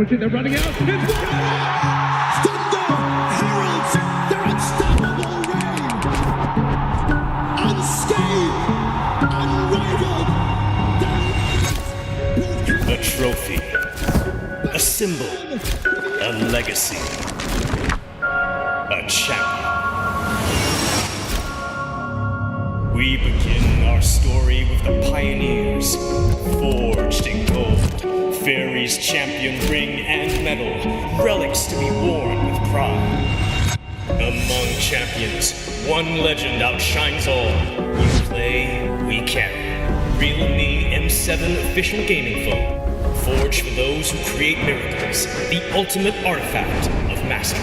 think they're running out. Thunder heralds their unstoppable reign. Unscathed, unrivaled. A trophy, a symbol, a legacy, a champion. We begin our story with the pioneers, forged in gold, Fairy's champion ring and medal, relics to be worn with pride. Among champions, one legend outshines all. You play, we carry. Realme M7 official gaming phone, forged for those who create miracles, the ultimate artifact of mastery.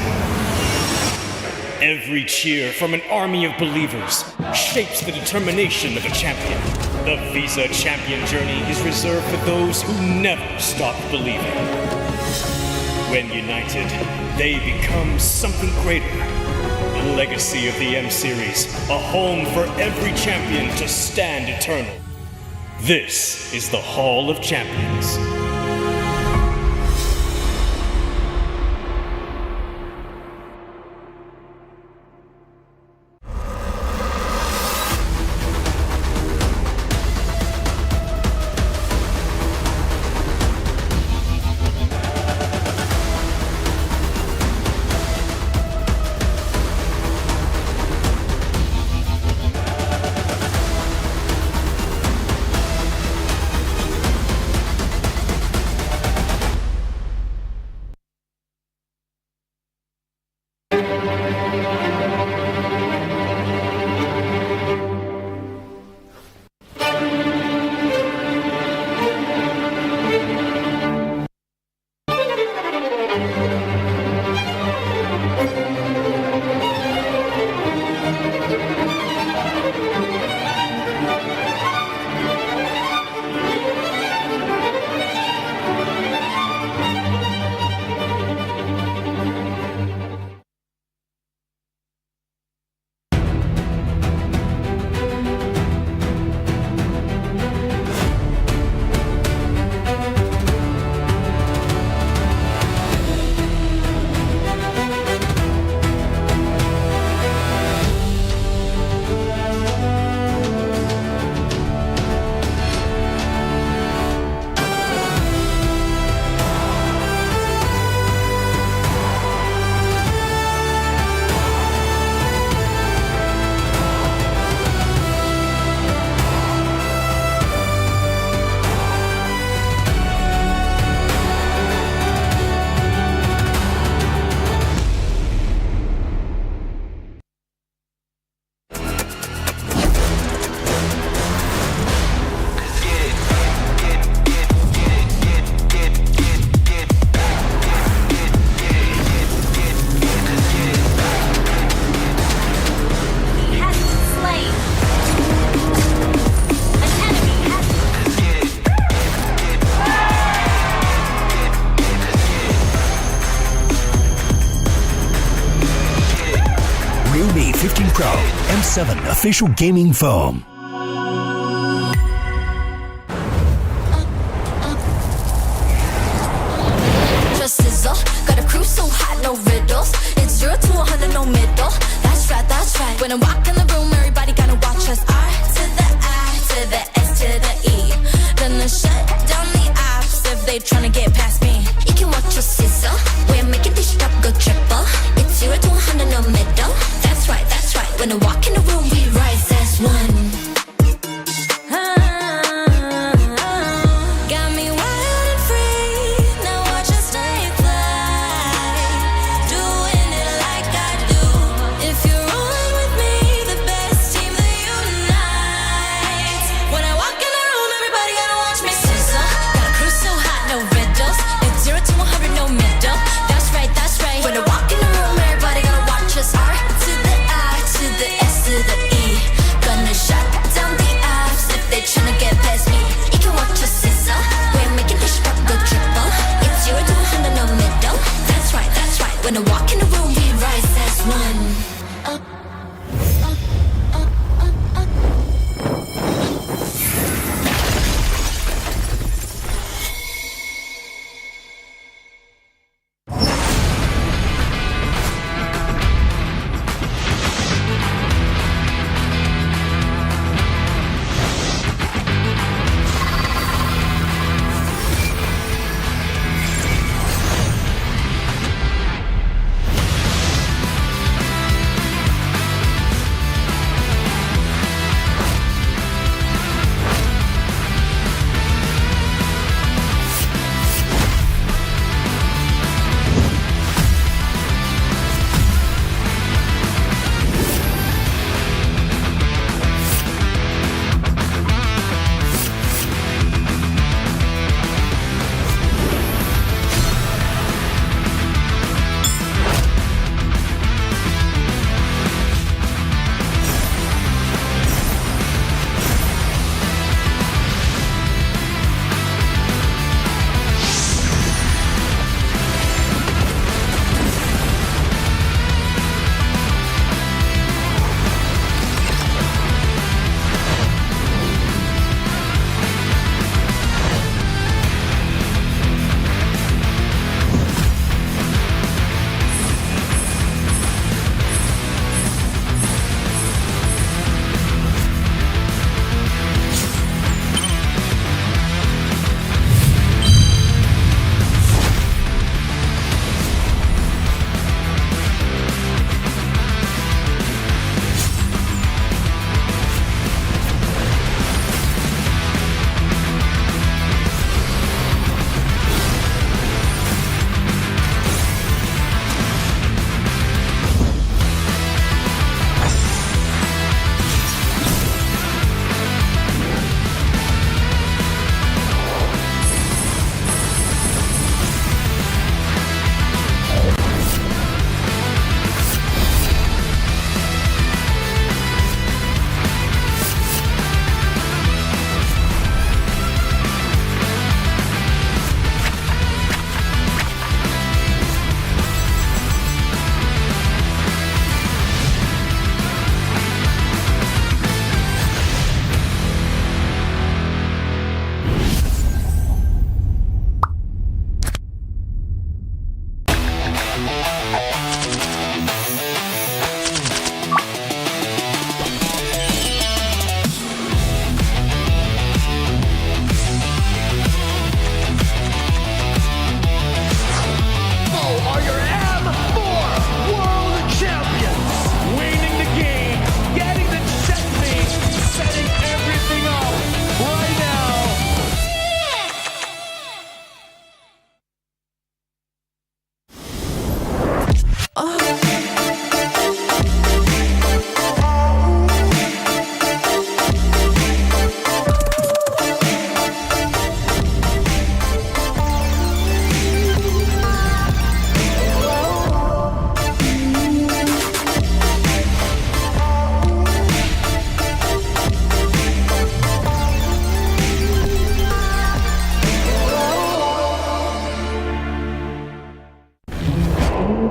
Every cheer from an army of believers shapes the determination of a champion. The Visa champion journey is reserved for those who never stop believing. When united, they become something greater. The legacy of the M Series, a home for every champion to stand eternal. This is the Hall of Champions. Realme 15 Pro M7 official gaming phone. Just sizzle, got a crew so hot, no riddles. It's 0 to 100, no middle. That's right, that's right. When I walk in the room, everybody gonna watch us. R to the I to the S to the E. Gonna shut down the apps if they tryna get past me. You can watch us sizzle. We're making this drop go triple. It's 0 to 100, no middle. That's right, that's right. When I walk in the room, we rise as one. Got me wild and free. Now watch us stay fly. Doing it like I do. If you're rolling with me, the best team that unites. When I walk in the room, everybody gotta watch me sizzle. Got a crew so hot, no riddles. It's 0 to 100, no middle. That's right, that's right. When I walk in the room, everybody gotta watch us. R to the I to the S to the E. Gonna shut down the apps if they tryna get past me. You can watch us sizzle. We're making this drop go triple. It's 0 to 100, no middle. That's right, that's right. When I walk in the room, we rise as one. Up, up, up, up, up.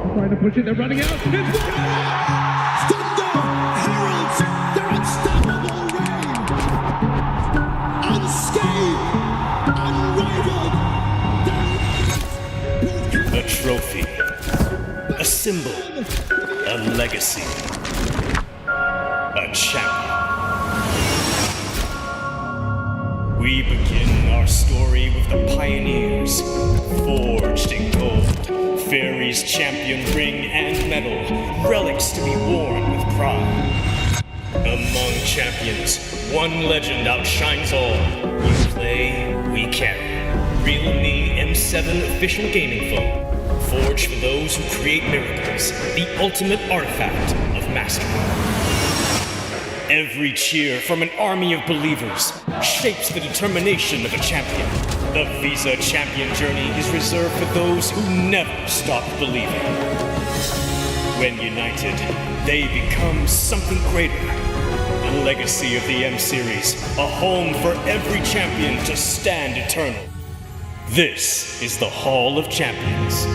trying to push it, they're running out. It's Thunder heralds their unstoppable reign. Unscathed, unrivaled. A trophy, a symbol, a legacy, a champion. We begin our story with the pioneers, forged in gold, fairies champion ring and medal, relics to be worn with pride. Among champions, one legend outshines all. You play, we carry. Realme M7 official gaming phone. Forged for those who create miracles, the ultimate artifact of mastery. Every cheer from an army of believers shapes the determination of a champion. The Visa champion journey is reserved for those who never stop believing. When united, they become something greater. The legacy of the M Series, a home for every champion to stand eternal. This is the Hall of Champions.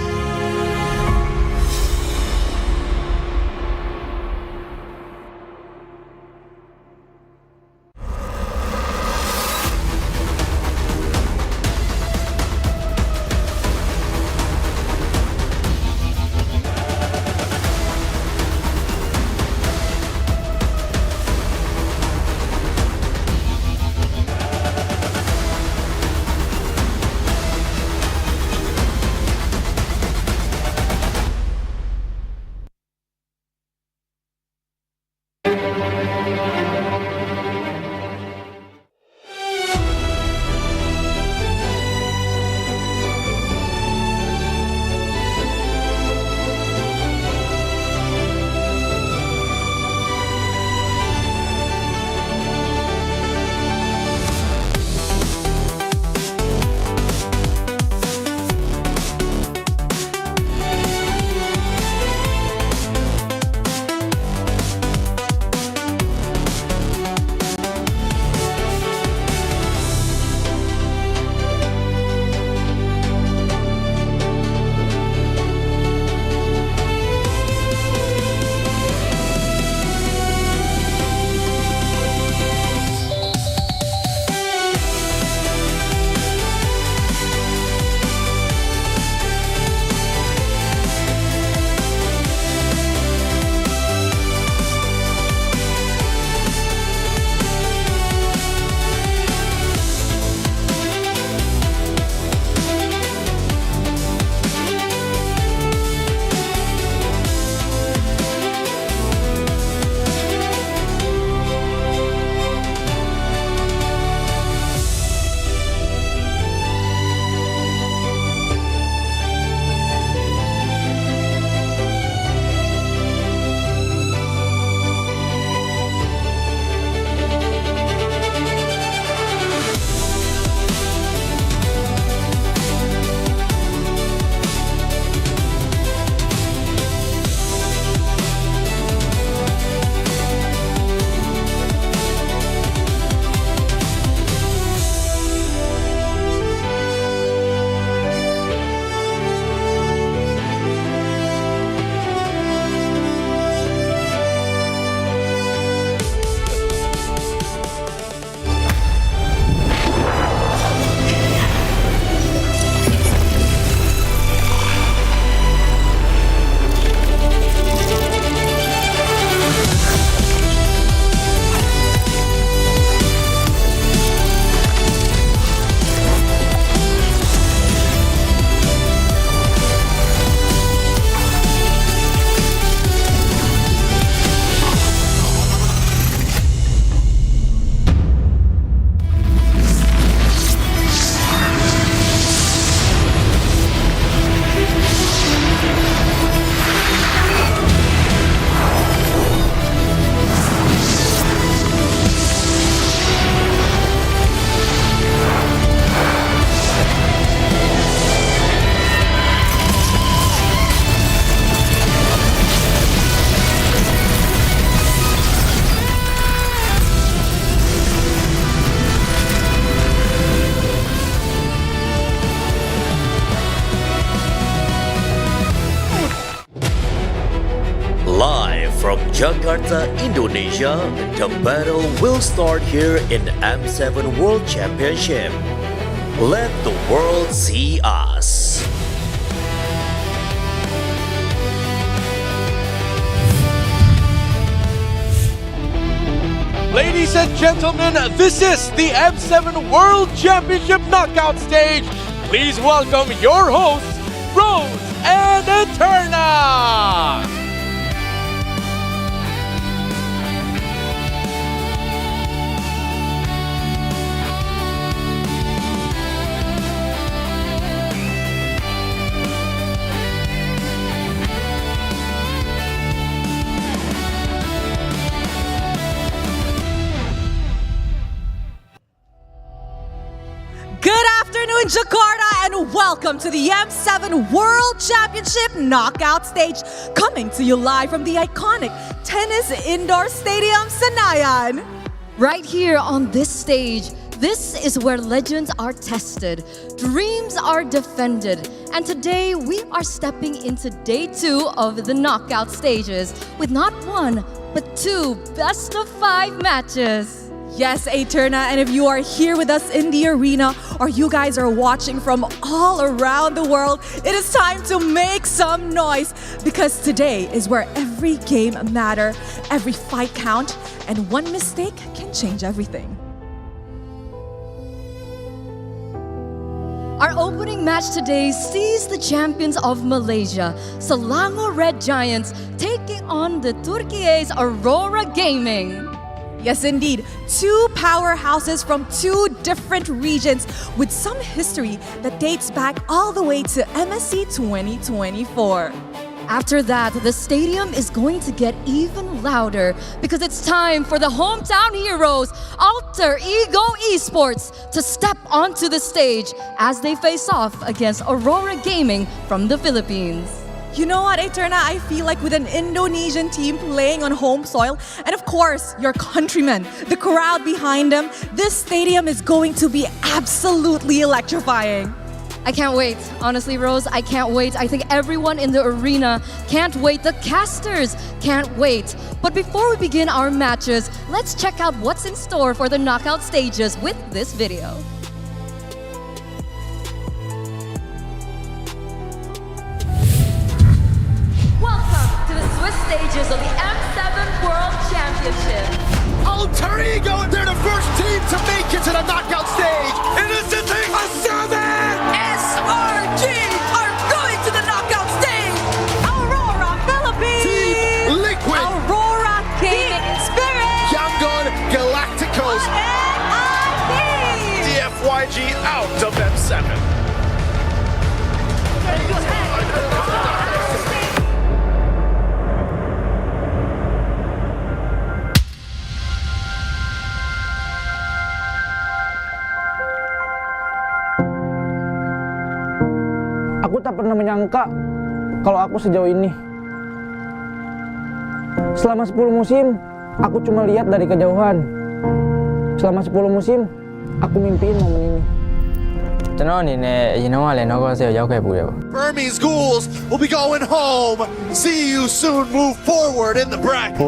From Jakarta, Indonesia, the battle will start here in the M7 World Championship. Let the world see us. Ladies and gentlemen, this is the M7 World Championship knockout stage. Please welcome your hosts, Rose and Eterna. Good afternoon, Jakarta, and welcome to the M7 World Championship knockout stage, coming to you live from the iconic tennis indoor stadium, Senayan. Right here on this stage, this is where legends are tested, dreams are defended, and today we are stepping into day 2 of the knockout stages with not one, but 2 best of 5 matches. Yes, Eterna, and if you are here with us in the arena or you guys are watching from all around the world, it is time to make some noise because today is where every game matters, every fight count, and one mistake can change everything. Our opening match today sees the champions of Malaysia, Selangor Red Giants, taking on the Turkey's Aurora Gaming. Yes, indeed. 2 powerhouses from 2 different regions with some history that dates back all the way to MSC 2024. After that, the stadium is going to get even louder because it's time for the hometown heroes, Alter Ego Esports, to step onto the stage as they face off against Aurora Gaming from the Philippines. You know what, Eterna? I feel like with an Indonesian team playing on home soil, and of course, your countrymen, the crowd behind them, this stadium is going to be absolutely electrifying. I can't wait. Honestly, Rose, I can't wait. I think everyone in the arena can't wait. The casters can't wait. But before we begin our matches, let's check out what's in store for the knockout stages with this video. Swiss stages of the M7 World Championship. Alter Ego, they're the first team to make it to the knockout stage. Innocently, a 7! SRG are going to the knockout stage. Aurora, Philippines. Team Liquid. Aurora, King Spirit. Yangon Galacticos. DFYG out of M7. Aku tak pernah menyangka kalau aku sejauh ini. Selama 10 musim, aku cuma lihat dari kejauhan. Selama 10 musim, aku mimpiin momen ini. Burmese Ghouls will be going home. See you soon. Move forward in the bracket.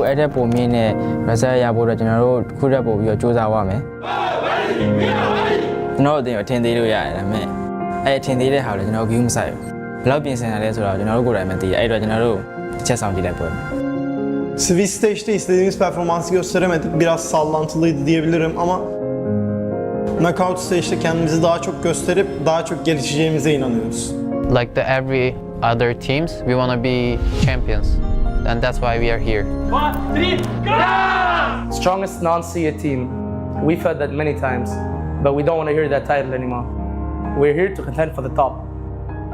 Swiss Stage'de istediğimiz performansı gösteremedik. Biraz sallantılıydı diyebilirim ama Knockout Stage'de kendimizi daha çok gösterip daha çok gelişeceğimize inanıyoruz. Like every other teams, we want to be champions. And that's why we are here. 1, 3, go! Strongest non-CA team. We've heard that many times, but we don't want to hear that title anymore. We're here to contend for the top.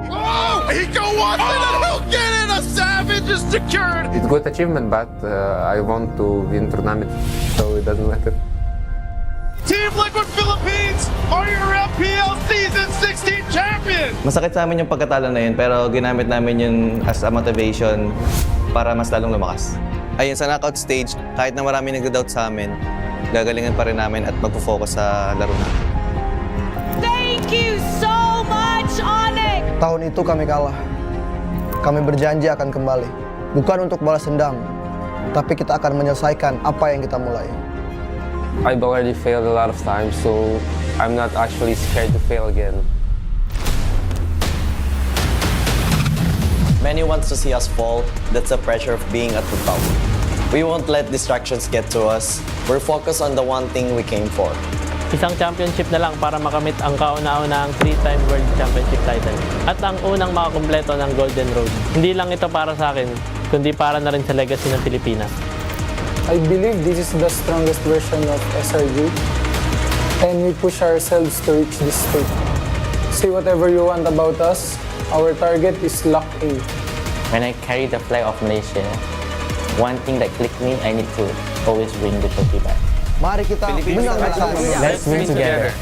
Oh, he go once and he'll get it. A Savage is secured. It's a good achievement, but I want to win tournament, so it doesn't matter. Team Liquid Philippines are your FPL Season 16 champions! Masakit sa amin yung pagkatalo na yun, pero ginamit namin yun as a motivation para mas lalong lumakas. Ayun, sa knockout stage, kahit na marami nag-doubt sa amin, gagalingan pa rin namin at magpo-focus sa laro namin. Thank you so much, Onyx! Tahun itu kami kalah. Kami berjanji akan kembali. Bukan untuk balas dendam, tapi kita akan menyelesaikan apa yang kita mulai. I've already failed a lot of times, so I'm not actually scared to fail again. Many wants to see us fall. That's the pressure of being at the top. We won't let distractions get to us. We're focused on the one thing we came for. Isang championship na lang para makamit ang kauna-unahang 3-time World Championship title at ang unang makakumpleto ng Golden Road. Hindi lang ito para sa akin, kundi para na rin sa legacy ng Pilipinas. I believe this is the strongest version of SRG, and we push ourselves to reach this state. Say whatever you want about us, our target is lock A. When I carry the flag of Malaysia, one thing that clicked me, I need to always bring the trophy back. Mari kita menang bersama. Let's win together.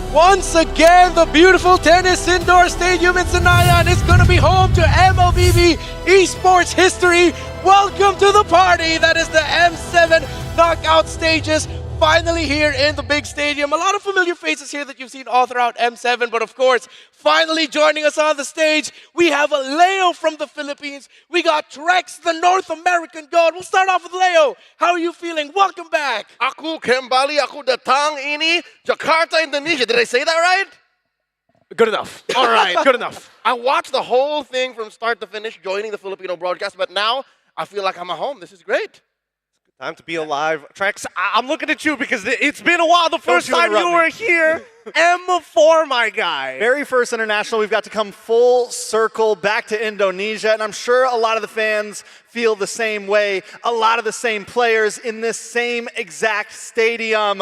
Once again, the beautiful tennis indoor stadium in Senayan is going to be home to MLBB Esports history. Welcome to the party. That is the M7 knockout stages. Finally here in the big stadium. A lot of familiar faces here that you've seen all throughout M7, but of course, finally joining us on the stage, we have a Leo from the Philippines. We got Trex, the North American god. We'll start off with Leo. How are you feeling? Welcome back. Aku kembali, aku datang ini Jakarta, Indonesia. Did I say that right? Good enough. All right, good enough. I watched the whole thing from start to finish, joining the Filipino broadcast, but now I feel like I'm at home. This is great. Time to be alive. Trex, I'm looking at you because it's been a while. The first time you were here, M4, my guy. Very first international. We've got to come full circle back to Indonesia, and I'm sure a lot of the fans feel the same way. A lot of the same players in this same exact stadium.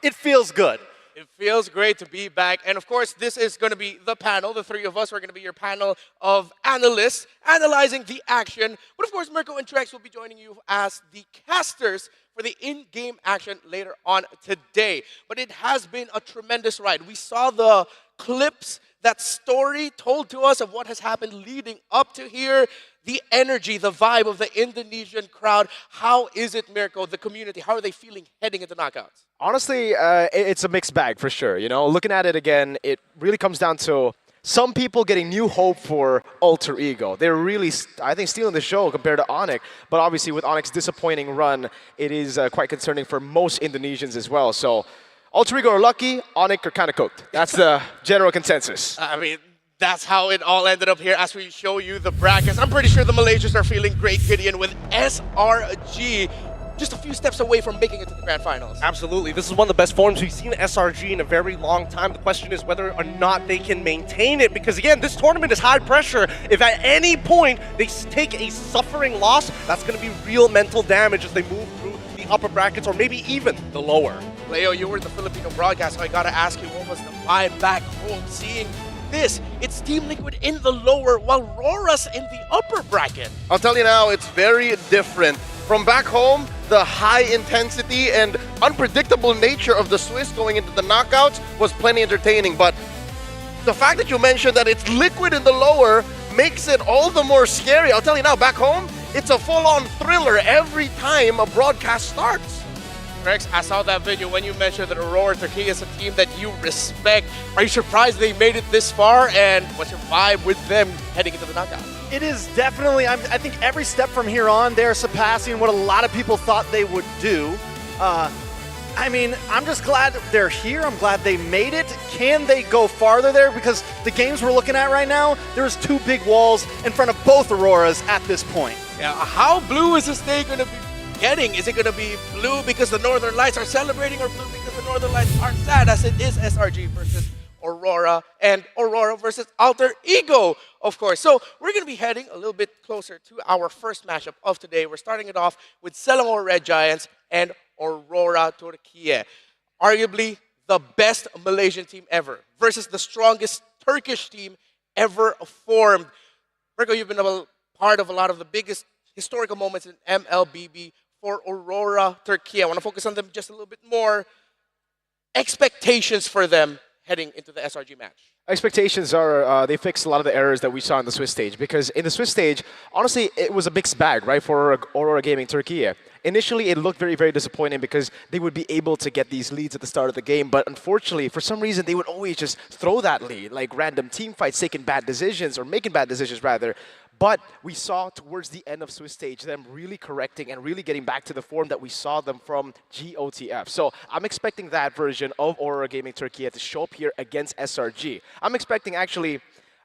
It feels good. It feels great to be back. And of course, this is going to be the panel. The three of us are going to be your panel of analysts analyzing the action. But of course, Mirko and Trex will be joining you as the casters for the in-game action later on today. But it has been a tremendous ride. We saw the clips, that story told to us of what has happened leading up to here. The energy, the vibe of the Indonesian crowd. How is it, Mirko, the community? How are they feeling heading into knockouts? Honestly, it's a mixed bag for sure. You know, looking at it again, it really comes down to some people getting new hope for Alter Ego. They're really, I think, stealing the show compared to Onyx. But obviously, with Onyx's disappointing run, it is quite concerning for most Indonesians as well. So, Alter Ego are lucky, Onyx are kind of cooked. That's the general consensus. I mean, that's how it all ended up here as we show you the brackets. I'm pretty sure the Malaysians are feeling great, Gideon, with SRG just a few steps away from making it to the grand finals. Absolutely. This is one of the best forms we've seen SRG in a very long time. The question is whether or not they can maintain it, because again, this tournament is high pressure. If at any point they take a suffering loss, that's going to be real mental damage as they move through the upper brackets or maybe even the lower. Leo, you were the Filipino broadcast, so I gotta ask you, what was the vibe back home seeing this? It's Team Liquid in the lower, while RORA's in the upper bracket. I'll tell you now, it's very different. From back home, the high intensity and unpredictable nature of the Swiss going into the knockouts was plenty entertaining, but the fact that you mentioned that it's Liquid in the lower makes it all the more scary. I'll tell you now, back home, it's a full-on thriller every time a broadcast starts. Rex, I saw that video when you mentioned that Aurora Turkey is a team that you respect. Are you surprised they made it this far? And what's your vibe with them heading into the knockout? It is definitely, I think every step from here on, they're surpassing what a lot of people thought they would do. I mean, I'm just glad they're here. I'm glad they made it. Can they go farther there? Because the games we're looking at right now, there's two big walls in front of both Auroras at this point. Yeah, how blue is this day going to be getting? Is it going to be blue because the Northern Lights are celebrating, or blue because the Northern Lights are sad, as it is SRG versus Aurora, and Aurora versus Alter Ego, of course. So we're going to be heading a little bit closer to our first matchup of today. We're starting it off with Selangor Red Giants and Aurora Turkey. Arguably the best Malaysian team ever versus the strongest Turkish team ever formed. Mirko, you've been a part of a lot of the biggest historical moments in MLBB for Aurora Turkey. I want to focus on them just a little bit more. Expectations for them heading into the SRG match. Expectations are they fixed a lot of the errors that we saw in the Swiss stage, because in the Swiss stage, honestly, it was a mixed bag, right, for Aurora Gaming Turkey. initially it looked very, very disappointing because they would be able to get these leads at the start of the game, but unfortunately, for some reason, they would always just throw that lead, like random team fights, taking bad decisions, or making bad decisions rather. But we saw towards the end of Swiss stage them really correcting and really getting back to the form that we saw them from GOTF. So I'm expecting that version of Aurora Gaming Turkey to show up here against SRG. I'm expecting actually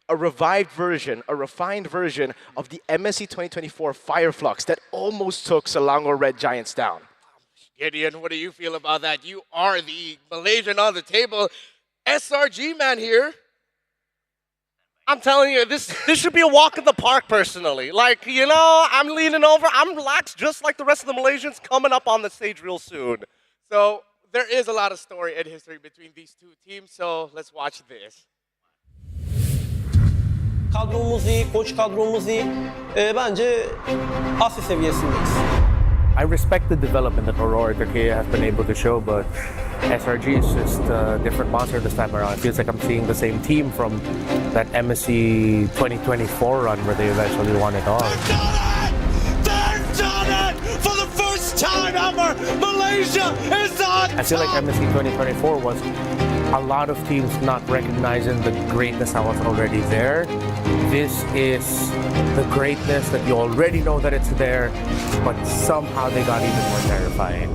a revived version, a refined version of the MSC 2024 Fireflux that almost took Selangor Red Giants down. Gideon, what do you feel about that? You are the Malaysian on the table. SRG man here. I'm telling you, this should be a walk in the park, personally. Like, you know, I'm leaning over. I'm relaxed just like the rest of the Malaysians coming up on the stage real soon. So there is a lot of story and history between these two teams, so let's watch this. Kadromuz iyi, koç kadromuz iyi. Bence Asya seviyesindeyiz. I respect the development that Aurora Turkey has been able to show, but SRG is just a different monster this time around. It feels like I'm seeing the same team from that MSC 2024 run where they eventually won it all. They've done it! For the first time ever, Malaysia is on I feel like MSC 2024 was a lot of teams not recognizing the greatness that was already there. This is the greatness that you already know that it's there, but somehow they got even more terrifying.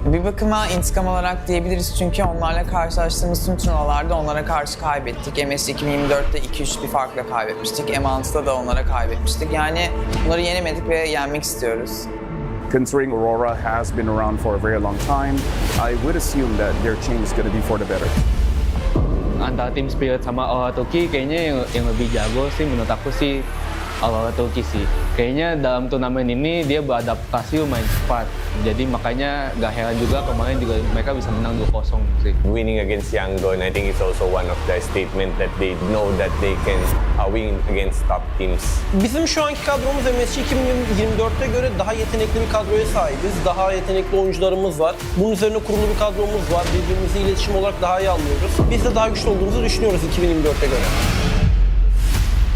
Bir bakıma intikam olarak diyebiliriz çünkü onlarla karşılaştığımız tüm turnuvalarda onlara karşı kaybettik. MSC 2024'te 2-3 bir farkla kaybetmiştik. M6'da da onlara kaybetmiştik. Yani bunları yenemedik ve yenmek istiyoruz. Considering Aurora has been around for a very long time, I would assume that their change is going to be for the better. Antara tim Spirit sama Aurora Turkey kayaknya yang lebih jago sih menurut aku sih Aurora Turkey sih. Kayaknya dalam turnamen ini dia beradaptasi lumayan cepat. Jadi makanya gak heran juga kemarin juga mereka bisa menang 2-0 sih. Winning against Yangon, I think it's also one of the statement that they know that they can win against top teams. Bizim şu anki kadromuz MSC 2024'te göre daha yetenekli bir kadroya sahibiz. Daha yetenekli oyuncularımız var. Bunun üzerine kurulu bir kadromuz var. Birbirimizi iletişim olarak daha iyi anlıyoruz. Biz de daha güçlü olduğumuzu düşünüyoruz 2024'te göre.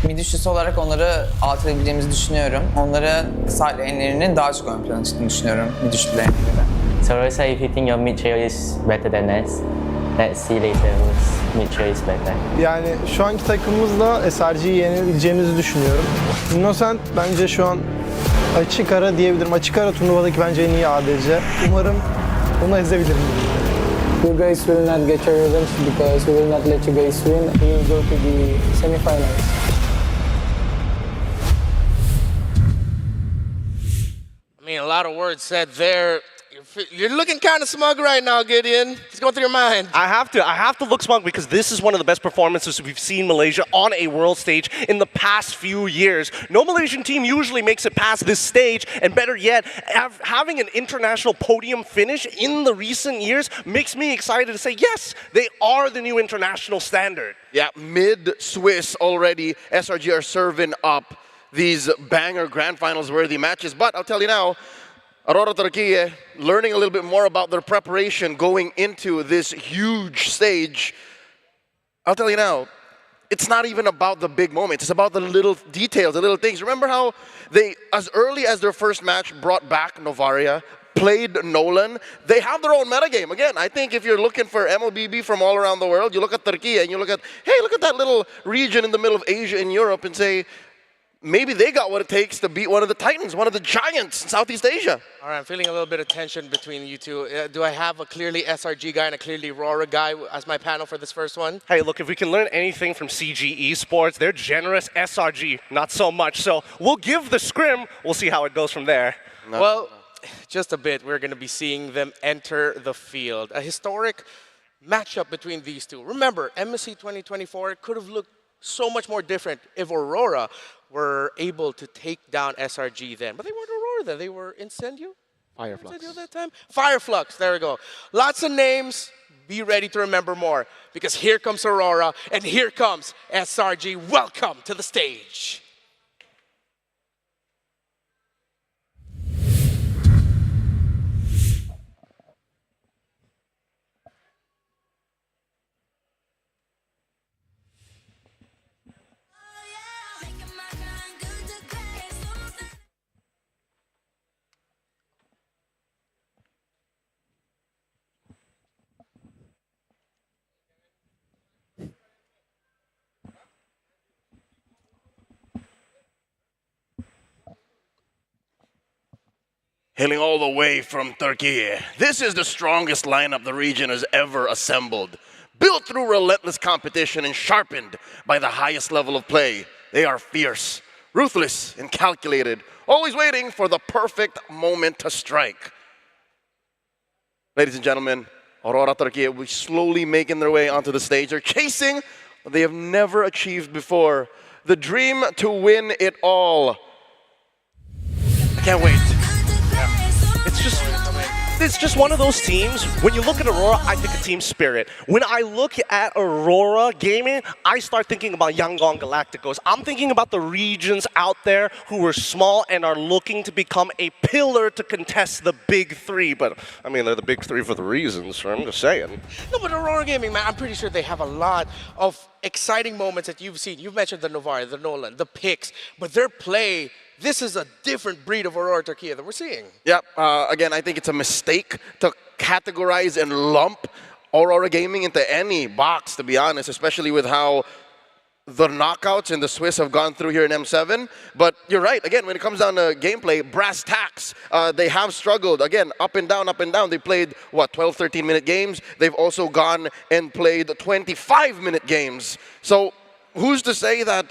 Mid üçlüsü olarak onları alt edebileceğimizi düşünüyorum. Onları side lane'lerinin daha çok ön plana çıktığını düşünüyorum mid üçlülerine göre. So RORA, if you think your mid trio is better than us, let's see later whose mid trio is better. Yani şu anki takımımızla SRG'yi yenebileceğimizi düşünüyorum. Innocent bence şu an açık ara diyebilirim. Açık ara turnuvadaki bence en iyi ADC. Umarım onu ezebilirim. You guys will not get your revenge because we will not let you guys win. We will go to the semifinals. I mean, a lot of words said there. You're looking kind of smug right now, Gideon. What's going through your mind? I have to look smug because this is one of the best performances we've seen Malaysia on a world stage in the past few years. No Malaysian team usually makes it past this stage, and better yet, having an international podium finish in the recent years makes me excited to say, yes, they are the new international standard. Yeah, mid-Swiss already, SRG are serving up these banger grand finals worthy matches. But I'll tell you now, Aurora Turkey, learning a little bit more about their preparation going into this huge stage. I'll tell you now, it's not even about the big moments. It's about the little details, the little things. Remember how they, as early as their first match, brought back Novaria, played Nolan. They have their own metagame. Again, I think if you're looking for MLBB from all around the world, you look at Turkey and you look at, hey, look at that little region in the middle of Asia and Europe and say, maybe they got what it takes to beat one of the titans, one of the giants in Southeast Asia. All right, I'm feeling a little bit of tension between you two. Do I have a clearly SRG guy and a clearly RORA guy as my panel for this first one? Hey, look, if we can learn anything from CG Esports, they're generous. SRG, not so much. So we'll give the scrim. We'll see how it goes from there. Well, just a bit. We're going to be seeing them enter the field. A historic matchup between these two. Remember, MSC 2024 could have looked so much more different if Aurora were able to take down SRG then. But they weren't Aurora then. They were Incendio? Fireflux. Incendio that time? Fireflux, there we go. Lots of names. Be ready to remember more. Because here comes Aurora and here comes SRG. Welcome to the stage. Hailing all the way from Turkey, this is the strongest lineup the region has ever assembled. Built through relentless competition and sharpened by the highest level of play, they are fierce, ruthless, and calculated, always waiting for the perfect moment to strike. Ladies and gentlemen, Aurora Turkey will be slowly making their way onto the stage. They're chasing what they have never achieved before. The dream to win it all. I can't wait. It's just one of those teams. When you look at Aurora, I think of team spirit. When I look at Aurora Gaming, I start thinking about Yangon Galacticos. I'm thinking about the regions out there who are small and are looking to become a pillar to contest the big three. But, I mean, they're the big three for the reasons, so I'm just saying. No, but Aurora Gaming, man, I'm pretty sure they have a lot of exciting moments that you've seen. You've mentioned the Novari, the Nolan, the picks, but their play, this is a different breed of Aurora Turkey that we're seeing. Yep. Again, I think it's a mistake to categorize and lump Aurora Gaming into any box, to be honest, especially with how the knockouts and the Swiss have gone through here in M7. But you're right. Again, when it comes down to gameplay, brass tacks, they have struggled. Again, up and down, up and down. They played, what, 12, 13-minute games. They've also gone and played 25-minute games. So who's to say that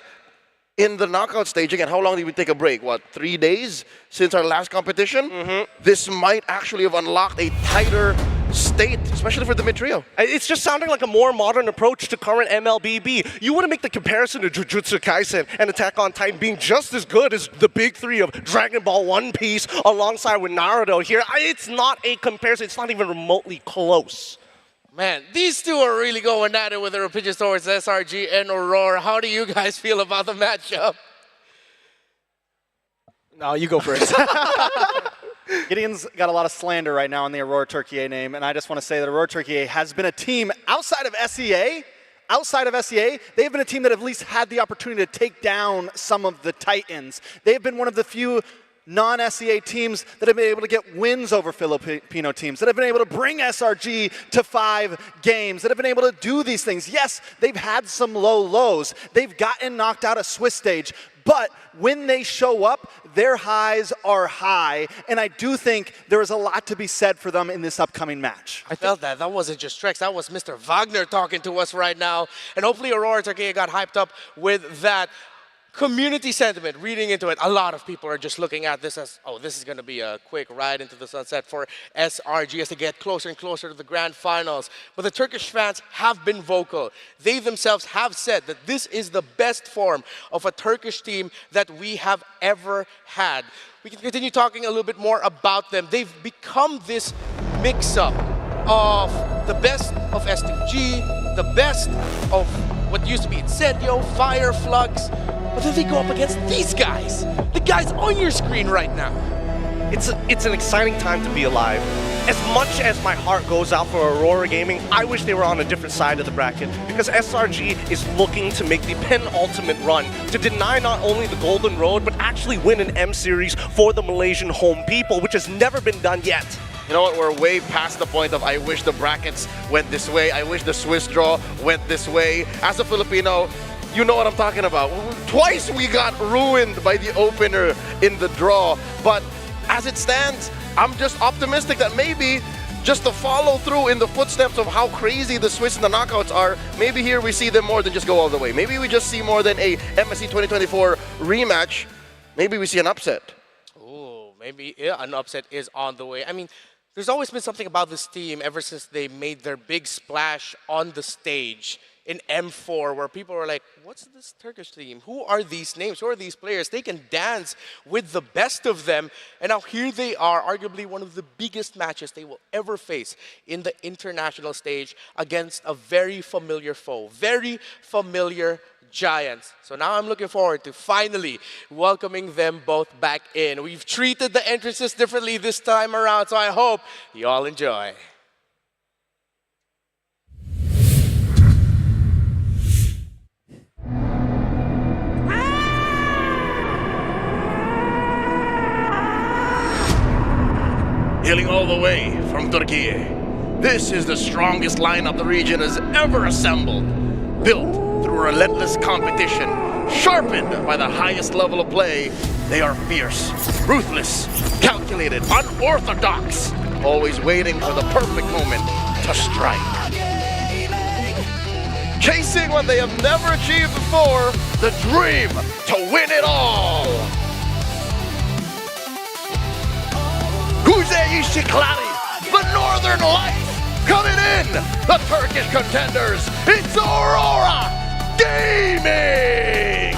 in the knockout stage, again, how long did we take a break? What, 3 days since our last competition? This might actually have unlocked a tighter state, especially for the mid-trio. It's just sounding like a more modern approach to current MLBB. You wouldn't make the comparison to Jujutsu Kaisen and Attack on Titan being just as good as the big three of Dragon Ball One Piece alongside with Naruto here. It's not a comparison. It's not even remotely close. Man, these two are really going at it with their pitches towards SRG and Aurora. How do you guys feel about the matchup? No, you go first. Gideon's got a lot of slander right now on the Aurora Turkey name, and I just want to say that Aurora Turkey has been a team outside of SEA. They've been a team that have at least had the opportunity to take down some of the Titans. They've been one of the few non-SEA teams that have been able to get wins over Filipino teams, that have been able to bring SRG to 5 games, that have been able to do these things. Yes, they've had some low lows. They've gotten knocked out of Swiss stage, but when they show up, their highs are high, and I do think there is a lot to be said for them in this upcoming match. I felt that. That wasn't just Trex. That was Mr. Wagner talking to us right now. And hopefully Aurora Turkey got hyped up with that community sentiment, reading into it. A lot of people are just looking at this as, oh, this is going to be a quick ride into the sunset for SRG as they get closer and closer to the grand finals. But the Turkish fans have been vocal. They themselves have said that this is the best form of a Turkish team that we have ever had. We can continue talking a little bit more about them. They've become this mix-up of the best of S2G, the best of what used to be Incendio, Fire, Flux, but then they go up against these guys, the guys on your screen right now. It's an exciting time to be alive. As much as my heart goes out for Aurora Gaming, I wish they were on a different side of the bracket, because SRG is looking to make the penultimate run to deny not only the Golden Road, but actually win an M Series for the Malaysian home people, which has never been done yet. You know what, we're way past the point of I wish the brackets went this way, I wish the Swiss draw went this way. As a Filipino, you know what I'm talking about. Twice we got ruined by the opener in the draw, but as it stands, I'm just optimistic that maybe just to follow through in the footsteps of how crazy the Swiss and the knockouts are, maybe here we see them more than just go all the way. Maybe we just see more than a MSC 2024 rematch. Maybe we see an upset. Ooh, maybe an upset is on the way. I mean, there's always been something about this team ever since they made their big splash on the stage in M4, where people are like, what's this Turkish team? Who are these names? Who are these players? They can dance with the best of them. And now here they are, arguably one of the biggest matches they will ever face in the international stage against a very familiar foe, very familiar giants. So now I'm looking forward to finally welcoming them both back in. We've treated the entrances differently this time around, so I hope you all enjoy. Hailing all the way from Turkey, this is the strongest lineup the region has ever assembled. Built through relentless competition, Sharpened by the highest level of play, they are fierce, ruthless, calculated, unorthodox, always waiting for the perfect moment to strike. Chasing what they have never achieved before, the dream to win it all. The Northern Lights coming in, the Turkish contenders, it's Aurora Gaming!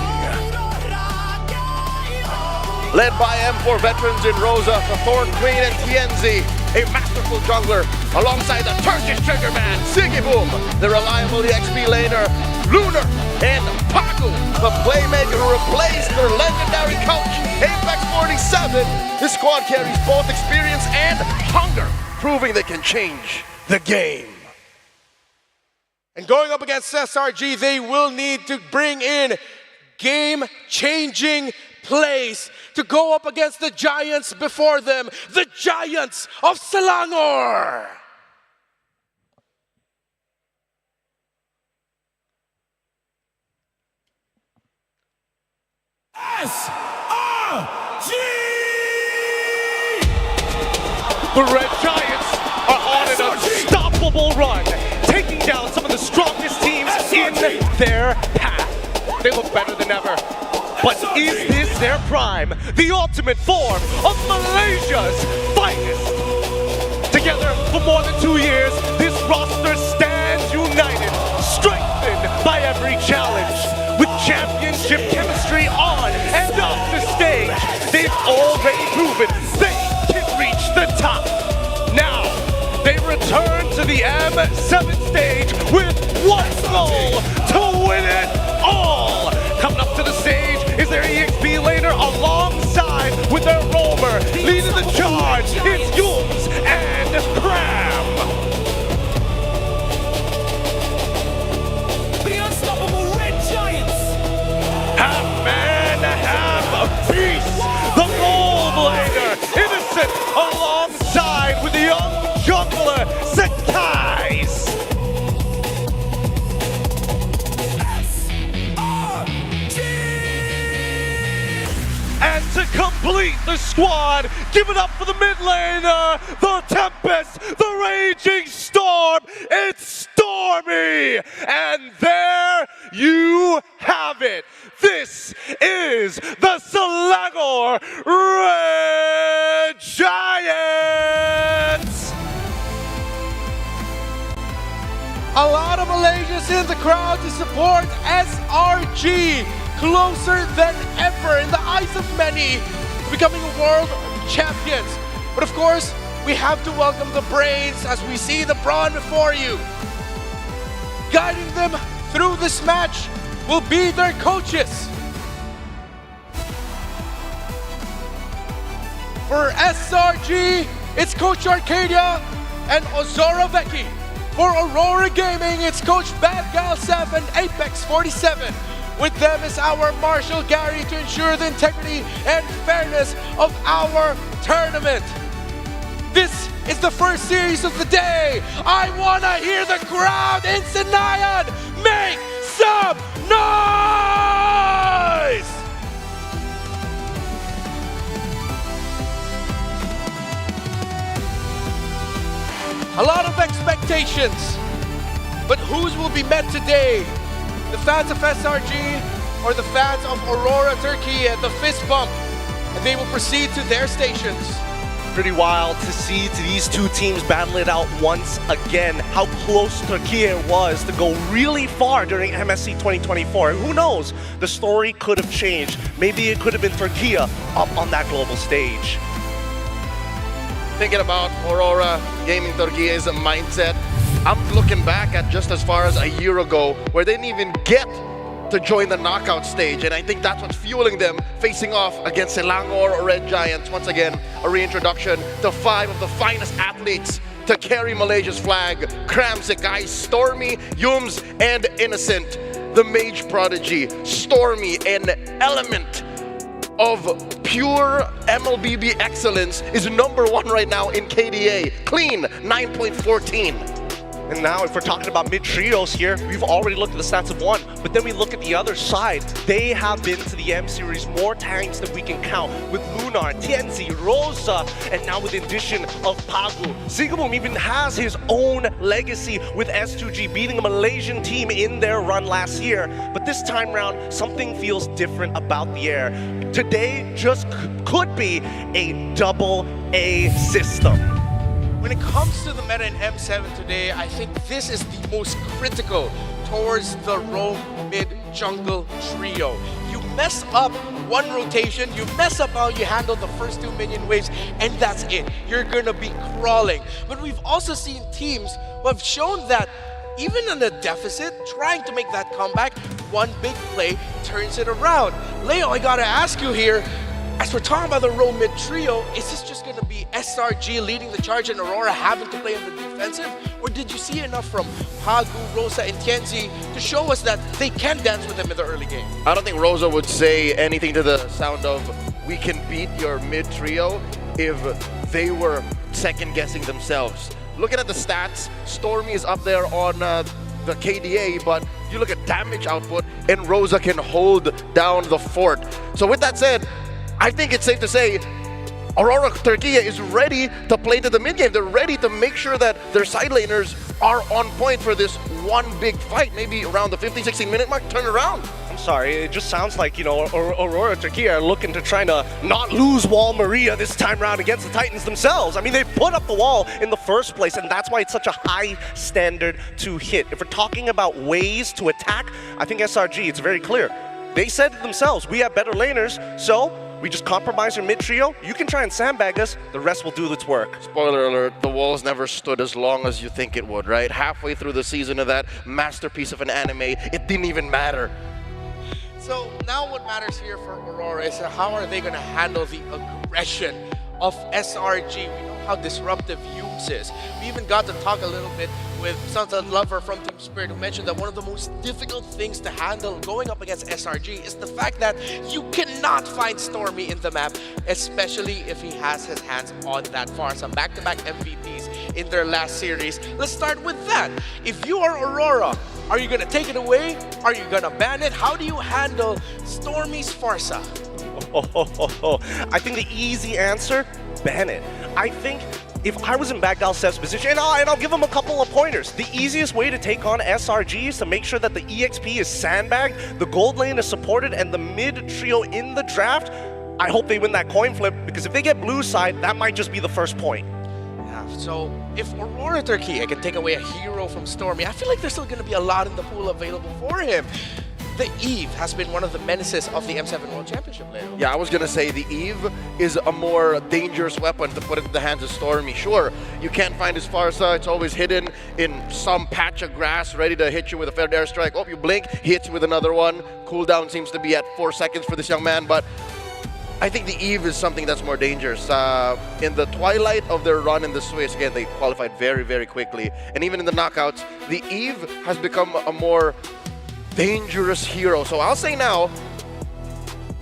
Led by M4 veterans in Rosa, the Thorn Queen and TNZ, a masterful jungler, alongside the Turkish trigger man, Sigiboom, the reliable XP laner, Lunar, and Paku, the playmaker who replaced their legendary coach, Apex 47. This squad carries both experience and hunger, proving they can change the game. And going up against SRG, they will need to bring in game-changing plays to go up against the giants before them, the Giants of Selangor. SRG! The Red Giants are on an unstoppable run, taking down some of the strongest teams in their path. They look better than ever. But is this their prime? The ultimate form of Malaysia's finest. Together for more than 2 years, this roster stands united, strengthened by every challenge. With championship chemistry on and off the stage, they've already proven they can reach the top. Now, they return to the M7 stage with one goal, to win it all. Coming up to the stage is their EXP laner alongside with their roamer. Leading the charge, it's Yums and Cram. The unstoppable Red Giants! Half man, half beast. The gold laner, Innocent, alongside with the young jungler, Sakai's. And to complete the squad, give it up for the mid laner, the Tempest, the Raging Storm, it's Stormy! And there you have it. This is the Selangor Red Giants! A lot of Malaysians in the crowd to support SRG. Closer than ever in the eyes of many, becoming world champions. But of course, we have to welcome the brains as we see the brawn before you. Guiding them through this match will be their coaches. For SRG, it's Coach Arcadia and Ozora Vecchi. For Aurora Gaming, it's Coach Bad Gal Seth and Apex 47. With them is our Marshal Gary to ensure the integrity and fairness of our tournament. This is the first series of the day. I want to hear the crowd in Senayan make some noise! A lot of expectations, but whose will be met today? The fans of SRG or the fans of Aurora Turkey at the fist bump, and they will proceed to their stations. Pretty wild to see these two teams battle it out once again. How close Turkey was to go really far during MSC 2024. Who knows? The story could have changed. Maybe it could have been Turkey up on that global stage. Thinking about Aurora Gaming Turkey's mindset, I'm looking back at just as far as a year ago where they didn't even get to join the knockout stage, and I think that's what's fueling them facing off against Selangor Red Giants. Once again, a reintroduction to 5 of the finest athletes to carry Malaysia's flag: Cram, Sakai, Stormy, Yums, and Innocent. The Mage Prodigy, Stormy, an element of pure MLBB excellence, is #1 right now in KDA. Clean 9.14. And now if we're talking about mid-trios here, we've already looked at the stats of one, but then we look at the other side. They have been to the M Series more times than we can count, with Lunar, Tianzi, Rosa, and now with the addition of Pagu. Sigabum even has his own legacy with S2G beating a Malaysian team in their run last year. But this time round, something feels different about the air. Today just could be a double A system. When it comes to the meta in M7 today, I think this is the most critical towards the roam mid-jungle trio. You mess up one rotation, you mess up how you handle the first two minion waves, and that's it. You're gonna be crawling. But we've also seen teams who have shown that even in a deficit, trying to make that comeback, one big play turns it around. Leo, I gotta ask you here, as we're talking about the roam mid trio, is this just going to be SRG leading the charge and Aurora having to play on the defensive? Or did you see enough from Pagu, Rosa, and Tianzi to show us that they can dance with them in the early game? I don't think Rosa would say anything to the sound of, we can beat your mid trio, if they were second guessing themselves. Looking at the stats, Stormy is up there on the KDA, but you look at damage output and Rosa can hold down the fort. So with that said, I think it's safe to say Aurora Turkey is ready to play to the mid game. They're ready to make sure that their side laners are on point for this one big fight. Maybe around the 15-16 minute mark, turn around. I'm sorry, it just sounds like, you know, Aurora Turkey are looking to try to not lose Wall Maria this time around against the Titans themselves. I mean, they put up the wall in the first place, and that's why it's such a high standard to hit. If we're talking about ways to attack, I think SRG, it's very clear. They said it themselves, we have better laners, so we just compromise your mid-trio. You can try and sandbag us. The rest will do its work. Spoiler alert, the walls never stood as long as you think it would, right? Halfway through the season of that masterpiece of an anime, it didn't even matter. So now what matters here for Aurora is how are they going to handle the aggression of SRG. We know how disruptive Yumes is. We even got to talk a little bit with Sunset Lover from Team Spirit, who mentioned that one of the most difficult things to handle going up against SRG is the fact that you cannot find Stormy in the map, especially if he has his hands on that far. Some back-to-back MVPs in their last series. Let's start with that. If you are Aurora, are you gonna take it away? Are you gonna ban it? How do you handle Stormy's Farsa? I think the easy answer, ban it. I think if I was in Bagdal Seth's position, and I'll give him a couple of pointers. The easiest way to take on SRG is to make sure that the EXP is sandbagged, the gold lane is supported, and the mid trio in the draft, I hope they win that coin flip, because if they get blue side, that might just be the first point. Yeah, so if Aurora Turkey can take away a hero from Stormy, I feel like there's still going to be a lot in the pool available for him. The Eve has been one of the menaces of the M7 World Championship, Leo. Yeah, I was going to say the Eve is a more dangerous weapon to put into the hands of Stormy. Sure, you can't find his Farsa. It's always hidden in some patch of grass, ready to hit you with a fair airstrike. Oh, you blink, he hits you with another one. Cooldown seems to be at 4 seconds for this young man, but I think the Eve is something that's more dangerous. In the twilight of their run in the Swiss, again, they qualified very, very quickly. And even in the knockouts, the Eve has become a more dangerous hero. So I'll say now,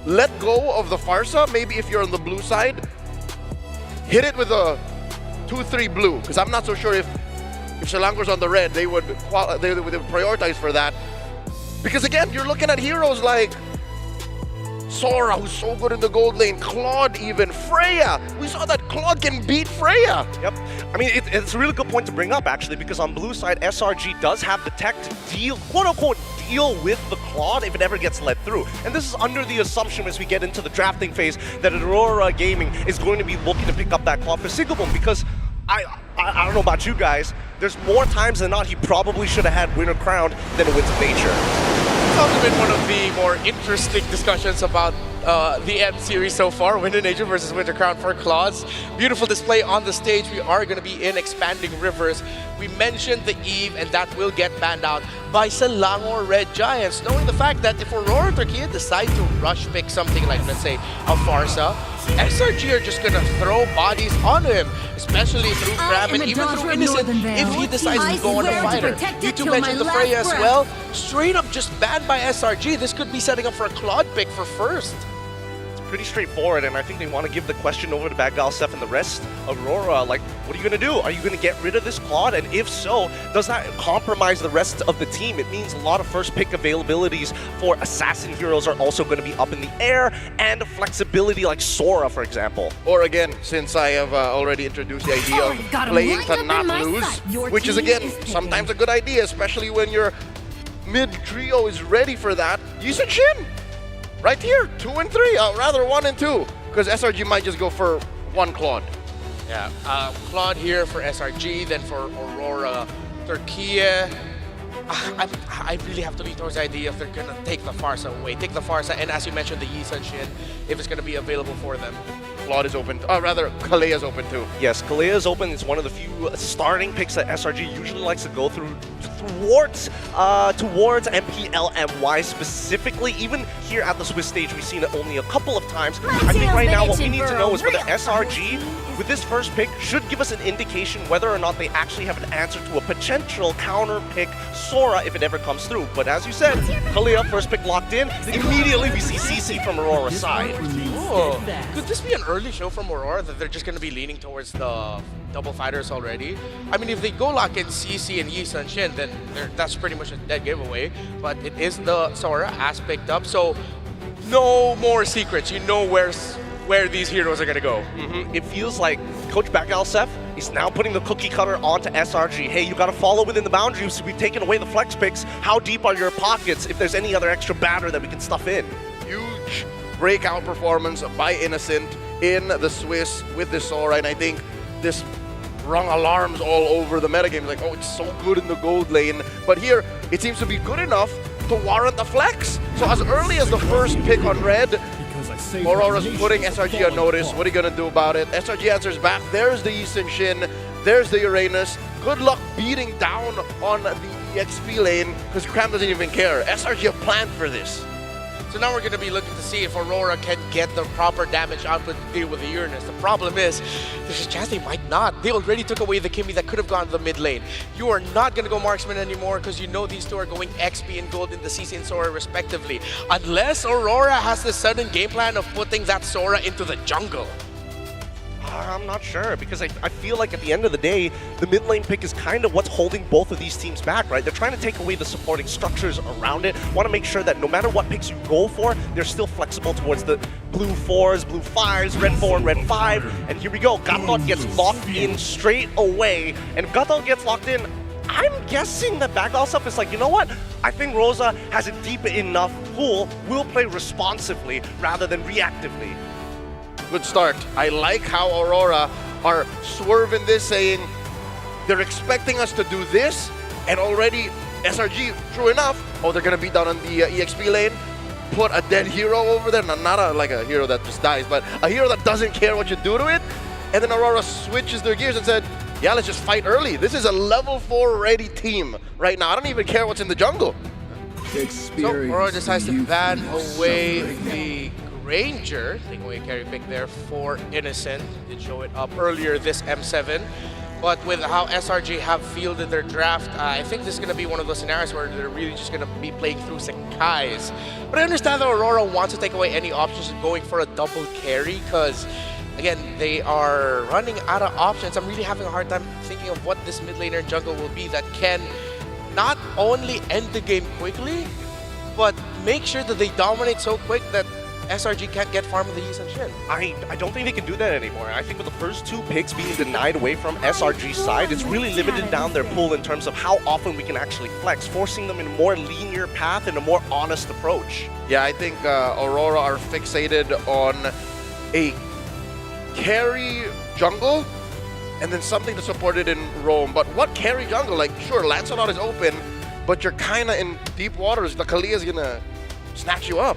let go of the Farsa. Maybe if you're on the blue side, hit it with a 2-3 blue, because I'm not so sure if Selangor's on the red, they would prioritize for that. Because again, you're looking at heroes like Sora, who's so good in the gold lane, Claude even, Freya. We saw that Claude can beat Freya. Yep. I mean, it's a really good point to bring up, actually, because on blue side, SRG does have the tech to deal, quote-unquote, deal with the Claude if it ever gets let through. And this is under the assumption as we get into the drafting phase that Aurora Gaming is going to be looking to pick up that Claude for Sigabum, because I don't know about you guys, there's more times than not he probably should have had Winter Crown than a Winds of Nature. It's also been one of the more interesting discussions about the M series so far. Winter Nature versus Winter Crown for Claudes. Beautiful display on the stage. We are going to be in Expanding Rivers. We mentioned the Eve, and that will get banned out by Selangor Red Giants, knowing the fact that if Aurora Turkey decide to rush pick something like, let's say, a Farsa, SRG are just going to throw bodies on him, especially through Grab and even through Innocent if he decides to go on a fighter. You two mentioned the Freya as well. Straight up just banned by SRG. This could be setting up for a Claude pick for first. pretty straightforward, and I think they want to give the question over to BadGalSef and the rest of Aurora. Like, what are you going to do? Are you going to get rid of this Claude? And if so, does that compromise the rest of the team? It means a lot of first pick availabilities for assassin heroes are also going to be up in the air, and flexibility like Sora, for example. Or again, since I have already introduced the idea of playing to not lose, which is again sometimes a good idea, especially when your mid trio is ready for that. Yisun Shin, right here, 2 and 3, rather 1 and 2, because SRG might just go for 1 Claude. Yeah, Claude here for SRG, then for Aurora, Turkey. I really have to lean towards the idea if they're gonna take the Farsa away, take the Farsa, and as you mentioned, the Yisun Shin, if it's gonna be available for them. Claude is open, rather, Kalea is open too. Yes, Kalea is open. It's one of the few starting picks that SRG usually likes to go towards MPLMY specifically. Even here at the Swiss stage, we've seen it only a couple of times. I think right now what we need to know is whether SRG, with this first pick, should give us an indication whether or not they actually have an answer to a potential counter pick Sora if it ever comes through. But as you said, Kalea, first pick locked in. Immediately we see CC from Aurora's side. Oh, could this be an early show from Aurora that they're just going to be leaning towards the double fighters already? I mean, if they go lock in CC and Yisun Shin, then that's pretty much a dead giveaway. But it is the Sora as picked up, so no more secrets. You know where these heroes are going to go. It feels like Coach BadGalSef is now putting the cookie cutter onto SRG. Hey, you got to follow within the boundaries. We've taken away the flex picks. How deep are your pockets if there's any other extra batter that we can stuff in? Huge breakout performance by Innocent in the Swiss with this Sora, and I think this rung alarms all over the metagame. Like, oh, it's so good in the gold lane, but here it seems to be good enough to warrant the flex. So as early as the first pick on red, Aurora's putting SRG on notice. What are you gonna do about it? SRG answers back. There's the Yisun Shin, there's the Uranus. Good luck beating down on the EXP lane, because Cram doesn't even care. SRG have planned for this. So now we're going to be looking to see if Aurora can get the proper damage output to deal with the Uranus. The problem is, there's a chance they might not. They already took away the Kimmy that could have gone to the mid lane. You are not going to go Marksman anymore because you know these two are going XP and Gold in the CC and Sora respectively. Unless Aurora has the sudden game plan of putting that Sora into the jungle. I'm not sure, because I feel like at the end of the day, the mid lane pick is kind of what's holding both of these teams back, right? They're trying to take away the supporting structures around it. Want to make sure that no matter what picks you go for, they're still flexible towards the blue 4s, blue 5s, red 4 and red 5. And here we go, Gatot gets locked in straight away. And if Gatot gets locked in, I'm guessing that BadGalSef is like, you know what? I think Rosa has a deep enough pool. We'll play responsively rather than reactively. Good start. I like how Aurora are swerving this, saying they're expecting us to do this, and already SRG, true enough, oh, they're gonna beat down on the EXP lane, put a dead hero over there, not like a hero that just dies, but a hero that doesn't care what you do to it, and then Aurora switches their gears and said, yeah, let's just fight early. This is a level 4 ready team right now. I don't even care what's in the jungle. So Aurora decides to ban away the Ranger, taking away a carry pick there for Innocent. Did show it up earlier this M7. But with how SRG have fielded their draft, I think this is going to be one of those scenarios where they're really just going to be playing through Sekai's. But I understand that Aurora wants to take away any options of going for a double carry, because again, they are running out of options. I'm really having a hard time thinking of what this mid laner jungle will be that can not only end the game quickly, but make sure that they dominate so quick that SRG can't get farm with the Yisun Shin. I don't think they can do that anymore. I think with the first 2 picks being denied away from SRG's side, it's really limited down their pool in terms of how often we can actually flex, forcing them in a more linear path and a more honest approach. Yeah, I think Aurora are fixated on a carry jungle and then something to support it in roam. But what carry jungle? Like, sure, Lancelot is open, but you're kind of in deep waters. The Kalea is gonna snatch you up.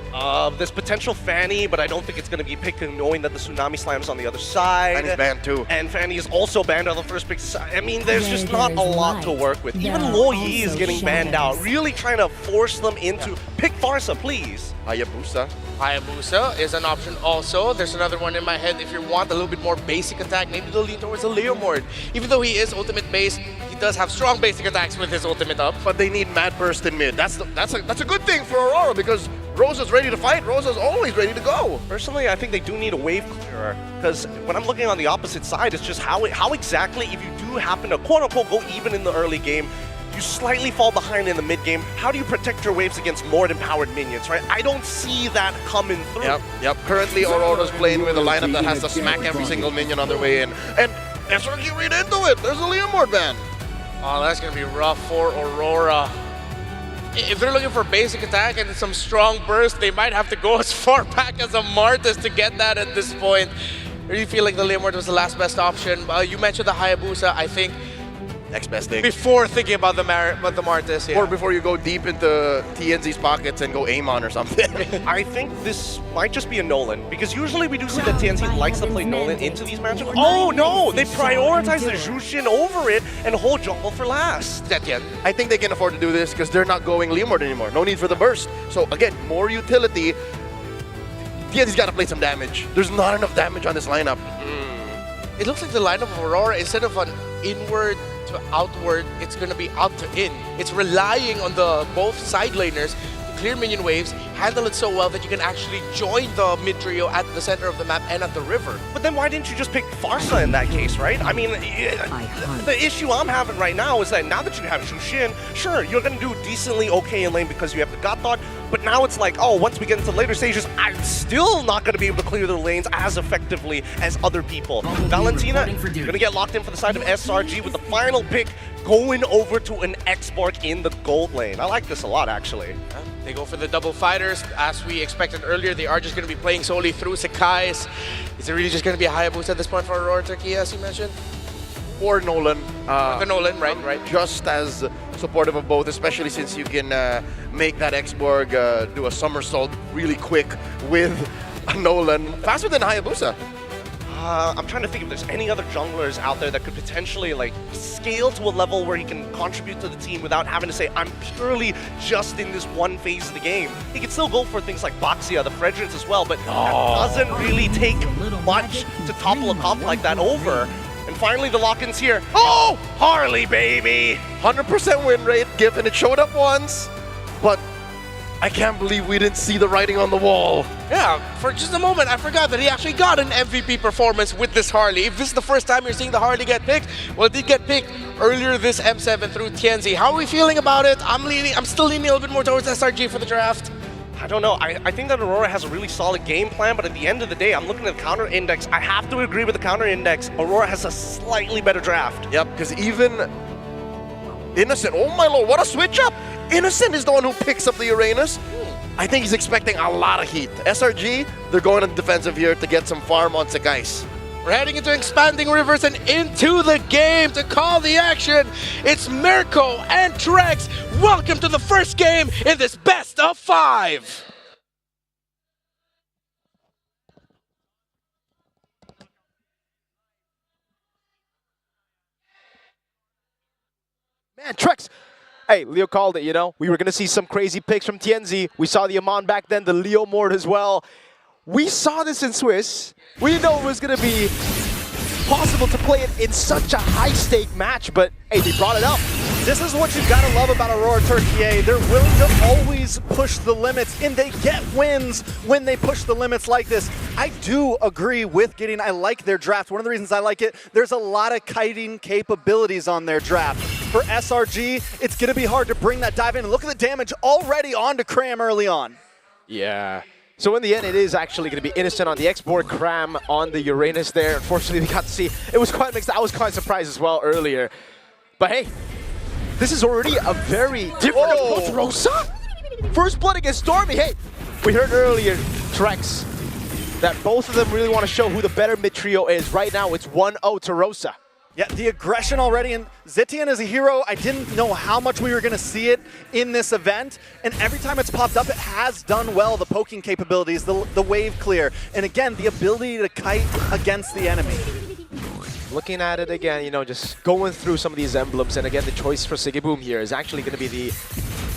There's potential Fanny, but I don't think it's going to be picked, knowing that the Tsunami Slam is on the other side. Fanny's banned too. And Fanny is also banned on the first pick. I mean, there's just not a lot to work with. Even Lo Yi is getting banned out, really trying to force them into pick Farsa, please. Hayabusa. Hayabusa is an option also. There's another one in my head. If you want a little bit more basic attack, maybe they'll lean towards a Leomord. Even though he is ultimate based, he does have strong basic attacks with his ultimate up. But they need Mad Burst in mid. That's a good thing for Aurora, because Rosa's ready to fight. Rosa's always ready to go. Personally, I think they do need a wave clearer, because when I'm looking on the opposite side, it's just how exactly, if you do happen to quote-unquote go even in the early game, you slightly fall behind in the mid game, how do you protect your waves against more empowered minions, right? I don't see that coming through. Yep. Currently, Aurora's playing with a lineup that has to smack every single minion on their way in. And SRG read into it. There's a Leomord ban. Oh, that's going to be rough for Aurora. If they're looking for basic attack and some strong burst, they might have to go as far back as a Martis to get that at this point. I really feel like the Leomord was the last best option. You mentioned the Hayabusa, I think. Next best thing. Before thinking about the Martis, yeah. Or before you go deep into TNZ's pockets and go aim on or something. I think this might just be a Nolan, because usually we do see that TNZ likes to play Nolan into these matchups. Oh no! They prioritize the Jushin over it and hold jungle for last. I think they can afford to do this because they're not going Leomord anymore. No need for the burst. So again, more utility. TNZ's got to play some damage. There's not enough damage on this lineup. It looks like the lineup of Aurora, instead of an inward to outward, it's going to be out to in. It's relying on the both side laners to clear minion waves, handle it so well that you can actually join the mid trio at the center of the map and at the river. But then why didn't you just pick Farsa in that case, right? I mean, the issue I'm having right now is that now that you have Jushin, sure, you're going to do decently okay in lane because you have the God Thought, but now it's like, oh, once we get into later stages, I'm still not going to be able to clear the lanes as effectively as other people. Valentina, going to get locked in for the side of SRG with the final pick going over to an X-Borg in the gold lane. I like this a lot, actually. They go for the double fighters. As we expected earlier, they are just going to be playing solely through Sakai's. Is it really just going to be a Hayabusa at this point for Aurora Turkey, as you mentioned? Or Nolan. The Nolan, right. Just as supportive of both, especially since you can make that X-Borg do a somersault really quick with a Nolan. Faster than Hayabusa. I'm trying to think if there's any other junglers out there that could potentially like scale to a level where he can contribute to the team without having to say, I'm purely just in this one phase of the game. He can still go for things like Boxia, the Fredrins as well, but that doesn't really take much to topple a comp like that over. And finally the lock-in's here. Oh! Harley, baby! 100% win rate given. It showed up once, but I can't believe we didn't see the writing on the wall. Yeah, for just a moment, I forgot that he actually got an MVP performance with this Harley. If this is the first time you're seeing the Harley get picked, well, it did get picked earlier this M7 through TNZ. How are we feeling about it? I'm still leaning a little bit more towards SRG for the draft. I don't know. I think that Aurora has a really solid game plan, but at the end of the day, I'm looking at the counter index. I have to agree with the counter index. Aurora has a slightly better draft. Yep, because even Innocent, oh my lord, what a switch up! Innocent is the one who picks up the Uranus. I think he's expecting a lot of heat. SRG, they're going on defensive here to get some farm on Sakai's. We're heading into expanding rivers and into the game to call the action. It's Mirko and Trex. Welcome to the first game in this best of 5. Man, Trex. Hey, Leo called it, you know. We were going to see some crazy picks from TNZ. We saw the Amon back then, the Leomord as well. We saw this in Swiss. We didn't know it was going to be possible to play it in such a high-stake match, but hey, they brought it up. This is what you've got to love about Aurora Turkey. They're willing to always push the limits, and they get wins when they push the limits like this. I do agree with Gideon. I like their draft. One of the reasons I like it, there's a lot of kiting capabilities on their draft. For SRG, it's going to be hard to bring that dive in. And look at the damage already onto Cram early on. Yeah. So in the end, it is actually going to be Innocent on the X-Borg, Cram on the Uranus there. Unfortunately, we got to see, it was quite mixed. I was quite surprised as well earlier. But hey, this is already a very different approach. Rosa? First blood against Stormy. Hey, we heard earlier, Trex, that both of them really want to show who the better mid-trio is. Right now, it's 1-0 to Rosa. Yeah, the aggression already, and Zetian is a hero. I didn't know how much we were going to see it in this event, and every time it's popped up, it has done well. The poking capabilities, the wave clear, and again, the ability to kite against the enemy. Looking at it again, you know, just going through some of these emblems, and again, the choice for Sigeboom here is actually going to be the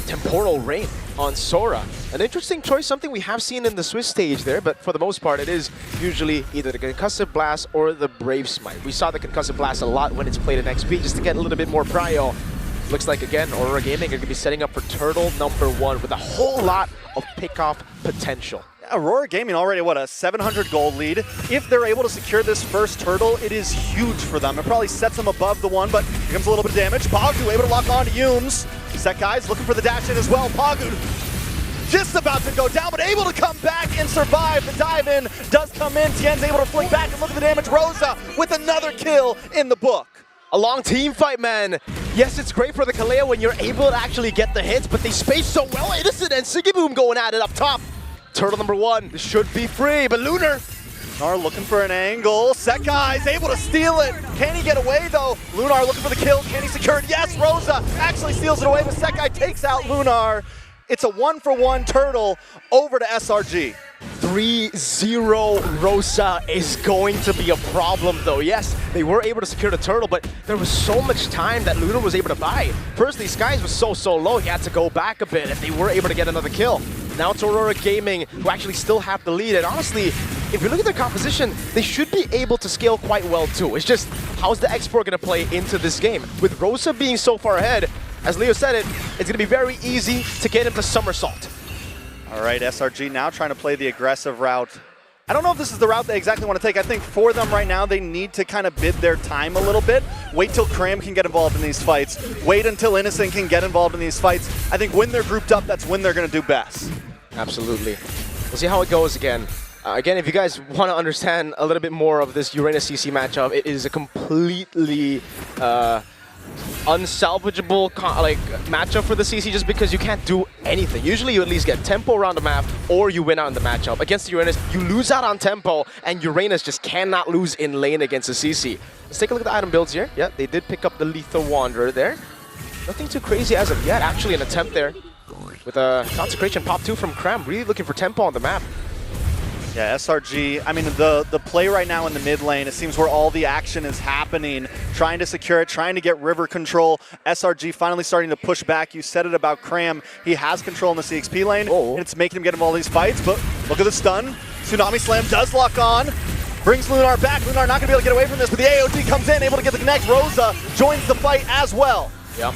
Temporal Rain on Sora. An interesting choice, something we have seen in the Swiss stage there, but for the most part, it is usually either the Concussive Blast or the Brave Smite. We saw the Concussive Blast a lot when it's played in XP, just to get a little bit more prio. Looks like, again, Aurora Gaming are going to be setting up for Turtle #1 with a whole lot of pick-off potential. Aurora Gaming already, what, a 700 gold lead. If they're able to secure this first turtle, it is huge for them. It probably sets them above the one, but here comes a little bit of damage. Pagu able to lock on to Yums. Sekai's looking for the dash in as well. Pagu just about to go down, but able to come back and survive. The dive in does come in. Tien's able to fling back and look at the damage. Rosa with another kill in the book. A long team fight, man. Yes, it's great for the Kaleo when you're able to actually get the hits, but they space so well. Innocent and Sigiboom going at it up top. Turtle number one, this should be free, but Lunar. Lunar looking for an angle. Sekai's able to steal it. Can he get away though? Lunar looking for the kill. Can he secure it? Yes, Rosa actually steals it away, but Sekai takes out Lunar. It's a 1-for-1 turtle over to SRG. 3-0 Rosa is going to be a problem though. Yes, they were able to secure the turtle, but there was so much time that Lunar was able to buy. First, these guys was so low, he had to go back a bit, and they were able to get another kill. Now it's Aurora Gaming who actually still have the lead, and honestly, if you look at their composition, they should be able to scale quite well too. It's just, how's the X4 going to play into this game? With Rosa being so far ahead, as Leo said it's going to be very easy to get into somersault. All right, SRG now trying to play the aggressive route. I don't know if this is the route they exactly want to take. I think for them right now, they need to kind of bid their time a little bit. Wait till Cram can get involved in these fights. Wait until Innocent can get involved in these fights. I think when they're grouped up, that's when they're going to do best. Absolutely. We'll see how it goes again. Again, if you guys want to understand a little bit more of this Uranus CC matchup, it is a completely unsalvageable matchup for the CC just because you can't do anything. Usually you at least get tempo around the map or you win out in the matchup. Against the Uranus, you lose out on tempo and Uranus just cannot lose in lane against the CC. Let's take a look at the item builds here. Yeah, they did pick up the Lethal Wanderer there. Nothing too crazy as of yet. Actually an attempt there with a Consecration pop 2 from Cram. Really looking for tempo on the map. Yeah, SRG, I mean, the play right now in the mid lane, it seems where all the action is happening, trying to secure it, trying to get river control. SRG finally starting to push back. You said it about Cram. He has control in the CXP lane, and it's making him get involved in these fights, but look at the stun. Tsunami Slam does lock on, brings Lunar back. Lunar not going to be able to get away from this, but the AOT comes in, able to get the connect. Rosa joins the fight as well. Yep.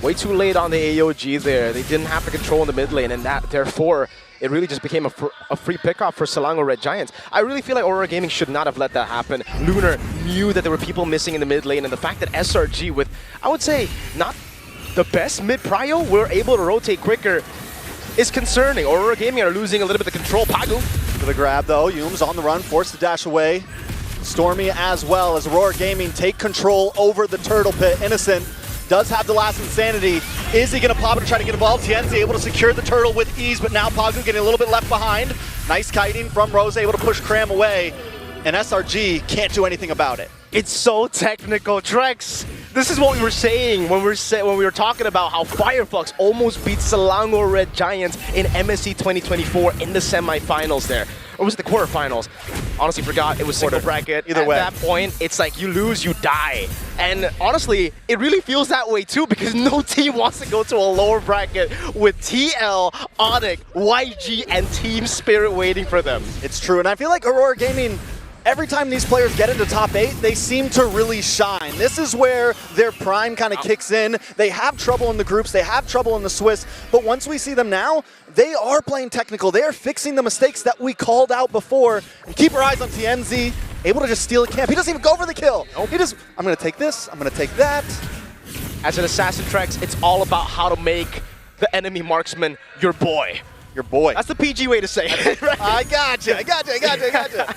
Way too late on the AOG there. They didn't have the control in the mid lane, and that, therefore, it really just became a free pickoff for Selangor Red Giants. I really feel like Aurora Gaming should not have let that happen. Lunar knew that there were people missing in the mid lane, and the fact that SRG with, I would say, not the best mid prio, were able to rotate quicker is concerning. Aurora Gaming are losing a little bit of control. Pagu for the grab though. Yums on the run, forced to dash away. Stormy as well as Aurora Gaming take control over the turtle pit. Innocent does have the last insanity. Is he going to pop it and try to get involved? Tien's able to secure the turtle with ease, but now Pagu getting a little bit left behind. Nice kiting from Rose, able to push Cram away, and SRG can't do anything about it. It's so technical, Trex. This is what we were saying when we were talking about how Fireflux almost beat Selangor Red Giants in MSC 2024 in the semifinals there. Or was it the quarterfinals? Honestly forgot. It was single bracket. Either way. At that point, it's like you lose, you die. And honestly, it really feels that way too because no team wants to go to a lower bracket with TL, Onyx, YG, and Team Spirit waiting for them. It's true, and I feel like Aurora Gaming, every time these players get into top 8, they seem to really shine. This is where their prime kind of kicks in. They have trouble in the groups, they have trouble in the Swiss, but once we see them now, they are playing technical. They are fixing the mistakes that we called out before. And keep our eyes on TNZ, able to just steal a camp. He doesn't even go for the kill. He just, I'm going to take this, I'm going to take that. As an assassin, Trex, it's all about how to make the enemy marksman your boy. Your boy. That's the PG way to say it, right? I gotcha.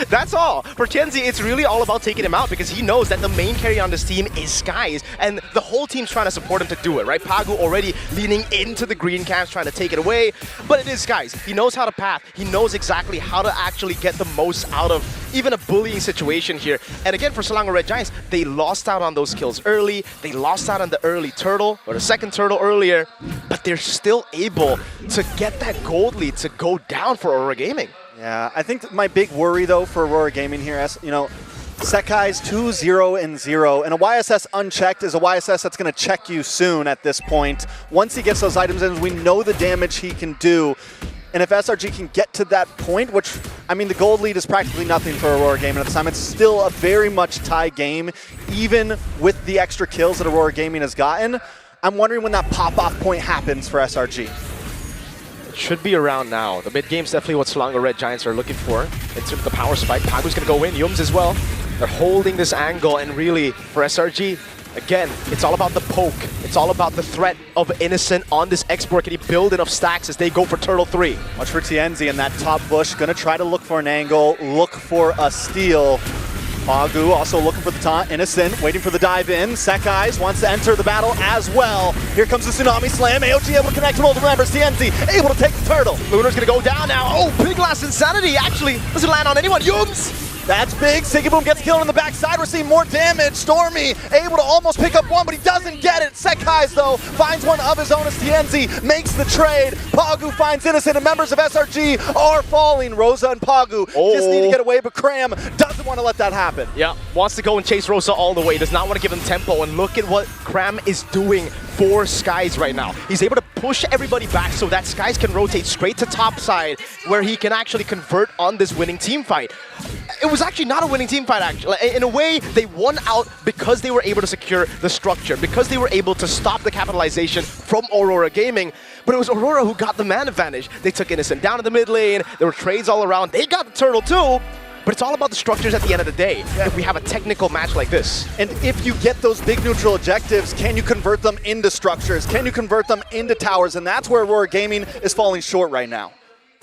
That's all. For Tienzi, it's really all about taking him out because he knows that the main carry on this team is Skies, and the whole team's trying to support him to do it, right? Pagu already leaning into the green camps, trying to take it away, but it is Skies. He knows how to path. He knows exactly how to actually get the most out of even a bullying situation here. And again, for Selangor Red Giants, they lost out on those kills early. They lost out on the early turtle, or the second turtle earlier, but they're still able to get that gold lead to go down for Aurora Gaming. Yeah, I think my big worry though for Aurora Gaming here, as you know, Sekai's 2-0-0, and a YSS unchecked is a YSS that's going to check you soon at this point. Once he gets those items in, we know the damage he can do. And if SRG can get to that point, which, I mean, the gold lead is practically nothing for Aurora Gaming at the time. It's still a very much tie game, even with the extra kills that Aurora Gaming has gotten. I'm wondering when that pop-off point happens for SRG. should be around now. The mid game's definitely what Selangor Red Giants are looking for. Into the power spike. Pagu's gonna go in, Yums as well. They're holding this angle, and really, for SRG, again, it's all about the poke. It's all about the threat of Innocent on this export. Can he build enough stacks as they go for Turtle 3? Watch for TNZ in that top bush. Gonna try to look for an angle, look for a steal. Pagu also looking for the taunt. Innocent waiting for the dive in. Sekai's wants to enter the battle as well. Here comes the Tsunami Slam. AOG able to connect to multiple members. TNZ able to take the turtle. Lunar's gonna go down now. Oh, big last Insanity actually doesn't land on anyone. Yums! That's big. Sigiboom gets killed on the backside. We're seeing more damage. Stormy able to almost pick up one, but he doesn't get it. Sekai's, though, finds one of his own as TNZ makes the trade. Pagu finds Innocent, and members of SRG are falling. Rosa and Pagu just need to get away, but Cram doesn't want to let that happen. Yeah, wants to go and chase Rosa all the way. Does not want to give him tempo, and look at what Cram is doing for Skies right now. He's able to push everybody back so that Skies can rotate straight to top side, where he can actually convert on this winning team fight. It was actually not a winning team fight, actually. In a way, they won out because they were able to secure the structure, because they were able to stop the capitalization from Aurora Gaming. But it was Aurora who got the man advantage. They took Innocent down to the mid lane. There were trades all around. They got the turtle too. But it's all about the structures at the end of the day, if we have a technical match like this. And if you get those big neutral objectives, can you convert them into structures? Can you convert them into towers? And that's where Aurora Gaming is falling short right now.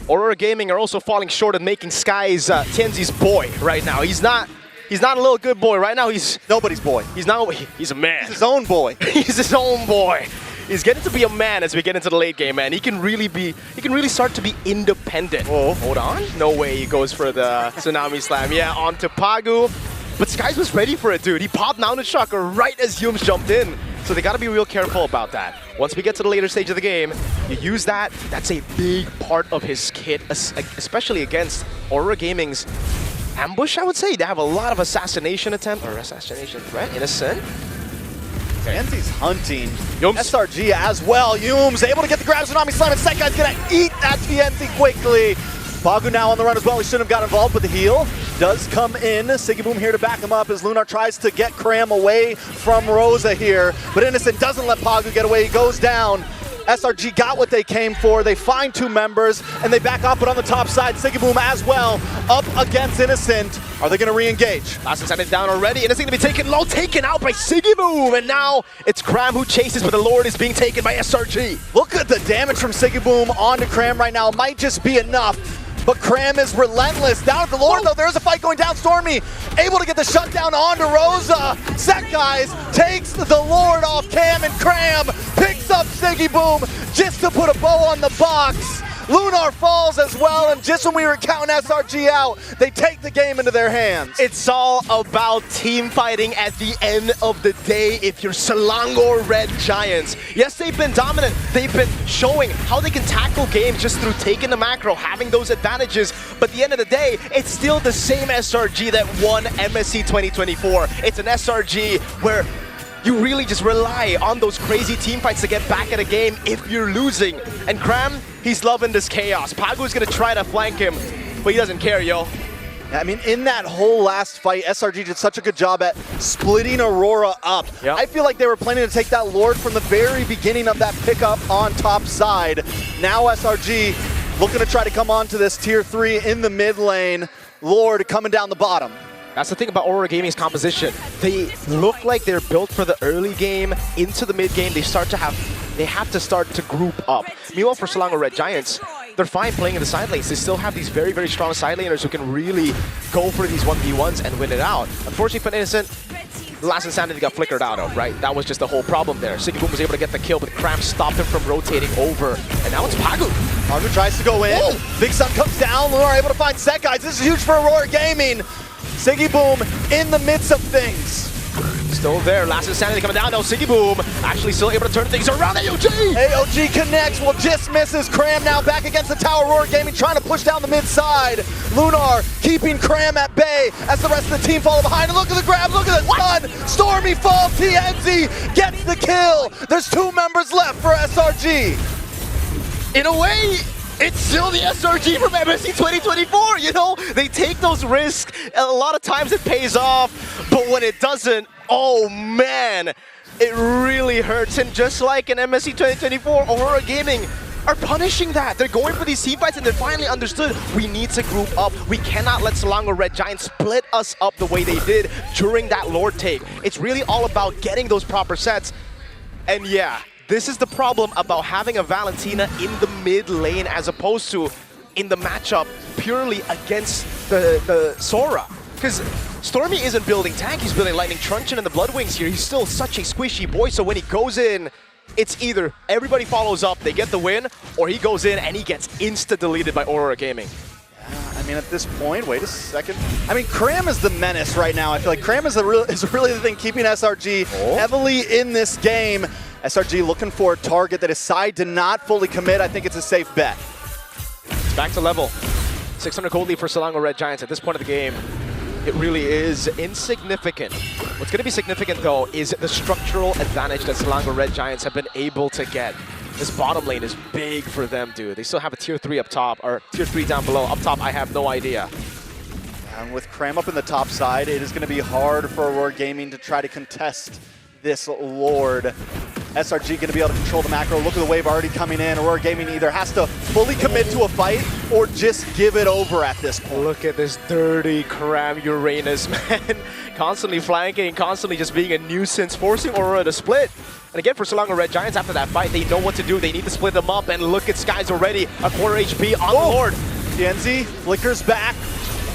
Aurora Gaming are also falling short of making Skies TNZ's boy right now. He's not a little good boy. Right now he's nobody's boy. He's a man. He's his own boy. He's his own boy. He's getting to be a man as we get into the late game, man. He can really start to be independent. Oh, hold on. No way he goes for the Tsunami Slam. Yeah, onto Pagu. But Skies was ready for it, dude. He popped Mounted Shocker right as Yums jumped in. So they got to be real careful about that. Once we get to the later stage of the game, you use that. That's a big part of his kit, especially against Aurora Gaming's ambush, I would say. They have a lot of assassination attempt, or assassination threat, Innocent. TNZ's hunting. SRG as well. Yums able to get the grab. Tsunami Slam, and Sekai's gonna eat that TNZ quickly. Pagu now on the run as well. He shouldn't have got involved, but the heal does come in. Sigiboom here to back him up as Lunar tries to get Cram away from Rosa here. But Innocent doesn't let Pagu get away. He goes down. SRG got what they came for. They find two members, and they back off, but on the top side, Sigiboom as well, up against Innocent. Are they going to re-engage? Last Insanity down already. Innocent going to be taken low, taken out by Sigiboom, and now it's Cram who chases, but the Lord is being taken by SRG. Look at the damage from Sigiboom onto Cram right now. It might just be enough. But Cram is relentless. Down at the Lord, though, there's a fight going down. Stormy able to get the shutdown onto Rosa. Sekai's takes the Lord off Cam, and Cram picks up Sigiboom just to put a bow on the box. Lunar falls as well, and just when we were counting SRG out, they take the game into their hands. It's all about team fighting at the end of the day if you're Selangor Red Giants. Yes, they've been dominant. They've been showing how they can tackle games just through taking the macro, having those advantages. But at the end of the day, it's still the same SRG that won MSC 2024. It's an SRG where you really just rely on those crazy team fights to get back at a game if you're losing. And Cram, he's loving this chaos. Pagu's gonna try to flank him, but he doesn't care, yo. I mean, in that whole last fight, SRG did such a good job at splitting Aurora up. Yep. I feel like they were planning to take that Lord from the very beginning of that pickup on top side. Now SRG looking to try to come onto this tier 3 in the mid lane. Lord coming down the bottom. That's the thing about Aurora Gaming's composition. They look like they're built for the early game. Into the mid game, they have to start to group up. Meanwhile, for Selangor Red Giants, they're fine playing in the side lanes. They still have these very, very strong side laners who can really go for these 1v1s and win it out. Unfortunately for Innocent, the last Insanity got flickered out of, right? That was just the whole problem there. Sigiboom was able to get the kill, but Cram stopped him from rotating over. And now it's Pagu. Pagu tries to go in. Whoa. Big Sun comes down. Lunar able to find Sekai's. This is huge for Aurora Gaming. Sigiboom in the midst of things. Still there, last Insanity coming down. Now Sigiboom actually still able to turn things around. AOG! AOG connects, well just misses. Cram now back against the tower. Aurora Gaming trying to push down the mid side. Lunar keeping Cram at bay as the rest of the team follow behind. And look at the grab, look at the stun. Stormy falls, TNZ gets the kill. There's 2 members left for SRG. In a way, it's still the SRG from MSC 2024, you know? They take those risks, a lot of times it pays off, but when it doesn't, oh man, it really hurts. And just like in MSC 2024, Aurora Gaming are punishing that. They're going for these team fights and they're finally understood we need to group up. We cannot let Selangor Red Giants split us up the way they did during that Lord take. It's really all about getting those proper sets. And yeah, this is the problem about having a Valentina in the mid lane as opposed to in the matchup purely against the Sora. Because Stormy isn't building tank, he's building Lightning Truncheon and the Bloodwings here. He's still such a squishy boy, so when he goes in, it's either everybody follows up, they get the win, or he goes in and he gets insta-deleted by Aurora Gaming. I mean, at this point, wait a second. I mean, Cram is the menace right now. I feel like Cram is really the thing keeping SRG heavily in this game. SRG looking for a target that decide to not fully commit. I think it's a safe bet. It's back to level. 600 gold lead for Selangor Red Giants at this point of the game. It really is insignificant. What's going to be significant, though, is the structural advantage that Selangor Red Giants have been able to get. This bottom lane is big for them, dude. They still have a tier 3 up top, or tier 3 down below. Up top, I have no idea. And with Cram up in the top side, it is going to be hard for Aurora Gaming to try to contest this Lord. SRG going to be able to control the macro. Look at the wave already coming in. Aurora Gaming either has to fully commit to a fight or just give it over at this point. Look at this dirty Cram Uranus, man. Constantly flanking, constantly just being a nuisance, forcing Aurora to split. And again, for Selangor Red Giants, after that fight, they know what to do. They need to split them up. And look at Skies already, a quarter HP on the Lord. TNZ flickers back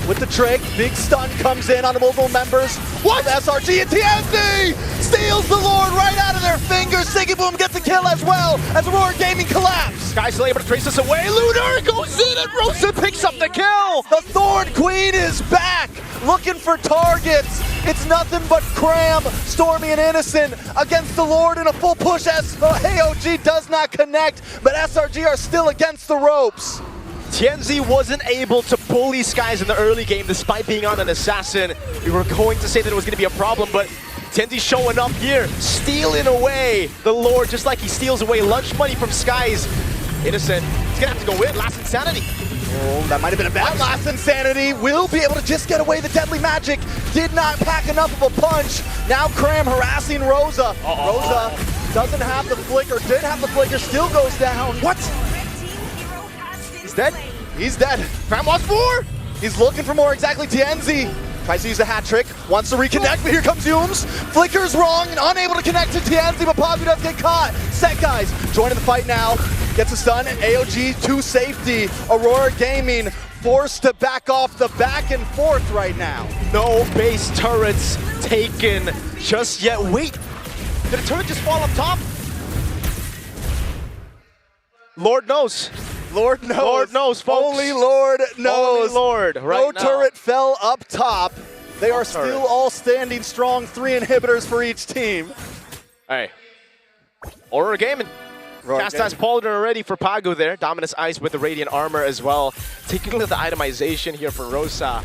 with the trick. Big stun comes in on the multiple members. What? SRG and TNZ steals the Lord right out of their fingers. Siggy Boom gets a kill as well as Aurora Gaming collapse. Sky's still able to trace this away. Lunar goes in and Rosa picks up the kill. The Thorn Queen is back, looking for targets. It's nothing but Cram, Stormy, and Innocent against the Lord in a full push as AOG does not connect, but SRG are still against the ropes. TNZ wasn't able to bully Skies in the early game despite being on an assassin. We were going to say that it was going to be a problem, but TNZ showing up here, stealing away the Lord just like he steals away lunch money from Skies. Innocent, he's going to have to go in. Last Insanity. Oh, that might have been a bad Last Insanity. Will be able to just get away. The Deadly Magic did not pack enough of a punch. Now Cram harassing Rosa. Rosa doesn't have the flicker, did have the flicker, still goes down. What? He's dead. He's dead. Cram wants more. He's looking for more. Exactly. TNZ tries to use a hat trick, wants to reconnect, but here comes Humes. Flicker's wrong and unable to connect to TNZ, but Pavu does get caught. Set guys joining the fight now. Gets a stun. AOG to safety. Aurora Gaming forced to back off the back and forth right now. No base turrets taken just yet. Wait, did the turret just fall up top? Lord knows. Lord knows. Lord knows, folks. Only Lord knows. Only Lord, right now. No turret fell up top. They are still all standing strong. 3 inhibitors for each team. Hey, Aurora Gaming. Castine's Pauldron already for Pagu there. Dominus Ice with the Radiant Armor as well. Taking a look at the itemization here for Rosa.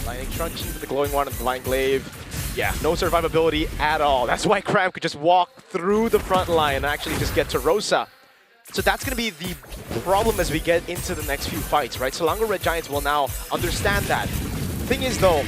Lightning Truncheon with the Glowing Wand and the Divine Glaive. Yeah, no survivability at all. That's why Cram could just walk through the front line and actually just get to Rosa. So that's going to be the problem as we get into the next few fights, right? Selangor Red Giants will now understand that. The thing is, though,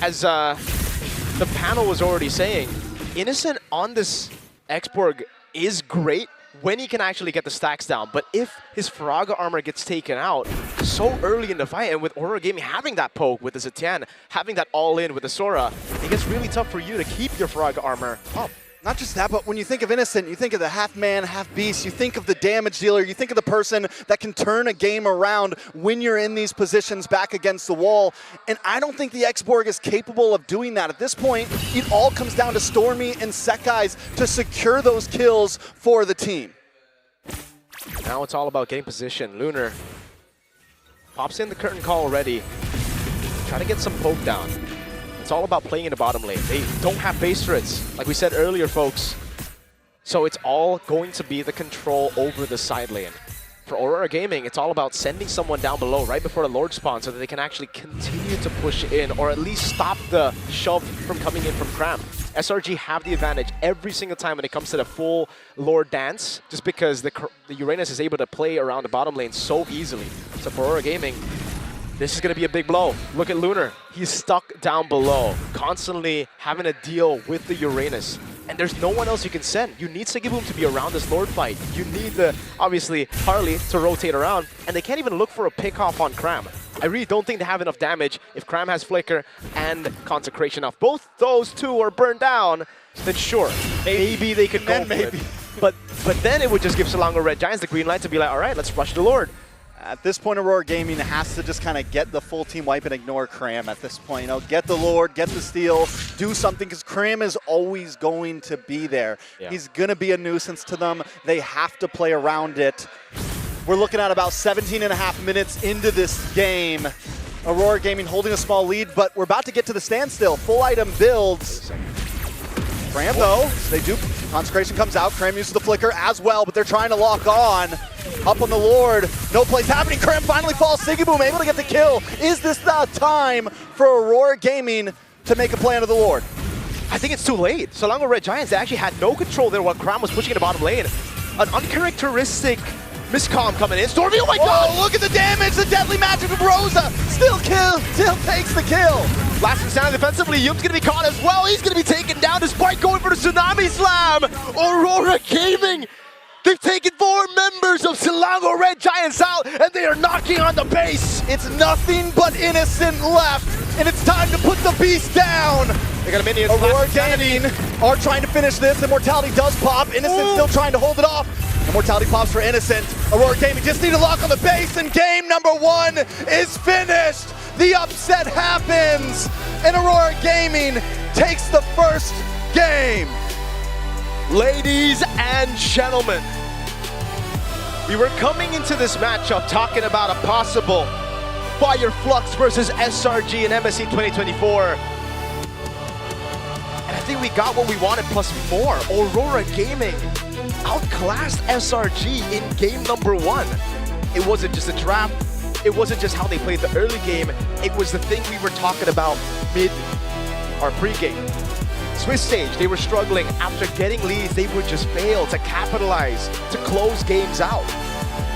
as the panel was already saying, Innocent on this Exborg is great when he can actually get the stacks down. But if his Faraga armor gets taken out so early in the fight, and with Aurora Gaming having that poke with the Zetian, having that all-in with the Sora, it gets really tough for you to keep your Faraga armor up. Not just that, but when you think of Innocent, you think of the half-man, half-beast, you think of the damage dealer, you think of the person that can turn a game around when you're in these positions back against the wall. And I don't think the Exborg is capable of doing that. At this point, it all comes down to Stormy and Sekai's to secure those kills for the team. Now it's all about getting position. Lunar pops in the curtain call already. Try to get some poke down. It's all about playing in the bottom lane. They don't have base turrets, like we said earlier, folks. So it's all going to be the control over the side lane. For Aurora Gaming, it's all about sending someone down below right before the Lord spawn so that they can actually continue to push in or at least stop the shove from coming in from Cram. SRG have the advantage every single time when it comes to the full Lord dance, just because the Uranus is able to play around the bottom lane so easily. So for Aurora Gaming, this is going to be a big blow. Look at Lunar. He's stuck down below, constantly having to deal with the Uranus. and there's no one else you can send. You need Sigibum to be around this Lord fight. You need obviously, Harley to rotate around, and they can't even look for a pick-off on Cram. I really don't think they have enough damage if Cram has Flicker and Consecration. Now, if both those two are burned down, then sure, maybe they could go for it. But then it would just give Selangor Red Giants the green light to be like, all right, let's rush the Lord. At this point, Aurora Gaming has to just kind of get the full team wipe and ignore Cram at this point. You know, get the Lord, get the steal, do something, because Cram is always going to be there. Yeah. He's going to be a nuisance to them. They have to play around it. We're looking at about 17.5 minutes into this game. Aurora Gaming holding a small lead, but we're about to get to the standstill. Full item builds. Cram, though, they do. Consecration comes out. Cram uses the flicker as well, but they're trying to lock on. Up on the Lord. No plays happening. Cram finally falls. Sigiboom able to get the kill. Is this the time for Aurora Gaming to make a play under the Lord? I think it's too late. Selangor Red Giants actually had no control there while Cram was pushing in the bottom lane. An uncharacteristic miscomm coming in. Stormy, oh my god! Look at the damage! The deadly magic of Rosa! Still takes the kill! Last and standing defensively, Yum's gonna be caught as well. He's gonna be taken down despite going for the Tsunami Slam! Aurora Gaming! They've taken 4 members of Selangor Red Giants out, and they are knocking on the base! It's nothing but Innocent left, and it's time to put the beast down! They got a minion. Aurora Gaming are trying to finish this. Immortality does pop. Innocent still trying to hold it off. Immortality pops for Innocent. Aurora Gaming just need to lock on the base, and game number 1 is finished. The upset happens, and Aurora Gaming takes the first game. Ladies and gentlemen, we were coming into this matchup talking about a possible Fire Flux versus SRG in MSC 2024. And I think we got what we wanted plus more. Aurora Gaming outclassed SRG in game number 1. It wasn't just a draft. It wasn't just how they played the early game. It was the thing we were talking about mid our pregame. Swiss stage, they were struggling. After getting leads, they would just fail to capitalize, to close games out.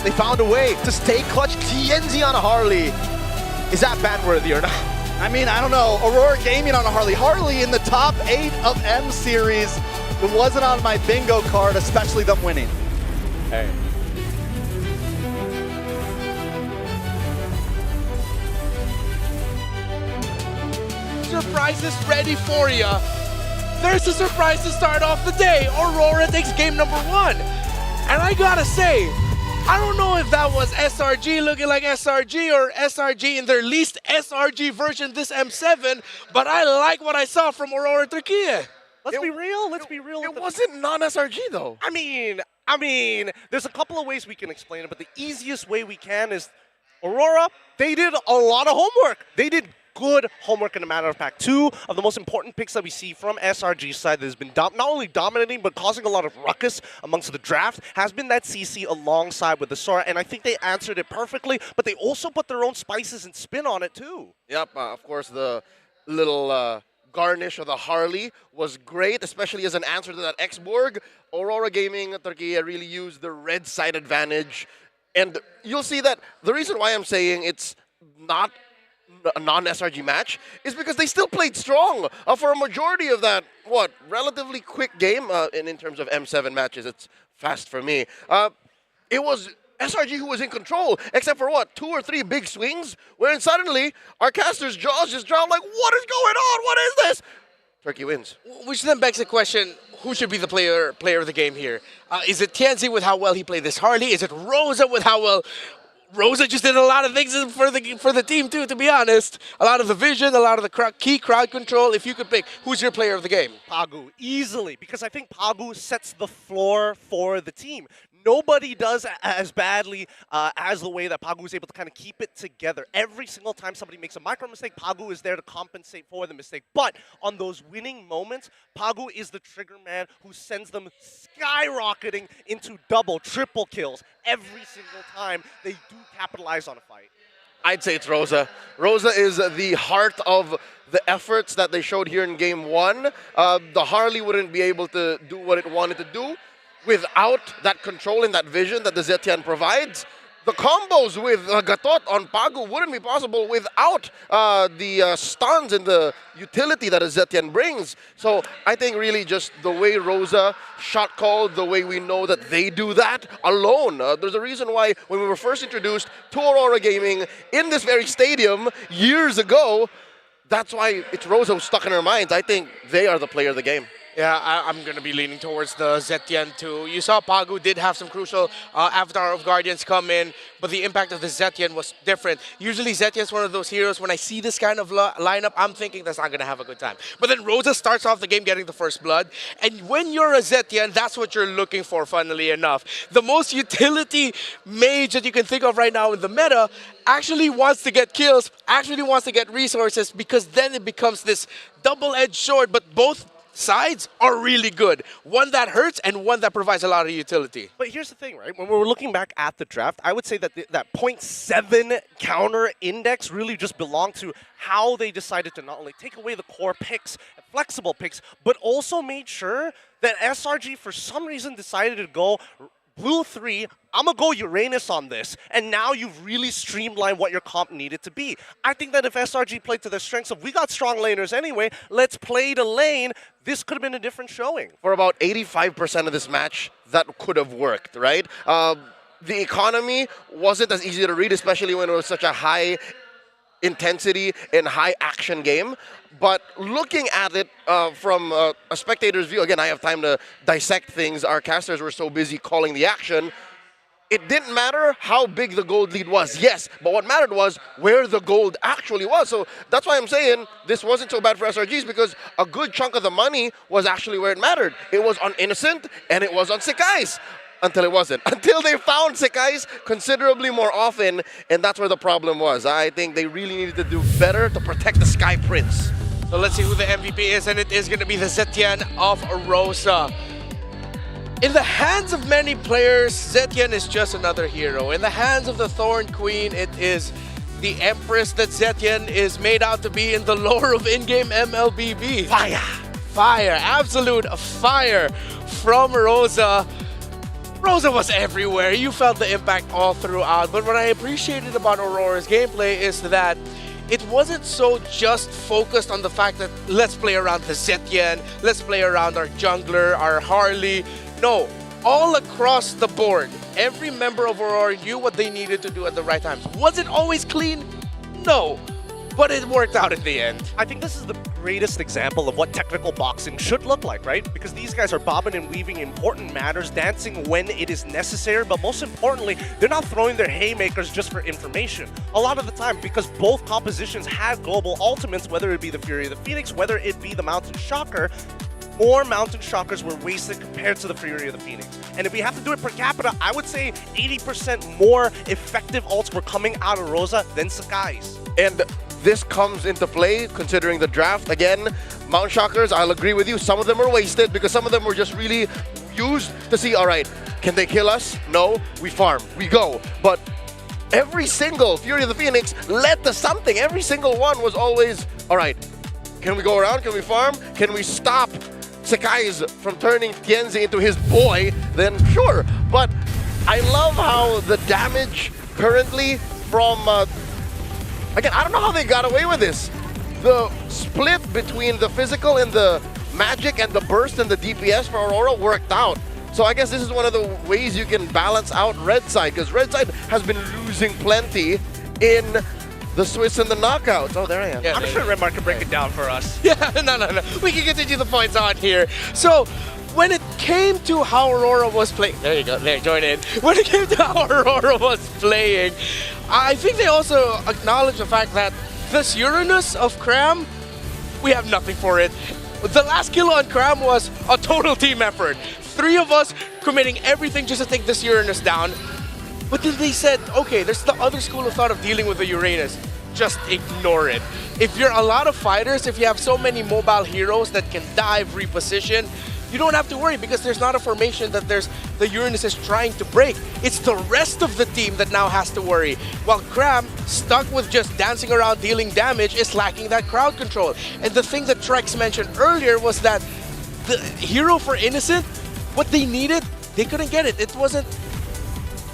They found a way to stay clutch. TNZ on a Harley. Is that ban-worthy or not? I mean, I don't know. Aurora Gaming on a Harley. Harley in the top 8 of M Series. It wasn't on my bingo card, especially them winning. Hey. Surprises ready for you. There's a surprise to start off the day. Aurora takes game number 1. And I gotta say, I don't know if that was SRG looking like SRG or SRG in their least SRG version this M7, but I like what I saw from Aurora Turkey. Let's be real. Let's be real. It wasn't non-SRG though. I mean, there's a couple of ways we can explain it, but the easiest way we can is Aurora, they did a lot of homework. They did good homework in a matter of fact. 2 of the most important picks that we see from SRG's side that has been not only dominating but causing a lot of ruckus amongst the draft has been that CC alongside with the Sora, and I think they answered it perfectly, but they also put their own spices and spin on it too. Yep, of course the little garnish of the Harley was great, especially as an answer to that X-Borg. Aurora Gaming Turkey really used the red side advantage, and you'll see that the reason why I'm saying it's not a non-SRG match is because they still played strong for a majority of that, relatively quick game in terms of M7 matches. It's fast for me. It was SRG who was in control, except for 2 or 3 big swings, wherein suddenly our caster's jaws just dropped like, what is going on? What is this? Turkey wins. Which then begs the question, who should be the player of the game here? Is it Tianzi with how well he played this Harley? Is it Rosa with how well... Rosa just did a lot of things for the team too, to be honest. A lot of the vision, a lot of the key crowd control. If you could pick, who's your player of the game? Pagu, easily, because I think Pagu sets the floor for the team. Nobody does as badly as the way that Pagu is able to kind of keep it together. Every single time somebody makes a micro mistake, Pagu is there to compensate for the mistake. But on those winning moments, Pagu is the trigger man who sends them skyrocketing into double, triple kills. Every single time they do capitalize on a fight. I'd say it's Rosa. Rosa is the heart of the efforts that they showed here in game 1. The Harley wouldn't be able to do what it wanted to do without that control and that vision that the Zetian provides. the combos with Gatot on Pagu wouldn't be possible without the stuns and the utility that a Zetian brings. So I think really just the way Rosa shot called, the way we know that they do that alone. There's a reason why when we were first introduced to Aurora Gaming in this very stadium years ago, that's why it's Rosa who's stuck in our minds. I think they are the player of the game. Yeah, I'm going to be leaning towards the Zetian too. You saw Pagu did have some crucial Avatar of Guardians come in, but the impact of the Zetian was different. Usually Zetian's one of those heroes, when I see this kind of lineup, I'm thinking that's not going to have a good time. But then Rosa starts off the game getting the first blood, and when you're a Zetian, that's what you're looking for, funnily enough. The most utility mage that you can think of right now in the meta actually wants to get kills, actually wants to get resources, because then it becomes this double-edged sword, but both sides are really good. One that hurts and one that provides a lot of utility. But here's the thing, right? When we're looking back at the draft, I would say that that 0.7 counter index really just belonged to how they decided to not only take away the core picks, flexible picks, but also made sure that SRG for some reason decided to go Blue 3, I'm going to go Uranus on this. And now you've really streamlined what your comp needed to be. I think that if SRG played to their strengths of, we got strong laners anyway, let's play the lane, this could have been a different showing. For about 85% of this match, that could have worked, right? The economy wasn't as easy to read, especially when it was such a high intensity and high action game. But looking at it from a spectator's view, again, I have time to dissect things. Our casters were so busy calling the action. It didn't matter how big the gold lead was, yes, but what mattered was where the gold actually was. So that's why I'm saying this wasn't so bad for SRGs, because a good chunk of the money was actually where it mattered. It was on Innocent and it was on Sekais. Until it wasn't. Until they found Sekais considerably more often, and that's where the problem was. I think they really needed to do better to protect the Sky Prince. So let's see who the MVP is, and it is going to be the Zetian of Rosa. In the hands of many players, Zetian is just another hero. In the hands of the Thorn Queen, it is the Empress that Zetian is made out to be in the lore of in-game MLBB. Fire! Fire, absolute fire from Rosa. Rosa was everywhere. You felt the impact all throughout. But what I appreciated about Aurora's gameplay is that it wasn't so just focused on the fact that let's play around the Zetian, let's play around our jungler, our Harley. No, all across the board, every member of Aurora knew what they needed to do at the right times. Was it always clean? No. But it worked out in the end. I think this is the greatest example of what technical boxing should look like, right? Because these guys are bobbing and weaving important matters, dancing when it is necessary, but most importantly, they're not throwing their haymakers just for information. A lot of the time, because both compositions had global ultimates, whether it be the Fury of the Phoenix, whether it be the Mountain Shocker, more Mountain Shockers were wasted compared to the Fury of the Phoenix. And if we have to do it per capita, I would say 80% more effective ults were coming out of Rosa than Sekai's. And this comes into play considering the draft. Again, Mount Shockers, I'll agree with you, some of them were wasted because some of them were just really used to see, all right, can they kill us? No, we farm, we go. But every single Fury of the Phoenix led to something. Every single one was always, all right, can we go around? Can we farm? Can we stop Sekai's from turning Tienzi into his boy? Then sure. But I love how the damage currently from again, I don't know how they got away with this. The split between the physical and the magic and the burst and the DPS for Aurora worked out. So I guess this is one of the ways you can balance out Red Side, because Red Side has been losing plenty in the Swiss and the knockouts. Oh, there I am. Yeah, I'm sure Redmark can break it down for us. Yeah, no. We can continue the points on here. So, when it came to how Aurora was playing, there you go, there, join in. When it came to how Aurora was playing, I think they also acknowledged the fact that this Uranus of Cram, we have nothing for it. The last kill on Cram was a total team effort. 3 of us committing everything just to take this Uranus down. But then they said, okay, there's the other school of thought of dealing with the Uranus. Just ignore it. If you're a lot of fighters, if you have so many mobile heroes that can dive, reposition, you don't have to worry because there's not a formation that the Uranus is trying to break. It's the rest of the team that now has to worry. While Cram, stuck with just dancing around dealing damage, is lacking that crowd control. And the thing that Trex mentioned earlier was that the hero for Innocent, what they needed, they couldn't get it. It wasn't...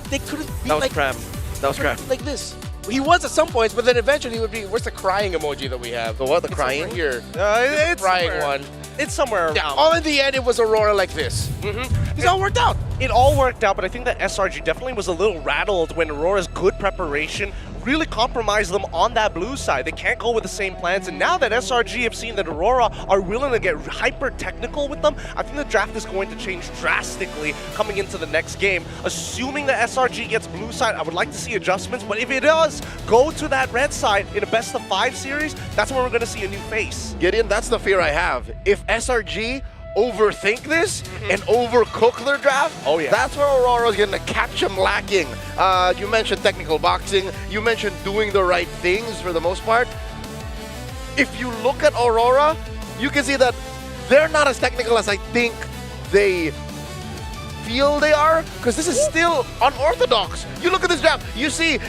They couldn't be that was like... Cram. That was Cram. Like this. He was at some points, but then eventually he would be. Where's the crying emoji that we have? The what? The It's crying? over here. It's crying somewhere. one. It's somewhere around. Yeah. All in the end, it was Aurora like this. It's all worked out. It all worked out, but I think that SRG definitely was a little rattled when Aurora's good preparation really compromised them on that blue side. They can't go with the same plans, and now that SRG have seen that Aurora are willing to get hyper-technical with them, I think the draft is going to change drastically coming into the next game. Assuming that SRG gets blue side, I would like to see adjustments, but if it does go to that red side in a best-of-5 series, that's when we're going to see a new face. Gideon, that's the fear I have. If SRG overthink this and overcook their draft, that's where Aurora's going to catch them lacking. You mentioned technical boxing. You mentioned doing the right things for the most part. If you look at Aurora, you can see that they're not as technical as I think they feel they are, because this is still unorthodox. You look at this draft, you see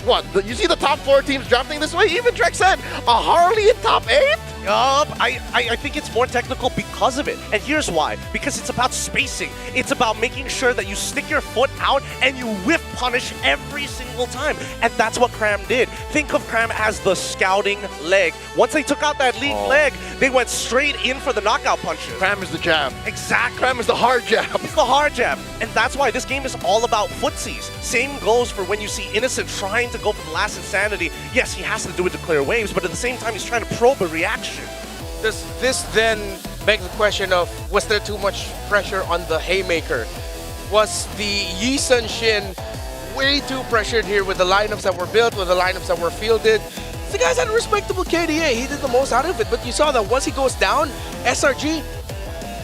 what? You see the top 4 teams drafting this way? Even Trek said, a Harley in top 8? I think it's more technical because of it. And here's why. Because it's about spacing. It's about making sure that you stick your foot out and you whiff punish every single time. And that's what Cram did. Think of Cram as the scouting leg. Once they took out that lead leg, they went straight in for the knockout punches. Cram is the jab. Exactly. Cram is the hard jab. It's the hard jab. And that's why this game is all about footsies. Same goes for when you see Innocent trying to go for the last insanity. Yes, he has to do it to clear waves, but at the same time, he's trying to probe a reaction. Does this then beg the question of, was there too much pressure on the Haymaker? Was the Yi Sun Shin way too pressured here with the lineups that were built, with the lineups that were fielded? The guy's had a respectable KDA. He did the most out of it, but you saw that once he goes down, SRG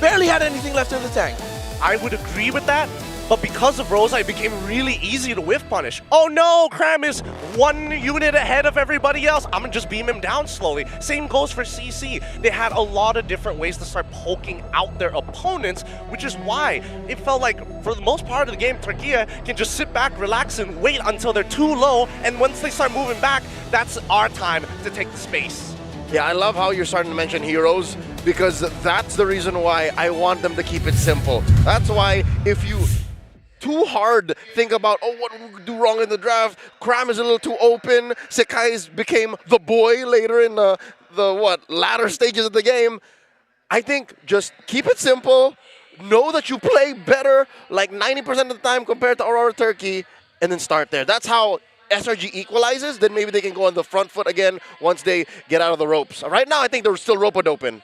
barely had anything left in the tank. I would agree with that, but because of Rosa, it became really easy to whiff punish. Oh no, Cram is 1 unit ahead of everybody else. I'm gonna just beam him down slowly. Same goes for CC. They had a lot of different ways to start poking out their opponents, which is why it felt like for the most part of the game, Turkey can just sit back, relax, and wait until they're too low, and once they start moving back, that's our time to take the space. Yeah, I love how you're starting to mention heroes, because that's the reason why I want them to keep it simple. That's why if you too hard think about, oh, what did we do wrong in the draft? Cram is a little too open. Sekai's became the boy later in the latter stages of the game. I think just keep it simple. Know that you play better like 90% of the time compared to Aurora Turkey, and then start there. That's how SRG equalizes. Then maybe they can go on the front foot again once they get out of the ropes. Right now, I think they're still rope-a-doping.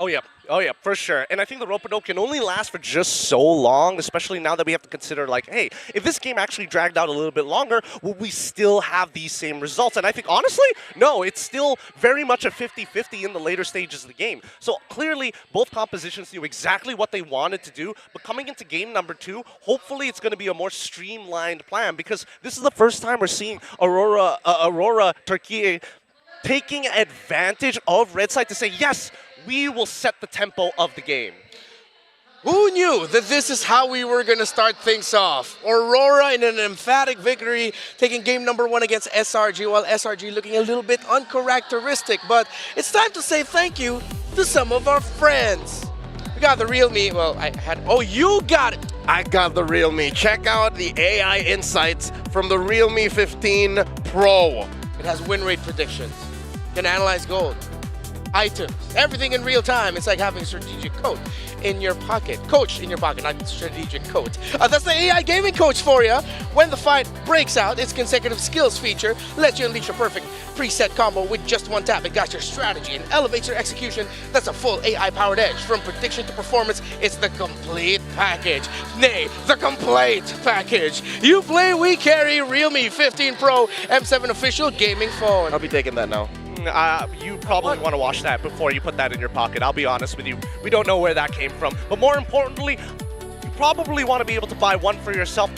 Oh yeah, for sure. And I think the rope-a-dope can only last for just so long, especially now that we have to consider, like, hey, if this game actually dragged out a little bit longer, will we still have these same results? And I think, honestly, no, it's still very much a 50-50 in the later stages of the game. So clearly, both compositions knew exactly what they wanted to do, but coming into game number 2, hopefully it's going to be a more streamlined plan, because this is the first time we're seeing Aurora Turkey taking advantage of red side to say, yes, we will set the tempo of the game. Who knew that this is how we were going to start things off? Aurora in an emphatic victory, taking game number 1 against SRG, while SRG looking a little bit uncharacteristic. But it's time to say thank you to some of our friends. We got the real me. Well, you got it. I got the real me. Check out the AI insights from the Realme 15 Pro. It has win rate predictions. Can analyze gold, items, everything in real time. It's like having a strategic coach in your pocket. Coach in your pocket, not strategic coach. That's the AI gaming coach for you. When the fight breaks out, its consecutive skills feature lets you unleash a perfect preset combo with just one tap. It got your strategy and elevates your execution. That's a full AI-powered edge. From prediction to performance, it's the complete package. Nay, the complete package. You play, we carry. Realme 15 Pro M7 official gaming phone. I'll be taking that now. You probably want to watch that before you put that in your pocket. I'll be honest with you. We don't know where that came from. But more importantly, you probably want to be able to buy one for yourself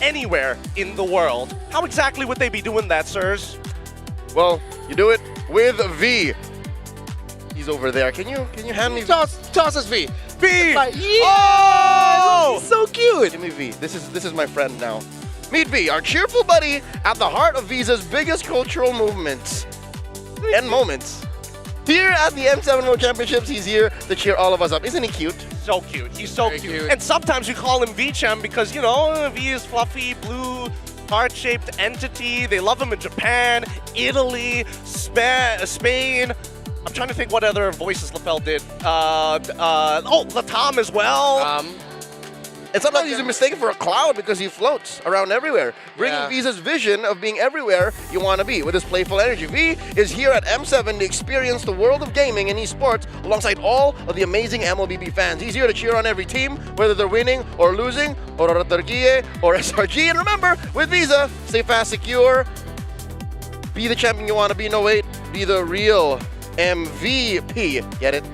anywhere in the world. How exactly would they be doing that, sirs? Well, you do it with V. He's over there. Can you hand me V? Toss us V. V! Yeah! Oh! He's so cute. Give me V. This is my friend now. Meet V, our cheerful buddy at the heart of Visa's biggest cultural movements and moments. Here at the M7 World Championships, he's here to cheer all of us up. Isn't he cute? So cute. He's so cute. And sometimes we call him V-Champ because, you know, V is fluffy, blue, heart-shaped entity. They love him in Japan, Italy, Spain. I'm trying to think what other voices Lapel did. Latam as well. And sometimes he's mistaken for a cloud because he floats around everywhere, bringing V's vision of being everywhere you want to be with his playful energy. V is here at M7 to experience the world of gaming and esports alongside all of the amazing MLBB fans. He's here to cheer on every team, whether they're winning or losing, Aurora or SRG. And remember, with Visa, stay fast, secure, be the champion you want to be. No, wait, be the real MVP. Get it?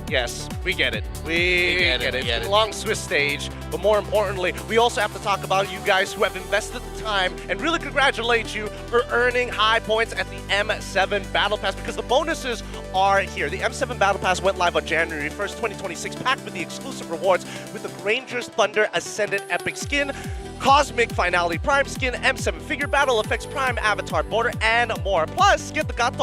Yes, we get it. We get it. It's a long Swiss stage, but more importantly, we also have to talk about you guys who have invested the time and really congratulate you for earning high points at the M7 Battle Pass, because the bonuses are here. The M7 Battle Pass went live on January 1st, 2026, packed with the exclusive rewards with the Granger's Thunder Ascendant Epic Skin, Cosmic Finality Prime Skin, M7 Figure Battle Effects Prime Avatar Border, and more. Plus, get the Gato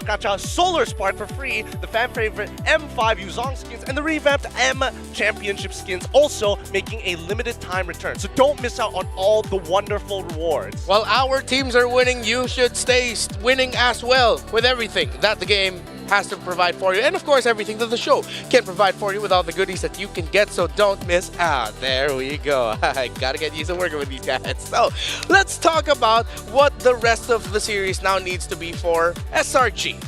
Gacha Solar Spark for free, the fan favorite M5 Yuzong skins, and the revamped M Championship skins, also making a limited time return. So don't miss out on all the wonderful rewards. While our teams are winning, you should stay winning as well with everything that the game has to provide for you, and of course everything that the show can provide for you with all the goodies that you can get, so don't miss out. There we go. I gotta get used to working with these guys. So let's talk about what the rest of the series now needs to be for SRG.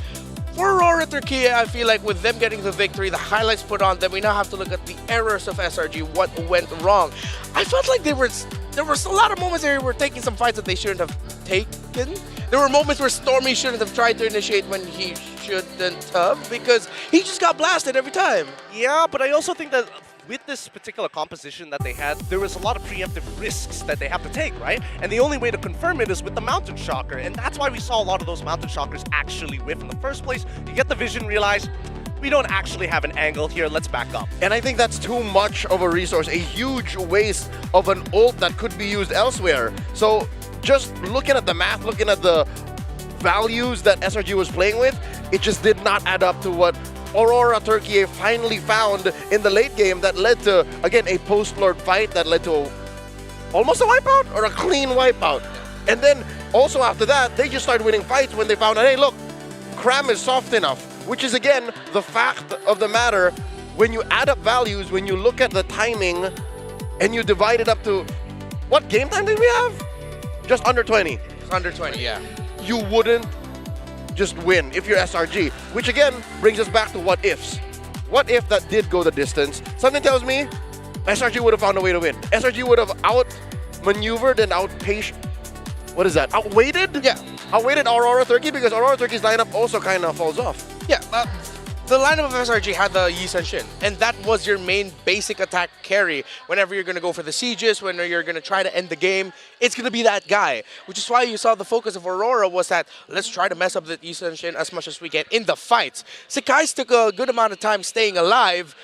For Aurora Turkey, I feel like with them getting the victory, the highlights put on them, we now have to look at the errors of SRG, what went wrong. I felt like there was a lot of moments where they were taking some fights that they shouldn't have taken. There were moments where Stormy shouldn't have tried to initiate when he shouldn't have, because he just got blasted every time. Yeah, but I also think that with this particular composition that they had, there was a lot of preemptive risks that they have to take, right? And the only way to confirm it is with the Mountain Shocker, and that's why we saw a lot of those Mountain Shockers actually whiff in the first place. You get the vision, realize, we don't actually have an angle here, let's back up. And I think that's too much of a resource, a huge waste of an ult that could be used elsewhere. So just looking at the math, looking at the values that SRG was playing with, it just did not add up to what Aurora Turkey finally found in the late game that led to, again, a post-Lord fight that led to almost a wipeout or a clean wipeout. And then also after that, they just started winning fights when they found out, hey, look, Cram is soft enough, which is, again, the fact of the matter. When you add up values, when you look at the timing and you divide it up to, what game time did we have? Just under 20. Under 20, yeah. You wouldn't just win if you're SRG, which again brings us back to what ifs. What if that did go the distance? Something tells me SRG would have found a way to win. SRG would have outmaneuvered and outpaced, what is that, outweighted? Yeah. Outweighted Aurora Turkey, because Aurora Turkey's lineup also kind of falls off. Yeah, the lineup of SRG had the Yi Sun Shin, and that was your main basic attack carry. Whenever you're going to go for the sieges, when you're going to try to end the game, it's going to be that guy. Which is why you saw the focus of Aurora was that let's try to mess up the Yi Sun Shin as much as we can in the fights. Sakai's took a good amount of time staying alive,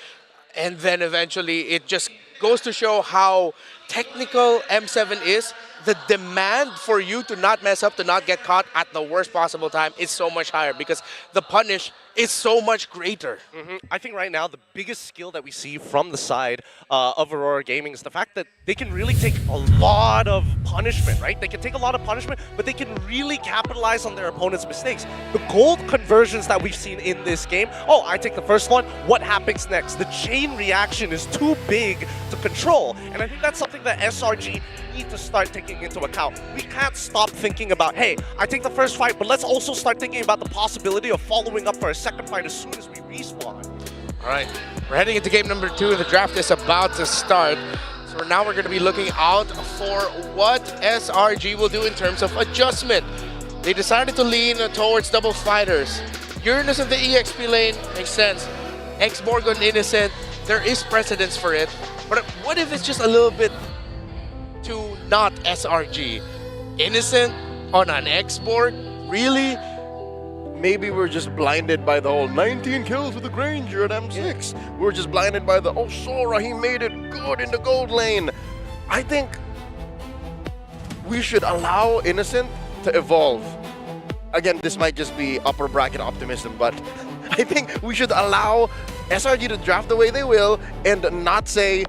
and then eventually it just goes to show how technical M7 is. The demand for you to not mess up, to not get caught at the worst possible time is so much higher because the punish is so much greater. I think right now the biggest skill that we see from the side of Aurora Gaming is the fact that they can really take a lot of punishment, right? They can take a lot of punishment, but they can really capitalize on their opponent's mistakes. The gold conversions that we've seen in this game, oh, I take the first one, what happens next? The chain reaction is too big to control, and I think that's something that SRG need to start taking into account. We can't stop thinking about, hey, I take the first fight, but let's also start thinking about the possibility of following up for a second fight as soon as we respawn. All right, we're heading into game number 2. The draft is about to start. So now we're going to be looking out for what SRG will do in terms of adjustment. They decided to lean towards double fighters. Uranus in the EXP lane makes sense. X-Borg on Innocent, there is precedence for it. But what if it's just a little bit too not SRG? Innocent on an X-Borg? Really? Maybe we're just blinded by the whole 19 kills with the Granger at M6. We're just blinded by the, oh, Sora, he made it good in the gold lane. I think we should allow Innocent to evolve. Again, this might just be upper bracket optimism, but I think we should allow SRG to draft the way they will and not say,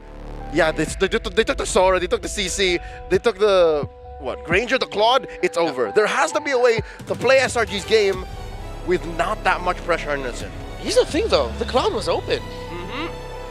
Yeah, they took the Sora, they took the CC, they took the, Granger, the Claude, it's over. There has to be a way to play SRG's game with not that much pressure on Nutsen. Here's the thing though, the Claude was open.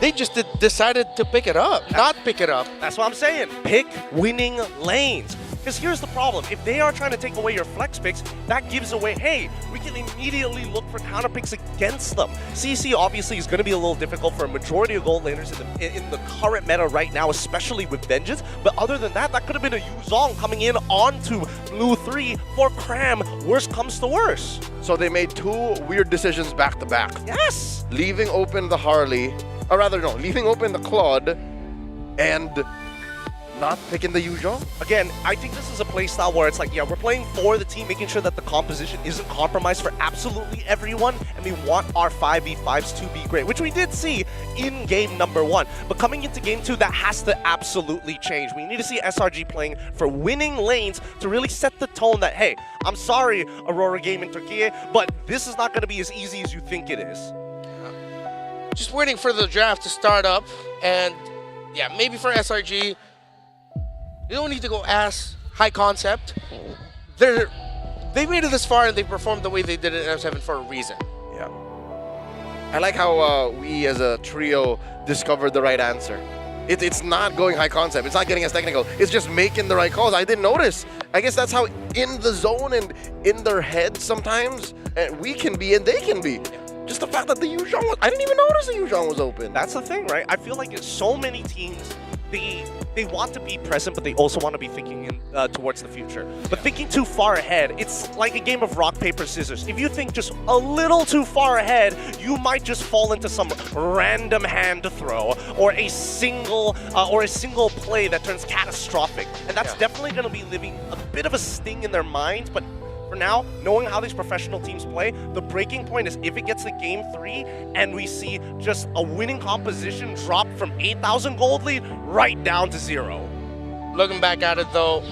They just decided to pick it up, not pick it up. That's what I'm saying. Pick winning lanes. Because here's the problem. If they are trying to take away your flex picks, that gives away, hey, we can immediately look for counter picks against them. CC obviously is going to be a little difficult for a majority of gold laners in the current meta right now, especially with Vengeance. But other than that, that could have been a Yuzong coming in onto Blue 3 for Cram, worst comes to worst. So they made two weird decisions back to back. Yes! Leaving open the Harley, or rather no, leaving open the Claude and not picking the Yuzong. Again, I think this is a playstyle where it's like, yeah, we're playing for the team, making sure that the composition isn't compromised for absolutely everyone, and we want our 5v5s to be great, which we did see in game number 1. But coming into game 2, that has to absolutely change. We need to see SRG playing for winning lanes to really set the tone that, hey, I'm sorry, Aurora Gaming Turkey, but this is not going to be as easy as you think it is. Just waiting for the draft to start up, and yeah, maybe for SRG, you don't need to go as high concept. They made it this far and they performed the way they did it in M7 for a reason. Yeah. I like how we as a trio discovered the right answer. It's not going high concept. It's not getting as technical. It's just making the right calls. I didn't notice. I guess that's how in the zone and in their heads sometimes we can be and they can be. Just the fact that the Yuzong was, I didn't even notice the Yuzong was open. That's the thing, right? I feel like it's so many teams, they want to be present, but they also want to be thinking towards the future. But thinking too far ahead, it's like a game of rock, paper, scissors. If you think just a little too far ahead, you might just fall into some random hand throw or a single play that turns catastrophic. And that's definitely going to be leaving a bit of a sting in their minds, but for now, knowing how these professional teams play, the breaking point is if it gets to game 3 and we see just a winning composition drop from 8,000 gold lead right down to 0. Looking back at it though,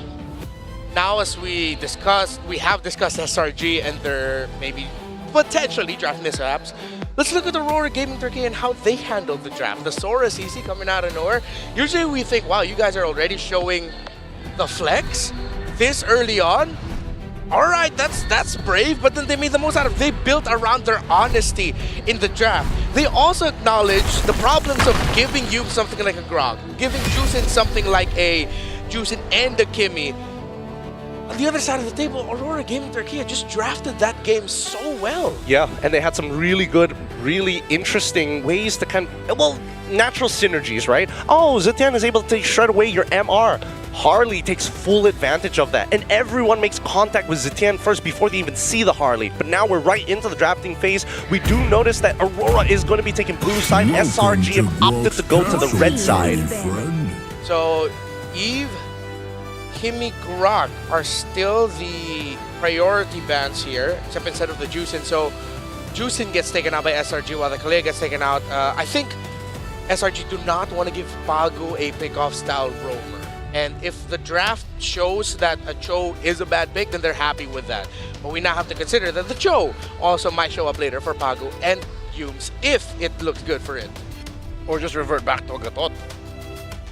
now as we have discussed SRG and their maybe potentially draft mishaps. Let's look at Aurora Gaming Turkey and how they handled the draft. The Sora CC coming out of nowhere. Usually we think, wow, you guys are already showing the flex this early on. All right, that's brave, but then they made the most out of it. They built around their honesty in the draft. They also acknowledged the problems of giving you something like a Grog, giving Juicin something like a Juicin and a Kimmy. On the other side of the table, Aurora Gaming Turkey just drafted that game so well. Yeah, and they had some really good, really interesting ways to natural synergies, right? Oh, Zetian is able to shred away your MR. Harley takes full advantage of that, and everyone makes contact with Zetian first before they even see the Harley. But now we're right into the drafting phase. We do notice that Aurora is going to be taking blue side. SRG have opted to go to the red side. So Eve, Kimmy, Grog are still the priority bans here, except instead of the Juicin. So Juicin gets taken out by SRG while the Kalea gets taken out. I think SRG do not want to give Pagu a pick-off style roamer. And if the draft shows that a Cho is a bad pick, then they're happy with that. But we now have to consider that the Cho also might show up later for Pagu and Yumes if it looks good for it. Or just revert back to Gatot.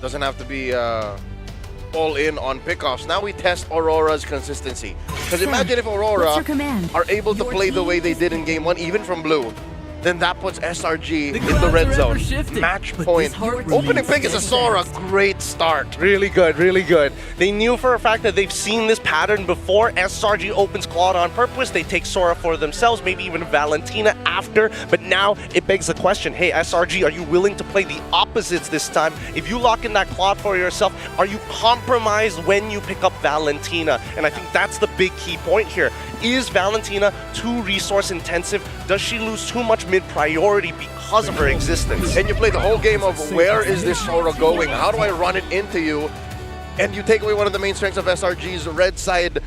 Doesn't have to be all in on pickoffs. Now we test Aurora's consistency. Because imagine if Aurora are able to play the way they did in game 1, even from blue. Then that puts SRG in the red zone. Match point. Opening pick is a Sora. Great start. Really good, really good. They knew for a fact that they've seen this pattern before. SRG opens Claude on purpose. They take Sora for themselves, maybe even Valentina after. But now it begs the question, hey, SRG, are you willing to play the opposites this time? If you lock in that Claude for yourself, are you compromised when you pick up Valentina? And I think that's the big key point here. Is Valentina too resource intensive? Does she lose too much mid-priority because of her existence? And you play the whole game of where is this Sora going? How do I run it into you? And you take away one of the main strengths of SRG's red side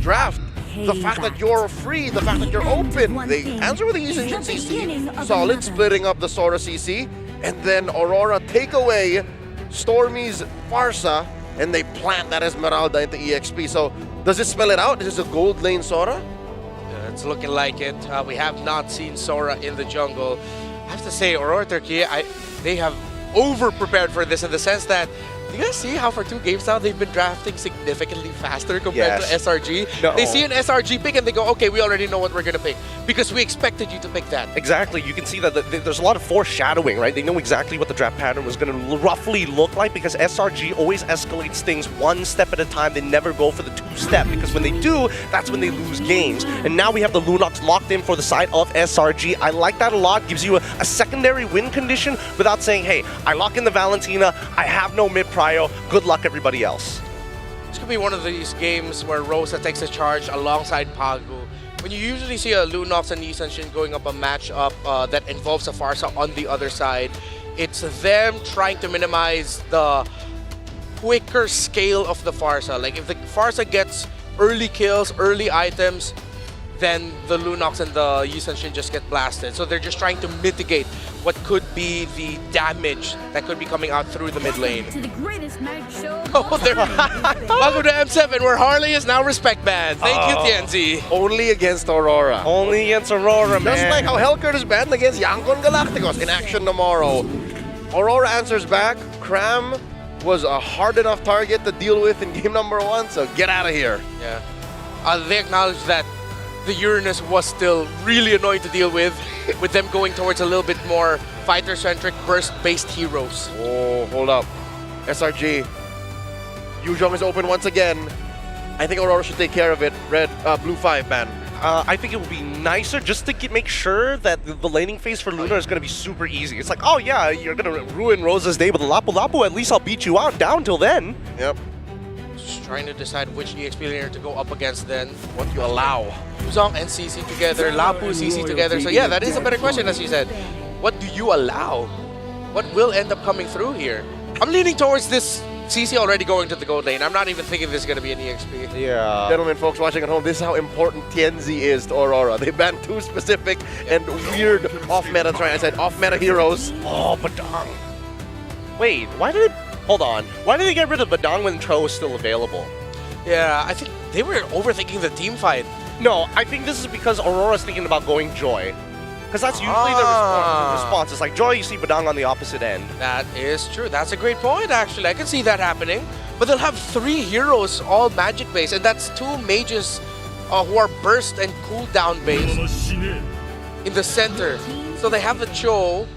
draft. The fact that you're free, the fact that you're open. They answer with the usage in CC. Solid splitting up the Sora CC. And then Aurora take away Stormy's Farsa and they plant that Esmeralda into EXP. So does it spell it out? Is this a gold lane Sora? It's looking like it. We have not seen Sora in the jungle. I have to say, Aurora Turkey, they have over-prepared for this in the sense that, do you guys see how for 2 games now they've been drafting significantly faster compared to SRG? No. They see an SRG pick and they go, okay, we already know what we're going to pick because we expected you to pick that. Exactly. You can see that there's a lot of foreshadowing, right? They know exactly what the draft pattern was going to roughly look like because SRG always escalates things 1 step at a time. They never go for the 2-step because when they do, that's when they lose games. And now we have the Lunox locked in for the side of SRG. I like that a lot. Gives you a secondary win condition without saying, hey, I lock in the Valentina, I have no mid-prio, good luck everybody else. This could be one of these games where Rosa takes a charge alongside Pagu. When you usually see a Lunox and Yisanshin going up a matchup that involves a Farsa on the other side, it's them trying to minimize the quicker scale of the Farsa. Like if the Farsa gets early kills, early items, then the Lunox and the Yisanshin just get blasted. So they're just trying to mitigate what could be the damage that could be coming out through the mid lane. To the greatest night show. Oh, welcome to M7, where Harley is now respect banned. Thank you, TNZ. Only against Aurora. Only against Aurora, man. Just like how Hellcurt is banned against Yankon Galacticos in action tomorrow. Aurora answers back. Cram was a hard enough target to deal with in game number 1, so get out of here. Yeah. They acknowledge that the Uranus was still really annoying to deal with them going towards a little bit more fighter-centric, burst-based heroes. Oh, hold up. SRG. Yuzhong is open once again. I think Aurora should take care of it. Blue 5 ban. I think it would be nicer just to make sure that the laning phase for Luna is going to be super easy. It's like, oh yeah, you're going to ruin Rosa's day with the Lapu Lapu. At least I'll beat you out down till then. Yep. Just trying to decide which EXP laner to go up against then. What you allow. Yuzhong and CC together, Lapu, CC together. So yeah, that is a better question, as you said. What do you allow? What will end up coming through here? I'm leaning towards this CC already going to the gold lane. I'm not even thinking this is going to be an EXP. Yeah. Gentlemen, folks watching at home, this is how important TNZ is to Aurora. They banned 2 specific and weird off-meta, I said off-meta heroes. Oh, Badang. Wait, why did it... Hold on. Why did they get rid of Badang when Tro was still available? Yeah, I think they were overthinking the team fight. No, I think this is because Aurora's thinking about going Joy. Because that's usually the response. It's like Joy, you see Badang on the opposite end. That is true. That's a great point, actually. I can see that happening. But they'll have 3 heroes, all magic-based, and that's 2 mages who are burst and cooldown-based in the center. So they have the Cho.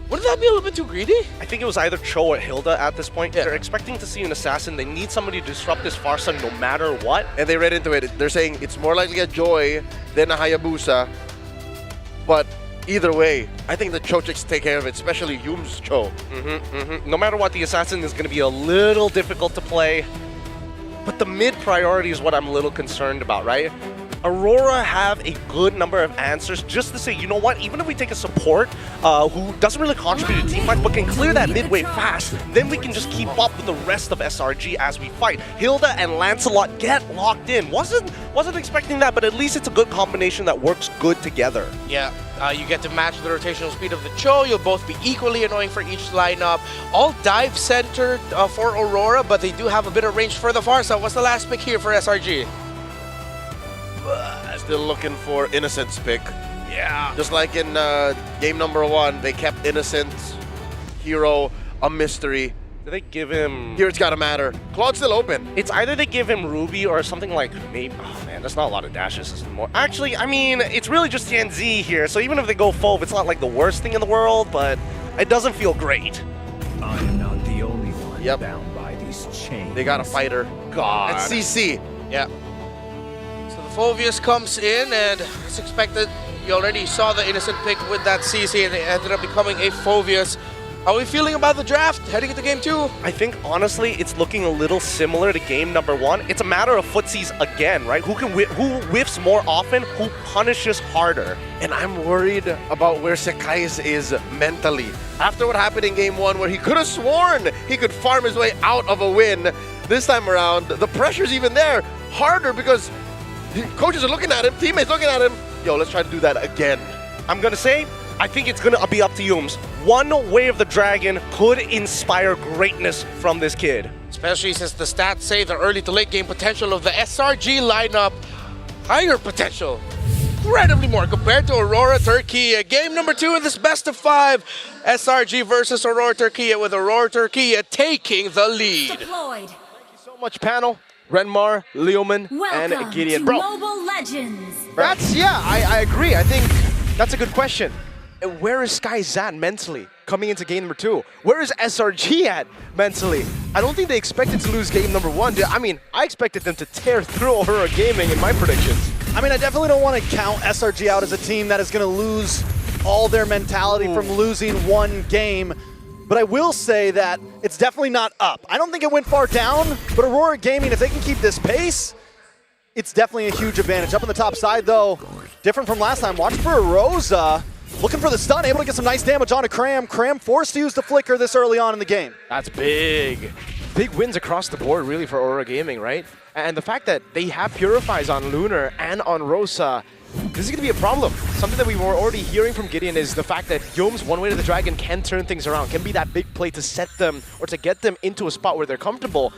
Wouldn't that be a little bit too greedy? I think it was either Cho or Hilda at this point. Yeah. They're expecting to see an assassin. They need somebody to disrupt this Farsa no matter what. And they read into it. They're saying it's more likely a Joy than a Hayabusa. But either way, I think the Cho chicks take care of it, especially Yum's Cho. No matter what, the assassin is going to be a little difficult to play. But the mid priority is what I'm a little concerned about, right? Aurora have a good number of answers just to say, you know what, even if we take a support who doesn't really contribute to team fights but can clear that midway fast, then we can just keep up with the rest of SRG as we fight. Hilda and Lancelot get locked in. Wasn't expecting that, but at least it's a good combination that works good together. Yeah, you get to match the rotational speed of the Cho. You'll both be equally annoying for each lineup. All dive-centered for Aurora, but they do have a bit of range for the Farsa. What's the last pick here for SRG? Still looking for Innocent's pick. Yeah. Just like in game number 1, they kept Innocent's hero a mystery. Do they give him... Here it's gotta matter. Claude's still open. It's either they give him Ruby or something like maybe... Oh man, that's not a lot of dashes anymore. Actually, I mean, it's really just TNZ here, so even if they go Fove, it's not like the worst thing in the world, but it doesn't feel great. I'm not the only one bound by these chains. They got a fighter. God. And CC. Yeah. Phoveus comes in, and as expected, you already saw the Innocent pick with that CC, and it ended up becoming a Phoveus. How are we feeling about the draft heading into game 2? I think, honestly, it's looking a little similar to game number 1. It's a matter of footsies again, right? Who whiffs more often, who punishes harder. And I'm worried about where Sekai's is mentally. After what happened in game 1, where he could have sworn he could farm his way out of a win, this time around, the pressure's even there. Harder because coaches are looking at him, teammates looking at him. Yo, let's try to do that again. I'm going to say, I think it's going to be up to Yums. One Way of the Dragon could inspire greatness from this kid. Especially since the stats say the early to late game potential of the SRG lineup, higher potential. incredibly more compared to Aurora Turkey. Game number 2 in this best of 5. SRG versus Aurora Turkey, with Aurora Turkey taking the lead. Thank you so much, panel. Renmar, Leoman, and Gideon. Bro, Mobile Legends. That's, yeah, I agree. I think that's a good question. Where is Sky's at mentally coming into game number 2? Where is SRG at mentally? I don't think they expected to lose game number 1. I mean, I expected them to tear through Aurora Gaming in my predictions. I mean, I definitely don't want to count SRG out as a team that is going to lose all their mentality from losing one game. But I will say that it's definitely not up. I don't think it went far down, but Aurora Gaming, if they can keep this pace, it's definitely a huge advantage. Up on the top side, though, different from last time. Watch for Rosa. Looking for the stun, able to get some nice damage onto Cram. Cram forced to use the flicker this early on in the game. That's big. Big wins across the board, really, for Aurora Gaming, right? And the fact that they have Purifies on Lunar and on Rosa, this is going to be a problem. Something that we were already hearing from Gideon is the fact that Yome's one way to the dragon can turn things around, can be that big play to set them or to get them into a spot where they're comfortable.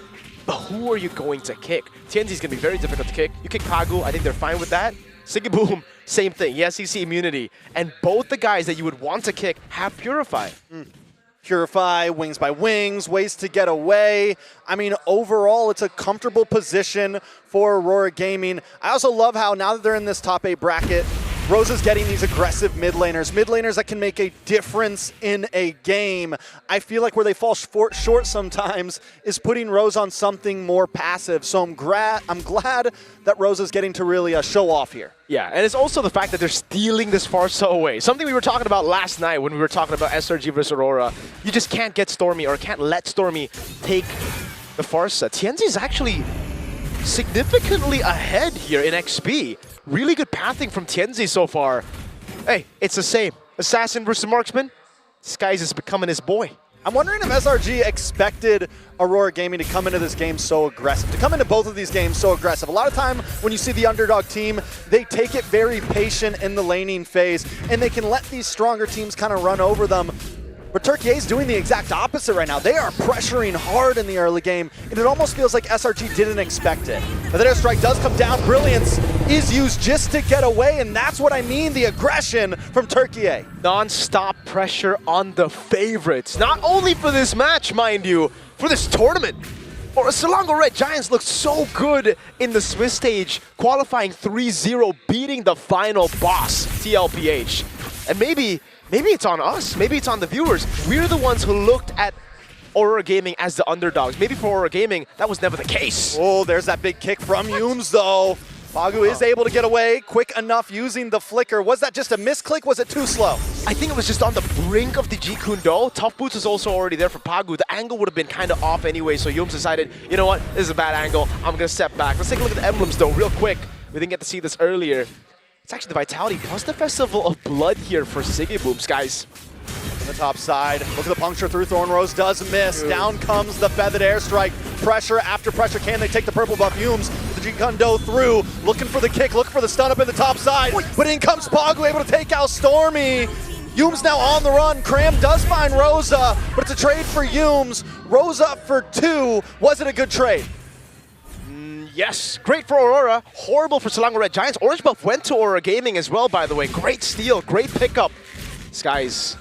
But who are you going to kick? TNZ is going to be very difficult to kick. You kick Pagu, I think they're fine with that. Sigiboom, same thing. Yes, you see immunity. And both the guys that you would want to kick have Purify. Purify, wings by wings, ways to get away. I mean, overall, it's a comfortable position for Aurora Gaming. I also love how now that they're in this top 8 bracket, Rosa's getting these aggressive mid laners that can make a difference in a game. I feel like where they fall short sometimes is putting Rosa on something more passive. So I'm glad that Rosa's getting to really show off here. Yeah, and it's also the fact that they're stealing this Farsa away. Something we were talking about last night when we were talking about SRG versus Aurora. You just can't get Stormy or can't let Stormy take the Farsa. TNZ is actually significantly ahead here in XP. Really good pathing from TNZ so far. Hey, it's the same. Assassin versus Marksman. Skies is becoming his boy. I'm wondering if SRG expected Aurora Gaming to come into this game so aggressive, to come into both of these games so aggressive. A lot of time when you see the underdog team, they take it very patient in the laning phase, and they can let these stronger teams kind of run over them. But Turkey is doing the exact opposite right now. They are pressuring hard in the early game, and it almost feels like SRG didn't expect it. But the airstrike does come down. Brilliance is used just to get away, and that's what I mean, the aggression from Turkey. Non-stop pressure on the favorites. Not only for this match, mind you, for this tournament. Or Selangor Red Giants looked so good in the Swiss stage, qualifying 3-0, beating the final boss, TLPH. And maybe it's on us, maybe it's on the viewers. We're the ones who looked at Aurora Gaming as the underdogs. Maybe for Aurora Gaming, that was never the case. Oh, there's that big kick from Yumes, though. Pagu is able to get away quick enough using the flicker. Was that just a misclick? Was it too slow? I think it was just on the brink of the G-Kundo. Tough Boots was also already there for Pagu. The angle would have been kind of off anyway, so Yumes decided, you know what, this is a bad angle. I'm going to step back. Let's take a look at the emblems, though, real quick. We didn't get to see this earlier. It's actually the Vitality plus the Festival of Blood here for Sigibooms, guys. On the top side, look at the puncture through. Thorn Rose does miss. Down comes the feathered airstrike. Pressure after pressure. Can they take the purple buff? Yumes with the G-Kundo through. Looking for the kick, looking for the stun up in the top side. But in comes Pagu, able to take out Stormy. Yumes now on the run. Cram does find Rosa, but it's a trade for Yumes. Rosa for 2. Was it a good trade? Yes, great for Aurora, horrible for Selangor Red Giants. Orange buff went to Aurora Gaming as well, by the way. Great steal, great pickup. Skies,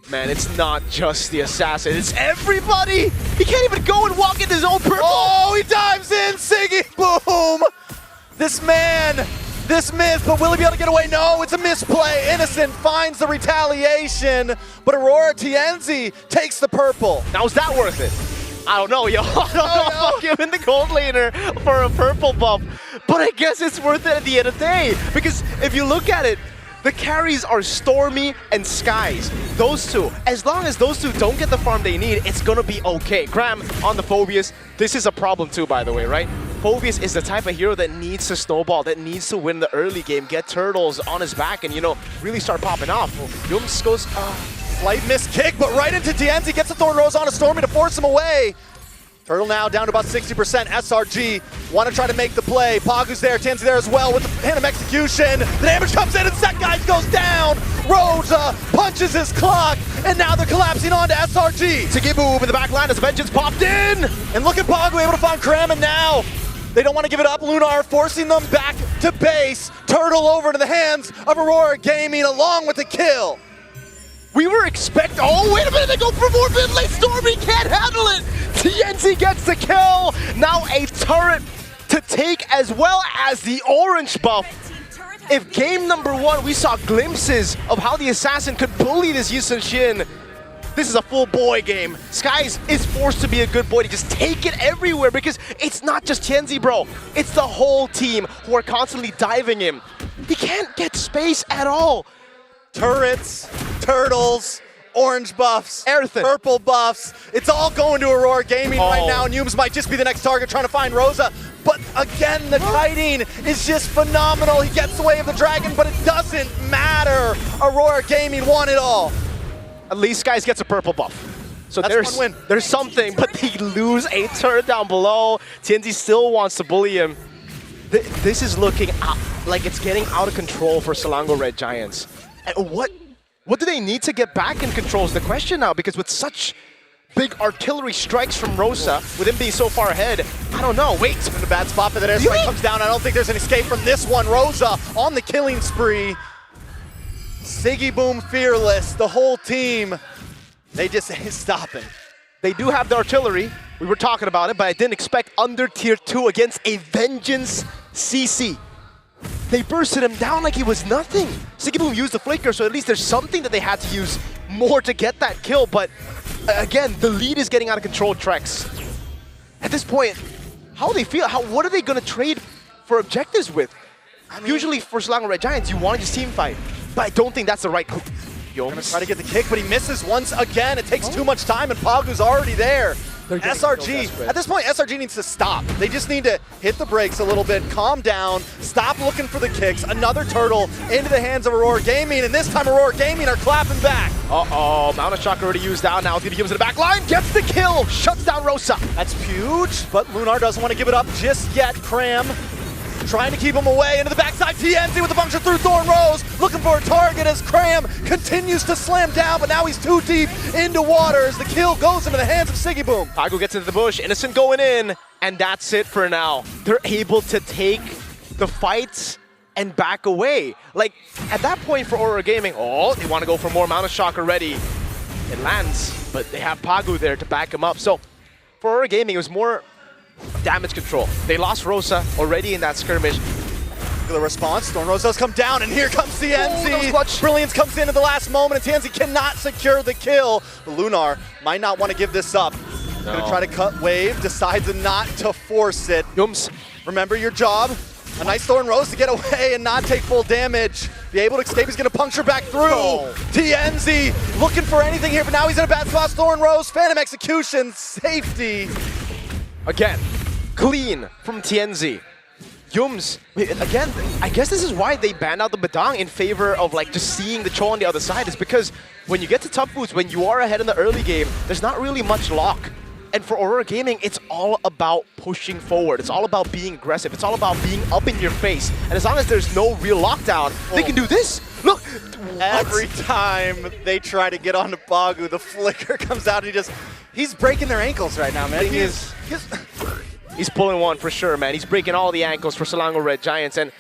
man, it's not just the assassin, it's everybody! He can't even go and walk in his own purple! Oh, he dives in, Siggy, boom! This man, this myth, but will he be able to get away? No, it's a misplay. Innocent finds the retaliation, but Aurora TNZ takes the purple. Now, is that worth it? I don't know, yo. I don't know if I'll give him the gold laner for a purple buff. But I guess it's worth it at the end of the day. Because if you look at it, the carries are Stormy and Skies. Those two. As long as those two don't get the farm they need, it's going to be okay. Graham on the Phobius. This is a problem too, by the way, right? Phobius is the type of hero that needs to snowball, that needs to win the early game, get turtles on his back, and, you know, really start popping off. Yumes goes... Slight miss kick, but right into TNZ, gets the Thorn Rose on a Stormy to force him away. Turtle now down to about 60%. SRG want to try to make the play. Pagu's there, TNZ there as well with the Phantom Execution. The damage comes in and Set Guys goes down. Rosa punches his clock, and now they're collapsing onto SRG. Sigiboom in the back line as Vengeance popped in. And look at Pagu able to find Cram, and now They don't want to give it up. Lunar forcing them back to base. Turtle over to the hands of Aurora Gaming along with the kill. We were expecting. Oh, wait a minute. They go for more mid lane. Stormy can't handle it. TNZ gets the kill. Now a turret to take as well as the orange buff. If game number 1, we saw glimpses of how the assassin could bully this Yusun Shin, this is a full boy game. Skies is forced to be a good boy to just take it everywhere because it's not just Tienzi, bro. It's the whole team who are constantly diving him. He can't get space at all. Turrets, turtles, orange buffs, everything, purple buffs. It's all going to Aurora Gaming right now, and Yums might just be the next target trying to find Rosa. But again, the kiting is just phenomenal. He gets away with the dragon, but it doesn't matter. Aurora Gaming won it all. At least Skies gets a purple buff. So there's something, but they lose a turret down below. TNZ still wants to bully him. This is looking like it's getting out of control for Selangor Red Giants. And what do they need to get back in control is the question now, because with such big artillery strikes from Rosa, with him being so far ahead, I don't know. Wait, in a bad spot, but the airstrike comes down. I don't think there's an escape from this one. Rosa on the killing spree. Siggy Boom fearless, the whole team, they just ain't stopping. They do have the artillery. We were talking about it, but I didn't expect under tier 2 against a Vengeance CC. They bursted him down like he was nothing. Siggy Boom used the flicker, so at least there's something that they had to use more to get that kill, but again, the lead is getting out of control, Trex. At this point, how do they feel? What are they going to trade for objectives with? I mean, usually for Selangor Red Giants, you want to just team fight. But I don't think that's the right Gonna try to get the kick, but he misses once again. It takes too much time, and Pagu's already there. SRG, at this point, SRG needs to stop. They just need to hit the brakes a little bit, calm down, stop looking for the kicks. Another turtle into the hands of Aurora Gaming, and this time Aurora Gaming are clapping back. Uh-oh, Mount of Shock already used out. Now it's going to give him to the back line. Gets the kill, shuts down Rosa. That's huge, but Lunar doesn't want to give it up just yet. Cram trying to keep him away into the backside. TNZ with the puncture through Thorn Rose, looking for a target as Cram continues to slam down, but now he's too deep into water as the kill goes into the hands of Siggy Boom. Pagu gets into the bush, Innocent going in, and that's it for now. They're able to take the fights and back away. Like, at that point for Aurora Gaming, they want to go for more Mount of Shock already. It lands, but they have Pagu there to back him up. So, for Aurora Gaming, it was more damage control. They lost Rosa already in that skirmish. Look at the response. Thorn Rose does come down, and here comes TNZ. Brilliance comes in at the last moment, and TNZ cannot secure the kill. But Lunar might not want to give this up. No. Gonna try to cut wave, decides not to force it. Yums. Remember your job. A nice Thorn Rose to get away and not take full damage. Be able to escape, he's gonna puncture back through. TNZ looking for anything here, but now he's in a bad spot. Thorn Rose, Phantom Execution, safety. Again, clean from TNZ. Yums, again, I guess this is why they banned out the Badang in favor of like just seeing the Cho on the other side, is because when you get to top boots, when you are ahead in the early game, there's not really much lock. And for Aurora Gaming, it's all about pushing forward. It's all about being aggressive. It's all about being up in your face. And as long as there's no real lockdown, they can do this. Look, every time they try to get onto Pagu, the flicker comes out and he's breaking their ankles right now, man. He's pulling one for sure, man. He's breaking all the ankles for Selangor Red Giants, and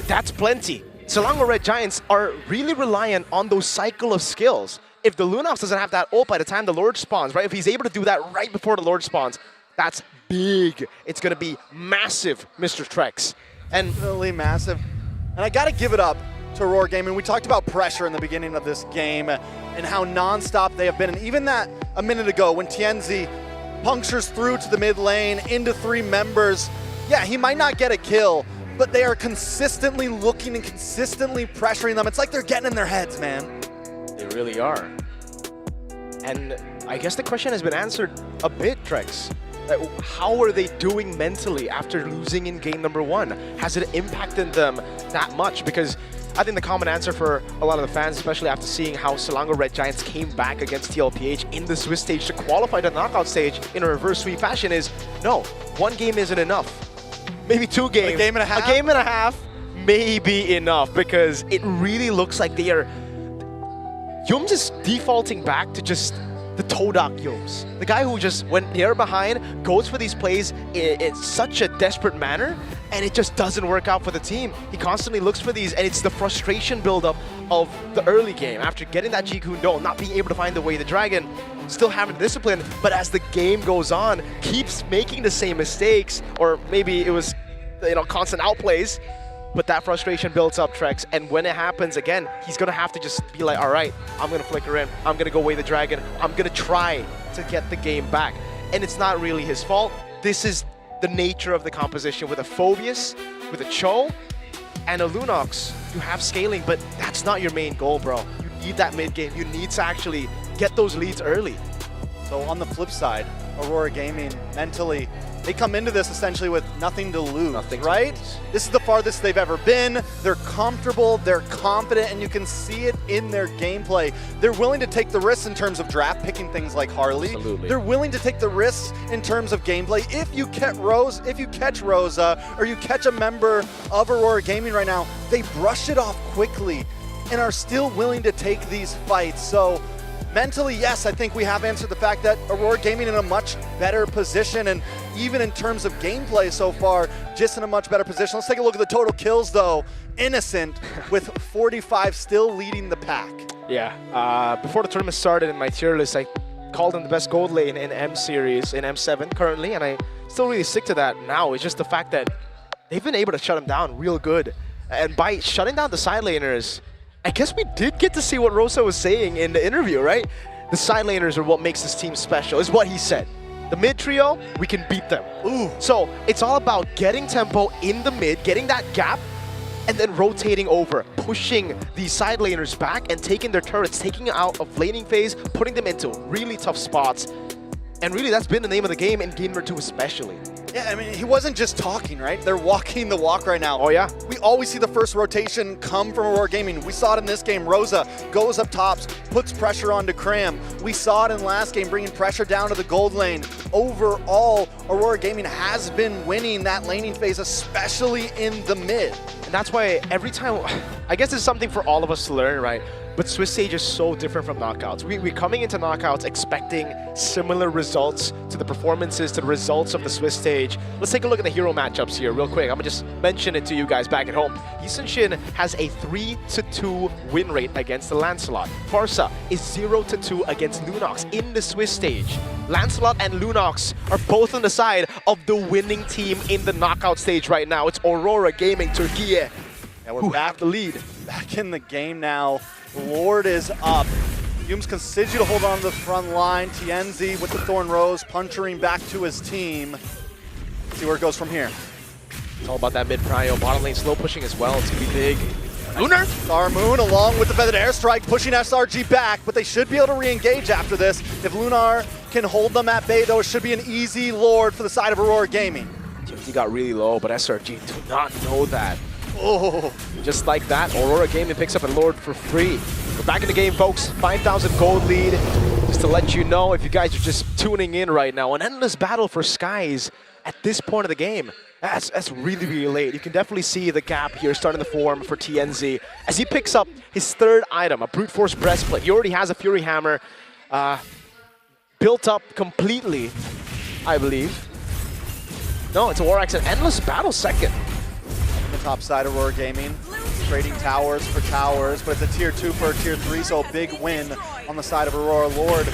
that's plenty. Selangor Red Giants are really reliant on those cycle of skills. If the Lunox doesn't have that ult by the time the Lord spawns, right? If he's able to do that right before the Lord spawns, that's big. It's going to be massive, Mr. Trex. And really massive. And I got to give it up to Aurora Gaming. We talked about pressure in the beginning of this game and how non-stop they have been. And even that a minute ago when TNZ punctures through to the mid lane into 3 members, yeah, he might not get a kill, but they are consistently looking and consistently pressuring them. It's like they're getting in their heads, man. They really are. And I guess the question has been answered a bit, Trex. How are they doing mentally after losing in game number 1? Has it impacted them that much? Because I think the common answer for a lot of the fans, especially after seeing how Selangor Red Giants came back against TLPH in the Swiss stage to qualify to the knockout stage in a reverse sweep fashion, is no, 1 game isn't enough. Maybe 2 games. A game and a half? A game and a half may be enough, because it really looks like they are... Yums is defaulting back to just the Todak Yomes. The guy who just, when they're behind, goes for these plays in such a desperate manner, and it just doesn't work out for the team. He constantly looks for these, and it's the frustration buildup of the early game. After getting that Ji Kundo, not being able to find the way, the Dragon still having discipline, but as the game goes on, keeps making the same mistakes, or maybe it was, constant outplays. But that frustration builds up, Trex, and when it happens again, he's gonna have to just be like, all right, I'm gonna flicker in, I'm gonna go away the Dragon, I'm gonna try to get the game back. And it's not really his fault. This is the nature of the composition with a Phobius, with a Cho, and a Lunox. You have scaling, but that's not your main goal, bro. You need that mid game. You need to actually get those leads early. So on the flip side, Aurora Gaming mentally, they come into this essentially with nothing to lose, right? This is the farthest they've ever been. They're comfortable, they're confident, and you can see it in their gameplay. They're willing to take the risks in terms of draft picking things like Harley. Absolutely. They're willing to take the risks in terms of gameplay. If you catch Rosa, or you catch a member of Aurora Gaming right now, they brush it off quickly and are still willing to take these fights. So mentally, yes, I think we have answered the fact that Aurora Gaming in a much better position, and even in terms of gameplay so far, just in a much better position. Let's take a look at the total kills though. Innocent with 45 still leading the pack. Yeah, before the tournament started in my tier list, I called him the best gold lane in M series, in M7 currently, and I still really stick to that now. It's just the fact that they've been able to shut him down real good. And by shutting down the side laners, I guess we did get to see what Rosa was saying in the interview, right? The side laners are what makes this team special, is what he said. The mid trio, we can beat them. Ooh. So it's all about getting tempo in the mid, getting that gap, and then rotating over, pushing these side laners back and taking their turrets, taking it out of laning phase, putting them into really tough spots. And really, that's been the name of the game in Game number 2 especially. Yeah, I mean, he wasn't just talking, right? They're walking the walk right now. Oh, yeah. We always see the first rotation come from Aurora Gaming. We saw it in this game. Rosa goes up tops, puts pressure onto Cram. We saw it in last game, bringing pressure down to the gold lane. Overall, Aurora Gaming has been winning that laning phase, especially in the mid. And that's why every time, I guess it's something for all of us to learn, right? But Swiss stage is so different from knockouts. We're coming into knockouts expecting similar results to the performances, to the results of the Swiss stage. Let's take a look at the hero matchups here real quick. I'm gonna just mention it to you guys back at home. Yisun Shin has a 3-2 win rate against the Lancelot. Farsa is 0-2 against Lunox in the Swiss stage. Lancelot and Lunox are both on the side of the winning team in the knockout stage right now. It's Aurora Gaming Turkey. And we're back the lead. Back in the game now. Lord is up. Humes continues to hold on to the front line. Tienzi with the Thorn Rose, puncturing back to his team. Let's see where it goes from here. It's all about that mid prio. Bottom lane slow pushing as well. It's gonna be big. Lunar! Star Moon along with the Feathered Airstrike pushing SRG back, but they should be able to re-engage after this. If Lunar can hold them at bay, though, it should be an easy Lord for the side of Aurora Gaming. He got really low, but SRG do not know that. Oh, just like that, Aurora Gaming picks up a Lord for free. We're back in the game, folks. 5,000 gold lead. Just to let you know, if you guys are just tuning in right now, an endless battle for Skies at this point of the game. That's really, really late. You can definitely see the gap here starting to form for TNZ as he picks up his third item, a Brute Force Breastplate. He already has a Fury Hammer built up completely, I believe. No, it's a Warax, an endless battle second. On the top side of Aurora Gaming, trading towers for towers, but it's a tier 2 for a tier 3, so a big win on the side of Aurora. Lord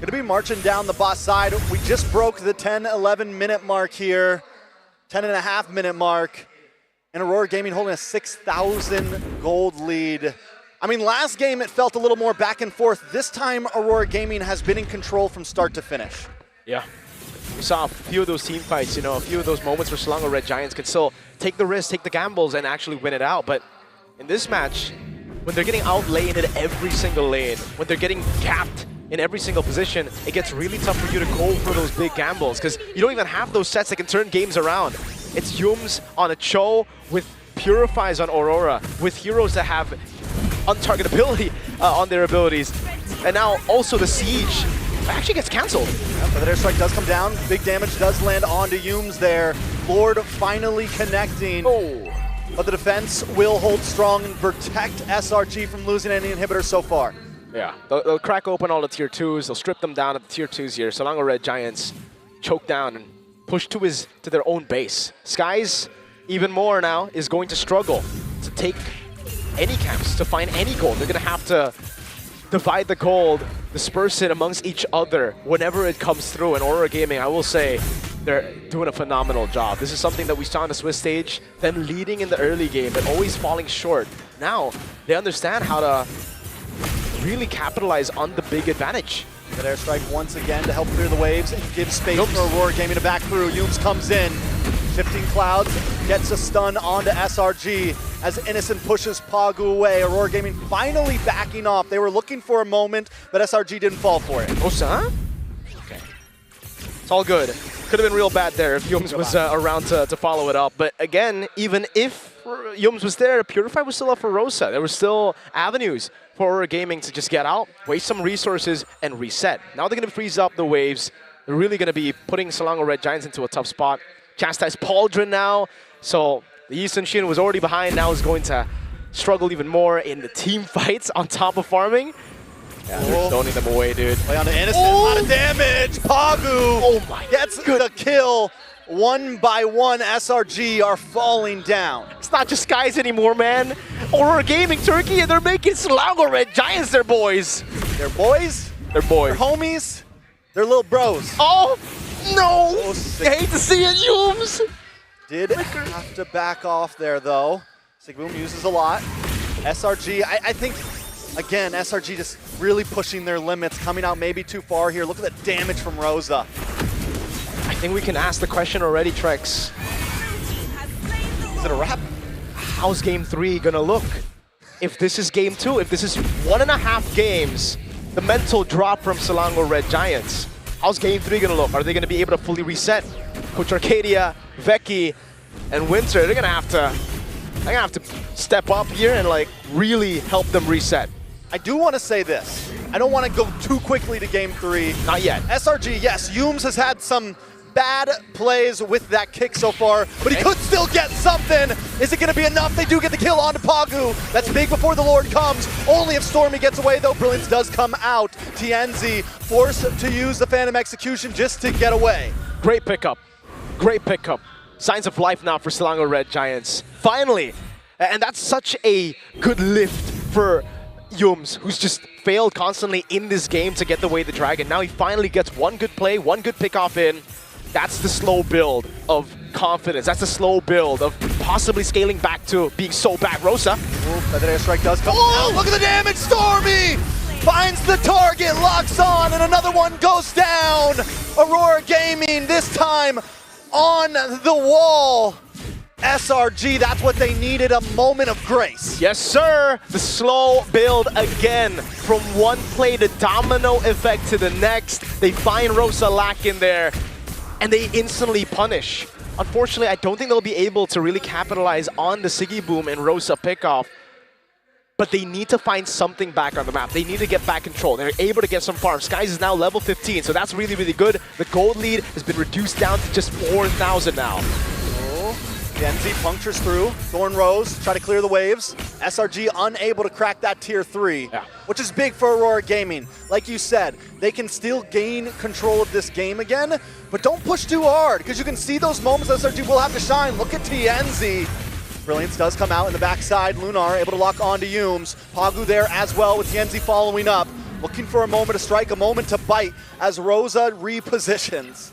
gonna be marching down the boss side. We just broke the 10-11 minute mark here, 10.5 minute mark, and Aurora Gaming holding a 6,000 gold lead. I mean, last game it felt a little more back and forth. This time Aurora Gaming has been in control from start to finish. Yeah. We saw a few of those team fights, you know, a few of those moments where Selangor Red Giants could still take the risks, take the gambles, and actually win it out. But in this match, when they're getting outlaned in every single lane, when they're getting capped in every single position, it gets really tough for you to go for those big gambles because you don't even have those sets that can turn games around. It's Yums on a Cho with Purifies on Aurora, with heroes that have untargetability on their abilities. And now also the Siege actually gets cancelled. Yeah, but the airstrike does come down. Big damage does land onto Yums there. Lord finally connecting. Oh. But the defense will hold strong and protect SRG from losing any inhibitors so far. Yeah, they'll crack open all the tier 2s, they'll strip them down at the tier 2s here. Selangor Red Giants choke down and push to their own base. Skies, even more now, is going to struggle to take any camps, to find any gold. They're going to have to divide the gold, disperse it amongst each other whenever it comes through. And Aurora Gaming, I will say, they're doing a phenomenal job. This is something that we saw on the Swiss stage, them leading in the early game but always falling short. Now, they understand how to really capitalize on the big advantage. Good airstrike once again to help clear the waves and give space for Aurora Gaming to back through. Yums comes in, shifting clouds, gets a stun onto SRG as Innocent pushes Pagu away. Aurora Gaming finally backing off. They were looking for a moment, but SRG didn't fall for it. Osa? Okay. It's all good. Could have been real bad there if Yums was around to follow it up. But again, even if Yums was there, Purify was still up for Rosa. There were still avenues for Aurora Gaming to just get out, waste some resources, and reset. Now they're going to freeze up the waves. They're really going to be putting Selangor Red Giants into a tough spot. Chastise Pauldron now. So the Eastern Shin was already behind, now is going to struggle even more in the team fights on top of farming. Yeah, they're stoning them away, dude. Play on the Innocent, a lot of damage. Pagu gets the kill. One by one, SRG are falling down. It's not just Skies anymore, man. Aurora Gaming Turkey, and they're making Selangor Red Giants their boys. They're boys? They're boys. They're homies? They're little bros. Oh, no! I hate to see it, Yums. Did have to back off there, though. Sigboom uses a lot. SRG, I think, again, SRG just really pushing their limits, coming out maybe too far here. Look at the damage from Rosa. I think we can ask the question already, Trex. Is it a wrap? How's game 3 gonna look? If this is game 2, if this is 1.5 games, the mental drop from Selangor Red Giants, how's game 3 gonna look? Are they gonna be able to fully reset? Coach Arcadia, Veki, and Winter, they're gonna have to step up here and like really help them reset. I do want to say this. I don't want to go too quickly to game 3. Not yet. SRG, yes, Yums has had some bad plays with that kick so far, but he could still get something. Is it going to be enough? They do get the kill onto Pagu. That's big before the Lord comes. Only if Stormy gets away, though. Brilliance does come out. TNZ forced to use the Phantom Execution just to get away. Great pickup. Great pickup. Signs of life now for Selangor Red Giants. Finally. And that's such a good lift for Yums, who's just failed constantly in this game to get the way the dragon. Now he finally gets one good play, one good pickoff in. That's the slow build of confidence. That's the slow build of possibly scaling back to being so bad. Rosa. Feather Airstrike does come out. Look at the damage. Stormy finds the target, locks on, and another one goes down. Aurora Gaming this time on the wall. SRG, that's what they needed, a moment of grace. Yes, sir. The slow build again. From one play, the domino effect to the next. They find Rosa Lack in there, and they instantly punish. Unfortunately, I don't think they'll be able to really capitalize on the Siggy Boom and Rosa pickoff, but they need to find something back on the map. They need to get back control. They're able to get some farm. Skies is now level 15, so that's really, really good. The gold lead has been reduced down to just 4,000 now. Genzi punctures through. Thorn Rose try to clear the waves. SRG unable to crack that tier 3, which is big for Aurora Gaming. Like you said, they can still gain control of this game again, but don't push too hard, because you can see those moments SRG will have to shine. Look at TNZ. Brilliance does come out in the backside. Lunar able to lock onto Yums. Pagu there as well with TNZ following up. Looking for a moment to strike, a moment to bite as Rosa repositions.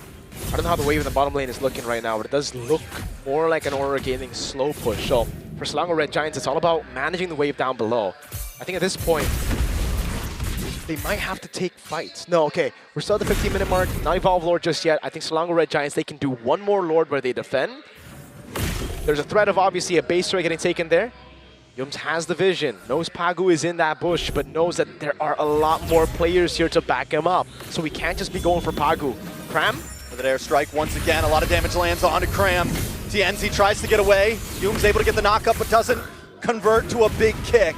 I don't know how the wave in the bottom lane is looking right now, but it does look more like an Aurora Gaming slow push. So for Selangor Red Giants, it's all about managing the wave down below. I think at this point, they might have to take fights. No, okay, we're still at the 15-minute mark. Not Evolve Lord just yet. I think Selangor Red Giants, they can do one more Lord where they defend. There's a threat of obviously a base trade getting taken there. Yums has the vision, knows Pagu is in that bush, but knows that there are a lot more players here to back him up. So we can't just be going for Pagu. Cram? With an airstrike once again, a lot of damage lands onto Cram. TNZ tries to get away. Yums able to get the knockup, but doesn't convert to a big kick.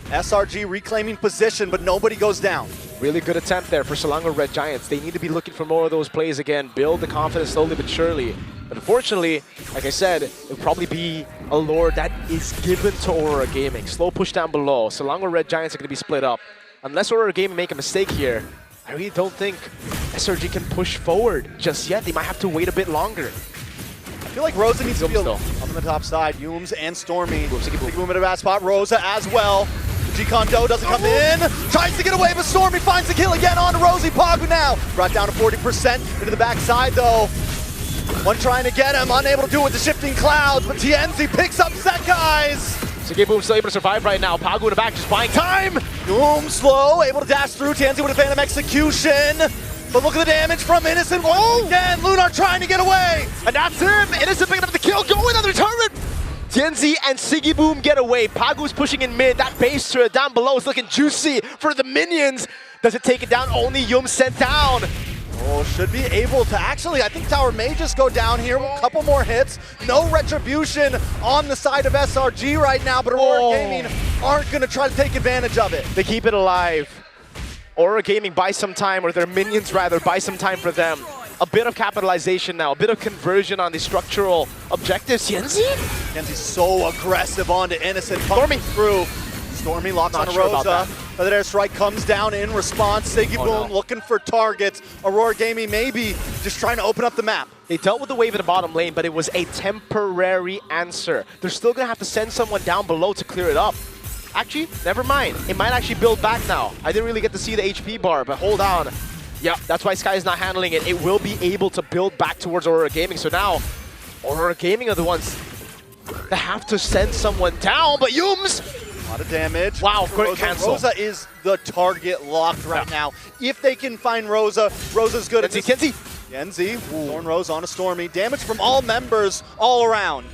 SRG reclaiming position, but nobody goes down. Really good attempt there for Selangor Red Giants. They need to be looking for more of those plays again, build the confidence slowly but surely. But unfortunately, like I said, it'll probably be a lore that is given to Aurora Gaming. Slow push down below. Selangor Red Giants are going to be split up. unless Aurora Gaming make a mistake here, I really don't think SRG can push forward just yet. They might have to wait a bit longer. I feel like Rosa needs to be up on the top side. Yums and Stormy. Siggyboom at a bad spot. Rosa as well. G-Kondo doesn't come in. Tries to get away, but Stormy finds the kill again on Rosie. Pagu now brought down to 40% into the backside though. One trying to get him, unable to do it with the shifting clouds, but TNZ picks up Sekai's. Siggyboom still able to survive right now. Pagu in the back just buying time. Yum slow, able to dash through. TNZ with a Phantom Execution. But look at the damage from Innocent once again. Lunar trying to get away. And that's him. Innocent picking up the kill, going on the turret. TNZ and Siggyboom get away. Pagu's pushing in mid. That base turret down below is looking juicy for the minions. Does it take it down? Only Yum sent down. Oh, should be able to. Actually, I think Tower may just go down here. A couple more hits. No retribution on the side of SRG right now, but Aurora Gaming aren't going to try to take advantage of it. They keep it alive. Aurora Gaming buys some time, or their minions rather, buy some time for them. A bit of capitalization now, a bit of conversion on the structural objectives. Yenzi's so aggressive onto Innocent. Stormy through. Stormy locks on Rosa. Feather Airstrike comes down in response. Siggyboom looking for targets. Aurora Gaming maybe just trying to open up the map. They dealt with the wave in the bottom lane, but it was a temporary answer. They're still going to have to send someone down below to clear it up. Actually, never mind. It might actually build back now. I didn't really get to see the HP bar, but hold on. Yeah, that's why Sky is not handling it. It will be able to build back towards Aurora Gaming. So now, Aurora Gaming are the ones that have to send someone down, but Yums! A lot of damage. Wow, great Rosa. cancel. Rosa is the target locked right now. If they can find Rosa, Rosa's good. Yenzi, Thorn Rose on a Stormy. Damage from all members all around.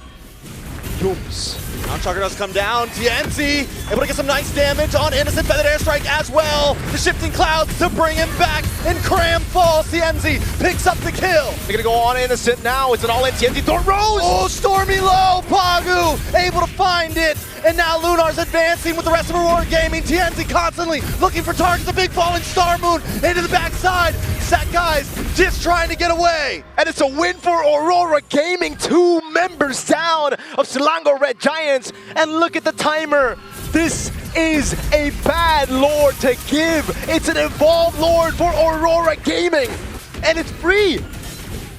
Yums. Now Chugger does come down. TNZ able to get some nice damage on Innocent. Feathered Airstrike as well. The shifting clouds to bring him back. And Cram falls. TNZ picks up the kill. They're going to go on Innocent now. It's an all-in TNZ. Thorn Rose! Oh, Stormy low. Pagu able to find it. And now Lunar's advancing with the rest of Aurora Gaming. TNZ constantly looking for targets. A big falling Star Moon into the backside. Sekai's just trying to get away. And it's a win for Aurora Gaming. 2 members down of Selangor Red Giants. And look at the timer. This is a bad Lord to give. It's an Evolved Lord for Aurora Gaming. And it's free.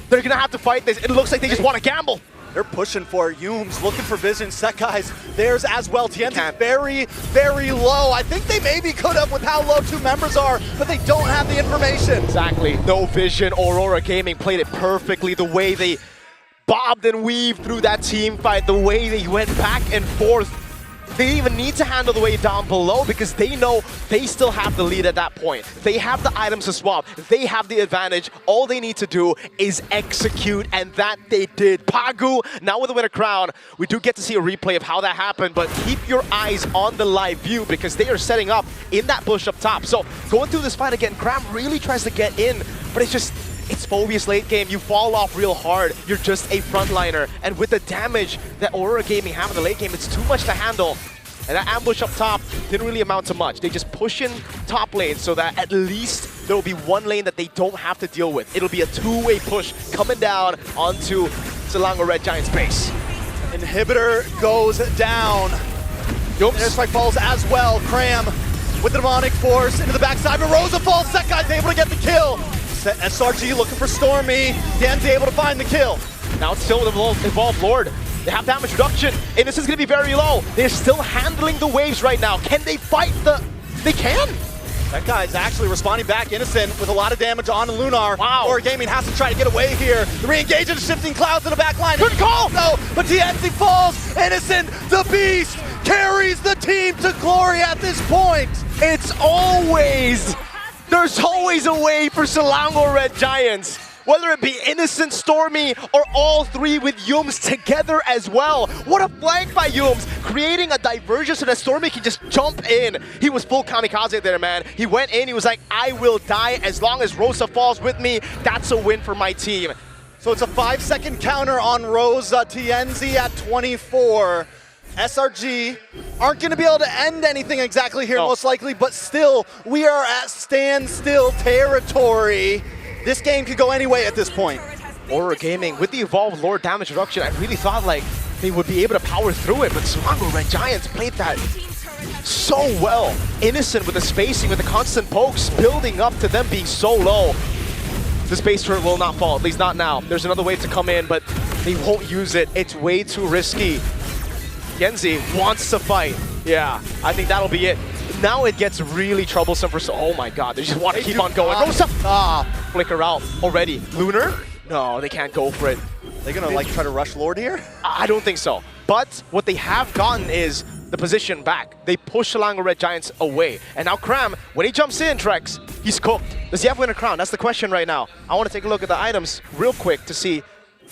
They're going to have to fight this. It looks like they just want to gamble. They're pushing for Yums, looking for vision. Sekai's theirs as well. TNZ's very, very low. I think they maybe could have with how low 2 members are, but they don't have the information. Exactly. No vision. Aurora Gaming played it perfectly. The way they bobbed and weaved through that team fight, the way they went back and forth. They even need to handle the way down below because they know they still have the lead at that point. They have the items to swap. They have the advantage. All they need to do is execute, and that they did. Pagu, now with the winner crown, we do get to see a replay of how that happened, but keep your eyes on the live view because they are setting up in that bush up top. So going through this fight again, Cram really tries to get in, but it's Phobia's late game. You fall off real hard. You're just a frontliner. And with the damage that Aurora Gaming have in the late game, it's too much to handle. And that ambush up top didn't really amount to much. They just push in top lane so that at least there will be one lane that they don't have to deal with. It'll be a 2-way push coming down onto Selangor Red Giants base. Inhibitor goes down. Airstrike falls as well. Cram with the demonic force into the backside, but Rosa falls. Sekai's able to get the kill. SRG looking for Stormy. Dan's able to find the kill. Now it's still with the Evolved Lord. They have damage reduction. Innocent's going to be very low. They're still handling the waves right now. Can they fight the... They can. That guy's actually responding back. Innocent with a lot of damage on Lunar. Wow. Aurora Gaming has to try to get away here. The re-engage of the shifting clouds in the back line. Good call! No, but TNZ falls. Innocent, the beast, carries the team to glory at this point. It's always... There's always a way for Selangor Red Giants. Whether it be Innocent, Stormy, or all 3 with Yums together as well. What a flank by Yums, creating a diversion so that Stormy can just jump in. He was full kamikaze there, man. He went in, he was like, I will die as long as Rosa falls with me. That's a win for my team. So it's a 5-second counter on Rosa. TNZ at 24. SRG aren't going to be able to end anything exactly here, most likely, but still, we are at standstill territory. This game could go any way at this point. Aurora Gaming, with the Evolved Lord damage reduction, I really thought like they would be able to power through it, but Selangor Red Giants played that so well. Innocent with the spacing, with the constant pokes, building up to them being so low. The space turret will not fall, at least not now. There's another wave to come in, but they won't use it. It's way too risky. Genzi wants to fight. Yeah, I think that'll be it. Now it gets really troublesome for... Oh my god, they just want to keep on going. Rosa! Flicker out already. Lunar? No, they can't go for it. They're gonna like try to rush Lord here? I don't think so. But what they have gotten is the position back. They push Selangor Red Giants away. And now Cram, when he jumps in, Trex, he's cooked. Does he have Winter Crown? That's the question right now. I want to take a look at the items real quick to see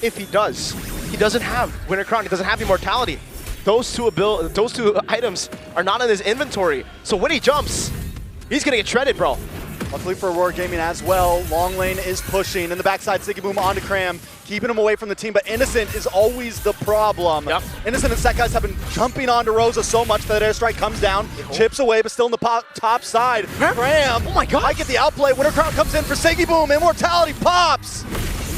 if he does. He doesn't have Winter Crown. He doesn't have Immortality. Those two items are not in his inventory. So when he jumps, he's gonna get shredded, bro. Luckily for Aurora Gaming as well, Long Lane is pushing. In the backside, Sticky Boom onto Cram, keeping him away from the team, but Innocent is always the problem. Yep. Innocent and Set Guys have been jumping onto Rosa so much that airstrike comes down, chips away, but still in the top side. Cram, oh my god, might get the outplay. Winter Crown comes in for Sticky Boom, Immortality pops!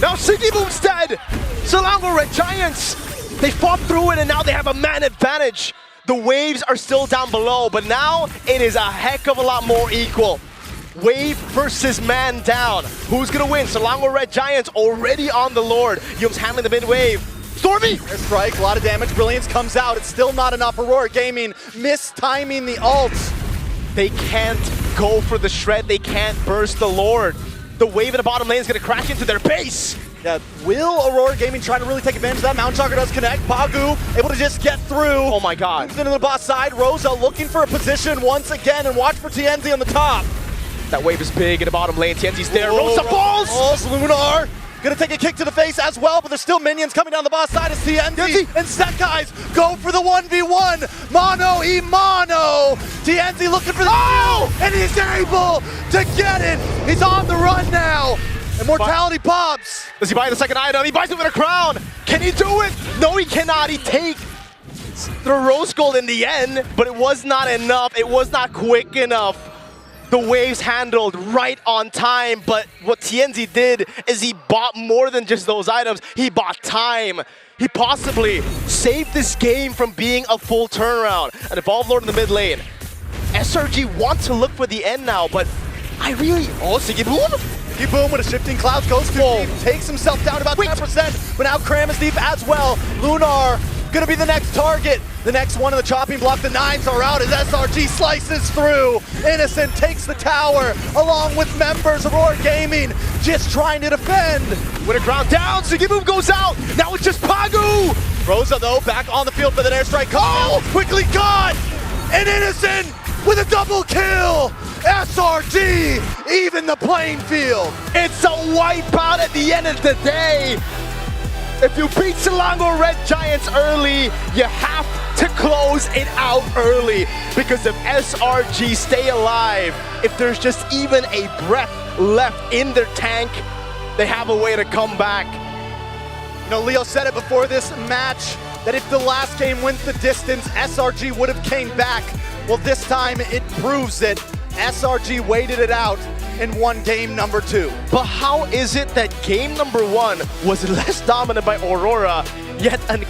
Now Sticky Boom's dead! Selangor Red Giants! They fought through it and now they have a man advantage. The waves are still down below, but now it is a heck of a lot more equal. Wave versus man down. Who's gonna win? Selangor Red Giants already on the Lord. Yum's handling the mid-wave. Stormy! Airstrike, a lot of damage. Brilliance comes out. It's still not enough. Aurora Gaming mistiming the ults. They can't go for the shred. They can't burst the Lord. The wave in the bottom lane is gonna crash into their base. Yeah, will Aurora Gaming try to really take advantage of that? Mount Chakra does connect. Pagu able to just get through. Oh my god. Moves into the boss side. Rosa looking for a position once again, and watch for TNZ on the top. That wave is big in the bottom lane. TNZ's there. Rosa falls! Lunar gonna take a kick to the face as well, but there's still minions coming down the boss side as TNZ and Set Guys go for the 1v1. Mono e mono. TNZ looking for the and he's able to get it. He's on the run now. Immortality pops. Does he buy the second item? He buys it with a crown. Can he do it? No, he cannot. He takes the rose gold in the end, but it was not enough. It was not quick enough. The waves handled right on time, but what TNZ did is he bought more than just those items. He bought time. He possibly saved this game from being a full turnaround. An Evolved Lord in the mid lane. SRG want to look for the end now, but I really... Oh, Siggy Boom? Siggy Boom with a shifting clouds goes too deep, takes himself down about 10%, but now Cram is deep as well. Lunar gonna be the next target. The next one in the chopping block, the 9s are out as SRG slices through. Innocent takes the tower along with members of Aurora Gaming, just trying to defend. Winter Crown down, Siggy Boom goes out. Now it's just Pagu. Rosa though, back on the field for the airstrike. Quickly gone! And Innocent with a double kill! SRG, even the playing field. It's a wipeout at the end of the day. If you beat Selangor Red Giants early, you have to close it out early. Because if SRG stay alive, if there's just even a breath left in their tank, they have a way to come back. You know, Leo said it before this match, that if the last game went the distance, SRG would have came back. Well, this time it proves it. SRG waited it out and won game number 2. But how is it that game number 1 was less dominant by Aurora, yet an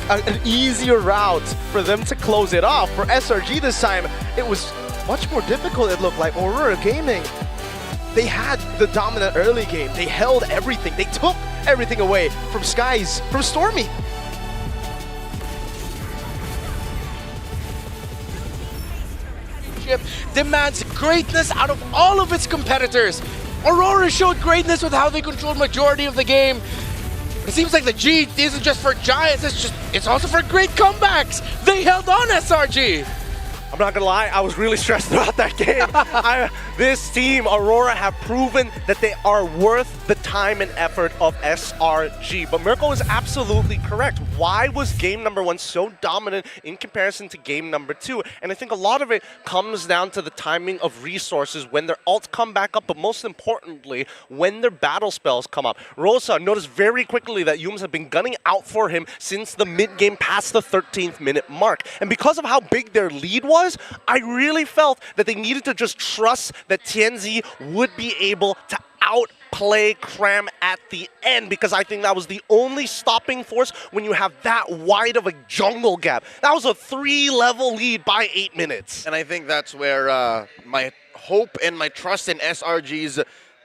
easier route for them to close it off? For SRG this time, it was much more difficult, it looked like. Aurora Gaming, they had the dominant early game. They held everything. They took everything away from Skies, from Stormy. Demands greatness out of all of its competitors. Aurora showed greatness with how they controlled majority of the game. It seems like the G isn't just for Giants, it's also for great comebacks. They held on, SRG. I'm not gonna lie, I was really stressed about that game. This team, Aurora, have proven that they are worth the time and effort of SRG. But Mirko is absolutely correct. Why was game number 1 so dominant in comparison to game number 2? And I think a lot of it comes down to the timing of resources when their ults come back up, but most importantly, when their battle spells come up. Rosa noticed very quickly that Yums have been gunning out for him since the mid-game past the 13th minute mark. And because of how big their lead was, I really felt that they needed to just trust that TNZ would be able to play cram at the end, because I think that was the only stopping force when you have that wide of a jungle gap. That was a 3-level lead by 8 minutes. And I think that's where my hope and my trust in SRG's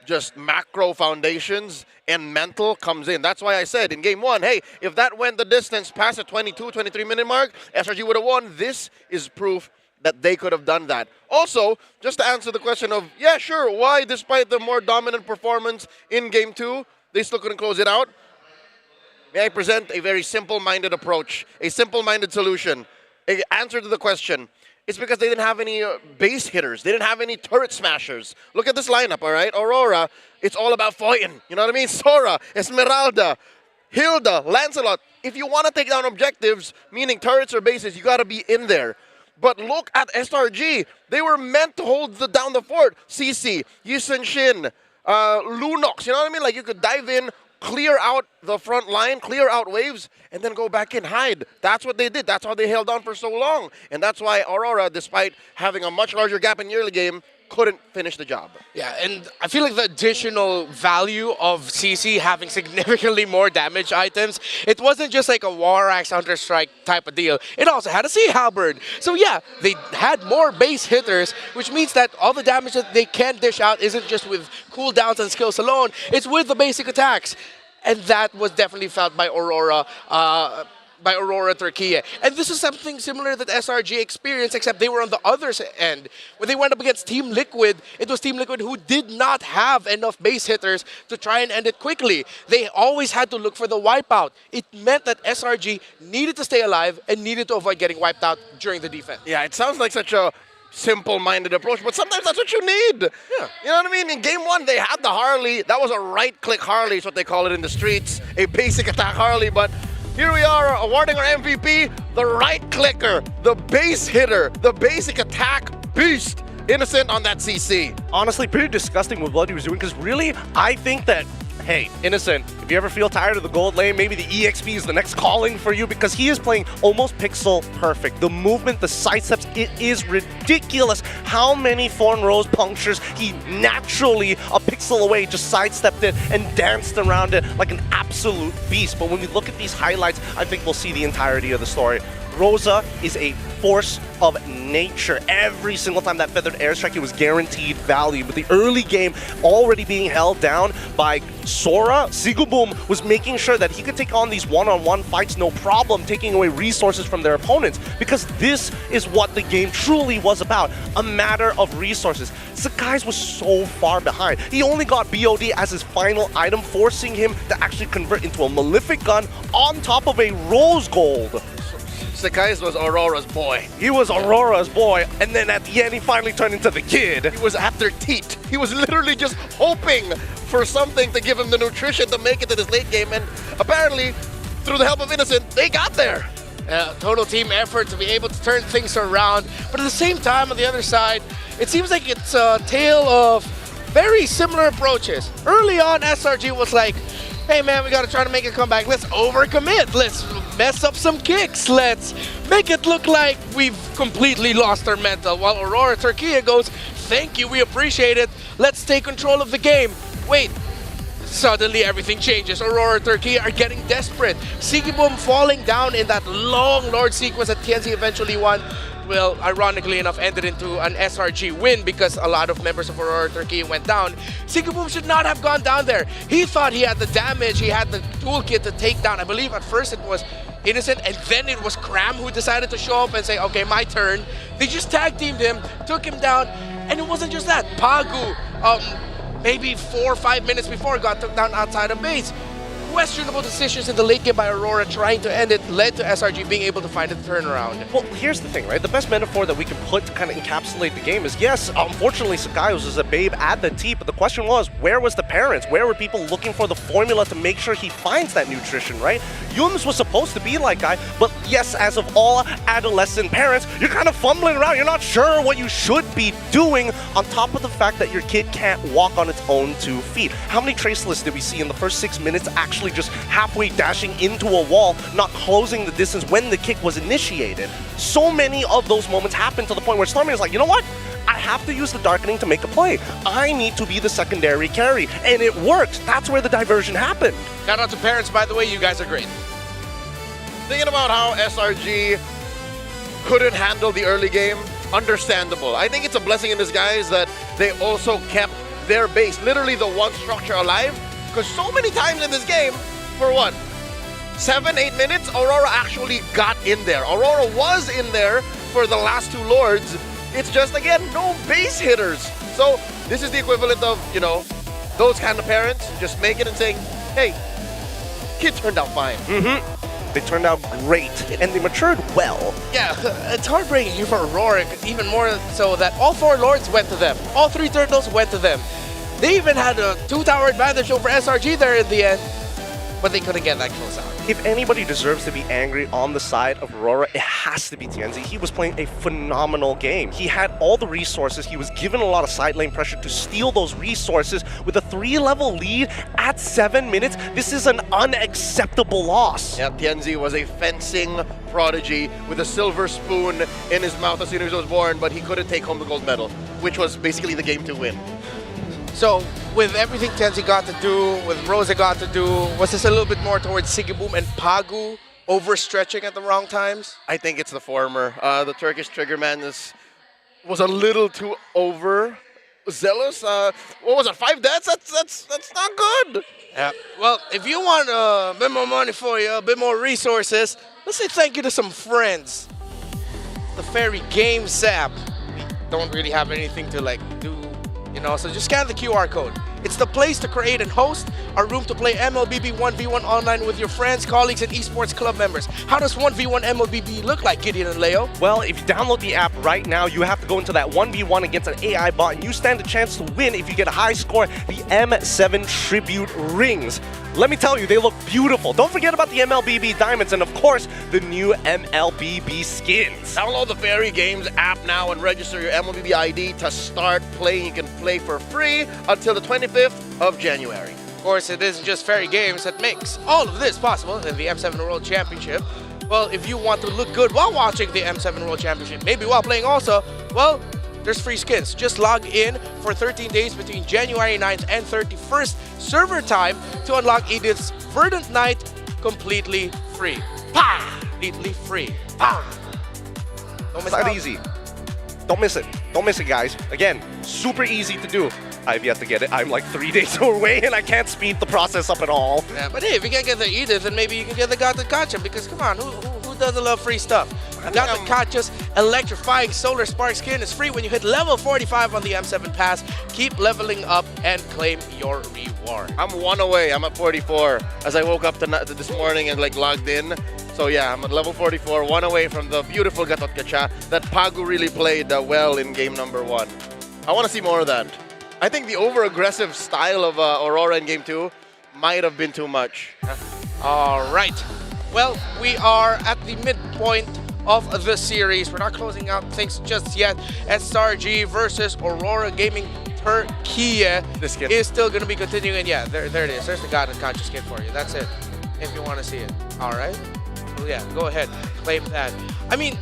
just macro foundations and mental comes in. That's why I said in game one, hey, if that went the distance past the 22, 23-minute mark, SRG would have won. This is proof that they could have done that. Also, just to answer the question of, yeah, sure, why, despite the more dominant performance in game two, they still couldn't close it out? May I present a very simple-minded approach, a simple-minded solution, an answer to the question. It's because they didn't have any base hitters. They didn't have any turret smashers. Look at this lineup, all right? Aurora, it's all about fighting. You know what I mean? Sora, Esmeralda, Hilda, Lancelot. If you want to take down objectives, meaning turrets or bases, you got to be in there. But look at SRG. They were meant to hold down the fort. CC, Yisun Shin, Lunox. You know what I mean? Like you could dive in, clear out the front line, clear out waves, and then go back and hide. That's what they did. That's how they held on for so long. And that's why Aurora, despite having a much larger gap in the early game, couldn't finish the job. Yeah, and I feel like the additional value of CC having significantly more damage items, it wasn't just like a War Axe Counter-Strike type of deal. It also had a Sea Halberd. So yeah, they had more base hitters, which means that all the damage that they can dish out isn't just with cooldowns and skills alone, it's with the basic attacks. And that was definitely felt by Aurora. Turkey. And this is something similar that SRG experienced, except they were on the other end. When they went up against Team Liquid, it was Team Liquid who did not have enough base hitters to try and end it quickly. They always had to look for the wipeout. It meant that SRG needed to stay alive and needed to avoid getting wiped out during the defense. Yeah, it sounds like such a simple-minded approach, but sometimes that's what you need. Yeah. You know what I mean? In game one, they had the Harley. That was a right-click Harley, is what they call it in the streets. A basic attack Harley, but here we are awarding our MVP, the right clicker, the base hitter, the basic attack beast, Innocent on that CC. Honestly, pretty disgusting with what he was doing, because really, I think that, hey, Innocent, if you ever feel tired of the gold lane, maybe the EXP is the next calling for you, because he is playing almost pixel perfect. The movement, the sidesteps, it is ridiculous how many Thorn Rose punctures he naturally, a pixel away, just sidestepped it and danced around it like an absolute beast. But when we look at these highlights, I think we'll see the entirety of the story. Rosa is a force of nature. Every single time that feathered airstrike, it was guaranteed value. But the early game already being held down by Sora, Sigubum was making sure that he could take on these one-on-one fights no problem, taking away resources from their opponents, because this is what the game truly was about, a matter of resources. Sakai's was so far behind. He only got BOD as his final item, forcing him to actually convert into a Malefic gun on top of a Rose Gold. Sakai's was Aurora's boy. He was Aurora's boy, and then at the end, he finally turned into the kid. He was after Teat. He was literally just hoping for something to give him the nutrition to make it to this late game, and apparently, through the help of Innocent, they got there. Total team effort to be able to turn things around, but at the same time, on the other side, it seems like it's a tale of very similar approaches. Early on, SRG was like, hey man, we gotta try to make a comeback. Let's overcommit. Let's mess up some kicks. Let's make it look like we've completely lost our mental. While Aurora Turkey goes, thank you, we appreciate it. Let's take control of the game. Wait, suddenly everything changes. Aurora Turkey are getting desperate. Sigibum falling down in that long Lord sequence that TNC eventually won. Well, ironically enough, ended into an SRG win because a lot of members of Aurora Turkey went down. Sigubum should not have gone down there. He thought he had the damage, he had the toolkit to take down. I believe at first it was Innocent, and then it was Cram who decided to show up and say, okay, my turn. They just tag teamed him, took him down, and it wasn't just that. Pagu, maybe 4 or 5 minutes before, got took down outside of base. Questionable decisions in the late game by Aurora trying to end it led to SRG being able to find a turnaround. Well, here's the thing, right? The best metaphor that we can put to kind of encapsulate the game is, yes, unfortunately, Sakai was a babe at the teat, but the question was, where was the parents? Where were people looking for the formula to make sure he finds that nutrition, right? Yums was supposed to be like guy, but yes, as of all adolescent parents, you're kind of fumbling around. You're not sure what you should be doing, on top of the fact that your kid can't walk on its own 2 feet. How many Traceless did we see in the first 6 minutes actually just halfway dashing into a wall, not closing the distance when the kick was initiated? So many of those moments happened to the point where Stormy is like, you know what? I have to use the darkening to make a play. I need to be the secondary carry, and it worked. That's where the diversion happened. Shout out to parents, by the way, you guys are great. Thinking about how SRG couldn't handle the early game, understandable. I think it's a blessing in disguise that they also kept their base, literally the one structure alive, because so many times in this game, for what, 7-8 minutes, Aurora actually got in there. Aurora was in there for the last two Lords. It's just, again, no base hitters. So this is the equivalent of, you know, those kind of parents just make it and saying, hey, kid turned out fine. They turned out great, and they matured well. Yeah, it's heartbreaking here for Aurora, even more so that all 4 Lords went to them. All 3 Turtles went to them. They even had a 2-tower advantage over SRG there in the end, but they couldn't get that close out. If anybody deserves to be angry on the side of Aurora, it has to be TNZ. He was playing a phenomenal game. He had all the resources. He was given a lot of side lane pressure to steal those resources with a 3-level lead at 7 minutes. This is an unacceptable loss. Yeah, TNZ was a fencing prodigy with a silver spoon in his mouth as soon as he was born, but he couldn't take home the gold medal, which was basically the game to win. So, with everything Tenzi got to do, with Rosa got to do, was this a little bit more towards Sigiboom and Pagu overstretching at the wrong times? I think it's the former. The Turkish trigger man was a little too overzealous. What was it, 5 deaths? That's not good. Yeah. Well, if you want a bit more money for you, a bit more resources, let's say thank you to some friends. The Fairy Games app. We don't really have anything to like do. You know, so just scan the QR code. It's the place to create and host a room to play MLBB 1v1 online with your friends, colleagues, and esports club members. How does 1v1 MLBB look like, Gideon and Leo? Well, if you download the app right now, you have to go into that 1v1 against an AI bot, and you stand a chance to win if you get a high score, the M7 Tribute Rings. Let me tell you, they look beautiful. Don't forget about the MLBB Diamonds and, of course, the new MLBB skins. Download the Fairy Games app now and register your MLBB ID to start playing. You can play for free until the 25th of January. Of course, it isn't just Fairy Games that makes all of this possible in the M7 World Championship. Well, if you want to look good while watching the M7 World Championship, maybe while playing also, well, there's free skins. Just log in for 13 days between January 9th and 31st server time to unlock Edith's Verdant Night completely free. Pa! Completely free. Pa! Don't miss that easy. Don't miss it. Don't miss it, guys. Again, super easy to do. I've yet to get it. I'm like 3 days away and I can't speed the process up at all. Yeah, but hey, if you can't get the Edith, then maybe you can get the ďakáča, because come on, who doesn't love free stuff? ďakáča's electrifying Solar Spark skin is free when you hit level 45 on the M7 Pass. Keep leveling up and claim your reward. I'm 1 away. I'm at 44 as I woke up this morning and like logged in. So yeah, I'm at level 44, 1 away from the beautiful ďakáča that Pagu really played well in game number 1. I want to see more of that. I think the over-aggressive style of Aurora in game 2 might have been too much. All right. Well, we are at the midpoint of the series. We're not closing out things just yet. SRG versus Aurora Gaming Turkey is still going to be continuing. And yeah, there it is. There's the ďakáča skin for you. That's it, if you want to see it. All right. Well, yeah, go ahead. Claim that. I mean,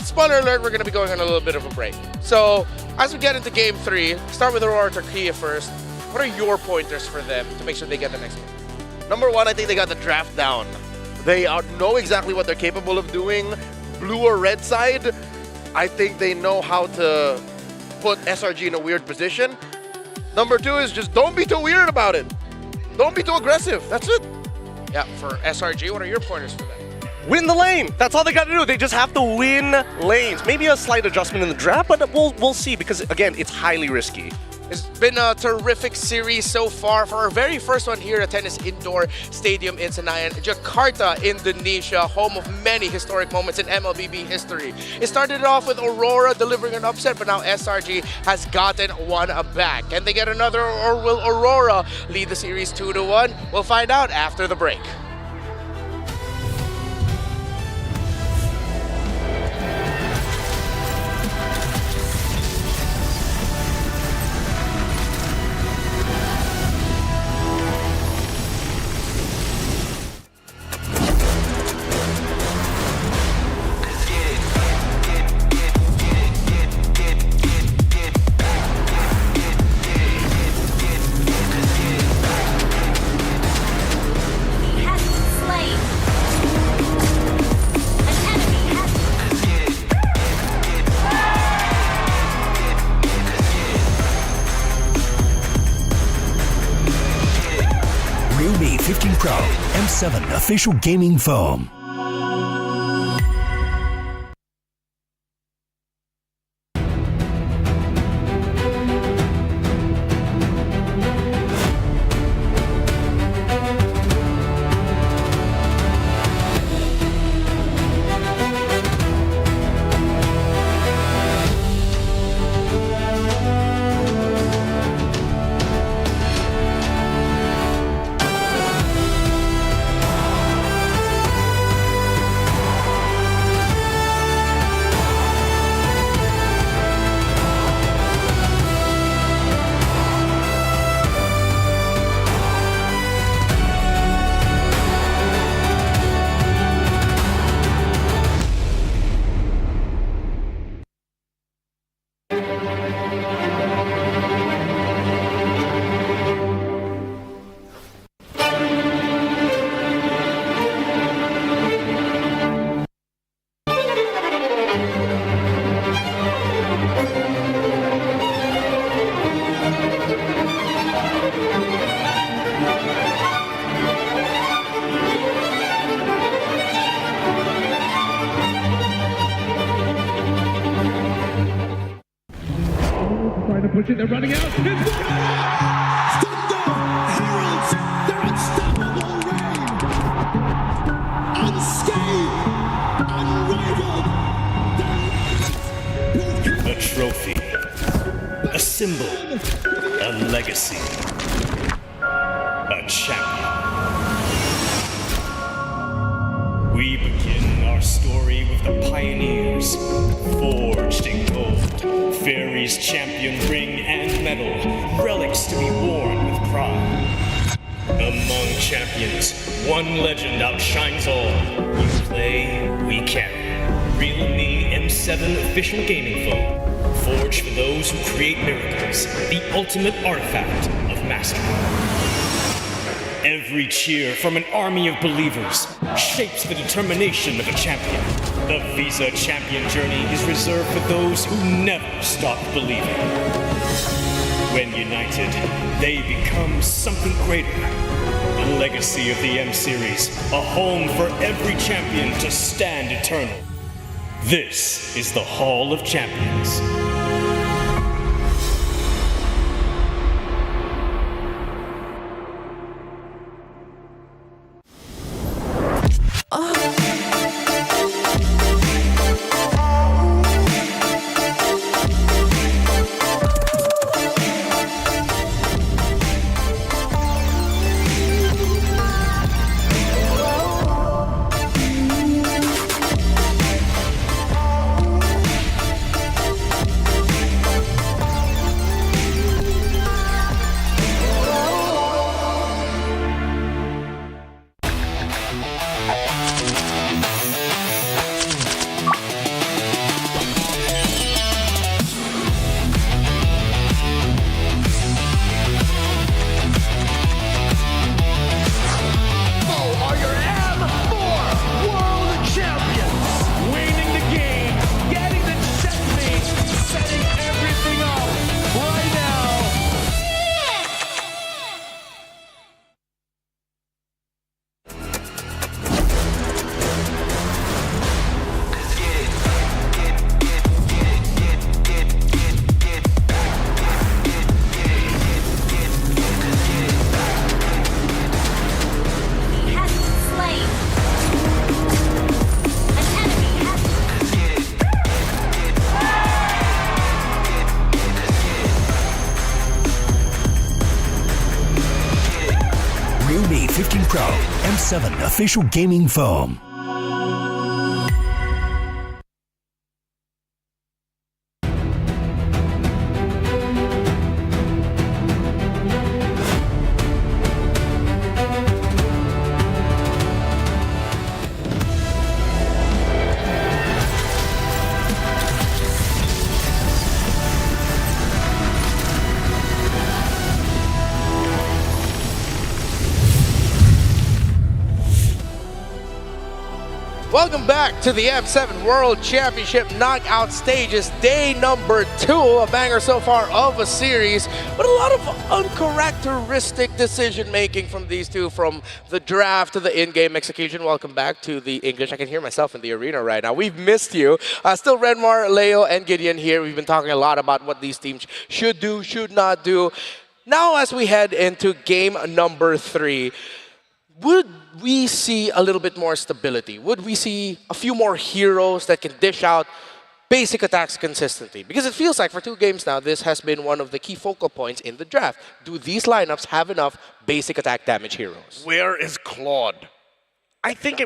spoiler alert, we're going to be going on a little bit of a break. So, as we get into game 3, start with Aurora Turkey first. What are your pointers for them to make sure they get the next game? Number 1, I think they got the draft down. They know exactly what they're capable of doing. Blue or red side, I think they know how to put SRG in a weird position. Number 2 is just don't be too weird about it. Don't be too aggressive. That's it. Yeah, for SRG, what are your pointers for them? Win the lane. That's all they got to do. They just have to win lanes. Maybe a slight adjustment in the draft, but we'll see, because again, it's highly risky. It's been a terrific series so far for our very first one here at Tennis Indoor Stadium in Senayan, Jakarta, Indonesia, home of many historic moments in MLBB history. It started off with Aurora delivering an upset, but now SRG has gotten one back. Can they get another, or will Aurora lead the series 2-1? We'll find out after the break. proud M7 official gaming foam. They're running out. Thunder heralds their unstoppable reign. Unscathed, unrivaled. A trophy, a symbol, a legacy, a champion. We begin our story with the pioneers, forged in gold. Fairy's champion ring and medal, relics to be worn with pride. Among champions, one legend outshines all. We play, we carry. Real Me M7 official gaming foam, forged for those who create miracles, the ultimate artifact of mastery. Every cheer from an army of believers shapes the determination of a champion. The Visa Champion journey is reserved for those who never stop believing. When united, they become something greater. The legacy of the M-Series, a home for every champion to stand eternal. This is the Hall of Champions. Realme 15 Pro M7 official gaming foam. Welcome back to the M7 World Championship knockout stages, day number 2, a banger so far of a series, but a lot of uncharacteristic decision making from these two, from the draft to the in-game execution. Welcome back to the English. I can hear myself in the arena right now. We've missed you. Still Redmar, Leo, and Gideon here. We've been talking a lot about what these teams should do, should not do. Now, as we head into game number 3, would we see a little bit more stability? Would we see a few more heroes that can dish out basic attacks consistently? Because it feels like for 2 games now, this has been one of the key focal points in the draft. Do these lineups have enough basic attack damage heroes? Where is Claude? I think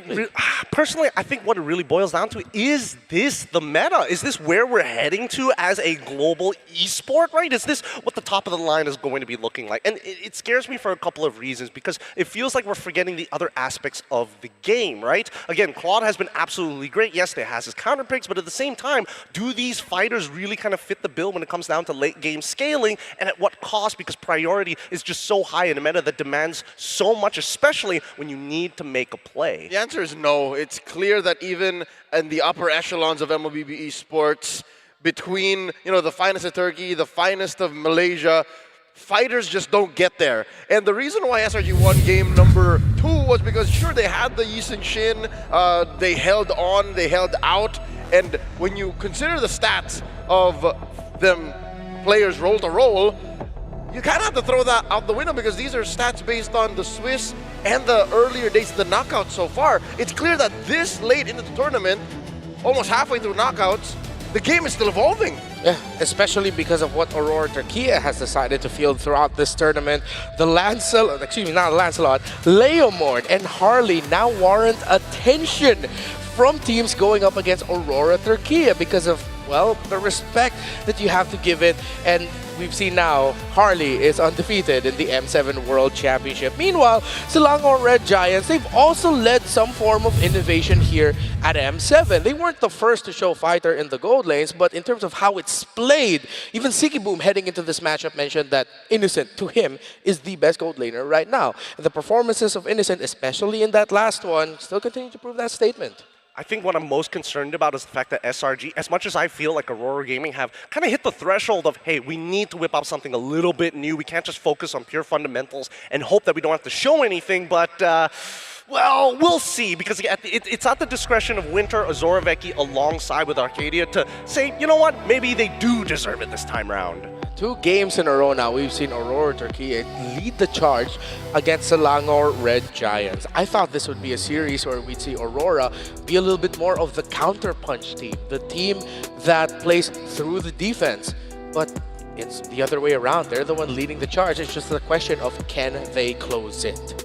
personally, I think what it really boils down to, is this the meta? Is this where we're heading to as a global esport, right? Is this what the top of the line is going to be looking like? And it scares me for a couple of reasons, because it feels like we're forgetting the other aspects of the game, right? Again, Claude has been absolutely great. Yes, they has his counter picks, but at the same time, do these fighters really kind of fit the bill when it comes down to late game scaling, and at what cost? Because priority is just so high in a meta that demands so much, especially when you need to make a play. The answer is no. It's clear that even in the upper echelons of MLBB Esports, between the finest of Turkey, the finest of Malaysia, fighters just don't get there. And the reason why SRG won game number 2 was because, sure, they had the Yisun Shin, they held on, they held out, and when you consider the stats of them players roll to roll, you kind of have to throw that out the window, because these are stats based on the Swiss and the earlier days of the knockouts so far. It's clear that this late into the tournament, almost halfway through knockouts, the game is still evolving. Yeah, especially because of what Aurora TRKIA has decided to field throughout this tournament. The Leomord and Harley now warrant attention from teams going up against Aurora TRKIA because of, well, the respect that you have to give it. And we've seen now Harley is undefeated in the M7 World Championship. Meanwhile, Selangor Red Giants, they've also led some form of innovation here at M7. They weren't the first to show fighter in the gold lanes, but in terms of how it's played, even Sikiboom heading into this matchup mentioned that Innocent, to him, is the best gold laner right now. And the performances of Innocent, especially in that last one, still continue to prove that statement. I think what I'm most concerned about is the fact that SRG, as much as I feel like Aurora Gaming have kind of hit the threshold of, hey, we need to whip up something a little bit new. We can't just focus on pure fundamentals and hope that we don't have to show anything, but well, we'll see, because it's at the discretion of Winter, Azoroveki, alongside with Arcadia to say, you know what, maybe they do deserve it this time round. 2 games in a row now, we've seen Aurora TRKIA lead the charge against Selangor Red Giants. I thought this would be a series where we'd see Aurora be a little bit more of the counter-punch team, the team that plays through the defense. But it's the other way around. They're the one leading the charge. It's just the question of, can they close it?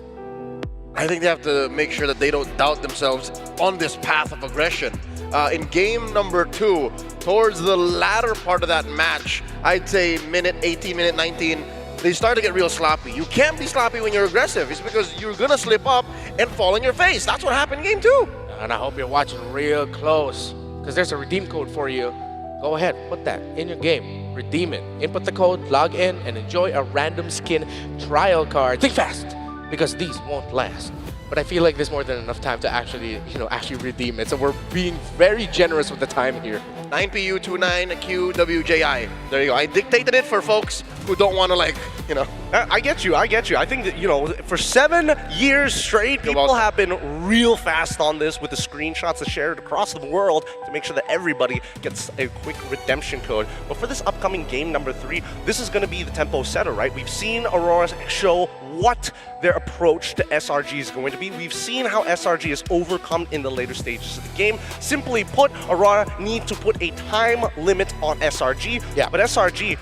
I think they have to make sure that they don't doubt themselves on this path of aggression. In game number 2, towards the latter part of that match, I'd say minute 18, minute 19, they start to get real sloppy. You can't be sloppy when you're aggressive. It's because you're going to slip up and fall on your face. That's what happened in game 2. And I hope you're watching real close, because there's a redeem code for you. Go ahead, put that in your game. Redeem it. Input the code, log in, and enjoy a random skin trial card. Think fast, because these won't last. But I feel like there's more than enough time to actually redeem it. So we're being very generous with the time here. 9PU29QWJI. There you go. I dictated it for folks who don't want to, I get you. I think that, for 7 years straight, people have been real fast on this with the screenshots that shared across the world to make sure that everybody gets a quick redemption code. But for this upcoming game number 3, this is going to be the tempo setter, right? We've seen Aurora show what their approach to SRG is going to be. We've seen how SRG is overcome in the later stages of the game. Simply put, Aurora need to put a time limit on SRG. Yeah. But SRG,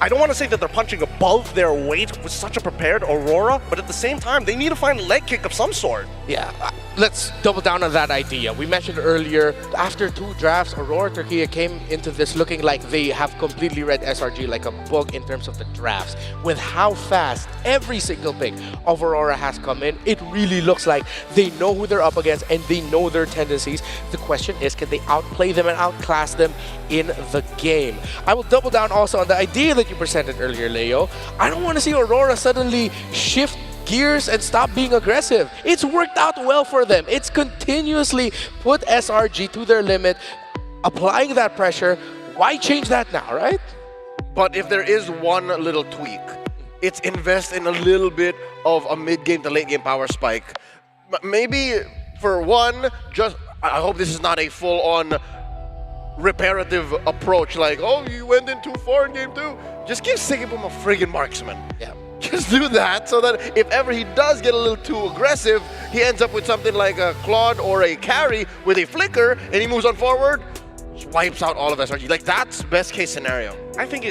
I don't want to say that they're punching above their weight with such a prepared Aurora, but at the same time, they need to find a leg kick of some sort. Yeah, let's double down on that idea. We mentioned earlier, after 2 drafts, Aurora TRKIA came into this looking like they have completely read SRG like a book in terms of the drafts. With how fast every single pick of Aurora has come in, it really looks like they know who they're up against and they know their tendencies. The question is, can they outplay them and outclass them in the game? I will double down also on the idea that you presented earlier, Leo. I don't want to see Aurora suddenly shift gears and stop being aggressive. It's worked out well for them. It's continuously put SRG to their limit, applying that pressure. Why change that now, right? But if there is one little tweak, it's invest in a little bit of a mid-game to late-game power spike. Maybe for one, I hope this is not a full-on reparative approach, like, oh, you went in too far in game 2. Just give SigiBoom a friggin' marksman. Yeah. Just do that so that if ever he does get a little too aggressive, he ends up with something like a Claude or a carry with a flicker, and he moves on forward, wipes out all of SRG. Like, that's best case scenario. I think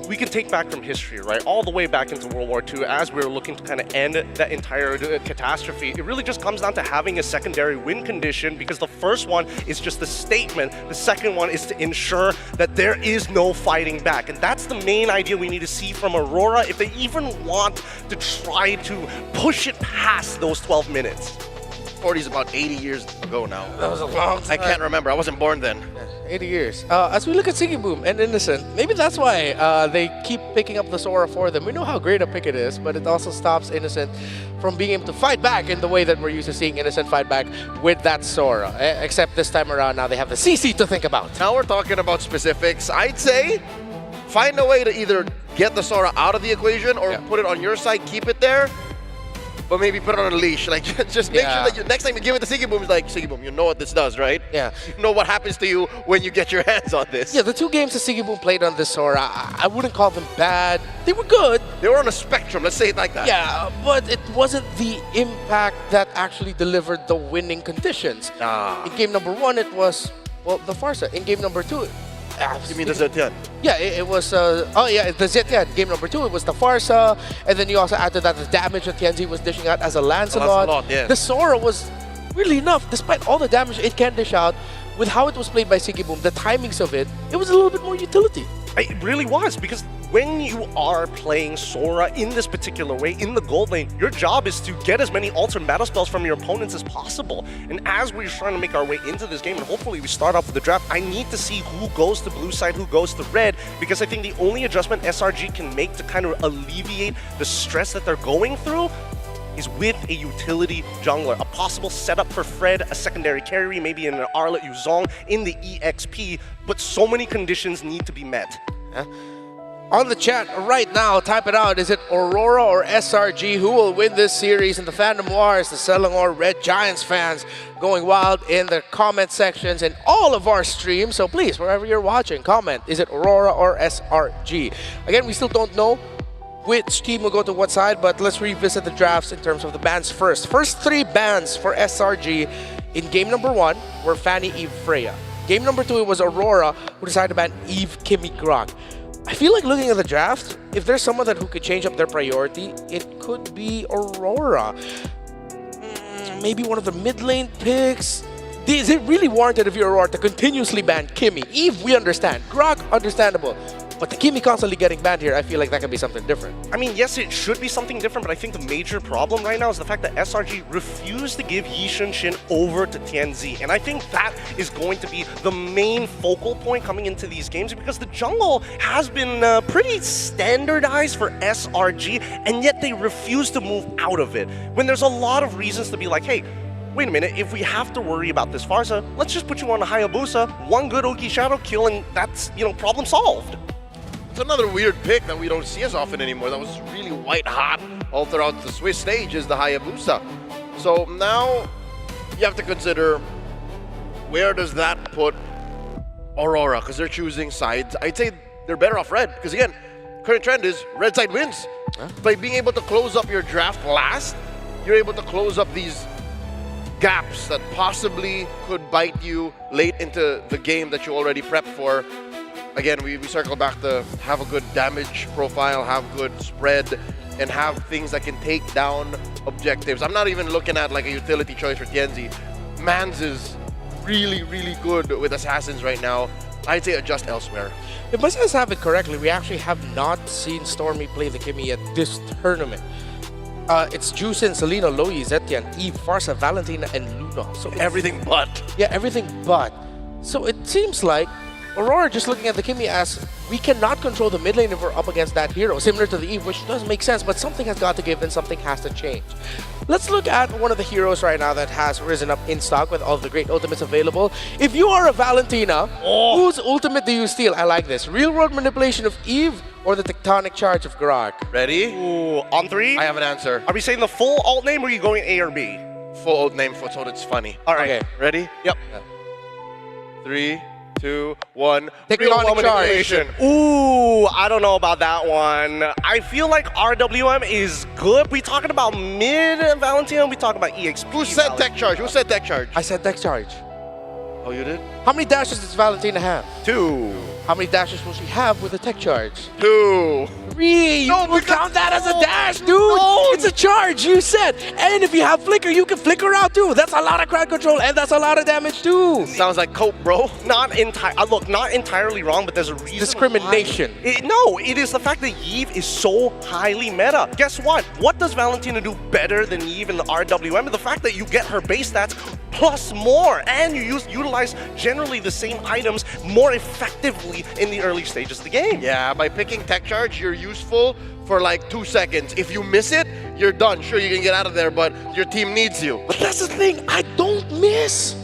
we can take back from history, right? All the way back into World War II, as we were looking to kind of end that entire catastrophe. It really just comes down to having a secondary win condition, because the first one is just a statement. The second one is to ensure that there is no fighting back. And that's the main idea we need to see from Aurora if they even want to try to push it past those 12 minutes. 40 is about 80 years ago now. That was a long time. I can't remember. I wasn't born then. 80 years. As we look at SigiBoom and Innocent, maybe that's why they keep picking up the Sora for them. We know how great a pick it is, but it also stops Innocent from being able to fight back in the way that we're used to seeing Innocent fight back with that Sora. Except this time around, now they have the CC to think about. Now we're talking about specifics. I'd say find a way to either get the Sora out of the equation or put it on your side, keep it there, but maybe put it on a leash. Like, just make sure that next time you give it to SigiBoom, it's like, SigiBoom, you know what this does, right? Yeah. You know what happens to you when you get your hands on this. Yeah, the 2 games that SigiBoom played on this Sora, I wouldn't call them bad. They were good. They were on a spectrum, let's say it like that. Yeah, but it wasn't the impact that actually delivered the winning conditions. In game number 1, it was, well, the Farsa. In game number 2, you mean the Zetian? Yeah, it was, the Zetian. Game number 2, it was the Farsa, and then you also added that the damage that Tianzi was dishing out as a Lancelot. Yes. The Sora was, really enough, despite all the damage it can dish out, with how it was played by SigiBoom, the timings of it, it was a little bit more utility. It really was, because when you are playing Sora in this particular way, in the gold lane, your job is to get as many ultimate battle spells from your opponents as possible. And as we're trying to make our way into this game, and hopefully we start off with the draft, I need to see who goes to blue side, who goes to red, because I think the only adjustment SRG can make to kind of alleviate the stress that they're going through is with a utility jungler. A possible setup for Fred, a secondary carry, maybe an Arlet Yuzong in the EXP, but so many conditions need to be met. On the chat right now, type it out. Is it Aurora or SRG? Who will win this series? In the fandom wars, the Selangor Red Giants fans going wild in the comment sections in all of our streams. So please, wherever you're watching, comment. Is it Aurora or SRG? Again, we still don't know which team will go to what side, but let's revisit the drafts in terms of the bans first. First 3 bans for SRG in game number 1 were Fanny, Eve, Freya. Game number 2, it was Aurora who decided to ban Eve, Kimmy, Grok. I feel like looking at the draft, if there's someone who could change up their priority, it could be Aurora. Maybe one of the mid lane picks. Is it really warranted of your Aurora to continuously ban Kimmy? Eve, we understand. Grok, understandable. But the Kimmy constantly getting banned here, I feel like that could be something different. I mean, yes, it should be something different, but I think the major problem right now is the fact that SRG refused to give Yi Shin over to Tianzi. And I think that is going to be the main focal point coming into these games, because the jungle has been pretty standardized for SRG, and yet they refuse to move out of it. When there's a lot of reasons to be like, hey, wait a minute, if we have to worry about this Farsa, let's just put you on a Hayabusa, one good Oki Shadow kill, and that's, problem solved. It's another weird pick that we don't see as often anymore. That was really white hot all throughout the Swiss stage, is the Hayabusa. So now you have to consider, where does that put Aurora? Because they're choosing sides. I'd say they're better off red, because again, current trend is red side wins. By being able to close up your draft last, you're able to close up these gaps that possibly could bite you late into the game that you already prepped for. Again, we circle back to have a good damage profile, have good spread, and have things that can take down objectives. I'm not even looking at like a utility choice for Tianzi. Mans is really, really good with assassins right now. I'd say adjust elsewhere. If my sense have it correctly, we actually have not seen Stormy play the Kimmy at this tournament. It's Juicin, Selena, Loi, Zetian, Eve, Farsa, Valentina, and Luna. So everything but. Yeah, everything but. So it seems like Aurora just looking at the Kimi as we cannot control the mid lane if we're up against that hero, similar to the Eve, which does make sense, but something has got to give and something has to change. Let's look at one of the heroes right now that has risen up in stock with all of the great ultimates available. If you are a Valentina, whose ultimate do you steal? I like this. Real world manipulation of Eve or the tectonic charge of Grok? Ready? Ooh, on 3? I have an answer. Are we saying the full alt name or are you going A or B? Full old name for so it's funny. All right. Okay, ready? Yep. 3, 2, 1. Tectonic charge. Ooh, I don't know about that one. I feel like RWM is good. We talking about mid Valentina? We talking about EXP? Who said tech charge? Who said tech charge? I said tech charge. Oh, you did? How many dashes does Valentina have? 2. How many dashes will she have with a tech charge? 2. 3! You would count that as a dash, dude! No. It's a charge, you said! And if you have flicker, you can flicker out too! That's a lot of crowd control and that's a lot of damage too! Sounds like cope, bro. Not entirely wrong, but there's a reason. Discrimination. No, it is the fact that Yve is so highly meta. Guess what? What does Valentina do better than Yve in the RWM? And the fact that you get her base stats plus more, and you utilize generally the same items more effectively in the early stages of the game. Yeah, by picking tech charge, you're useful for like 2 seconds. If you miss it, you're done. Sure, you can get out of there, but your team needs you. But that's the thing, I don't miss.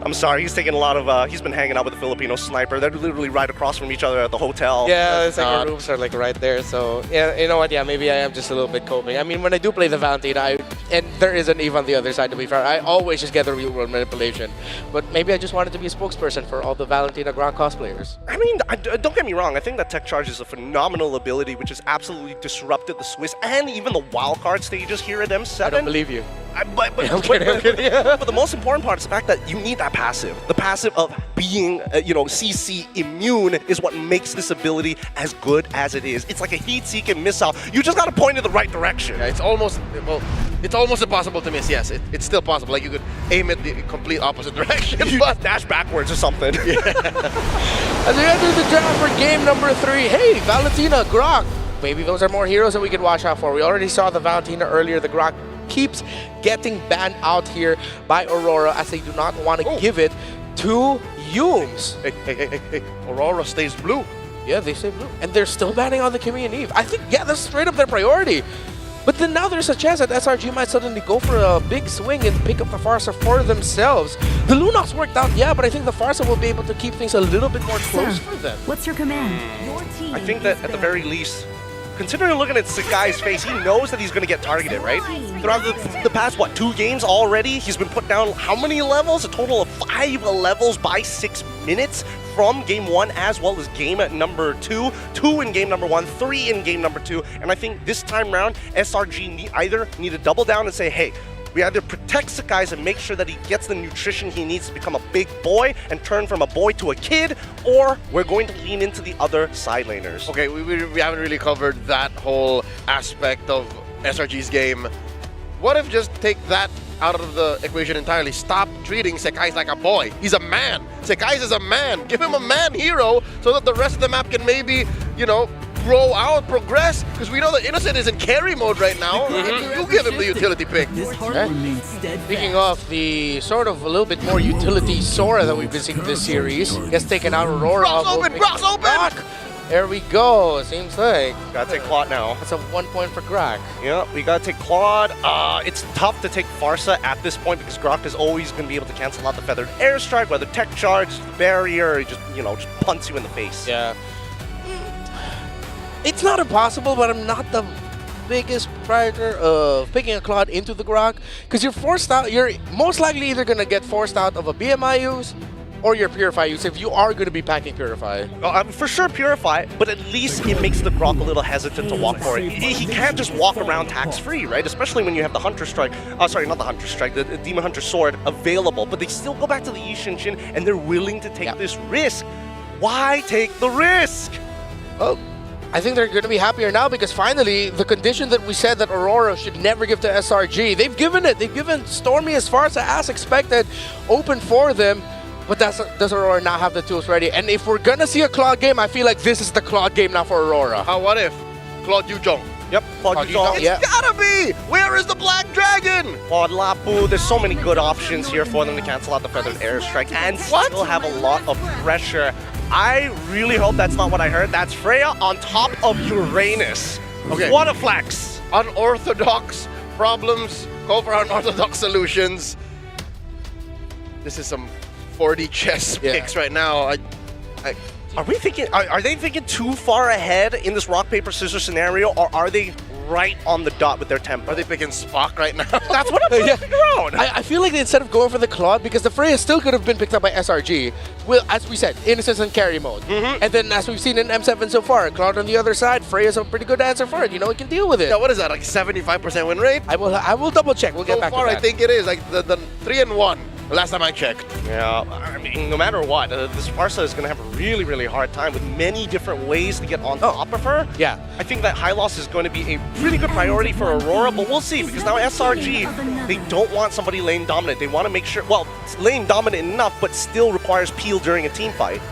I'm sorry, he's taking a lot of, he's been hanging out with a Filipino sniper. They're literally right across from each other at the hotel. Yeah, it's like our rooms are like right there. So, yeah, you know what? Yeah, maybe I am just a little bit coping. I mean, when I do play the Valentina, and there isn't even on the other side to be fair, I always just get the real world manipulation. But maybe I just wanted to be a spokesperson for all the Valentina Grand cosplayers. I mean, don't get me wrong. I think that Tech Charge is a phenomenal ability which has absolutely disrupted the Swiss and even the wildcard stages here at M7. I don't believe you. But the most important part is the fact that you need that passive. The passive of being, CC immune is what makes this ability as good as it is. It's like a heat-seeking missile. You just got to point in the right direction. Yeah, it's almost impossible to miss. Yes, it's still possible. Like you could aim it the complete opposite direction, but dash backwards or something. Yeah. As we enter the draft for game number 3, hey, Valentina, Grok. Maybe those are more heroes that we could watch out for. We already saw the Valentina earlier. The Grok keeps getting banned out here by Aurora as they do not want to give it to Yumes. Hey. Aurora stays blue. Yeah, they stay blue. And they're still banning on the Kimi and Eve. I think, yeah, that's straight up their priority. But then now there's a chance that SRG might suddenly go for a big swing and pick up the Farsa for themselves. The Lunox worked out, yeah, but I think the Farsa will be able to keep things a little bit more close for them. What's your command? Your team I think that at the very least, considering looking at Sakai's face, he knows that he's going to get targeted, right? Throughout the past, 2 games already, he's been put down how many levels? A total of 5 levels by 6 minutes from game 1 as well as game number 2. 2 in game number 1, 3 in game number 2. And I think this time around, SRG either need to double down and say, hey, we either protect Sakai's and make sure that he gets the nutrition he needs to become a big boy and turn from a boy to a kid, or we're going to lean into the other side laners. Okay, we haven't really covered that whole aspect of SRG's game. What if just take that out of the equation entirely? Stop treating Sekai's like a boy. He's a man. Sekai's is a man. Give him a man hero so that the rest of the map can maybe, grow out, progress, because we know that Innocent is in carry mode right now. You give him the utility pick. Speaking of the sort of a little bit more utility Sora that we've been seeing this series, gets taken out Aurora. Brock's open! There we go, seems like. Gotta take Claude now. That's a 1 point for Grok. Yeah, we gotta take Claude. It's tough to take Farsa at this point because Grok is always gonna be able to cancel out the feathered airstrike, whether tech charge, barrier, or just punts you in the face. Yeah. It's not impossible, but I'm not the biggest proprietor of picking a Claude into the Grok because you're forced out. You're most likely either gonna get forced out of a BMI use or your Purify use if you are going to be packing Purify. For sure Purify, but at least it makes the Grok a little hesitant to walk for it. He can't just walk around tax-free, right? Especially when you have the Hunter Strike, sorry, not the Hunter Strike, the Demon Hunter Sword available, but they still go back to the Yi Shinshin and they're willing to take this risk. Why take the risk? Oh, I think they're going to be happier now because finally the condition that we said that Aurora should never give to SRG, they've given it. They've given Stormy as far as expected, open for them. But does Aurora now have the tools ready? And if we're gonna see a Claude game, I feel like this is the Claude game now for Aurora. What if Claude Yujong? Yep, Poggy It's gotta be! Where is the Black Dragon? Pod Lapu, there's so many good options here for them to cancel out the Feathered Airstrike and still have a lot of pressure. I really hope that's not what I heard. That's Freya on top of Uranus. Okay. What a flex! Unorthodox problems, go for unorthodox solutions. This is some 4D chess picks right now. Are we thinking? Are they thinking too far ahead in this rock paper scissors scenario, or are they right on the dot with their tempo? Are they picking Spock right now? That's what I'm trying to figure out. I feel like instead of going for the Claude, because the Freya still could have been picked up by SRG, well, as we said, innocence and carry mode. And then as we've seen in M7 so far, Claude on the other side, Freya's a pretty good answer for it. You know, it can deal with it. Yeah, what is that, like 75% win rate? I will double check. We'll get back to that. I think it is, like the 3-1. Last time I checked. Yeah, I mean, no matter what, this Farsa is going to have a really, really hard time with many different ways to get on top of her. Yeah. I think that high loss is going to be a pretty good priority for Aurora, but we'll see, because now SRG, they don't want somebody lane dominant. They want to make sure, well, it's lane dominant enough, but still requires peel during a team fight.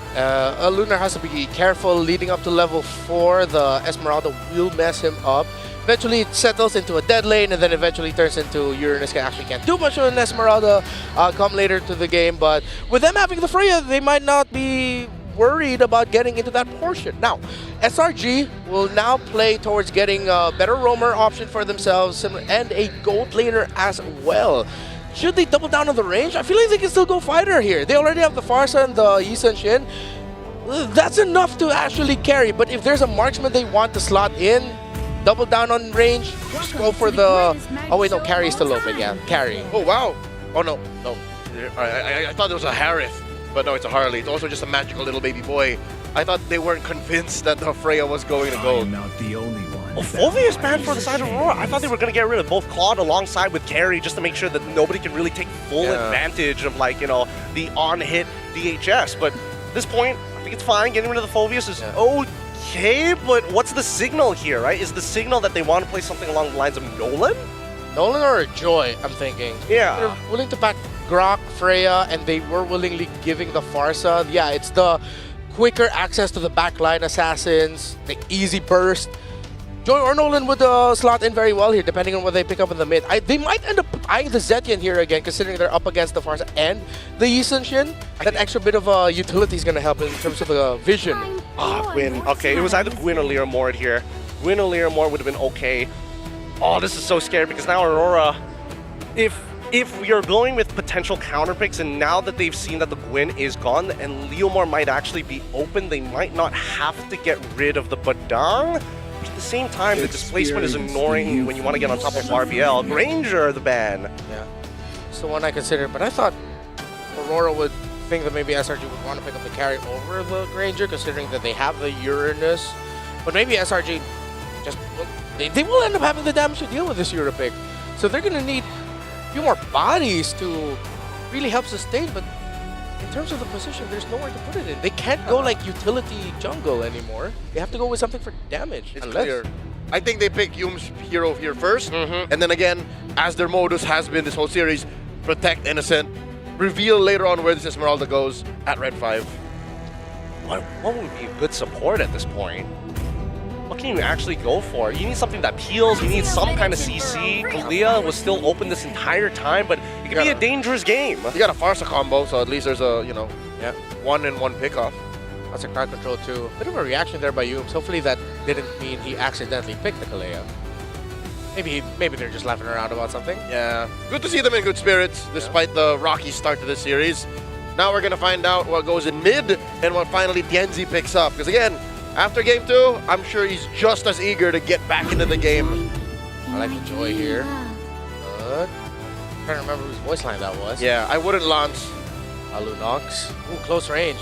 Lunar has to be careful leading up to level 4. The Esmeralda will mess him up. Eventually it settles into a dead lane and then eventually turns into Uranus actually can't do much on Esmeralda come later to the game. But with them having the Freya, they might not be worried about getting into that portion. Now, SRG will now play towards getting a better roamer option for themselves and a gold laner as well. Should they double down on the range? I feel like they can still go fighter here. They already have the Farsa and the Yi Sun Shin. That's enough to actually carry, but if there's a marksman they want to slot in, double down on range, just go for the... Oh wait, no, carry is still open, yeah, carry. Oh wow! Oh no. I thought there was a Harith, but no, it's a Harley. It's also just a magical little baby boy. I thought they weren't convinced that the Freya was going to gold. I'm not the only one. Oh, Fulvia is banned for the side of Aurora. I thought they were going to get rid of both Claude alongside with carry just to make sure that nobody can really take full advantage of, like, you know, the on-hit DHS. But at this point, I think it's fine. Getting rid of the Fulvius is okay, but what's the signal here, right? Is the signal that they want to play something along the lines of Nolan? Nolan or Joy, I'm thinking. Yeah. They're willing to back Grok, Freya, and they were willingly giving the Farsa. Yeah, it's the quicker access to the backline assassins, the easy burst. Joy or Nolan would slot in very well here, depending on what they pick up in the mid. They might end up eyeing the Zetian here again, considering they're up against the Farsa and the Yi Sun Shin. That extra bit of utility is going to help in terms of the vision. Gwyn. Okay, it was either Gwyn or Lyra Mord here. Gwyn or Lyra Mord would have been okay. Oh, this is so scary because now Aurora, if we are going with potential counter picks, and now that they've seen that the Gwyn is gone and Leomore might actually be open, they might not have to get rid of the Badang. But at the same time, the displacement is annoying when you want to get on top of RBL. Granger, the ban. Yeah, it's the one I considered, but I thought Aurora would think that maybe SRG would want to pick up the carry over the Granger, considering that they have the Uranus. But maybe SRG just, they will end up having the damage to deal with this Euro pick. So they're going to need a few more bodies to really help sustain, but in terms of the position, there's nowhere to put it in. They can't go like utility jungle anymore. They have to go with something for damage. It's clear. I think they pick Yume's hero here first, and then again, as their modus has been this whole series, protect Innocent, reveal later on where this Esmeralda goes at Red 5. What would be a good support at this point? What can you actually go for? You need something that peels, you need some kind of CC. Kalia was still open this entire time, but it can be a dangerous game. You got a Farsa combo, so at least there's a, you know, 1-in-1 pickoff. That's a crowd control too. Bit of a reaction there by Yumes. Hopefully that didn't mean he accidentally picked the Kalea. Maybe they're just laughing around about something. Yeah. Good to see them in good spirits, despite the rocky start to this series. Now we're going to find out what goes in mid and what finally Tianzi picks up. Because again, after game 2, I'm sure he's just as eager to get back into the game. I like the Joy here. But I'm trying to remember whose voice line that was. Yeah, I wouldn't launch. Alunox. Ooh, close range.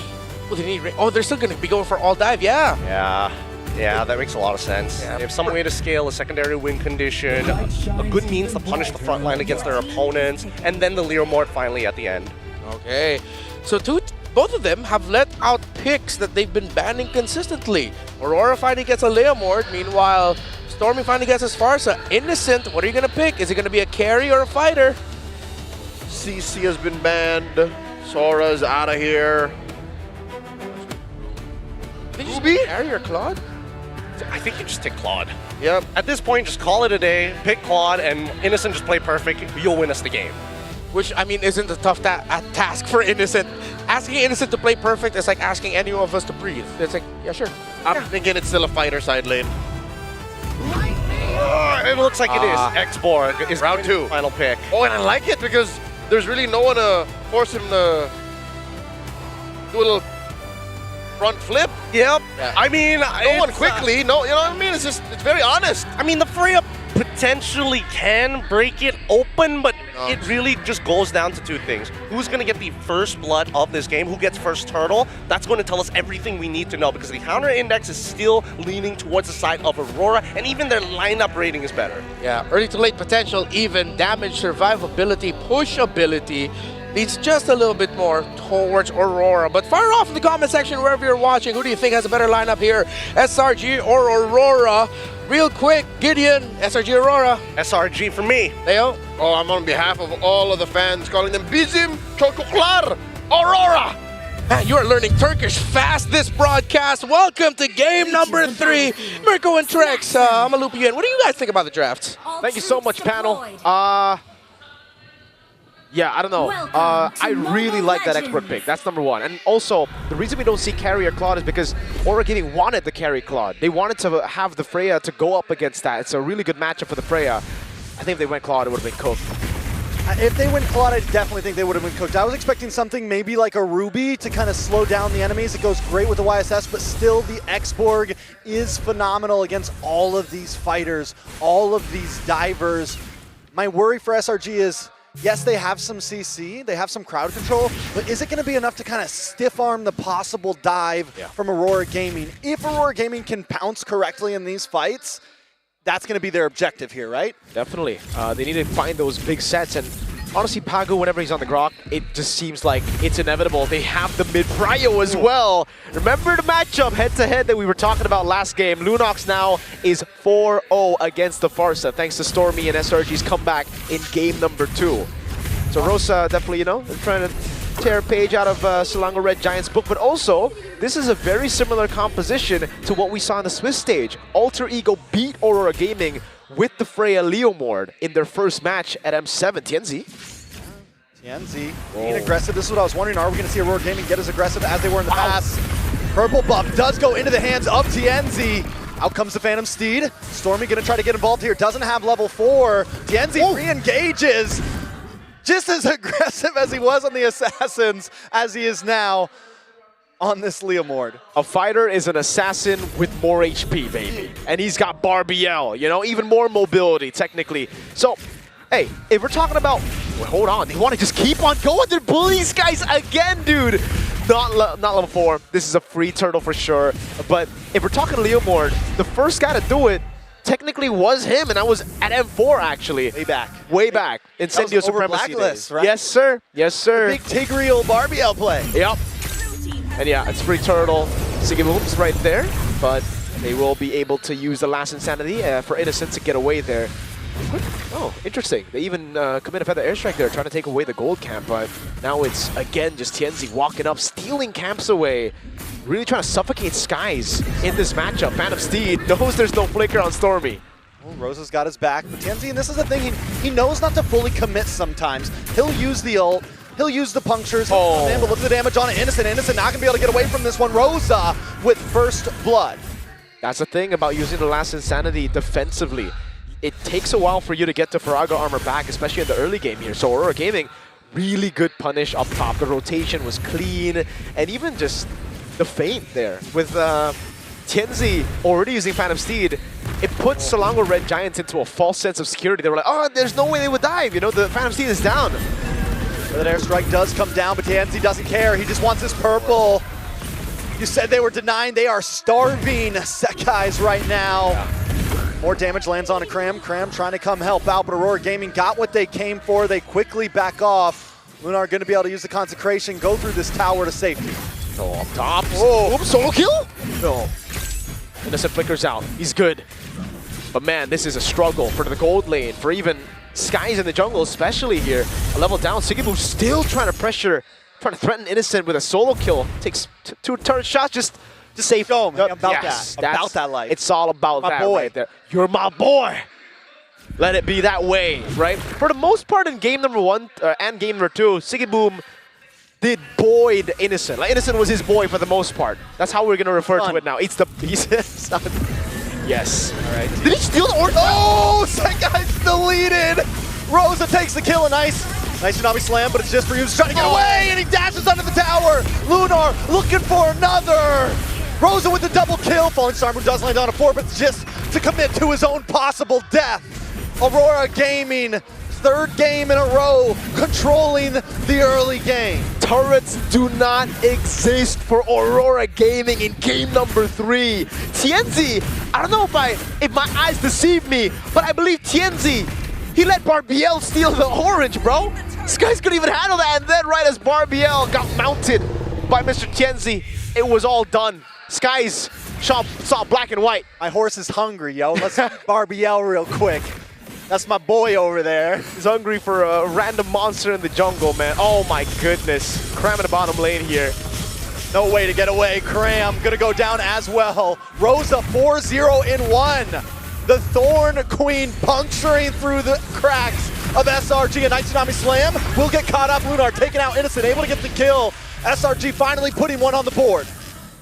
Ooh, they need range. Oh, they're still going to be going for all dive, Yeah, that makes a lot of sense. They have some way to scale a secondary win condition, a good means to punish the front line against their opponents, and then the Leomort finally at the end. Okay, so both of them have let out picks that they've been banning consistently. Aurora finally gets a Leomort, meanwhile, Stormy finally gets his Farsa. Innocent, what are you going to pick? Is it going to be a carry or a fighter? CC has been banned. Sora's out of here. Ruby? Carry or Claude? I think you just take Claude. Yep. At this point, just call it a day, pick Claude, and Innocent just play perfect. You'll win us the game. Which, I mean, isn't a tough task for Innocent. Asking Innocent to play perfect is like asking any of us to breathe. It's like, yeah, sure. I'm thinking it's still a fighter side lane. It looks like it is. Xborg is round 2. Final pick. Oh, and I like it because there's really no one to force him to do a little front flip. Yep. Yeah. I mean, no one quickly. No, you know what I mean? It's just, it's very honest. I mean, the Freya potentially can break it open, but it really just goes down to two things. Who's going to get the first blood of this game? Who gets first turtle? That's going to tell us everything we need to know, because the counter index is still leaning towards the side of Aurora, and even their lineup rating is better. Yeah, early to late potential, even damage, survivability, pushability leads just a little bit more towards Aurora. But fire off in the comment section wherever you're watching. Who do you think has a better lineup here? SRG or Aurora? Real quick, Gideon, SRG Aurora. SRG for me. Theo? Oh, I'm on behalf of all of the fans calling them Bizim Çocuklar Aurora. Man, you are learning Turkish fast this broadcast. Welcome to game number 3. Mirko and Trex, I'm gonna loop you in. What do you guys think about the draft? Thank you so much, panel. Yeah, I don't know. I really like that expert pick. That's number 1. And also, the reason we don't see carrier Claude is because Aurora Gaming wanted the carry Claude. They wanted to have the Freya to go up against that. It's a really good matchup for the Freya. I think if they went Claude, it would have been cooked. If they went Claude, I definitely think they would have been cooked. I was expecting something maybe like a Ruby to kind of slow down the enemies. It goes great with the YSS, but still the Xborg is phenomenal against all of these fighters, all of these divers. My worry for SRG is, yes, they have some CC, they have some crowd control, but is it going to be enough to kind of stiff-arm the possible dive from Aurora Gaming? If Aurora Gaming can pounce correctly in these fights, that's going to be their objective here, right? Definitely. They need to find those big sets, and honestly, Pagu, whenever he's on the Grok, it just seems like it's inevitable. They have the mid-prio as well. Remember the matchup head-to-head that we were talking about last game? Lunox now is 4-0 against the Farsa, thanks to Stormy and SRG's comeback in game number 2. So Rosa definitely, you know, trying to tear a page out of Selangor Red Giants' book, but also, this is a very similar composition to what we saw on the Swiss stage. Alter Ego beat Aurora Gaming with the Freya Leomord in their first match at M7. TNZ being aggressive. This is what I was wondering. Are we going to see Aurora Gaming get as aggressive as they were in the past? Purple buff does go into the hands of TNZ. Out comes the Phantom Steed. Stormy going to try to get involved here. Doesn't have level 4. TNZ re-engages. Just as aggressive as he was on the Assassins as he is now on this Leomord. A fighter is an assassin with more HP, baby. And he's got Barbiel, you know, even more mobility, technically. So, hey, if we're talking about... Wait, hold on. They want to just keep on going. They're bullying these guys again, dude. Not level 4. This is a free turtle for sure. But if we're talking Leomord, the first guy to do it technically was him, and I was at M4 actually. Way back. Incendio Supremacy days. Right? Yes, sir. Yes, sir. The big Tigreal Barbiel play. Yep. And yeah, it's free turtle. Sigiboom's right there, but they will be able to use the last Insanity for Innocent to get away there. Oh, interesting. They even commit a feather airstrike there, trying to take away the gold camp, but now it's, again, just TNZ walking up, stealing camps away, really trying to suffocate Skies in this matchup. Phantom Steed knows there's no flicker on Stormy. Well, Rosa's got his back, but TNZ, and this is the thing, he knows not to fully commit sometimes. He'll use the ult, he'll use the punctures, but look at the damage on Innocent. Innocent not going to be able to get away from this one. Rosa with first blood. That's the thing about using the last Insanity defensively. It takes a while for you to get to Faraga armor back, especially in the early game here. So Aurora Gaming, really good punish up top. The rotation was clean, and even just the feint there with TNZ already using Phantom Steed, it puts Selangor Red Giants into a false sense of security. They were like, oh, there's no way they would dive. You know, the Phantom Steed is down. That airstrike does come down, but TNZ doesn't care. He just wants his purple. You said they were denying. They are starving Sekais right now. Yeah. More damage lands on a Cram. Cram trying to come help out, but Aurora Gaming got what they came for. They quickly back off. Lunar going to be able to use the Consecration, go through this tower to safety. Oh, up top. Whoa, solo kill? No. Innocent flickers out. He's good. But man, this is a struggle for the gold lane, for even Skies in the jungle, especially here. A level down, Sigibu still trying to pressure, trying to threaten Innocent with a solo kill. Takes two turret shots, just Just say, Show 'em. Yep, About yes, that. About that's- that life. It's all about My that boy. right there. You're my boy. Let it be that way, right? For the most part in game number 1 and game number 2, Siggy Boom did boyd Innocent. Like, Innocent was his boy for the most part. That's how we're going to refer to it now. It's the son. Yes. All right. Did he steal the orb? Oh, that guy's deleted. Rosa takes the kill, a nice Tsunami slam, but it's just for you. He's trying to get away, and he dashes under the tower. Lunar looking for another. Rosa with the double kill. Falling Star Moon does land on a 4, but just to commit to his own possible death. Aurora Gaming, 3rd game in a row, controlling the early game. Turrets do not exist for Aurora Gaming in game number 3. Tienzi, I don't know if my eyes deceive me, but I believe Tienzi, he let Barbiel steal the orange, bro. This guys couldn't even handle that, and then right as Barbiel got mounted by Mr. Tienzi, it was all done. Skies saw black and white. My horse is hungry, yo. Let's Barbiel real quick. That's my boy over there. He's hungry for a random monster in the jungle, man. Oh my goodness. Cram in the bottom lane here. No way to get away. Cram gonna go down as well. Rosa 4-0 in 1. The Thorn Queen puncturing through the cracks of SRG. A nice Tsunami slam will get caught up. Lunar taking out Innocent, able to get the kill. SRG finally putting one on the board.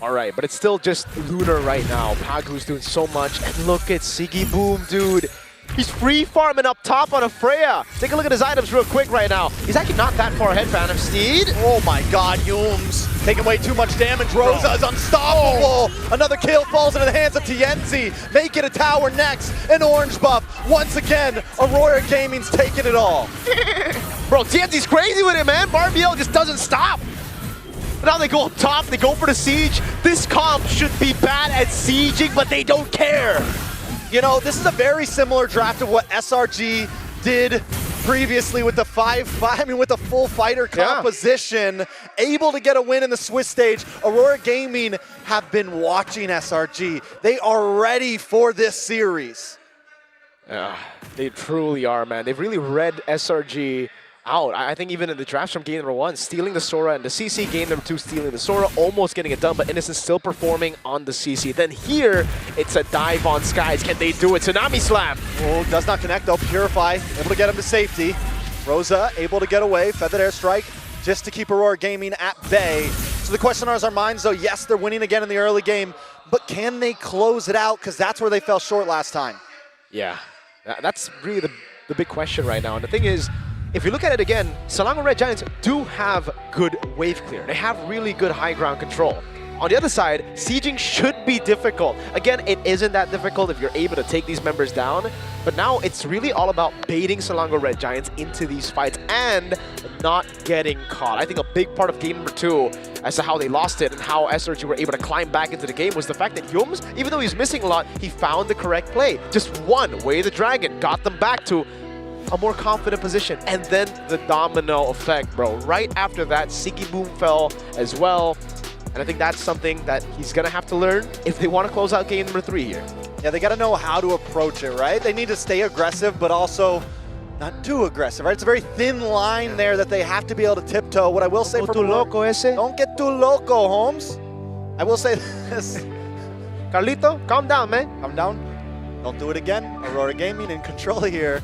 All right, but it's still just Lunar right now. Pagu's doing so much. And look at Siggy Boom, dude. He's free farming up top on a Freya. Take a look at his items real quick right now. He's actually not that far ahead, Phantom Steed. Oh my god, Yums taking way too much damage. Rosa is unstoppable. Another kill falls into the hands of Tienzi. Make it a tower next. An orange buff. Once again, Aurora Gaming's taking it all. Bro, Tienzi's crazy with it, man. Barbiel just doesn't stop. Now they go up top, they go for the siege. This comp should be bad at sieging, but they don't care. You know, this is a very similar draft of what SRG did previously with the with the full fighter composition, able to get a win in the Swiss stage. Aurora Gaming have been watching SRG. They are ready for this series. They truly are, man. They've really read SRG out. I think even in the drafts from game number 1, stealing the Sora, and the CC game number 2, stealing the Sora, almost getting it done, but Innocent still performing on the CC. Then here, it's a dive on Skies. Can they do it? Tsunami Slam. Oh, does not connect though. Purify, able to get him to safety. Rosa able to get away. Feathered Airstrike just to keep Aurora Gaming at bay. So the question on our minds though, yes, they're winning again in the early game, but can they close it out? Because that's where they fell short last time. Yeah, that's really the big question right now. And the thing is, if you look at it again, Selangor Red Giants do have good wave clear. They have really good high ground control. On the other side, sieging should be difficult. Again, it isn't that difficult if you're able to take these members down, but now it's really all about baiting Selangor Red Giants into these fights and not getting caught. I think a big part of game number 2 as to how they lost it and how SRG were able to climb back into the game was the fact that Yums, even though he's missing a lot, he found the correct play. Just one, Way the Dragon, got them back to a more confident position, and then the domino effect, bro. Right after that, Siggy Boom fell as well, and I think that's something that he's gonna have to learn if they want to close out game number 3 here. Yeah, they gotta know how to approach it, right? They need to stay aggressive, but also not too aggressive, right? It's a very thin line there that they have to be able to tiptoe. What I will say for don't get too loco, Holmes. I will say this. Carlito, calm down, man. Calm down. Don't do it again. Aurora Gaming in control here.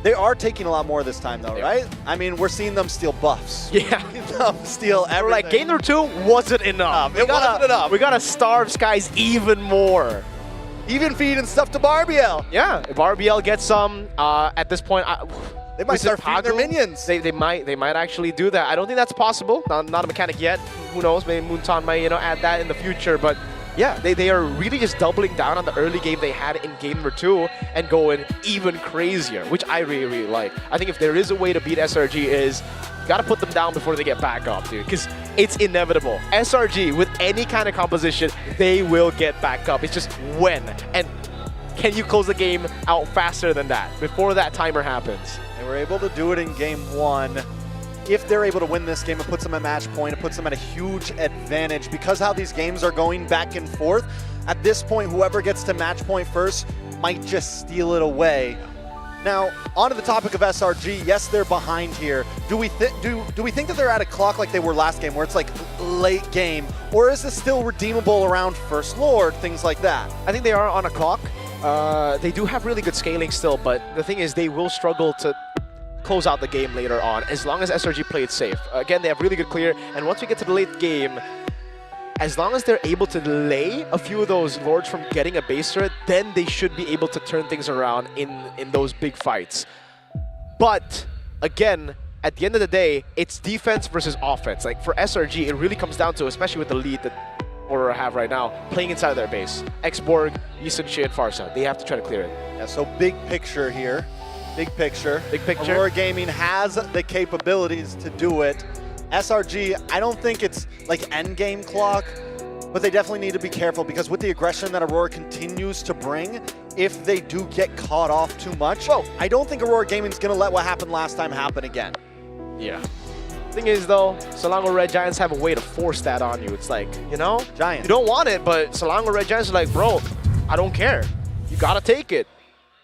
They are taking a lot more this time, though, right? I mean, we're seeing them steal buffs. Yeah. Them steal everything. Like, game number 2 wasn't enough. It wasn't enough. We gotta starve Skies even more. Even feeding stuff to Barbiel. Yeah, if Barbiel gets some, at this point, they might start feeding their minions. They might actually do that. I don't think that's possible. Not a mechanic yet. Who knows? Maybe Moonton might add that in the future, but. Yeah, they are really just doubling down on the early game they had in game number 2 and going even crazier, which I really, really like. I think if there is a way to beat SRG is, gotta put them down before they get back up, dude, because it's inevitable. SRG, with any kind of composition, they will get back up. It's just when. And can you close the game out faster than that, before that timer happens? They were able to do it in game 1. If they're able to win this game, it puts them at match point. It puts them at a huge advantage because how these games are going back and forth. At this point, whoever gets to match point first might just steal it away. Now, onto the topic of SRG, yes, they're behind here. Do we think that they're at a clock like they were last game, where it's like late game, or is this still redeemable around First Lord, things like that? I think they are on a clock. They do have really good scaling still, but the thing is they will struggle to close out the game later on, as long as SRG play it safe. Again, they have really good clear, and once we get to the late game, as long as they're able to delay a few of those lords from getting a base turret, then they should be able to turn things around in those big fights. But, again, at the end of the day, it's defense versus offense. Like, for SRG, it really comes down to, especially with the lead that Aurora have right now, playing inside their base. Xborg, Yisun, Shi, and Farsa, they have to try to clear it. Yeah, so big picture here. Big picture. Big picture. Aurora Gaming has the capabilities to do it. SRG, I don't think it's like endgame clock, but they definitely need to be careful, because with the aggression that Aurora continues to bring, if they do get caught off too much, I don't think Aurora Gaming's gonna let what happened last time happen again. Yeah. Thing is though, Selangor Red Giants have a way to force that on you. It's like, you know, Giants. You don't want it, but Selangor Red Giants are like, bro, I don't care. You gotta take it.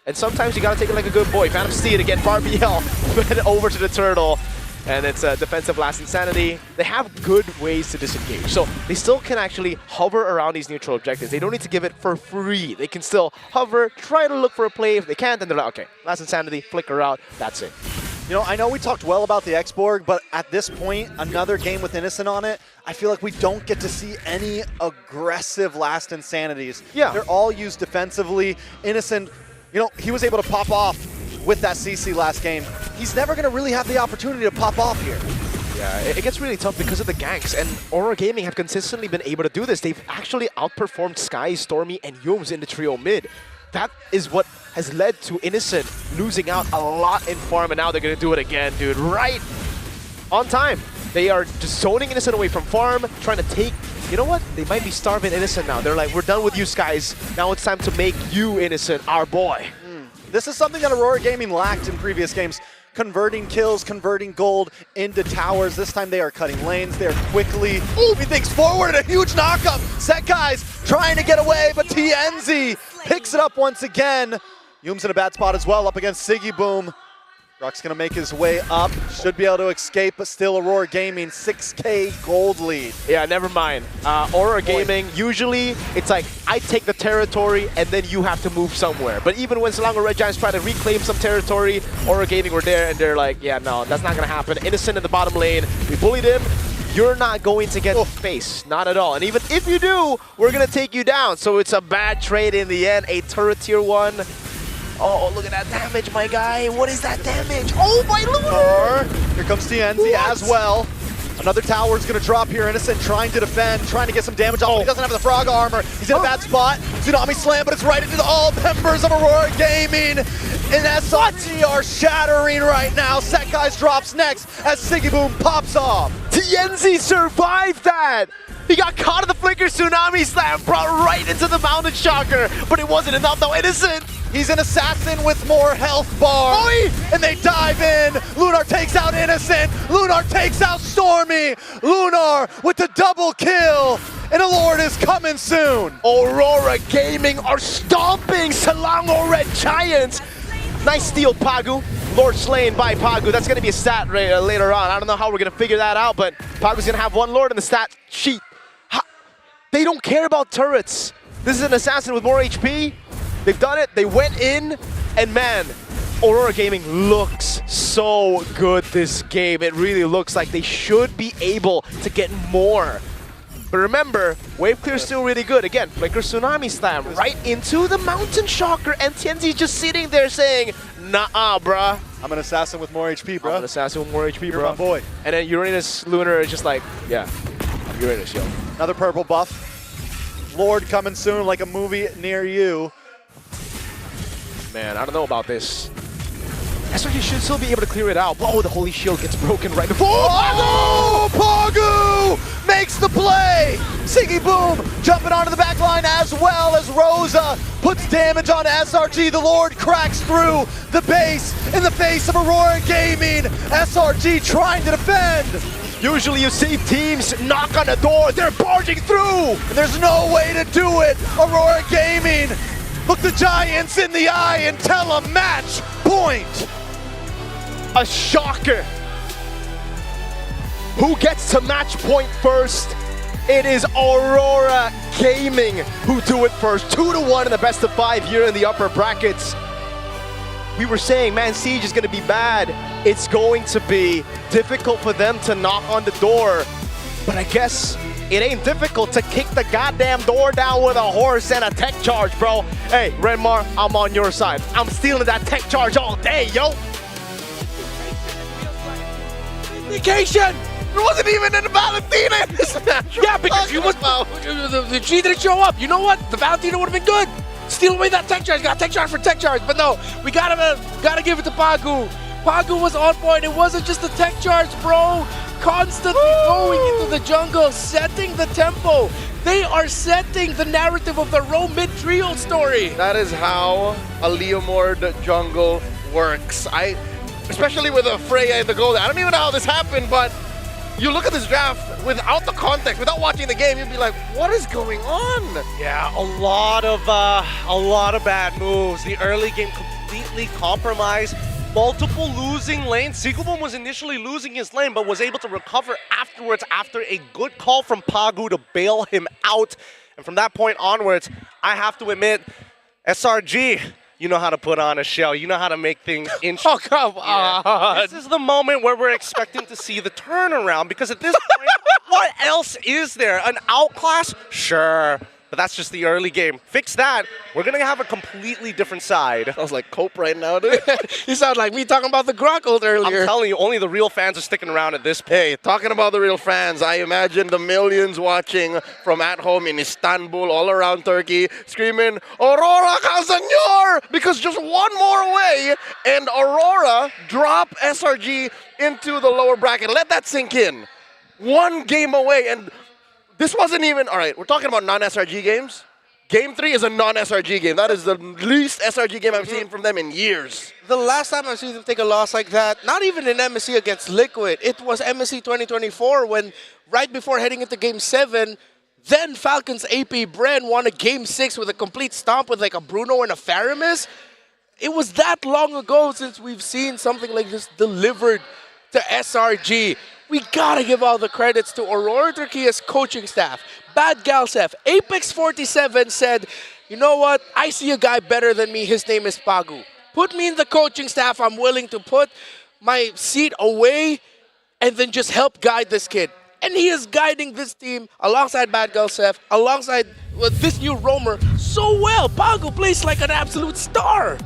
And sometimes you gotta take it like a good boy. Phantom Steed again, RBL, over to the turtle. And it's a defensive last insanity. They have good ways to disengage. So they still can actually hover around these neutral objectives. They don't need to give it for free. They can still hover, try to look for a play. If they can't, then they're like, okay, last insanity, flicker out, that's it. You know, I know we talked well about the Xborg, but at this point, another game with Innocent on it, I feel like we don't get to see any aggressive last insanities. Yeah. They're all used defensively. Innocent, you know, he was able to pop off with that CC last game. He's never going to really have the opportunity to pop off here. Yeah, it gets really tough because of the ganks, and Aurora Gaming have consistently been able to do this. They've actually outperformed Sky, Stormy, and Yums in the trio mid. That is what has led to Innocent losing out a lot in farm, and now they're going to do it again, dude. Right on time. They are just zoning Innocent away from farm, trying to take... You know what? They might be starving Innocent now. They're like, we're done with you, Skies. Now it's time to make you Innocent our boy. This is something that Aurora Gaming lacked in previous games. Converting kills, converting gold into towers. This time they are cutting lanes. They're quickly moving things forward. A huge knockup. Sekai's trying to get away, but TNZ picks it up once again. Yum's in a bad spot as well, up against Siggy Boom. Rock's gonna make his way up. Should be able to escape, but still Aurora Gaming, 6K gold lead. Yeah, never mind. Aurora Gaming, usually it's like, I take the territory and then you have to move somewhere. But even when Selangor Red Giants try to reclaim some territory, Aurora Gaming were there and they're like, yeah, no, that's not gonna happen. Innocent in the bottom lane, we bullied him. You're not going to get space, not at all. And even if you do, we're gonna take you down. So it's a bad trade in the end, a turret tier 1. Oh, look at that damage, my guy. What is that damage? Oh, my Lord! Here comes TNZ as well. Another tower is going to drop here. Innocent trying to defend, trying to get some damage off. He doesn't have the frog armor. He's in a bad spot. Tsunami slam, but it's right into all members of Aurora Gaming. And SRG are shattering right now. Sekai's drops next as Siggy Boom pops off. TNZ survived that! He got caught in the flicker Tsunami slam, brought right into the Mountain Shocker, but it wasn't enough though. Innocent! He's an assassin with more health bar. And they dive in. Lunar takes out Innocent. Lunar takes out Stormy. Lunar with the double kill. And a Lord is coming soon. Aurora Gaming are stomping Selangor Red Giants. Nice steal, Pagu. Lord slain by Pagu. That's going to be a stat later on. I don't know how we're going to figure that out, but Pagu's going to have one Lord in the stat sheet. They don't care about turrets. This is an assassin with more HP. They've done it. They went in, and man, Aurora Gaming looks so good this game. It really looks like they should be able to get more. But remember, wave clear is still really good. Again, Flicker Tsunami Slam right into the Mountain Shocker, and TNZ's just sitting there saying, nah, bruh. I'm an assassin with more HP, bro. I'm an assassin with more HP, You're bro. my boy. And then Uranus Lunar is just like, yeah, Uranus, yo. Another purple buff. Lord coming soon, like a movie near you. Man, I don't know about this. SRG should still be able to clear it out. Oh, the Holy Shield gets broken right before. Oh, Pagu makes the play. Siggy Boom jumping onto the back line as well as Rosa puts damage on SRG. The Lord cracks through the base in the face of Aurora Gaming. SRG trying to defend. Usually you see teams knock on the door. They're barging through. And there's no way to do it. Aurora Gaming look the Giants in the eye and tell them match point. A shocker. Who gets to match point first? It is Aurora Gaming who do it first. 2-1 in the best of 5 here in the upper brackets. We were saying, man, Siege is going to be bad. It's going to be difficult for them to knock on the door. But I guess it ain't difficult to kick the goddamn door down with a horse and a tech charge, bro. Hey, Renmar, I'm on your side. I'm stealing that tech charge all day, yo. Vacation! It wasn't even in the Valentina in this match. Yeah, because she didn't show up. You know what? The Valentina would have been good. Steal away that tech charge. Got tech charge for tech charge. But no, we gotta give it to Pagu. Pagu was on point. It wasn't just the tech charge, bro. Constantly going into the jungle, setting the tempo. They are setting the narrative of the Rome mid trio story. That is how a Leomord jungle works. Especially with a Freya in the goal. I don't even know how this happened, but you look at this draft without the context, without watching the game, you'd be like, what is going on? Yeah, a lot of bad moves. The early game completely compromised. Multiple losing lanes. Sigubum was initially losing his lane, but was able to recover afterwards after a good call from Pagu to bail him out. And from that point onwards, I have to admit, SRG, you know how to put on a show. You know how to make things interesting. Oh, come on. This is the moment where we're expecting to see the turnaround, because at this point, what else is there? An outclass? Sure. But that's just the early game. Fix that. We're going to have a completely different side. Sounds like Cope right now, dude. You sound like me talking about the Grokkult earlier. I'm telling you, only the real fans are sticking around at this point. Hey, talking about the real fans, I imagine the millions watching from at home in Istanbul, all around Turkey, screaming, Aurora Kazanıyor! Because just one more away, and Aurora drop SRG into the lower bracket. Let that sink in. One game away, and this wasn't even, all right, we're talking about non-SRG games. Game 3 is a non-SRG game. That is the least SRG game I've seen from them in years. The last time I've seen them take a loss like that, not even in MSC against Liquid, it was MSC 2024 when, right before heading into Game 7, then Falcons AP Bren won a Game 6 with a complete stomp with like a Bruno and a Faramis. It was that long ago since we've seen something like this delivered to SRG. We gotta give all the credits to Aurora Turkey's coaching staff. Bad Galsef, Apex 47 said, you know what, I see a guy better than me, his name is Pagu. Put me in the coaching staff, I'm willing to put my seat away and then just help guide this kid. And he is guiding this team alongside Bad Galsef, alongside this new roamer so well. Pagu plays like an absolute star.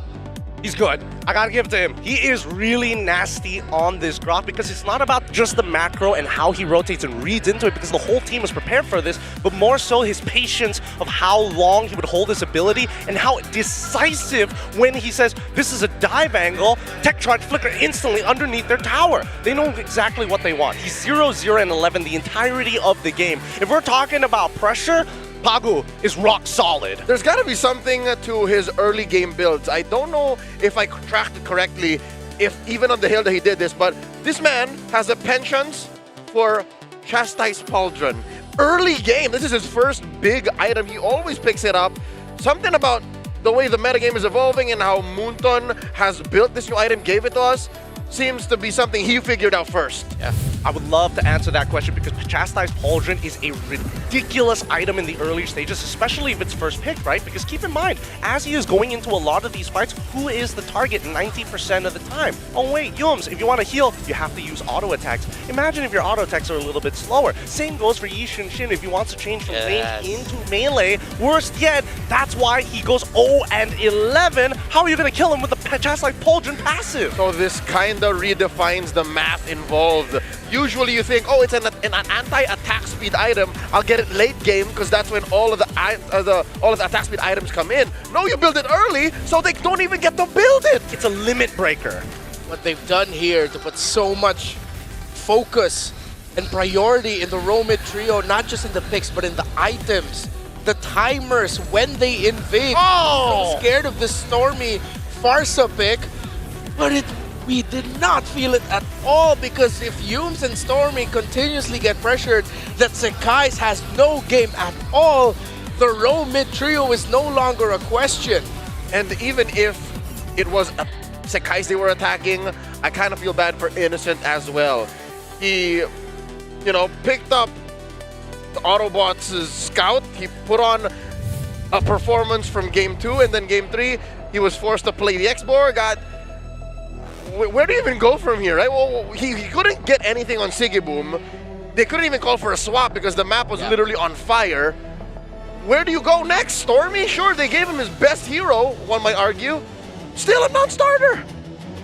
He's good. I gotta give it to him. He is really nasty on this Grok, because it's not about just the macro and how he rotates and reads into it, because the whole team is prepared for this, but more so his patience of how long he would hold his ability and how decisive when he says, this is a dive angle, tech charge flicker instantly underneath their tower. They know exactly what they want. He's 0-0 and 11 the entirety of the game. If we're talking about pressure, Pagu is rock solid. There's got to be something to his early game builds. I don't know if I tracked it correctly, if even on the hill that he did this, but this man has a penchant for Chastise Pauldron. Early game, this is his first big item. He always picks it up. Something about the way the metagame is evolving and how Moonton has built this new item, gave it to us, seems to be something he figured out first. Yeah, I would love to answer that question, because Chastise Pauldron is a ridiculous item in the early stages, especially if it's first picked, right? Because keep in mind, as he is going into a lot of these fights, who is the target 90% of the time? Oh wait, Yums, if you want to heal, you have to use auto attacks. Imagine if your auto attacks are a little bit slower. Same goes for Yi Shin. If he wants to change from range into melee, worst yet, that's why he goes 0-11. How are you going to kill him with the Chastise Pauldron passive? So this kind of redefines the math involved. Usually you think, oh, it's an anti-attack speed item. I'll get it late game because that's when all of the attack speed items come in. No, you build it early, so they don't even get to build it. It's a limit breaker. What they've done here to put so much focus and priority in the Romid trio, not just in the picks, but in the items, the timers when they invade. Oh! I'm so scared of this Stormy Farsa pick, but we did not feel it at all, because if Yums and Stormy continuously get pressured, that Sekais has no game at all, the Rome mid trio is no longer a question. And even if it was a Sekais they were attacking, I kind of feel bad for Innocent as well. He, you know, picked up the Autobots' scout. He put on a performance from Game 2, and then Game 3, he was forced to play the X-Borg. Where do you even go from here, right? Well, he couldn't get anything on Sigiboom. They couldn't even call for a swap because the map was literally on fire. Where do you go next? Stormy? Sure, they gave him his best hero, one might argue. Still a non-starter.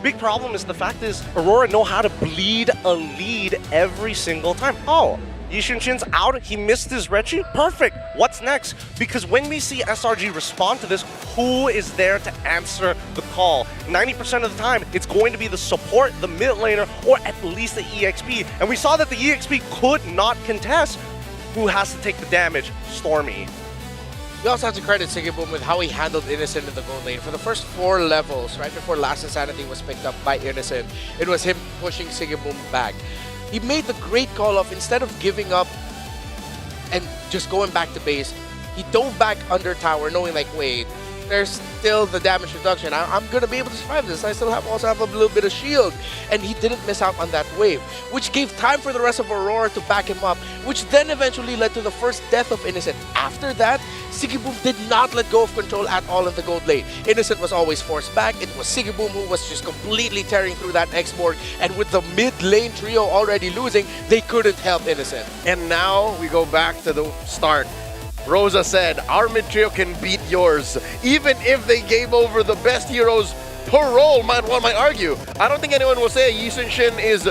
Big problem is the fact is Aurora know how to bleed a lead every single time. Oh, Yishinshin's out, he missed his Rechi, perfect. What's next? Because when we see SRG respond to this, who is there to answer the call? 90% of the time, it's going to be the support, the mid laner, or at least the EXP. And we saw that the EXP could not contest. Who has to take the damage? Stormy. We also have to credit Sigiboom with how he handled Innocent in the gold lane. For the first 4 levels, right before Last Insanity was picked up by Innocent, it was him pushing Sigiboom back. He made the great call of, instead of giving up and just going back to base, he dove back under tower knowing like, wait, there's still the damage reduction. I'm going to be able to survive this. I still also have a little bit of shield. And he didn't miss out on that wave, which gave time for the rest of Aurora to back him up, which then eventually led to the first death of Innocent. After that, Sigiboom did not let go of control at all in the gold lane. Innocent was always forced back. It was Sigiboom who was just completely tearing through that X-Borg. And with the mid lane trio already losing, they couldn't help Innocent. And now we go back to the start. Rosa said, our mid trio can beat yours, even if they gave over the best heroes per role, one might argue. I don't think anyone will say Yi Sun-shin is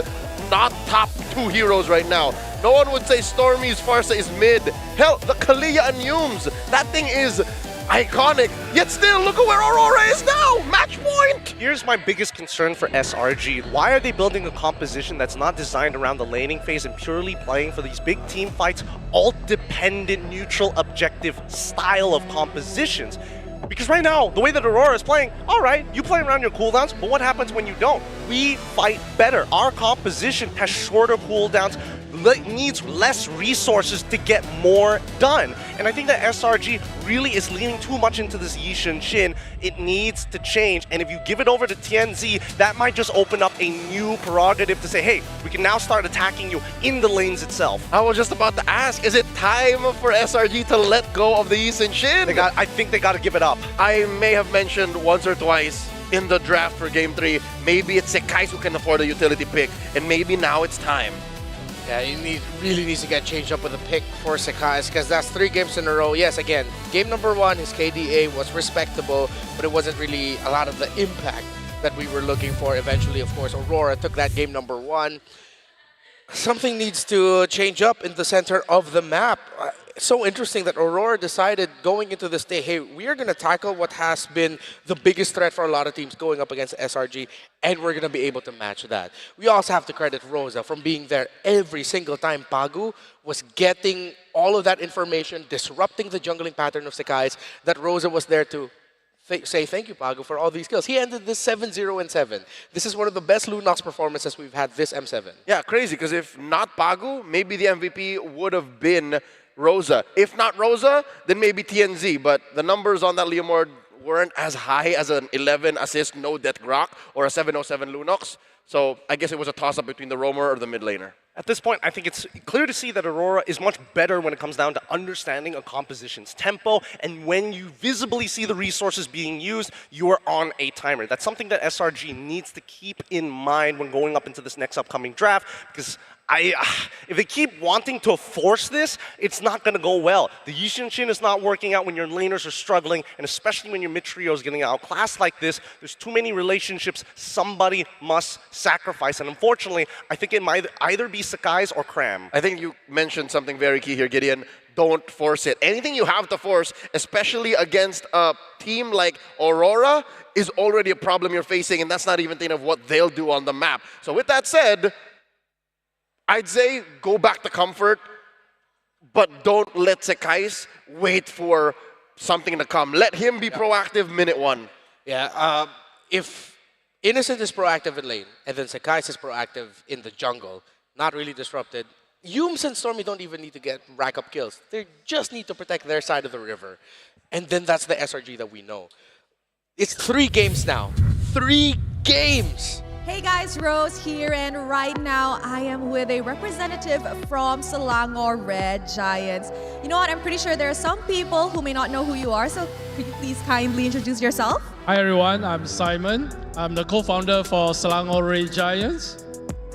not top 2 heroes right now. No one would say Stormy's Farsa is mid. Hell, the Kalia and Yums, that thing is iconic. Yet still, look at where Aurora is now! Match point! Here's my biggest concern for SRG. Why are they building a composition that's not designed around the laning phase and purely playing for these big team fights, ult-dependent, neutral, objective style of compositions? Because right now, the way that Aurora is playing, alright, you play around your cooldowns, but what happens when you don't? We fight better. Our composition has shorter cooldowns, needs less resources to get more done. And I think that SRG really is leaning too much into this Yi Sun-shin. It needs to change. And if you give it over to TNZ, that might just open up a new prerogative to say, hey, we can now start attacking you in the lanes itself. I was just about to ask, is it time for SRG to let go of the Yi Sun-shin? I think they got to give it up. I may have mentioned once or twice in the draft for Game 3, maybe it's Sekais who can afford a utility pick, and maybe now it's time. Yeah, really needs to get changed up with a pick for Sekais, because that's 3 games in a row. Yes, again, game number 1, his KDA was respectable, but it wasn't really a lot of the impact that we were looking for. Eventually, of course, Aurora took that game number 1. Something needs to change up in the center of the map. It's so interesting that Aurora decided going into this day, hey, we are going to tackle what has been the biggest threat for a lot of teams going up against SRG, and we're going to be able to match that. We also have to credit Rosa from being there every single time Pagu was getting all of that information, disrupting the jungling pattern of Sekais, that Rosa was there to say thank you, Pagu, for all these kills. He ended this 7-0-7. This is one of the best Lunox performances we've had this M7. Yeah, crazy, because if not Pagu, maybe the MVP would have been Rosa. If not Rosa, then maybe TNZ. But the numbers on that Leomord weren't as high as an 11 assist, no death Grok, or a 707 Lunox. So I guess it was a toss-up between the roamer or the mid laner. At this point, I think it's clear to see that Aurora is much better when it comes down to understanding a composition's tempo, and when you visibly see the resources being used, you are on a timer. That's something that SRG needs to keep in mind when going up into this next upcoming draft, because if they keep wanting to force this, it's not going to go well. The Yi Sun-shin is not working out when your laners are struggling, and especially when your mid-trio is getting outclassed like this. There's too many relationships somebody must sacrifice, and unfortunately, I think it might either be Sekais or Cram. I think you mentioned something very key here, Gideon. Don't force it. Anything you have to force, especially against a team like Aurora, is already a problem you're facing, and that's not even thinking of what they'll do on the map. So with that said, I'd say go back to comfort, but don't let Sekais wait for something to come. Let him be proactive minute 1. Yeah, if Innocent is proactive in lane, and then Sekais is proactive in the jungle, not really disrupted, Yums and Stormy don't even need to rack up kills. They just need to protect their side of the river. And then that's the SRG that we know. It's 3 games now. 3 games. Hey guys, Rose here, and right now I am with a representative from Selangor Red Giants. You know what, I'm pretty sure there are some people who may not know who you are, so could you please kindly introduce yourself? Hi everyone, I'm Simon. I'm the co-founder for Selangor Red Giants.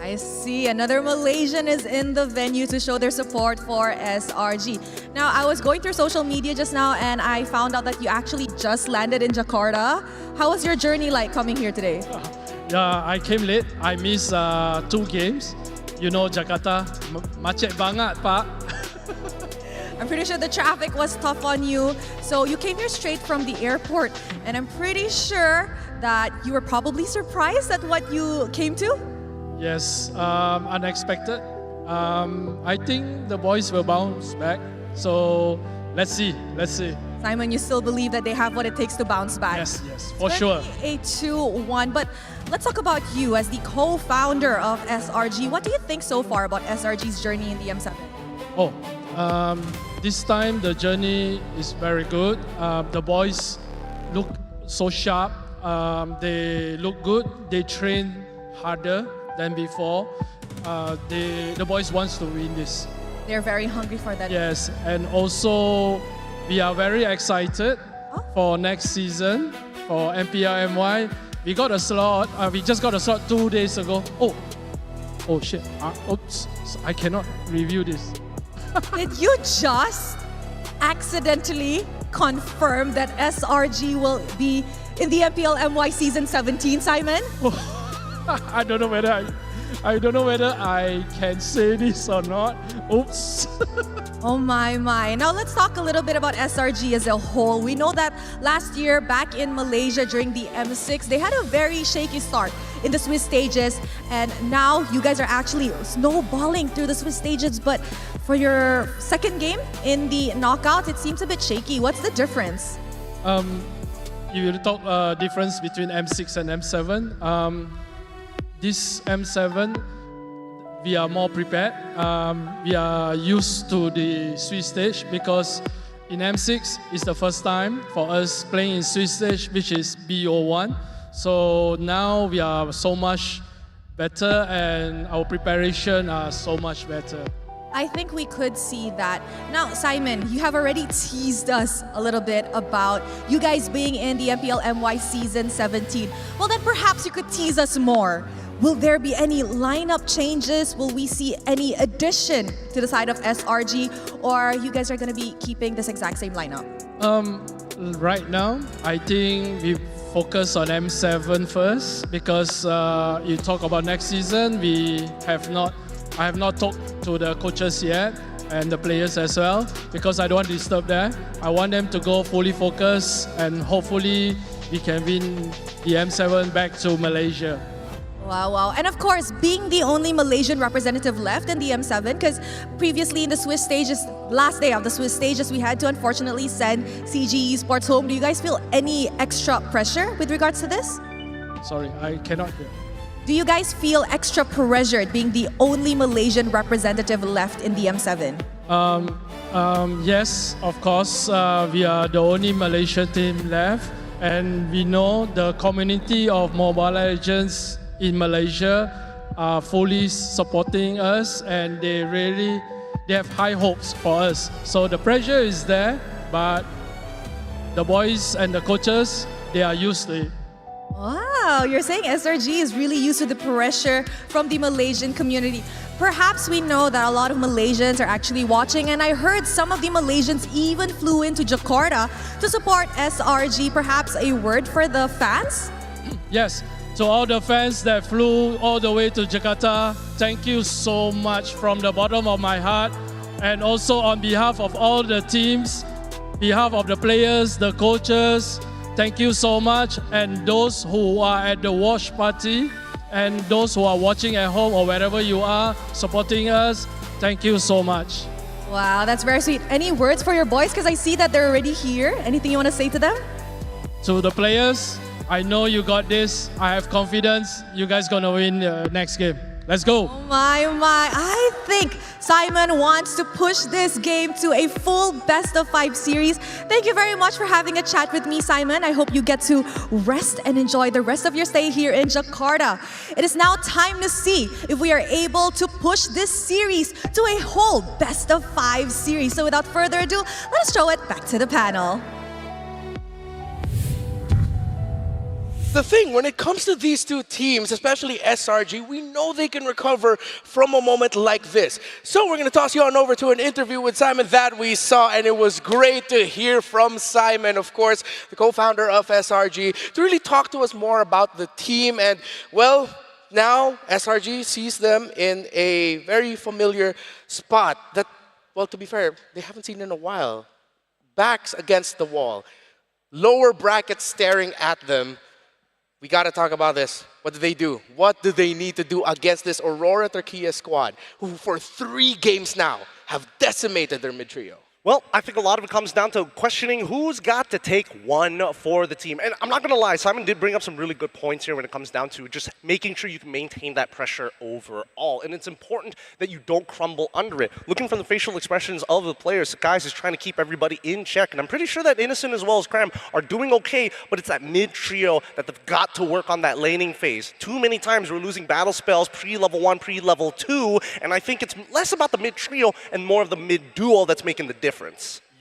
I see another Malaysian is in the venue to show their support for SRG. Now, I was going through social media just now and I found out that you actually just landed in Jakarta. How was your journey like coming here today? Yeah, I came late. I missed 2 games. You know, Jakarta, macet banget, Pak. I'm pretty sure the traffic was tough on you. So you came here straight from the airport. And I'm pretty sure that you were probably surprised at what you came to. Yes, unexpected. I think the boys will bounce back. So let's see. Simon, you still believe that they have what it takes to bounce back? Yes, for sure. A 2-1, but let's talk about you as the co-founder of SRG. What do you think so far about SRG's journey in the M7? This time the journey is very good. The boys look so sharp. They look good. They train harder than before. The boys wants to win this. They're very hungry for that. Yes, and also we are very excited for next season for MPL MY. We got a slot. We just got a slot 2 days ago. Oh shit! Oops! I cannot review this. Did you just accidentally confirm that SRG will be in the MPL MY season 17, Simon? I don't know whether I can say this or not. Oops. Oh my. Now let's talk a little bit about SRG as a whole. We know that last year back in Malaysia during the M6, they had a very shaky start in the Swiss stages. And now you guys are actually snowballing through the Swiss stages. But for your second game in the knockouts, it seems a bit shaky. What's the difference? You talk difference between M6 and M7. This M7, we are more prepared. We are used to the Swiss stage because in M6, it's the first time for us playing in Swiss stage, which is BO1. So now we are so much better and our preparation are so much better. I think we could see that. Now, Simon, you have already teased us a little bit about you guys being in the MPL MY season 17. Well, then perhaps you could tease us more. Will there be any lineup changes? Will we see any addition to the side of SRG? Or you guys are going to be keeping this exact same lineup? Right now, I think we focus on M7 first because you talk about next season. I have not talked to the coaches yet and the players as well because I don't want to disturb them. I want them to go fully focused and hopefully we can win the M7 back to Malaysia. Wow. And of course, being the only Malaysian representative left in the M7, because previously in the Swiss stages, last day of the Swiss stages, we had to unfortunately send CG Esports home. Do you guys feel any extra pressure with regards to this? Sorry, I cannot hear. Do you guys feel extra pressured being the only Malaysian representative left in the M7? Yes, of course. We are the only Malaysian team left, and we know the community of Mobile Legends in Malaysia are fully supporting us, and they have high hopes for us. So the pressure is there, but the boys and the coaches, they are used to it. Wow, you're saying SRG is really used to the pressure from the Malaysian community. Perhaps we know that a lot of Malaysians are actually watching, and I heard some of the Malaysians even flew into Jakarta to support SRG. Perhaps a word for the fans? Yes, to all the fans that flew all the way to Jakarta, thank you so much from the bottom of my heart. And also on behalf of all the teams, behalf of the players, the coaches, thank you so much. And those who are at the watch party and those who are watching at home or wherever you are supporting us, thank you so much. Wow, that's very sweet. Any words for your boys? Because I see that they're already here. Anything you want to say to them? To the players, I know you got this. I have confidence. You guys gonna win the next game. Let's go. Oh my. I think Simon wants to push this game to a full best-of-5 series. Thank you very much for having a chat with me, Simon. I hope you get to rest and enjoy the rest of your stay here in Jakarta. It is now time to see if we are able to push this series to a whole best-of-5 series. So without further ado, let us throw it back to the panel. The thing, when it comes to these two teams, especially SRG, we know they can recover from a moment like this. So we're going to toss you on over to an interview with Simon that we saw, and it was great to hear from Simon, of course, the co-founder of SRG, to really talk to us more about the team. And, well, now SRG sees them in a very familiar spot that, well, to be fair, they haven't seen in a while. Backs against the wall, lower brackets staring at them. We got to talk about this. What do they do? What do they need to do against this Aurora Turkey squad, who for 3 games now have decimated their mid-trio? Well, I think a lot of it comes down to questioning who's got to take one for the team. And I'm not going to lie, Simon did bring up some really good points here when it comes down to just making sure you can maintain that pressure overall. And it's important that you don't crumble under it. Looking from the facial expressions of the players, guys is trying to keep everybody in check. And I'm pretty sure that Innocent as well as Cram are doing okay, but it's that mid-trio that they've got to work on that laning phase. Too many times we're losing battle spells pre-level 1, pre-level 2, and I think it's less about the mid-trio and more of the mid-duo that's making the difference.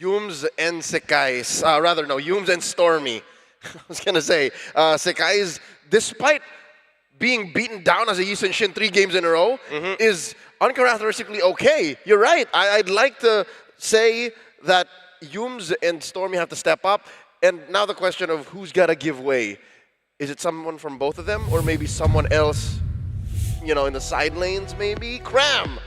Yums and Sekai's, Yums and Stormy. I was going to say, Sekai's, despite being beaten down as a Yisun Shin 3 games in a row, is uncharacteristically okay. You're right. I'd like to say that Yums and Stormy have to step up. And now the question of who's got to give way. Is it someone from both of them or maybe someone else, you know, in the side lanes maybe? Cram!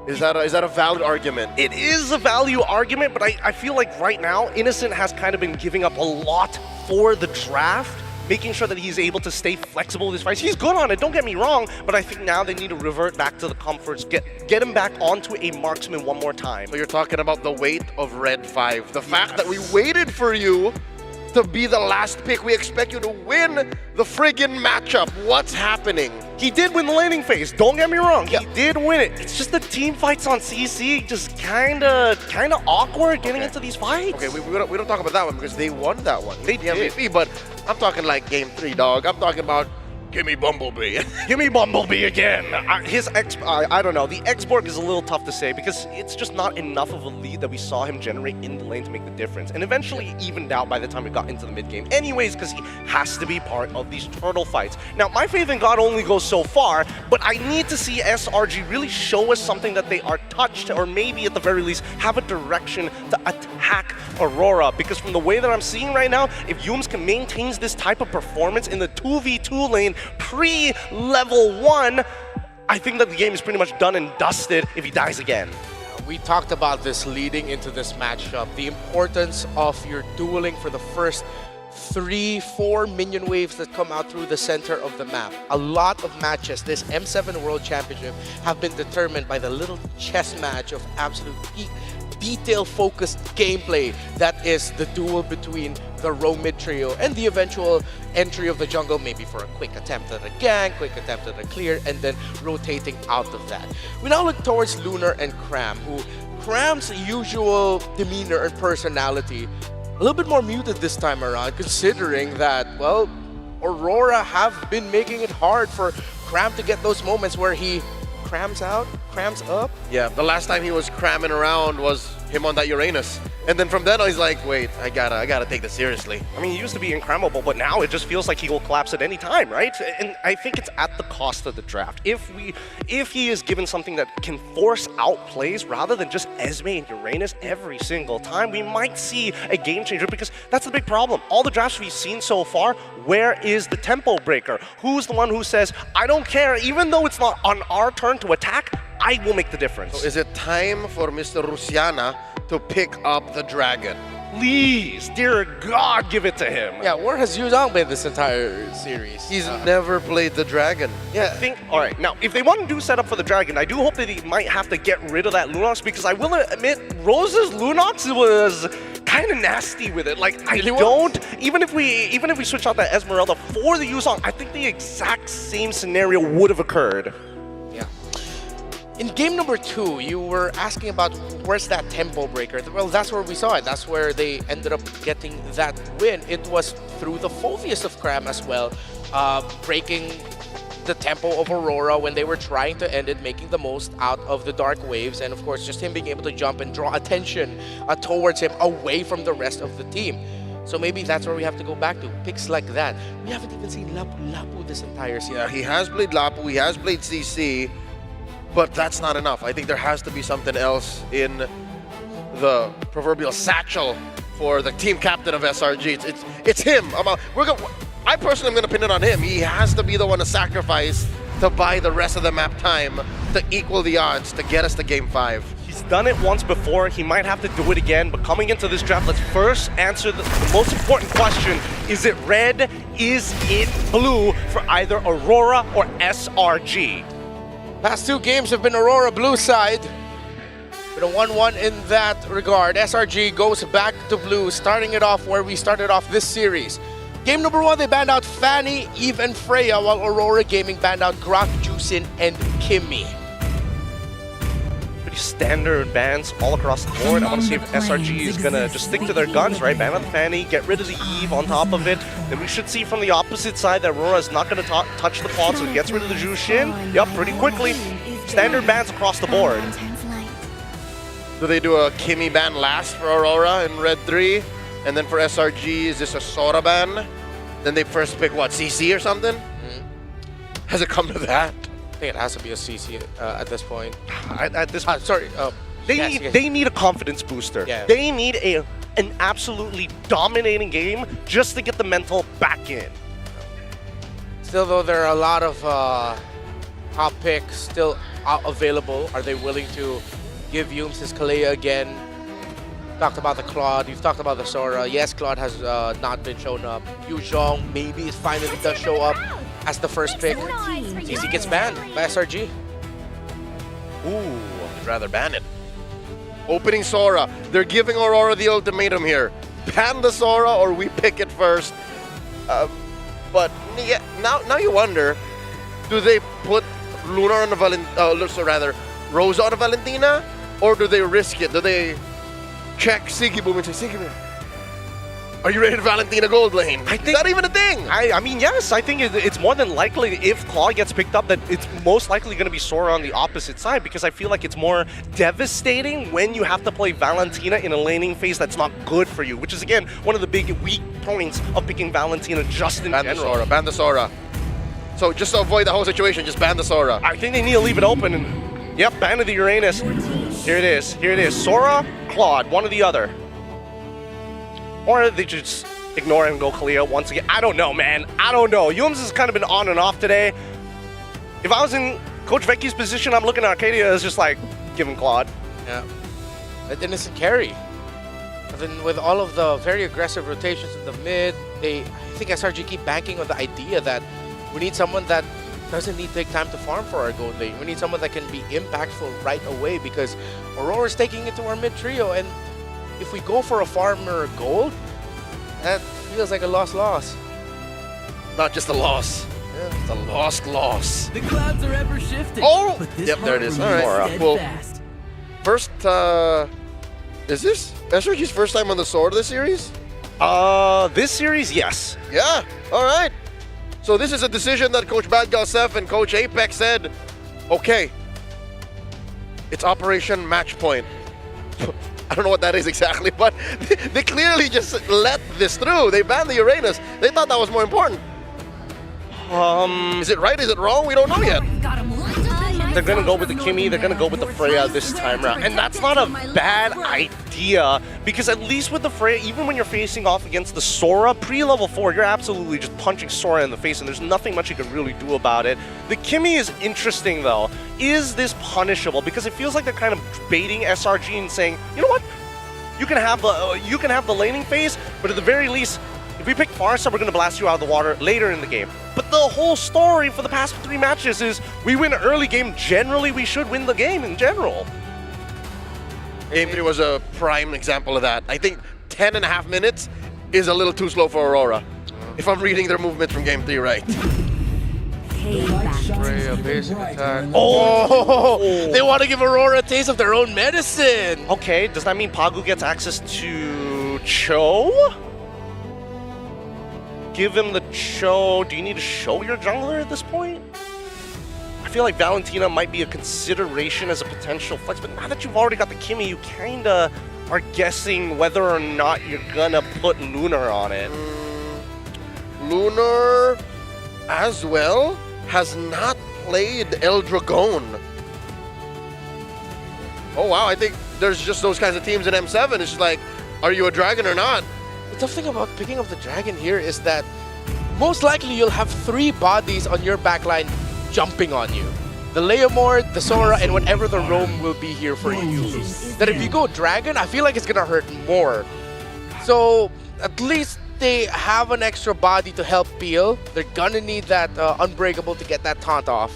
Is that a valid argument? It is a value argument, but I feel like right now, Innocent has kind of been giving up a lot for the draft, making sure that he's able to stay flexible with his fights. He's good on it, don't get me wrong, but I think now they need to revert back to the comforts, get him back onto a marksman one more time. So you're talking about the weight of Red 5. The fact that we waited for you to be the last pick. We expect you to win the friggin' matchup. What's happening? He did win the laning phase, don't get me wrong. He did win it. It's just the team fights on CC just kinda awkward getting into these fights. Okay, we don't talk about that one because they won that one. They did. MVP, but I'm talking like game 3, dog. I'm talking about give me Bumblebee. Give me Bumblebee again. I don't know. The X-Borg is a little tough to say because it's just not enough of a lead that we saw him generate in the lane to make the difference. And eventually he evened out by the time we got into the mid-game anyways because he has to be part of these turtle fights. Now, my faith in God only goes so far, but I need to see SRG really show us something that they are touched or maybe at the very least have a direction to attack Aurora because from the way that I'm seeing right now, if Yums can maintain this type of performance in the 2v2 lane pre-level 1, I think that the game is pretty much done and dusted if he dies again. We talked about this leading into this matchup, the importance of your dueling for the first 3-4 minion waves that come out through the center of the map. A lot of matches, this M7 World Championship, have been determined by the little chess match of absolute peak detail-focused gameplay that is the duel between the roam mid trio and the eventual entry of the jungle, maybe for a quick attempt at a gank, quick attempt at a clear, and then rotating out of that. We now look towards Lunar and Cram, who Cram's usual demeanor and personality a little bit more muted this time around, considering that, well, Aurora have been making it hard for Cram to get those moments where he crams out, crams up. Yeah, the last time he was cramming around was him on that Uranus. And then from then on, he's like, wait, I gotta take this seriously. I mean, he used to be incredible, but now it just feels like he will collapse at any time, right? And I think it's at the cost of the draft. If he is given something that can force out plays rather than just Esme and Uranus every single time, we might see a game changer because that's the big problem. All the drafts we've seen so far, where is the tempo breaker? Who's the one who says, I don't care, even though it's not on our turn to attack, I will make the difference. So is it time for Mr. Rusiana to pick up the dragon? Please, dear God, give it to him. Yeah, where has Yuzong been this entire series? He's never played the dragon. Yeah, all right, now, if they want to do setup for the dragon, I do hope that he might have to get rid of that Lunox because I will admit, Rose's Lunox was kind of nasty with it. Like, even if we switch out that Esmeralda for the Yuzong, I think the exact same scenario would have occurred. In game number 2, you were asking about where's that tempo breaker. Well, that's where we saw it. That's where they ended up getting that win. It was through the Phoveus of Cram as well, breaking the tempo of Aurora when they were trying to end it, making the most out of the dark waves, and of course just him being able to jump and draw attention towards him away from the rest of the team. So maybe that's where we have to go back to, picks like that. We haven't even seen Lapu this entire season. Yeah, he has played Lapu, he has played CC, but that's not enough. I think there has to be something else in the proverbial satchel for the team captain of SRG. It's him. I personally am going to pin it on him. He has to be the one to sacrifice to buy the rest of the map time to equal the odds to get us to Game 5. He's done it once before. He might have to do it again. But coming into this draft, let's first answer the most important question. Is it red? Is it blue for either Aurora or SRG? Past 2 games have been Aurora blue side. Been a 1-1 in that regard. SRG goes back to blue, starting it off where we started off this series. Game number 1, they banned out Fanny, Eve, and Freya, while Aurora Gaming banned out Grok, Jusin, and Kimmy. Pretty standard bans all across the board. I want to see if SRG is going to just stick to their guns, right? Ban out the Fanny, get rid of the Eve on top of it. Then we should see from the opposite side that Aurora is not going to touch the pod, so it gets rid of the Jushin. Yup, pretty quickly. Standard bans across the board. Do they do a Kimmy ban last for Aurora in Red 3? And then for SRG, is this a Sora ban? Then they first pick, what, CC or something? Has it come to that? I think it has to be a CC at this point. At this point, sorry. They need a confidence booster. Yeah. They need an absolutely dominating game just to get the mental back in. Still, though, there are a lot of top picks still available. Are they willing to give Yums his Kalea again? Talked about the Claude, you've talked about the Sora. Yes, Claude has not been shown up. Yu Zhong maybe finally does show up as the first pick. CC gets banned by SRG. Ooh, I'd rather ban it. Opening Sora. They're giving Aurora the ultimatum here. Ban the Sora or we pick it first. But yeah, now you wonder, do they put Luna on the Rosa on the Valentina? Or do they risk it? Do they check Siggy Boom and say, Siggy Boom, are you ready to Valentina Gold Lane? I think, is that even a thing? I mean, yes. I think it's more than likely if Claw gets picked up that it's most likely going to be Sora on the opposite side, because I feel like it's more devastating when you have to play Valentina in a laning phase that's not good for you, which is, again, one of the big weak points of picking Valentina just in general. Ban the Sora. So just to avoid the whole situation, just ban the Sora. I think they need to leave it open. And yep, ban of the Uranus. Here it is. Here it is. Sora, Claude, one or the other. Or they just ignore it and go Kalia once again. I don't know, man. I don't know. Yums has kind of been on and off today. If I was in Coach Vecchi's position, I'm looking at Arcadia as just like, give him Claude. Yeah. An innocent carry. And then with all of the very aggressive rotations in the mid, I think SRG keep banking on the idea that we need someone that doesn't need to take time to farm for our gold lane. We need someone that can be impactful right away, because Aurora's taking it to our mid trio, and if we go for a farmer gold, that feels like a loss. Not just a loss. Yeah. It's a loss. The clouds are ever shifting. Oh! Yep, there it is. All right. Well, first, is this SRG's first time on the sword of the series? This series, yes. Yeah, all right. So this is a decision that Coach Bad Galsef and Coach Apex said, okay, it's Operation Match Point. I don't know what that is exactly, but they clearly just let this through. They banned the Uranus. They thought that was more important. Is it right? Is it wrong? We don't know yet. They're going to go with the Kimmy. They're going to go with the Freya this time around. And that's not a bad idea, because at least with the Freya, even when you're facing off against the Sora, pre-level 4, you're absolutely just punching Sora in the face, and there's nothing much you can really do about it. The Kimmy is interesting, though. Is this punishable? Because it feels like they're kind of baiting SRG and saying, you know what? You can have the laning phase, but at the very least, if we pick Farsa, we're going to blast you out of the water later in the game. But the whole story for the past 3 matches is we win an early game. Generally, we should win the game in general. Game 3 was a prime example of that. I think 10.5 minutes is a little too slow for Aurora, if I'm reading their movement from Game 3 right. Freya, basic attack. Oh! They want to give Aurora a taste of their own medicine. Okay, does that mean Pagu gets access to Cho? Give him the Cho. Do you need to show your jungler at this point? I feel like Valentina might be a consideration as a potential flex, but now that you've already got the Kimmy, you kinda are guessing whether or not you're gonna put Lunar on it. Lunar, as well, has not played El Dragon. Oh wow, I think there's just those kinds of teams in M7. It's just like, are you a dragon or not? The tough thing about picking up the dragon here is that most likely you'll have 3 bodies on your backline jumping on you. The Leomord, the Sora, and whatever the roam will be here for you. That if you go dragon, I feel like it's gonna hurt more. So at least they have an extra body to help peel. They're gonna need that Unbreakable to get that taunt off.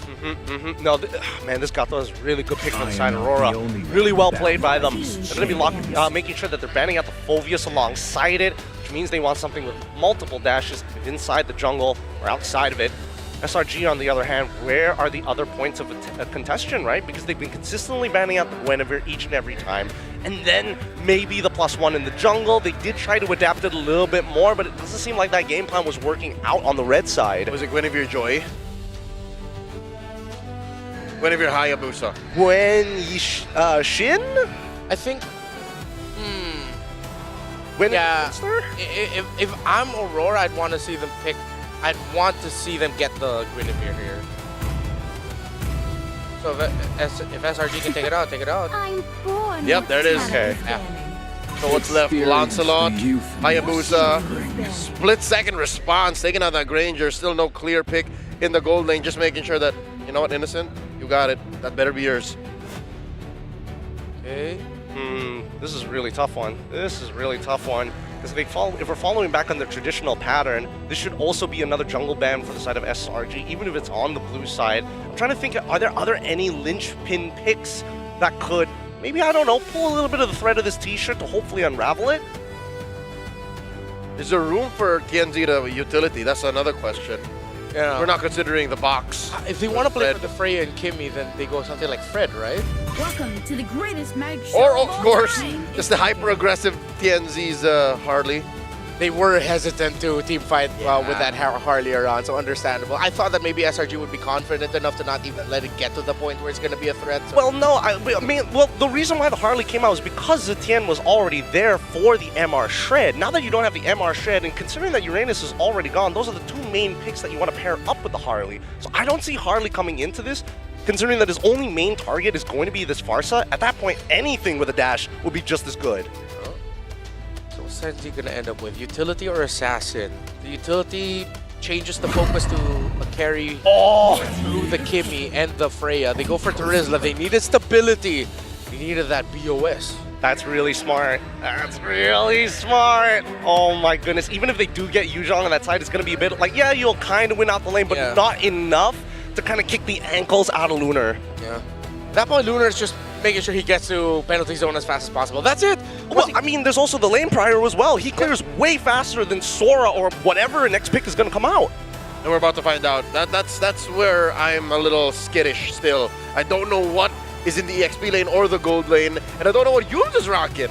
No, man, this Gato is really good pick from the side of Aurora. Really well played by them. They're gonna be making sure that they're banning out the Phoveus alongside it, which means they want something with multiple dashes inside the jungle or outside of it. SRG, on the other hand, where are the other points of a contention, right? Because they've been consistently banning out the Guinevere each and every time. And then maybe the +1 in the jungle. They did try to adapt it a little bit more, but it doesn't seem like that game plan was working out on the red side. Was it Guinevere Joy? Guinevere Hayabusa. Shin? I think... Yeah. If I'm Aurora, I'd want to see them pick... I'd want to see them get the Guinevere here. So if SRG can take it out, take it out. Yep, there it is. Okay. Yeah. So what's left? Lancelot, Hayabusa, split-second response, taking out that Granger. Still no clear pick in the gold lane. Just making sure that, you know what, Innocent, you got it. That better be yours. Okay. This is a really tough one. This is a really tough one. Because if we're following back on the traditional pattern, this should also be another jungle ban for the side of SRG, even if it's on the blue side. I'm trying to think, are there any linchpin picks that could, maybe, I don't know, pull a little bit of the thread of this t-shirt to hopefully unravel it? Is there room for TNZ to utility? That's another question. Yeah. We're not considering the box. If they want to play for the Freya and Kimmy, then they go something like Fred, right? Welcome to the greatest mag show. Or, of course, just the hyper-aggressive TNZ's Harley. They were hesitant to team fight with that Harley around, so understandable. I thought that maybe SRG would be confident enough to not even let it get to the point where it's going to be a threat. So. Well, no, I mean, the reason why the Harley came out was because Zetienne was already there for the MR Shred. Now that you don't have the MR Shred, and considering that Uranus is already gone, those are the 2 main picks that you want to pair up with the Harley. So I don't see Harley coming into this, considering that his only main target is going to be this Farsa. At that point, anything with a dash would be just as good. What's Senji gonna end up with? Utility or Assassin? The utility changes the focus to a carry through the Kimmy and the Freya. They go for Terizla. They needed stability. They needed that BOS. That's really smart. That's really smart. Oh my goodness. Even if they do get Yuzhong on that side, it's gonna be a bit like, yeah, you'll kind of win out the lane, but not enough to kind of kick the ankles out of Lunar. Yeah. At that point, Lunar is just making sure he gets to penalty zone as fast as possible. That's it. Well, I mean, there's also the lane prior as well. He clears way faster than Sora or whatever next pick is going to come out. And we're about to find out. That's where I'm a little skittish still. I don't know what is in the EXP lane or the gold lane, and I don't know what Yulz is rocking.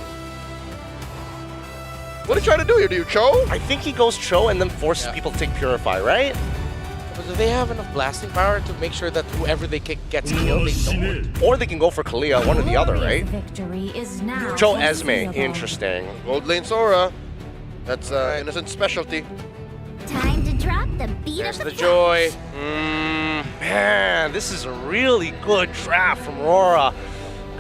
What are you trying to do here? Do you Cho? I think he goes Cho and then forces people to take Purify, right? But do they have enough blasting power to make sure that whoever they kick gets killed? They don't. Or they can go for Kalia, one or the other, right? Victory is now Cho Esme, interesting. Gold lane Sora. That's Innocent specialty. Time to drop the beat There's of the joy. Man, this is a really good draft from Aurora.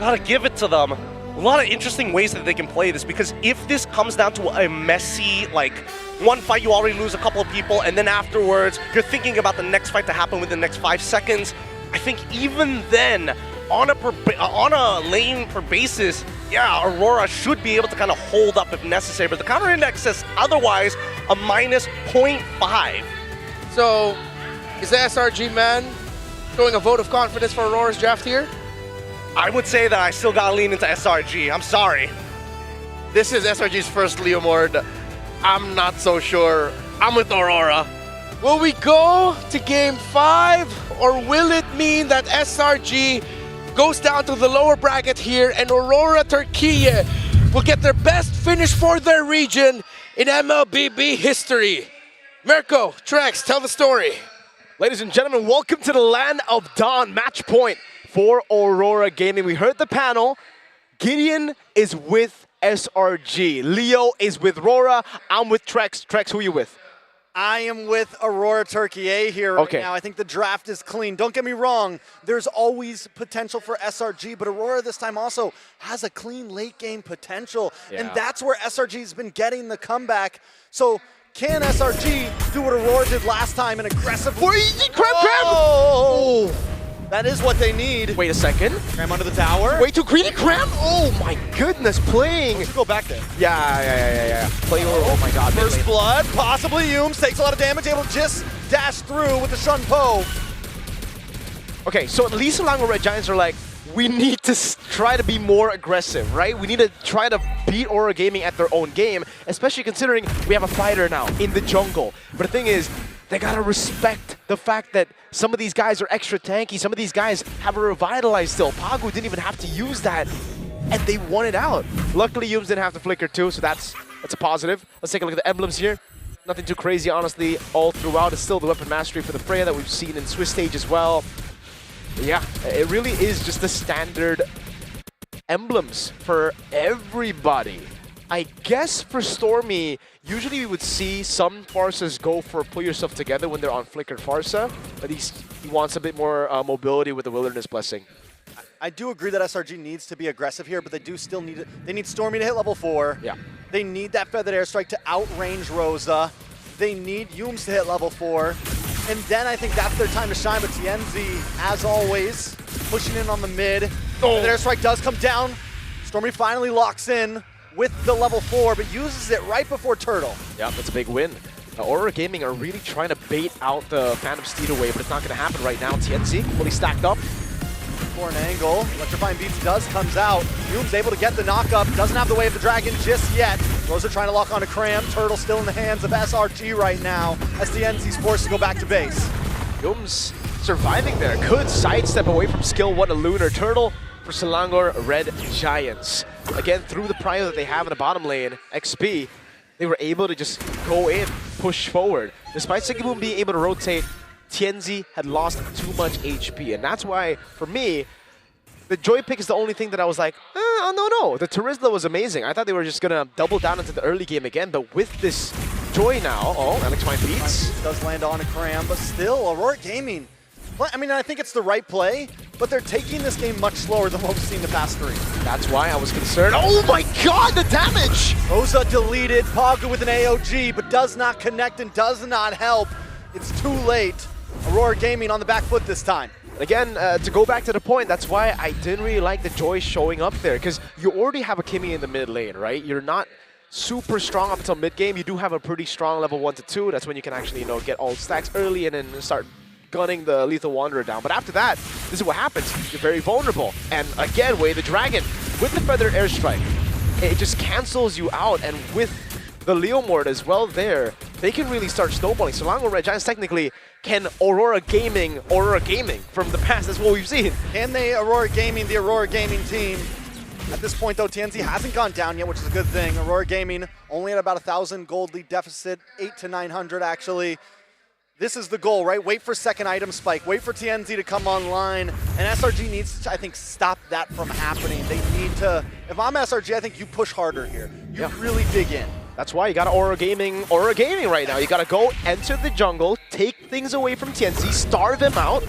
Gotta give it to them. A lot of interesting ways that they can play this, because if this comes down to a messy, like, one fight you already lose a couple of people, and then afterwards you're thinking about the next fight to happen within the next 5 seconds, I think even then, on a lane per basis, yeah, Aurora should be able to kind of hold up if necessary, but the counter index says otherwise a minus 0.5. So, is the SRG man showing a vote of confidence for Aurora's draft here? I would say that I still gotta lean into SRG. I'm sorry. This is SRG's first Leomord. I'm not so sure. I'm with Aurora. Will we go to Game 5, or will it mean that SRG goes down to the lower bracket here and Aurora Turkey will get their best finish for their region in MLBB history? Mirko, Trex, tell the story. Ladies and gentlemen, welcome to the land of Dawn. Match point for Aurora Gaming. We heard the panel. Gideon is with SRG. Leo is with RORA. I'm with Trex. Trex, who are you with? I am with Aurora Turkey here right now. I think the draft is clean. Don't get me wrong, there's always potential for SRG, but Aurora this time also has a clean late game potential. And that's where SRG's been getting the comeback. So can SRG do what Aurora did last time and aggressively? That is what they need. Wait a second. Cram under the tower. Way too greedy, Cram. Oh my goodness, playing. Let's go back there. Yeah. Playing, oh my god. First blood, possibly Yums takes a lot of damage, able to just dash through with the Shun Po. Okay, so at least Selangor Red Giants are like, we need to try to be more aggressive, right? We need to try to beat Aurora Gaming at their own game, especially considering we have a fighter now in the jungle. But the thing is, they gotta respect the fact that some of these guys are extra tanky, some of these guys have a revitalize still. Pagu didn't even have to use that, and they won it out. Luckily, Yums didn't have to flicker too, so that's a positive. Let's take a look at the emblems here. Nothing too crazy, honestly, all throughout. It's still the weapon mastery for the Freya that we've seen in Swiss stage as well. But yeah, it really is just the standard emblems for everybody. I guess for Stormy, usually we would see some Farsas go for pull yourself together when they're on flickered Farsa, but he wants a bit more mobility with the Wilderness Blessing. I do agree that SRG needs to be aggressive here, but they do still need it. They need Stormy to hit level 4. Yeah. They need that Feathered Airstrike to outrange Rosa. They need Yums to hit level 4. And then I think that's their time to shine, but TNZ, as always, pushing in on the mid. Feathered Airstrike does come down. Stormy finally locks in with the level 4, but uses it right before Turtle. Yeah, that's a big win. Aurora Gaming are really trying to bait out the Phantom Steed away, but it's not going to happen right now. TNC fully stacked up. For an angle, Electrifying Beats comes out. Yums able to get the knock-up, doesn't have the Wave of the Dragon just yet. Rosa trying to lock onto Cram. Turtle still in the hands of SRG right now as TNC's forced to go back to base. Yums surviving there. Could sidestep away from skill 1 to Lunar. Turtle for Selangor Red Giants. Again, through the prio that they have in the bottom lane, XP, they were able to just go in, push forward. Despite Sigiboom being able to rotate, TNZ had lost too much HP, and that's why, for me, the Joy pick is the only thing that I was like, no. The Terizla was amazing. I thought they were just gonna double down into the early game again, but with this Joy now, Electrifying Beats does land on a Cram, but still, Aurora Gaming. I mean, I think it's the right play, but they're taking this game much slower than what we've seen the past 3. That's why I was concerned. Oh my god, the damage! Rosa deleted, Pagu with an AOG, but does not connect and does not help. It's too late. Aurora Gaming on the back foot this time. Again, to go back to the point, that's why I didn't really like the Joy showing up there, because you already have a Kimmy in the mid lane, right? You're not super strong up until mid game. You do have a pretty strong level 1 to 2. That's when you can actually, get all stacks early and then start gunning the Lethal Wanderer down. But after that, this is what happens. You're very vulnerable. And again, Way the Dragon with the Feathered Airstrike, it just cancels you out. And with the Leomord as well there, they can really start snowballing. Selangor Red Giants technically can Aurora Gaming from the past. That's what we've seen. Can they Aurora Gaming, the Aurora Gaming team? At this point, though, TNZ hasn't gone down yet, which is a good thing. Aurora Gaming only at about 1,000 gold lead deficit, 800 to 900 actually. This is the goal, right? Wait for second item spike. Wait for TNZ to come online. And SRG needs to, I think, stop that from happening. They need to, if I'm SRG, I think you push harder here. You really dig in. That's why you got Aurora Gaming right now. You got to go enter the jungle, take things away from TNZ, starve them out,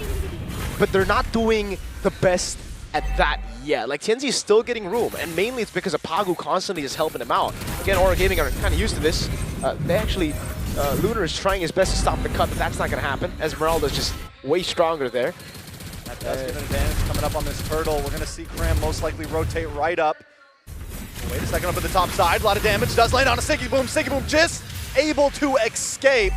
but they're not doing the best at that yet. Like, TNZ is still getting room, and mainly it's because of Pagu constantly is helping them out. Again, Aurora Gaming are kind of used to this. They actually, Lunar is trying his best to stop the cut, but that's not going to happen. Esmeralda's just way stronger there. That does get an advantage coming up on this Turtle. We're going to see Cram most likely rotate right up. Wait a second, up at the top side. A lot of damage. Does land on a Sigiboom. Sigiboom just able to escape.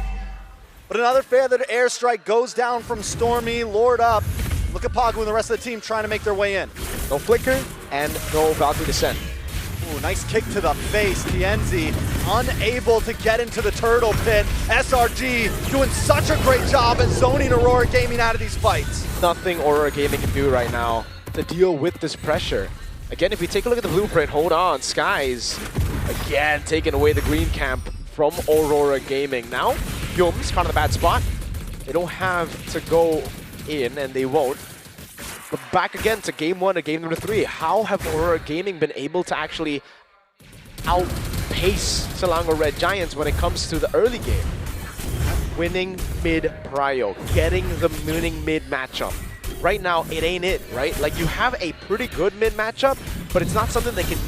But another Feathered Airstrike goes down from Stormy. Lord up. Look at Pagu and the rest of the team trying to make their way in. No Flicker and no Valkyrie Descent. Ooh, nice kick to the face. TNZ unable to get into the turtle pit. SRG doing such a great job at zoning Aurora Gaming out of these fights. Nothing Aurora Gaming can do right now to deal with this pressure. Again, if we take a look at the blueprint, hold on, Skies again taking away the green camp from Aurora Gaming. Now, Yum's found in a bad spot. They don't have to go in, and they won't. But back again to game 1 and game number 3. How have Aurora Gaming been able to actually outpace Selangor Red Giants when it comes to the early game? Winning mid prio, getting the winning mid matchup. Right now, it ain't it, right? Like, you have a pretty good mid matchup, but it's not something that can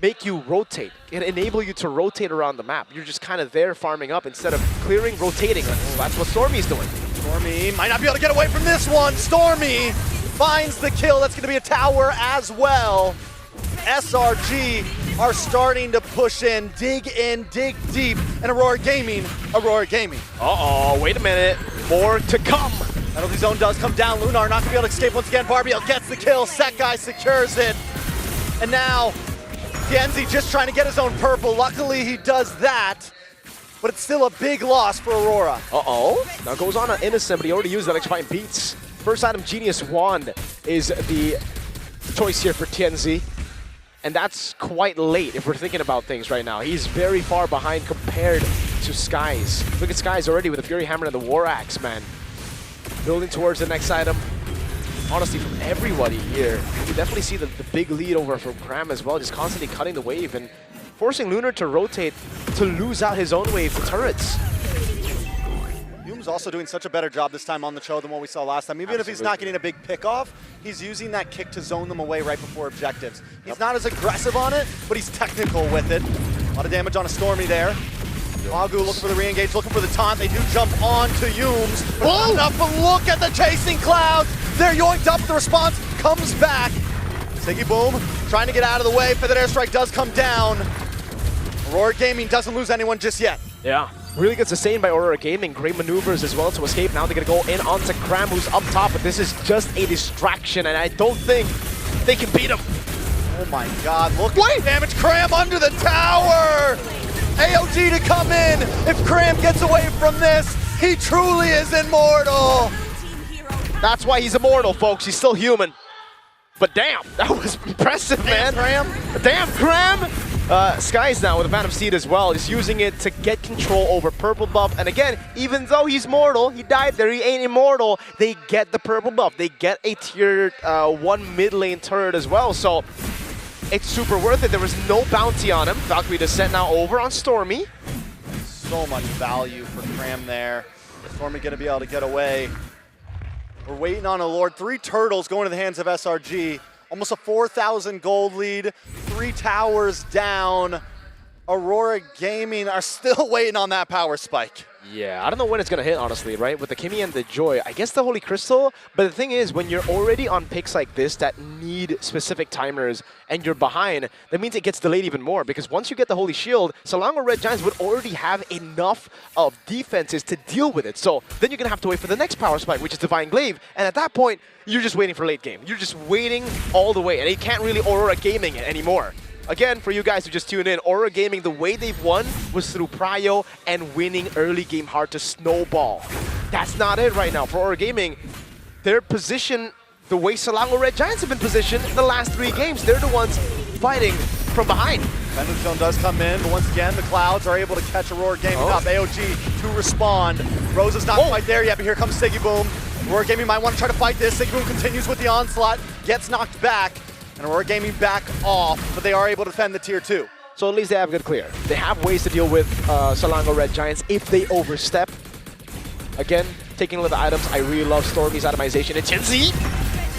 make you rotate. It enable you to rotate around the map. You're just kind of there farming up instead of clearing, rotating. That's what Stormy's doing. Stormy might not be able to get away from this one. Stormy finds the kill. That's going to be a tower as well. SRG are starting to push in, dig deep, and Aurora Gaming. Uh-oh, wait a minute. More to come. Penalty zone does come down. Lunar not going to be able to escape once again. Barbiel gets the kill. Sekai secures it. And now, Genzi just trying to get his own purple. Luckily, he does that. But it's still a big loss for Aurora. Uh-oh. Now goes on an innocent, but he already used electrifying beats. First item, Genius Wand, is the choice here for TNZ. And that's quite late if we're thinking about things right now. He's very far behind compared to Skies. Look at Skies already with the Fury Hammer and the War Axe, man. Building towards the next item. Honestly, from everybody here, you can definitely see the big lead over from Cram as well, just constantly cutting the wave and forcing Lunar to rotate to lose out his own wave to turrets. Hume's also doing such a better job this time on the Cho than what we saw last time. Even if he's not getting a big pick off, he's using that kick to zone them away right before objectives. He's not as aggressive on it, but he's technical with it. A lot of damage on a Stormy there. Agu looking for the re-engage, looking for the taunt. They do jump on to Humes. But enough, but look at the chasing clouds. They're yoinked up. The response comes back. Siggy Boom trying to get out of the way. Feathered Airstrike does come down. Aurora Gaming doesn't lose anyone just yet. Yeah, really good sustained by Aurora Gaming. Great maneuvers as well to escape. Now they're going to go in onto Cram, who's up top. But this is just a distraction, and I don't think they can beat him. Oh my god, look at the damage. Cram under the tower! AOG to come in. If Cram gets away from this, he truly is immortal. That's why he's immortal, folks. He's still human. But damn, that was impressive, man. Damn, Cram! Skies now with a Phantom Seed as well, is using it to get control over purple buff. And again, even though he's mortal, he died there, he ain't immortal, they get the purple buff. They get a tier 1 mid lane turret as well. So it's super worth it. There was no bounty on him. Valkyrie Descent now over on Stormy. So much value for Cram there. Stormy gonna be able to get away. We're waiting on a Lord. 3 turtles going to the hands of SRG. Almost a 4,000 gold lead. 3 towers down. Aurora Gaming are still waiting on that power spike. Yeah, I don't know when it's going to hit, honestly, right? With the Kimmy and the Joy, I guess the Holy Crystal. But the thing is, when you're already on picks like this that need specific timers and you're behind, that means it gets delayed even more. Because once you get the Holy Shield, Selangor Red Giants would already have enough of defenses to deal with it. So then you're going to have to wait for the next power spike, which is Divine Glaive. And at that point, you're just waiting for late game. You're just waiting all the way. And you can't really Aurora Gaming it anymore. Again, for you guys who just tuned in, Aurora Gaming, the way they've won was through prio and winning early game hard to snowball. That's not it right now. For Aurora Gaming, their position, the way Selangor Red Giants have been positioned in the last 3 games, they're the ones fighting from behind. Penalty zone does come in, but once again, the Clouds are able to catch Aurora Gaming up. AOG to respond. Rosa's not quite there yet, but here comes Siggy Boom. Aurora Gaming might want to try to fight this. Siggy Boom continues with the onslaught, gets knocked back. And Aurora Gaming back off, but they are able to defend the tier 2. So at least they have good clear. They have ways to deal with Selangor Red Giants if they overstep. Again, taking a look at the items, I really love Stormy's itemization. It's Genzi!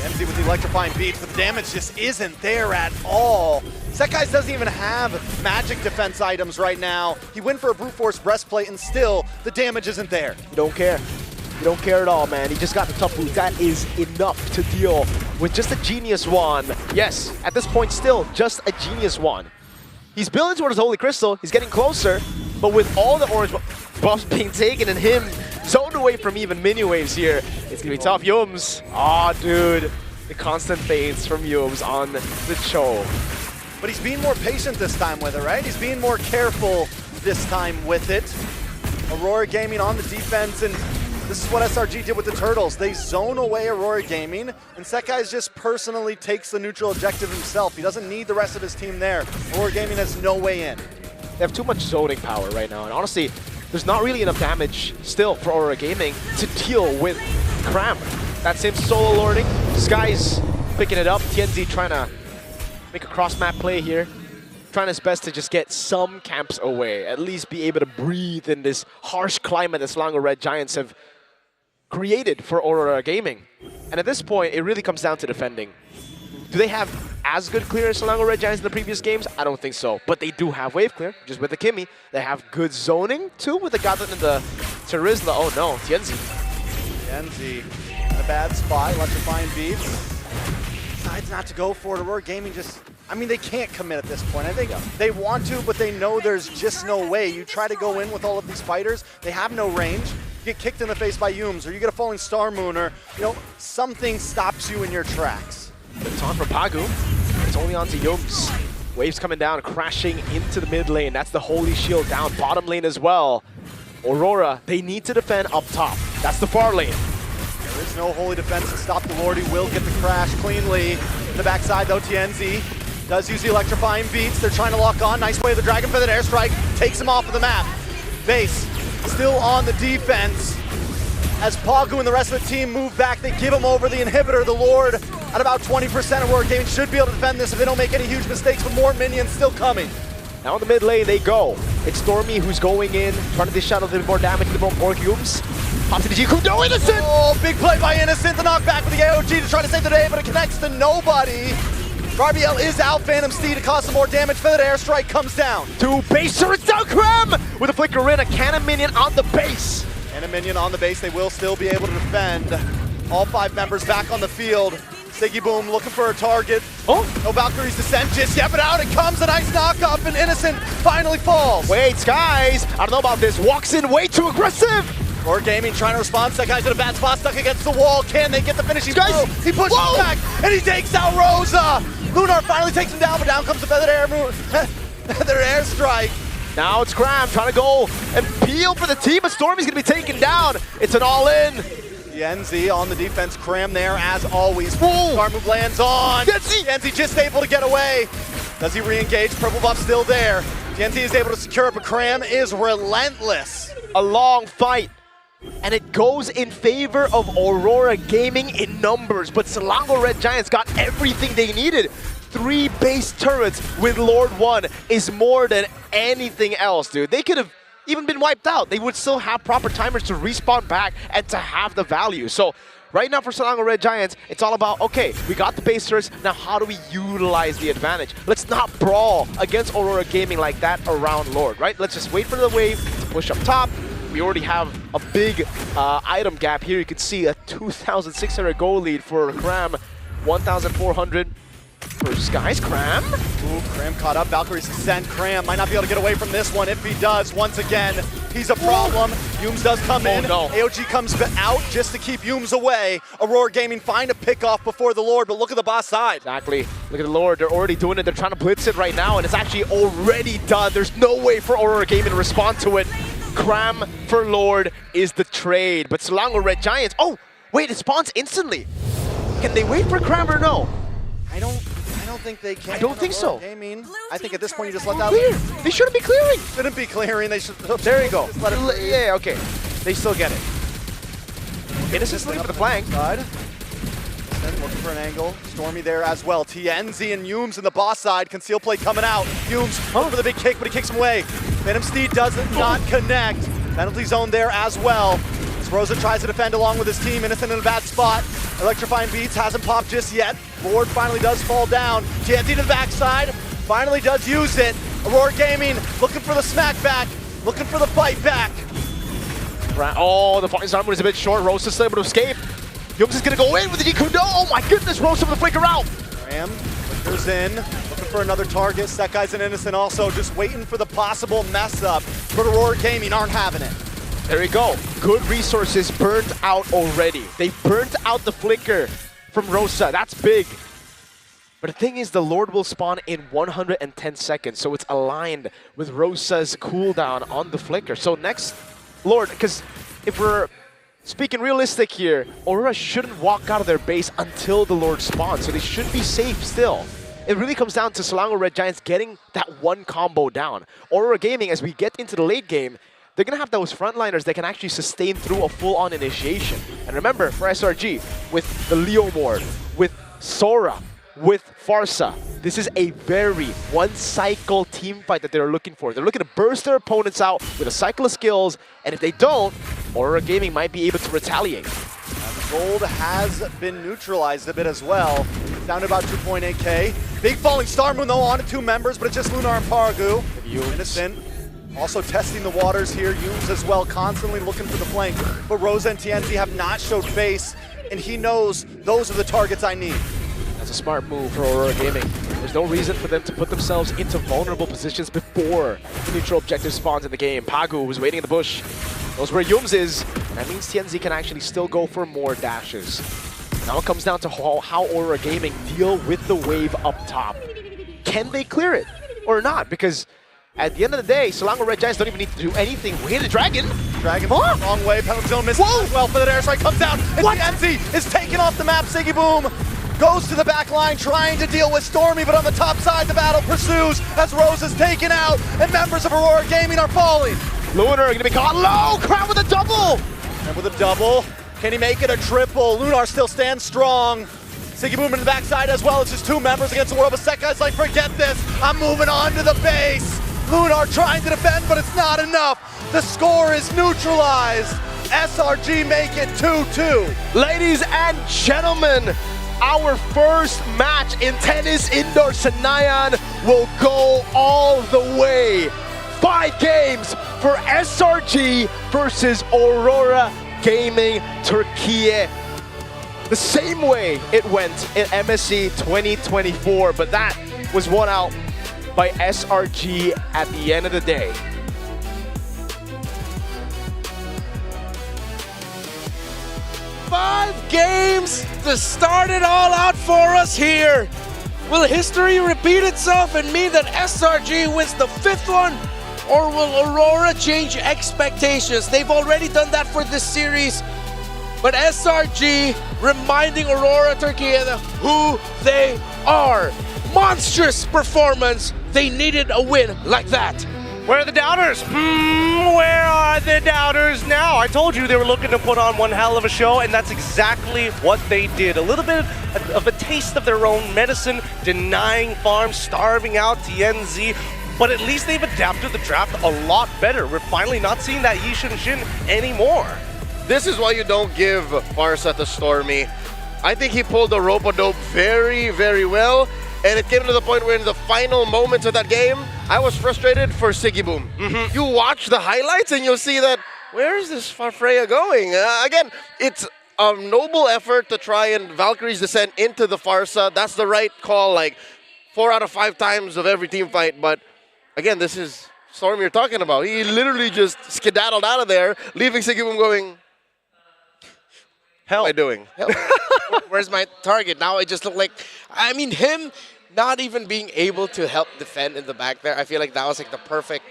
Genzi with the electrifying beats, but the damage just isn't there at all. Sekai's doesn't even have magic defense items right now. He went for a brute force breastplate, and still, the damage isn't there. You don't care. You don't care at all, man. He just got the tough boot. That is enough to deal with just a Genius Wand. Yes, at this point still, just a Genius Wand. He's building towards the Holy Crystal. He's getting closer, but with all the orange buffs being taken and him zoned away from even mini waves here, it's going to be tough. Yums. Aw, dude. The constant fades from Yums on the Cho. but he's being more patient this time with it, right? He's being more careful this time with it. Aurora Gaming on the defense, and this is what SRG did with the Turtles. They zone away Aurora Gaming, and Sekai's just personally takes the neutral objective himself. He doesn't need the rest of his team there. Aurora Gaming has no way in. They have too much zoning power right now, and honestly, there's not really enough damage still for Aurora Gaming to deal with Cram. That's him solo lording. Sky's picking it up. TNZ trying to make a cross-map play here. Trying his best to just get some camps away, at least be able to breathe in this harsh climate that Selangor Red Giants have created for Aurora Gaming. And at this point, it really comes down to defending. Do they have as good clear as Selangor Red Giants in the previous games? I don't think so. But they do have wave clear, just with the Kimmy. They have good zoning, too, with the Gatan and the Terizla. Oh no, TNZ. TNZ in a bad spot, electrifying beats. Decides not to go for it. Aurora Gaming just, I mean, they can't commit at this point. I think they want to, but they know there's just no way. You try to go in with all of these fighters, they have no range. You get kicked in the face by Yums, or you get a falling Star Moon, or something stops you in your tracks. It's on for Pagu. It's only on to Yums. Waves coming down, crashing into the mid lane. That's the Holy Shield down. Bottom lane as well. Aurora, they need to defend up top. That's the far lane. There is no holy defense to stop the Lord. He will get the crash cleanly. In the backside though, TNZ does use the electrifying beats. They're trying to lock on. Nice way of the Dragon Feathered Airstrike. Takes him off of the map. Base still on the defense. As Pagu and the rest of the team move back, they give him over the inhibitor. The Lord at about 20% of Aurora Gaming should be able to defend this if they don't make any huge mistakes, but more minions still coming. Now in the mid lane they go. It's Stormy who's going in, trying to dish out a little bit more damage to the more Yums. Pops into Jiku, no Innocent! Oh, big play by Innocent, the knockback with the AOG to try to save the day, but it connects to nobody. RBL is out, Phantom Steed to cause some more damage. Feathered Airstrike comes down. Two baser, it's down Cram! With a flicker in, a cannon minion on the base. And a minion on the base, they will still be able to defend. All 5 members back on the field. Siggy Boom looking for a target. Oh! No Valkyrie's descent just yet, but out it comes. A nice knock-up, and Innocent finally falls. Wait, Skies, I don't know about this. Walks in way too aggressive. Aurora Gaming trying to respond. Sekai's in a bad spot, stuck against the wall. Can they get the finishing blow? He pushes back, and he takes out Rosa. Lunar finally takes him down, but down comes the Feathered Airstrike. Now it's Cram trying to go and peel for the team, but Stormy's going to be taken down. It's an all-in. TNZ on the defense, Cram there as always. Star move lands on. TNZ just able to get away. Does he re-engage? Purple buff still there. TNZ is able to secure it, but Cram is relentless. A long fight. And it goes in favor of Aurora Gaming in numbers, but Selangor Red Giants got everything they needed. 3 base turrets with Lord 1 is more than anything else, dude. They could have even been wiped out. They would still have proper timers to respawn back and to have the value. So right now for Selangor Red Giants, it's all about, okay, we got the base turrets, now how do we utilize the advantage? Let's not brawl against Aurora Gaming like that around Lord, right? Let's just wait for the wave to push up top. We already have a big item gap here. You can see a 2,600 gold lead for Cram, 1,400 for Sky's Cram. Ooh, Cram caught up. Valkyrie's descent. Cram might not be able to get away from this one. If he does, once again, he's a problem. Yums does come in. No. AOG comes out just to keep Yums away. Aurora Gaming find a pick off before the Lord, but look at the boss side. Exactly. Look at the Lord. They're already doing it. They're trying to blitz it right now, and it's actually already done. There's no way for Aurora Gaming to respond to it. Cram for Lord is the trade, but Selangor Red Giants, oh, wait, it spawns instantly. Can they wait for Cram or no? I don't think they can. I don't think so. Gaming. I think at this point you just let that clear. They shouldn't be clearing. Shouldn't be clearing. They should. Oh, there you go. Just let it. Yeah, okay. They still get it. Innocent's looking for the flank. Side. Looking for an angle. Stormy there as well. TNZ and Yums in the boss side. Conceal play coming out. Yums for the big kick, but he kicks him away. Phantom Steed does not connect. Penalty zone there as well. As Rosa tries to defend along with his team. Innocent in a bad spot. Electrifying beats hasn't popped just yet. Lord finally does fall down. TNZ to the backside. Finally does use it. Aurora Gaming looking for the smack back. Looking for the fight back. Oh, the fighting armor is a bit short. Rosa's still able to escape. Yums is going to go in with the Jikudo. Oh my goodness, Rosa with the flicker out. Ram flickers in, looking for another target. Sekai's and Innocent also just waiting for the possible mess up. But Aurora Gaming aren't having it. There we go. Good resources burnt out already. They burnt out the flicker from Rosa. That's big. But the thing is, the Lord will spawn in 110 seconds, so it's aligned with Rosa's cooldown on the Flicker. So next Lord, because if we're speaking realistic here, Aurora shouldn't walk out of their base until the Lord spawns, so they should be safe still. It really comes down to Selangor Red Giants getting that one combo down. Aurora Gaming, as we get into the late game, they're going to have those frontliners that can actually sustain through a full-on initiation. And remember, for SRG, with the Leomord, with Sora, with Farsa, this is a very one-cycle team fight that they're looking for. They're looking to burst their opponents out with a cycle of skills, and if they don't, Aurora Gaming might be able to retaliate. Gold has been neutralized a bit as well. Down to about 2.8k. Big falling star moon though on to 2 members, but it's just Lunar and Paragu. Innocent also testing the waters here. Yumes as well, constantly looking for the flank. But Rosa and TNZ have not showed face, and he knows those are the targets I need. That's a smart move for Aurora Gaming. There's no reason for them to put themselves into vulnerable positions before the neutral objective spawns in the game. Pagu was waiting in the bush. Knows where Yums is. That means TNZ can actually still go for more dashes. Now it comes down to how Aurora Gaming deal with the wave up top. Can they clear it or not? Because at the end of the day, Selangor Red Giants don't even need to do anything. We hit the Dragon. Dragon, wrong way. Penalty zone misses as well for the air strike. Comes down, and TNZ is taken off the map. Siggy Boom goes to the back line, trying to deal with Stormy, but on the top side, the battle pursues as Rose is taken out, and members of Aurora Gaming are falling. Lunar going to be caught low. Crowd with a double. And with a double, can he make it a triple? Lunar still stands strong. Siggy Boom in the backside as well. It's just 2 members against the world. But Sekai's like, forget this. I'm moving on to the base. Lunar trying to defend, but it's not enough. The score is neutralized. SRG make it 2-2. Ladies and gentlemen, our first match in Tennis Indoor Senayan will go all the way. 5 games for SRG versus Aurora Gaming Turkey. The same way it went in MSC 2024, but that was won out by SRG at the end of the day. Five games to start it all out for us here. Will history repeat itself and mean that SRG wins the 5th one? Or will Aurora change expectations? They've already done that for this series. But SRG reminding Aurora Turkey who they are. Monstrous performance. They needed a win like that. Where are the doubters? Where are the doubters now? I told you they were looking to put on one hell of a show, and that's exactly what they did. A little bit of a taste of their own medicine, denying farms, starving out TNZ, but at least they've adapted the draft a lot better. We're finally not seeing that Yishin Shin anymore. This is why you don't give Farsa to Stormy. I think he pulled the rope-a-dope very, very well. And it came to the point where in the final moments of that game, I was frustrated for Siggy Boom. You watch the highlights and you'll see that, where is this Farfreya going? Again, it's a noble effort to try and Valkyrie's descent into the Farsa. That's the right call, like 4 out of 5 times of every team fight. But again, this is Storm you're talking about. He literally just skedaddled out of there, leaving Siggy Boom going, hell, what am I doing? Where's my target? Now it just looked like, I mean, him not even being able to help defend in the back there, I feel like that was like the perfect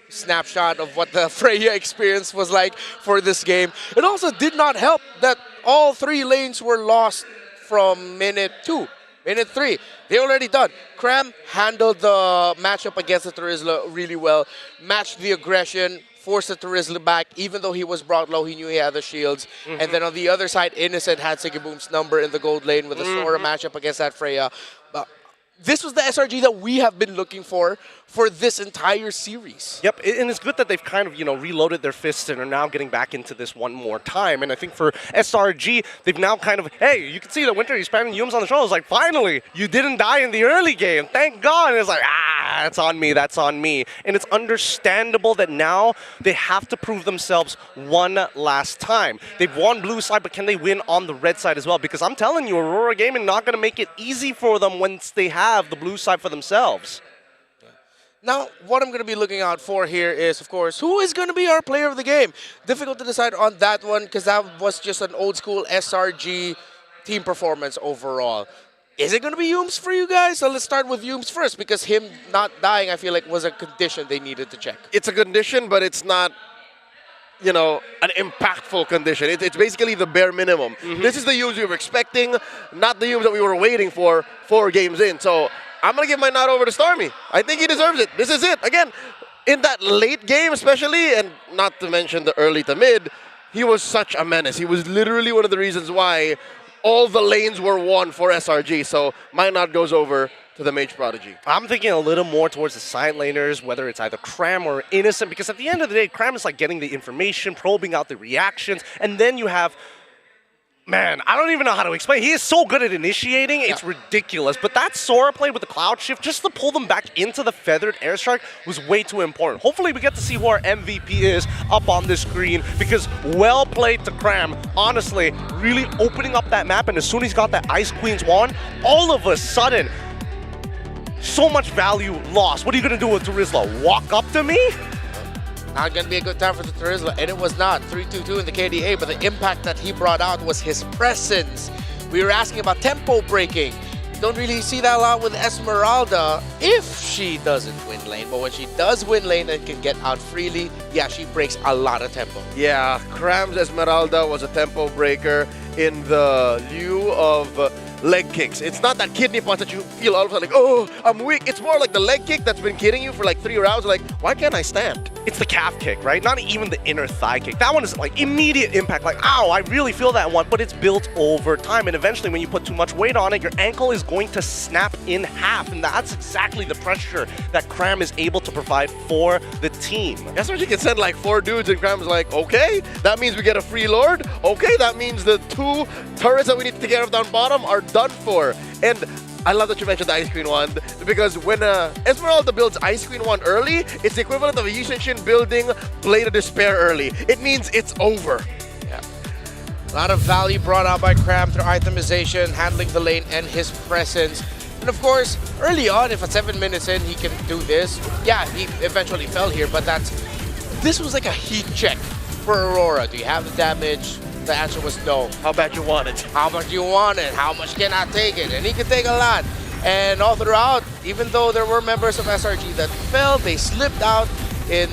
snapshot of what the Freya experience was like for this game. It also did not help that all 3 lanes were lost from minute 2. Minute 3, they already done. Cram handled the matchup against the Turisla really well, matched the aggression, forced the Turisla back. Even though he was brought low, he knew he had the shields. And then on the other side, Innocent had Siggy Boom's number in the gold lane with a Sora matchup against that Freya. This was the SRG that we have been looking for this entire series. Yep, and it's good that they've kind of, reloaded their fists and are now getting back into this one more time. And I think for SRG, they've now kind of, hey, you can see that Winter, he's spamming Yums on the shoulder. It's like, finally, you didn't die in the early game. Thank God. And it's like, that's on me, that's on me. And it's understandable that now they have to prove themselves one last time. They've won blue side, but can they win on the red side as well? Because I'm telling you, Aurora Gaming not going to make it easy for them once they have the blue side for themselves. Now, what I'm going to be looking out for here is, of course, who is going to be our player of the game? Difficult to decide on that one because that was just an old school SRG team performance overall. Is it going to be Yums for you guys? So let's start with Yums first, because him not dying, I feel like, was a condition they needed to check. It's a condition, but it's not, you know, an impactful condition. It's basically the bare minimum. This is the Yums we were expecting, not the Yums that we were waiting for 4 games in. So I'm going to give my nod over to Stormy. I think he deserves it. This is it. Again, in that late game especially, and not to mention the early to mid, he was such a menace. He was literally one of the reasons why all the lanes were won for SRG. So my nod goes over to the Mage Prodigy. I'm thinking a little more towards the side laners, whether it's either Cram or Innocent, because at the end of the day, Cram is like getting the information, probing out the reactions, and then you have, man, I don't even know how to explain. He is so good at initiating, it's ridiculous. But that Sora play with the Cloud Shift, just to pull them back into the Feathered Airstrike, was way too important. Hopefully we get to see who our MVP is up on the screen, because well played to Cram. Honestly, really opening up that map, and as soon as he got that Ice Queen's wand, all of a sudden, so much value lost. What are you going to do with Terizla? Walk up to me? Not going to be a good time for the Terizla, and it was not. 3-2-2 in the KDA, but the impact that he brought out was his presence. We were asking about tempo breaking. Don't really see that a lot with Esmeralda if she doesn't win lane, but when she does win lane and can get out freely, yeah, she breaks a lot of tempo. Yeah, Cram's Esmeralda was a tempo breaker in the lieu of leg kicks. It's not that kidney punch that you feel all of a sudden like, oh, I'm weak. It's more like the leg kick that's been kidding you for like 3 rounds. Like, why can't I stand? It's the calf kick, right? Not even the inner thigh kick. That one is like immediate impact, like, ow, I really feel that one, but it's built over time. And eventually when you put too much weight on it, your ankle is going to snap in half. And that's exactly the pressure that Cram is able to provide for the team. SRG can send like 4 dudes and Cram's like, okay, that means we get a free Lord. Okay, that means the 2 turrets that we need to take care of down bottom are done for. And I love that you mentioned the Ice Queen wand, because when Esmeralda builds Ice Queen wand early, it's the equivalent of a Yushin building Blade of Despair early. It means it's over. Yeah. A lot of value brought out by Cram through itemization, handling the lane, and his presence. And of course, early on, if at 7 minutes in he can do this, yeah, he eventually fell here, but this was like a heat check for Aurora. Do you have the damage? The answer was no. How bad you want it? How much you want it? How much can I take it? And he can take a lot. And all throughout, even though there were members of SRG that fell, they slipped out in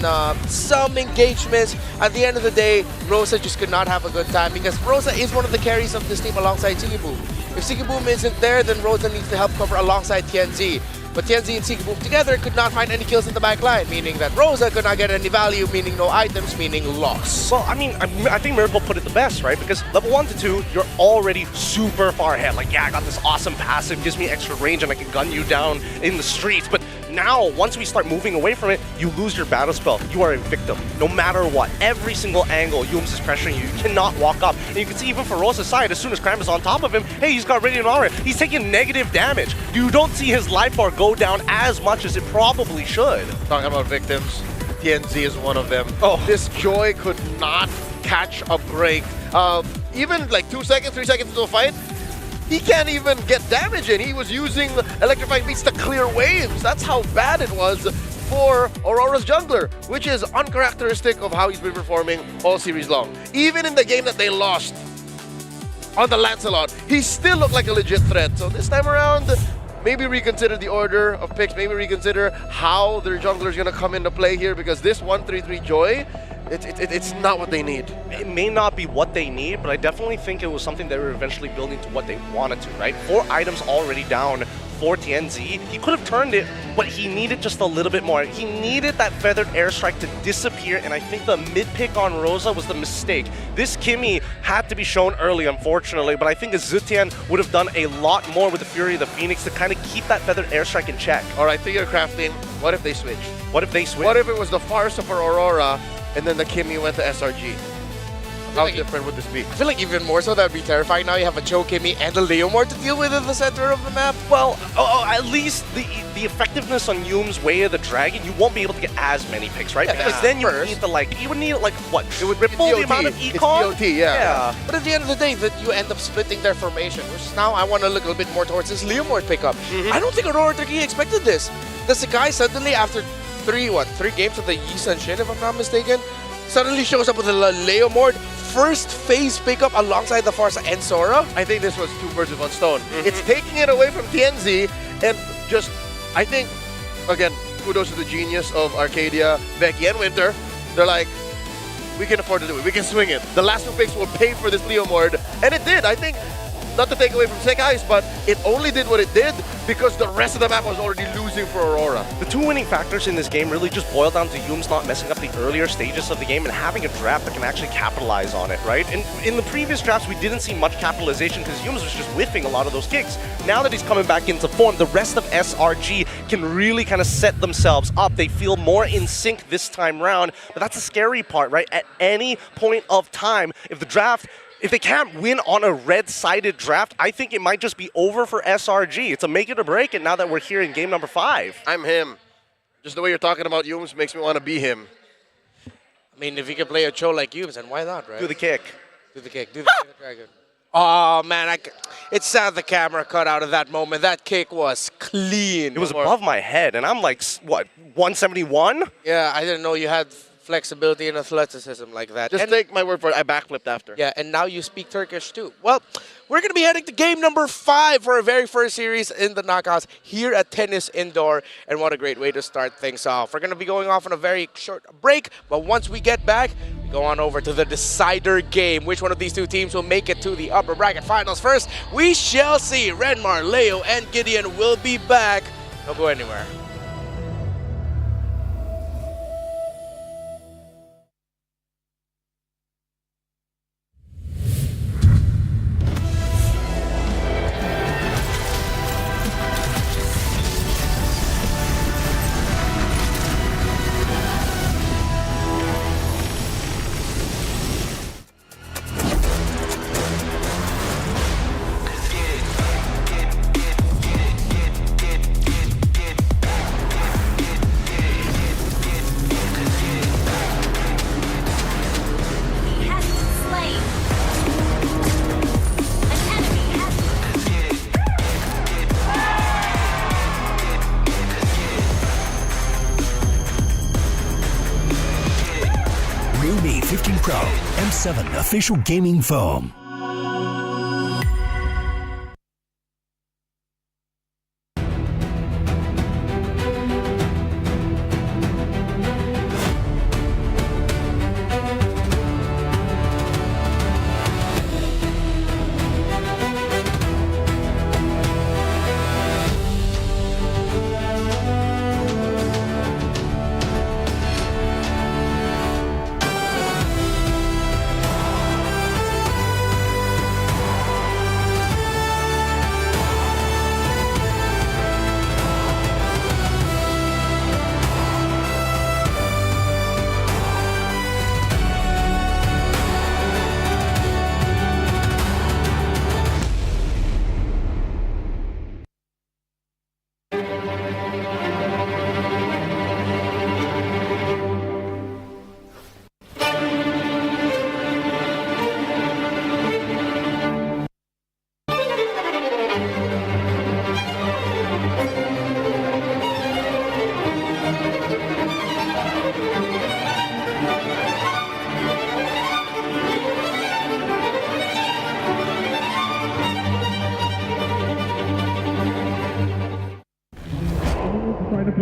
some engagements. At the end of the day, Rosa just could not have a good time, because Rosa is one of the carries of this team alongside Sigiboom. If Sigiboom isn't there, then Rosa needs to help cover alongside TNZ. But TNZ and Sigiboom together could not find any kills in the back line, meaning that Rosa could not get any value, meaning no items, meaning loss. Well, I mean, I think Miracle put it the best, right? Because level 1 to 2, you're already super far ahead. Like, yeah, I got this awesome passive, gives me extra range, and I can gun you down in the streets. But now, once we start moving away from it, you lose your battle spell. You are a victim, no matter what. Every single angle, Yums is pressuring you. You cannot walk up. And you can see even for Rosa's side, as soon as Cram is on top of him, hey, he's got Radiant Aura. He's taking negative damage. You don't see his life bar go down as much as it probably should. Talking about victims, TNZ is one of them. Oh, this Joy could not catch a break. Even like 2 seconds, 3 seconds into a fight, he can't even get damage in. He was using Electrifying Beats to clear waves. That's how bad it was for Aurora's jungler, which is uncharacteristic of how he's been performing all series long. Even in the game that they lost on the Lancelot, he still looked like a legit threat. So this time around, maybe reconsider the order of picks, maybe reconsider how their jungler is going to come into play here, because this 1-3-3 Joy, it's not what they need. It may not be what they need, but I definitely think it was something they were eventually building to what they wanted to, right? 4 items already down for TNZ. He could have turned it, but he needed just a little bit more. He needed that Feathered Airstrike to disappear, and I think the mid-pick on Rosa was the mistake. This Kimmy had to be shown early, unfortunately, but I think Zutian would have done a lot more with the Fury of the Phoenix to kind of keep that Feathered Airstrike in check. All right, figure crafting. What if they switch? What if they switch? What if it was the Farsa for Aurora, and then the Kimmy went to SRG? How different would this be? I feel like even more so that would be terrifying. Now you have a Cho Kimmy and a Leomord to deal with in the center of the map. Well, at least the effectiveness on Yum's Way of the Dragon, you won't be able to get as many picks, right? Because then you would need to what? It would triple the amount of econ? It's DOT, yeah. But at the end of the day, that you end up splitting their formation, which now I want to look a little bit more towards this Leomord pickup. I don't think Aurora Turkey expected this. The Sakai suddenly, after 3 games of the Yi Sun Shin, if I'm not mistaken, suddenly shows up with a Leomord first phase pickup alongside the Forza and Sora. I think this was two birds with one stone. It's taking it away from TNZ and just, I think, again, kudos to the genius of Arcadia, Becky, and Winter. They're like, we can afford to do it. We can swing it. The last two picks will pay for this Leomord. And it did. I think, not to take away from Snake Eyes, but it only did what it did because the rest of the map was already losing for Aurora. The two winning factors in this game really just boil down to Yums not messing up the earlier stages of the game and having a draft that can actually capitalize on it, right? And in the previous drafts, we didn't see much capitalization because Yums was just whiffing a lot of those kicks. Now that he's coming back into form, the rest of SRG can really kind of set themselves up. They feel more in sync this time round, but that's the scary part, right? At any point of time, if they can't win on a red-sided draft, I think it might just be over for SRG. It's a make it or break it now that we're here in game number 5. I'm him. Just the way you're talking about Yums makes me want to be him. I mean, if you can play a Cho like Yums, then why not, right? Do the kick. Do the kick. Do the dragon. Oh, man. It's sad the camera cut out of that moment. That kick was clean. It was above my head, and I'm like, what, 171? Yeah, I didn't know you had flexibility and athleticism like that. Just take my word for it, I backflipped after. Yeah, and now you speak Turkish too. Well, we're going to be heading to game number 5 for our very first series in the knockouts here at Tennis Indoor. And what a great way to start things off. We're going to be going off on a very short break, but once we get back, we go on over to the decider game. Which one of these two teams will make it to the upper bracket finals first? We shall see. Renmar, Leo, and Gideon will be back. Don't go anywhere. Realme 15 Pro M7 official gaming foam.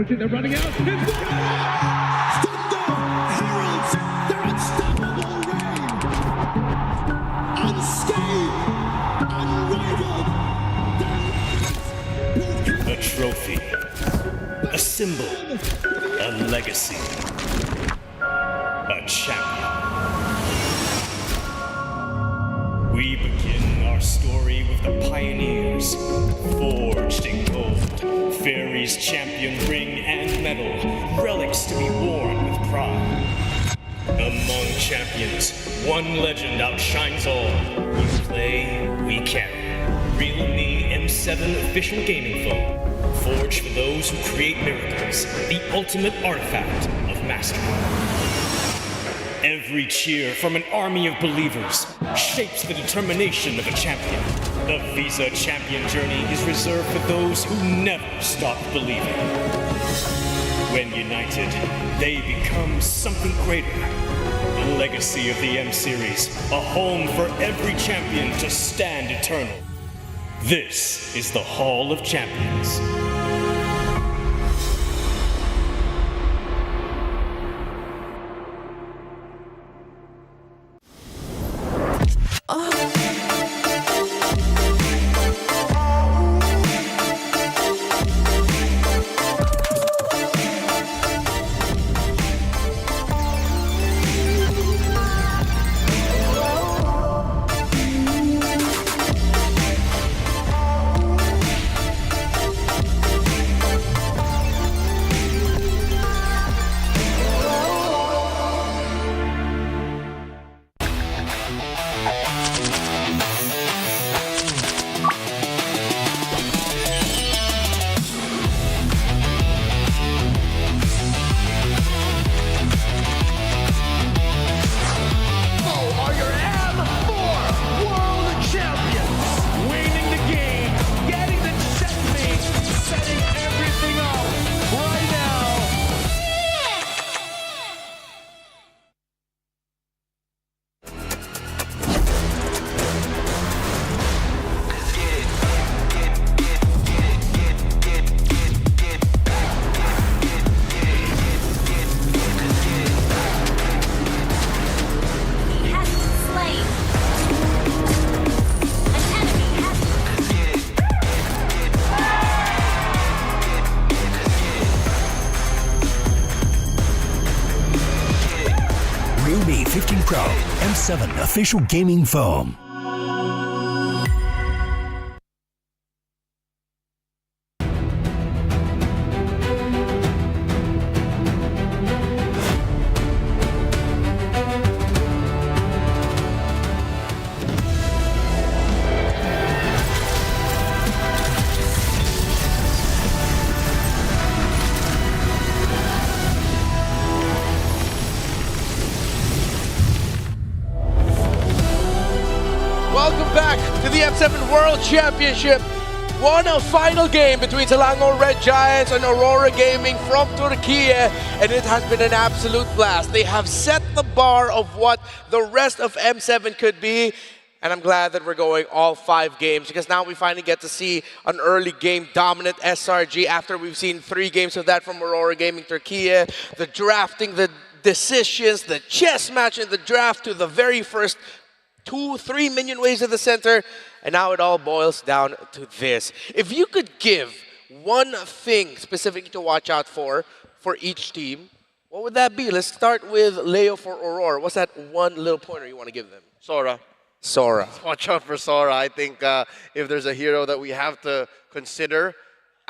They're running out. Thunder heralds their unstoppable reign. Unscathed, unrivaled. A trophy, a symbol, a legacy, a champion. We begin our story with the pioneers, forged in gold. Fairies champion ring and medal, relics to be worn with pride. Among champions, one legend outshines all. We play, we carry. Realme M7 official gaming foam, forged for those who create miracles, the ultimate artifact of mastery. Every cheer from an army of believers shapes the determination of a champion. The Visa Champion journey is reserved for those who never stop believing. When united, they become something greater. The legacy of the M Series, a home for every champion to stand eternal. This is the Hall of Champions. MLBB 15 Pro M7 official gaming foam. Welcome back to the M7 World Championship. Won a final game between Selangor Red Giants and Aurora Gaming from Turkey, and it has been an absolute blast. They have set the bar of what the rest of M7 could be, and I'm glad that we're going all 5 games because now we finally get to see an early game dominant SRG after we've seen 3 games of that from Aurora Gaming Turkey. The drafting, the decisions, the chess match in the draft to the very first 2-3 minion waves at the center, and now it all boils down to this. If you could give one thing specifically to watch out for each team, what would that be? Let's start with Leo for Aurora. What's that one little pointer you want to give them? Sora. Sora. Watch out for Sora. I think if there's a hero that we have to consider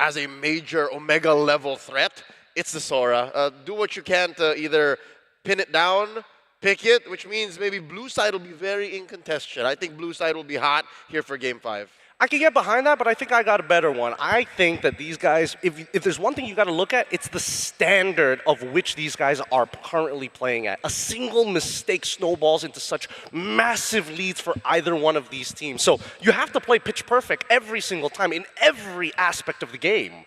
as a major Omega level threat, it's the Sora. Do what you can to either pin it down, pick it, which means maybe blue side will be very incontested. I think blue side will be hot here for Game 5. I can get behind that, but I think I got a better one. I think that these guys, if there's one thing you got to look at, it's the standard of which these guys are currently playing at. A single mistake snowballs into such massive leads for either one of these teams. So you have to play pitch perfect every single time in every aspect of the game.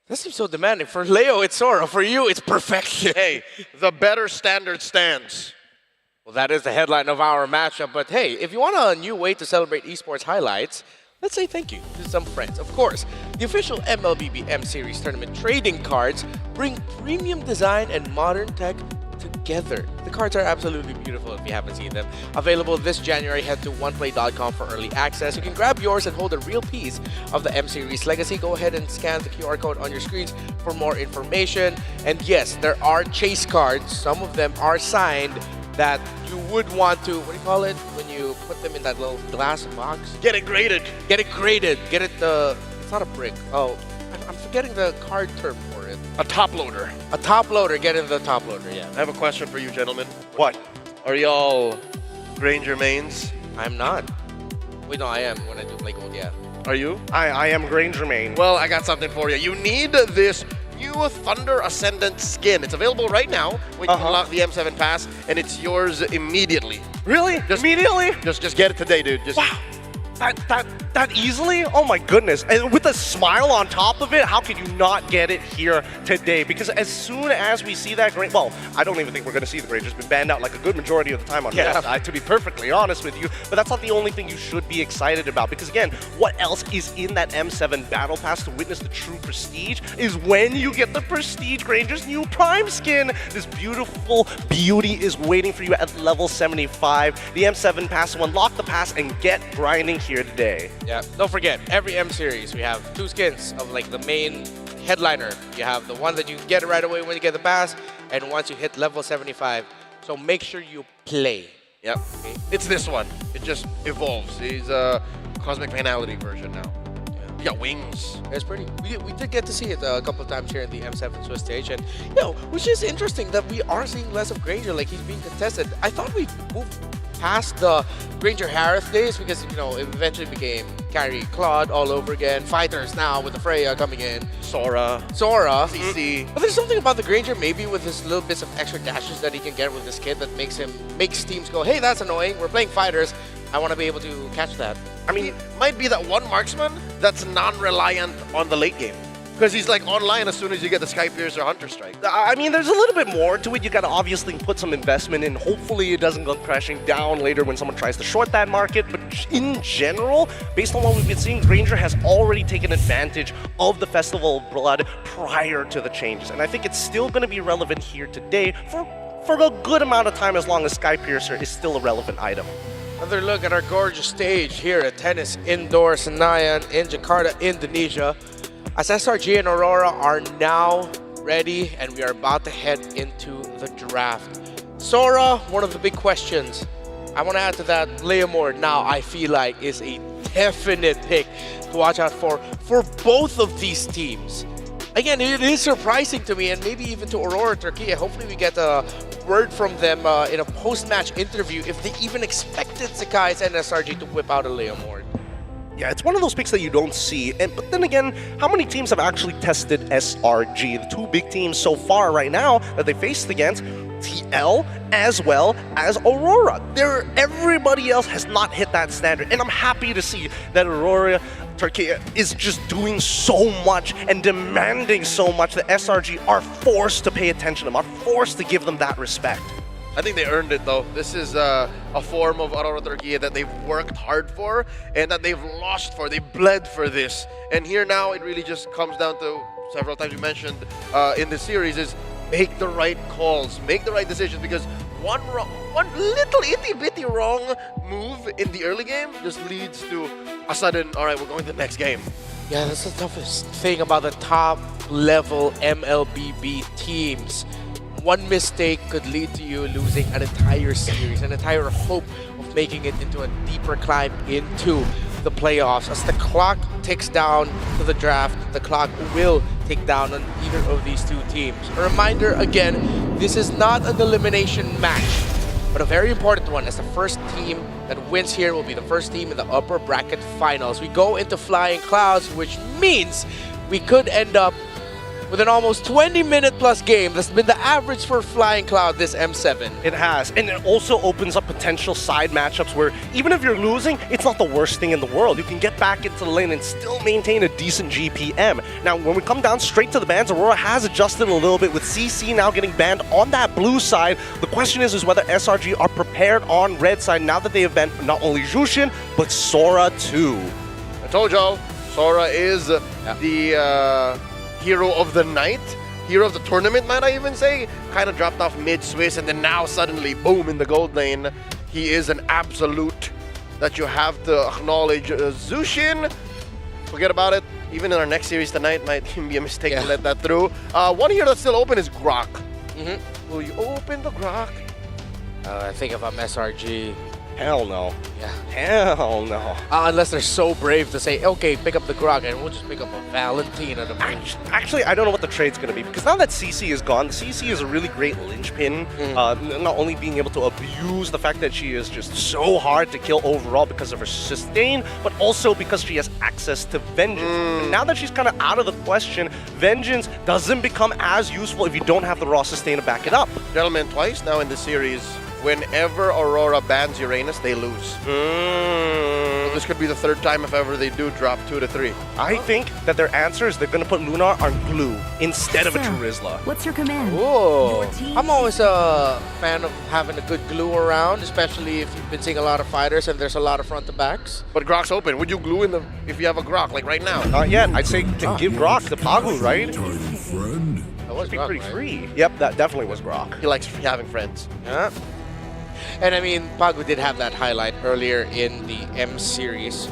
That seems so demanding. For Leo, it's Sora. For you, it's perfection. Hey, the better standard stands. Well, that is the headline of our matchup. But hey, if you want a new way to celebrate esports highlights, let's say thank you to some friends. Of course, the official MLBB M Series tournament trading cards bring premium design and modern tech together. The cards are absolutely beautiful if you haven't seen them. Available this January, head to oneplay.com for early access. You can grab yours and hold a real piece of the M Series legacy. Go ahead and scan the QR code on your screens for more information. And yes, there are chase cards. Some of them are signed that you would want to, what do you call it, when you put them in that little glass box? Get it graded. Get it graded. Get it, it's not a brick. Oh, I'm forgetting the card term for it. A top loader. A top loader. Get in the top loader, yeah. I have a question for you, gentlemen. What? Are y'all Granger mains? I'm not. Wait, no, I am when I do play gold, yeah. Are you? I am Granger main. Well, I got something for you. You need this new Thunder Ascendant skin. It's available right now when you unlock the M7 Pass, and it's yours immediately. Really? Immediately? Just get it today, dude. Just wow. That easily? Oh my goodness. And with a smile on top of it, how could you not get it here today? Because as soon as we see that Granger, well, I don't even think we're going to see the Granger's been banned out like a good majority of the time on this side, to be perfectly honest with you. But that's not the only thing you should be excited about. Because again, what else is in that M7 Battle Pass to witness the true prestige is when you get the Prestige Granger's new Prime skin. This beautiful beauty is waiting for you at level 75. The M7 Pass to unlock the pass and get grinding here today. Yeah, don't forget, every M series we have 2 skins of like the main headliner. You have the one that you get right away when you get the pass, and once you hit level 75. So make sure you play. Yep, okay. It's this one. It just evolves. He's a Cosmic Finality version now. You got wings. It's pretty. We did get to see it a couple of times here in the M7 Swiss stage, and which is interesting that we are seeing less of Granger, like he's being contested. I thought we moved past the Granger Harith days because it eventually became Carry Claude all over again. Fighters now with the Freya coming in. Sora. CC. But there's something about the Granger maybe with his little bits of extra dashes that he can get with this kid that makes teams go, hey, that's annoying. We're playing fighters. I want to be able to catch that. I mean, it might be that one marksman that's non-reliant on the late game. Because he's like online as soon as you get the Skypiercer Hunter Strike. I mean, there's a little bit more to it. You gotta obviously put some investment in. Hopefully it doesn't go crashing down later when someone tries to short that market. But in general, based on what we've been seeing, Granger has already taken advantage of the Festival of Blood prior to the changes. And I think it's still gonna be relevant here today for a good amount of time, as long as Skypiercer is still a relevant item. Another look at our gorgeous stage here at Tennis Indoor Senayan in Jakarta, Indonesia. As SRG and Aurora are now ready and we are about to head into the draft. Sora, one of the big questions. I want to add to that, Leomord now I feel like is a definite pick to watch out for both of these teams. Again, it is surprising to me and maybe even to Aurora Turkey. Hopefully we get a word from them in a post-match interview if they even expected ďKaij's and SRG to whip out a Leomord. Yeah, it's one of those picks that you don't see. But then again, how many teams have actually tested SRG? The 2 big teams so far right now that they faced against, TL as well as Aurora. Everybody else has not hit that standard. And I'm happy to see that Aurora Turkey is just doing so much and demanding so much that SRG are forced to pay attention to them, are forced to give them that respect. I think they earned it though. This is a form of Aurora Turkey that they've worked hard for and that they've lost for. They bled for this. And here now it really just comes down to, several times you mentioned in the series, is make the right calls, make the right decisions, because one little itty-bitty wrong move in the early game just leads to a sudden, all right, we're going to the next game. Yeah, that's the toughest thing about the top level MLBB teams. One mistake could lead to you losing an entire series, an entire hope of making it into a deeper climb into the playoffs. As the clock ticks down to the draft, the clock will tick down on either of these 2 teams. A reminder again, this is not an elimination match, but a very important one, as the first team that wins here will be the first team in the upper bracket finals. We go into Flying Clouds, which means we could end up with an almost 20-minute plus game. That's been the average for Flying Cloud this M7. It has, and it also opens up potential side matchups where even if you're losing, it's not the worst thing in the world. You can get back into the lane and still maintain a decent GPM. Now, when we come down straight to the bans, Aurora has adjusted a little bit with CC now getting banned on that blue side. The question is whether SRG are prepared on red side now that they have banned not only Jushin, but Sora too. I told y'all, Sora is the hero of the night, hero of the tournament, might I even say. Kind of dropped off mid-Swiss and then now suddenly, boom, in the gold lane. He is an absolute that you have to acknowledge. Jushin, forget about it. Even in our next series tonight, might be a mistake to let that through. One here that's still open is Grok. Will you open the Grok? I think if I'm SRG, hell no. Yeah. Hell no. Unless they're so brave to say, okay, pick up the Grog and we'll just pick up a Valentina. Actually, I don't know what the trade's going to be, because now that CC is gone, CC is a really great linchpin. Not only being able to abuse the fact that she is just so hard to kill overall because of her sustain, but also because she has access to Vengeance. And now that she's kind of out of the question, Vengeance doesn't become as useful if you don't have the raw sustain to back it up. Gentlemen, twice now in the series, whenever Aurora bans Uranus, they lose. So this could be the third time if ever they do drop 2 to 3. I think that their answer is they're going to put Lunar on glue instead of a Turizla. What's your command? Ooh. I'm always a fan of having a good glue around, especially if you've been seeing a lot of fighters and there's a lot of front to backs. But Grok's open. Would you glue in the if you have a Grok, like right now? Not yet. I'd say to give Grok the Pagu, right? That was Be Grok, pretty right? free. Yep, that definitely was Grok. He likes having friends. Yeah. And I mean, Pagu did have that highlight earlier in the M series.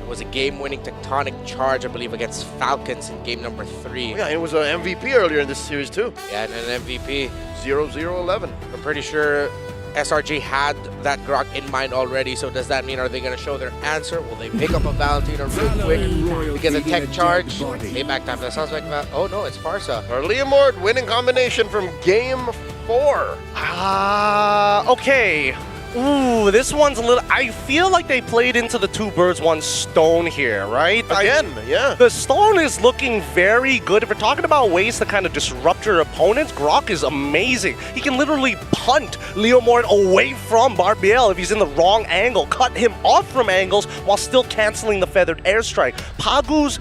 It was a game-winning tectonic charge, I believe, against Falcons in game number 3. Yeah, it was an MVP earlier in this series too. Yeah, and an MVP. 0-0-11. I'm pretty sure SRG had that Grok in mind already, so does that mean are they going to show their answer? Will they pick up a Valentina real quick to get a tech charge? Payback time. That sounds like oh no, it's Farsa. Or Leomord winning combination from game 4. Okay. Ooh, this one's a little... I feel like they played into the 2 birds, 1 stone here, right? Again, yeah. The stone is looking very good. If we're talking about ways to kind of disrupt your opponents, Grok is amazing. He can literally punt Leomord away from Barbiel if he's in the wrong angle, cut him off from angles while still canceling the feathered airstrike. Pagu's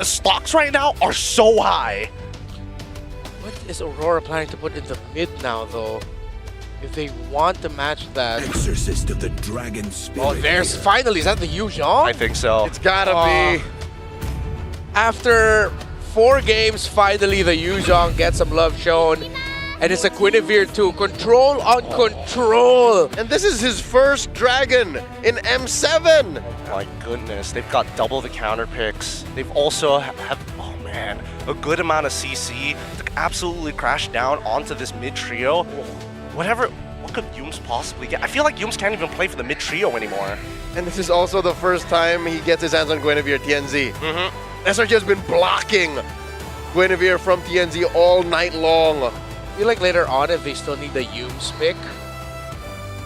stocks right now are so high. What is Aurora planning to put in the mid now, though? If they want to match that. Exorcist of the Dragon Spirit. Oh, there's finally. Is that the Yuzhong? I think so. It's gotta be. After 4 games, finally the Yuzhong gets some love shown. And it's a Guinevere too. Control on control. And this is his first dragon in M7. Oh my goodness, they've got double the counter picks. They've also have, oh man, a good amount of CC to absolutely crash down onto this mid trio. What could Yums possibly get? I feel like Yums can't even play for the mid trio anymore. And this is also the first time he gets his hands on Guinevere TNZ. SRG has been blocking Guinevere from TNZ all night long. I feel like later on, if they still need the Yums pick,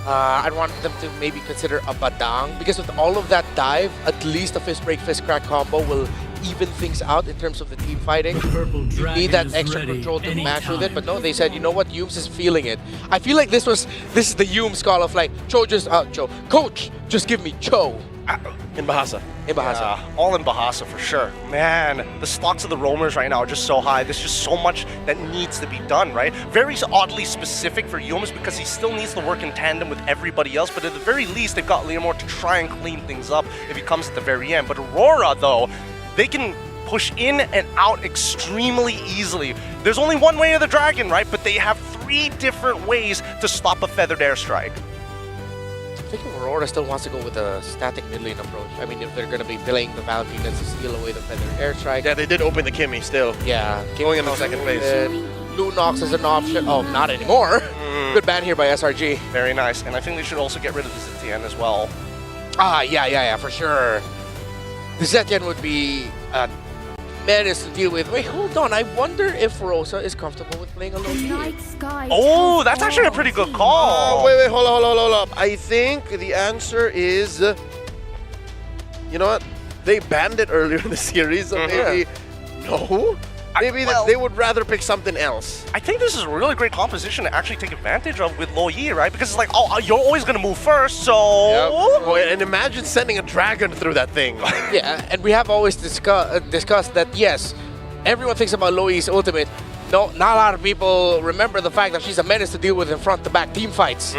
I'd want them to maybe consider a Badang, because with all of that dive, at least a fist break, fist crack combo will even things out in terms of the team fighting. You need that extra control to match with it, but no, they said, you know what, Yums is feeling it. I feel like this is the Yums call of like, Coach, just give me Cho. In Bahasa. In Bahasa. Yeah, all in Bahasa for sure. Man, the stocks of the roamers right now are just so high. There's just so much that needs to be done, right? Very oddly specific for Yums because he still needs to work in tandem with everybody else, but at the very least, they've got Leomord to try and clean things up if he comes at the very end. But Aurora, though, they can push in and out extremely easily. There's only one way of the dragon, right? But they have 3 different ways to stop a feathered airstrike. I think Aurora still wants to go with a static mid lane approach. I mean, if they're going to be playing the Valentinas to steal away the feathered airstrike. Yeah, they did open the Kimmy still. Yeah. Going in the second phase. Lunox is an option. Oh, not anymore. Good ban here by SRG. Very nice. And I think they should also get rid of the Zitian as well. Yeah, for sure. The Zetian would be a menace to deal with. Wait, hold on. I wonder if Rosa is comfortable with playing alone. Oh, that's actually a pretty good call. Oh, wait, hold up. I think the answer is, you know what? They banned it earlier in the series, so maybe, no? Maybe they would rather pick something else. I think this is a really great composition to actually take advantage of with Lo Yi, right? Because it's like, oh, you're always going to move first, so... Yep. Oh, and imagine sending a dragon through that thing. Yeah, and we have always discussed that, yes, everyone thinks about Lo Yi's ultimate. No, not a lot of people remember the fact that she's a menace to deal with in front-to-back team fights.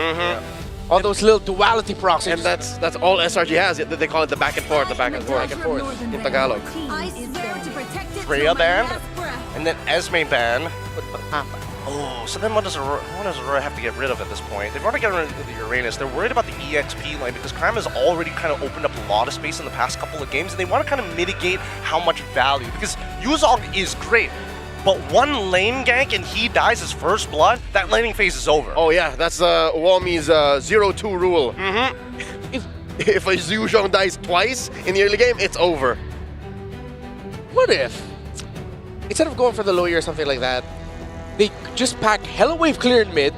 All those little duality procs. And that's all SRG has. They call it the back and forth, in Tagalog. Freya ban, and then Esme ban. Oh, so then what does Aurora have to get rid of at this point? They've already gotten rid of the Uranus. They're worried about the EXP lane because Crime has already kind of opened up a lot of space in the past couple of games, and they want to kind of mitigate how much value. Because Yuzong is great, but one lane gank and he dies his first blood, that laning phase is over. Oh yeah, that's Walmi's 0-2 rule. If a Yuzong dies twice in the early game, it's over. What if, instead of going for the Loyi or something like that, they just pack Hella Wave clear in mid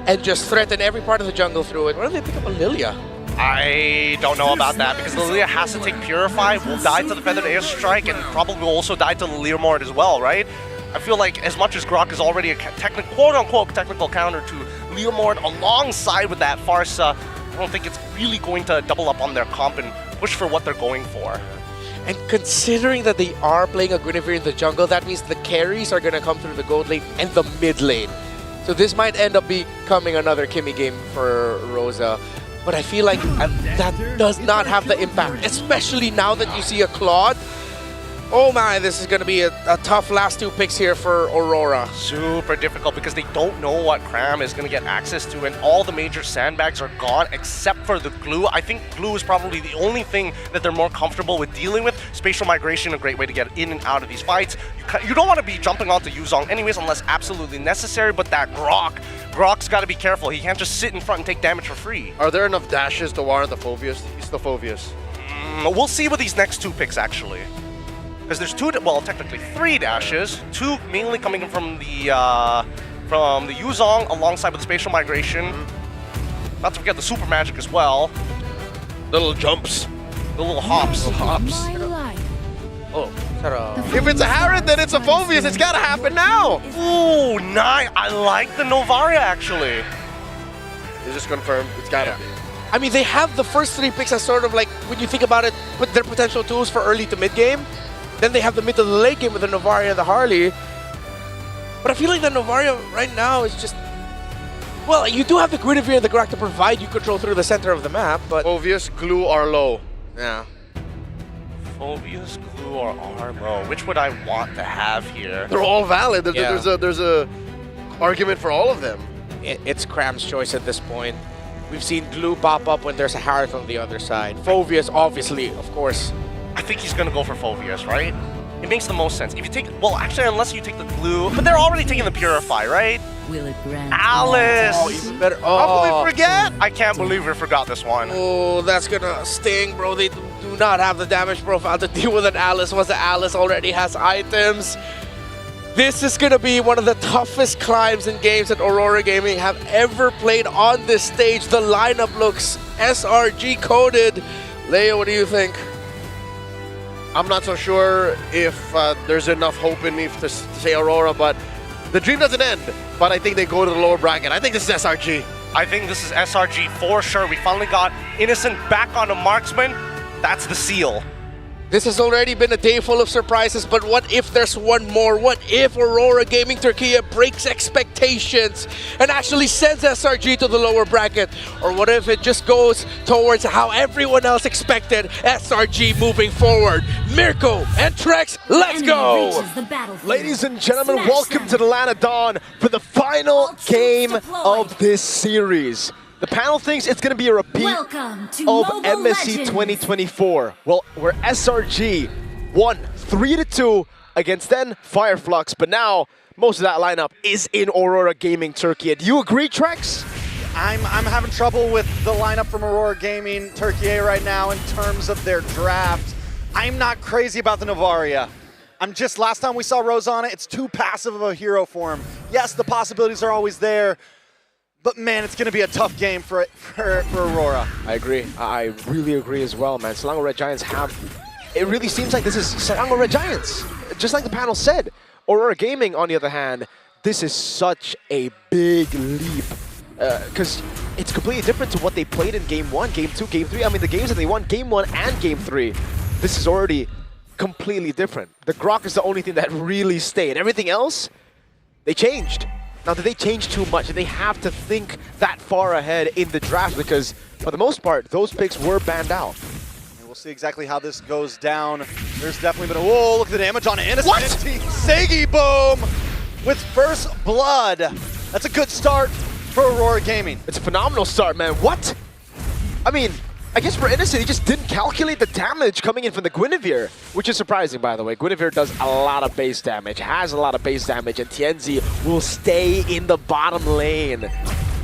and just threaten every part of the jungle through it? What if they pick up a Lilia? I don't know about that because Lilia has to take Purify, will die to the Feathered Airstrike, and probably will also die to the Leomord as well, right? I feel like as much as Grok is already a quote-unquote technical counter to Leomord alongside with that Farsa, I don't think it's really going to double up on their comp and push for what they're going for. And considering that they are playing a Guinevere in the jungle, that means the carries are going to come through the gold lane and the mid lane. So this might end up becoming another Kimmy game for Rosa. But I feel like that does not have the impact, especially now that you see a Claude. Oh my, this is going to be a tough last 2 picks here for Aurora. Super difficult because they don't know what Cram is going to get access to, and all the major sandbags are gone except for the glue. I think glue is probably the only thing that they're more comfortable with dealing with. Spatial migration, a great way to get in and out of these fights. You don't want to be jumping onto Yuzong anyways unless absolutely necessary, but that Grok's got to be careful. He can't just sit in front and take damage for free. Are there enough dashes to warrant the Phoveus? He's the Phoveus. We'll see with these next 2 picks, actually. Because there's 2, well, technically 3 dashes. 2 mainly coming in from the Yuzong alongside with the spatial migration. Not to forget the super magic as well. Little jumps. The little hops. Oh, if it's a Harrod, then it's a Phoveus. It's got to happen now. Ooh, nice. I like the Novaria, actually. Is this confirmed? It's got to be. I mean, they have the first 3 picks as sort of like, when you think about it, but their potential tools for early to mid game. Then they have the mid to the late game with the Novaria and the Harley. But I feel like the Novaria right now is just... Well, you do have the Guinevere and the Grok to provide you control through the center of the map, but... Phoveus, glue, or low. Yeah. Phoveus, glue, or Arlo. Which would I want to have here? They're all valid. There's a argument for all of them. It's Cram's choice at this point. We've seen glue pop up when there's a Harith on the other side. Phoveus, obviously, of course. I think he's going to go for Phoveus, right? It makes the most sense. If you take, well, actually, unless you take the glue, but they're already taking the Purify, right? Will it grant Alice! Oh, even better. How can we forget? I can't believe we forgot this one. Oh, that's gonna sting, bro. They do not have the damage profile to deal with an Alice once the Alice already has items. This is gonna be one of the toughest climbs in games that Aurora Gaming have ever played on this stage. The lineup looks SRG coded. Leo, what do you think? I'm not so sure if there's enough hope in me to say Aurora, but the dream doesn't end. But I think they go to the lower bracket. I think this is SRG. I think this is SRG for sure. We finally got Innocent back on a marksman. That's the seal. This has already been a day full of surprises, but what if there's one more? What if Aurora Gaming Turkey breaks expectations and actually sends SRG to the lower bracket? Or what if it just goes towards how everyone else expected SRG moving forward? Mirko and Trex, let's go! Ladies and gentlemen, welcome to the Land of Dawn for the final game of this series. The panel thinks it's going to be a repeat of MSC 2024. Well, where SRG won 3-2 against then Fireflux, but now most of that lineup is in Aurora Gaming Turkey. Do you agree, Trex? I'm having trouble with the lineup from Aurora Gaming Turkey right now in terms of their draft. I'm not crazy about the Novaria. Last time we saw Rose on it, it's too passive of a hero for him. Yes, the possibilities are always there, but man, it's going to be a tough game for Aurora. I agree. I really agree as well, man. Selangor Red Giants have... It really seems like this is Selangor Red Giants. Just like the panel said. Aurora Gaming, on the other hand, this is such a big leap. Because it's completely different to what they played in Game 1, Game 2, Game 3. I mean, the games that they won, Game 1 and Game 3. This is already completely different. The Grok is the only thing that really stayed. Everything else, they changed. Now, did they change too much? Did they have to think that far ahead in the draft? Because, for the most part, those picks were banned out. We'll see exactly how this goes down. There's definitely been a... Whoa, look at the damage on Innocent. What? Segi Boom with first blood. That's a good start for Aurora Gaming. It's a phenomenal start, man. What? I mean, I guess for Innocent, he just didn't calculate the damage coming in from the Guinevere, which is surprising, by the way. Guinevere does a lot of base damage, has a lot of base damage, and Tienzi will stay in the bottom lane.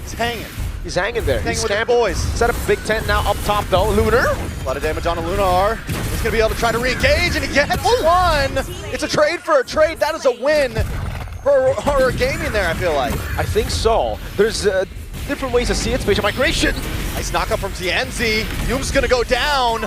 He's hanging. He's hanging there. He's hanging with the boys. Set up a big tent now up top, though. Lunar. A lot of damage on a Lunar. He's going to be able to try to re-engage, and he gets one. It's a trade for a trade. That is a win for Aurora Gaming there, I feel like. I think so. There's different ways to see it. Spatial migration. Nice knockup from Tienzi. Yum's going to go down.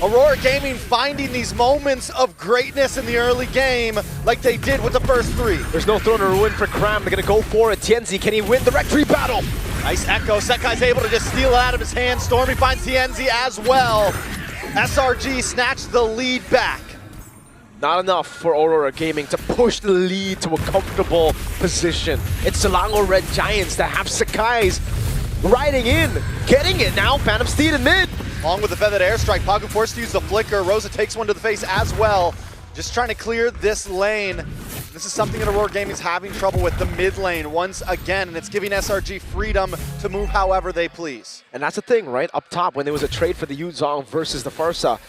Aurora Gaming finding these moments of greatness in the early game like they did with the first 3. There's no throne or ruin for Cram. They're going to go for it. TNZ, can he win the Rectory battle? Nice echo. Sekai's able to just steal it out of his hand. Stormy finds TNZ as well. SRG snatched the lead back. Not enough for Aurora Gaming to push the lead to a comfortable position. It's Selangor Red Giants that have Sekai's riding in, getting it now. Phantom Steed in mid. Along with the feathered airstrike, Pagu forced to use the flicker. Rosa takes one to the face as well. Just trying to clear this lane. This is something that Aurora Gaming's having trouble with, the mid lane once again, and it's giving SRG freedom to move however they please. And that's the thing, right? Up top, when there was a trade for the Yuzong versus the Farsa,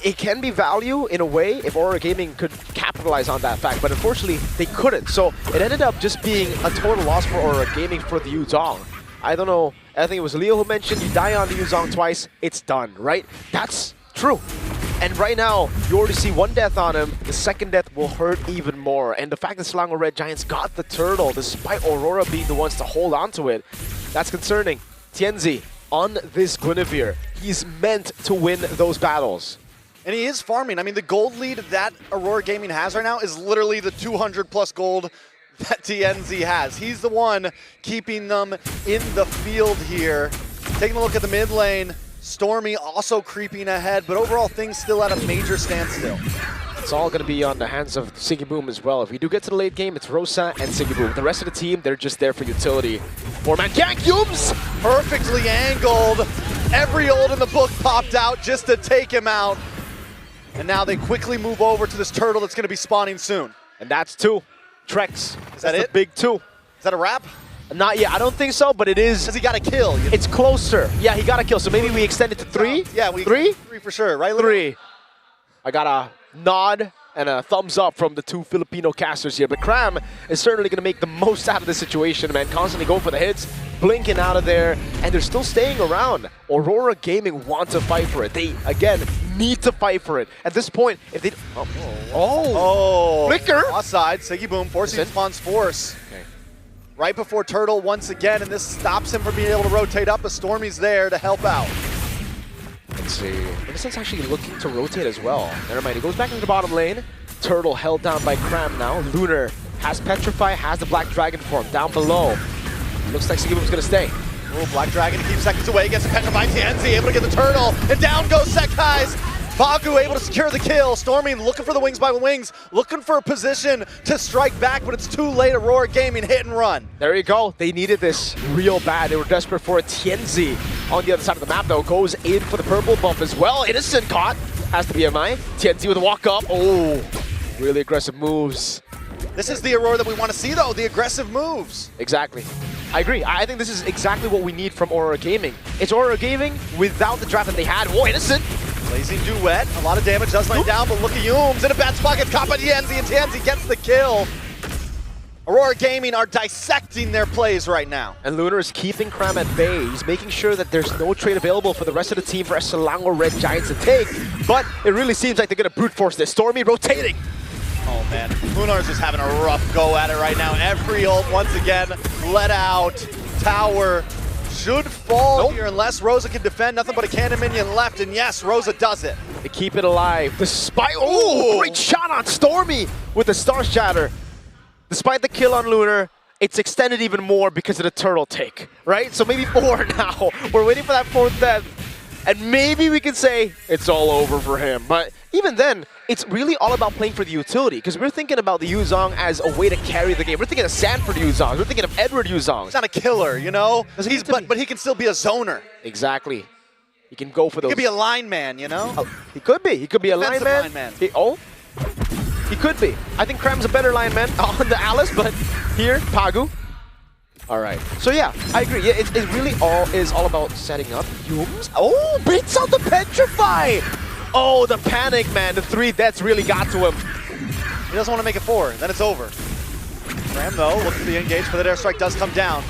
it can be value in a way if Aurora Gaming could capitalize on that fact, but unfortunately they couldn't. So it ended up just being a total loss for Aurora Gaming for the Yuzong. I don't know, I think it was Leo who mentioned you die on the Yuzong twice, it's done, right? That's true. And right now, you already see one death on him, the second death will hurt even more. And the fact that Selangor Red Giants got the turtle, despite Aurora being the ones to hold on to it, that's concerning. TNZ on this Guinevere, he's meant to win those battles. And he is farming. I mean, the gold lead that Aurora Gaming has right now is literally the 200 plus gold that TNZ has. He's the one keeping them in the field here. Taking a look at the mid lane, Stormy also creeping ahead, but overall things still at a major standstill. It's all going to be on the hands of Siggy Boom as well. If we do get to the late game, it's Rosa and Siggy Boom. The rest of the team, they're just there for utility. 4-man gank, Yums! Perfectly angled. Every ult in the book popped out just to take him out. And now they quickly move over to this turtle that's going to be spawning soon. And that's 2. Trex. Is that it? The big 2. Is that a wrap? Not yet. I don't think so, but it is. Because he got a kill. It's closer. Yeah, he got a kill. So maybe we extend it to 3? Yeah, 3? 3 for sure, right? 3. I got a nod and a thumbs up from the 2 Filipino casters here. But Cram is certainly going to make the most out of this situation, man. Constantly going for the hits, blinking out of there, and they're still staying around. Aurora Gaming want to fight for it. They, again, need to fight for it. At this point, if they... Flicker! Offside, Siggy Boom forcing Spawn's force. Okay. Right before Turtle once again, and this stops him from being able to rotate up, as Stormy's there to help out. Let's see. Innocent's actually looking to rotate as well. Never mind, he goes back into the bottom lane. Turtle held down by Cram now. Lunar has Petrify, has the Black Dragon form down below. Looks like Siggy Boom's gonna stay. Oh, Black Dragon keeps seconds away, gets a Petrify. TNZ able to get the Turtle, and down goes Sekai's. Pagu able to secure the kill. Stormy looking for the wings by wings, looking for a position to strike back, but it's too late. Aurora Gaming hit and run. There you go. They needed this real bad. They were desperate for a TNZ. On the other side of the map, though, goes in for the purple bump as well. Innocent caught. Has to be MI. TNZ with a walk up. Oh, really aggressive moves. This is the Aurora that we want to see, though, the aggressive moves. Exactly. I agree. I think this is exactly what we need from Aurora Gaming. It's Aurora Gaming without the draft that they had. Oh, Innocent. Blazing Duet, a lot of damage does lay down, but look at Yums in a bad spot, gets caught by TNZ, and TNZ gets the kill. Aurora Gaming are dissecting their plays right now. And Lunar is keeping Cram at bay. He's making sure that there's no trade available for the rest of the team for Selangor Red Giants to take. But it really seems like they're going to brute force this. Stormy rotating. Oh man, Lunar's just having a rough go at it right now. Every ult once again let out. Tower should fall here unless Rosa can defend. Nothing but a cannon minion left, and yes, Rosa does it. They keep it alive. Despite, oh, great shot on Stormy with the Star Shatter. Despite the kill on Lunar, it's extended even more because of the turtle take, right? So maybe 4 now. We're waiting for that 4th death. And maybe we can say it's all over for him. But even then, it's really all about playing for the utility, because we're thinking about the Yuzong as a way to carry the game. We're thinking of Sanford Yuzong. We're thinking of Edward Yuzong. He's not a killer, you know? But he can still be a zoner. Exactly. He can go for those. He could be a line man, you know? Oh, he could be. He could be a line man. He could be. I think Cram's a better line man on the Alice, but here, Pagu. All right. So yeah, I agree. Yeah, it really is all about setting up. Yums. Oh, beats out the Petrify. Oh, the panic, man. The 3 deaths really got to him. He doesn't want to make it 4. Then it's over. Cram, though, looking to be engaged, but the airstrike does come down.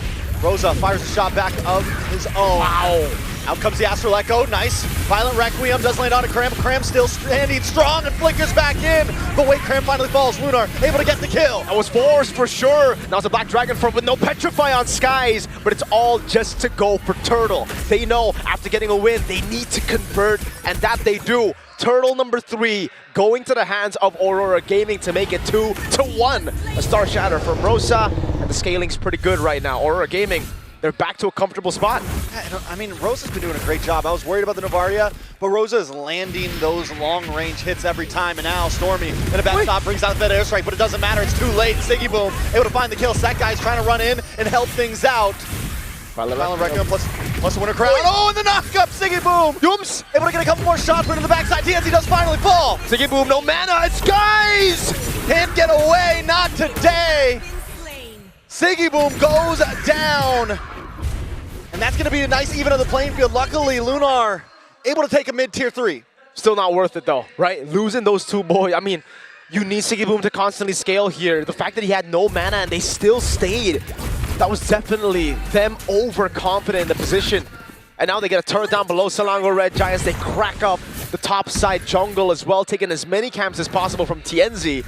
Rosa fires a shot back of his own. Wow. Out comes the Astral Echo, nice. Violent Requiem does land on a Cram. Cram still standing strong and flickers back in. But wait, Cram finally falls. Lunar able to get the kill. That was forced for sure. Now it's a Black Dragon from with no Petrify on Skies, but it's all just to go for Turtle. They know after getting a win, they need to convert, and that they do. Turtle number 3 going to the hands of Aurora Gaming to make it 2-1. A Star Shatter from Rosa, and the scaling's pretty good right now. Aurora Gaming, they're back to a comfortable spot. Yeah, I mean, Rosa's been doing a great job. I was worried about the Novaria, but Rosa is landing those long-range hits every time. And now Stormy in a bad stop brings out the better airstrike, but it doesn't matter. It's too late. Siggy Boom able to find the kill. Set guy's trying to run in and help things out. Violent Requiem plus the winner crown. Oh, and the knockup, Siggy Boom! Yums able to get a couple more shots, but in the backside, TNC does finally fall. Siggy Boom, no mana, it's Skies! Can't get away, not today! Siggy Boom goes down. And that's gonna be a nice even on the playing field. Luckily, Lunar able to take a mid-tier 3. Still not worth it though, right? Losing those 2 boys, I mean, you need Siggy Boom to constantly scale here. The fact that he had no mana and they still stayed, that was definitely them overconfident in the position. And now they get a turret down below Selangor Red Giants. They crack up the top side jungle as well, taking as many camps as possible from TNZ.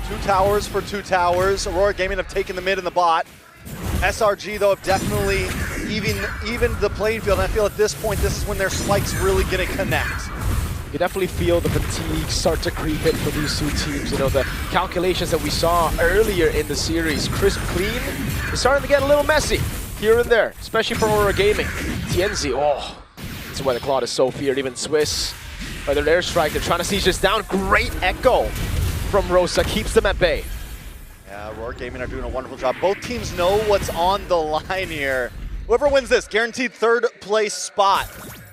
2 towers for 2 towers. Aurora Gaming have taken the mid and the bot. SRG, though, have definitely evened the playing field. And I feel at this point, this is when their spike's really going to connect. You definitely feel the fatigue start to creep in for these 2 teams. You know, the calculations that we saw earlier in the series, crisp, clean, is starting to get a little messy here and there, especially for Aurora Gaming. TNZ, oh, that's why the Claude is so feared. Even Swiss, by their airstrike, they're trying to siege this down. Great echo from Rosa, keeps them at bay. Yeah, Aurora Gaming are doing a wonderful job. Both teams know what's on the line here. Whoever wins this, guaranteed 3rd place spot.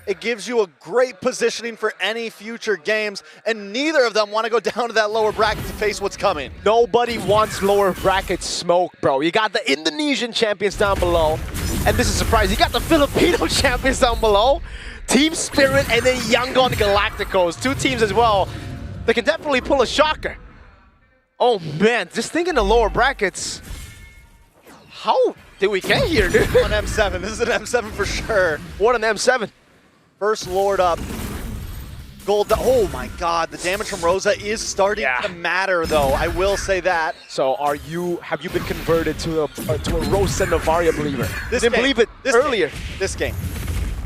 It gives you a great positioning for any future games, and neither of them want to go down to that lower bracket to face what's coming. Nobody wants lower bracket smoke, bro. You got the Indonesian champions down below, and this is surprising, you got the Filipino champions down below, Team Spirit, and then Yangon Galacticos, 2 teams as well. They can definitely pull a shocker. Oh man, just thinking the lower brackets, how did we get here, dude? On M7, this is an M7 for sure. What an M7. First Lord up. Gold, oh my god, the damage from Rosa is starting to matter though, I will say that. So have you been converted to a Rosa Novaria believer? This didn't believe it earlier. This game.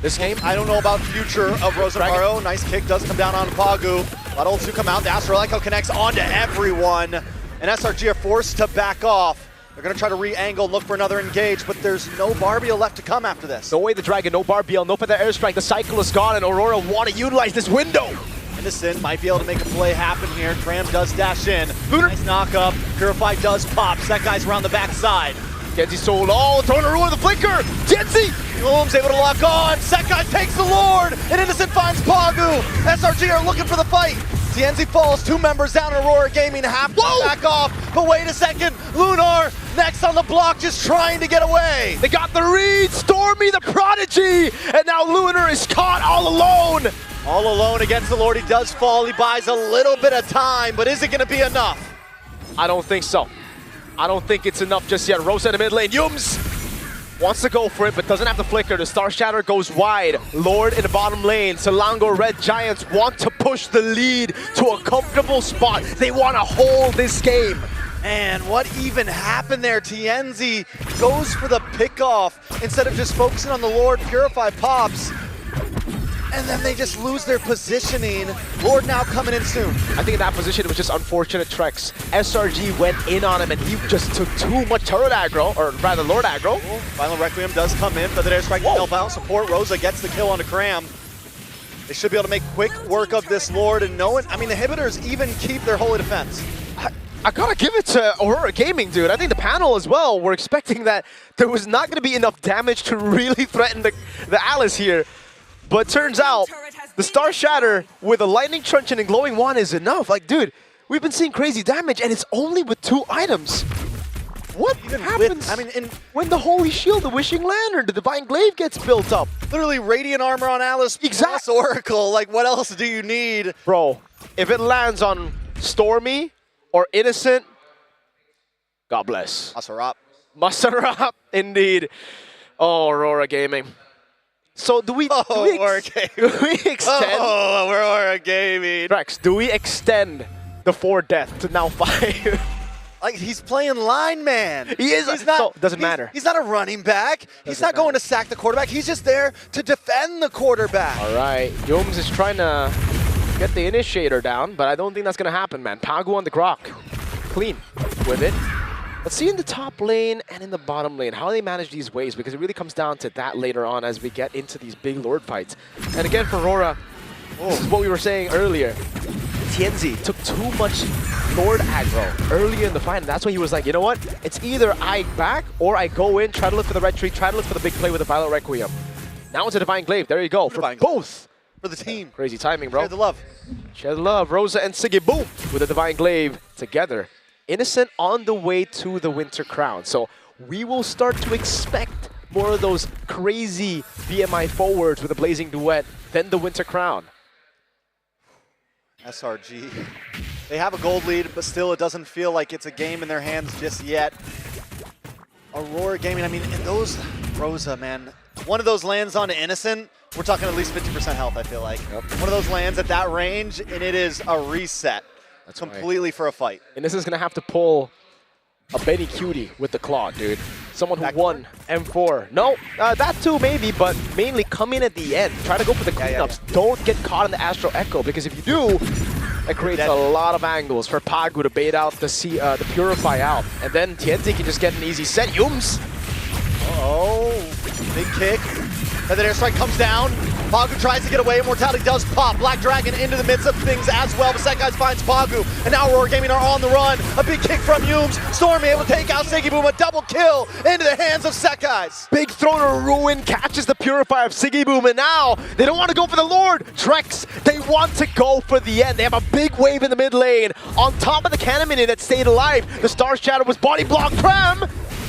This game? I don't know about future of Rosa Novaria. Nice kick does come down on Pagu. A lot of ults do come out, the Astral Echo connects onto everyone. And SRG are forced to back off. They're going to try to re-angle and look for another engage, but there's no Barbiel left to come after this. No way the Dragon, no Barbiel, no for the airstrike. The cycle is gone, and Aurora want to utilize this window. Innocent might be able to make a play happen here. Cram does dash in. Nice knock up. Purify does pop. That guy's around the backside. Genzi sold. Oh, throwing a ruin the flicker. Genzi! Gloom's able to lock on. Sekai takes the Lord, and Innocent finds Pagu. SRG are looking for the fight. TNZ falls, 2 members down. Aurora Gaming have to back off, but wait a second. Lunar next on the block, just trying to get away. They got the read. Stormy the Prodigy, and now Lunar is caught all alone. All alone against the Lord. He does fall. He buys a little bit of time, but is it going to be enough? I don't think so. I don't think it's enough just yet. Rosa in the mid lane. Yums wants to go for it, but doesn't have the flicker. The Star Shatter goes wide. Lord in the bottom lane. Selangor Red Giants want to push the lead to a comfortable spot. They want to hold this game. And what even happened there? TNZ goes for the pickoff instead of just focusing on the Lord. Purify pops. And then they just lose their positioning. Lord now coming in soon. I think in that position it was just unfortunate Trex. SRG went in on him and he just took too much turret aggro, or rather Lord aggro. Violent Requiem does come in, but the airstrike to help out. Support Rosa gets the kill on the Cram. They should be able to make quick work of this Lord, and no one, I mean the Inhibitors even keep their holy defense. I gotta give it to Aurora Gaming, dude. I think the panel as well were expecting that there was not gonna be enough damage to really threaten the Alice here. But turns out, the Star Shatter with a Lightning Truncheon and Glowing Wand is enough. Like, dude, we've been seeing crazy damage, and it's only with 2 items. What happens when the Holy Shield, the Wishing Lantern, the Divine Glaive gets built up? Literally Radiant Armor on Alice, plus Oracle. Like, what else do you need? Bro, if it lands on Stormy or Innocent, God bless. Masarap. Masarap, indeed. Oh, Aurora Gaming. So do we extend? Oh, Aurora Gaming. Rex, do we extend the 4 death to now 5? Like, he's playing lineman. He is. He's not, so, doesn't matter. He's not a running back. He's not going to sack the quarterback. He's just there to defend the quarterback. All right. Yomes is trying to get the initiator down, but I don't think that's going to happen, man. Pagu on the Grok. Clean with it. Let's see in the top lane and in the bottom lane how they manage these waves, because it really comes down to that later on as we get into these big Lord fights. And again, for Aurora, this is what we were saying earlier. TNZ took too much Lord aggro early in the fight, and that's why he was like, you know what? It's either I back or I go in, try to look for the retreat, try to look for the big play with the Violet Requiem. Now it's a Divine Glaive. There you go. For both. For the team. Crazy timing, bro. Share the love. Share the love. Rosa and Siggy, boom, with the Divine Glaive together. Innocent on the way to the Winter Crown. So we will start to expect more of those crazy BMI forwards with a Blazing Duet than the Winter Crown. SRG. They have a gold lead, but still it doesn't feel like it's a game in their hands just yet. Aurora Gaming, I mean, and those Rosa, man, one of those lands on Innocent, we're talking at least 50% health, I feel like. Yep. One of those lands at that range, and it is a reset. That's completely for a fight. And this is going to have to pull a Benny Cutie with the claw, dude. Someone who won M4. No, that too maybe, but mainly come in at the end. Try to go for the cleanups. Don't get caught in the Astral Echo, because if you do, that creates a lot of angles for Pagu to bait out the Purify out. And then TNT can just get an easy set. Yums! Oh, big kick. And then airstrike comes down. Pagu tries to get away. Immortality does pop. Black Dragon into the midst of things as well. But Sekai's finds Pagu. And now Aurora Gaming are on the run. A big kick from Yums. Stormy able to take out Siggy Boom. A double kill into the hands of Sekai's. Big throw to Ruin. Catches the Purifier of Siggy Boom. And now they don't want to go for the Lord. Trex, they want to go for the end. They have a big wave in the mid lane. On top of the Cannon Minion that stayed alive. The Star's Shadow was body block. Cram!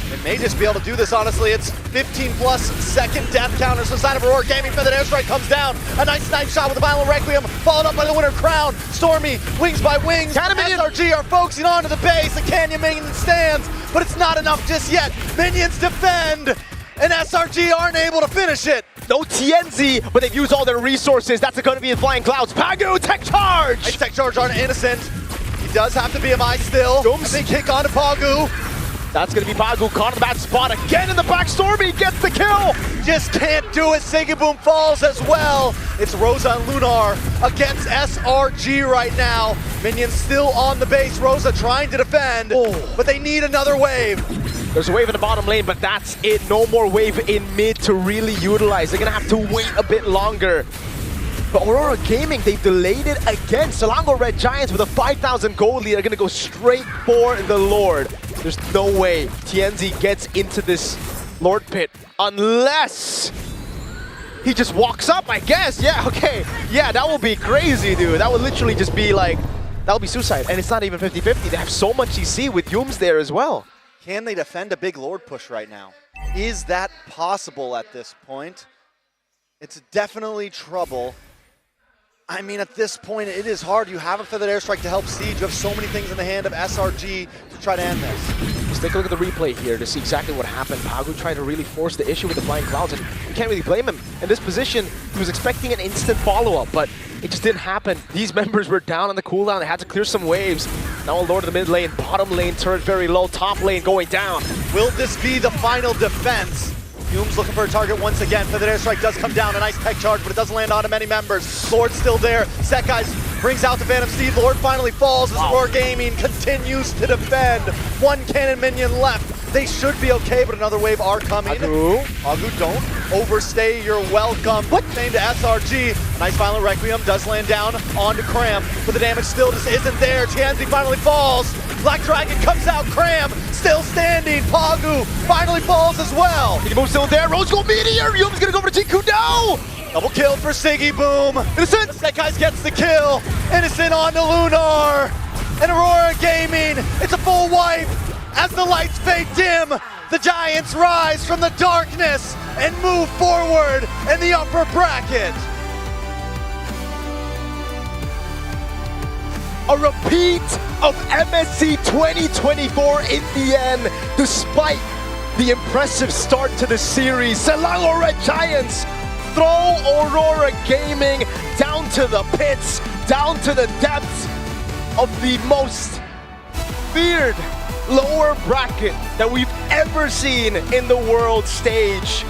They may just be able to do this, honestly. It's 15+ second death counters inside of Aurora Gaming. Feathered Airstrike comes down. A nice knife shot with the Violent Requiem, followed up by the Winter Crown. Stormy, wings by wings. SRG are focusing onto the base. The Canyon Minion stands, but it's not enough just yet. Minions defend, and SRG aren't able to finish it. No TNZ, but they've used all their resources. That's going to be in Flying Clouds. Pagu, tech charge! Nice tech charge on Innocent. He does have to BMI still. Dooms. Big kick onto Pagu. That's going to be Pagu caught in the bad spot again in the back. Stormy gets the kill. Just can't do it. Siggy Boom falls as well. It's Rosa and Lunar against SRG right now. Minions still on the base. Rosa trying to defend, but they need another wave. There's a wave in the bottom lane, but that's it. No more wave in mid to really utilize. They're going to have to wait a bit longer. But Aurora Gaming, they've delayed it again. Selangor Red Giants with a 5,000 gold lead are going to go straight for the Lord. There's no way TNZ gets into this Lord pit unless he just walks up, I guess. Yeah, okay. Yeah, that would be crazy, dude. That would literally just be like, that would be suicide. And it's not even 50-50. They have so much EC with Yums there as well. Can they defend a big Lord push right now? Is that possible at this point? It's definitely trouble. I mean, at this point, it is hard. You have a Feathered Airstrike to help Siege. You have so many things in the hand of SRG to try to end this. Let's take a look at the replay here to see exactly what happened. Pagu tried to really force the issue with the Flying Clouds, and you can't really blame him. In this position, he was expecting an instant follow-up, but it just didn't happen. These members were down on the cooldown. They had to clear some waves. Now a Lord of the mid lane, bottom lane, turret very low, top lane going down. Will this be the final defense? Hume's looking for a target once again. Feathered Airstrike does come down. A nice tech charge, but it doesn't land onto many members. Lord's still there. Sekai's brings out the Phantom Steed. Lord finally falls as Aurora Gaming continues to defend. One cannon minion left. They should be okay, but another wave are coming. Pagu, don't overstay your welcome. Name to SRG. A nice Violent Requiem does land down onto Cram, but the damage still just isn't there. Tianzi finally falls. Black Dragon comes out. Cram still standing. Pagu finally falls as well. He moves still there. Rose Gold Meteor. Yum's gonna go for Jiku. No! Double kill for Siggy Boom. Innocent. Sekai's gets the kill. Innocent on to Lunar. And Aurora Gaming. It's a full wipe. As the lights fade dim, the Giants rise from the darkness and move forward in the upper bracket. A repeat of MSC 2024 in the end, despite the impressive start to the series. Selangor Red Giants throw Aurora Gaming down to the pits, down to the depths of the most feared lower bracket that we've ever seen in the world stage.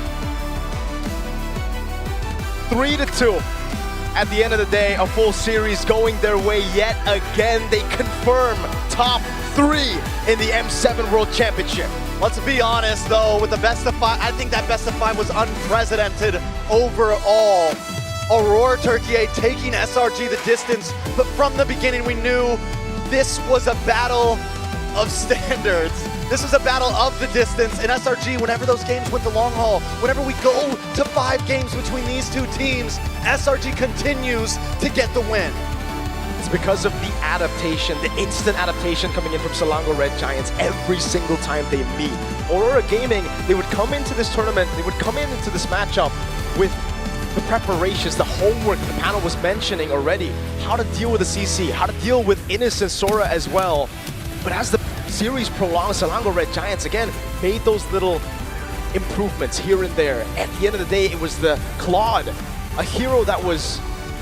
3-2. At the end of the day, a full series going their way yet again. They confirm top 3 in the M7 World Championship. Let's be honest though, with the best of 5, I think that best of 5 was unprecedented overall. Aurora Turkey taking SRG the distance, but from the beginning we knew this was a battle of standards. This was a battle of the distance, and SRG, whenever those games went the long haul, whenever we go to 5 games between these two teams, SRG continues to get the win. It's because of the adaptation, the instant adaptation coming in from Selangor Red Giants every single time they meet. Aurora Gaming, they would come into this tournament, they would come into this matchup with the preparations, the homework the panel was mentioning already. How to deal with the CC, how to deal with Innocent Sora as well. But as the series prolonged, Selangor Red Giants again made those little improvements here and there. At the end of the day, it was the Claude, a hero that was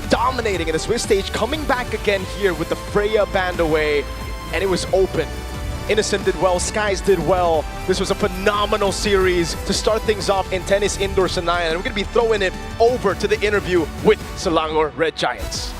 dominating in the Swiss stage, coming back again here with the Freya band away, and it was open. Innocent did well, Skies did well. This was a phenomenal series to start things off in Tennis Indoor Senayan, and we're going to be throwing it over to the interview with Selangor Red Giants.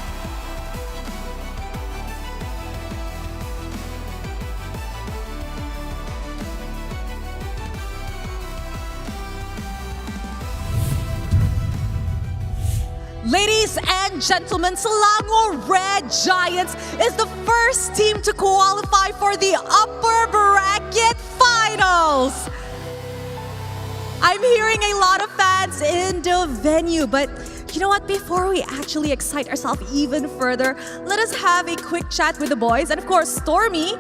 Ladies and gentlemen, Selangor Red Giants is the first team to qualify for the upper bracket finals. I'm hearing a lot of fans in the venue, but you know what? Before we actually excite ourselves even further, let us have a quick chat with the boys. And of course, Stormy,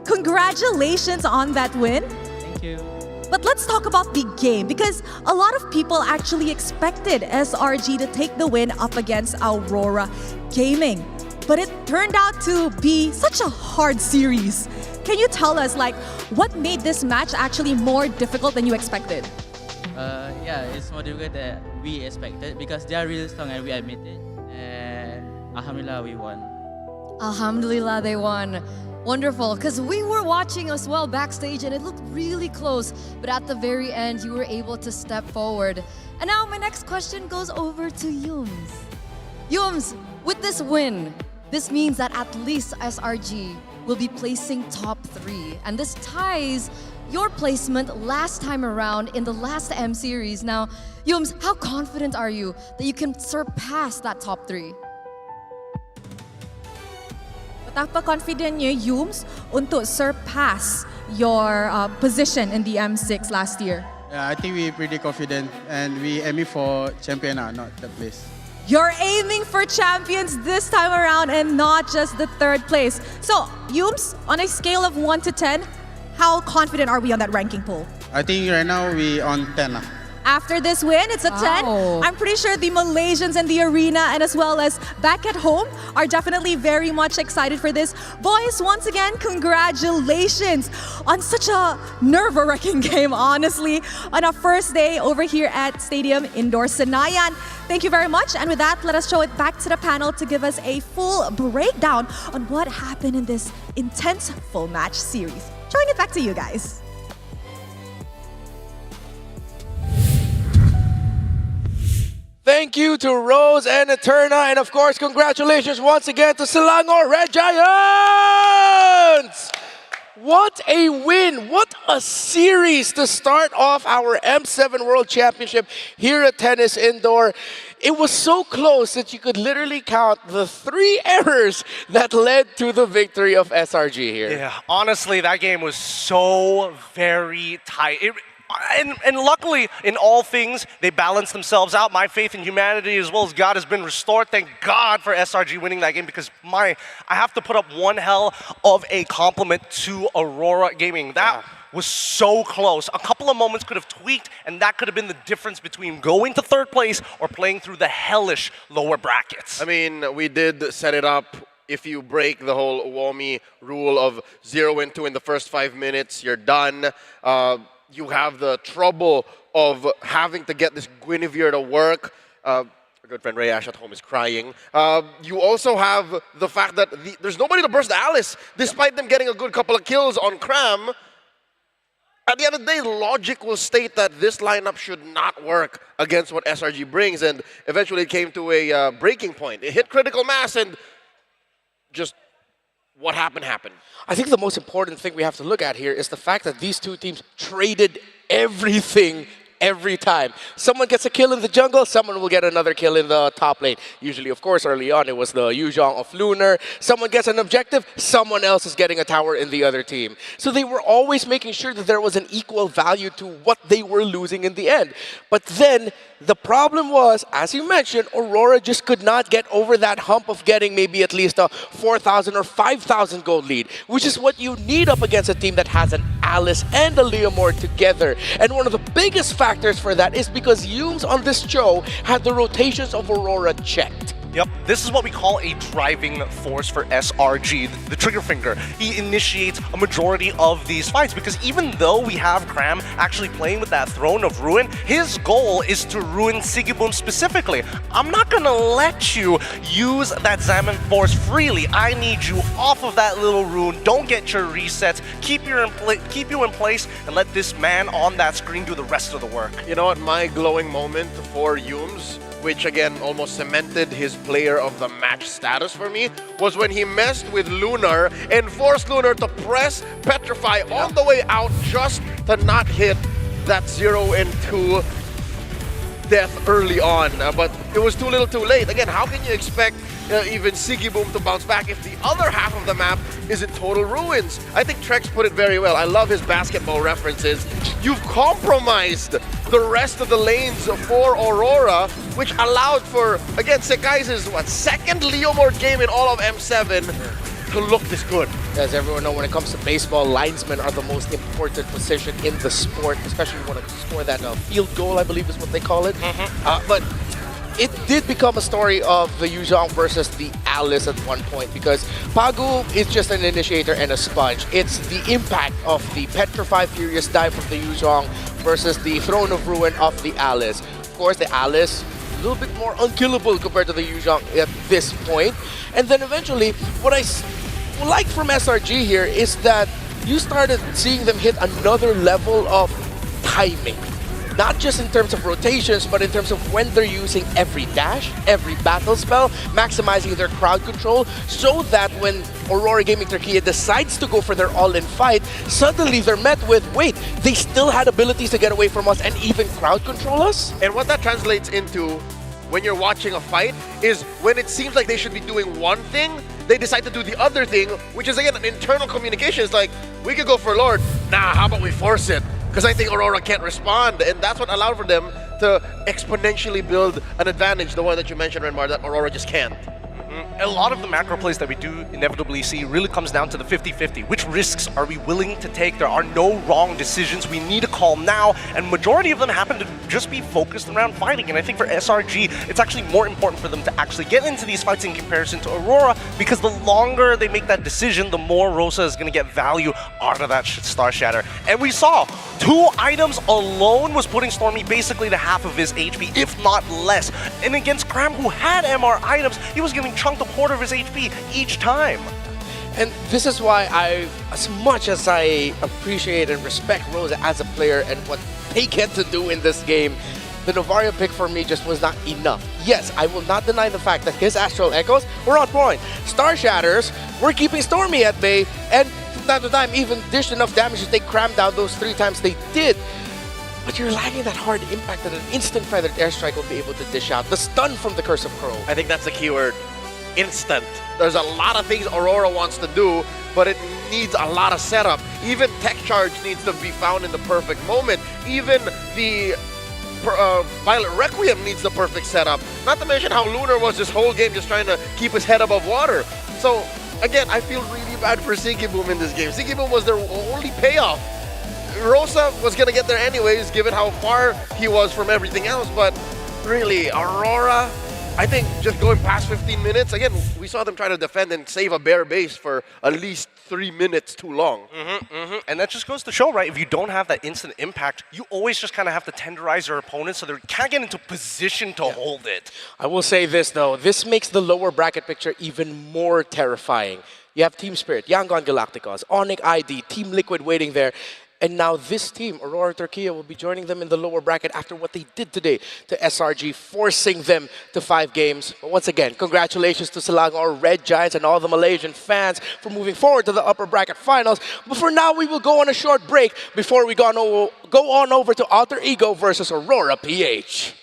congratulations on that win. Thank you. But let's talk about the game, because a lot of people actually expected SRG to take the win up against Aurora Gaming. But it turned out to be such a hard series. Can you tell us, like, what made this match actually more difficult than you expected? Yeah, it's more difficult than we expected because they are really strong and we admit it. And Alhamdulillah, we won. Alhamdulillah, they won. Wonderful, because we were watching as well backstage and it looked really close, but at the very end you were able to step forward. And now my next question goes over to Yums. Yums, with this win, this means that at least SRG will be placing top 3, and this ties your placement last time around in the last M series. Now, Yums, how confident are you that you can surpass that top 3? Betapa confidentnya Yums untuk surpass your position in the M6 last year? Yeah, I think we're pretty confident and we aiming for champion, not third place. You're aiming for champions this time around and not just the 3rd place. So, Yums, on a scale of 1 to 10, how confident are we on that ranking poll? I think right now we on 10. After this win, it's a 10. I'm pretty sure the Malaysians in the arena and as well as back at home are definitely very much excited for this. Boys, once again, congratulations on such a nerve-wracking game, honestly, on our first day over here at Stadium Indoor Senayan. Thank you very much. And with that, let us show it back to the panel to give us a full breakdown on what happened in this intense full match series. Showing it back to you guys. Thank you to Rose and Eterna, and of course, congratulations once again to Selangor Red Giants! What a win! What a series to start off our M7 World Championship here at Tennis Indoor. It was so close that you could literally count the 3 errors that led to the victory of SRG here. Yeah, honestly, that game was so very tight. And luckily, in all things, they balanced themselves out. My faith in humanity as well as God has been restored. Thank God for SRG winning that game, because I have to put up one hell of a compliment to Aurora Gaming. That was so close. A couple of moments could have tweaked, and that could have been the difference between going to 3rd place or playing through the hellish lower brackets. I mean, we did set it up. If you break the whole WOMI rule of 0-2 in the first 5 minutes, you're done. You have the trouble of having to get this Guinevere to work, Our good friend Ray Ash at home is crying. You also have the fact that there's nobody to burst Alice, despite them getting a good couple of kills on Cram. At the end of the day, logic will state that this lineup should not work against what SRG brings, and eventually it came to a breaking point. It hit critical mass, and just what happened. I think the most important thing we have to look at here is the fact that these two teams traded everything every time. Someone gets a kill in the jungle, someone will get another kill in the top lane. Usually, of course, early on, it was the Yuzhong of Lunar. Someone gets an objective, someone else is getting a tower in the other team. So they were always making sure that there was an equal value to what they were losing in the end. But then, the problem was, as you mentioned, Aurora just could not get over that hump of getting maybe at least a 4,000 or 5,000 gold lead, which is what you need up against a team that has an Alice and a Leomord together. And one of the biggest factors for that is because Yumes on this show had the rotations of Aurora checked. Yep, this is what we call a driving force for SRG, the trigger finger. He initiates a majority of these fights because even though we have Cram actually playing with that Throne of Ruin, his goal is to ruin Sigiboom specifically. I'm not gonna let you use that Zaman Force freely. I need you off of that little rune. Don't get your resets. Keep you in place and let this man on that screen do the rest of the work. You know what, my glowing moment for Yumes, which again almost cemented his player of the match status for me, was when he messed with Lunar and forced Lunar to press Petrify all the way out just to not hit that 0 and 2 death early on. But it was too little too late. Again, how can you expect even Sigiboom to bounce back if the other half of the map is in total ruins? I think Trex put it very well. I love his basketball references. You've compromised the rest of the lanes for Aurora, which allowed for, again, Sekai's second Leomord game in all of M7 to look this good. As everyone knows, when it comes to baseball, linesmen are the most important position in the sport, especially when you want to score that field goal, I believe is what they call it. But it did become a story of the Yuzhong versus the Alice at one point because Pagu is just an initiator and a sponge. It's the impact of the Petrify Furious dive from the Yuzhong versus the Throne of Ruin of the Alice. Of course, the Alice, a little bit more unkillable compared to the Yuzhong at this point. And then eventually, what I like from SRG here is that you started seeing them hit another level of timing. Not just in terms of rotations, but in terms of when they're using every dash, every battle spell, maximizing their crowd control, so that when Aurora Gaming Turkey decides to go for their all-in fight, suddenly they're met with, wait, they still had abilities to get away from us and even crowd control us? And what that translates into when you're watching a fight is when it seems like they should be doing one thing, they decide to do the other thing, which is again an internal communication. It's like, we could go for Lord, nah, how about we force it? Because I think Aurora can't respond, and that's what allowed for them to exponentially build an advantage, the one that you mentioned, Renmar, that Aurora just can't. A lot of the macro plays that we do inevitably see really comes down to the 50-50. Which risks are we willing to take? There are no wrong decisions. We need to call now, and majority of them happen to just be focused around fighting. And I think for SRG, it's actually more important for them to actually get into these fights in comparison to Aurora, because the longer they make that decision, the more Rosa is going to get value out of that Star Shatter. And we saw 2 items alone was putting Stormy basically to half of his HP, if not less. And against Cram, who had MR items, he was giving chunked a quarter of his HP each time. And this is why as much as I appreciate and respect Rosa as a player and what they get to do in this game, the Novaria pick for me just was not enough. Yes, I will not deny the fact that his Astral Echoes were on point. Star Shatters were keeping Stormy at bay, and from time to time even dished enough damage to take Cram down those 3 times they did. But you're lacking that hard impact that an instant feathered airstrike will be able to dish out. The stun from the Curse of Crow. I think that's the keyword. Instant. There's a lot of things Aurora wants to do, but it needs a lot of setup. Even Tech Charge needs to be found in the perfect moment. Even the Violet Requiem needs the perfect setup. Not to mention how Lunar was this whole game just trying to keep his head above water. So, again, I feel really bad for Sigiboom in this game. Sigiboom was their only payoff. Rosa was going to get there anyways, given how far he was from everything else, but really, Aurora, I think just going past 15 minutes, again, we saw them try to defend and save a bare base for at least 3 minutes too long. And that just goes to show, right, if you don't have that instant impact, you always just kind of have to tenderize your opponent so they can't get into position to hold it. I will say this, though. This makes the lower bracket picture even more terrifying. You have Team Spirit, Yangon Galacticos, Onyx ID, Team Liquid waiting there. And now this team, Aurora Turkey, will be joining them in the lower bracket after what they did today to SRG, forcing them to 5 games. But once again, congratulations to Selangor Red Giants and all the Malaysian fans for moving forward to the upper bracket finals. But for now, we will go on a short break before we go on over to Alter Ego versus Aurora PH.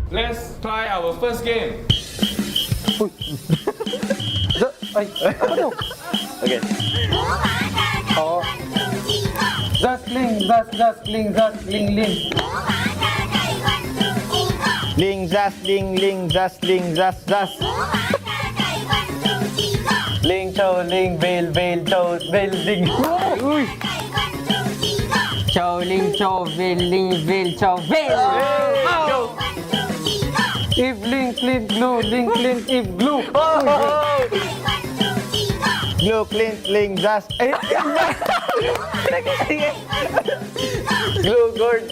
Let's try our first game. Okay. Oh. Just ling, just ling, just ling, ling. Ling, just ling, ling, just ling, just. Ling, cho, ling, veil, veil, cho, veil, ling. Ui. Cho, ling, cho, veil, ling, veil, cho, veil. If link, link, glue, link, link, if glue. Glue, link, link, just. Glue, gourd.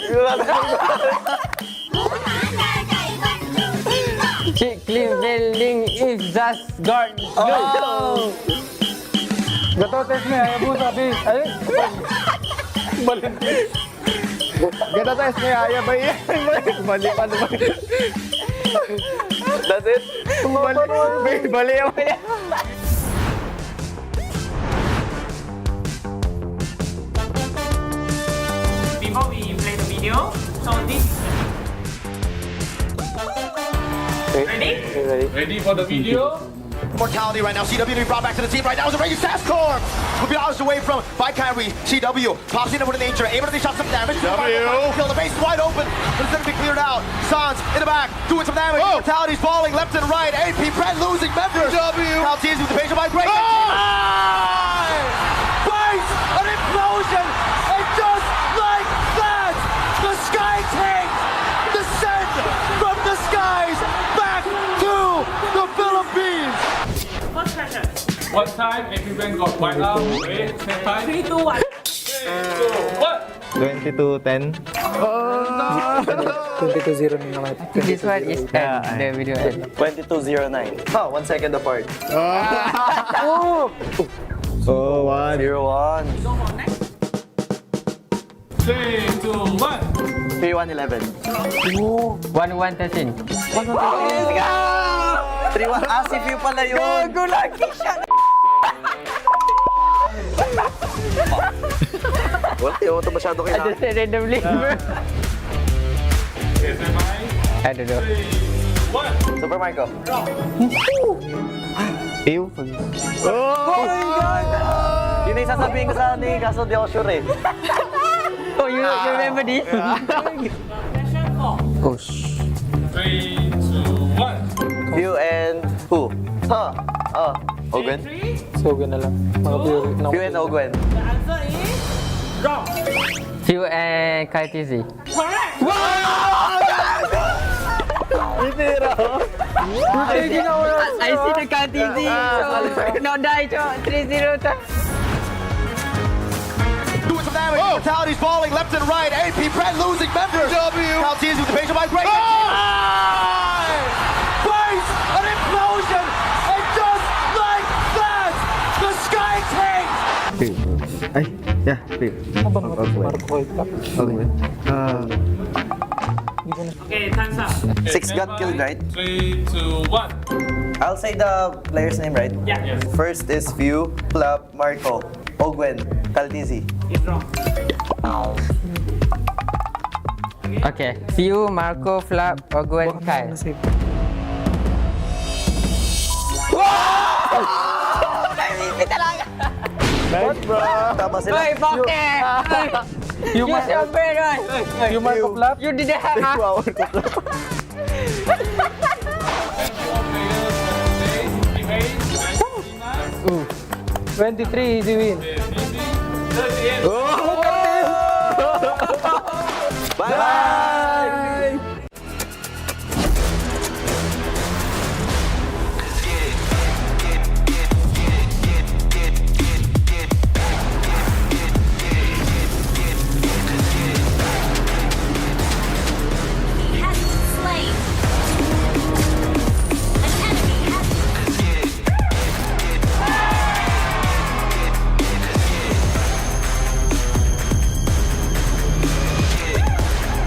Chick, clean, veil, if just, guard, glue. Gato, test me. Ayaw mo sabi. Ay? Balik. Gato, test me. Ayaw ba yan? Balik pa naman. That's it? Balik ako yan. Ready for the video? Mortality right now. CW being brought back to the team right now. Is a Raging Saskor. Will be hours away from by Kyrie. CW pops in with an nature. Able to shot some damage. Kill the base is wide open, but it's going to be cleared out. Sans in the back doing some damage. Mortality's falling left and right. AP Brett losing members. Caltese with the patient by break. Base an implosion, and just like that, the Sky Tanks descend from the skies back to the Philippines. What time everyone got white out? Wait, same time. 3, 2, 1. 22:10. 22:09 naman. This one is the video end. 22:09. Oh, 1 second apart. Oh, 1. 0-1. 3, 2, 1. 3-1-11. 1-1-13. 3-1. Ah, si View pala yun. Gago, lagi siya. Wala, yung ito masyado kailangan. I just said randomly. I don't know. 3, 1. Super Marco. Ew. Oh my God! Yun yung sasabihin ko sa ni, kaso di ako sure eh. Oh, you remember this? Oh, 3, 2, 1. View and who? Huh? Ogwen? So, Ogwen na lang. Mga View and Ogwen. The answer is wrong. View and KTZ. Correct. Wow! I see the KTZ. So, no die, 3-0. Doing some damage. Mortality's falling left and right. AP Brett losing members. Caltese with the patient by break. Base an implosion, and just like that, the Sky Tanks. Ay, yeah, View. Okay, time's up. 6 got killed, right? 3, 2, 1. I'll say the player's name, right? Yeah. Yes. First is View, Flap, Marco, Ogwen, Caltizi. It's wrong. Okay. View, Marco, Flap, Ogwen, Kyle. Nice, bro. Tama sila. Hey, Bokeh! You siyempre nun! You Marco Flap? You did that, ha? Wow, Marco Flap. Ooh. 23, easy win. Bye!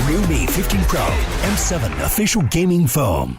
Realme 15 Pro M7 official gaming foam.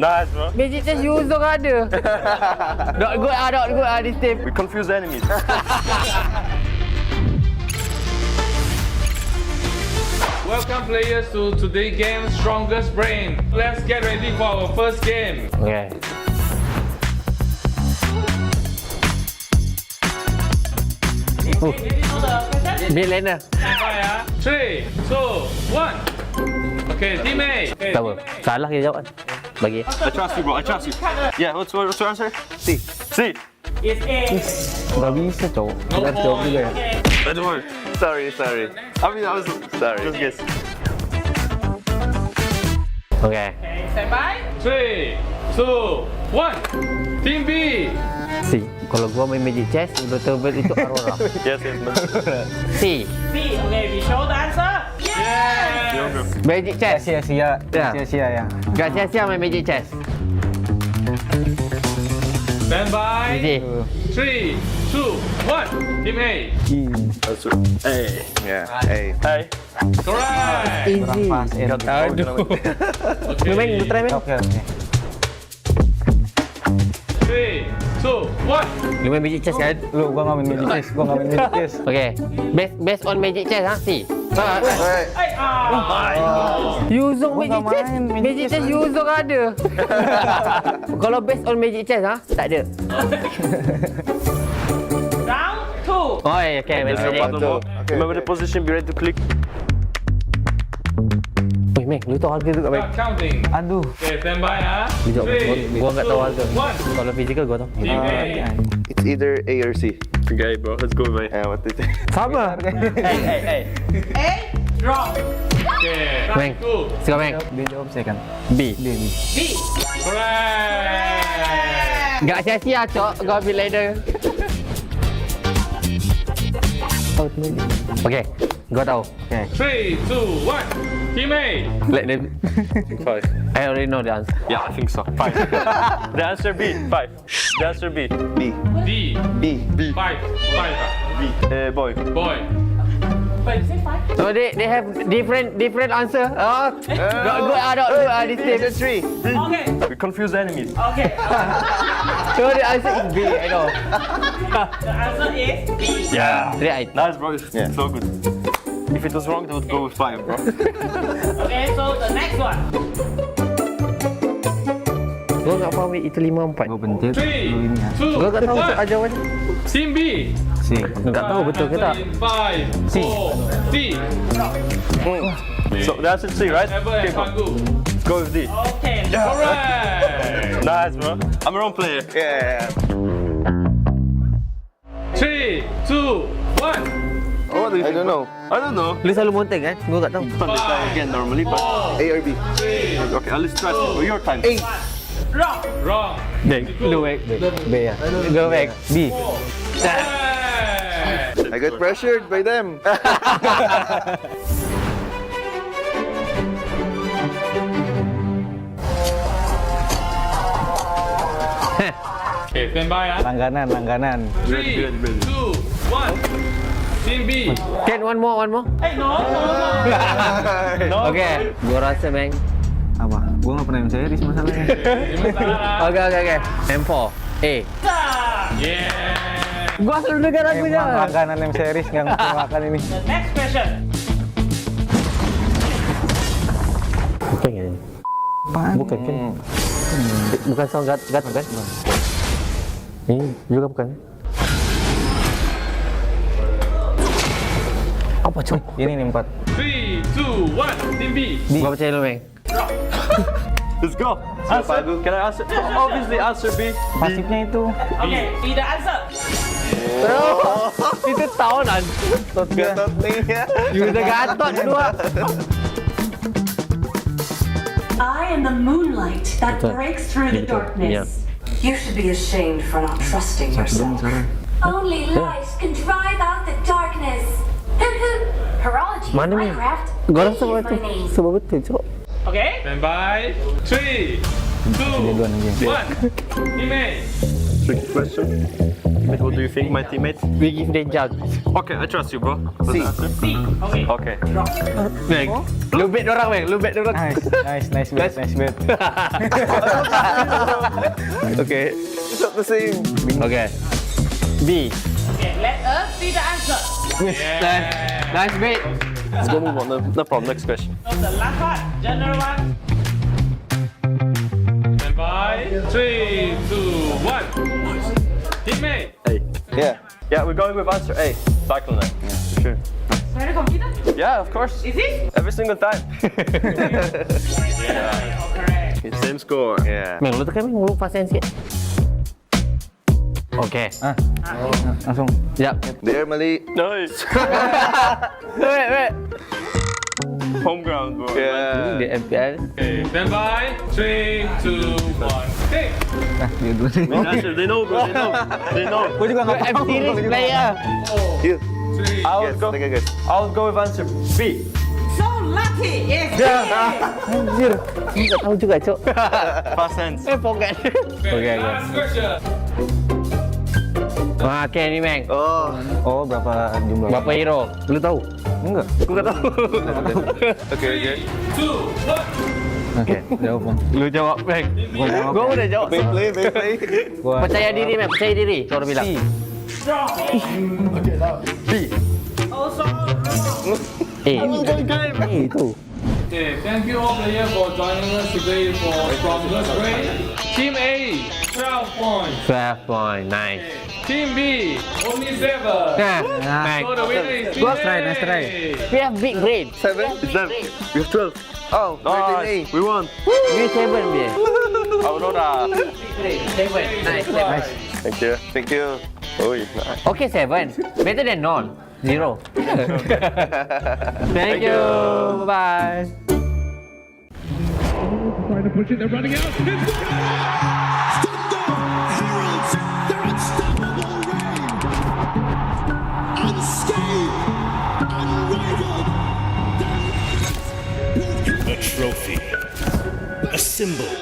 Nice, bro. Magic chest user ada. Not good this team. We confuse enemies. Welcome players to today's game, Strongest Brain. Let's get ready for our first game. Okay. Mid laner. 3, 2, 1. Okay, team A. Okay, Tak apa. Salah kita jawab. Bagi. I trust you, bro. I trust you. Yeah, what's your answer? C. C. It's A. Dah bisa cowok. Dah jawab juga ya. Don't worry. Sorry. I mean, I was sorry. Just guess. Okay. Stand by. 3, 2, 1. Team B. C. Kalau gua main Magic Chess, udah terbuat itu Aurora. Yes, C. Okay, we show the answer. Yeah. Magic Chess. Sia-sia ya. Gak sia-sia main Magic Chess. Stand by. Easy. 3, 2, 1. Team A. A. Yeah. A. Hey. Correct. Easy. Aduh. Okay. Lu try main. Oke. 3, 2, 1. Lu main Magic Chess kan? Gua nggak main Magic Chess. Okay. Based on Magic Chess, ha? C. User Magic Chess. Magic Chess user ada. Kalau based on Magic Chess, ha? Tak ada. Round 2. Oh, okay. Remember the position, be ready to click. Weh, Mek, lu tahu harga tu kat Mek? Start counting. Aduh. Okay, stand by, ha. Gua nggak tahu harga. 1. Kalau physical gua tahu. Team A. It's either A or C. Okay, bro. Let's go, man. What did it? Sama. A. Drop. Okay. Mek, Round 2. suka Mek. Dia jawab second. B. B. Correct. Gak sia-sia, Cok. Gua ambil lader. Okay, gua tahu. Okay. 3, 2, 1. Team A. Let them. 5. I already know the answer. Yeah, I think so. 5. The answer B. 5. The answer B. B. D. B. 5. 5. B. Boy. Boy. But you say 5? So they have different answer. Oh, not good. This team. It's 3. B. Okay. We confuse enemies. Okay. So the answer is B. I know. The answer is B. Yeah. Right. Nice, bro. Yeah. So good. If it was wrong, they would go with 5, bro. Okay, so the next one. Gua nggak faham itu 5-4. Gua pencet. 3, 2, Gua nggak tahu 1. jawabannya. Team B. C. Nggak tahu betul ke tak? 5, 4, D. So the answer is C, right? Ever Okay, and bro. Pangu. Let's go with D. Okay, correct. Nice, bro. I'm a wrong player. Yeah. 3, 2, 1. Oh, I don't know. I don't know. Lu selalu monteng kan? Gua nggak tahu. Let's try again normally, but A or B. 3, Okay, let's try your time. A. wrong. Wrong. Lu Mek. B ya. Gua Mek. B. I got pressured by them. Okay, stand by, ah. Langganan. 3, 2, 1. Team B. Can one more. Hey, no. Okay. Gua rasa Mek. Apa? Gua nggak pernah main series masalahnya. Okay. M4. A. Yeah. Gua selalu dengar lagunya. Emang langganan M series nggak ngerti makan ini. The next question. Bukan ya? Bukan kan? Bukan sound gat kan? Ini juga bukan. Apa cok? Ini nih 4. 3, 2, 1. Team B. Gua percaya lu, Mek. Let's go. Answer. Can I answer? Obviously, answer B. Pasifnya itu. Okay, be the answer. Itu tahunan. Gatot nih ya. Udah gatot dua. I am the moonlight that breaks through the darkness. You should be ashamed for not trusting yourself. Only light can drive out the darkness. Horology, Mana ni? Minecraft. Gua rasa sebab betul cok. Okay. Stand by. 3, 2, 1. Team A. Tricky question. teammate. What do you think, my teammate? We give them chance. Okay, I trust you, bro. C. Okay. Bang. Lu bet orang, bang. Lu bet orang. Nice bet. Okay. It's not the same. Okay. B. Okay, let us see the answer. Nice bet. Let's go move on. No problem. Next question. So the last one, general one. Stand by. 3, 2, 1. Teammate. A. Yeah, we're going with answer A. Cyclone. Yeah, for sure. Very confident? Yeah, of course. Is it? Every single time. Correct. Same score. Yeah. Bang, lu tekan bang, lu pasen sikit. Okay. Langsung. Yep. There, Mali. Nice. Wait. Home ground, bro. Yeah. The MPL. Okay, stand by. 3, 2, 1. Take. They know, bro. They know. Gue juga nggak tahu. MPL player. Here. 3. I'll go with answer B. So lucky. Yes. Anjir. Nggak tahu juga, Cok. Past tense. Forget. Okay. Last question. Okay ni, Bang. Oh, berapa jumlah? Berapa hero? Lu tahu? Enggak. Aku nggak tahu. Okay. 3, 2, 1. Oke, jawab bang. Lu jawab, Bang. Gua udah jawab. Play. Percaya diri, Bang. Percaya diri. Suara bilang. B. Also Itu. Okay, thank you all players for joining us today for strongest brain. Team A, 12 points. 12 point. Nice. Team B, only 7. Bang. So the winner is Team Nice try, A. nice try. We have big brain. 7. Is that? We have 12. Oh, Nice. We won. we 7 dia. Aurora. Big brain. 7. Nice. Thank you. Oh, nice. Okay, 7. Better than none. 0. Thank you. Bye. Trying to push it, they're running out. Heralds their unstoppable reign. Unscathed, unrivaled. A trophy, a symbol,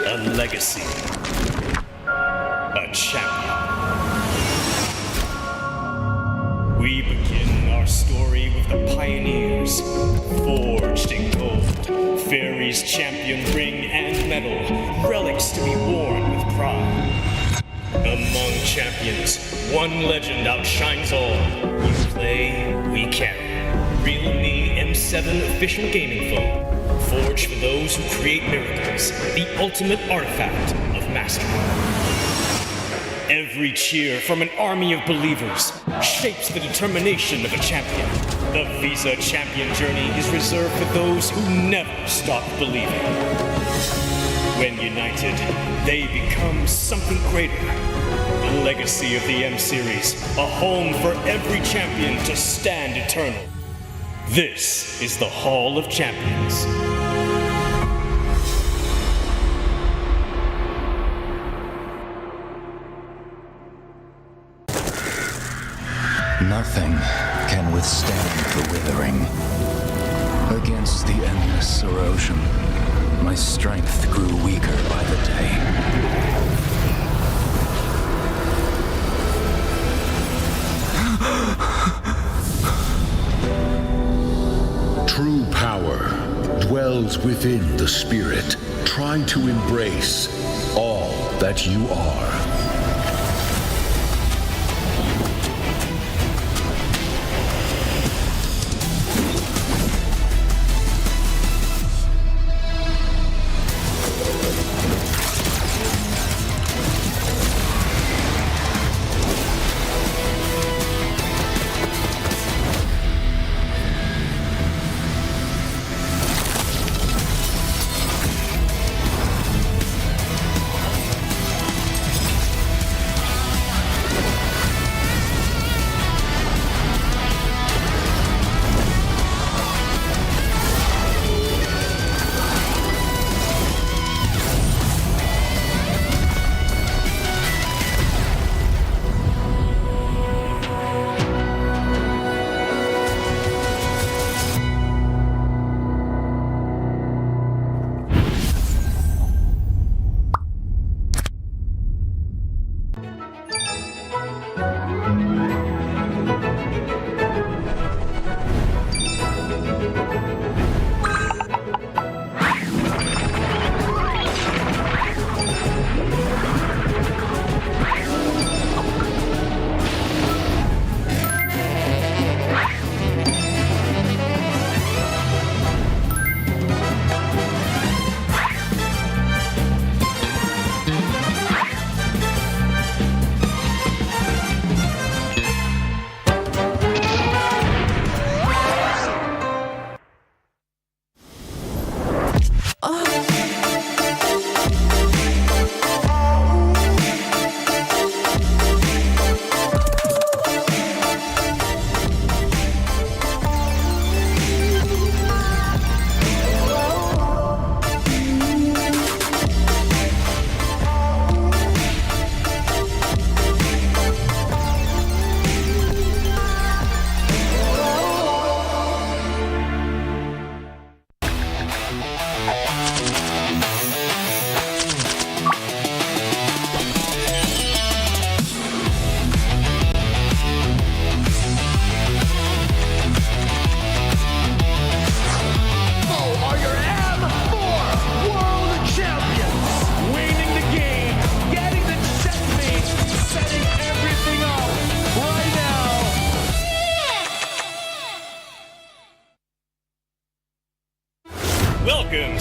a legacy, a champion. We begin our story with the pioneers, forged in gold, Fairy's champion ring and medal, relics to be worn with pride. Among champions, one legend outshines all. We play, we carry. Realme M7 official gaming phone, forged for those who create miracles, the ultimate artifact of mastery. Every cheer from an army of believers shapes the determination of a champion. The Visa champion journey is reserved for those who never stop believing. When united, they become something greater. The legacy of the M Series, a home for every champion to stand eternal. This is the Hall of Champions. Nothing can withstand the withering. Against the endless erosion, my strength grew weaker by the day. True power dwells within the spirit. Try to embrace all that you are.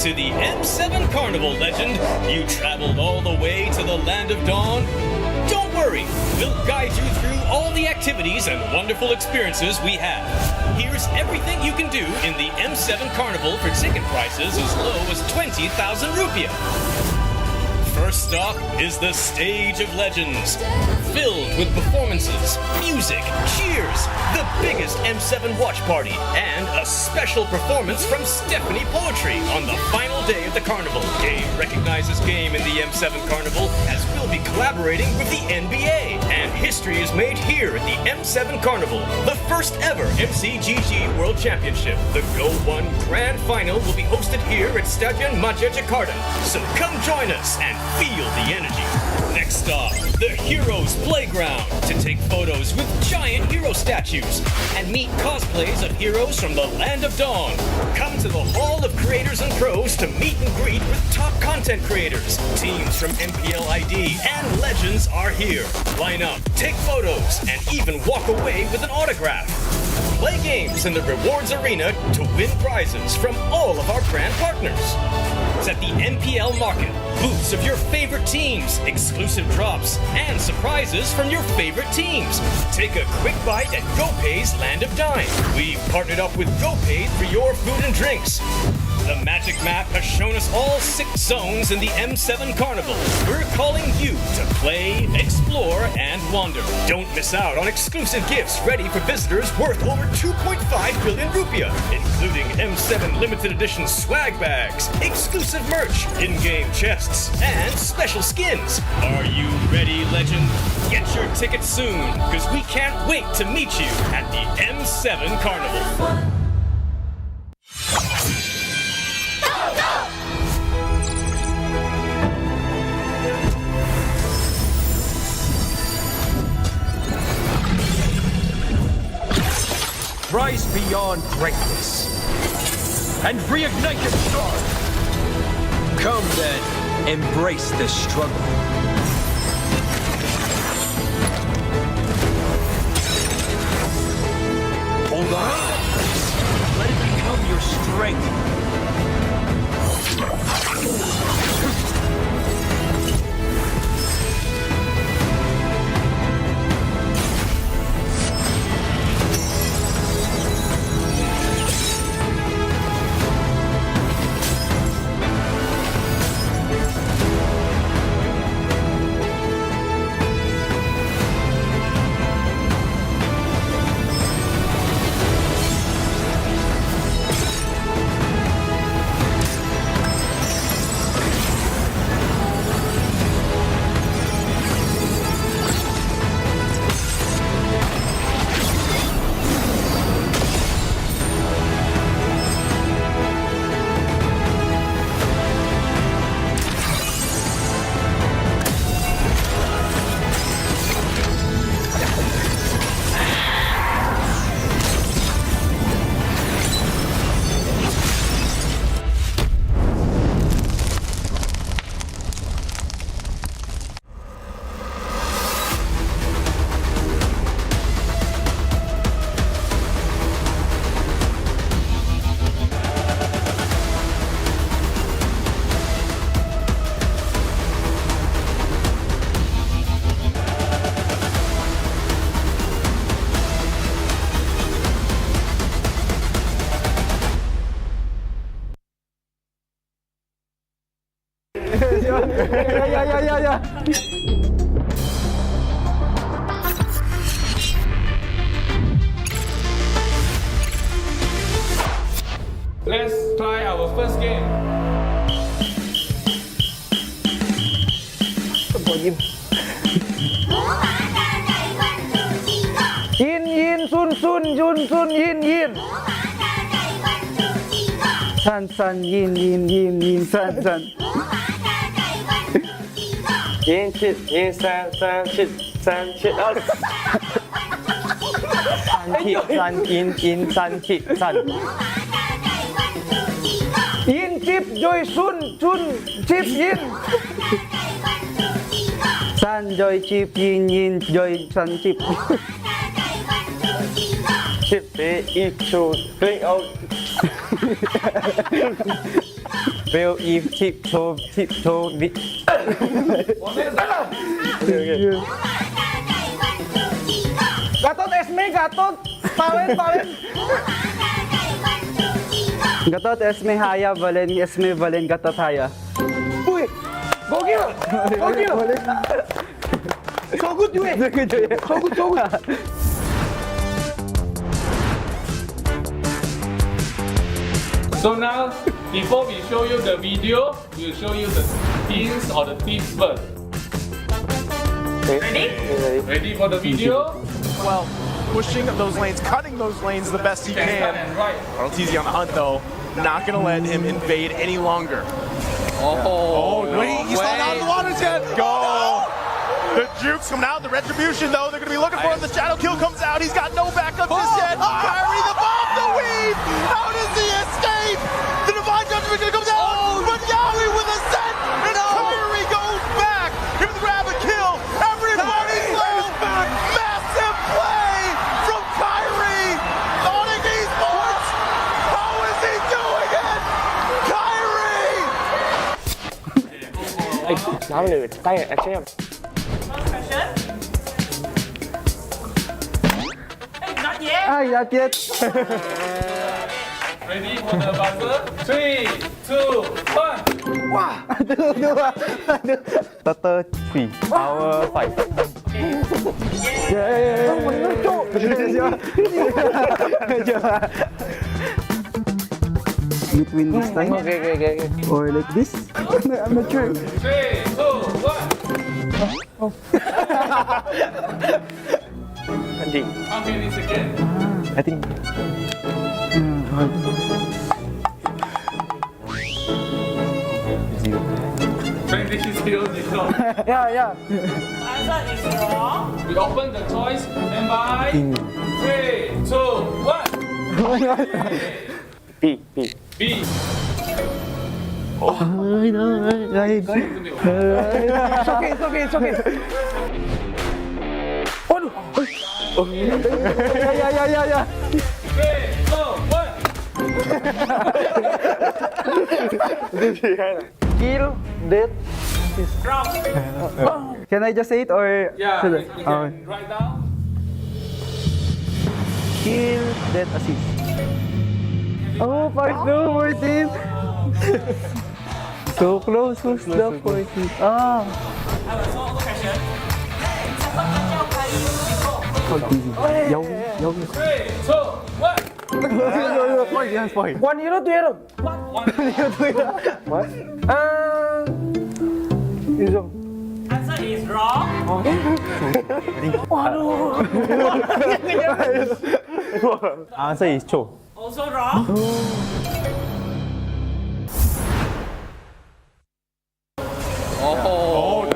to the M7 Carnival, legend. You traveled all the way to the land of dawn? Don't worry, we'll guide you through all the activities and wonderful experiences we have. Here's everything you can do in the M7 Carnival for ticket prices as low as 20,000 rupiah. First stop is the Stage of Legends, filled with performances, music, cheers, the biggest M7 watch party, and a special performance from Stephanie Poetry on the final day of the carnival. Game recognizes game in the M7 Carnival, as we'll be collaborating with the NBA. And history is made here at the M7 Carnival, the first ever MCGG World Championship. The Go 1 Grand Final will be hosted here at Stadion Maja Jakarta. So come join us and feel the energy. Next stop, the Heroes Playground, to take photos with giant hero statues and meet cosplays of heroes from the Land of Dawn. Come to the Hall of Creators and Pros to meet and greet with top content creators. Teams from MPL ID and Legends are here. Line up, take photos, and even walk away with an autograph. Play games in the rewards arena to win prizes from all of our brand partners. It's at the MPL Market. Booths of your favorite teams, exclusive drops, and surprises from your favorite teams. Take a quick bite at GoPay's Land of Dine. We've partnered up with GoPay for your food and drinks. The magic map has shown us all 6 zones in the M7 Carnival. We're calling you to play, explore, and wander. Don't miss out on exclusive gifts ready for visitors worth over 2.5 billion rupiah, including M7 limited edition swag bags, exclusive merch, in-game chests, and special skins. Are you ready, legend? Get your tickets soon, because we can't wait to meet you at the M7 Carnival. Rise beyond greatness and reignite your star. Come then, embrace the struggle. Hold on. Let it become your strength. Ya. Let's try our first game. Yin yin sun sun yun sun yin yin. San san yin yin yin yin san san. Yin chit yin san san chit san chit. San chit san yin yin san chit san. Yin chip joy sun sun chip yin. San joy chip yin yin joy san chip. Chip be eat to drink out. Will if tiptoe the. Gatot Esme, Gatot. Valen. Gatot Esme Haya, Valen Esme Valen Gatot Haya. Uy, gokil. So good, you. So good. So now, before we show you the video, we'll show you the hints or the tips first. Ready? Ready for the video? Well, pushing those lanes, cutting those lanes the best he can. Right. ROTZ on the hunt though, not gonna let him invade any longer. Wait, he's not out of the water yet. Go! The jukes coming out, the retribution though, they're gonna be looking for him. The shadow kill comes out, he's got no backup just yet. Kyrie, the bomb, the weave! How does he escape? The divine judgment comes out, but Yawi with a set, and Kyrie goes back. Give the grab and kill, everybody's left. Massive play from Kyrie. Onyx Esports, how is he doing it? Kyrie! Nói người tay ở cho em. Not yet. Not yet. Ready for the buzzer? 3, 2, 1. Wow. Tutter 3, hour 5. Between this time? Okay. Or like this? I'm not sure. 3, 2, 1. How many seconds? I think. Zero. Yeah. Answer is wrong. We open the choice. Stand by. 3, 2, 1. B. B. It's okay. Yeah. 3, 2, 1. Kill, death. Wrong. Can I just say it or? Yeah, should I? you can write down. Kill, death, assist. Oh, part 2, 14. So close, who's the 14? Ah. So, question. Dấu. 3, 2, 1. Spoil. 1-0 to 0. What? Answer is wrong. Answer is true. Also wrong.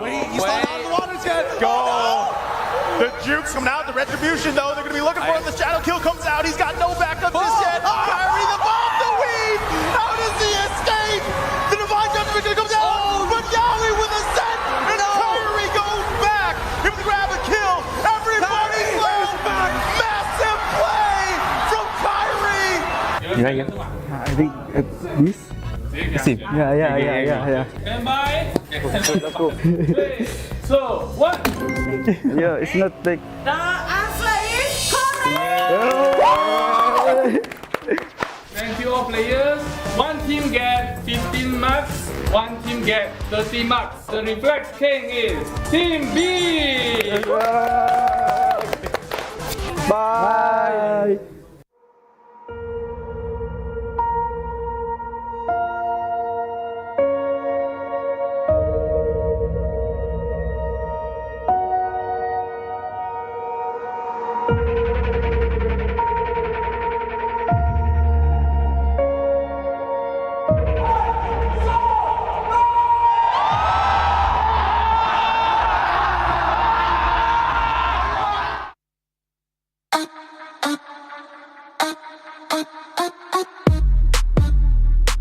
Wait, he's not out of the water yet. Go! The jukes coming out, the retribution though, they're gonna be looking for him. The shadow kill comes out, he's got no backup just yet. Kyrie, the bomb, the weave! How does he escape? The divine judgment comes out, but Yawi with a set, and Kyrie goes back. Give the grab and kill, everybody's left. Massive play from Kyrie. I think this. Sim. Yeah. Stand by. 3, 2, 1. Yeah, it's not like. The answer is correct. Thank you all players. One team get 15 marks, one team get 30 marks. The reflex king is Team B. Bye.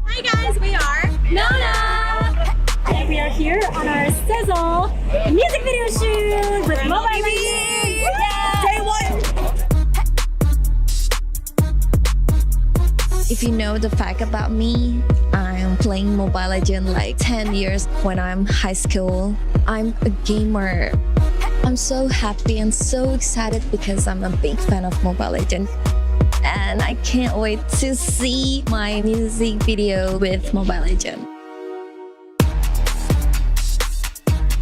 Hi guys, we are Nona! And we are here on our sizzle music video shoot with MLBB! Day 1! If you know the fact about me, I'm playing Mobile Legends like 10 years when I'm high school. I'm a gamer. I'm so happy and so excited because I'm a big fan of Mobile Legends. And I can't wait to see my music video with Mobile Legends.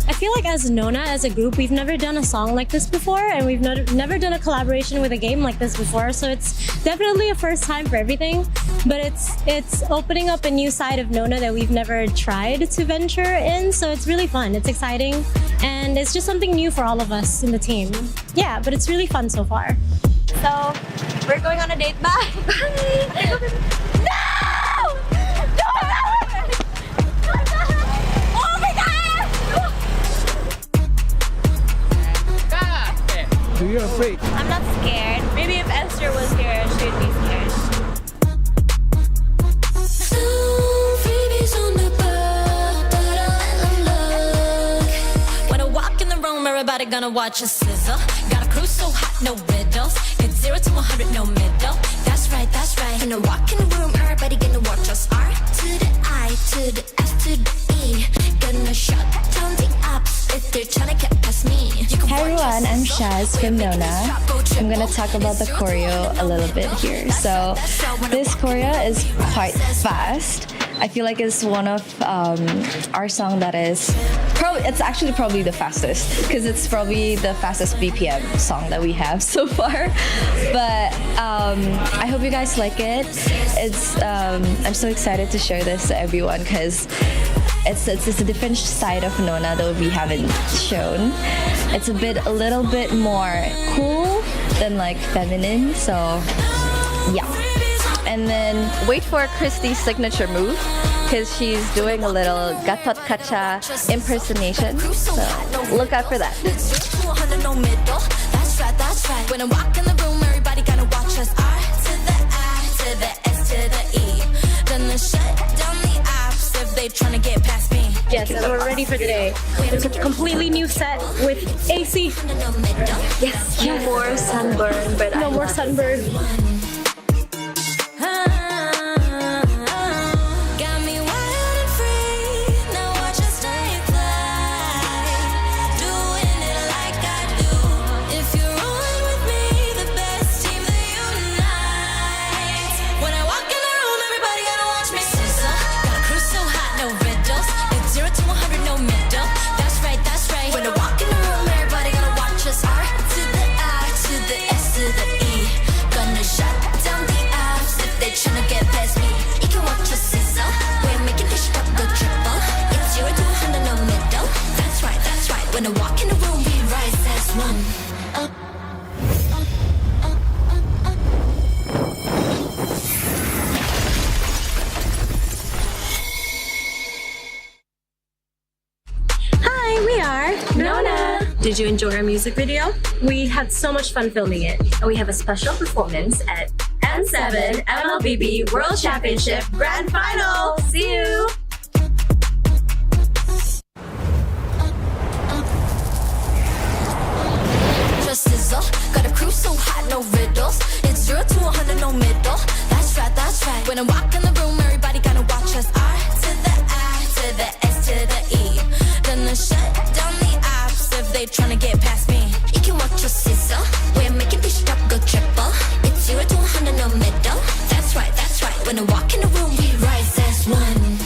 I feel like as Nona, as a group, we've never done a song like this before, and we've never done a collaboration with a game like this before, so it's definitely a first time for everything, but it's opening up a new side of Nona that we've never tried to venture in, so it's really fun, it's exciting, and it's just something new for all of us in the team. Yeah, but it's really fun so far. So, we're going on a date. Bye! Bye! No! Oh my god! Do you afraid? I'm not scared. Maybe if Esther was here, she'd be scared. When I walk in the room, everybody gonna watch us sizzle. Got a crew so hot, no riddles. It's 0 to 100, no middle. That's right, that's right. When I walk in the room, everybody gonna watch us. R to the I, to the S, to the E. Gonna shut down the apps if they're trying to get past me. Hi everyone, I'm Shaz from Nona. I'm gonna talk about the choreo a little bit here. So this choreo is quite fast. I feel like it's one of our song that is it's actually probably the fastest because it's probably the fastest BPM song that we have so far. But I hope you guys like it. I'm so excited to share this to everyone because it's a different side of Nona that we haven't shown. It's a little bit more cool than like feminine. So yeah. And then wait for Christy's signature move because she's doing a little Gatot Kaca impersonation. So look out for that. That's right, that's right. When I walk in the room, everybody gonna watch us. R to the I, to the S, to the E. Gonna shut down the apps if they tryna get past me. Yes, and we're ready for today. It's a completely new set with AC. Yes, no more sunburn, but no more sunburn. When I walk in the room, we rise as one. Hi, we are Nona. Did you enjoy our music video? We had so much fun filming it. And we have a special performance at N7 MLBB World Championship Grand Final. See you! Got a crew so hot, no riddles. It's 0 to 100, no middle. That's right, that's right. When I walk in the room, everybody gonna watch us. R to the I, to the S, to the E. Gonna shut down the apps if they tryna get past me. You can watch us sizzle. We're making this drop go triple. It's 0 to 100, no middle. That's right, that's right. When I walk in the room, we rise as one.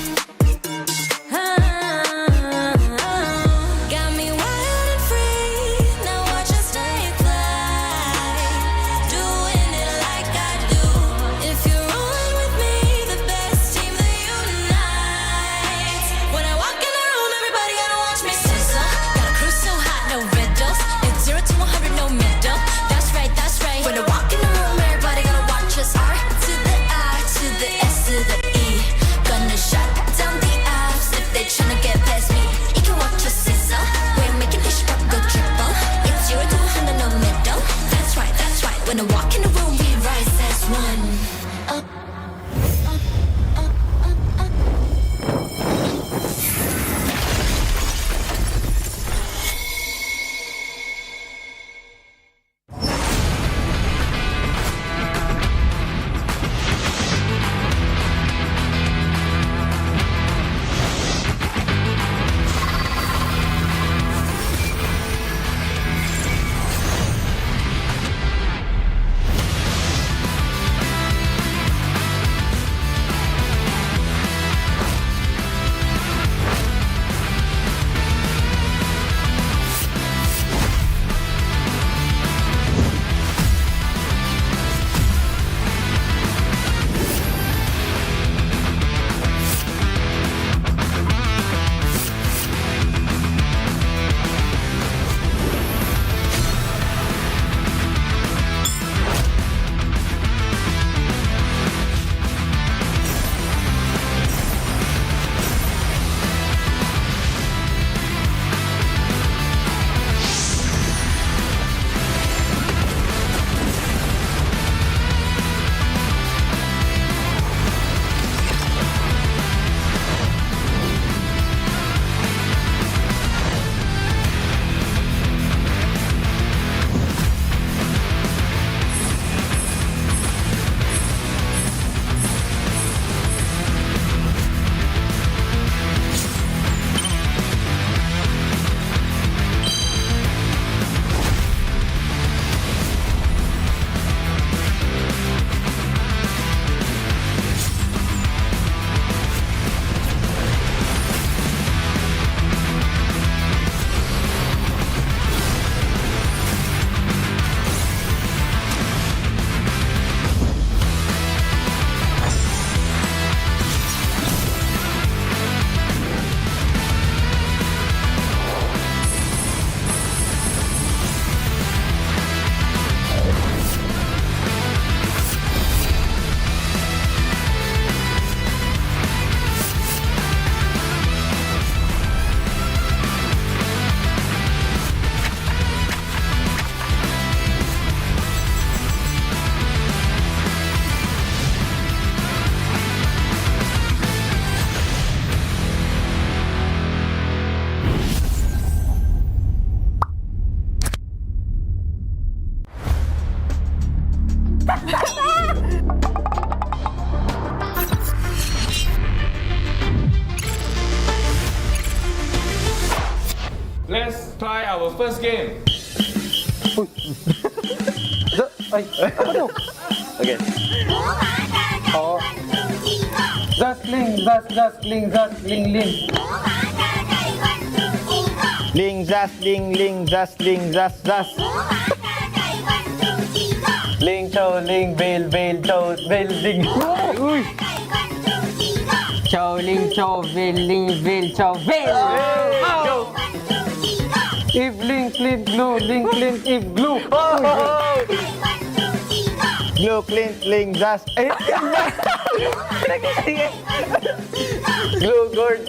let's try our first game. Okay. Oh. Just ling, ling. Ling, just, ling, just, ling, just. Ling, chow, ling, veil, chow, veil, ling. Chow, ling, chow, veil, chow, veil. If link, glue, link, if glue. Glue, clint, ling, just. Glue, gourd.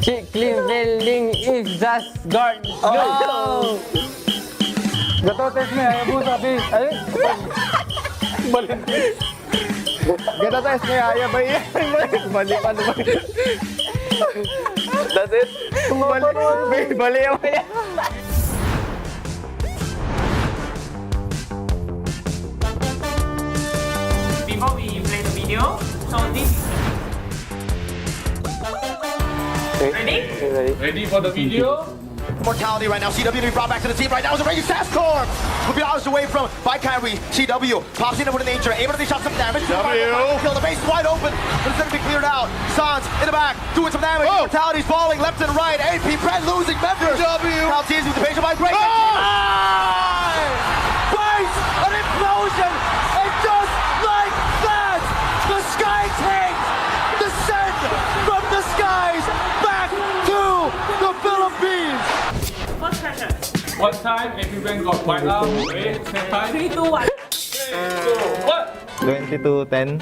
Chick, clean, veil, ling, if, just, guard. Oh! Gato, test me. Ayaw po sabi. Ay. Balik. Gato, test me. Ayaw ba yan? Balik. That's it? Balik ako yan. Before we play the video, so this is ready? Ready for the video? Mortality right now. CW to be brought back to the team right now. Is a regular Sascorn. Will be hours away from by Kyrie. CW pops in with an nature. Able to dish out some damage. Kill. The base is wide open. But it's going to be cleared out. Sans in the back doing some damage. Mortality's falling left and right. AP Brent losing members. Now teams with the patient by break. Base an implosion. And just like that, the sky tank descend from the skies back to the Philippines. First question. What time everyone got white out? Wait, same time. 3, 2, 1. 22:10.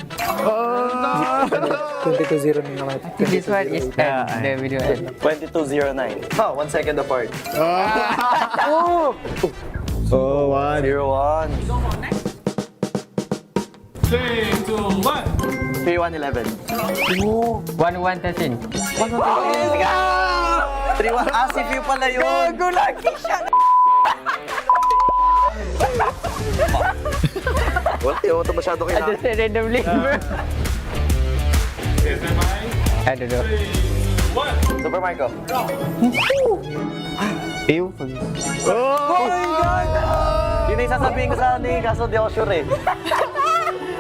22-0 na naman. This one is end. The video end. 22:09. 1 second apart. Oh! 1. 0-1. 3, 2, 1. 3-1-11. 1-1-13. 3-1. Si View pala yun. Go, lucky shot! Wala, yung ito masyado I just said randomly. I don't know. 3, 1. Super Marco. Ew. Oh my God! Yun yung sasabihin ko sa ni, kaso di ako sure eh.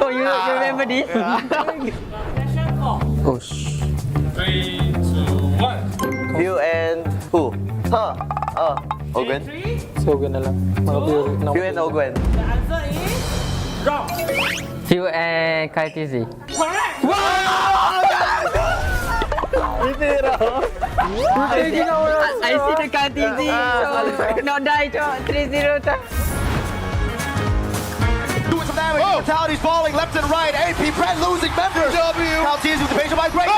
Oh, you remember this? Question 4. Oh, 3, 2, 1. View and who? Ogwen? so gana lang. Mga pure. View and Ogwen. The answer is wrong. Few and Kaitizi. Correct. I see the Kaitizi. So, no die, 3-0. Doing some damage. Mortality's falling left and right. AP Brent losing members. Now teams with the patient by break.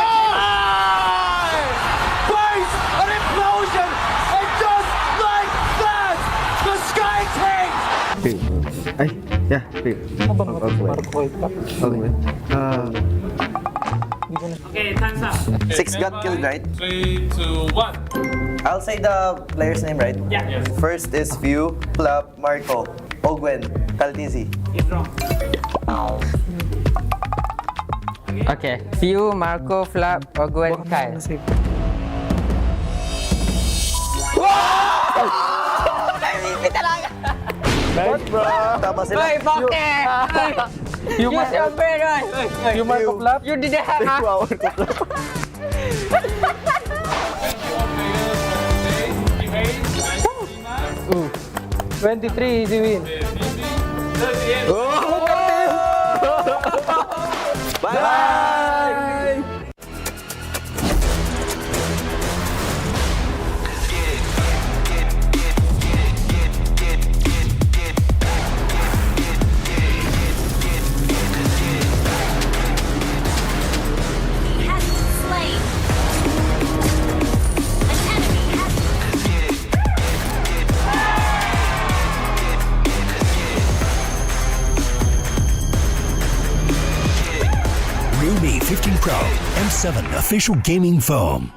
Base an implosion. And just like that, the sky tank. Ay, yeah, View. Ogwen. Okay, time's up. 6 got killed, right? 3, 2, 1. I'll say the player's name, right? Yeah. Yes. First is View, Flap, Marco, Ogwen, Kaltizi. It's wrong. Okay. Few, Marco, Flap, Ogwen, Kyle. Nice, bro. Tama sila. Hey, Poke! You might- your brain, right? You might have laughed. You didn't have Wow. 23, easy win. Bye! Has slain. An enemy has Realme 15 Pro M7 official gaming foam.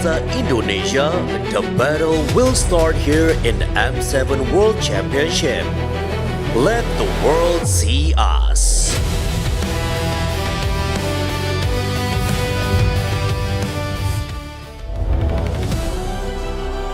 Jakarta, Indonesia, the battle will start here in M7 World Championship. Let the world see us.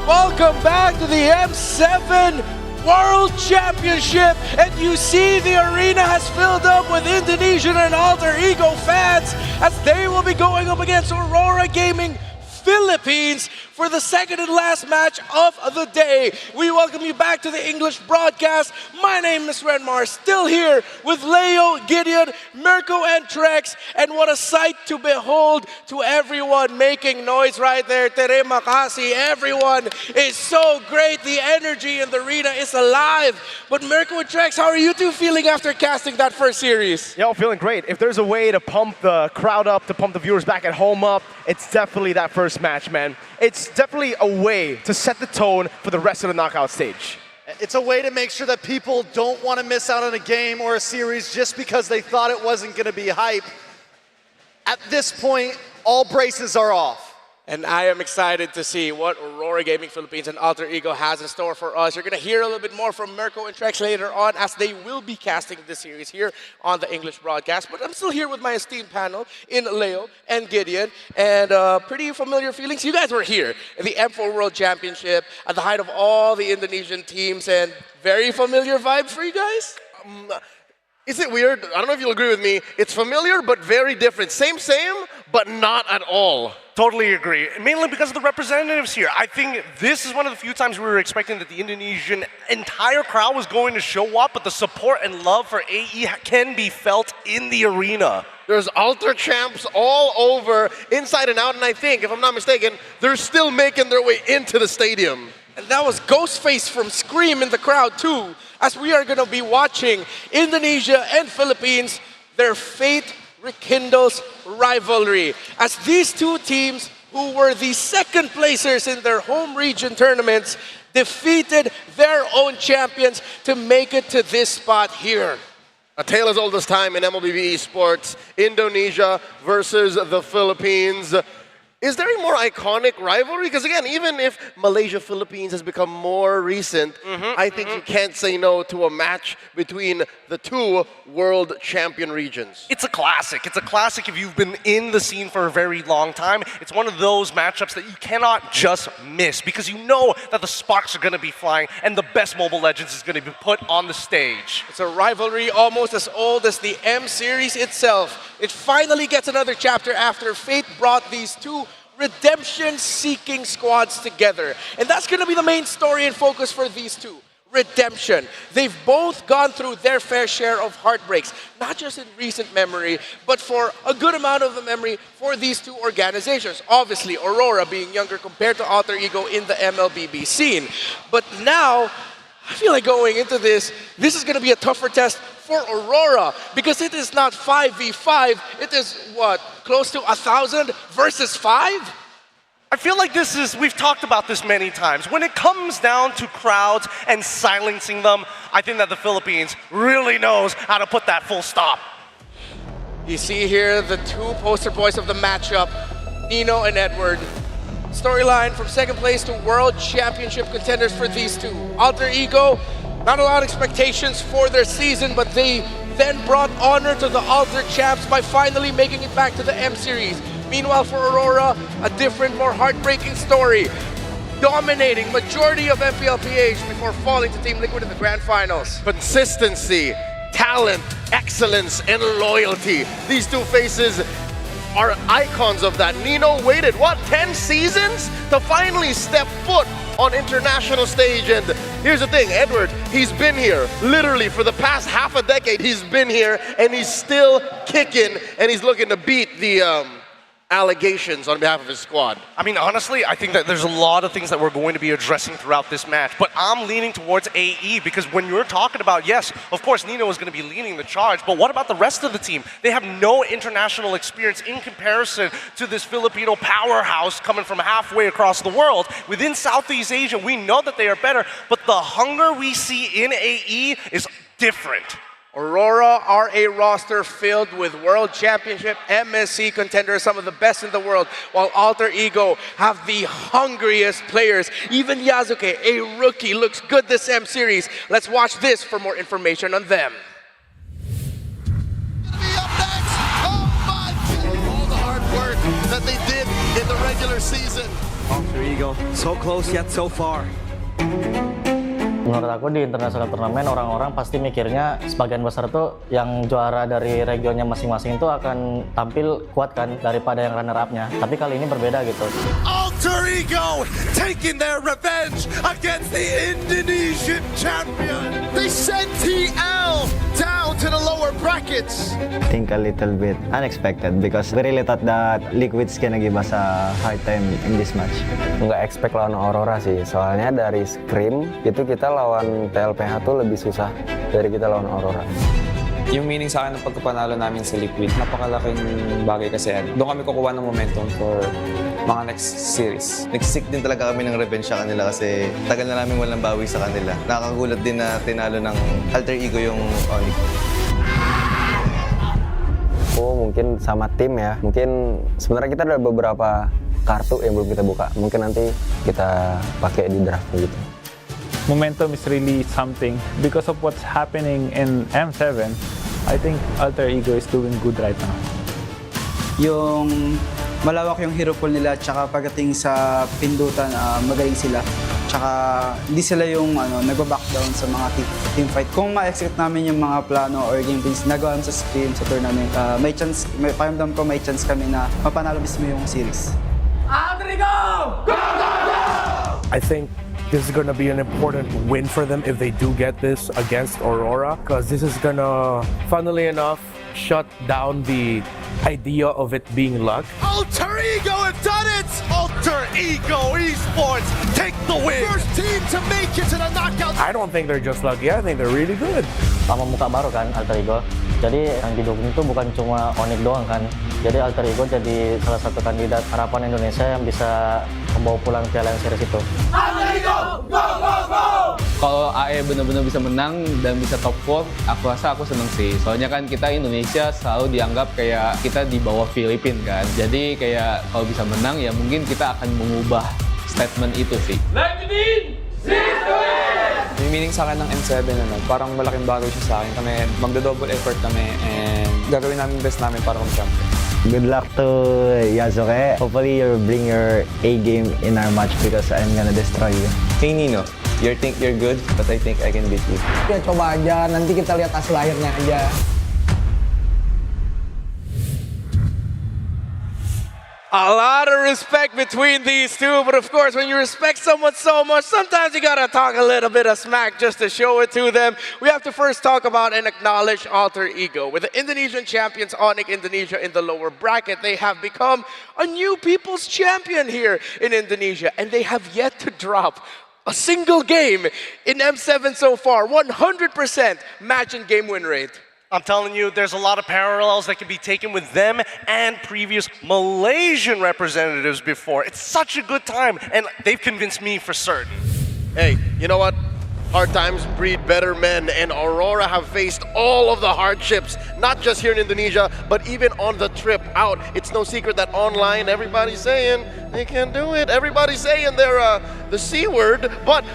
Welcome back to the M7 World Championship, and you see the arena has filled up with Indonesian and Alter Ego fans as they will be going up against Aurora Gaming Philippines for the second and last match of the day. We welcome you back to the English broadcast. My name is Renmar, still here with Leo, Gideon, Mirko, and Trex. And what a sight to behold to everyone making noise right there. Terima kasih. Everyone is so great. The energy in the arena is alive. But Mirko and Trex, how are you two feeling after casting that first series? Yeah, I'm feeling great. If there's a way to pump the crowd up, to pump the viewers back at home up, it's definitely that first match, man. It's definitely a way to set the tone for the rest of the knockout stage. It's a way to make sure that people don't want to miss out on a game or a series just because they thought it wasn't going to be hype. At this point, all braces are off. And I am excited to see what Aurora Gaming Philippines and Alter Ego has in store for us. You're going to hear a little bit more from Mirko and Trex later on as they will be casting this series here on the English broadcast. But I'm still here with my esteemed panel in Leo and Gideon. And pretty familiar feelings. You guys were here at the M4 World Championship at the height of all the Indonesian teams. And very familiar vibe for you guys? Is it weird? I don't know if you'll agree with me. It's familiar, but very different. Same, but not at all. Totally agree. Mainly because of the representatives here. I think this is one of the few times we were expecting that the Indonesian entire crowd was going to show up, but the support and love for AE can be felt in the arena. There's Alter champs all over, inside and out, and I think, if I'm not mistaken, they're still making their way into the stadium. And that was Ghostface from Scream in the crowd too, as we are going to be watching Indonesia and Philippines, their fate rekindles rivalry. As these two teams, who were the second placers in their home region tournaments, defeated their own champions to make it to this spot here. A tale as old as time in MLBB Esports, Indonesia versus the Philippines. Is there a more iconic rivalry? Because again, even if Malaysia-Philippines has become more recent, I think you can't say no to a match between the two world champion regions. It's a classic. It's a classic if you've been in the scene for a very long time. It's one of those matchups that you cannot just miss because you know that the sparks are going to be flying and the best Mobile Legends is going to be put on the stage. It's a rivalry almost as old as the M series itself. It finally gets another chapter after fate brought these two redemption-seeking squads together. And that's going to be the main story and focus for these two. Redemption. They've both gone through their fair share of heartbreaks, not just in recent memory, but for a good amount of the memory for these two organizations. Obviously, Aurora being younger compared to Alter Ego in the MLBB scene. But now, I feel like going into this is going to be a tougher test for Aurora because it is not 5v5, it is what, close to 1,000 versus 5? I feel like we've talked about this many times. When it comes down to crowds and silencing them, I think that the Philippines really knows how to put that full stop. You see here the two poster boys of the matchup, Nino and Edward. Storyline from second place to world championship contenders for these two. Alter Ego, not a lot of expectations for their season, but they then brought honor to the Alter champs by finally making it back to the M series. Meanwhile, for Aurora, a different, more heartbreaking story. Dominating majority of MPLPH before falling to Team Liquid in the grand finals. Consistency, talent, excellence, and loyalty. These two faces are icons of that. Nino waited, 10 seasons to finally step foot on international stage. And here's the thing, Edward, he's been here literally for the past half a decade. He's been here and he's still kicking and he's looking to beat the allegations on behalf of his squad. I mean, honestly, I think that there's a lot of things that we're going to be addressing throughout this match, but I'm leaning towards AE because when you're talking about, yes, of course, Nino is going to be leading the charge, but what about the rest of the team? They have no international experience in comparison to this Filipino powerhouse coming from halfway across the world. Within Southeast Asia, we know that they are better, but the hunger we see in AE is different. Aurora are a roster filled with World Championship MSC contenders, some of the best in the world, while Alter Ego have the hungriest players. Even Yasuke, a rookie, looks good this M series. Let's watch this for more information on them. All the hard work that they did in the regular season. Alter Ego, so close yet so far. Menurut aku di international turnamen orang-orang pasti mikirnya sebagian besar tuh yang juara dari regionnya masing-masing itu akan tampil kuat kan daripada yang runner up-nya. Tapi kali ini berbeda gitu. Alter Ego taking their revenge against the Indonesian champion. They sent TL down to the lower brackets. I think a little bit unexpected because we really thought that Liquid's gonna give us a hard time in this match. Nggak expect lawan Aurora sih, soalnya dari scrim itu kita lawan TLPH tuh lebih susah dari kita lawan Aurora. Yung meaning sa akin ng pagkapanalo namin sa Liquid, napakalaking bagay kasi doon kami kukuha ng momentum for mga next series. Nagsisik din talaga kami ng revenge sa kanila kasi tagal na namin walang bawi sa kanila. Nakakagulat din na tinalo ng Alter Ego yung Onyx. Mungkin sama tim ya, mungkin sebenarnya kita ada beberapa kartu yang belum kita buka. Mungkin nanti kita pakai di draft gitu. Momentum is really something because of what's happening in M7. I think Alter Ego is doing good right now. Yung malawak yung hero pool nila, tsaka pagdating sa pindutan, magaling sila. Tsaka hindi sila yung nagbaback down sa mga team fight. Kung ma-execute namin yung mga plano or game things nagawa sa scrim, sa tournament, may chance, pakiramdam ko may chance kami na mapanalo mismo yung series. Alter Ego! Go, go, go! I think this is going to be an important win for them if they do get this against Aurora, because this is going to, funnily enough, shut down the idea of it being luck. Alter Ego have done it! Alter Ego Esports take the win! First team to make it to the knockout! I don't think they're just lucky, I think they're really good. Sama muka baru kan Alter Ego. Jadi yang didukung itu bukan cuma Onyx doang kan. Jadi Alter Ego jadi salah satu kandidat harapan Indonesia yang bisa membawa pulang Piala Series itu. Alter Ego, go, go, go! Kalau AE benar-benar bisa menang dan bisa top 4, aku rasa aku seneng sih. Soalnya kan kita Indonesia selalu dianggap kayak kita di bawah Filipina kan. Jadi kayak kalau bisa menang ya mungkin kita akan mengubah statement itu sih. Yung meaning sa akin ng M7, parang malaking bagay siya sa akin. Kami magdo-double effort kami and gagawin namin best namin para mag-champion. Good luck to Yasuke. Hopefully you bring your A game in our match because I'm gonna destroy you. Hey Nino, you think you're good, but I think I can beat you. Ya coba aja, nanti kita lihat hasil akhirnya aja. A lot of respect between these two, but of course, when you respect someone so much, sometimes you gotta talk a little bit of smack just to show it to them. We have to first talk about and acknowledge Alter Ego. With the Indonesian champions Onyx Indonesia in the lower bracket, they have become a new people's champion here in Indonesia, and they have yet to drop a single game in M7 so far. 100% match and game win rate. I'm telling you, there's a lot of parallels that can be taken with them and previous Malaysian representatives before. It's such a good time, and they've convinced me for certain. Hey, you know what? Hard times breed better men, and Aurora have faced all of the hardships, not just here in Indonesia, but even on the trip out. It's no secret that online, everybody's saying they can do it. Everybody's saying they're the C word, but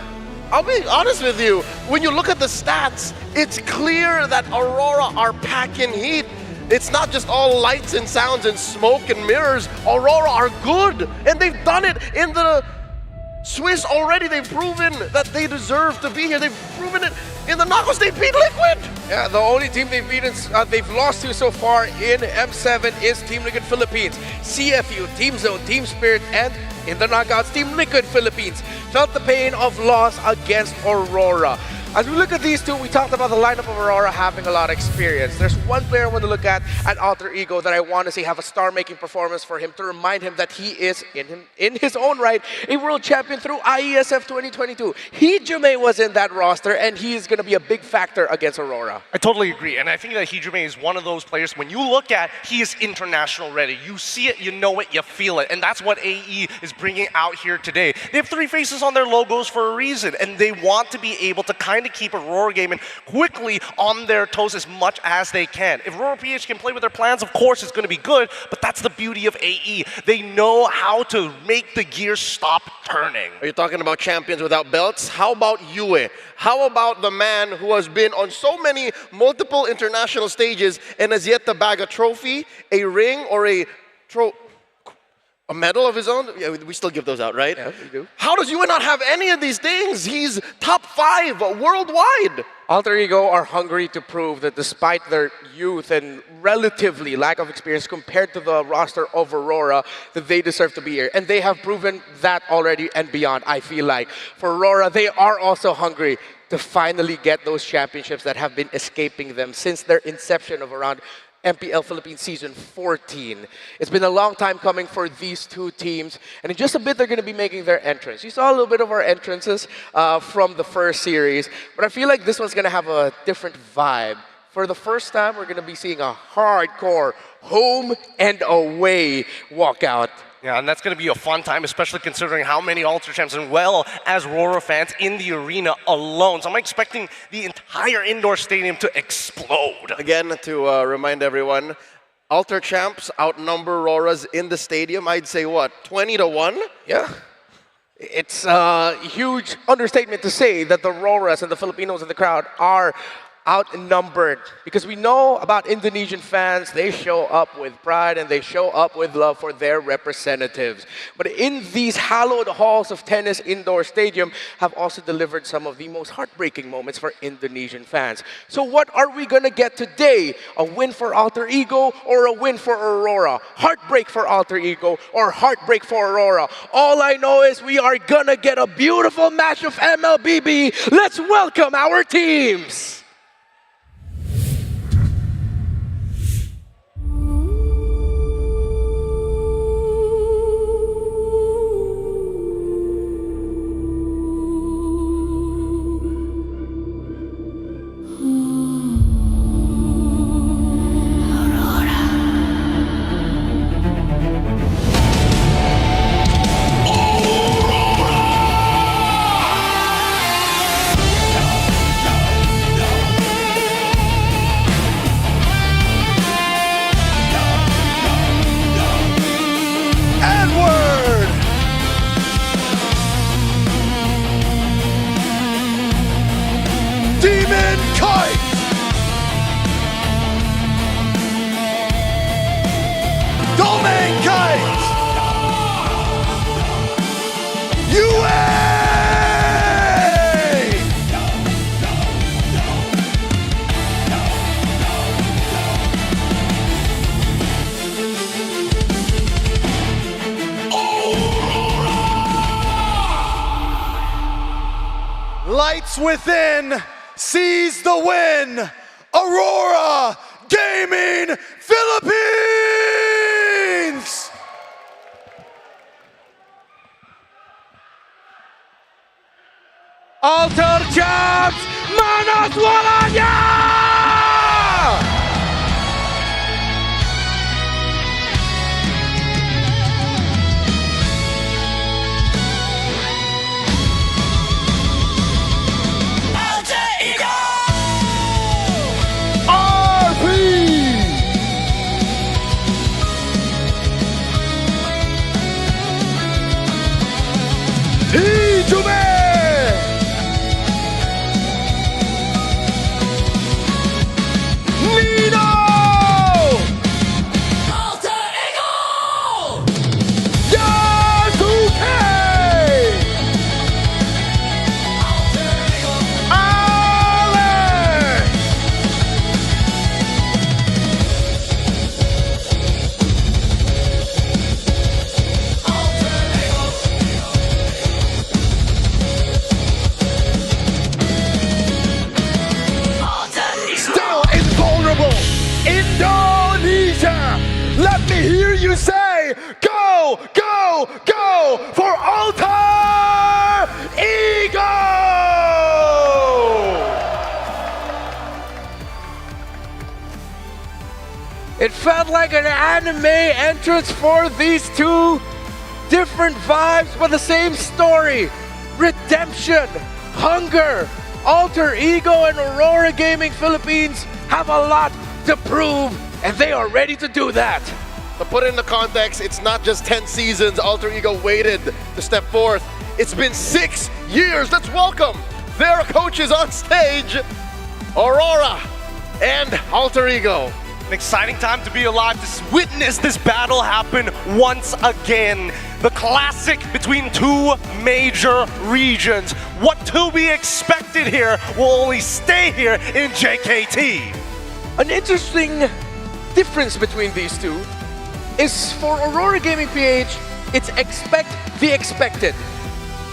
I'll be honest with you, when you look at the stats, it's clear that Aurora are packing heat. It's not just all lights and sounds and smoke and mirrors. Aurora are good, and they've done it in the Swiss already. They've proven that they deserve to be here. They've proven it in the knockouts. They beat Liquid. Yeah, the only team they've lost to so far in M7 is Team Liquid Philippines. CFU, Team Zone, Team Spirit, and in the knockouts, Team Liquid Philippines felt the pain of loss against Aurora. As we look at these two, we talked about the lineup of Aurora having a lot of experience. There's one player I want to look at Alter Ego that I want to see have a star-making performance for him to remind him that he is, in his own right, a world champion through IESF 2022. Hijime was in that roster, and he is going to be a big factor against Aurora. I totally agree, and I think that Hijime is one of those players, when you look at, he is international ready. You see it, you know it, you feel it, and that's what AE is bringing out here today. They have 3 faces on their logos for a reason, and they want to be able to kind trying to keep Aurora Gaming quickly on their toes as much as they can. If Aurora PH can play with their plans, of course it's going to be good, but that's the beauty of AE. They know how to make the gears stop turning. Are you talking about champions without belts? How about Yue? How about the man who has been on so many multiple international stages and has yet to bag a trophy, a ring, or a medal of his own? Yeah, we still give those out, right? Yeah, we do. How does Yue not have any of these things? He's top 5 worldwide. Alter Ego are hungry to prove that despite their youth and relatively lack of experience compared to the roster of Aurora, that they deserve to be here. And they have proven that already and beyond, I feel like. For Aurora, they are also hungry to finally get those championships that have been escaping them since their inception of around MPL Philippines Season 14. It's been a long time coming for these two teams, and in just a bit they're going to be making their entrance. You saw a little bit of our entrances from the first series, but I feel like this one's going to have a different vibe. For the first time, we're going to be seeing a hardcore home and away walkout. Yeah, and that's going to be a fun time, especially considering how many Alter Champs and well as Aurora fans in the arena alone. So I'm expecting the entire indoor stadium to explode. Again, to remind everyone, Alter Champs outnumber Auroras in the stadium. I'd say what, 20-1? Yeah. It's a huge understatement to say that the Auroras and the Filipinos in the crowd are outnumbered, because we know about Indonesian fans. They show up with pride and they show up with love for their representatives. But in these hallowed halls of Tennis Indoor Stadium have also delivered some of the most heartbreaking moments for Indonesian fans. So what are we gonna get today? A win for Alter Ego or a win for Aurora? Heartbreak for Alter Ego or heartbreak for Aurora? All I know is we are gonna get a beautiful match of MLBB. Let's welcome our teams. Lights within, sees the win. Aurora Gaming Philippines! Alter Champs, mana suaranya! Indonesia, let me hear you say, go, go, go for Alter Ego! It felt like an anime entrance for these two. Different vibes, but the same story. Redemption, hunger, Alter Ego and Aurora Gaming Philippines have a lot to prove, and they are ready to do that. To put it in the context, it's not just 10 seasons Alter Ego waited to step forth. It's been 6 years. Let's welcome their coaches on stage, Aurora and Alter Ego. An exciting time to be alive, to witness this battle happen once again. The classic between two major regions. What to be expected here will only stay here in JKT. An interesting difference between these two is for Aurora Gaming PH, it's expect the expected.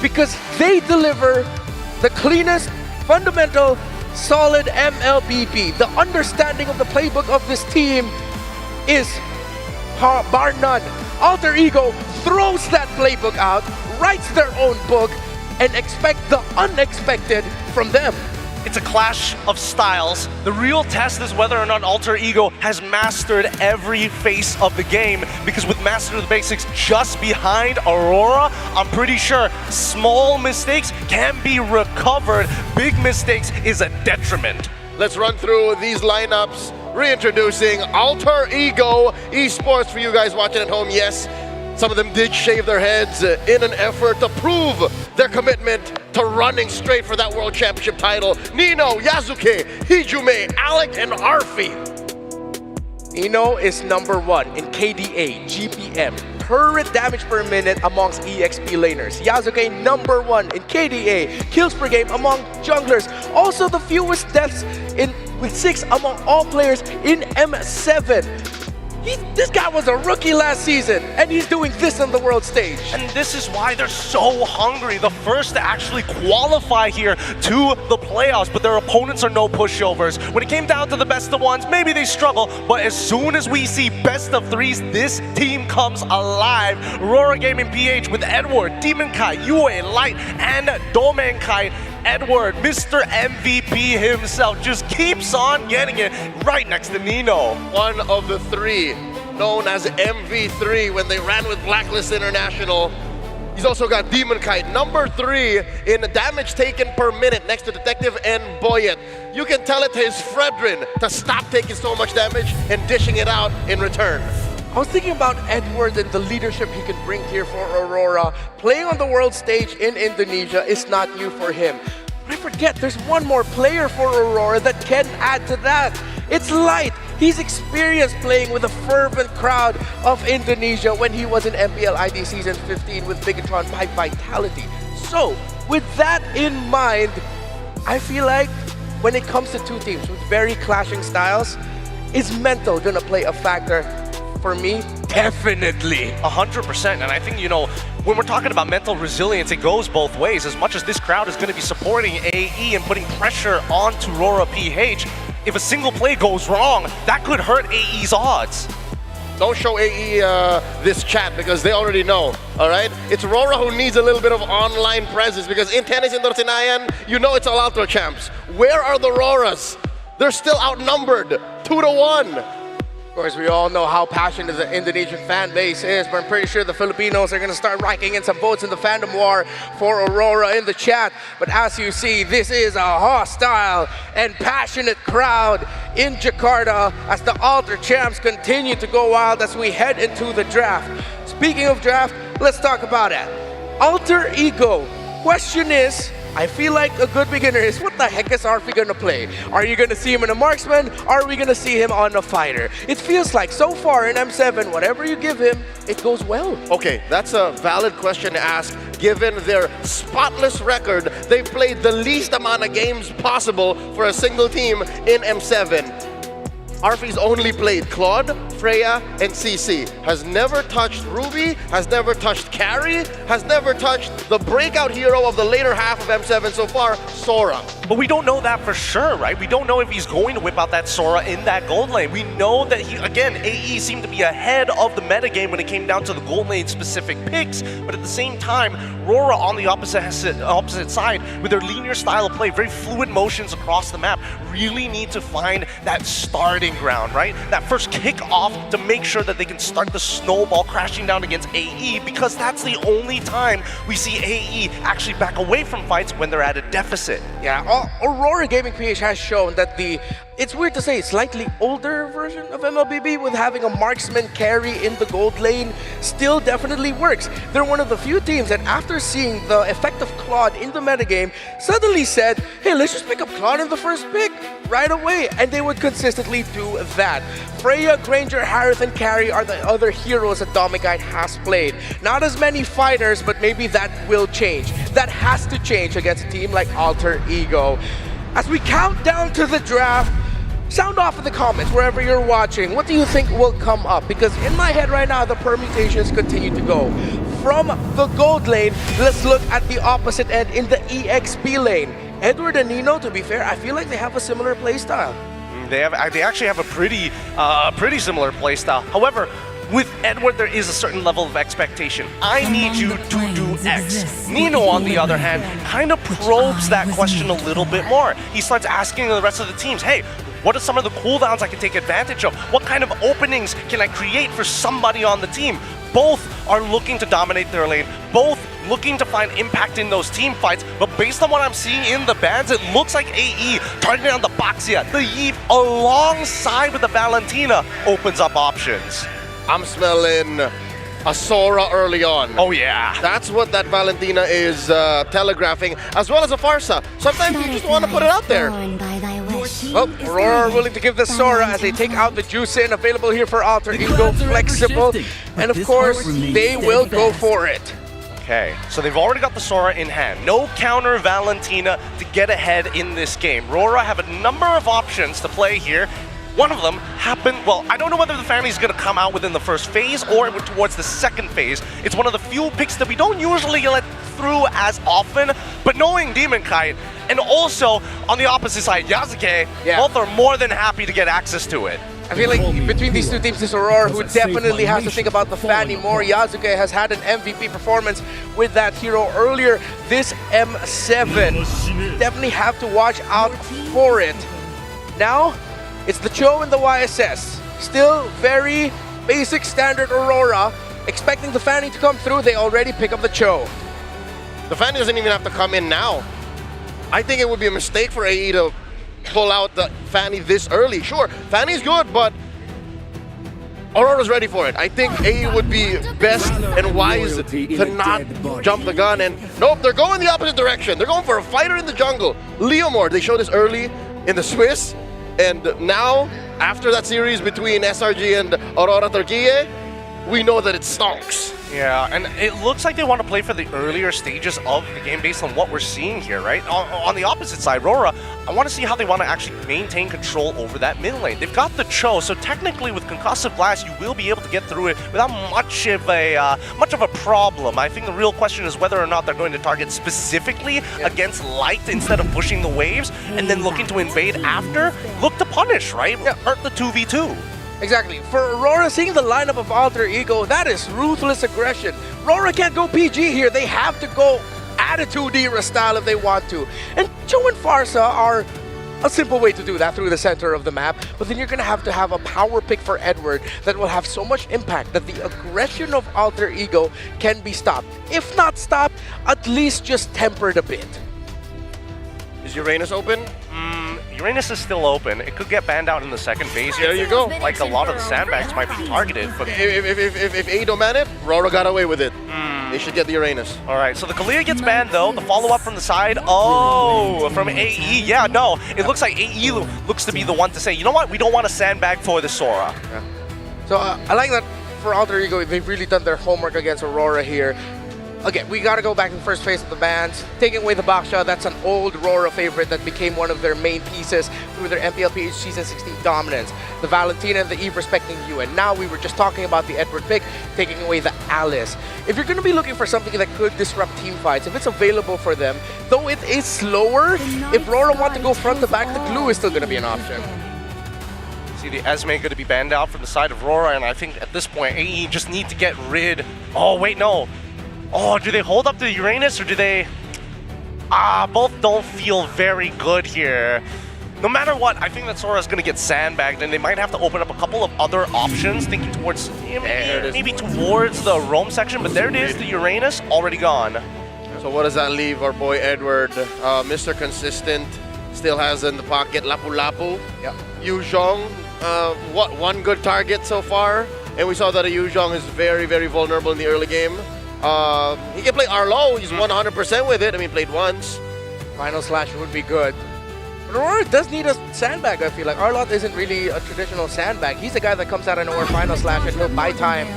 Because they deliver the cleanest, fundamental, solid MLBB. The understanding of the playbook of this team is bar none. Alter Ego throws that playbook out, writes their own book, and expect the unexpected from them. It's a clash of styles. The real test is whether or not Alter Ego has mastered every face of the game, because with Master of the Basics just behind Aurora, I'm pretty sure small mistakes can be recovered. Big mistakes is a detriment. Let's run through these lineups. Reintroducing Alter Ego Esports for you guys watching at home. Yes, some of them did shave their heads in an effort to prove their commitment to running straight for that World Championship title. Nino, Yasuke, Hijume, Alec, and Arfi. Nino is #1 in KDA, GPM, current damage per minute amongst EXP laners. Yasuke #1 in KDA, kills per game among junglers. Also the fewest deaths with 6 among all players in M7. This guy was a rookie last season, and he's doing this on the world stage. And this is why they're so hungry. The first to actually qualify here to the playoffs, but their opponents are no pushovers. When it came down to the best of ones, maybe they struggle, but as soon as we see best of threes, this team comes alive. Aurora Gaming PH with Edward, Demon Kai, Yue, Light, and Domen Kai. Edward, Mr. MVP himself, just keeps on getting it right next to Nino. One of the three, known as MV3 when they ran with Blacklist International. He's also got Demon Kite, #3 in damage taken per minute next to Detective and Boyet. You can tell it to his Fredrin to stop taking so much damage and dishing it out in return. I was thinking about Edward and the leadership he can bring here for Aurora. Playing on the world stage in Indonesia is not new for him. But I forget, there's one more player for Aurora that can add to that. It's Light. He's experienced playing with a fervent crowd of Indonesia when he was in MPL ID Season 15 with Bigatron by Vitality. So, with that in mind, I feel like when it comes to two teams with very clashing styles, is mental gonna play a factor? For me, definitely. 100%, and I think, when we're talking about mental resilience, it goes both ways. As much as this crowd is going to be supporting AE and putting pressure onto Aurora PH, if a single play goes wrong, that could hurt AE's odds. Don't show AE this chat because they already know, all right? It's Aurora who needs a little bit of online presence because in Tennis in Dortinayan, it's all Ultra champs. Where are the Auroras? They're still outnumbered, 2-1. Of course, we all know how passionate the Indonesian fan base is, but I'm pretty sure the Filipinos are going to start racking in some votes in the fandom war for Aurora in the chat. But as you see, this is a hostile and passionate crowd in Jakarta as the Alter champs continue to go wild as we head into the draft. Speaking of draft, let's talk about it. Alter Ego. Question is, I feel like a good beginner is, what the heck is Arfi gonna play? Are you gonna see him in a marksman? Are we gonna see him on a fighter? It feels like so far in M7, whatever you give him, it goes well. Okay, that's a valid question to ask. Given their spotless record, they've played the least amount of games possible for a single team in M7. Arfi's only played Claude, Freya, and CC. Has never touched Ruby, has never touched Carry, has never touched the breakout hero of the later half of M7 so far, Sora. But we don't know that for sure, right? We don't know if he's going to whip out that Sora in that gold lane. We know that AE seemed to be ahead of the metagame when it came down to the gold lane specific picks, but at the same time, Rora on the opposite side, with their linear style of play, very fluid motions across the map, really need to find that starting ground, right? That first kick off to make sure that they can start the snowball crashing down against AE, because that's the only time we see AE actually back away from fights when they're at a deficit. Yeah, Aurora Gaming PH has shown that it's weird to say, slightly older version of MLBB with having a marksman carry in the gold lane still definitely works. They're one of the few teams that after seeing the effect of Claude in the metagame suddenly said, hey, let's just pick up Claude in the first pick right away, and they would consistently do that. Freya, Granger, Harith, and Carry are the other heroes that Domigite has played. Not as many fighters, but maybe that will change. That has to change against a team like Alter Ego. As we count down to the draft, sound off in the comments wherever you're watching. What do you think will come up? Because in my head right now, the permutations continue to go. From the gold lane, let's look at the opposite end in the EXP lane. Edward and Nino, to be fair, I feel like they have a similar playstyle. They actually have a pretty similar playstyle. However, with Edward, there is a certain level of expectation. I need you to do X. Nino, on the other hand, kind of probes that question a little bit more. He starts asking the rest of the teams, hey, what are some of the cooldowns I can take advantage of? What kind of openings can I create for somebody on the team? Both are looking to dominate their lane. Both looking to find impact in those team fights. But based on what I'm seeing in the bans, it looks like AE targeting on the Baxia, the Yeep, alongside with the Valentina opens up options. I'm smelling a Sora early on. Oh yeah. That's what that Valentina is telegraphing, as well as a Farsa. Sometimes you just want to put it out there. Well, Aurora are willing to give the Sora as they take out the Juicin, available here for Alter Ego, flexible, and of course, they will go for it. Okay, so they've already got the Sora in hand. No counter Valentina to get ahead in this game. RORA have a number of options to play here. One of them happened, well, I don't know whether the family is going to come out within the first phase or towards the second phase. It's one of the few picks that we don't usually let through as often, but knowing Demon Kite, and also on the opposite side, Yasuke, both are more than happy to get access to it. I feel like between these two teams, it's Aurora who definitely has to think about the Fanny more. Yasuke has had an MVP performance with that hero earlier this M7. Definitely have to watch out for it. Now, it's the Cho and the YSS. Still very basic standard Aurora. Expecting the Fanny to come through, they already pick up the Cho. The Fanny doesn't even have to come in now. I think it would be a mistake for AE to pull out the Fanny this early. Sure, Fanny's good, but Aurora's ready for it. I think AE would be best and wise to not jump the gun. And nope, they're going the opposite direction. They're going for a fighter in the jungle. Leomord, they showed this early in the Swiss. And now, after that series between SRG and Aurora Turquie, we know that it stonks. Yeah, and it looks like they want to play for the earlier stages of the game based on what we're seeing here, right? On the opposite side, RORA, I want to see how they want to actually maintain control over that mid lane. They've got the Cho, so technically with Concussive Blast, you will be able to get through it without much of a problem. I think the real question is whether or not they're going to target specifically against Light instead of pushing the waves, and then looking to invade after. Look to punish, right? Hurt the 2v2. Exactly. For Aurora, seeing the lineup of Alter Ego, that is ruthless aggression. Aurora can't go PG here. They have to go Attitude era style if they want to. And Cho and Farsa are a simple way to do that through the center of the map, but then you're going to have a power pick for Edward that will have so much impact that the aggression of Alter Ego can be stopped. If not stopped, at least just tempered a bit. Is Uranus open? Uranus is still open. It could get banned out in the second phase. There you go. Like a lot of the sandbags might be targeted, but if AE don't ban it, RORA got away with it. They should get the Uranus. All right, so the Kalia gets banned though. The follow-up from the side, from AE. Yeah, no, it looks like AE looks to be the one to say, you know what, we don't want a sandbag for the Sora. Yeah. So I like that for Alter Ego, they've really done their homework against Aurora here. Again, we got to go back to the first phase of the bans. Taking away the Baksha, that's an old RORA favorite that became one of their main pieces through their MPLPH Season 16 dominance. The Valentina and the Eve respecting you. And now we were just talking about the Edward pick, taking away the Alice. If you're going to be looking for something that could disrupt team fights, if it's available for them, though it is slower, if RORA want to go front to back, the glue is still going to be an option. See the Esme going to be banned out from the side of RORA, and I think at this point, AE just need to get rid... Oh, wait, no. Oh, do they hold up the Uranus or do they... both don't feel very good here. No matter what, I think that Sora's going to get sandbagged and they might have to open up a couple of other options, thinking towards... maybe towards the Rome section, but there it is, the Uranus already gone. So what does that leave our boy Edward? Mr. Consistent. still has in the pocket Lapu-Lapu. Yeah. Yuzhong, one good target so far. And we saw that Yuzhong is very, very vulnerable in the early game. He can play Arlo, he's 100% with it. I mean, played once. Final slash would be good. But Aurora does need a sandbag, I feel like. Arlot isn't really a traditional sandbag. He's a guy that comes out of nowhere, final slash, and he'll buy time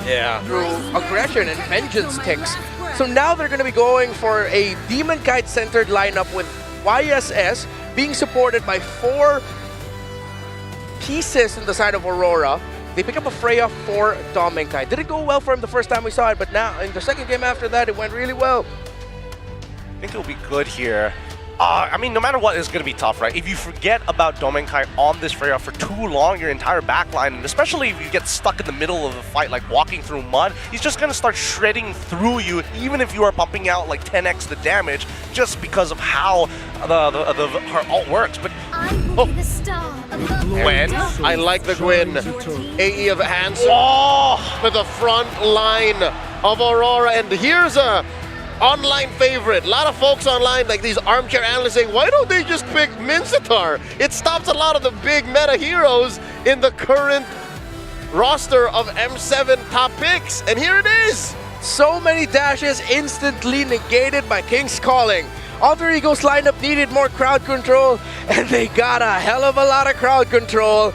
through aggression and vengeance ticks. So now they're going to be going for a Demon Kite-centered lineup with YSS being supported by 4 pieces in the side of Aurora. They pick up a Freya for Dominkite. Didn't go well for him the first time we saw it, but now in the second game after that, it went really well. I think it'll be good here. I mean, no matter what, it's going to be tough, right? If you forget about Dominkite on this Freya for too long, your entire backline, and especially if you get stuck in the middle of the fight, like walking through mud, he's just going to start shredding through you, even if you are pumping out like 10x the damage, just because of how her ult works. But Gwen, I like the Gwen. AE of Hansen for the front line of Aurora, and here's a online favorite. A lot of folks online, like these armchair analysts, saying, why don't they just pick Mincetar? It stops a lot of the big meta heroes in the current roster of M7 top picks. And here it is. So many dashes instantly negated by King's Calling. Alter Ego's lineup needed more crowd control, and they got a hell of a lot of crowd control.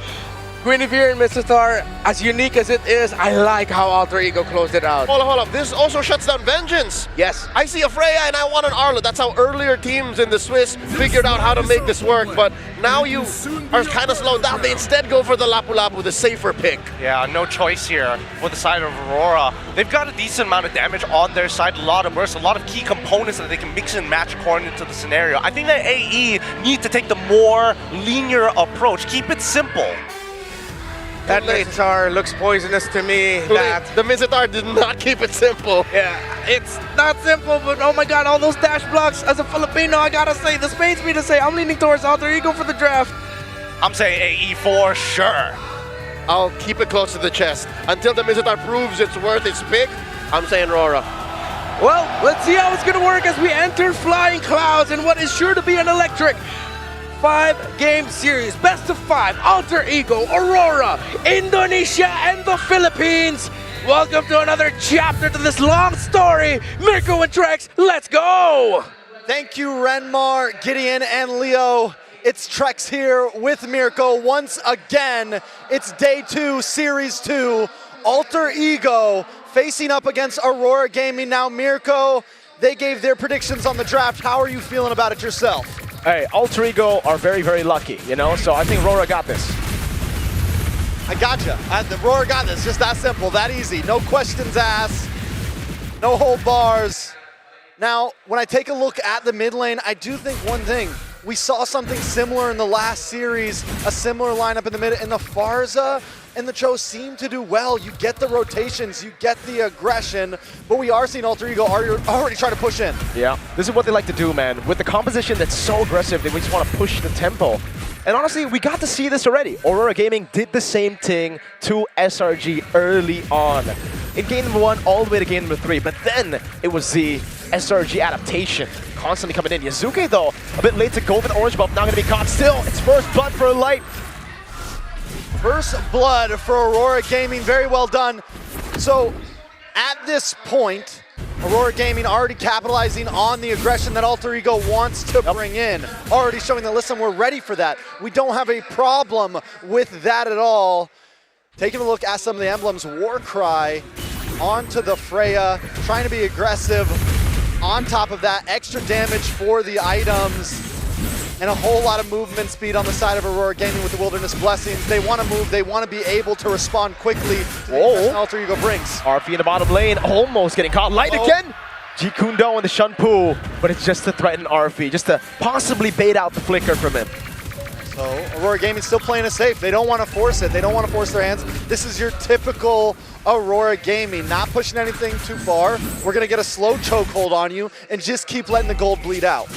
Guinevere and Mincetar, as unique as it is, I like how Alter Ego closed it out. Hold up. This also shuts down Vengeance. Yes. I see a Freya and I want an Arlo. That's how earlier teams in the Swiss figured out how to make this work. But now you are kind of slowed down. They instead go for the Lapu-Lapu, the safer pick. yeah, no choice here for the side of Aurora. They've got a decent amount of damage on their side, a lot of bursts, a lot of key components that they can mix and match according to the scenario. I think that AE need to take the more linear approach. Keep it simple. That Mincetar looks poisonous to me. The Mincetar did not keep it simple. Yeah, it's not simple, but oh my god, all those dash blocks. As a Filipino, I gotta say, this pains me to say, I'm leaning towards Alter Ego for the draft. I'm saying AE for sure. I'll keep it close to the chest. Until the Mincetar proves it's worth its pick, I'm saying Aurora. Well, let's see how it's gonna work as we enter Flying Clouds and what is sure to be an electric 5-game series, best of 5, Alter Ego, Aurora, Indonesia, and the Philippines. Welcome to another chapter to this long story. Mirko and Trex, let's go! Thank you, Renmar, Gideon, and Leo. It's Trex here with Mirko once again. It's day 2, series 2, Alter Ego facing up against Aurora Gaming. Now, Mirko, they gave their predictions on the draft. How are you feeling about it yourself? Hey, Alter Ego are very, very lucky, you know, so I think Aurora got this. I gotcha. The Aurora got this, just that simple, that easy. No questions asked, no hold bars. Now, when I take a look at the mid lane, I do think one thing. We saw something similar in the last series, a similar lineup in the mid, and the Farza and the Cho seem to do well. You get the rotations, you get the aggression, but we are seeing Alter Ego already trying to push in. Yeah, this is what they like to do, man. With the composition that's so aggressive, they just want to push the tempo. And honestly, we got to see this already. Aurora Gaming did the same thing to SRG early on. In game number 1, all the way to game number 3, but then it was the SRG adaptation constantly coming in. Yazuke, though, a bit late to go with the orange buff, not going to be caught still. It's first blood for Light. First blood for Aurora Gaming, very well done. So, at this point, Aurora Gaming already capitalizing on the aggression that Alter Ego wants to bring in. Already showing that, listen, we're ready for that. We don't have a problem with that at all. Taking a look at some of the emblems, Warcry onto the Freya, trying to be aggressive. On top of that, extra damage for the items, and a whole lot of movement speed on the side of Aurora Gaming with the Wilderness Blessings. They want to move, they want to be able to respond quickly to the aggression Alter Ego brings. RP in the bottom lane, almost getting caught. Light again! Jikundo and the Shunpu, but it's just to threaten RP, just to possibly bait out the flicker from him. So Aurora Gaming still playing it safe. They don't want to force it. They don't want to force their hands. This is your typical Aurora Gaming, not pushing anything too far. We're going to get a slow chokehold on you and just keep letting the gold bleed out.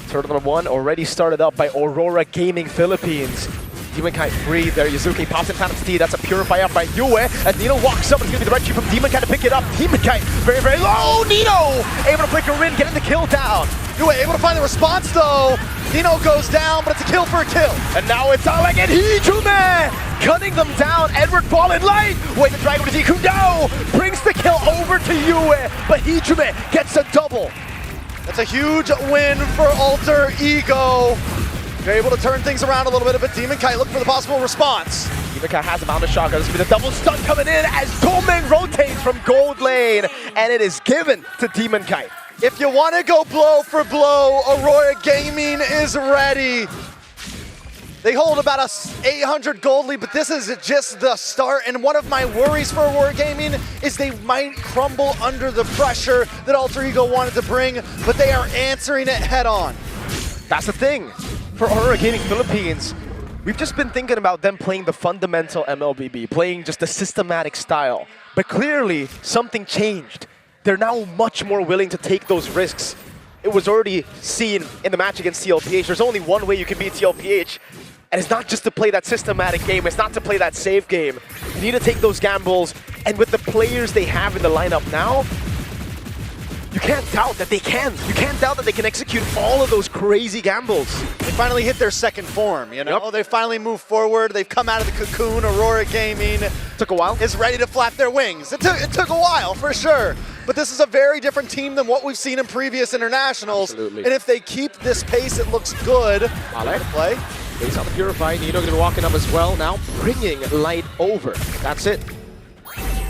Turtle number 1 already started up by Aurora Gaming Philippines. Demon Kite free there. Yazuki pops in Phantom's T. That's a Purify up by Yue. As Nino walks up, it's going to be the red chip from Demon Kite to pick it up. Demon Kite very, very low. Nino able to flicker in, getting the kill down. Yue able to find the response though. Nino goes down, but it's a kill for a kill. And now it's Alec and Hijume cutting them down. Edward fall in light. Wait, the Dragon with Kudo brings the kill over to Yue, but Hijume gets a double. That's a huge win for Alter Ego. They're able to turn things around a little bit, but Demon Kite looking for the possible response. Demon Kite has him on the shotgun. This will be the double stun coming in as Tomeng rotates from gold lane, and it is given to Demon Kite. If you want to go blow for blow, Aurora Gaming is ready. They hold about a 800 gold lead, but this is just the start. And one of my worries for Aurora Gaming is they might crumble under the pressure that Alter Ego wanted to bring, but they are answering it head on. That's the thing. For Aurora Gaming Philippines, we've just been thinking about them playing the fundamental MLBB, playing just a systematic style. But clearly, something changed. They're now much more willing to take those risks. It was already seen in the match against TLPH. There's only one way you can beat TLPH, and it's not just to play that systematic game, it's not to play that safe game. You need to take those gambles, and with the players they have in the lineup now, you can't doubt that they can. You can't doubt that they can execute all of those crazy gambles. They finally hit their second form, you know? Yep. They finally moved forward. They've come out of the cocoon. Aurora Gaming took a while. Is ready to flap their wings. It took a while, for sure. But this is a very different team than what we've seen in previous internationals. Absolutely. And if they keep this pace, it looks good. Alec play. He's on the Purify. Nino going to be walking up as well. Now bringing Light over. That's it.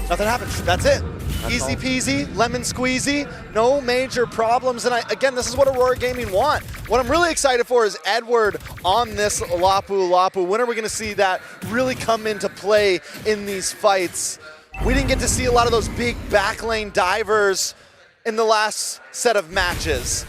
Nothing happens. That's it. Easy peasy, lemon squeezy, no major problems. And again, this is what Aurora Gaming want. What I'm really excited for is Edward on this Lapu Lapu. When are we going to see that really come into play in these fights? We didn't get to see a lot of those big backlane divers in the last set of matches.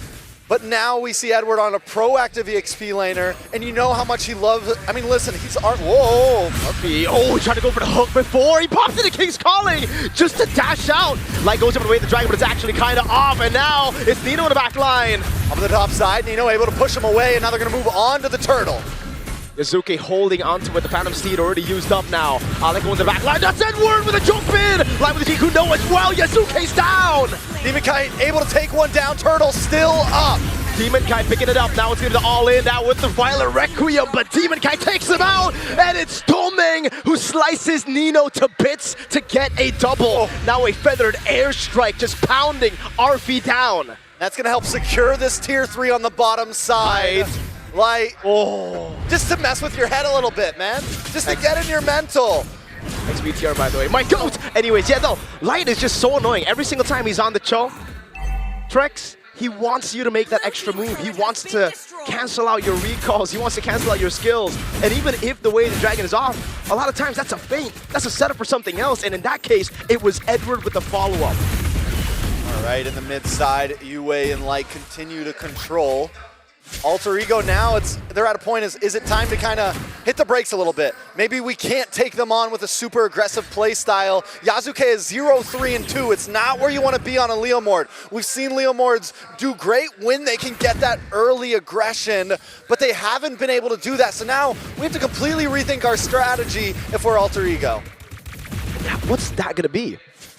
But now we see Edward on a proactive EXP laner, and you know how much he loves it. I mean, listen, he's whoa! Murphy, he tried to go for the hook before. He pops into King's Calling just to dash out. Light goes over the way of the Dragon, but it's actually kind of off, and now it's Nino in the back line. Up the top side, Nino able to push him away, and now they're going to move on to the Turtle. Yazuki holding onto it. The Phantom Steed already used up now. Alec going to the back line. That's Edward with a jump in. Live with the Kuno as well. Yazuki's down. Demon Kite able to take one down. Turtle still up. Demon Kite picking it up. Now it's going to all in now with the Violent Requiem. But Demon Kite takes him out. And it's Tomeng who slices Nino to bits to get a double. Now a feathered airstrike just pounding Arfi down. That's going to help secure this tier 3 on the bottom side. Like, just to mess with your head a little bit, man. Just to get in your mental. XBTR, by the way. My goat! Anyways, yeah, no. Light is just so annoying. Every single time he's on the Cho, Trex, he wants you to make that extra move. He wants to cancel out your recalls. He wants to cancel out your skills. And even if the way the Dragon is off, a lot of times that's a feint. That's a setup for something else. And in that case, it was Edward with the follow-up. All right, in the mid side, Yue and Light continue to control. Alter Ego now, they're at a point, is it time to kind of hit the brakes a little bit? Maybe we can't take them on with a super aggressive play style. Yasuke is 0-3-2. It's not where you want to be on a Leomord. We've seen Leomords do great when they can get that early aggression, but they haven't been able to do that. So now we have to completely rethink our strategy if we're Alter Ego. What's that going to be?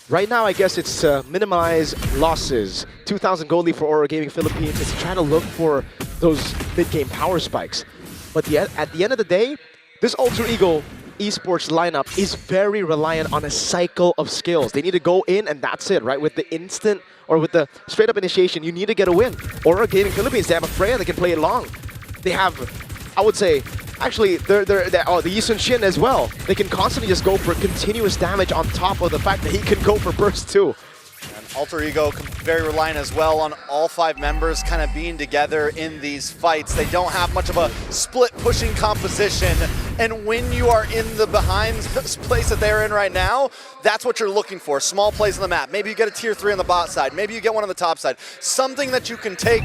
Right now, I guess it's minimize losses. 2,000 gold lead for Aurora Gaming Philippines. It's trying to look for those mid-game power spikes. But at the end of the day, this Alter Ego Esports lineup is very reliant on a cycle of skills. They need to go in and that's it, right? With the instant or with the straight-up initiation, you need to get a win. Aurora Gaming Philippines, they have a Freya that can play it long. They have, I would say, actually, they're the Yisun Shin as well. They can constantly just go for continuous damage on top of the fact that he can go for burst too. And Alter Ego very reliant as well on all 5 members kind of being together in these fights. They don't have much of a split pushing composition. And when you are in the behind place that they're in right now, that's what you're looking for. Small plays on the map. Maybe you get a tier 3 on the bot side. Maybe you get one on the top side. Something that you can take.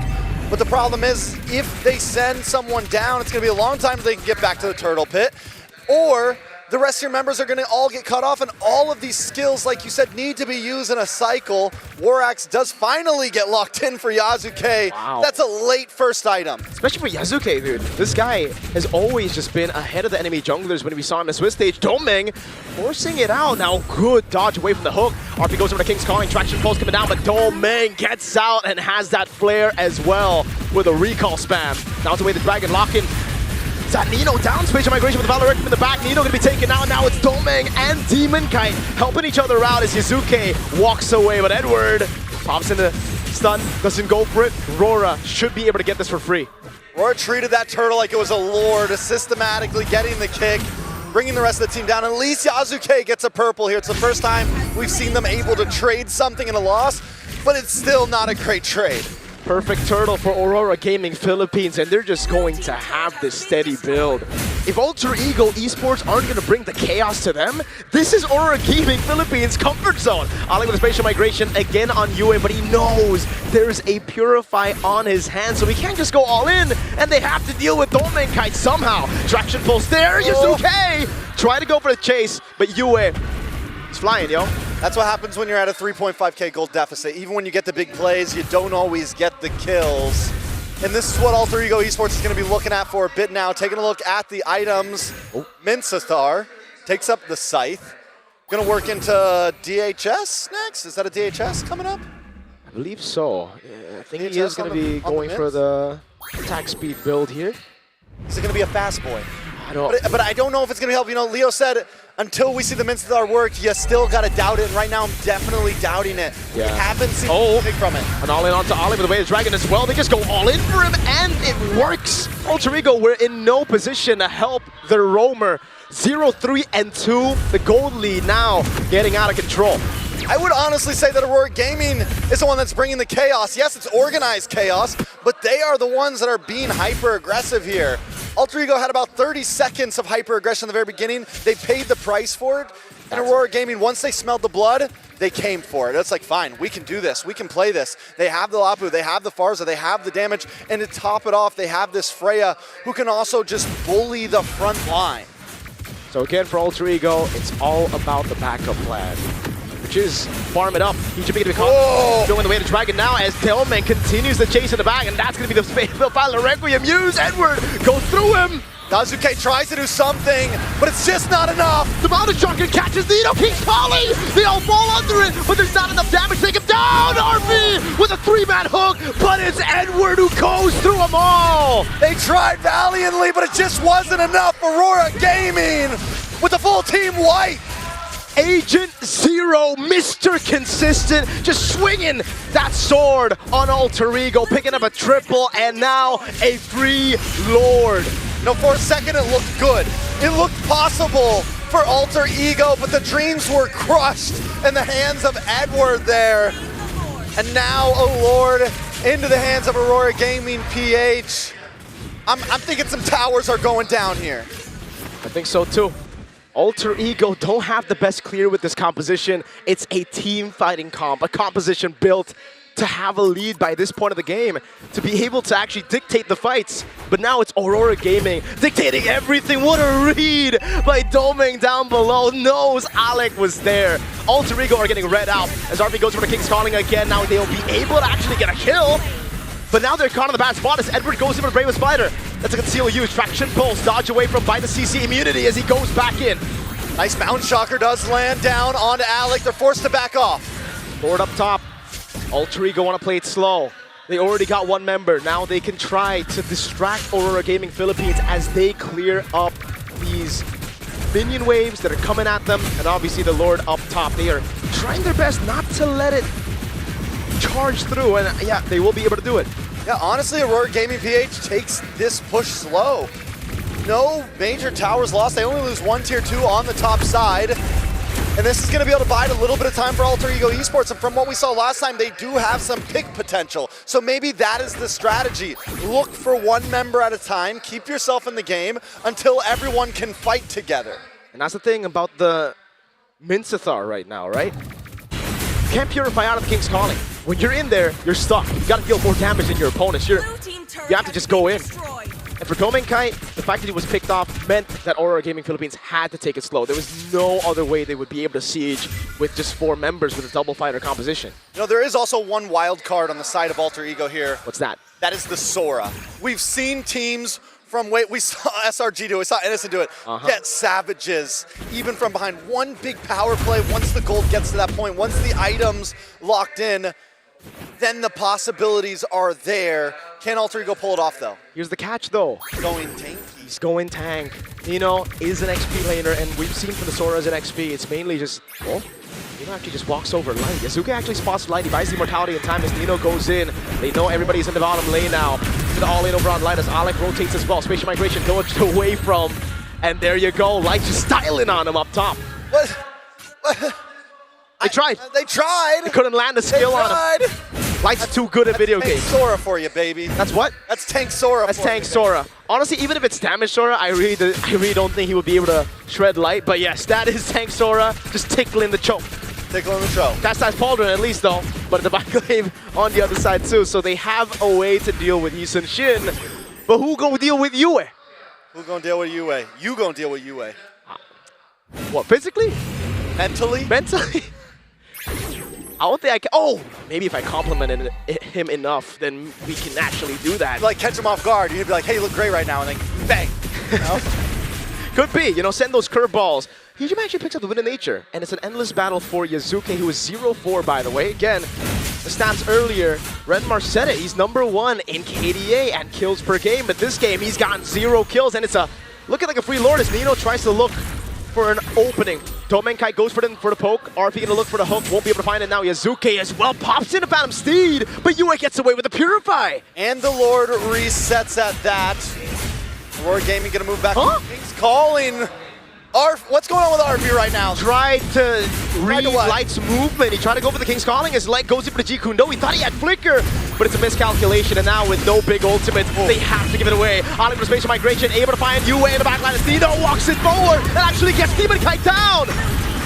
But the problem is, if they send someone down, it's going to be a long time until they can get back to the turtle pit. Or the rest of your members are going to all get cut off, and all of these skills, like you said, need to be used in a cycle. Warax does finally get locked in for Yasuke. Wow. That's a late first item. Especially for Yasuke, dude. This guy has always just been ahead of the enemy junglers when we saw him in the Swiss stage. Domeng forcing it out. Now, good dodge away from the hook. RP goes over to King's Calling. Traction pulse coming down, but Domeng gets out and has that flare as well with a recall spam. Now it's away the Dragon lock-in. Is that Nino down? Spatial migration with the Valorant in the back. Nino gonna be taken out. Now it's Domeng and Demon Kite helping each other out as Yuzuke walks away. But Edward pops in the stun, doesn't go for it. Rora should be able to get this for free. Rora treated that turtle like it was a lord, systematically getting the kick, bringing the rest of the team down. At least Yasuke gets a purple here. It's the first time we've seen them able to trade something in a loss, but it's still not a great trade. Perfect turtle for Aurora Gaming Philippines, and they're just going to have this steady build. If Alter Ego Esports aren't going to bring the chaos to them, this is Aurora Gaming Philippines' comfort zone. Ali with a spatial migration again on Yue, but he knows there's a Purify on his hand, so he can't just go all in, and they have to deal with Domeng Kite somehow. Traction pulse there, Yuzuke! Try to go for the chase, but Yue is flying, yo. That's what happens when you're at a 3.5k gold deficit. Even when you get the big plays, you don't always get the kills. And this is what Alter Ego Esports is going to be looking at for a bit now. Taking a look at the items. Minsathar takes up the Scythe. Going to work into DHS next. Is that a DHS coming up? I believe so. Yeah, I think he is going to be going for the attack speed build here. Is it going to be a fast boy? I don't. But I don't know if it's going to help. You know, Leo said until we see the Minsathar work, you still got to doubt it. And right now, I'm definitely doubting it. Yeah. We haven't seen anything from it. An all-in onto Ollie with the way of Dragon as well. They just go all in for him, and it works. Alter Ego, we're in no position to help the roamer. 0-3 and 2, the gold lead now getting out of control. I would honestly say that Aurora Gaming is the one that's bringing the chaos. Yes, it's organized chaos, but they are the ones that are being hyper-aggressive here. Alter Ego had about 30 seconds of hyper-aggression in the very beginning. They paid the price for it. And Aurora Gaming, once they smelled the blood, they came for it. It's like, fine, we can do this. We can play this. They have the Lapu, they have the Farza, they have the damage. And to top it off, they have this Freya who can also just bully the front line. So again, for Alter Ego, it's all about the backup plan, which is farm it up. He should be going to be caught. Going the way to Dragon now as Domeng continues the chase in the back, and that's going to be the final Requiem use. Edward goes through him. Yasuke tries to do something, but it's just not enough. The Mountain Shotgun catches Nino. King's Calling. They all fall under it, but there's not enough damage to take him down. RP with a 3-man hook, but it's Edward who goes through them all. They tried valiantly, but it just wasn't enough. Aurora Gaming with the full team white. Agent Zero, Mr. Consistent, just swinging that sword on Alter Ego, picking up a triple, and now a free Lord. No, for a second it looked good. It looked possible for Alter Ego, but the dreams were crushed in the hands of Edward there. And now a Lord into the hands of Aurora Gaming PH. I'm thinking some towers are going down here. I think so too. Alter Ego don't have the best clear with this composition. It's a team fighting comp, a composition built to have a lead by this point of the game, to be able to actually dictate the fights. But now it's Aurora Gaming dictating everything. What a read by Domeng down below. Knows Alec was there. Alter Ego are getting read out as RP goes for the King's Calling again. Now they'll be able to actually get a kill. But now they're caught in the bad spot as Edward goes in for the Bravest Spider. That's a conceal use. Traction pulse, dodge away from by the CC immunity as he goes back in. Nice Mountain Shocker does land down onto Alec. They're forced to back off. Forward up top. Alter Ego want to play it slow. They already got one member. Now they can try to distract Aurora Gaming Philippines as they clear up these minion waves that are coming at them. And obviously the Lord up top. They are trying their best not to let it charge through. And yeah, they will be able to do it. Yeah, honestly, Aurora Gaming PH takes this push slow. No major towers lost. They only lose one tier 2 on the top side. And this is going to be able to bide a little bit of time for Alter Ego Esports. And from what we saw last time, they do have some pick potential. So maybe that is the strategy. Look for one member at a time. Keep yourself in the game until everyone can fight together. And that's the thing about the Minsathar right now, right? You can't purify out of the King's Calling. When you're in there, you're stuck. You got to deal more damage than your opponents. You have to just go in. And for Tomenkai, the fact that he was picked off meant that Aurora Gaming Philippines had to take it slow. There was no other way they would be able to siege with just 4 members with a double fighter composition. You know, there is also one wild card on the side of Alter Ego here. What's that? That is the Sora. We've seen teams from we saw SRG do it, we saw Innocent do it, get savages, even from behind. One big power play, once the gold gets to that point, once the items locked in, then the possibilities are there. Can Alter Ego pull it off, though? Here's the catch, though. Going tank. He's going tank. Nino is an XP laner, and we've seen from the Sora as an XP, it's mainly just, Nino actually just walks over Light. Yasuke actually spots Light. He buys the immortality in time as Nino goes in. They know everybody's in the bottom lane now. The all-in over on Light as Alec rotates as well. Spatial migration going away from, and there you go. Light just styling on him up top. What? They tried. They tried. They couldn't land a skill on him. Light's too good at video games. That's Sora for you, baby. That's what? That's Tank Sora. That's Tank Sora. Honestly, even if it's damage Sora, I really don't think he would be able to shred Light. But yes, that is Tank Sora, just tickling the choke. Tickling the choke. That's Pauldron at least though, but the backlane on the other side too. So they have a way to deal with Yisun Shin. But who gonna deal with Yue? Who gonna deal with Yue? You gonna deal with Yue. What, physically? Mentally? Mentally? I don't think I can. Oh, maybe if I complimented him enough, then we can actually do that. Like catch him off guard. You'd be like, hey, you look great right now, and then bang. You know? Could be, you know, send those curveballs. Hijime actually picks up the win of nature, and it's an endless battle for Yasuke, who is 0-4, by the way. Again, the stats earlier, Renmar said it, he's #1 in KDA and kills per game, but this game he's gotten 0 kills, and it's looking like a free lord as Nino tries to look for an opening. Tomenkai goes for the poke. RP gonna look for the hook, won't be able to find it now. Yasuke as well pops into Phantom Steed, but Yue gets away with the Purify. And the Lord resets at that. Aurora Gaming gonna move back. King's calling. What's going on with RP right now? Tried to read Light's movement. He tried to go for the King's Calling as Light goes in for the Jikundo. He thought he had Flicker, but it's a miscalculation. And now with no big ultimate, they have to give it away. Alec for spatial migration, able to find Yue in the backline as Nino walks it forward and actually gets Demon Kite down.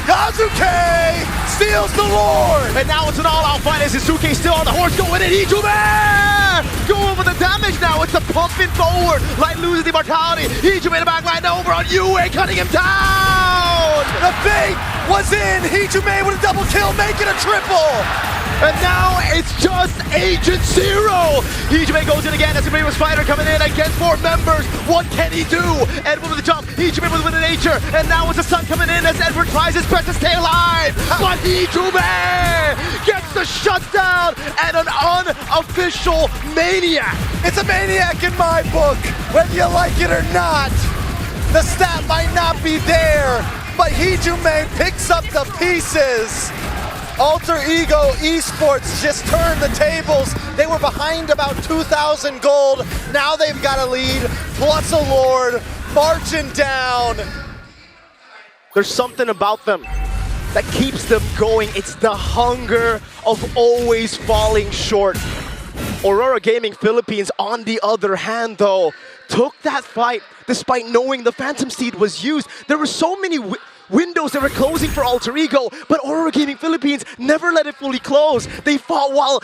Yasuke steals the Lord! And now it's an all-out fight as Yasuke still on the horse going in. Hijime! Going for the damage now. It's a pumping forward. Light loses the immortality. Hijime in the backline over on Yue, cutting him down! The bait was in. Hijime with a double kill, making a triple! And now it's just Agent Zero! Hijime goes in again as the famous fighter coming in against 4 members. What can he do? Edward with the jump, Hijime with the nature, and now it's the sun coming in as Edward tries his best to stay alive. But Hijime gets the shutdown and an unofficial maniac. It's a maniac in my book, whether you like it or not. The stat might not be there, but Hijime picks up the pieces. Alter Ego Esports just turned the tables. They were behind about 2,000 gold. Now they've got a lead, plus a Lord, marching down. There's something about them that keeps them going. It's the hunger of always falling short. Aurora Gaming Philippines, on the other hand, though, took that fight despite knowing the Phantom Steed was used. There were so many windows that were closing for Alter Ego, but Aurora Gaming Philippines never let it fully close. They fought while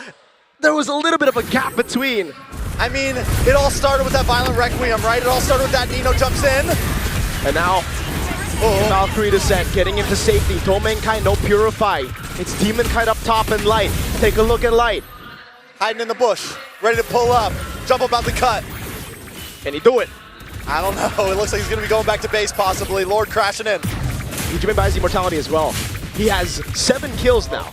there was a little bit of a gap between. I mean, it all started with that Violent Requiem, right? It all started with that Nino jumps in. And now, Valkyrie Descent getting into safety. Tomenkai, no Purify. It's Demon Kite up top and Light. Take a look at Light. Hiding in the bush, ready to pull up, jump up out the cut. Can he do it? I don't know. It looks like he's going to be going back to base possibly. Lord crashing in. Hijime buys immortality as well. He has 7 kills now.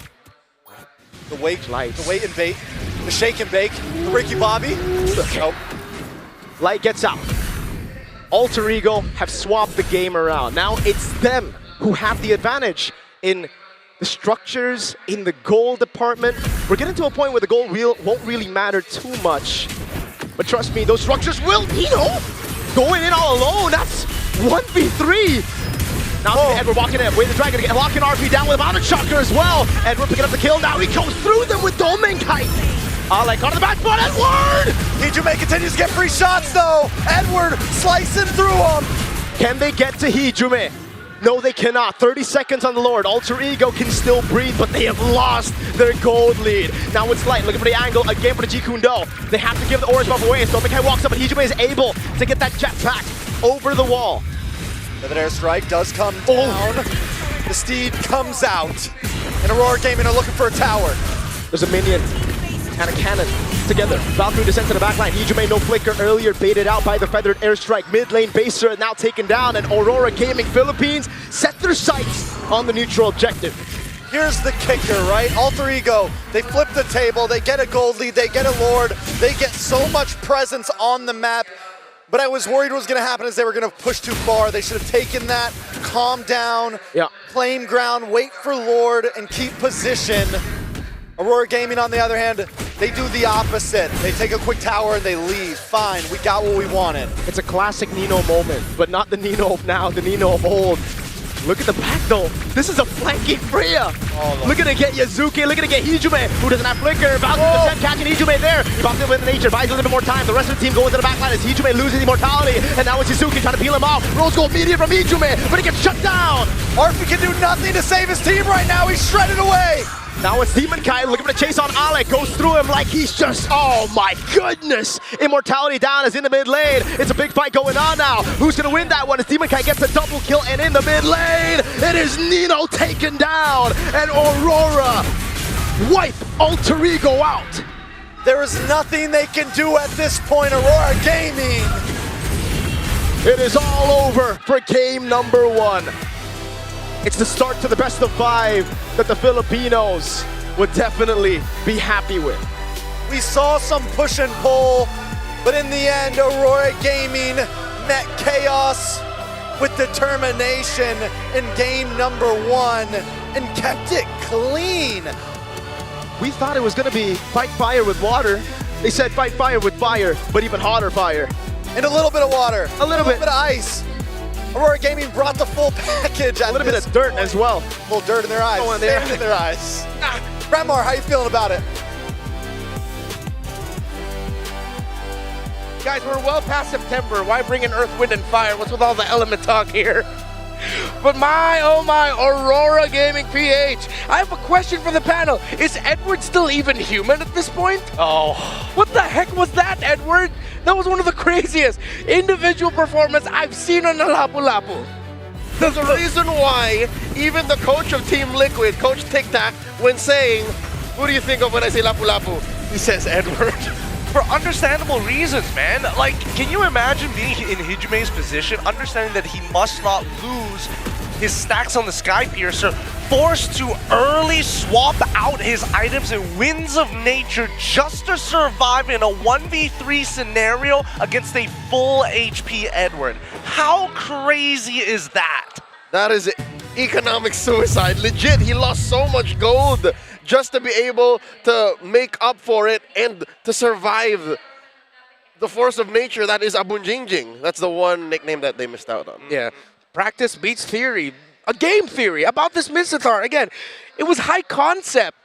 The wait and bait, the shake and bake, the Ricky Bobby. Okay. Light gets out. Alter Ego have swapped the game around. Now it's them who have the advantage in the structures, in the goal department. We're getting to a point where the goal won't really matter too much. But trust me, those structures will, going in all alone. That's 1v3. Now Edward walking in, Wave the Dragon, locking RP down with a Mountain Shocker as well. Edward picking up the kill, now he goes through them with Tomenkai. Alec on the back spot, Edward! Hijime continues to get free shots though. Edward slicing through them. Can they get to Hijime? No, they cannot. 30 seconds on the Lord. Alter Ego can still breathe, but they have lost their gold lead. Now it's Light looking for the angle again for the Jikundo. They have to give the orange buff away. So Tomenkai walks up, and Hijime is able to get that jetpack over the wall. Another airstrike does come down. The Steed comes out. And Aurora Gaming are looking for a tower. There's a minion and a cannon together. Valkyrie descent to the backline. Hijume no flicker earlier, baited out by the feathered airstrike. Mid lane baser now taken down, and Aurora Gaming Philippines set their sights on the neutral objective. Here's the kicker, right? Alter Ego, they flip the table, they get a gold lead, they get a Lord, they get so much presence on the map. But I was worried what was going to happen is they were going to push too far. They should have taken that, calm down, claim ground, wait for Lord, and keep position. Aurora Gaming, on the other hand, they do the opposite. They take a quick tower and they leave. Fine, we got what we wanted. It's a classic Nino moment, but not the Nino of now, the Nino of old. Look at the back though. This is a flanking Freya. Look at it get Yazuki. Look at it get Hijume, who doesn't have flicker. Valkyrie catching Hijume there. About to win the nature, buys a little bit more time. The rest of the team goes to the back line as Hijume loses immortality. And now it's Yazuki trying to peel him off. Rose gold immediate from Hijume, but he gets shut down. Arfi can do nothing to save his team right now. He's shredded away. Now it's Demon Kai looking for the chase on Alec. Goes through him like he's just, oh my goodness. Immortality down is in the mid lane. It's a big fight going on now. Who's going to win that one? As Demon Kai gets a double kill, and in the mid lane, it is Nino taken down. And Aurora wipe Alter Ego out. There is nothing they can do at this point, Aurora Gaming. It is all over for game number 1. It's the start to the best of 5 that the Filipinos would definitely be happy with. We saw some push and pull, but in the end, Aurora Gaming met chaos with determination in game number 1 and kept it clean. We thought it was going to be fight fire with water. They said fight fire with fire, but even hotter fire. And a little bit of water. A little bit of ice. Aurora Gaming brought the full package. A little bit of dirt as well. A little dirt in their eyes. Sand in their eyes. Remar, how you feeling about it? Guys, we're well past September. Why bring in Earth, Wind, and Fire? What's with all the element talk here? But my, oh my, Aurora Gaming PH. I have a question for the panel. Is Edward still even human at this point? Oh. What the heck was that, Edward? That was one of the craziest individual performances I've seen on the Lapu-Lapu. There's a reason why even the coach of Team Liquid, Coach Tic Tac, when saying, who do you think of when I say Lapu-Lapu? He says Edward. For understandable reasons, man. Like, can you imagine being in Hijume's position, understanding that he must not lose his stacks on the Sky Piercer, forced to early swap out his items in Winds of Nature just to survive in a 1v3 scenario against a full HP Edward? How crazy is that? That is economic suicide. Legit, he lost so much gold just to be able to make up for it and to survive the force of nature that is Abunjingjing. That's the one nickname that they missed out on. Yeah. Practice beats theory. A game theory about this Minotaur. Again, it was high concept.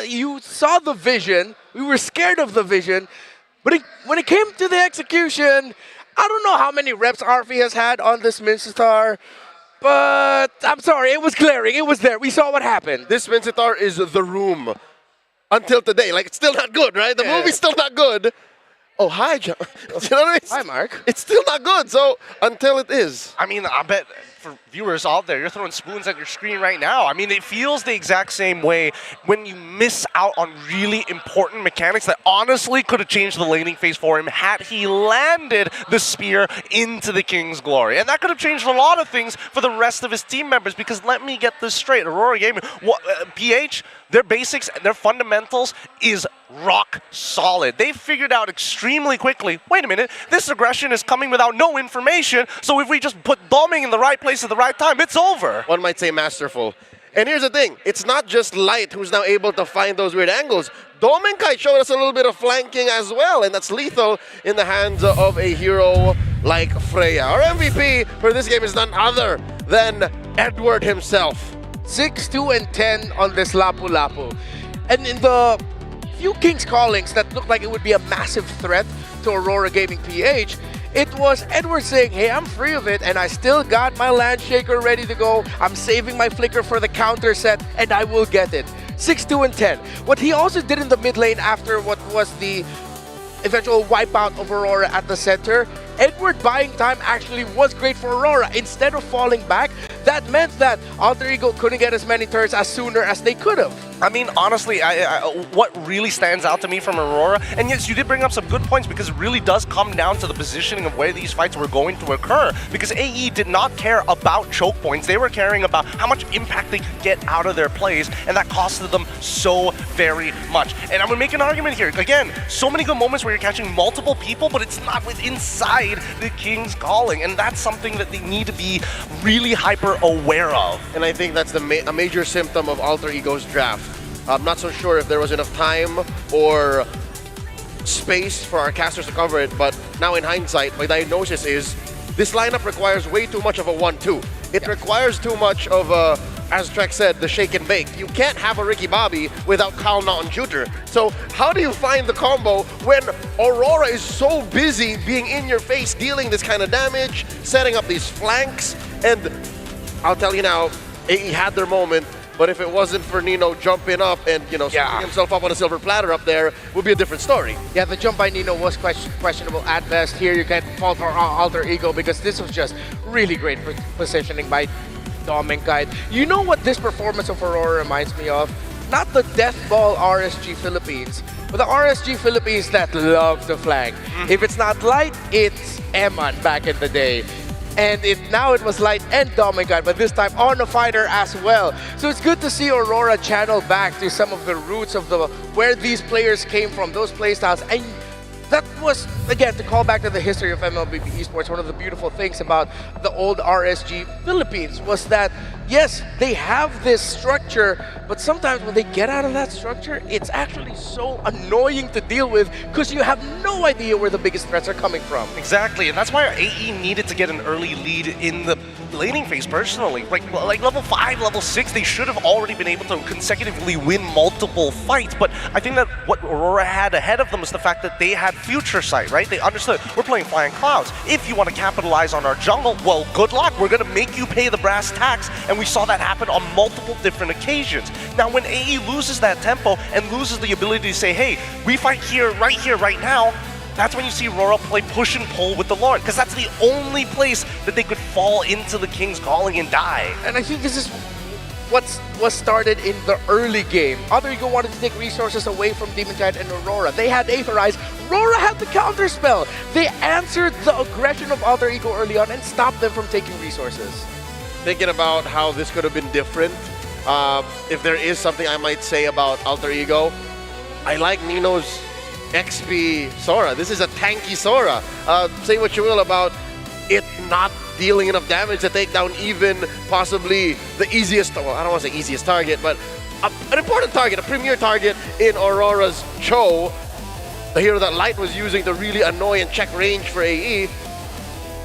You saw the vision. We were scared of the vision. But when it came to the execution, I don't know how many reps Arfi has had on this Minotaur. But I'm sorry, it was glaring. It was there. We saw what happened. This Minotaur is the room until today. Like, it's still not good, right? The movie's still not good. Oh, hi, John. You know what I mean? Hi, Mark. It's still not good, so until it is. I mean, I bet for viewers out there, you're throwing spoons at your screen right now. I mean, it feels the exact same way when you miss out on really important mechanics that honestly could have changed the laning phase for him had he landed the spear into the King's Glory. And that could have changed a lot of things for the rest of his team members, because let me get this straight. Aurora Gaming, PH, their basics and their fundamentals is rock solid. They figured out extremely quickly, wait a minute, this aggression is coming without no information, so if we just put bombing in the right place at the right time, it's over. One might say masterful. And here's the thing, it's not just Light who's now able to find those weird angles. Domenkai showed us a little bit of flanking as well, and that's lethal in the hands of a hero like Freya. Our MVP for this game is none other than Edward himself. 6-2-10 on this Lapu-Lapu. And in the few King's Callings that looked like it would be a massive threat to Aurora Gaming PH, it was Edward saying, hey, I'm free of it, and I still got my Landshaker ready to go. I'm saving my flicker for the counter set, and I will get it. 6-2-10. What he also did in the mid lane after what was the eventual wipeout of Aurora at the center, Edward buying time actually was great for Aurora. Instead of falling back, that meant that Alter Ego couldn't get as many turns as sooner as they could have. I mean, honestly, what really stands out to me from Aurora, and yes, you did bring up some good points because it really does come down to the positioning of where these fights were going to occur, because AE did not care about choke points. They were caring about how much impact they could get out of their plays, and that costed them so very much. And I'm going to make an argument here. Again, so many good moments where you're catching multiple people, but it's not inside the King's Calling, and that's something that they need to be really hyper aware of. And I think that's a major symptom of Alter Ego's draft. I'm not so sure if there was enough time or space for our casters to cover it, but now in hindsight, my diagnosis is this lineup requires way too much of a 1-2. It requires too much of a, as Trek said, the shake and bake. You can't have a Ricky Bobby without Kyle Naughton Jr. So how do you find the combo when Aurora is so busy being in your face, dealing this kind of damage, setting up these flanks? And I'll tell you now, AE had their moment, but if it wasn't for Nino jumping up and, you know, scooping himself up on a silver platter up there, would be a different story. Yeah, the jump by Nino was questionable at best. Here you can't fault for Alter Ego because this was just really great positioning by Dom and Guide. You know what this performance of Aurora reminds me of? Not the death ball RSG Philippines, but the RSG Philippines that love to flank. If it's not Light, it's Eman back in the day. And now it was Light and Dominican, but this time on a fighter as well. So it's good to see Aurora channel back to some of the roots of where these players came from, those playstyles. And that was, again, to call back to the history of MLBB Esports, one of the beautiful things about the old RSG Philippines was that, yes, they have this structure, but sometimes when they get out of that structure, it's actually so annoying to deal with because you have no idea where the biggest threats are coming from. Exactly, and that's why AE needed to get an early lead in the laning phase personally. Like level 5, level 6, they should have already been able to consecutively win multiple fights, but I think that what Aurora had ahead of them was the fact that they had future sight, right? They understood, we're playing Flying Clouds. If you want to capitalize on our jungle, well, good luck. We're going to make you pay the brass tacks, and we saw that happen on multiple different occasions. Now, when AE loses that tempo and loses the ability to say, hey, we fight here, right now, that's when you see Aurora play push and pull with the Lord, because that's the only place that they could fall into the King's Calling and die. And I think this is what was started in the early game. Alter Ego wanted to take resources away from Demon Giant and Aurora. They had Aetherize. Aurora had the counter spell. They answered the aggression of Alter Ego early on and stopped them from taking resources. Thinking about how this could have been different, if there is something I might say about Alter Ego, I like Nino's XP Sora. This is a tanky Sora. Say what you will about it not dealing enough damage to take down even possibly the easiest, well, I don't want to say easiest target, but an important target, a premier target in Aurora's Cho, the hero that Light was using to really annoy and check range for AE.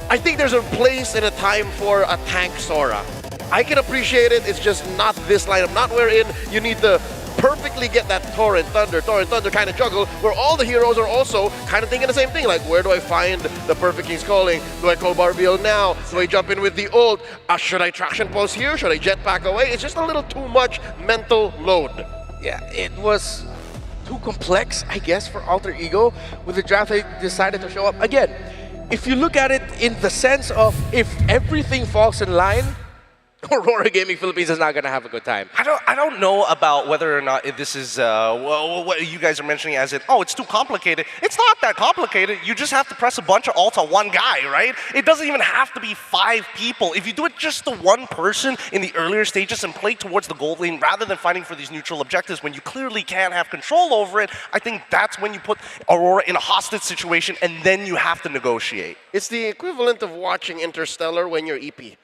I think there's a place and a time for a tank Sora. I can appreciate it, it's just not this lineup, not wherein you need to perfectly get that Torrent Thunder kind of juggle, where all the heroes are also kind of thinking the same thing, like, where do I find the perfect King's Calling? Do I call Barbiel now? Do I jump in with the ult? Should I traction pulse here? Should I jetpack away? It's just a little too much mental load. Yeah, it was too complex, I guess, for Alter Ego. With the draft, they decided to show up. Again, if you look at it in the sense of if everything falls in line, Aurora Gaming Philippines is not going to have a good time. I don't know about whether or not this is what you guys are mentioning as in, oh, it's too complicated. It's not that complicated. You just have to press a bunch of ults on one guy, right? It doesn't even have to be 5 people. If you do it just to one person in the earlier stages and play towards the gold lane rather than fighting for these neutral objectives when you clearly can't have control over it, I think that's when you put Aurora in a hostage situation and then you have to negotiate. It's the equivalent of watching Interstellar when you're EP.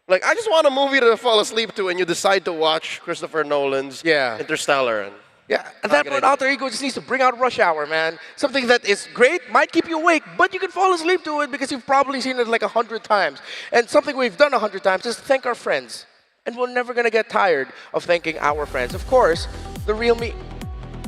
Like, I just want a movie to fall asleep to, and you decide to watch Christopher Nolan's Interstellar. And at that point, Alter Ego just needs to bring out Rush Hour, man. Something that is great, might keep you awake, but you can fall asleep to it because you've probably seen it like 100 times. And something we've done 100 times is thank our friends. And we're never going to get tired of thanking our friends. Of course, the real me.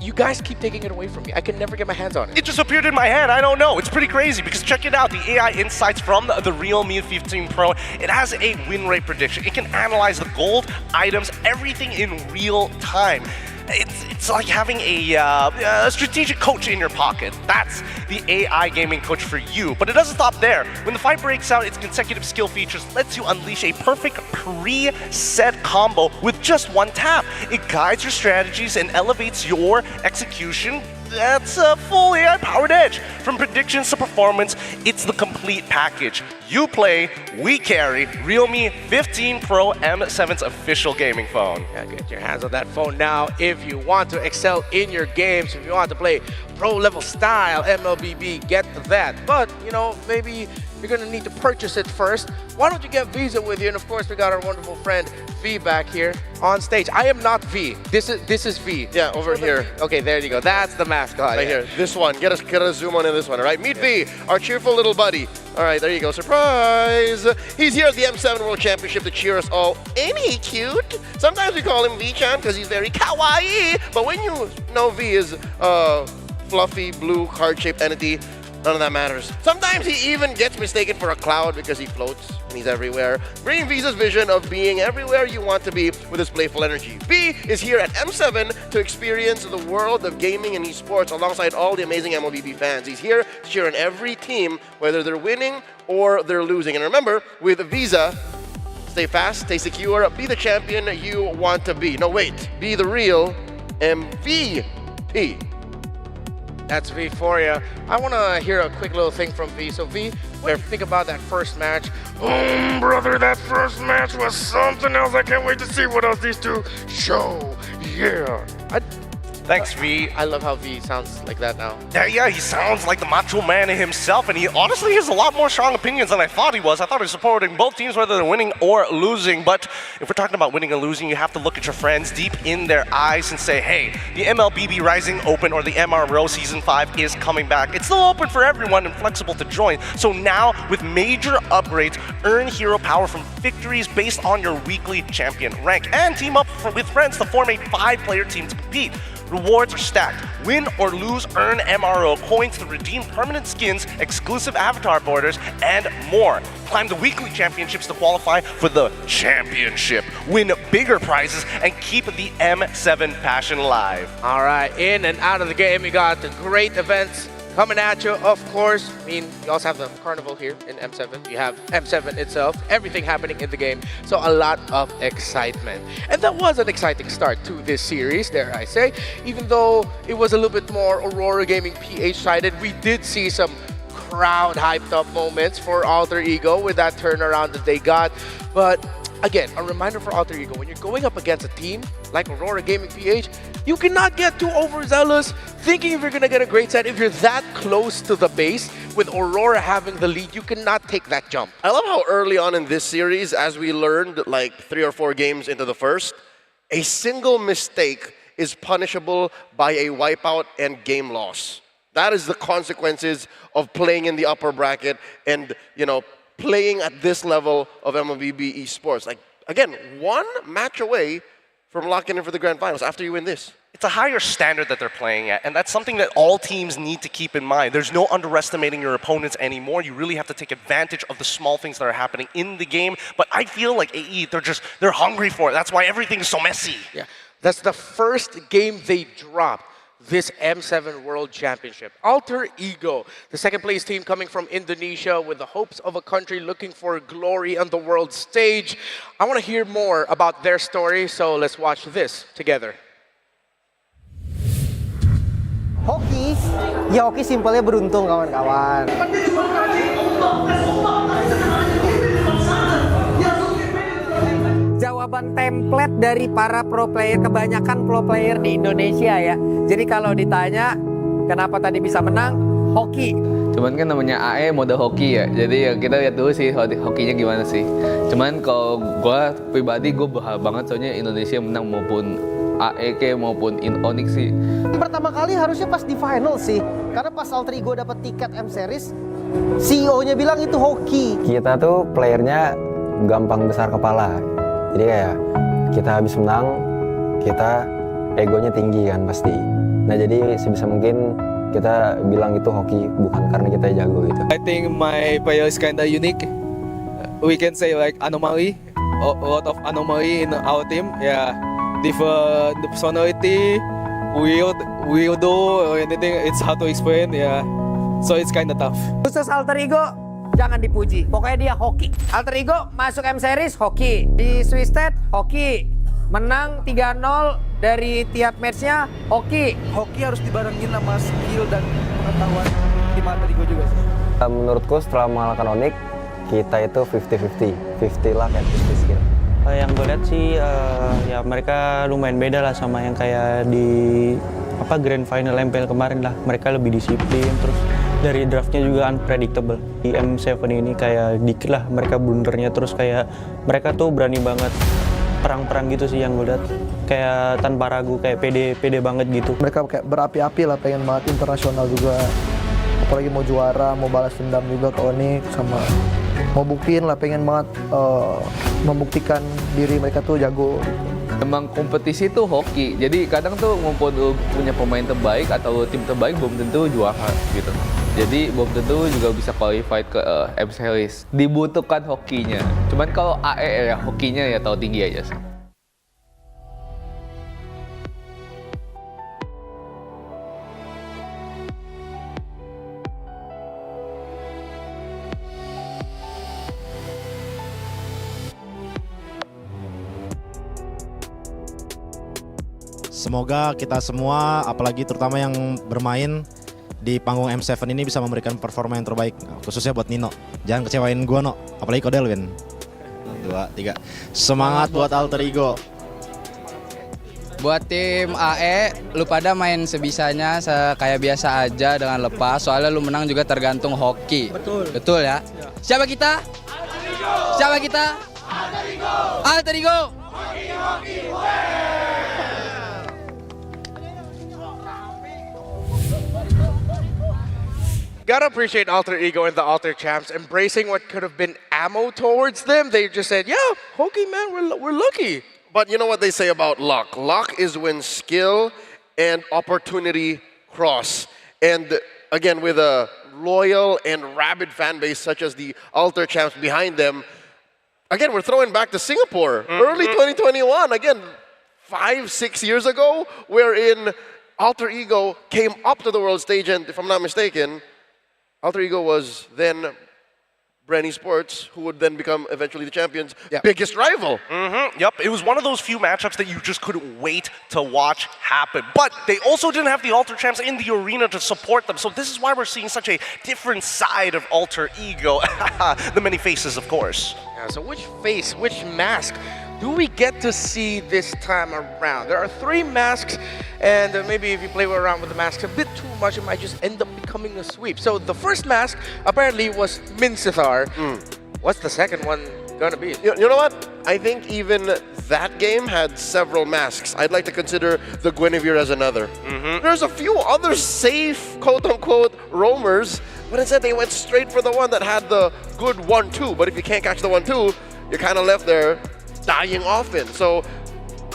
You guys keep taking it away from me. I can never get my hands on it. It just appeared in my head. I don't know. It's pretty crazy because check it out. The AI insights from the Realme 15 Pro, it has a win rate prediction. It can analyze the gold, items, everything in real time. it's like having a strategic coach in your pocket. That's the AI gaming coach for you. But it doesn't stop there. When the fight breaks out, its consecutive skill features lets you unleash a perfect pre-set combo with just one tap. It guides your strategies and elevates your execution. That's a full AI-powered edge. From predictions to performance, it's the complete package. You play, we carry. Realme 15 Pro M7's official gaming phone. Yeah, get your hands on that phone now if you want to excel in your games, if you want to play pro-level style MLBB, get that. But, you know, maybe you're going to need to purchase it first. Why don't you get Visa with you? And of course, we got our wonderful friend V back here on stage. I am not V. This is V. Yeah, over here. Okay, there you go. That's the mascot. Right here. This one. Get a zoom on in this one, all right? Meet V, our cheerful little buddy. All right, there you go. Surprise! He's here at the M7 World Championship to cheer us all. Ain't he cute? Sometimes we call him V-chan because he's very kawaii. But when you know V is fluffy, blue, heart-shaped entity, none of that matters. Sometimes he even gets mistaken for a cloud because he floats and he's everywhere. Bring V's vision of being everywhere you want to be with his playful energy. V is here at M7 to experience the world of gaming and esports alongside all the amazing MLBB fans. He's here to cheer on every team, whether they're winning or they're losing. And remember, with Visa, stay fast, stay secure, be the champion you want to be. No, wait, be the real MVP. That's V for you. I want to hear a quick little thing from V. So V, what do you think about that first match? Brother, that first match was something else. I can't wait to see what else these two show. Yeah. Thanks, V. I love how V sounds like that now. Yeah, he sounds like the macho man himself, and he honestly has a lot more strong opinions than I thought he was. I thought he was supporting both teams, whether they're winning or losing. But if we're talking about winning and losing, you have to look at your friends deep in their eyes and say, hey, the MLBB Rising Open or the MRO Season 5 is coming back. It's still open for everyone and flexible to join. So now, with major upgrades, earn hero power from victories based on your weekly champion rank, and team up with friends to form a 5-player team to compete. Rewards are stacked. Win or lose, earn MRO points to redeem permanent skins, exclusive avatar borders, and more. Climb the weekly championships to qualify for the championship. Win bigger prizes and keep the M7 passion alive. All right, in and out of the game, we got the great events coming at you, of course. I mean, you also have the carnival here in M7. You have M7 itself, everything happening in the game. So a lot of excitement. And that was an exciting start to this series, dare I say. Even though it was a little bit more Aurora Gaming PH sided, we did see some crowd hyped up moments for Alter Ego with that turnaround that they got. But again, a reminder for Alter Ego, when you're going up against a team like Aurora Gaming PH, you cannot get too overzealous thinking if you're going to get a great set. If you're that close to the base, with Aurora having the lead, you cannot take that jump. I love how early on in this series, as we learned like 3 or 4 games into the first, a single mistake is punishable by a wipeout and game loss. That is the consequences of playing in the upper bracket and, you know, playing at this level of MLBB Esports. Like, again, 1 match away from locking in for the grand finals after you win this. It's a higher standard that they're playing at, and that's something that all teams need to keep in mind. There's no underestimating your opponents anymore. You really have to take advantage of the small things that are happening in the game. But I feel like AE, they're hungry for it. That's why everything is so messy. Yeah, that's the first game they dropped this M7 World Championship. Alter Ego, the second place team coming from Indonesia with the hopes of a country looking for glory on the world stage. I want to hear more about their story, so let's watch this together. Hoki, ya hoki simpelnya beruntung kawan-kawan. Jawaban template dari para pro player, kebanyakan pro player di Indonesia ya. Jadi kalau ditanya kenapa tadi bisa menang, hoki. Cuman kan namanya AE mode hoki ya, jadi ya kita lihat dulu sih hokinya gimana sih. Cuman kalau gue pribadi gue berharap banget soalnya Indonesia menang maupun AEK maupun Onyx sih. Pertama kali harusnya pas di final sih, karena pas Alter Ego dapat tiket M Series, CEO-nya bilang itu hoki. Kita tuh playernya gampang besar kepala, jadi kayak kita habis menang, kita egonya tinggi kan pasti. Nah jadi sebisa mungkin kita bilang itu hoki, bukan karena kita jago gitu. I think my player is kinda unique. We can say like anomaly, a lot of anomaly in our team. Yeah, the personality, will do or anything. It's hard to explain. Yeah, so it's kind of tough. Khusus alter ego, jangan dipuji. Pokoknya dia hoki. Alter ego masuk M Series hoki. Di Swisted hoki. Menang 3-0 dari tiap matchnya hoki. Hoki harus dibarengin sama skill dan pengetahuan tim alter ego juga sih. Menurutku setelah mengalahkan Onyx, kita itu 50-50. 50 luck and 50 skill. Yang gue lihat sih ya mereka lumayan beda lah sama yang kayak di Grand Final MPL kemarin lah. Mereka lebih disiplin, terus dari draftnya juga unpredictable. Di M7 ini kayak dikit lah mereka blundernya, terus kayak mereka tuh berani banget perang-perang gitu sih yang gue lihat. Kayak tanpa ragu, kayak pede banget gitu. Mereka kayak berapi-api lah, pengen banget internasional juga. Apalagi mau juara, mau balas dendam juga ke Onyx, sama mau buktiin lah, pengen banget membuktikan diri mereka tuh jago. Emang kompetisi tuh hoki, jadi kadang tuh ngumpul punya pemain terbaik atau tim terbaik belum tentu juara gitu. Jadi belum tentu juga bisa qualified ke M Series. Dibutuhkan hokinya. Cuman kalau AE ya hokinya ya tahu tinggi aja sih. Semoga kita semua, apalagi terutama yang bermain di panggung M7 ini bisa memberikan performa yang terbaik, khususnya buat Nino. Jangan kecewain gua, No. Apalagi Kodel, Win. 2, 3. Semangat buat alter ego. Buat tim AE, lu pada main sebisanya kayak biasa aja dengan lepas. Soalnya lu menang juga tergantung hoki. Betul. Betul ya? Siapa kita? Siapa kita? Alter ego. Hoki. Gotta appreciate Alter Ego and the Alter Champs embracing what could have been ammo towards them. They just said, yeah, hoki, man, we're lucky. But you know what they say about luck? Luck is when skill and opportunity cross. And again, with a loyal and rabid fan base such as the Alter Champs behind them, again, we're throwing back to Singapore. Early 2021, again, 5-6 years ago, wherein Alter Ego came up to the world stage, and if I'm not mistaken, Alter Ego was then Brand Esports, who would then become eventually the champions' biggest rival. Yep, it was one of those few matchups that you just couldn't wait to watch happen. But they also didn't have the Alter Champs in the arena to support them, so this is why we're seeing such a different side of Alter Ego. The many faces, of course. Yeah, so which face, which mask do we get to see this time around? There are 3 masks, and maybe if you play around with the masks a bit too much, it might just end up becoming a sweep. So the first mask apparently was Minsithar. What's the second one gonna be? You know what? I think even that game had several masks. I'd like to consider the Guinevere as another. There's a few other safe, quote-unquote, roamers, but instead they went straight for the one that had the good 1-2. But if you can't catch the 1-2, you're kind of left there dying often. So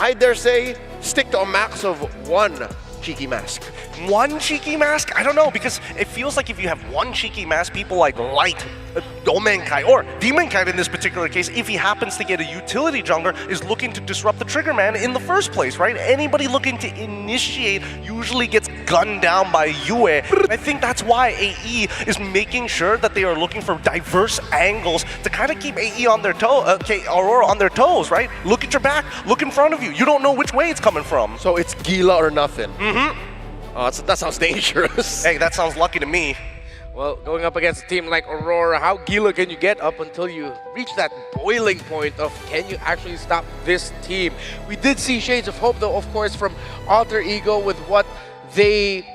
I dare say stick to a max of 1 cheeky mask. 1 cheeky mask? I don't know, because it feels like if you have 1 cheeky mask, people like Light, Domenkai, or Demonkai in this particular case, if he happens to get a utility jungler, is looking to disrupt the trigger man in the first place, right? Anybody looking to initiate usually gets gunned down by Yue. I think that's why AE is making sure that they are looking for diverse angles to kind of keep AE on their Aurora on their toes, right? Look at your back, look in front of you. You don't know which way it's coming from. So it's Gila or nothing. Oh, that sounds dangerous. Hey, that sounds lucky to me. Well, going up against a team like Aurora, how Gila can you get up until you reach that boiling point of can you actually stop this team? We did see shades of hope, though, of course, from Alter Ego with what they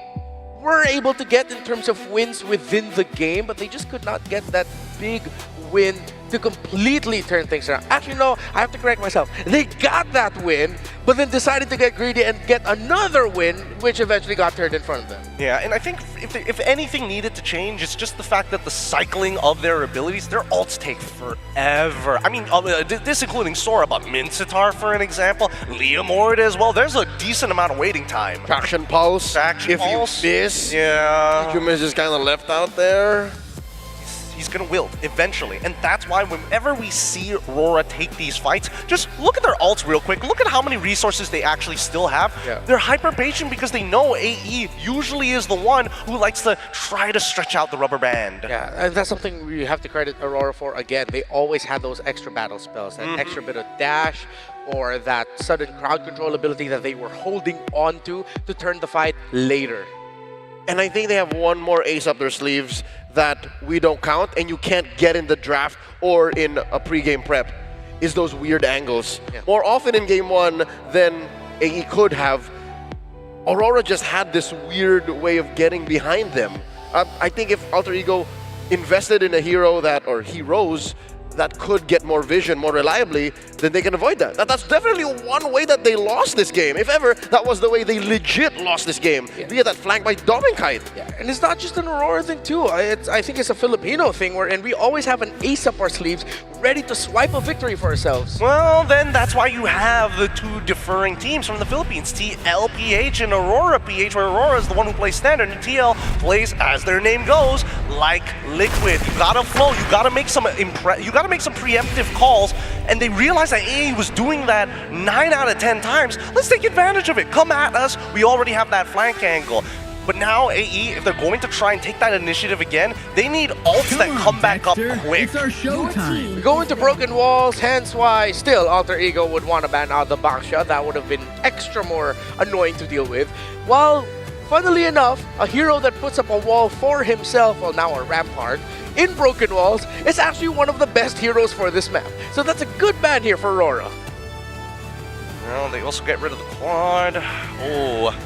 were able to get in terms of wins within the game, but they just could not get that big win to completely turn things around. Actually, no, I have to correct myself. They got that win, but then decided to get greedy and get another win, which eventually got turned in front of them. Yeah, and I think if anything needed to change, it's just the fact that the cycling of their abilities, their ults take forever. I mean, this including Sora, but Minsithar, for an example, Leomord as well. There's a decent amount of waiting time. Traction Pulse. Traction if Pulse. you miss, yeah. you miss is kind of left out there. he's gonna wilt eventually. And that's why whenever we see RORA take these fights, just look at their ults real quick. Look at how many resources they actually still have. Yeah. They're hyper patient because they know AE usually is the one who likes to try to stretch out the rubber band. Yeah, and that's something we have to credit Aurora for. Again, they always had those extra battle spells, that extra bit of dash, or that sudden crowd control ability that they were holding on to turn the fight later. And I think they have one more ace up their sleeves that we don't count and you can't get in the draft or in a pre-game prep, is those weird angles. Yeah. More often in game one than AE could have, Aurora just had this weird way of getting behind them. I think if Alter Ego invested in a hero that, or heroes, that could get more vision more reliably, then they can avoid that. That's definitely one way that they lost this game. If ever, that was the way they legit lost this game, via that flank by Dominkite. Yeah, and it's not just an Aurora thing too. I think it's a Filipino thing and we always have an ace up our sleeves, ready to swipe a victory for ourselves. Well, then that's why you have the two differing teams from the Philippines, TLPH and Aurora PH, where Aurora is the one who plays standard and TL plays, as their name goes, like liquid. You gotta flow, you gotta make some preemptive calls, and they realized that AE was doing that 9 out of 10 times. Let's take advantage of it. Come at us. We already have that flank angle. But now AE, if they're going to try and take that initiative again, they need ults that come back up quick. It's our showtime. We go into broken walls, hence why still Alter Ego would want to ban out the box shot. That would have been extra more annoying to deal with. While, funnily enough, a hero that puts up a wall for himself, well now a rampart, in broken walls, is actually one of the best heroes for this map. So that's a good ban here for Aurora. Well, they also get rid of the quad. Oh,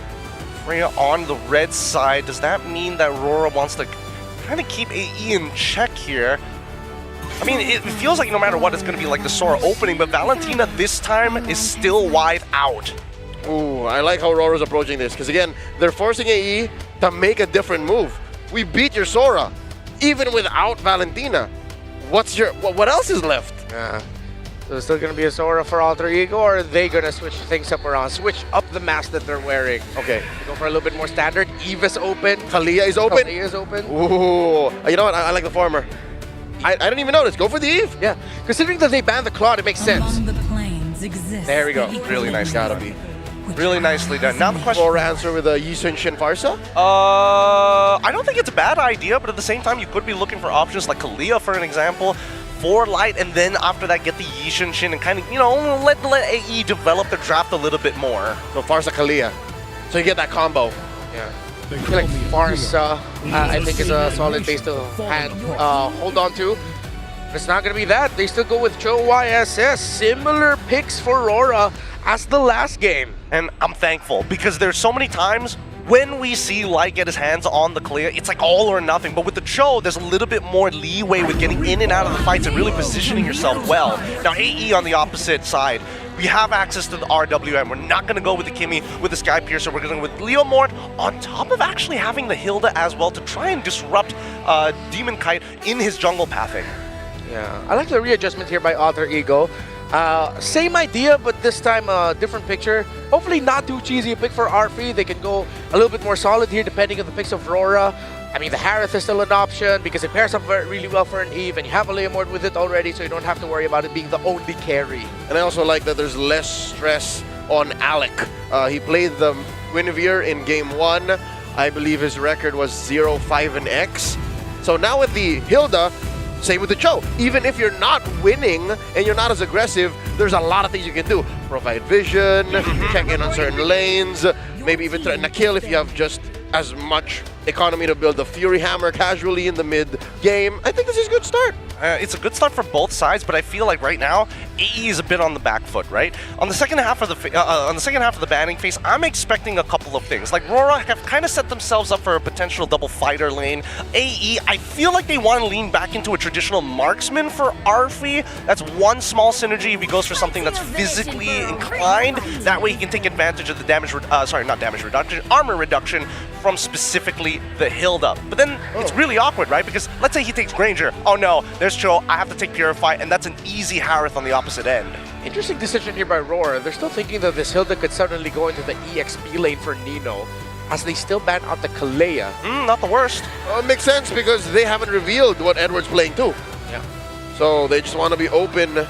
Freya on the red side. Does that mean that Aurora wants to kind of keep AE in check here? I mean, it feels like no matter what, it's going to be like the Sora opening, but Valentina this time is still wide out. Ooh, I like how Aurora's approaching this, because again, they're forcing AE to make a different move. We beat your Sora, even without Valentina. What else is left? Yeah. So it's still going to be a Sora for Alter Ego, or are they going to switch things up around? Switch up the mask that they're wearing. Okay. Go for a little bit more standard. Eva's open. Kalia is open. Kalia is open. Ooh. You know what? I like the former. I didn't even notice. Go for the Eve. Yeah. Considering that they banned the Claw, it makes sense. Among the planes exists There we go. Really nice. Gotta be. Really nicely done. Now the question... Or answer with a Yi Sun Shin Farsa? I don't think it's a bad idea, but at the same time, you could be looking for options like Kalia, for an example, for light, and then after that, get the Yi Sun Shin and kind of, you know, let AE develop the draft a little bit more. So Farsa Kalia. So you get that combo. Yeah. I feel like Farsa, I think, is a solid base to hold on to. But it's not going to be that. They still go with Cho YSS. Similar picks for Aurora as the last game. And I'm thankful, because there's so many times when we see Light get his hands on the clear, it's like all or nothing. But with the Cho, there's a little bit more leeway with getting in and out of the fights and really positioning yourself well. Now, AE on the opposite side, we have access to the RWM. We're not going to go with the Kimmy, with the Sky Piercer. We're going to go with Leo Mort, on top of actually having the Hilda as well to try and disrupt Demon Kite in his jungle pathing. Yeah, I like the readjustment here by Alter Ego. Same idea, but this time a different picture. Hopefully not too cheesy a pick for RP. They can go a little bit more solid here depending on the picks of Aurora. I mean, the Harith is still an option because it pairs up really well for an Eve, and you have a Leomord with it already, so you don't have to worry about it being the only carry. And I also like that there's less stress on Alec. He played the Guinevere in game 1. I believe his record was 0-5 and X. So now with the Hilda, same with the Cho. Even if you're not winning and you're not as aggressive, there's a lot of things you can do. Provide vision, check in on certain lanes, maybe even threaten a kill if you have just as much economy to build the Fury Hammer casually in the mid game. I think this is a good start. It's a good start for both sides, but I feel like right now AE is a bit on the back foot, right? On the second half of the banning phase, I'm expecting a couple of things. Like RORA have kind of set themselves up for a potential double fighter lane. AE, I feel like they want to lean back into a traditional marksman for Arfi. That's one small synergy if he goes for something that's physically inclined. That way he can take advantage of the damage, armor reduction from specifically the Hilda. But then it's really awkward, right? Because let's say he takes Granger. Oh no, there's Cho, I have to take Purify, and that's an easy Harith on the opposite end. Interesting decision here by Aurora. They're still thinking that this Hilda could suddenly go into the EXP lane for Nino. as they still ban out the Kalea. Not the worst. Makes sense because they haven't revealed what Edward's playing too. Yeah. So they just want to be open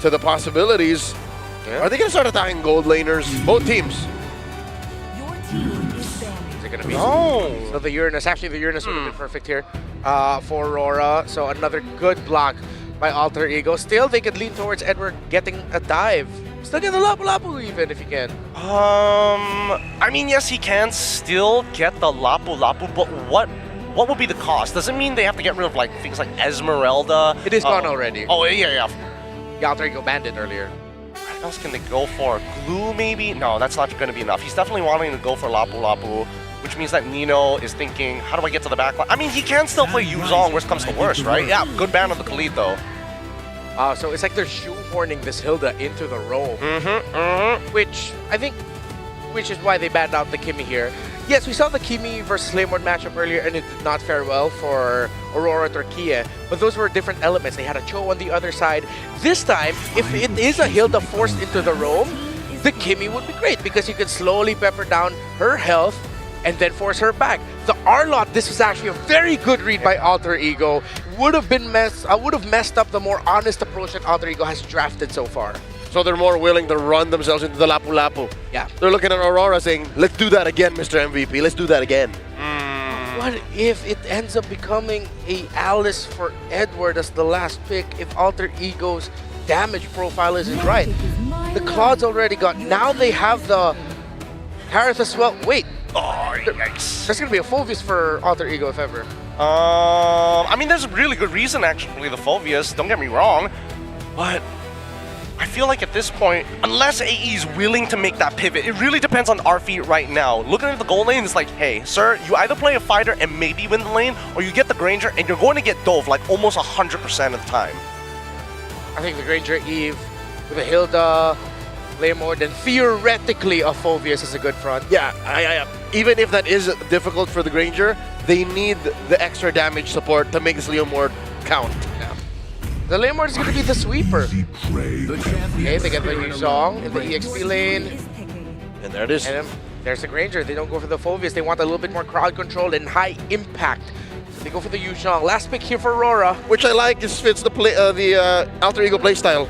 to the possibilities. Yeah. Are they going to start attacking gold laners? Both teams. Is it going to be? No. So the Uranus, actually the Uranus would have been perfect here for Aurora. So another good block by Alter Ego. Still, they could lean towards Edward getting a dive. Still get the Lapu Lapu even if he can. I mean, yes, he can still get the Lapu Lapu, but what would be the cost? Does it mean they have to get rid of like things like Esmeralda? It is gone already. Oh, yeah. Yeah, Alter Ego banned it earlier. What else can they go for? Glue, maybe? No, that's not going to be enough. He's definitely wanting to go for Lapu Lapu, which means that Nino is thinking, how do I get to the back line? I mean, he can still play Yuzong, worst comes to worst, right? Yeah, good ban on the Khalid, though. So it's like they're shoehorning this Hilda into the role. Which I think, which is why they banned out the Kimi here. Yes, we saw the Kimi versus Slaymord matchup earlier, and it did not fare well for Aurora Turkey. But those were different elements. They had a Cho on the other side. This time, if it is a Hilda forced into the roam, the Kimi would be great because you could slowly pepper down her health and then force her back. The Arlot, this was actually a very good read by Alter Ego. Would have messed up the more honest approach that Alter Ego has drafted so far. So they're more willing to run themselves into the Lapu Lapu. Yeah. They're looking at Aurora saying, let's do that again, Mr. MVP. Let's do that again. What if it ends up becoming a Alice for Edward as the last pick if Alter Ego's damage profile isn't right? The Claude's already gone. Now they have the Harith as well. Wait. Oh, yikes. There's going to be a Phoveus for Alter Ego if ever. I mean, there's a really good reason actually, the Phoveus, don't get me wrong, but I feel like at this point, unless AE is willing to make that pivot, it really depends on RF right now. Looking at the gold lane, it's like, hey, sir, you either play a fighter and maybe win the lane, or you get the Granger and you're going to get dove like almost 100% of the time. I think the Granger Eve with a Hilda, Laymord, and theoretically a Phoveus is a good front. Yeah, even if that is difficult for the Granger, they need the extra damage support to make this Leomord count. Yeah. The Laymord is going to be the sweeper. Okay, they get the Yuzong in the EXP lane. And there it is. And then there's the Granger. They don't go for the Phoveus. They want a little bit more crowd control and high impact. So they go for the Yuzong. Last pick here for Aurora. Which I like, this fits the Alter Ego playstyle.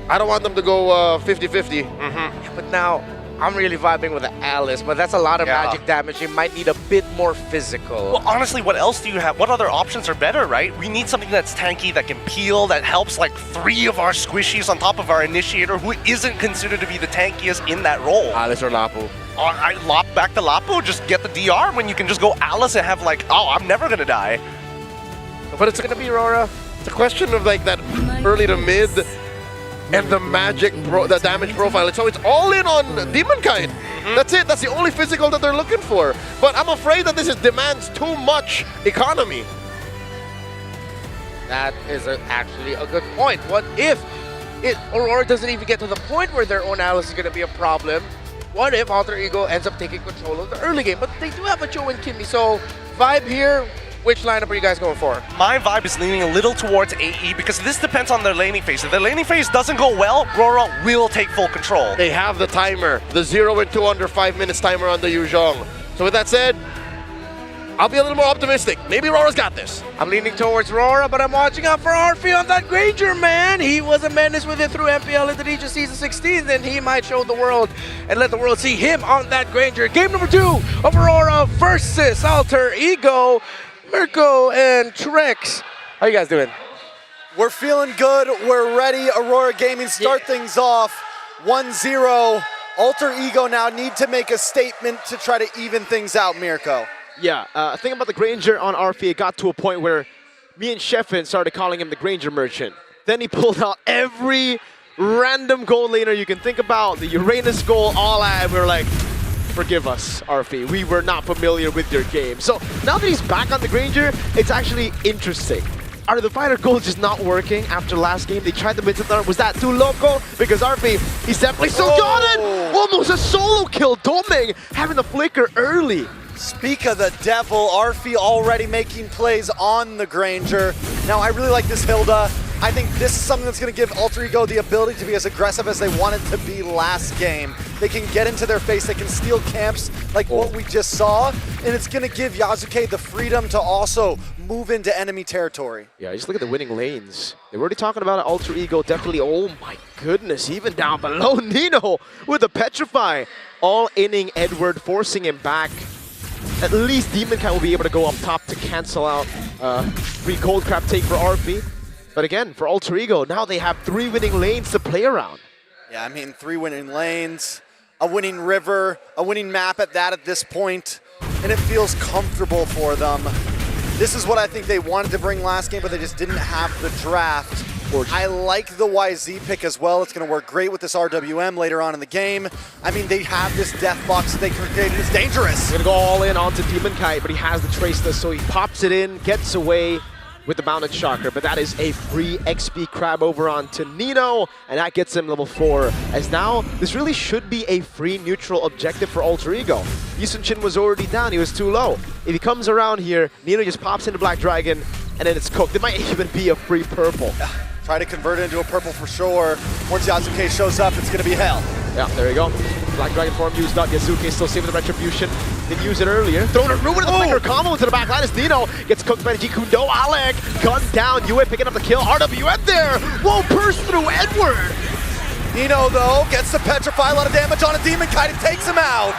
I don't want them to go 50-50. Yeah, but now, I'm really vibing with the Alice, but that's a lot of magic damage. You might need a bit more physical. Well, honestly, what else do you have? What other options are better, right? We need something that's tanky, that can peel, that helps like 3 of our squishies on top of our initiator, who isn't considered to be the tankiest in that role. Alice or Lapu. I lop back to Lapu, just get the DR when you can just go Alice and have like, oh, I'm never gonna die. But it's going to be Aurora. It's a question of like that early to mid and the the damage profile. So it's all in on Demonkind. That's it. That's the only physical that they're looking for. But I'm afraid that this demands too much economy. That is actually a good point. What if Aurora doesn't even get to the point where their own Alice is going to be a problem? What if Alter Ego ends up taking control of the early game? But they do have a Cho and Kimi, so vibe here. Which lineup are you guys going for? My vibe is leaning a little towards AE because this depends on their laning phase. If their laning phase doesn't go well, RORA will take full control. They have the timer, the 0 and 2 under 5 minutes timer on the Yuzong. So with that said, I'll be a little more optimistic. Maybe RORA's got this. I'm leaning towards RORA, but I'm watching out for RF on that Granger, man. He was a menace with it through MPL Indonesia Season 16, and he might show the world and let the world see him on that Granger. Game number 2 of Aurora versus Alter Ego. Mirko and Trex, how you guys doing? We're feeling good. We're ready. Aurora Gaming start things off 1-0. Alter Ego now need to make a statement to try to even things out, Mirko. Yeah, think about the Granger on RF. It got to a point where me and Sheffin started calling him the Granger Merchant. Then he pulled out every random gold laner you can think about, the Uranus goal, all that, and we were like, forgive us, RF. We were not familiar with your game. So now that he's back on the Granger, it's actually interesting. Are the fighter goals just not working after last game? They tried the mid-to-third. Was that too loco? Because RF, he's definitely still got it! Almost a solo kill. Doming having the flicker early. Speak of the devil, Arfi already making plays on the Granger. Now, I really like this Hilda. I think this is something that's going to give Alter Ego the ability to be as aggressive as they wanted to be last game. They can get into their face, they can steal camps like what we just saw, and it's going to give Yasuke the freedom to also move into enemy territory. Yeah, just look at the winning lanes. They were already talking about it, Alter Ego definitely, oh my goodness, even down below, Nino with the Petrify. All inning Edward, forcing him back. At least Demon Kite will be able to go up top to cancel out free Cold Crab take for RP. But again, for Alter Ego, now they have 3 winning lanes to play around. Yeah, I mean, 3 winning lanes, a winning river, a winning map at this point, and it feels comfortable for them. This is what I think they wanted to bring last game, but they just didn't have the draft. I like the YZ pick as well. It's going to work great with this RWM later on in the game. I mean, they have this death box that they created. It's dangerous. He's going to go all in onto Demon Kite, but he has the Traceless, so he pops it in, gets away with the Mounted Shocker, but that is a free XP Crab over onto Nino, and that gets him level 4. As now, this really should be a free neutral objective for Alter Ego. Yisun Chin was already down, he was too low. If he comes around here, Nino just pops into Black Dragon, and then it's cooked. It might even be a free purple. Try to convert it into a purple for sure. Once Yasuke shows up, it's going to be hell. Yeah, there you go. Black Dragon form used up. Yasuke still saving the Retribution. Didn't use it earlier. Throwing a ruin in the flicker combo into the back line as Nino gets cooked by the Jikundo. Alec, gun down. Yue picking up the kill. RWM there. Whoa, burst through Edward. Nino, though, gets the Petrify. A lot of damage on a Demon Kite. It takes him out.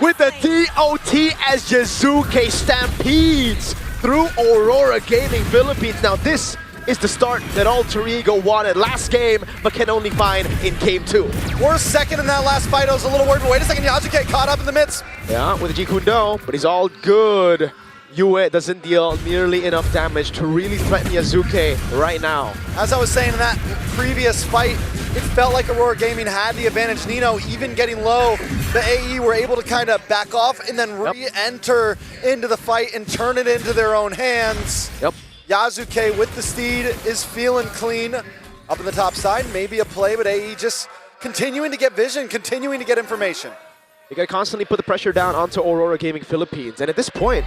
With the DOT as Yasuke stampedes through Aurora Gaming Philippines. Now this is the start that Alter Ego wanted last game, but can only find in game 2. We're second in that last fight. I was a little worried, but wait a second, Yasuke caught up in the midst. Yeah, with the Jikundo, but he's all good. Yue doesn't deal nearly enough damage to really threaten Yasuke right now. As I was saying in that previous fight, it felt like Aurora Gaming had the advantage. Nino, even getting low, the AE were able to kind of back off and then re-enter into the fight and turn it into their own hands. Yep. Yasuke with the steed is feeling clean. Up in the top side, maybe a play, but AE just continuing to get vision, continuing to get information. You gotta constantly put the pressure down onto Aurora Gaming Philippines, and at this point,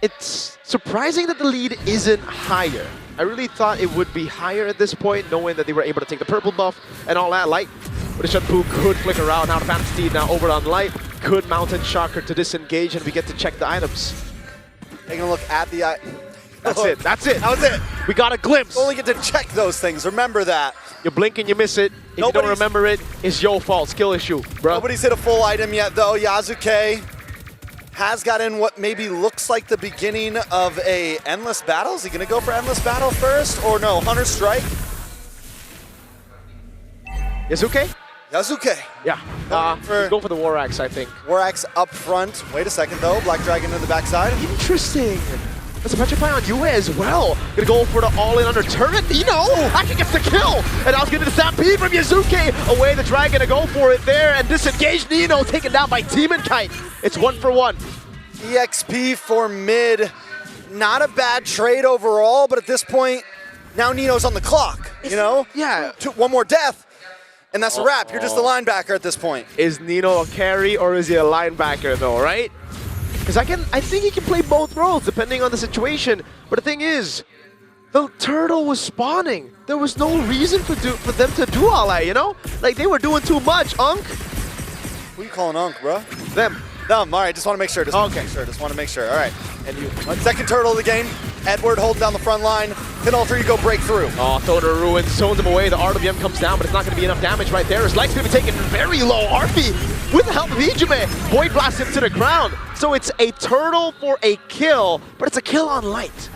it's surprising that the lead isn't higher. I really thought it would be higher at this point, knowing that they were able to take the purple buff and all that. Light with a Shunpu could flicker out. Now the Phantom Steed now over on Light. Could Mountain Shocker to disengage, and we get to check the items. Taking a look at the That's it. That's it. That was it. We got a glimpse. Only get to check those things. Remember that. You blink and you miss it. If you don't remember it, it's your fault. Skill issue, bro. Nobody's hit a full item yet, though. Yasuke has got in what maybe looks like the beginning of a endless battle. Is he going to go for endless battle first, or no? Hunter Strike. Yasuke? Yasuke. Yeah. Go for the War Axe, I think. War Axe up front. Wait a second, though. Black Dragon to the backside. Interesting. There's a Petrify on Yue as well. Gonna go for the all-in under turret. Nino actually gets the kill. And now it's gonna be the stampede from Yasuke. Away the Dragon to go for it there and disengage Nino, taken down by Demon Kite. It's 1-for-1. EXP for mid. Not a bad trade overall, but at this point, now Nino's on the clock, you know? Yeah. One more death, and that's a wrap. You're just a linebacker at this point. Is Nino a carry or is he a linebacker though, right? Because I think he can play both roles depending on the situation. But the thing is, the turtle was spawning. There was no reason for them to do all that, you know? Like, they were doing too much, Unk. Who you calling Unk, bro? Them. Them, all right, just want to make sure. Just want to make sure, all right. And you, second turtle of the game. Edward holding down the front line. Can Alter Ego break through? Oh, throw to Ruin, zones him away. The RWM comes down, but it's not going to be enough damage right there. His light's going to be taken very low. RP, with the help of Ijume, Void blasts him to the ground. So it's a turtle for a kill, but it's a kill on Light.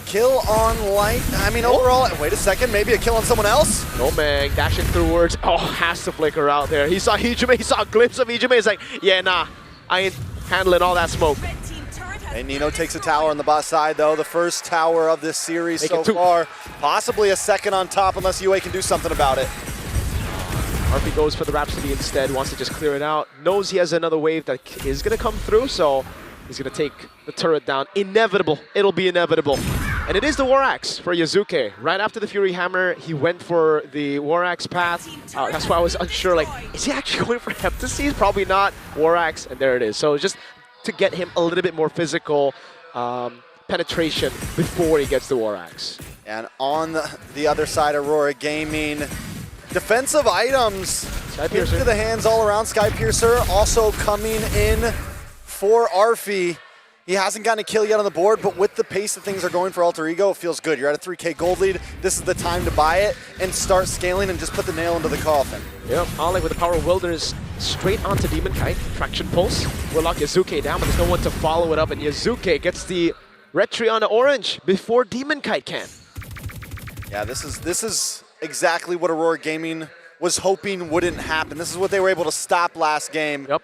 Kill on Light. I mean, overall, wait a second, maybe a kill on someone else? No, man, dashing through Oh, has to flicker out there. He saw Ijume, he saw a glimpse of Ijume. He's like, yeah, nah, I ain't handling all that smoke. And Nino takes a tower on the bot side, though. The first tower of this series so far. Possibly a second on top, unless UA can do something about it. RP goes for the Rhapsody instead, wants to just clear it out. Knows he has another wave that is going to come through, so he's going to take the turret down. Inevitable. It'll be inevitable. And it is the War Axe for Yasuke. Right after the Fury Hammer, he went for the War Axe path. That's why I was unsure, like, is he actually going for Heptaseed? Probably not. War Axe, and there it is. So just to get him a little bit more physical. penetration before he gets the War Axe. And on the other side, Aurora Gaming, defensive items into the hands all around. Skypiercer also coming in for Arfi. He hasn't gotten a kill yet on the board, but with the pace that things are going for Alter Ego, it feels good. You're at a 3K gold lead. This is the time to buy it and start scaling and just put the nail into the coffin. Yep, Alec with the power of Wilderness straight onto Demon Kite. Traction pulse will lock Yazuke down, but there's no one to follow it up, and Yazuke gets the retry on the orange before Demon Kite can. Yeah, this is exactly what Aurora Gaming was hoping wouldn't happen. This is what they were able to stop last game. Yep.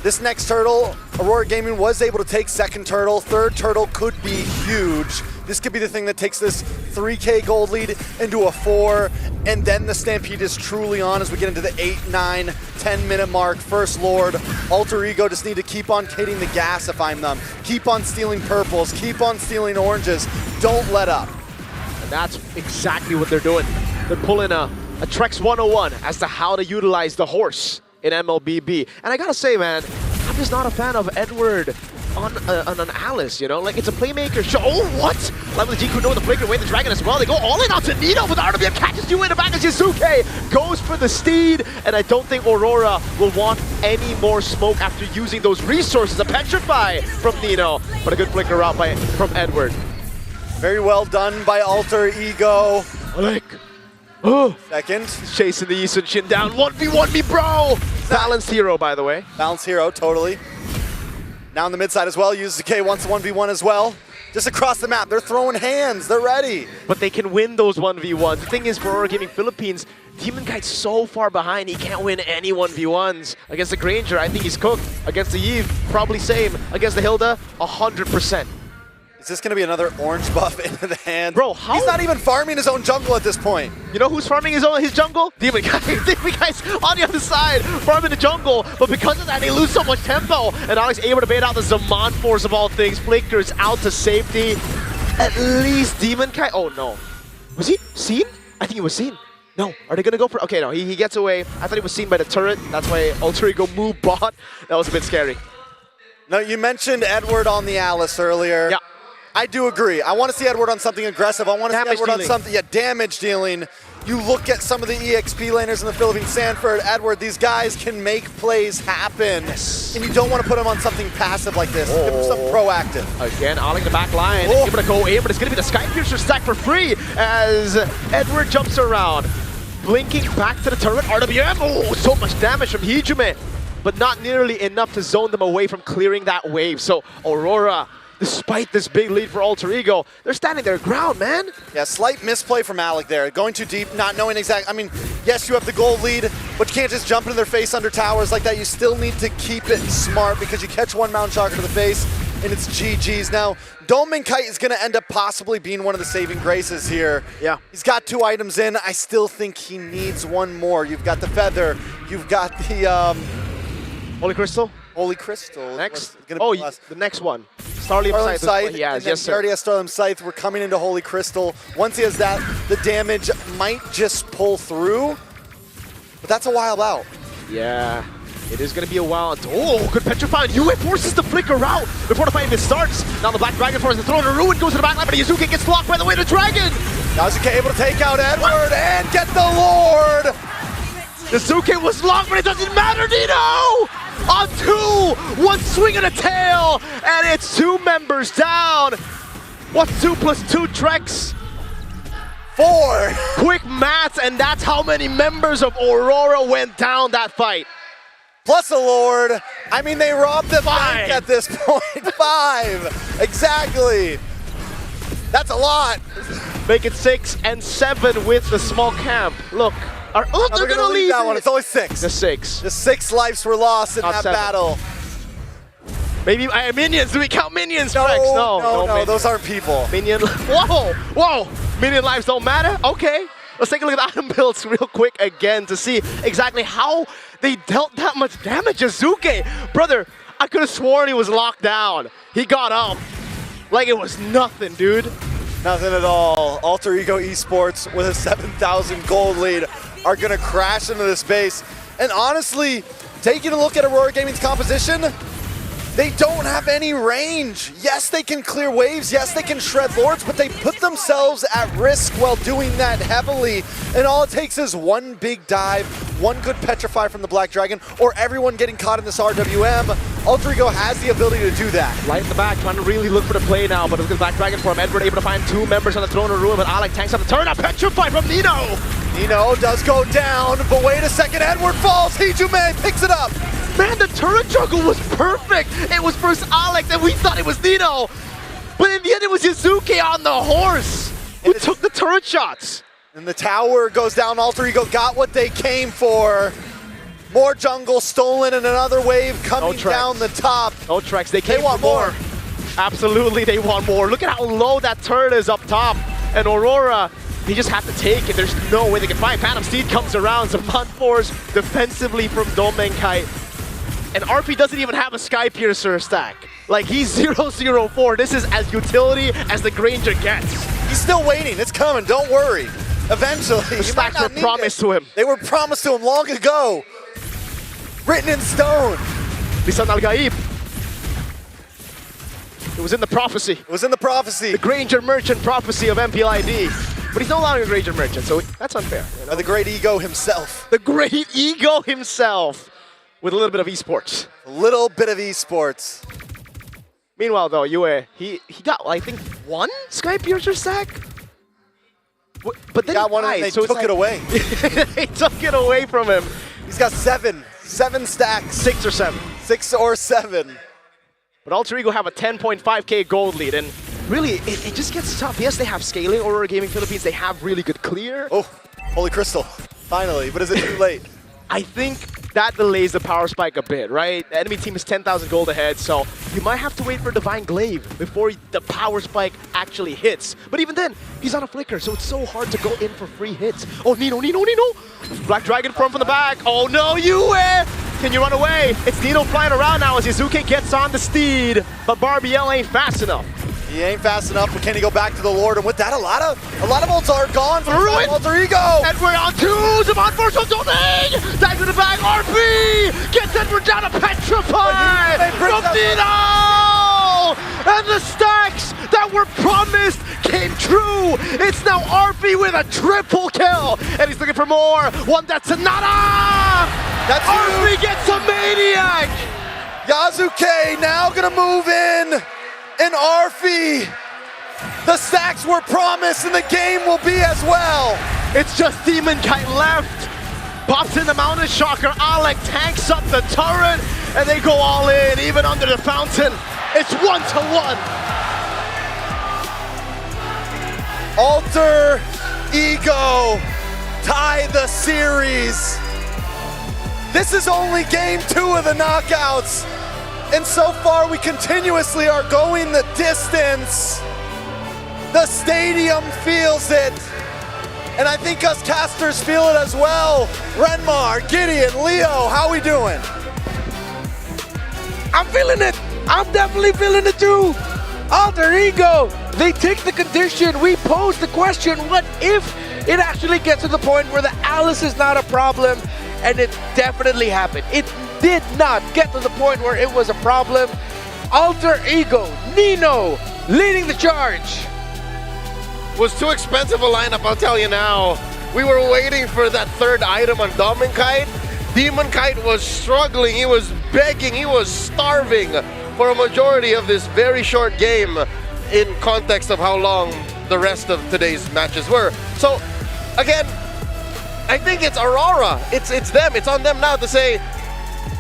This next turtle, Aurora Gaming was able to take second turtle. Third turtle could be huge. This could be the thing that takes this 3K gold lead into a 4, and then the Stampede is truly on as we get into the 8, 9, 10 minute mark. First Lord, Alter Ego just need to keep on hitting the gas if I'm them. Keep on stealing purples, keep on stealing oranges. Don't let up. And that's exactly what they're doing. They're pulling a Trex 101 as to how to utilize the horse in MLBB. And I gotta say, man, I'm just not a fan of Edward on an Alice, you know? Like, it's a playmaker show. Oh, what? Like with the G-Crew knowing the breaker away the Dragon as well. They go all in onto Nino with RWM, catches you in the back as Yazuke goes for the steed. And I don't think Aurora will want any more smoke after using those resources. A Petrify from Nino, but a good flicker out from Edward. Very well done by Alter Ego. Alec. Oh. Second. Chasing the Yisun Shin down. 1v1 me, bro! Balanced hero, by the way. Balanced hero, totally. Now on the mid side as well, Yuzuke wants 1v1 as well. Just across the map, they're throwing hands, they're ready. But they can win those 1v1s. The thing is, for Aurora Gaming Philippines, Demon Kite's so far behind, he can't win any 1v1s. Against the Granger, I think he's cooked. Against the Eve, probably same. Against the Hilda, 100%. Is this going to be another orange buff into the hand? Bro, how? He's not even farming his own jungle at this point. You know who's farming his jungle? Demon Kite. Demon Kite's on the other side, farming the jungle. But because of that, they lose so much tempo. And Alex able to bait out the Zaman Force of all things. Flickers out to safety. At least Demon Kite. Oh, no. Was he seen? I think he was seen. No. Are they going to go for... Okay, no. He gets away. I thought he was seen by the turret. That's why Alter Ego move bot. That was a bit scary. Now, you mentioned Edward on the Alice earlier. Yeah. I do agree. I want to see Edward on something aggressive. I want to see Edward on something, damage dealing. You look at some of the EXP laners in the Philippines, Sanford, Edward, these guys can make plays happen. Yes. And you don't want to put them on something passive like this. Give them something proactive. Again, Alec the back line, able to go in, but it's going to be the Skypiercer stack for free as Edward jumps around. Blinking back to the turret, RWM, oh, so much damage from Hijume, but not nearly enough to zone them away from clearing that wave. So Aurora, despite this big lead for Alter Ego, they're standing their ground, man. Yeah, slight misplay from Alec there. Going too deep, not knowing exactly. I mean, yes, you have the gold lead, but you can't just jump into their face under towers like that. You still need to keep it smart because you catch one Mount Chakra to the face, and it's GG's. Now, Dolmen Kite is going to end up possibly being one of the saving graces here. Yeah. He's got 2 items in. I still think he needs one more. You've got the Feather. You've got the... Holy Crystal? Holy Crystal. Next? Oh, the next one. Starlight Scythe. Yes, sir. He already has Starlight Scythe. We're coming into Holy Crystal. Once he has that, the damage might just pull through, but that's a while out. Yeah, it is going to be a while. Oh, good Petrify. UA forces the flicker out before the fight even starts. Now the Black Dragon forces the throne. The Ruin goes to the back line, but Yazuke gets blocked by the way to Dragon. Yazuke able to take out Edward and get the Lord. Yazuke was locked, but it doesn't matter, Nino! On 2! 1 swing and a tail! And it's 2 members down! What's 2 plus 2 Trex? 4! Quick maths, and that's how many members of Aurora went down that fight. Plus a Lord. I mean, they robbed the bank at this point. 5! Exactly! That's a lot! Make it 6 and 7 with the small camp. Look. They're gonna leave that one. It's only 6. Just 6. Just 6 lives were lost in that battle. Maybe minions. Do we count minions, No, Trex? No, those aren't people. Minion. Whoa! Minion lives don't matter? Okay. Let's take a look at the item builds real quick again to see exactly how they dealt that much damage. Yazuke, brother, I could have sworn he was locked down. He got up like it was nothing, dude. Nothing at all. Alter Ego Esports with a 7,000 gold lead are going to crash into this base. And honestly, taking a look at Aurora Gaming's composition, They don't have any range. Yes, they can clear waves. Yes, they can shred lords, but they put themselves at risk while doing that heavily. And all it takes is one big dive, one good petrify from the Black Dragon, or everyone getting caught in this RWM. ΔRIGO has the ability to do that. Light in the back, trying to really look for the play now, but look at the Black Dragon form. Edward able to find 2 members on the throne of ruin, but Alec tanks up the turn. A petrify from Nino! Nino does go down, but wait a second, Edward falls. Hijume picks it up. Man, the turret juggle was perfect! It was first Alex, and we thought it was Nino! But in the end, it was Yuzuki on the horse who took the turret shots! And the tower goes down. ΔRIGO got what they came for. More jungle stolen, and another wave coming down the top. No tracks, they want more. Absolutely, they want more. Look at how low that turret is up top. And Aurora, they just have to take it. There's no way they can find. Phantom Steed comes around. Zaman Force defensively from Domenkai. And RP doesn't even have a Sky Piercer stack. Like, he's 0-0-4. This is as utility as the Granger gets. He's still waiting. It's coming. Don't worry. Eventually. The stacks were promised to him. They were promised to him long ago. Written in stone. Lisan Al-Gaib. It was in the prophecy. It was in the prophecy. The Granger Merchant prophecy of MPLID. But he's no longer a Granger Merchant, so that's unfair. You know? The great ego himself. The great ego himself. With a little bit of esports. A little bit of esports. Meanwhile, though, Yue, he got, I think, 1 Sky Piercer stack? But then he got one and they took it away. They took it away from him. He's got 7 stacks. 6 or 7. 6 or 7. But ΔRIGO have a 10.5k gold lead, and really, it just gets tough. Yes, they have scaling. Aurora Gaming Philippines, they have really good clear. Oh, Holy Crystal, finally, but is it too late? I think that delays the power spike a bit, right? The enemy team is 10,000 gold ahead, so you might have to wait for Divine Glaive before the power spike actually hits. But even then, he's on a flicker, so it's so hard to go in for free hits. Oh, Nino! Black Dragon from the back. Oh no, Yue! Can you run away? It's Nino flying around now as Yuzuki gets on the steed, but Barbiel ain't fast enough. He ain't fast enough, but can he go back to the Lord? And with that, a lot of ults are gone from ΔRIGO. Edward on 2, Zaman Force from Domain! Dive to the back, RP! Gets Edward down to petrify! From Nino! And the stacks that were promised came true! It's now RP with a triple kill! And he's looking for more! One that's Sonata! That's RP gets a maniac! Yasuke now gonna move in! And Arfi, the stacks were promised and the game will be as well. It's just Demon Kite left. Pops in the Mountain Shocker. Alec tanks up the turret and they go all in, even under the fountain. It's 1-1. ΔRIGO tie the series. This is only game 2 of the knockouts. And so far, we continuously are going the distance. The stadium feels it. And I think us casters feel it as well. Renmar, Gideon, Leo, how we doing? I'm feeling it. I'm definitely feeling it too. ΔRIGO, they take the condition. We pose the question, what if it actually gets to the point where the Alice is not a problem? And it definitely happened. It did not get to the point where it was a problem. ΔRIGO, Nino, leading the charge. Was too expensive a lineup, I'll tell you now. We were waiting for that third item on Domenkite. Demon Kite was struggling, he was begging, he was starving for a majority of this very short game in context of how long the rest of today's matches were. So, again, I think it's Aurora. It's them. It's on them now to say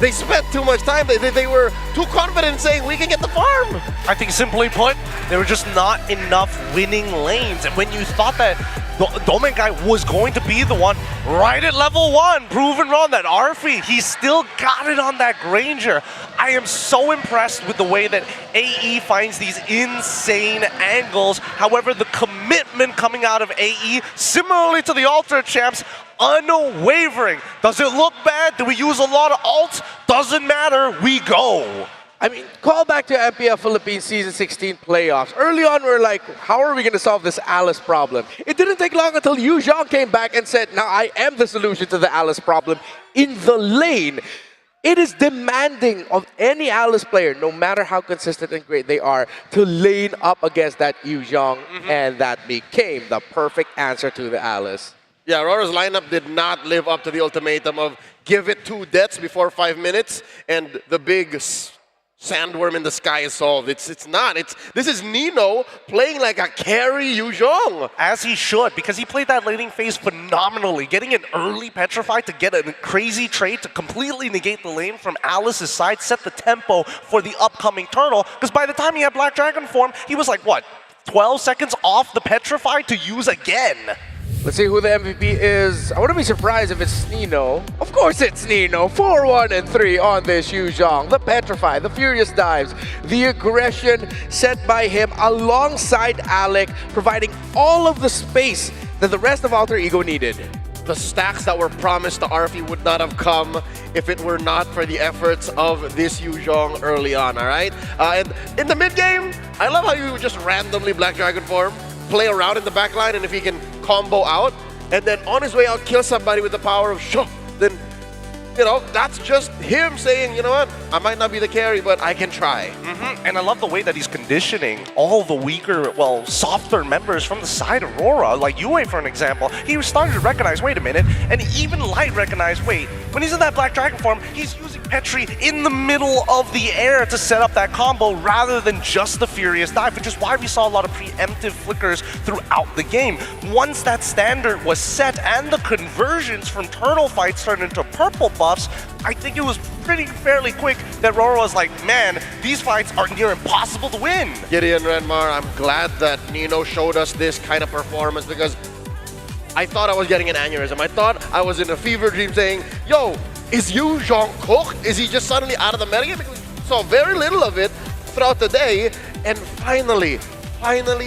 they spent too much time. They were too confident saying we can get the farm. I think simply put, there were just not enough winning lanes. And when you thought that Domenkai was going to be the one right at level 1, proven wrong, that Arfi, he still got it on that Granger. I am so impressed with the way that AE finds these insane angles. However, the commitment coming out of AE, similarly to the Ultra Champs, unwavering. Does it look bad? Do we use a lot of ults? Doesn't matter, we go. I mean, call back to MPL Philippines Season 16 playoffs. Early on, we were like, how are we going to solve this Alice problem? It didn't take long until Yu Zhang came back and said, now I am the solution to the Alice problem in the lane. It is demanding of any Alice player, no matter how consistent and great they are, to lane up against that Yuzhong, and that became the perfect answer to the Alice. Yeah, Aurora's lineup did not live up to the ultimatum of give it 2 deaths before 5 minutes, and the big sandworm in the sky is solved. It's not. This is Nino playing like a carry Yuzhong. As he should, because he played that laning phase phenomenally. Getting an early Petrify to get a crazy trade to completely negate the lane from Alice's side, set the tempo for the upcoming turtle. Because by the time he had Black Dragon form, he was like, what, 12 seconds off the Petrify to use again? Let's see who the MVP is. I wouldn't be surprised if it's Nino. Of course it's Nino. 4-1 and 3 on this Yuzhong. The Petrify, the Furious Dives, the aggression set by him alongside Alec, providing all of the space that the rest of Alter Ego needed. The stacks that were promised to RP would not have come if it were not for the efforts of this Yuzhong early on, all right? And in the mid game, I love how you just randomly Black Dragon form, play around in the back line, and if he can combo out, and then on his way out kill somebody with the power of Shoo, then, you know, that's just him saying, you know what, I might not be the carry, but I can try. And I love the way that he's conditioning all the weaker, well, softer members from the side of Aurora, like Yue, for an example. He was starting to recognize, wait a minute, and even Light recognized, wait, when he's in that Black Dragon form, he's using Petri in the middle of the air to set up that combo rather than just the Furious Dive, which is why we saw a lot of preemptive flickers throughout the game. Once that standard was set and the conversions from turtle fights turned into purple buffs, I think it was fairly quick that Aurora was like, man, these fights are near impossible to win. Gideon Renmar, I'm glad that Nino showed us this kind of performance because I thought I was getting an aneurysm. I thought I was in a fever dream saying, yo, is Yuzhong cooked? Is he just suddenly out of the metagame? Because we saw very little of it throughout the day. And finally,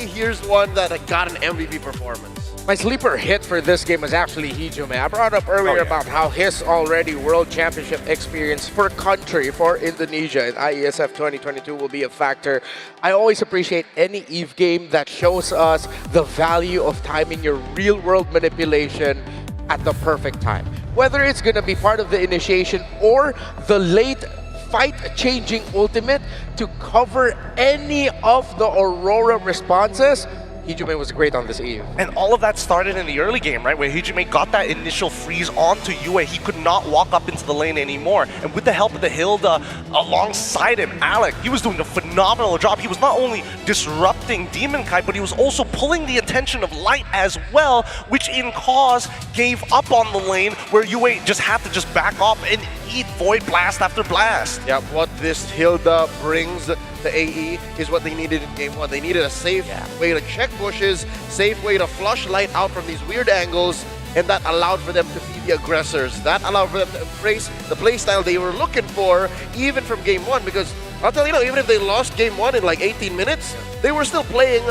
here's one that got an MVP performance. My sleeper hit for this game was actually Hijime. I brought up earlier about how his already World Championship experience for country, for Indonesia in IESF 2022 will be a factor. I always appreciate any EVE game that shows us the value of timing your real-world manipulation at the perfect time. Whether it's going to be part of the initiation or the late fight-changing ultimate to cover any of the Aurora responses, Hijime was great on this Eve. And all of that started in the early game, right? Where Hijime got that initial freeze onto Yue. He could not walk up into the lane anymore. And with the help of the Hilda alongside him, Alec, he was doing a phenomenal job. He was not only disrupting Demon Kite, but he was also pulling the attention of Light as well, which in cause gave up on the lane where Yue just had to just back off and eat Void Blast after blast. Yeah, what this Hilda brings the AE is what they needed in game 1. They needed a safe way to check bushes, safe way to flush Light out from these weird angles, and that allowed for them to feed the aggressors. That allowed for them to embrace the playstyle they were looking for even from game 1, because I'll tell you now, even if they lost game 1 in like 18 minutes, they were still playing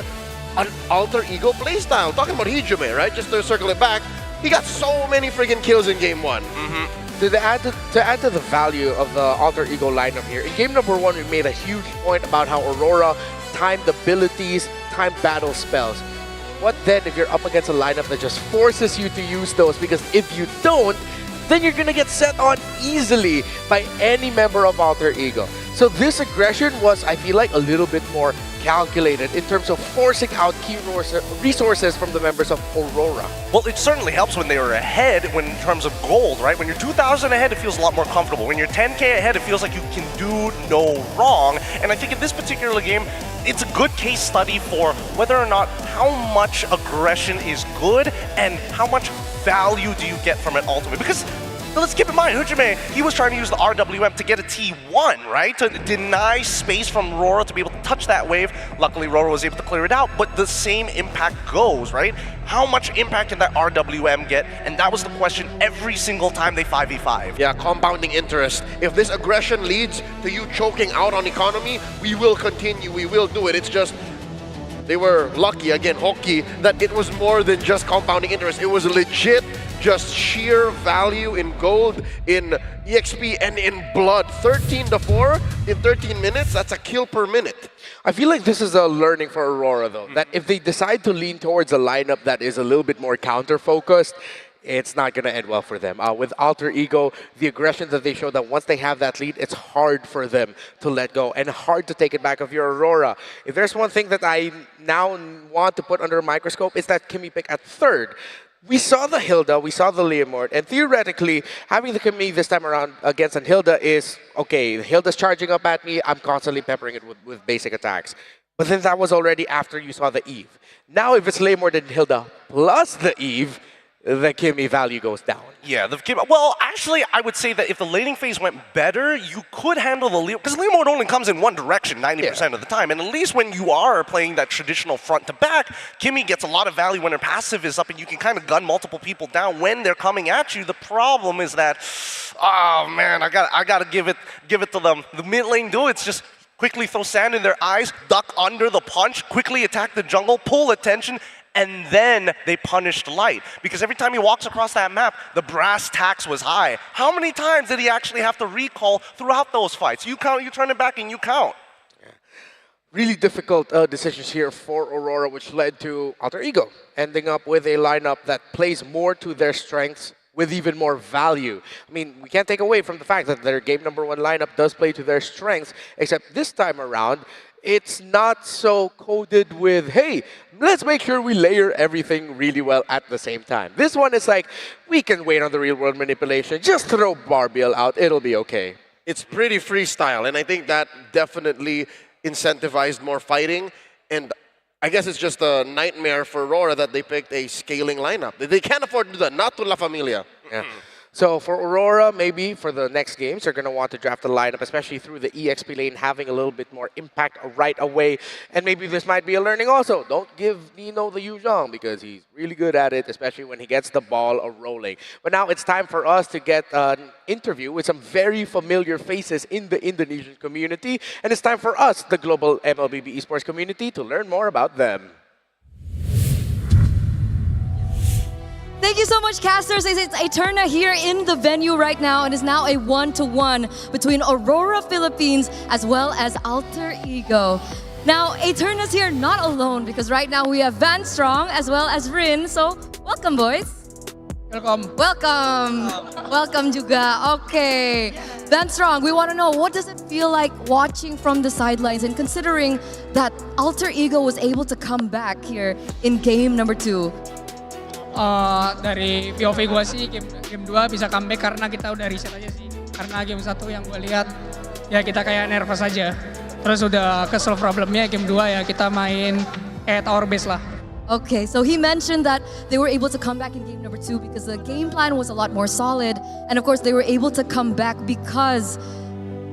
an alter ego playstyle. Talking about Hijime, right? Just to circle it back, he got so many friggin' kills in game 1. To add to the value of the Alter Ego lineup here, in game number 1, we made a huge point about how Aurora timed abilities, timed battle spells. What then if you're up against a lineup that just forces you to use those? Because if you don't, then you're gonna get set on easily by any member of Alter Ego. So this aggression was, I feel like, a little bit more calculated in terms of forcing out key resources from the members of Aurora. Well, it certainly helps when they were ahead in terms of gold, right? When you're 2,000 ahead, it feels a lot more comfortable. When you're 10K ahead, it feels like you can do no wrong. And I think in this particular game, it's a good case study for whether or not how much aggression is good and how much value do you get from an ultimate. Because let's keep in mind, Hijime, he was trying to use the RWM to get a T1, right? To deny space from Aurora to be able to touch that wave. Luckily, Aurora was able to clear it out, but the same impact goes, right? How much impact can that RWM get? And that was the question every single time they 5v5. Yeah, compounding interest. If this aggression leads to you choking out on economy, we will continue, we will do it. It's just, they were lucky, again, Hockey, that it was more than just compounding interest. It was legit, just sheer value in gold, in EXP, and in blood. 13-4 in 13 minutes, that's a kill per minute. I feel like this is a learning for Aurora, though, that if they decide to lean towards a lineup that is a little bit more counter-focused, it's not going to end well for them. With Alter Ego, the aggression that they show, that once they have that lead, it's hard for them to let go and hard to take it back of your Aurora. If there's one thing that I now want to put under a microscope, it's that Kimmy pick at third. We saw the Hilda, we saw the Leomord, and theoretically, having the Kimmy this time around against an Hilda is, okay, Hilda's charging up at me, I'm constantly peppering it with basic attacks. But then that was already after you saw the Eve. Now if it's Leomord and Hilda plus the Eve, the Kimmy value goes down. Yeah, well, actually, I would say that if the laning phase went better, you could handle the Leo, because Leomord only comes in one direction 90% of the time, and at least when you are playing that traditional front to back, Kimmy gets a lot of value when her passive is up, and you can kind of gun multiple people down when they're coming at you. The problem is that, oh man, I gotta give it to them. The mid lane do it's just quickly throw sand in their eyes, duck under the punch, quickly attack the jungle, pull attention, and then they punished Light. Because every time he walks across that map, the brass tax was high. How many times did he actually have to recall throughout those fights? You count, you turn it back, and you count. Yeah. Really difficult decisions here for Aurora, which led to Alter Ego ending up with a lineup that plays more to their strengths with even more value. I mean, we can't take away from the fact that their game #1 lineup does play to their strengths, except this time around, it's not so coded with, hey, let's make sure we layer everything really well at the same time. This one is like, we can wait on the real world manipulation, just throw Barbiel out, it'll be okay. It's pretty freestyle, and I think that definitely incentivized more fighting, and I guess it's just a nightmare for Aurora that they picked a scaling lineup. They can't afford to do that, not to La Familia. Yeah. So for Aurora, maybe for the next games, they're going to want to draft the lineup, especially through the EXP lane, having a little bit more impact right away. And maybe this might be a learning also. Don't give Nino the Yu Zhang because he's really good at it, especially when he gets the ball rolling. But now it's time for us to get an interview with some very familiar faces in the Indonesian community. And it's time for us, the global MLBB Esports community, to learn more about them. Thank you so much, casters. It's Eterna here in the venue right now, and it's now a 1-to-1 between Aurora Philippines as well as Alter Ego. Now, Eterna's here not alone because right now we have Van Strong as well as Rin. So, welcome, boys. Welcome. Welcome. Welcome juga. Okay. Van Strong, we want to know, what does it feel like watching from the sidelines and considering that Alter Ego was able to come back here in game #2? Dari POV gue sih game 2 bisa comeback karena kita udah reset aja sih. Karena game 1 yang gue lihat ya kita kayak nervous aja. Terus udah ke-solve problemnya game 2 ya kita main at our base lah. Okay, so he mentioned that they were able to come back in game #2 because the game plan was a lot more solid. And of course they were able to come back because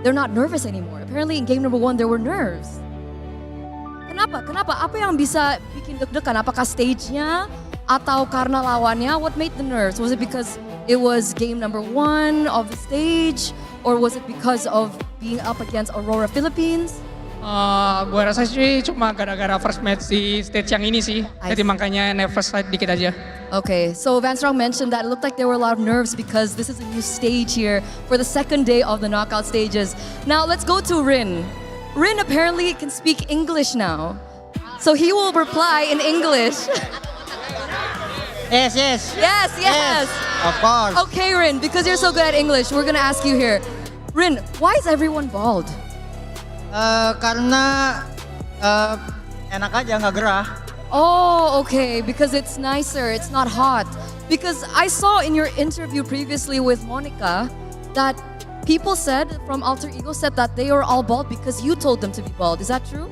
they're not nervous anymore. Apparently in game #1 there were nerves. Kenapa? Apa yang bisa bikin deg-degan? Apakah stage-nya? Atau karena lawannya? What made the nerves? Was it because it was game #1 of the stage? Or was it because of being up against Aurora Philippines? Gue rasa sih cuma gara-gara first match di stage yang ini sih. Jadi makanya nervous dikit aja. Okay, so Van Strong mentioned that it looked like there were a lot of nerves because this is a new stage here for the second day of the knockout stages. Now let's go to Rin. Rin apparently can speak English now. So he will reply in English. Yes. Of course. Okay, Rin, because you're so good at English, we're gonna ask you here. Rin, why is everyone bald? Karena enak aja, nggak gerah. Oh, okay, because it's nicer, it's not hot. Because I saw in your interview previously with Monica that people said, from Alter Ego said that they are all bald because you told them to be bald. Is that true?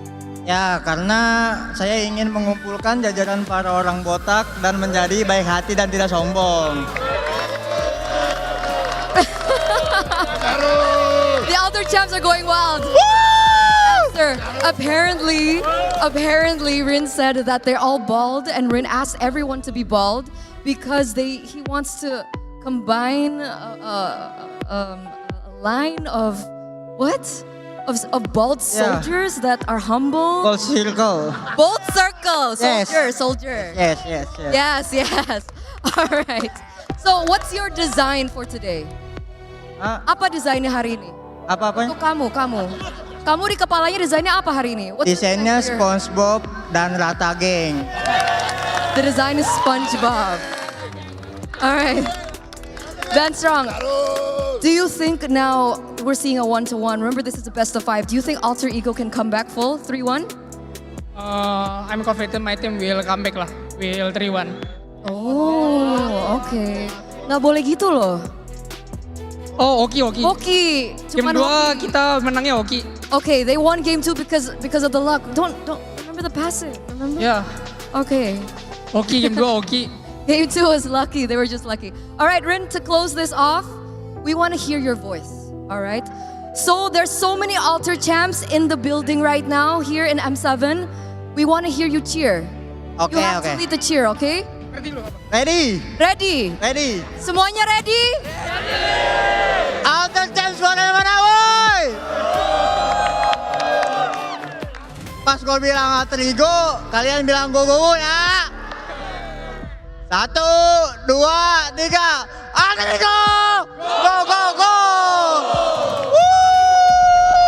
Ya, karena saya ingin mengumpulkan jajaran para orang botak dan menjadi baik hati dan tidak sombong. The Alter champs are going wild. Sir, apparently Rin said that they're all bald, and Rin asked everyone to be bald because he wants to combine a line of what? Of bald soldiers that are humble. Bold circle. Bold circle. Soldier. Yes. Yes. All right. So what's your design for today? Apa desainnya hari ini? Apa-apa? Untuk kamu. Kamu di kepalanya desainnya apa hari ini? Desainnya SpongeBob dan Rata Geng. The design is SpongeBob. All right. Van Strong, do you think now we're seeing a 1-1? Remember, this is a best of 5. Do you think Alter Ego can come back full 3-1? I'm confident my team will come back lah. Will 3-1. Oh, okay. Nggak boleh gitu loh. Oh, Oki. Cuman Game 2 hoki. kita menangnya Oki. Okay, they won game 2 because of the luck. Don't remember the passive. Remember? Yeah. Okay. Oki, game 2 Oki. Game 2 was lucky. They were just lucky. All right, Rin, to close this off, we want to hear your voice. All right. So there's so many Alter champs in the building right now here in M7. We want to hear you cheer. Okay, you have okay. to lead the cheer, okay? Ready? Ready? Ready. Semuanya ready? Alter champs mana woi? Pas gue bilang Alter Ego, kalian bilang go ya. 1, 2, 3, Alter Ego! Go!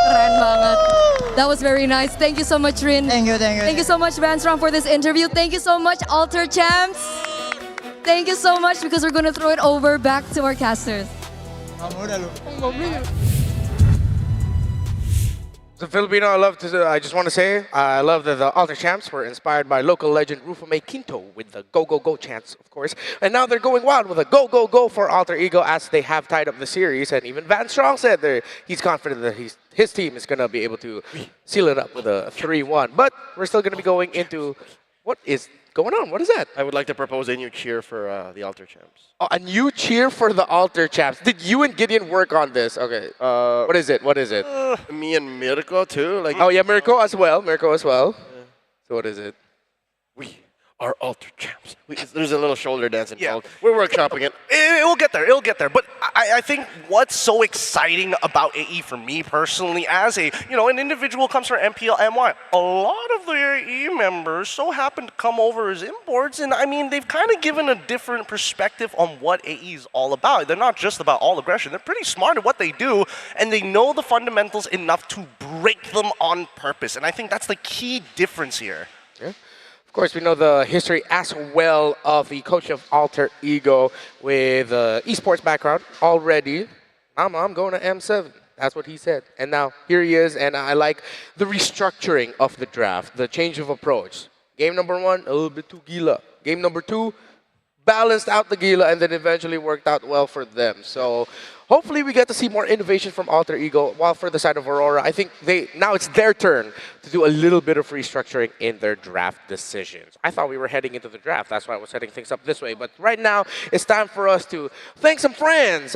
Keren banget. That was very nice. Thank you so much, Rin. Thank you. Thank you so much, Van Strong, for this interview. Thank you so much, Alter champs. Thank you so much, because we're going to throw it over back to our casters. So Filipino, I just want to say, I love that the Alter champs were inspired by local legend Rufame Quinto with the go chants, of course. And now they're going wild with a go for Alter Ego as they have tied up the series. And even Van Strong said he's confident that his team is going to be able to seal it up with a 3-1. But we're still going to be going into what is going on. What is that? I would like to propose a new cheer for the Alter champs. Oh, a new cheer for the Alter champs. Did you and Gideon work on this? Okay. What is it? Me and Mirko too. Oh yeah, Mirko as well. So what is it? We are Alter champs. There's a little shoulder dance involved. We're workshopping it. It will get there. But I think what's so exciting about AE for me personally, as an individual comes from MPL MY, a lot of the AE members so happen to come over as imports, and I mean they've kind of given a different perspective on what AE is all about. They're not just about all aggression. They're pretty smart at what they do, and they know the fundamentals enough to break them on purpose. And I think that's the key difference here. Yeah. Of course, we know the history as well of the coach of Alter Ego with esports background already. I'm going to M7. That's what he said. And now here he is, and I like the restructuring of the draft, the change of approach. Game number 1, a little bit too gila. Game number 2, balanced out the gila, and then eventually worked out well for them. So hopefully we get to see more innovation from Alter Ego. While for the side of Aurora, I think now it's their turn to do a little bit of restructuring in their draft decisions. I thought we were heading into the draft. That's why I was setting things up this way. But right now, it's time for us to thank some friends.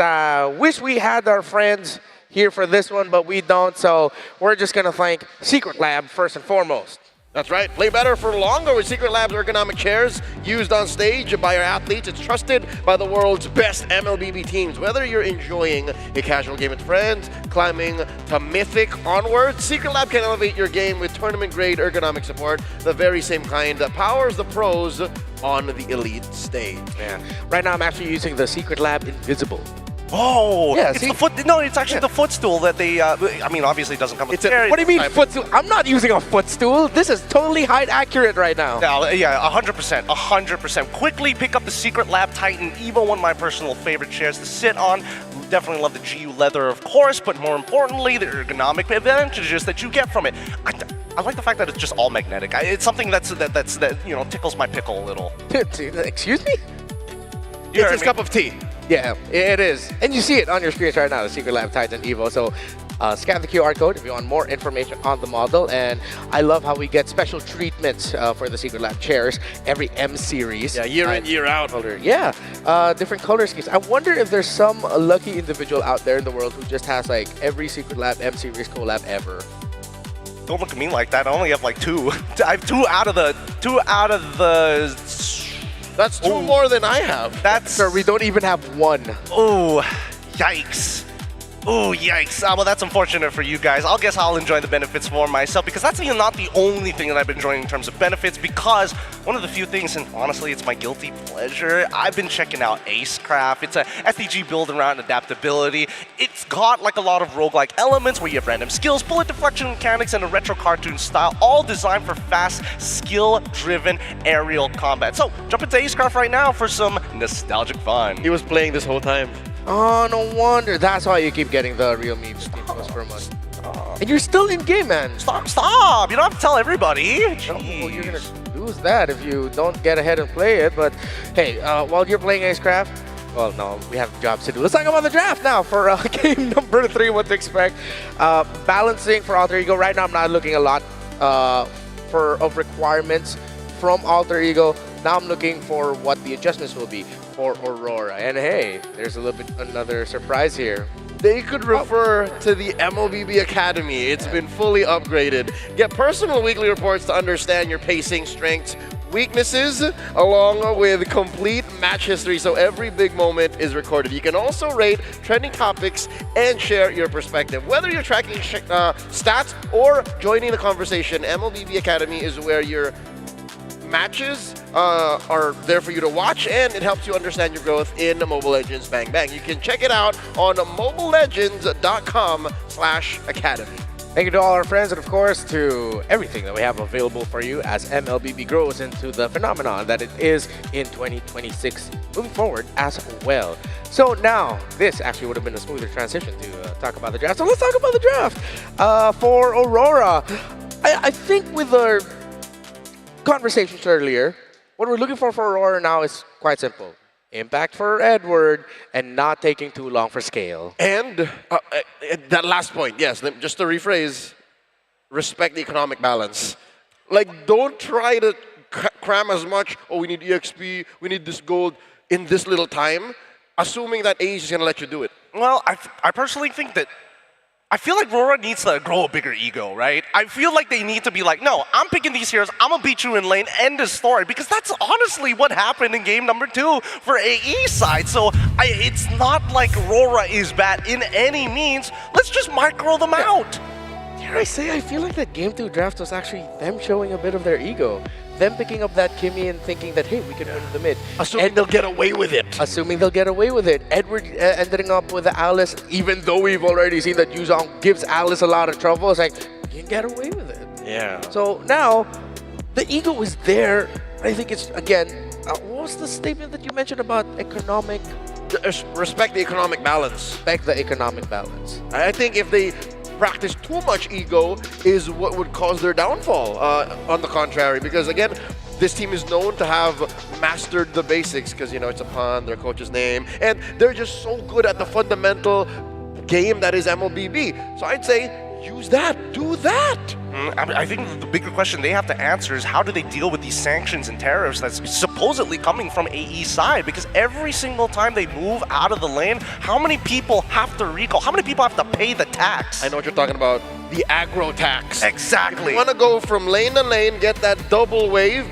Wish we had our friends here for this one, but we don't. So we're just going to thank Secret Lab first and foremost. That's right. Play better for longer with Secret Lab's ergonomic chairs used on stage by our athletes. It's trusted by the world's best MLBB teams. Whether you're enjoying a casual game with friends, climbing to Mythic onwards, Secret Lab can elevate your game with tournament-grade ergonomic support, the very same kind that powers the pros on the elite stage. Man, right now I'm actually using the Secret Lab Invisible. Oh, yeah, it's the foot. No, it's actually the footstool that they. I mean, obviously, it doesn't come with. What do you mean footstool? I'm not using a footstool. This is totally height accurate right now. Yeah, 100%. Quickly pick up the Secret Lab Titan Evo, one of my personal favorite chairs to sit on. Definitely love the GU leather, of course, but more importantly, the ergonomic advantages that you get from it. I like the fact that it's just all magnetic. It's something that tickles my pickle a little. Excuse me? It's his cup of tea. Yeah, it is. And you see it on your screens right now, the Secret Lab Titan Evo. So scan the QR code if you want more information on the model. And I love how we get special treatments for the Secret Lab chairs every M series. Yeah, year in, year out. Yeah, different color schemes. I wonder if there's some lucky individual out there in the world who just has like every Secret Lab M series collab ever. Don't look at me like that. I only have like 2. I have 2 out of the. That's 2 more than I have. Sir, we don't even have 1. Oh, yikes. Oh, yikes. Well, that's unfortunate for you guys. I'll guess I'll enjoy the benefits for myself because that's not the only thing that I've been enjoying in terms of benefits, because one of the few things, and honestly, it's my guilty pleasure, I've been checking out Acecraft. It's a SDG build around adaptability. It's got like a lot of roguelike elements where you have random skills, bullet deflection mechanics, and a retro cartoon style, all designed for fast, skill-driven aerial combat. So, jump into Acecraft right now for some nostalgic fun. He was playing this whole time. Oh, no wonder. That's why you keep getting the real memes per month. And you're still in game, man. Stop! You don't have to tell everybody. No, you're gonna lose that if you don't get ahead and play it. But hey, while you're playing Acecraft, well, no, we have jobs to do. Let's talk about the draft now for game number 3. What to expect? Balancing for Alter Ego. Right now, I'm not looking a lot of requirements from Alter Ego. Now I'm looking for what the adjustments will be for Aurora. And hey, there's a little bit another surprise here. They could refer to the MLBB Academy. It's been fully upgraded. Get personal weekly reports to understand your pacing, strengths, weaknesses, along with complete match history, so every big moment is recorded. You can also rate trending topics and share your perspective. Whether you're tracking stats or joining the conversation, MLBB Academy is where your matches are there for you to watch, and it helps you understand your growth in Mobile Legends Bang Bang. You can check it out on mobilelegends.com/academy. Thank you to all our friends, and of course to everything that we have available for you as MLBB grows into the phenomenon that it is in 2026 moving forward as well. So now, this actually would have been a smoother transition to talk about the draft. So let's talk about the draft for Aurora. I think with our conversations earlier, what we're looking for Aurora now is quite simple. Impact for Edward and not taking too long for scale. And that last point, yes, just to rephrase, respect the economic balance. Like, don't try to cram as much, oh, we need EXP, we need this gold in this little time, assuming that AE is going to let you do it. Well, I personally think that I feel like Aurora needs to grow a bigger ego, right? I feel like they need to be like, no, I'm picking these heroes, I'm gonna beat you in lane, end of story. Because that's honestly what happened in game number 2 for AE side. So it's not like Aurora is bad in any means. Let's just micro them out. Dare I say, I feel like that game 2 draft was actually them showing a bit of their ego. Them picking up that Kimmy and thinking that, hey, we can win the mid. Assuming they'll get away with it. Assuming they'll get away with it. Edward ending up with Alice, even though we've already seen that Yuzong gives Alice a lot of trouble. It's like, you can get away with it. Yeah. So now, the ego is there. I think it's, again, what was the statement that you mentioned about economic? Respect the economic balance. Respect the economic balance. I think if they practice too much ego is what would cause their downfall, on the contrary, because again, this team is known to have mastered the basics because, you know, it's upon their coach's name, and they're just so good at the fundamental game that is MLBB. So I'd say use that, do that. I think the bigger question they have to answer is how do they deal with these sanctions and tariffs that's supposedly coming from AE side? Because every single time they move out of the lane, how many people have to recall? How many people have to pay the tax? I know what you're talking about. The aggro tax. Exactly. If you want to go from lane to lane, get that double wave,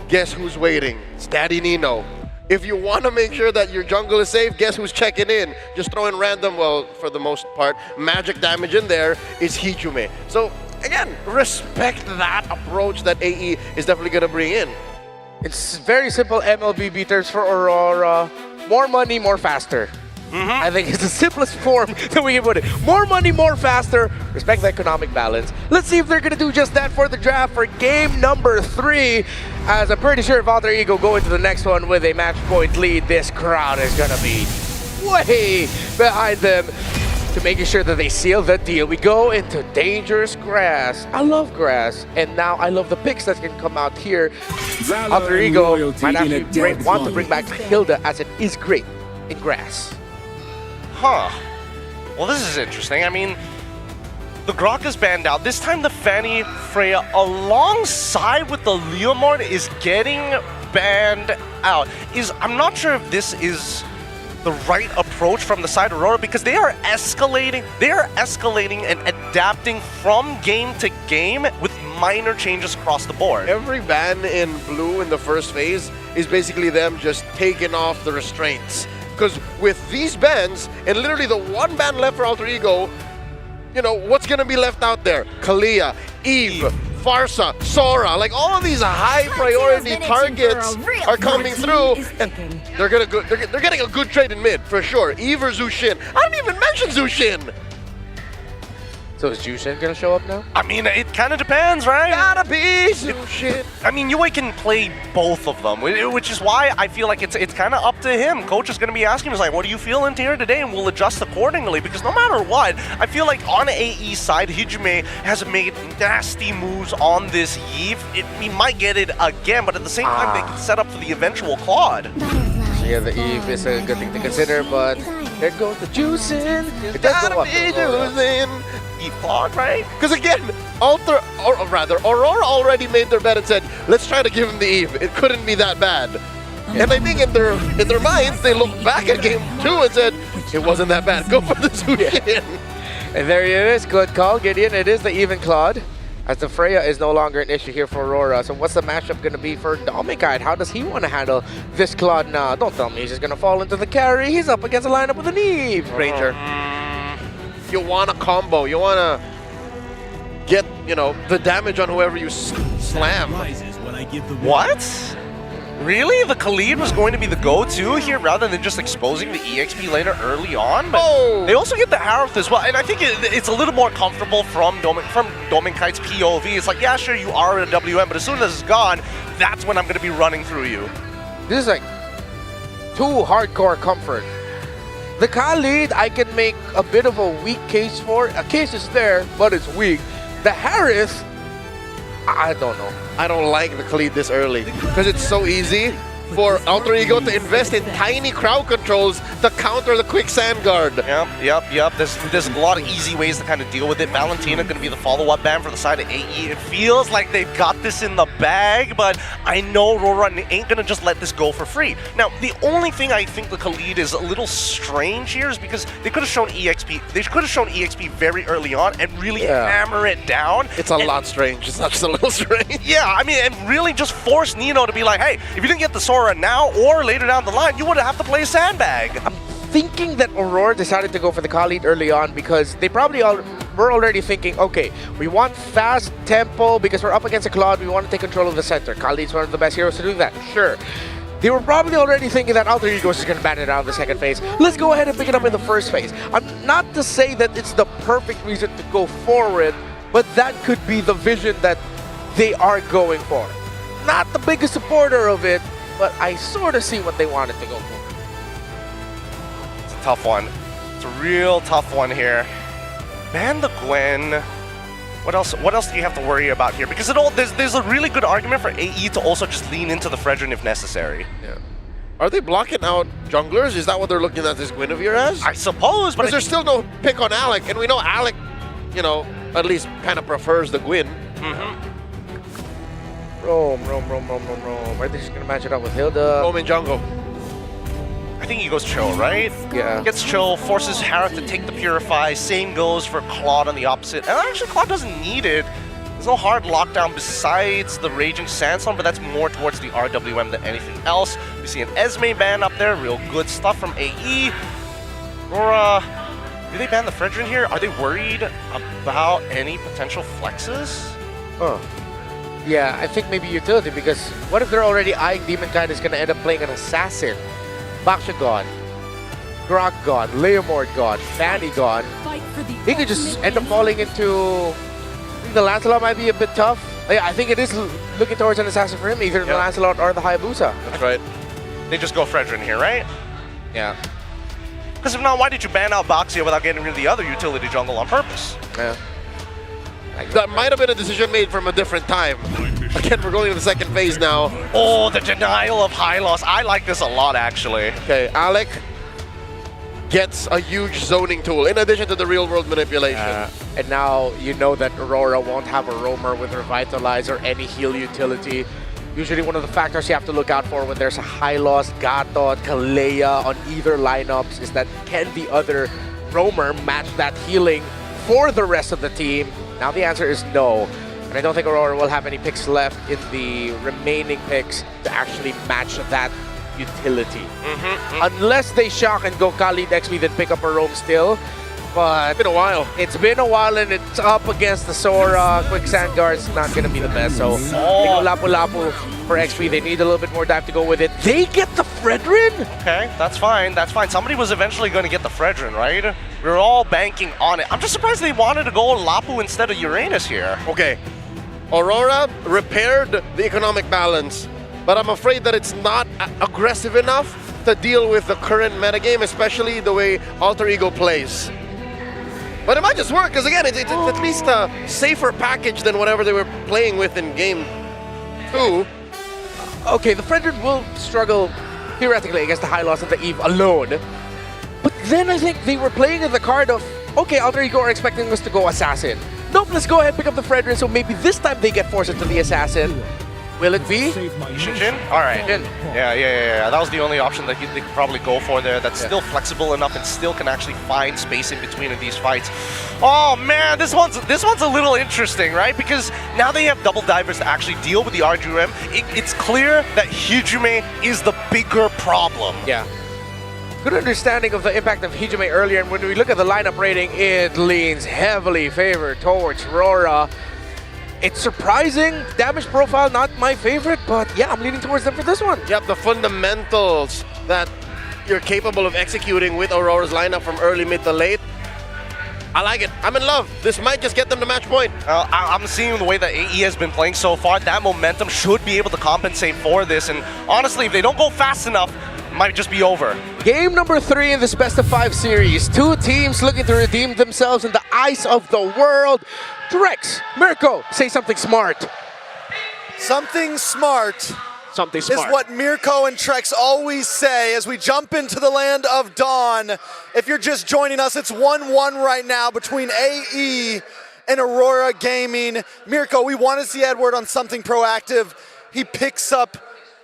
guess who's waiting? It's Daddy Nino. If you want to make sure that your jungle is safe, guess who's checking in? Just throw in random, well, for the most part, magic damage in there is Hijume. So, again, respect that approach that AE is definitely going to bring in. It's very simple MLBB terms for Aurora. More money, more faster. I think it's the simplest form that we can put it. More money, more faster. Respect the economic balance. Let's see if they're going to do just that for the draft for game number 3. As I'm pretty sure if Alter Ego go into the next one with a match point lead, this crowd is going to be way behind them to making sure that they seal the deal. We go into dangerous grass. I love grass. And now I love the picks that can come out here. Alter Ego might actually want to bring back Hilda, as it is great in grass. Huh. Well, this is interesting. I mean, the Grok is banned out. This time the Fanny Freya alongside with the Leomord is getting banned out. I'm not sure if this is the right approach from the side of Aurora, because they are escalating and adapting from game to game with minor changes across the board. Every ban in blue in the first phase is basically them just taking off the restraints. Because with these bans, and literally the one ban left for Alter Ego, you know, what's going to be left out there? Kalia, Eve, Farsa, Sora, like all of these high priority targets are coming through, and they're getting a good trade in mid for sure. Eve or Zushin. I didn't even mention Zushin. So is Zushin gonna show up now? I mean, it kind of depends, right? Gotta be Zushin. I mean, Yue can play both of them, which is why I feel like it's kind of up to him. Coach is going to be asking him, like, what do you feel into here today? And we'll adjust accordingly, because no matter what, I feel like on AE side, Hijime has made nasty moves on this Eve. He might get it again, but at the same time, they can set up for the eventual Claude. So yeah, the Eve is a good thing to consider, but there goes the juicing. It does go up. Claude, right? Because again, Aurora already made their bet and said, let's try to give him the Eve. It couldn't be that bad. And I think in their minds, they looked back at game 2 and said, it wasn't that bad. Go for the Zushin. And there it is. Good call, Gideon. It is the even Claude, as the Freya is no longer an issue here for Aurora. So what's the matchup going to be for domikite? How does he want to handle this Claude now? Don't tell me he's just going to fall into the carry. He's up against a lineup with an Eve. Ranger. You want a combo. You want to get, you know, the damage on whoever you slam. What? Really? The Khalid was going to be the go-to here rather than just exposing the EXP laner early on? But they also get the Harith as well, and I think it's a little more comfortable from Domikite's POV. It's like, yeah, sure, you are a WM, but as soon as it's gone, that's when I'm going to be running through you. This is like too hardcore comfort. The Khalid, I can make a bit of a weak case for. A case is there, but it's weak. The Harith, I don't know. I don't like the Khalid this early because it's so easy for Alter Ego to invest in tiny crowd controls to counter the quicksand guard. Yep. There's a lot of easy ways to kind of deal with it. Valentina going to be the follow-up ban for the side of AE. It feels like they've got this in the bag, but I know RORA ain't going to just let this go for free. Now, the only thing I think the Khalid is a little strange here is because they could have shown EXP. They could have shown EXP very early on and really hammer it down. It's a lot strange. It's not just a little strange. Yeah, I mean, and really just force Nino to be like, hey, if you didn't get the Sora now or later down the line, you would have to play sandbag. I'm thinking that Aurora decided to go for the Khalid early on because they probably were already thinking, okay, we want fast tempo because we're up against a Claude, we want to take control of the center. Khalid's one of the best heroes to do that, sure. They were probably already thinking that Alter Ego is just going to ban it out in the second phase. Let's go ahead and pick it up in the first phase. I'm not to say that it's the perfect reason to go forward, but that could be the vision that they are going for. Not the biggest supporter of it, but I sort of see what they wanted to go for. It's a tough one. It's a real tough one here. Ban the Gwen. What else do you have to worry about here? Because there's a really good argument for AE to also just lean into the Fredrin if necessary. Yeah. Are they blocking out junglers? Is that what they're looking at this Guinevere as? I suppose, but there's still no pick on Alec, and we know Alec, you know, at least kind of prefers the Gwyn. Roam. Are they just going to match it up with Hilda? Roam in jungle. I think he goes chill, right? Yeah. Gets chill, forces Harith to take the Purify. Same goes for Claude on the opposite. And actually, Claude doesn't need it. There's no hard lockdown besides the Raging Sandstorm, but that's more towards the RWM than anything else. We see an Esme ban up there. Real good stuff from AE. Aurora, do they ban the Fredrin here? Are they worried about any potential flexes? Yeah, I think maybe utility, because what if they're already eyeing Demon Knight is going to end up playing an Assassin? Baksha gone, Grog gone, Leomord gone, Fanny gone. He could just end up falling into... I think the Lancelot might be a bit tough. Yeah, I think it is looking towards an Assassin for him, either the Lancelot or the Hayabusa. That's right. They just go Fredrin here, right? Yeah. Because if not, why did you ban out Boxia without getting rid of the other utility jungle on purpose? Yeah. That might have been a decision made from a different time. Again, we're going to the second phase now. Oh, the denial of high loss. I like this a lot, actually. Okay, Alec gets a huge zoning tool in addition to the real-world manipulation. And now you know that Aurora won't have a roamer with Revitalize or any heal utility. Usually one of the factors you have to look out for when there's a high loss, Gatot, Kalea on either lineups is that can the other roamer match that healing for the rest of the team? Now the answer is no. And I don't think Aurora will have any picks left in the remaining picks to actually match that utility. Unless they shock and go Khalid XP, then pick up a roam still. But it's been a while. It's been a while, and it's up against the Sora. Quicksand Guard's not going to be the best. So they go Lapu-Lapu for XP. They need a little bit more dive to go with it. They get the Fredrin? Okay, that's fine. That's fine. Somebody was eventually going to get the Fredrin, right? We were all banking on it. I'm just surprised they wanted to go Lapu instead of Uranus here. Okay, Aurora repaired the economic balance, but I'm afraid that it's not aggressive enough to deal with the current metagame, especially the way Alter Ego plays. But it might just work, because again, it's at least a safer package than whatever they were playing with in game 2. Okay, the Fredrin will struggle theoretically against the high loss of the Eve alone. But then I think they were playing in the card of, okay, Alter Ego are expecting us to go Assassin. Nope, let's go ahead and pick up the Fredrin, so maybe this time they get forced into the Assassin. Will it be? Jin? Alright. Yeah. That was the only option that they could probably go for there. That's still flexible enough and still can actually find space in between in these fights. Oh man, this one's a little interesting, right? Because now they have double divers to actually deal with the RGM. It's clear that Hijume is the bigger problem. Yeah. Good understanding of the impact of Hijume earlier, and when we look at the lineup rating, it leans heavily favored towards RORA. It's surprising. Damage profile, not my favorite, but yeah, I'm leaning towards them for this one. Yep, the fundamentals that you're capable of executing with Aurora's lineup from early, mid to late. I like it. I'm in love. This might just get them to match point. I'm seeing the way that AE has been playing so far. That momentum should be able to compensate for this. And honestly, if they don't go fast enough, it might just be over. Game number 3 in this best-of-5 series. 2 teams looking to redeem themselves in the eyes of the world. Drex, Mirko, say something smart. Something smart. Something smart is what Mirko and Trex always say as we jump into the land of Dawn. If you're just joining us, it's 1-1 right now between AE and Aurora Gaming. Mirko, we want to see Edward on something proactive. He picks up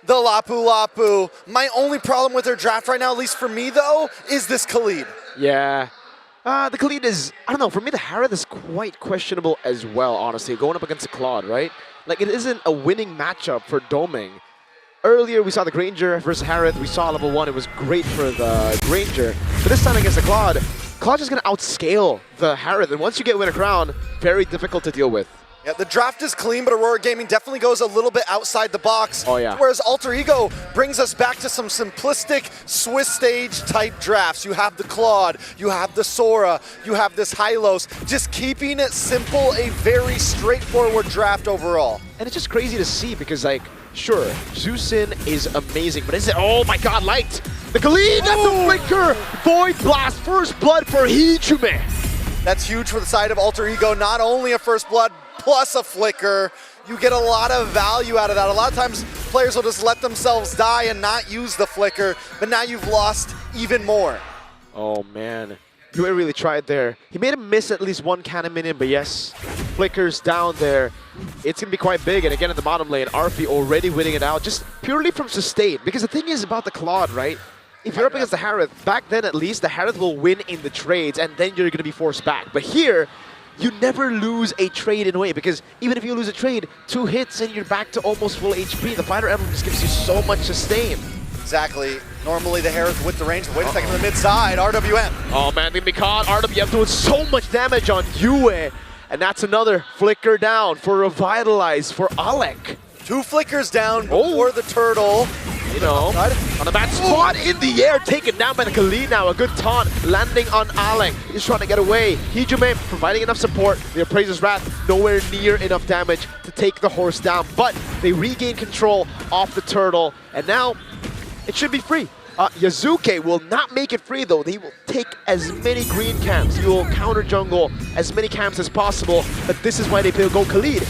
the Lapu-Lapu. My only problem with their draft right now, at least for me though, is this Khalid. Yeah. The Khalid is, I don't know, for me the Harith is quite questionable as well, honestly, going up against the Claude, right? Like, it isn't a winning matchup for Doming. Earlier, we saw the Granger versus Harith. We saw level 1. It was great for the Granger. But this time against the Claude, Claude's just going to outscale the Harith. And once you get Winner Crown, very difficult to deal with. Yeah, the draft is clean, but Aurora Gaming definitely goes a little bit outside the box. Oh, yeah. Whereas Alter Ego brings us back to some simplistic Swiss stage type drafts. You have the Claude, you have the Sora, you have this Hylos. Just keeping it simple, a very straightforward draft overall. And it's just crazy to see because, like, sure, Zeusin is amazing, but is it, oh my god, light! The Khalid, that's a flicker! Void Blast, first blood for Hijume! That's huge for the side of Alter Ego, not only a first blood, plus a flicker. You get a lot of value out of that. A lot of times players will just let themselves die and not use the flicker, but now you've lost even more. Oh man, Yue really tried there. He made him miss at least one cannon minion, but yes, flickers down there. It's gonna be quite big, and again at the bottom lane, Arfi already winning it out, just purely from sustain. Because the thing is about the Claude, right? If you're up against the Harith, back then at least, the Harith will win in the trades, and then you're gonna be forced back. But here, you never lose a trade in a way, because even if you lose a trade, 2 hits and you're back to almost full HP. The Fighter Emblem just gives you so much sustain. Exactly. Normally the Harith with the range. Wait a second, to the mid side, RWM. Oh man, they be caught. RWM doing so much damage on Yue. And that's another flicker down for Revitalize for Alec. 2 flickers down before the turtle. You know, on a bad spot in the air, taken down by the Khalid now. A good taunt landing on Alec. He's trying to get away. Hijume providing enough support. The Appraiser's Wrath nowhere near enough damage to take the horse down, but they regain control off the turtle, and now it should be free. Yazuke will not make it free though. They will take as many green camps. He will counter jungle as many camps as possible, but this is why they go Khalid.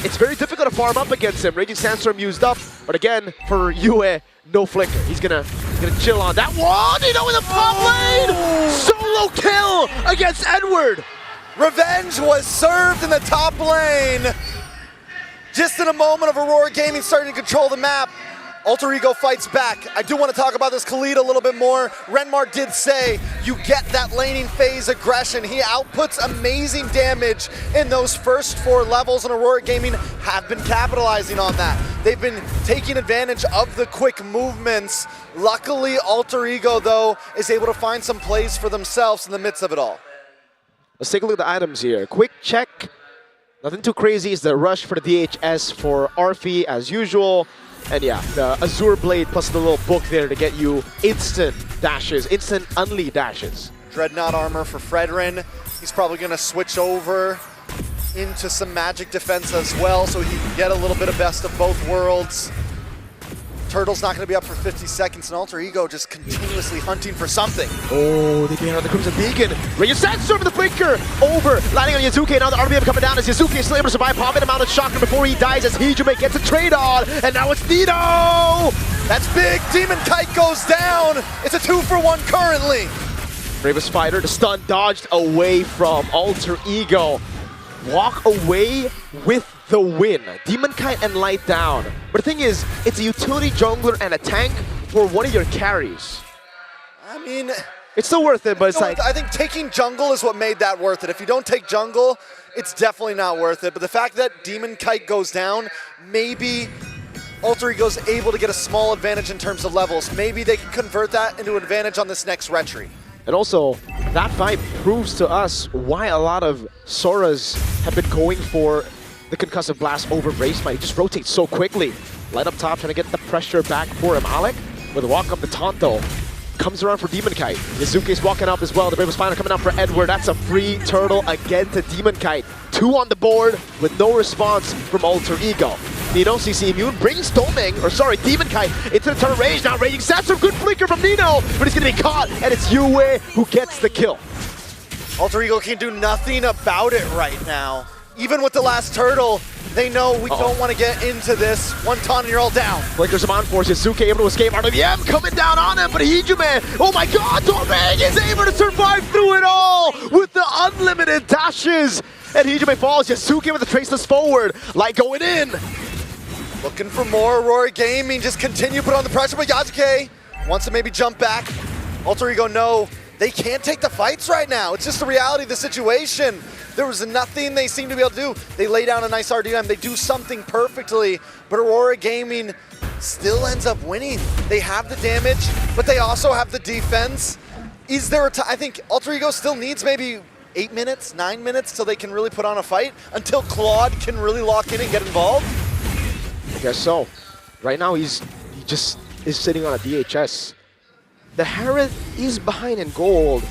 It's very difficult to farm up against him. Raging Sandstorm used up, but again, for Yue, no flicker. He's gonna chill on that one. You know, in the top lane, solo kill against Edward. Revenge was served in the top lane. Just in a moment of Aurora Gaming starting to control the map, Alter Ego fights back. I do want to talk about this Khalid a little bit more. Renmar did say you get that laning phase aggression. He outputs amazing damage in those first 4 levels, and Aurora Gaming have been capitalizing on that. They've been taking advantage of the quick movements. Luckily, Alter Ego, though, is able to find some plays for themselves in the midst of it all. Let's take a look at the items here. Quick check. Nothing too crazy. It's the rush for the DHS for Arfi as usual. And yeah, the Azure Blade plus the little book there to get you instant dashes, instant unlead dashes. Dreadnought armor for Fredrin. He's probably going to switch over into some magic defense as well, so he can get a little bit of best of both worlds. Turtle's not going to be up for 50 seconds, and Alter Ego just continuously hunting for something. Oh, they get out the Crimson Beacon. Radiant Sandstorm with the Flicker over, landing on Yazuki. Now the RBM coming down as Yazuki is still able to survive. Popping him out of Shocker before he dies as Hijume gets a trade on, and now it's Nino! That's big. Demon Kite goes down. It's a 2-for-1 currently. Bravest Fighter, the stun dodged away from Alter Ego. Walk away with the win. Demon Kite and Light down. But the thing is, it's a utility jungler and a tank for one of your carries. I mean, it's still worth it, but it's like... I think taking jungle is what made that worth it. If you don't take jungle, it's definitely not worth it. But the fact that Demon Kite goes down, maybe Alter Ego's able to get a small advantage in terms of levels. Maybe they can convert that into an advantage on this next retry. And also, that fight proves to us why a lot of Soras have been going for the Concussive Blast over Racefight. He just rotates so quickly. Light up top, trying to get the pressure back for him. Alec with a walk up the Tonto. Comes around for Demon Kite. Yazuki's walking up as well. The Bravest Fighter coming out for Edward. That's a free turtle again to Demon Kite. 2 on the board with no response from Alter Ego. Nino, CC immune, brings Demon Kite into the turret range. Now Raging Sandstorm, good flicker from Nino, but he's gonna be caught, and it's Yue who gets the kill. Alter Ego can do nothing about it right now. Even with the last turtle, they know we don't want to get into this. 1 taunt and you're all down. Flickers him on for Yazuki, able to escape. RWM coming down on him, but Hijume, oh my god, Domeng is able to survive through it all with the unlimited dashes. And Hijume falls, Yazuki with the traceless forward. Light going in. Looking for more. Aurora Gaming just continue put on the pressure, but Yazuki wants to maybe jump back. Alter Ego, no, they can't take the fights right now. It's just the reality of the situation. There was nothing they seem to be able to do. They lay down a nice RDM, they do something perfectly, but Aurora Gaming still ends up winning. They have the damage, but they also have the defense. Is there a time? I think Alter Ego still needs maybe 8 minutes, 9 minutes till they can really put on a fight, until Claude can really lock in and get involved. I guess so. Right now he just is sitting on a DHS. The Harith is behind in gold,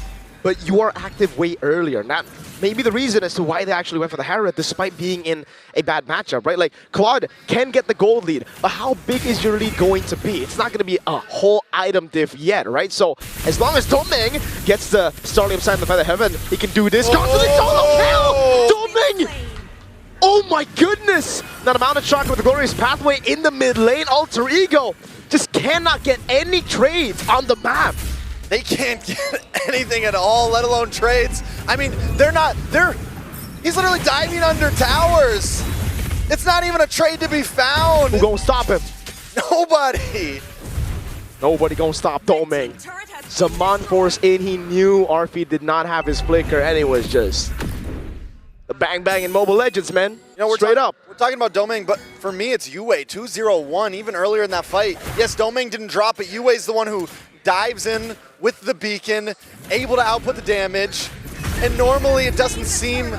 but you are active way earlier. And that may be the reason as to why they actually went for the Harith despite being in a bad matchup, right? Like, Claude can get the gold lead, but how big is your lead going to be? It's not going to be a whole item diff yet, right? So, as long as Domeng gets the Starling Upside in the Feather Heaven, he can do this. Got to the solo kill! Domeng! Oh my goodness! Now the Mountain Shock with the Glorious Pathway in the mid lane. Alter Ego just cannot get any trades on the map. They can't get anything at all, let alone trades. I mean, he's literally diving under towers. It's not even a trade to be found. Who gonna stop him? Nobody. Nobody gonna stop Domeng. Zaman Force in, he knew Arfi did not have his flicker, and it was just the bang bang in Mobile Legends, man. You know, straight up. We're talking about Domeng, but for me, it's Yue, 2-0-1, even earlier in that fight. Yes, Domeng didn't drop it. Yue's the one who dives in with the beacon, able to output the damage. And normally it doesn't seem,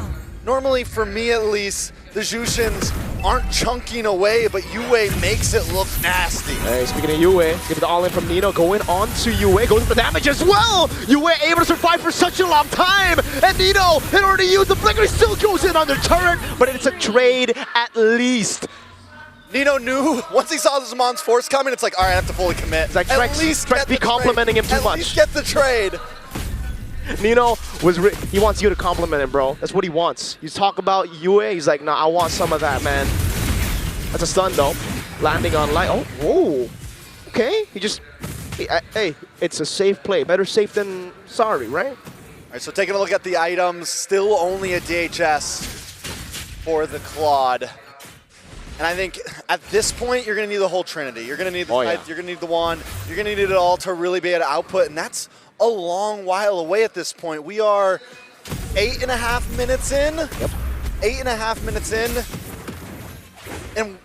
normally for me at least, the Jushians aren't chunking away, but Yue makes it look nasty. Hey, speaking of Yue, give it the all in from Nino, going on to Yue, goes for damage as well! Yue able to survive for such a long time, and Nino had already used the flicker, he still goes in on the turret, but it's a trade at least. Nino knew, once he saw the Zaman's Force coming, it's like, all right, I have to fully commit. It's like, at least be complimenting him too much. At least get the trade. Nino he wants you to compliment him, bro. That's what he wants. You talk about Yue, he's like, nah, I want some of that, man. That's a stun, though. Landing on light. Oh, whoa. Okay, hey, it's a safe play. Better safe than sorry, right? All right, so taking a look at the items, still only a DHS for the Claude. And I think at this point, you're going to need the whole trinity. You're going to need the yeah. you're going to need the wand, you're going to need it all to really be able to output, and that's a long while away at this point. We are 8.5 minutes in. Yep. 8.5 minutes in. And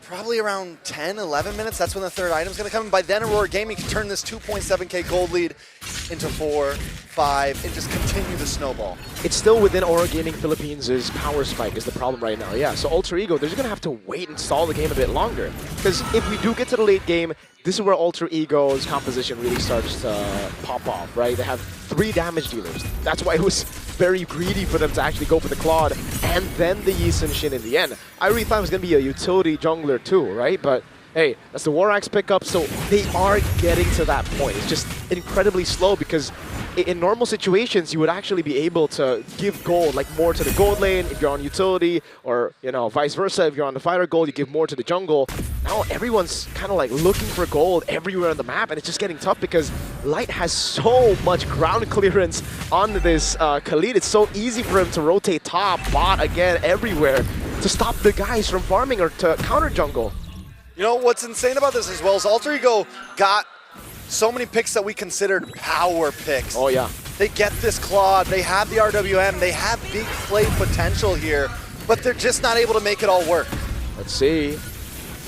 probably around 10, 11 minutes, that's when the third item's going to come in. By then, Aurora Gaming can turn this 2.7K gold lead into 4, 5, and just continue the snowball. It's still within Aurora Gaming Philippines' power spike is the problem right now. Yeah, so Alter Ego, they're just going to have to wait and stall the game a bit longer. Because if we do get to the late game, this is where Alter Ego's composition really starts to pop off, right? They have 3 damage dealers. That's why it was very greedy for them to actually go for the Claude and then the Yi Sun Shin in the end. I really thought it was going to be a utility jungler too, right? But hey, that's the Warax pickup, so they are getting to that point. It's just incredibly slow because in normal situations, you would actually be able to give gold, like more to the gold lane if you're on utility, or vice versa. If you're on the fighter gold, you give more to the jungle. Now everyone's kind of like looking for gold everywhere on the map, and it's just getting tough because Light has so much ground clearance on this Khalid. It's so easy for him to rotate top, bot again, everywhere to stop the guys from farming or to counter jungle. You know, what's insane about this as well is Alter Ego got so many picks that we considered power picks. Oh, yeah. They get this Claude, they have the RWM, they have big play potential here, but they're just not able to make it all work. Let's see.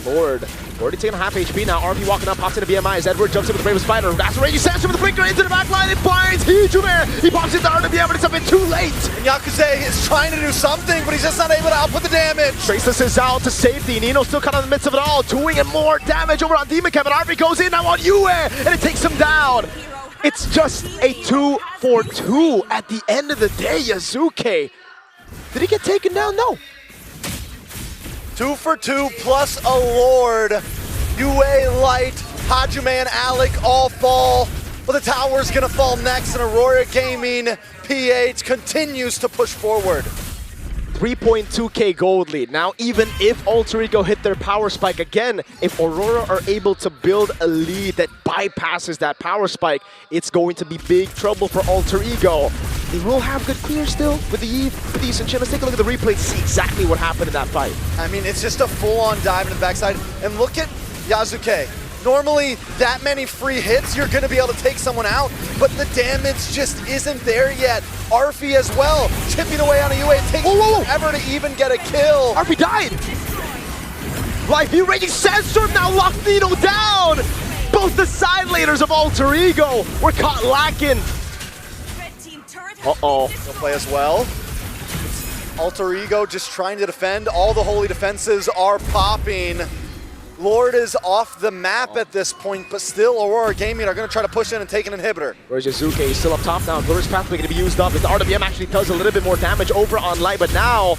Lord, already taking half HP now. RP walking up, pops into BMI as Edward jumps in with the Brave Spider. That's Raging Sands with the Blinker into the back line. It binds Hijume. He pops into RWM, but it's a bit too late. And Yakuze is trying to do something, but he's just not able to output the damage. Traces is out to safety. Nino still kind of in the midst of it all, doing more damage over on Demon Kevin. RP goes in now on Yue, and it takes him down. It's just a 2-for-2 at the end of the day. Yazuke, did he get taken down? No. 2 for 2 plus a Lord. Yue, Light, Hajume, and Alec all fall. But the tower's gonna fall next, and Aurora Gaming PH continues to push forward. 3.2k gold lead. Now, even if Alter Ego hit their power spike again, if Aurora are able to build a lead that bypasses that power spike, it's going to be big trouble for Alter Ego. They will have good clear still with the Eve, with the Yi Sun Shin. Let's take a look at the replay to see exactly what happened in that fight. I mean, it's just a full-on dive in the backside. And look at Yazuke. Normally, that many free hits, you're going to be able to take someone out, but the damage just isn't there yet. Arfi as well, chipping away on a UA. It takes forever to even get a kill. Arfi died! Live View Raging Sandstorm now locked Nino down! Both the side laners of Alter Ego were caught lacking. Uh-oh. They'll play as well. Alter Ego just trying to defend. All the holy defenses are popping. Lord is off the map at this point, but still Aurora Gaming are going to try to push in and take an inhibitor. Where's Yazuke? He's still up top now. Glorious Pathway going to be used up. His RWM actually does a little bit more damage over on Light, but now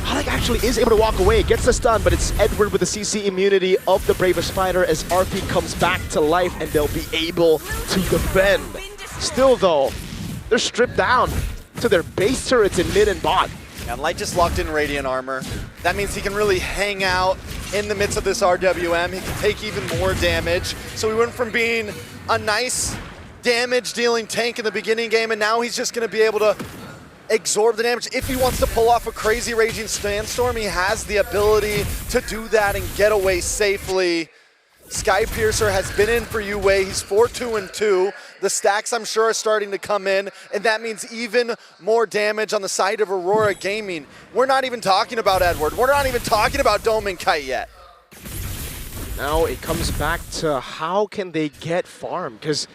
Alec actually is able to walk away. Gets the stun, but it's Edward with the CC immunity of the Braver Spider as RP comes back to life, and they'll be able to defend. Still, though, they're stripped down to their base turrets in mid and bot. And Light just locked in Radiant Armor. That means he can really hang out in the midst of this RWM. He can take even more damage. So we went from being a nice damage-dealing tank in the beginning game, and now he's just going to be able to absorb the damage. If he wants to pull off a crazy Raging Sandstorm, he has the ability to do that and get away safely. Sky Piercer has been in for Yue. He's 4-2-2. The stacks, I'm sure, are starting to come in, and that means even more damage on the side of Aurora Gaming. We're not even talking about Edward. We're not even talking about Dome and Kite yet. Now it comes back to how can they get farm? Because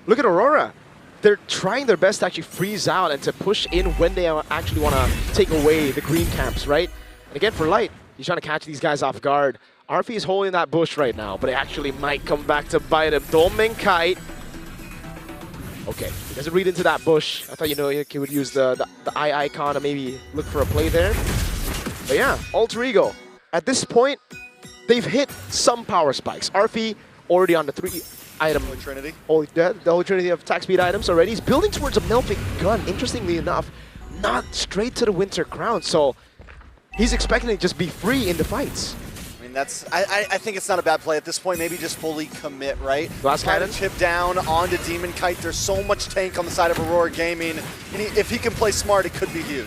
look at Aurora. They're trying their best to actually freeze out and to push in when they actually want to take away the green camps, right? And again, for Light, he's trying to catch these guys off guard. Arfi is holding that bush right now, but it actually might come back to bite him. Dome Kite. Okay, he doesn't read into that bush. I thought, he would use the eye icon and maybe look for a play there. But yeah, Alter Ego. At this point, they've hit some power spikes. Arfi already on the 3-item. Holy Trinity. The Holy Trinity of attack speed items already. He's building towards a melting gun, interestingly enough. Not straight to the Winter Crown, so he's expecting to just be free in the fights. I mean, I think it's not a bad play at this point. Maybe just fully commit, right? Last Try cannon. to chip down onto Demon Kite. There's so much tank on the side of Aurora Gaming. And if he can play smart, it could be huge.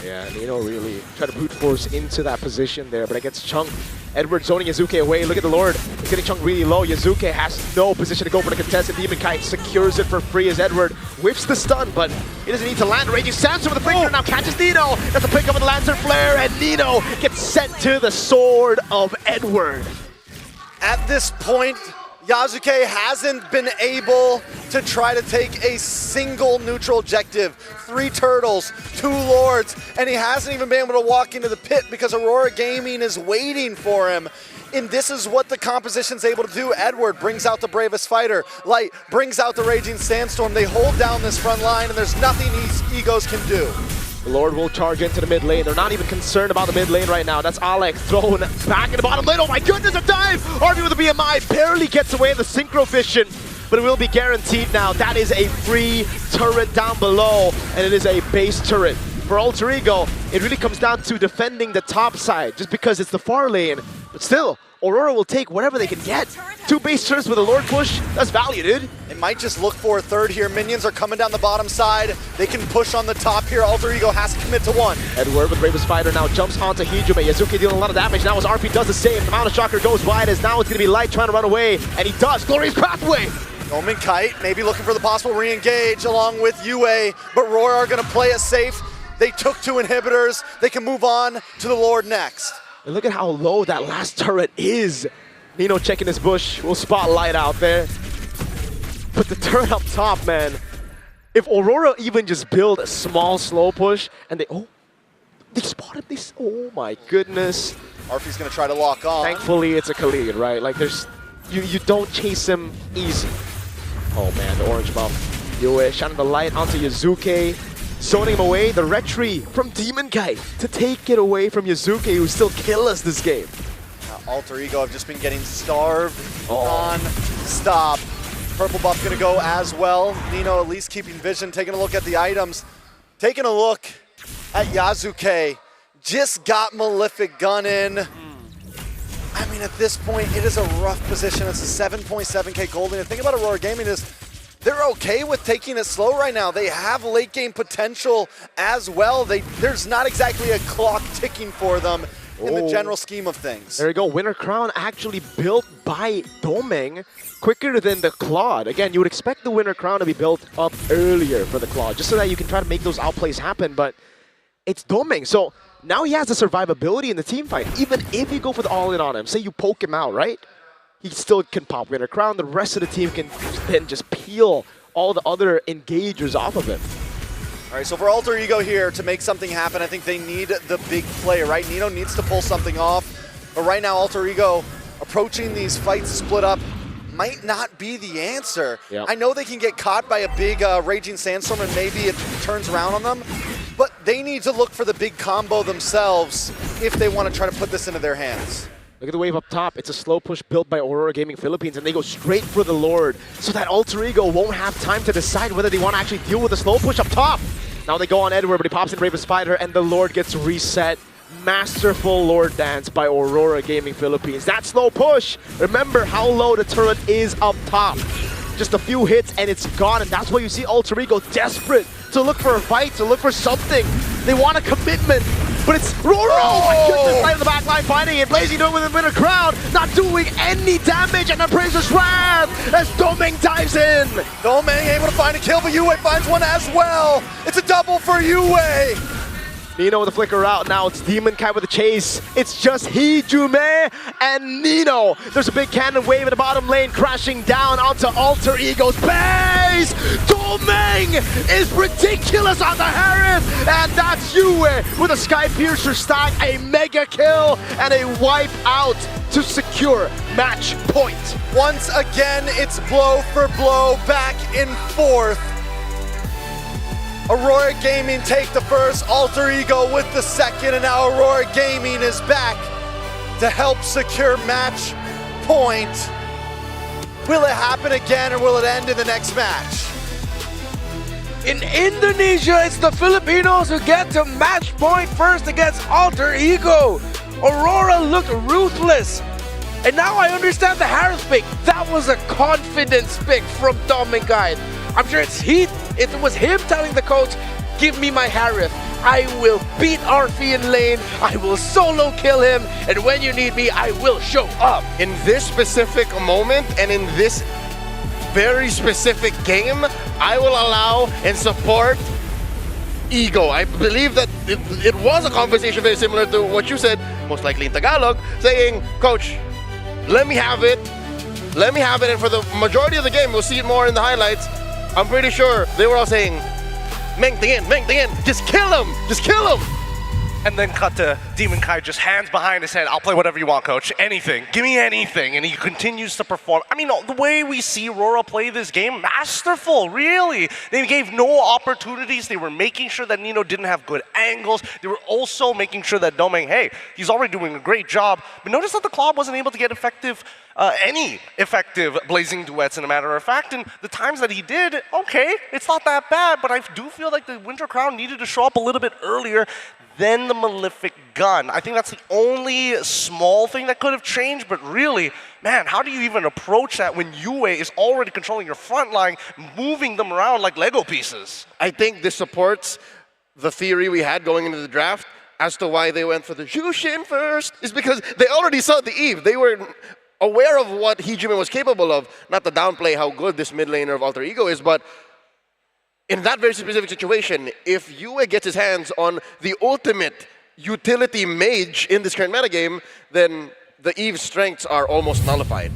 Yeah, Nino really tried to brute force into that position there, but against Chung, Edward zoning Yazuke away. Look at the Lord. He's getting Chung really low. Yazuke has no position to go for the contest, and Demon Kite secures it for free as Edward whiffs the stun, but he doesn't need to land. Raging Sandstorm with the breaker now catches Nino. That's a pick up with the Lancer Flare, and Nino gets sent to the sword of Edward. At this point, Yazuke hasn't been able to try to take a single neutral objective. 3 turtles, 2 lords, and he hasn't even been able to walk into the pit because Aurora Gaming is waiting for him. And this is what the composition's able to do. Edward brings out the bravest fighter. Light brings out the Raging Sandstorm. They hold down this front line, and there's nothing these egos can do. The Lord will charge into the mid lane. They're not even concerned about the mid lane right now. That's Alex thrown back in the bottom lane. Oh my goodness, a dive! RB with the BMI barely gets away in the Synchro Vision, but it will be guaranteed now. That is a free turret down below, and it is a base turret. For Alter Ego, it really comes down to defending the top side, just because it's the far lane. But still, Aurora will take whatever they can get. 2 base turrets with a Lord push, that's value, dude. They might just look for a third here. Minions are coming down the bottom side. They can push on the top here. Alter Ego has to commit to 1. Edward with Bravest Fighter now jumps onto Hijume. Yazuki dealing a lot of damage now as RP does the same. The Mount of Shocker goes wide as now it's going to be Light trying to run away, and he does. Glorious Pathway! Omen Kite maybe looking for the possible re-engage along with Yue, but Roar are going to play it safe. They took 2 inhibitors. They can move on to the Lord next. And look at how low that last turret is. Nino checking his bush. We'll spot Light out there. But the turret up top, man. If Aurora even just build a small slow push and they spotted this. Oh my goodness. Arfy's gonna try to lock on. Thankfully it's a Khalid, right? Like there's, you don't chase him easy. Oh man, the orange buff. Yue shining the light onto Yazuke. Zoning him away, the retry from Demon Kite to take it away from Yazuke, who still kill us this game. Alter Ego have just been getting starved non-stop. Purple buff gonna go as well. Nino at least keeping vision, taking a look at the items. Taking a look at Yazuke. Just got Malefic Gun in. I mean, at this point, it is a rough position. It's a 7.7k gold. And the thing about Aurora Gaming is they're okay with taking it slow right now. They have late game potential as well. There's not exactly a clock ticking for them in the general scheme of things. There you go, Winter Crown actually built by Domeng quicker than the Claude. Again, you would expect the Winter Crown to be built up earlier for the Claude, just so that you can try to make those outplays happen, but it's Domeng. So now he has the survivability in the team fight. Even if you go for the all-in on him, say you poke him out, right? He still can pop Winter Crown. The rest of the team can then just peel all the other engagers off of him. All right, so for Alter Ego here to make something happen, I think they need the big play, right? Nino needs to pull something off, but right now Alter Ego approaching these fights split up might not be the answer. Yep. I know they can get caught by a big Raging Sandstorm and maybe it turns around on them, but they need to look for the big combo themselves if they want to try to put this into their hands. Look at the wave up top. It's a slow push built by Aurora Gaming Philippines, and they go straight for the Lord, so that Alter Ego won't have time to decide whether they want to actually deal with the slow push up top. Now they go on Edward, but he pops in Bravest Spider, and the Lord gets reset. Masterful Lord dance by Aurora Gaming Philippines. That slow push, remember how low the turret is up top. Just a few hits, and it's gone, and that's why you see Alter Ego desperate to look for a fight, to look for something. They want a commitment. But it's RORA! Oh my goodness, right in the back line fighting it. Blazing doing with the Winter Crown, not doing any damage, and Appraiser's Wrath as Domeng dives in. Domeng able to find a kill, but Yue finds one as well. It's a double for Yue. Nino with the flicker out. Now it's Demon Kite with the chase. It's just Hijume and Nino. There's a big cannon wave in the bottom lane crashing down onto Alter Ego's base. Domeng is ridiculous on the Harith. And that's Yue with a Sky Piercer stack, a mega kill, and a wipe out to secure match point. Once again, it's blow for blow, back and forth. Aurora Gaming take the first, Alter Ego with the second, and now Aurora Gaming is back to help secure match point. Will it happen again, or will it end in the next match? In Indonesia, it's the Filipinos who get to match point first against Alter Ego. Aurora looked ruthless. And now I understand the Harris pick. That was a confidence pick from Domeng Kite. I'm sure it was him telling the coach, give me my Harith. I will beat RP in lane, I will solo kill him, and when you need me, I will show up. In this specific moment and in this very specific game, I will allow and support Ego. I believe that it was a conversation very similar to what you said, most likely in Tagalog, saying, Coach, let me have it. Let me have it. And for the majority of the game, we'll see it more in the highlights. I'm pretty sure they were all saying, Meng tingin, just kill him, just kill him. And then cut to Demon Kai, just hands behind his head. I'll play whatever you want, coach. Anything. Give me anything. And he continues to perform. I mean, the way we see RORA play this game, masterful, really. They gave no opportunities. They were making sure that Nino didn't have good angles. They were also making sure that Domeng, hey, he's already doing a great job. But notice that the Claw wasn't able to get any effective blazing duets, in a matter of fact. And the times that he did, okay, it's not that bad. But I do feel like the Winter Crown needed to show up a little bit earlier than the Malefic Gun. I think that's the only small thing that could have changed, but really, man, how do you even approach that when Yue is already controlling your front line, moving them around like Lego pieces? I think this supports the theory we had going into the draft as to why they went for the Jushin first, is because they already saw the Eve. They were aware of what Hijime was capable of. Not to downplay how good this mid laner of Alter Ego is, but in that very specific situation, if Yue gets his hands on the ultimate utility mage in this current metagame, then the Eve's strengths are almost nullified.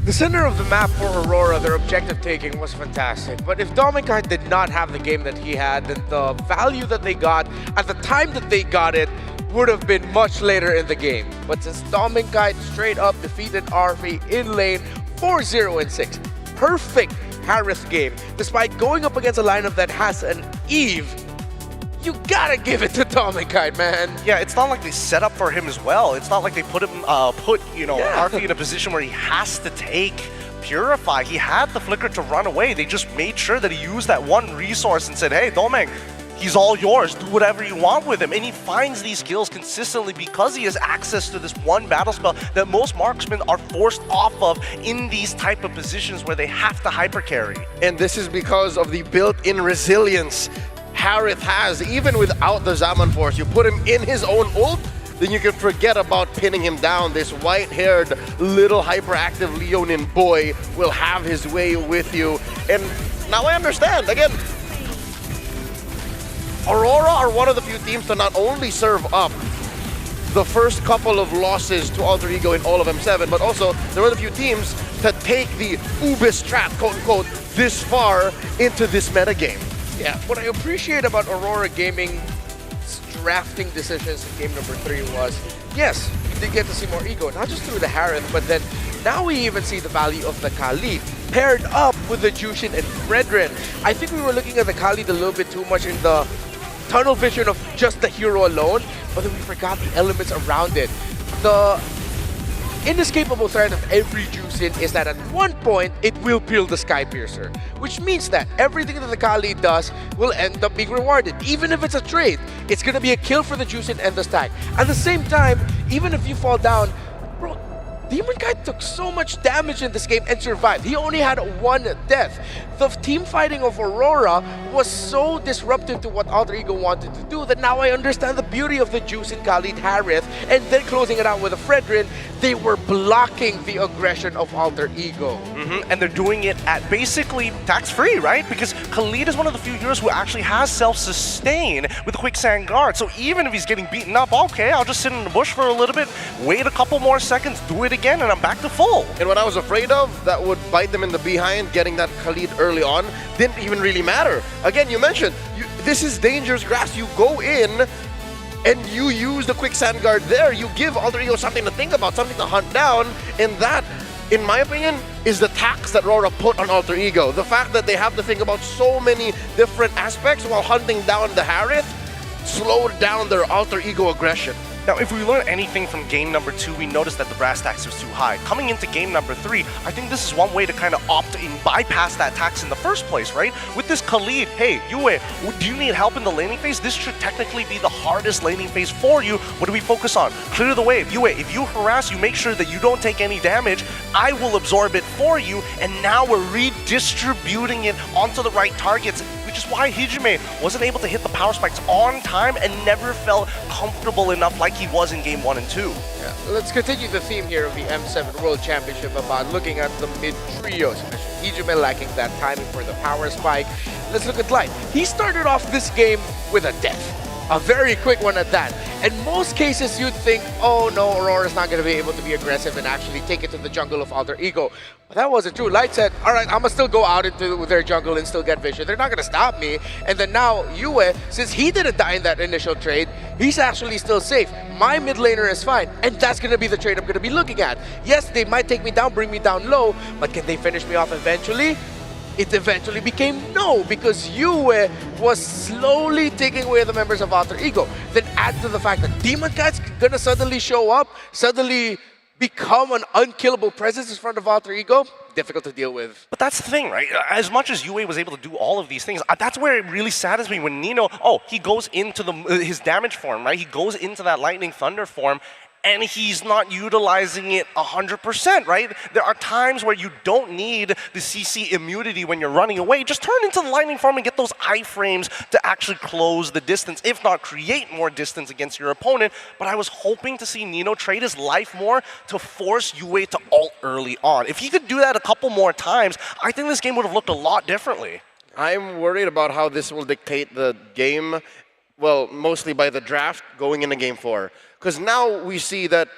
The center of the map for Aurora, their objective taking was fantastic. But if Dominicai did not have the game that he had, then the value that they got at the time that they got it would have been much later in the game. But since Dominicai straight up defeated RV in lane 4-0-6, perfect Harith game, despite going up against a lineup that has an Eve, you gotta give it to Dominicai, man. Yeah, it's not like they set up for him as well. It's not like they put RP in a position where he has to take Purify. He had the flicker to run away. They just made sure that he used that one resource and said, hey, Domeng, he's all yours. Do whatever you want with him. And he finds these kills consistently because he has access to this one battle spell that most marksmen are forced off of in these type of positions where they have to hyper carry. And this is because of the built-in resilience Harith has. Even without the Zaman Force, you put him in his own ult, then you can forget about pinning him down. This white-haired, little hyperactive Leonin boy will have his way with you. And now I understand. Again, Aurora are one of the few teams to not only serve up the first couple of losses to Alter Ego in all of M7, but also they're one of the few teams to take the Ube strat, quote-unquote, this far into this metagame. Yeah, what I appreciate about Aurora Gaming's drafting decisions in game number 3 was, yes, we did get to see more Ego, not just through the Harith, but then now we even see the value of the Khalid paired up with the Jushin and Brethren. I think we were looking at the Khalid a little bit too much in the tunnel vision of just the hero alone, but then we forgot the elements around it. The inescapable threat of every Jushin is that at one point, it will peel the Sky Piercer, which means that everything that the Kali does will end up being rewarded. Even if it's a trade, it's gonna be a kill for the Jushin and the stack. At the same time, even if you fall down, bro, Demon Guy took so much damage in this game and survived. He only had 1 death. The team fighting of Aurora was so disruptive to what Alter Ego wanted to do that now I understand the beauty of the Jushin Khalid Harith, and then closing it out with a Fredrin. They were blocking the aggression of Alter Ego. And they're doing it at basically tax-free, right? Because Khalid is one of the few heroes who actually has self-sustain with Quicksand Guard. So even if he's getting beaten up, okay, I'll just sit in the bush for a little bit, wait a couple more seconds, do it again, and I'm back to full. And what I was afraid of, that would bite them in the behind, getting that Khalid early on, didn't even really matter. Again, you mentioned, this is dangerous grass. You go in, and you use the Quicksand Guard there. You give Alter Ego something to think about, something to hunt down, and that, in my opinion, is the tax that RORA put on Alter Ego. The fact that they have to think about so many different aspects while hunting down the Harith slowed down their Alter Ego aggression. Now, if we learn anything from game number 2, we noticed that the brass tax was too high. Coming into game number 3, I think this is one way to kind of opt in, bypass that tax in the first place, right? With this Khalid, hey, Yue, do you need help in the laning phase? This should technically be the hardest laning phase for you. What do we focus on? Clear the wave. Yue, if you harass, you make sure that you don't take any damage. I will absorb it for you, and now we're redistributing it onto the right targets, which which is why Hijime wasn't able to hit the power spikes on time and never felt comfortable enough like he was in game 1 and 2. Yeah. Let's continue the theme here of the M7 World Championship about looking at the mid-trios. Hijime lacking that timing for the power spike. Let's look at Light. He started off this game with a death. A very quick one at that. In most cases, you'd think, oh no, Aurora's not going to be able to be aggressive and actually take it to the jungle of Alter Ego. But that wasn't true. Light said, all right, I'm going to still go out into their jungle and still get vision. They're not going to stop me. And then now, Yue, since he didn't die in that initial trade, he's actually still safe. My mid laner is fine. And that's going to be the trade I'm going to be looking at. Yes, they might take me down, bring me down low, but can they finish me off eventually? It eventually became no, because Yue was slowly taking away the members of Alter Ego. Then add to the fact that Demon Cat's gonna suddenly show up, suddenly become an unkillable presence in front of Alter Ego, difficult to deal with. But that's the thing, right? As much as Yue was able to do all of these things, that's where it really saddens me when Nino, he goes into his damage form, right? He goes into that Lightning Thunder form, and he's not utilizing it 100%, right? There are times where you don't need the CC immunity when you're running away. Just turn into the Lightning Form and get those iframes to actually close the distance, if not create more distance against your opponent. But I was hoping to see Nino trade his life more to force Yue to ult early on. If he could do that a couple more times, I think this game would have looked a lot differently. I'm worried about how this will dictate the game, well, mostly by the draft going into game 4. Because now we see that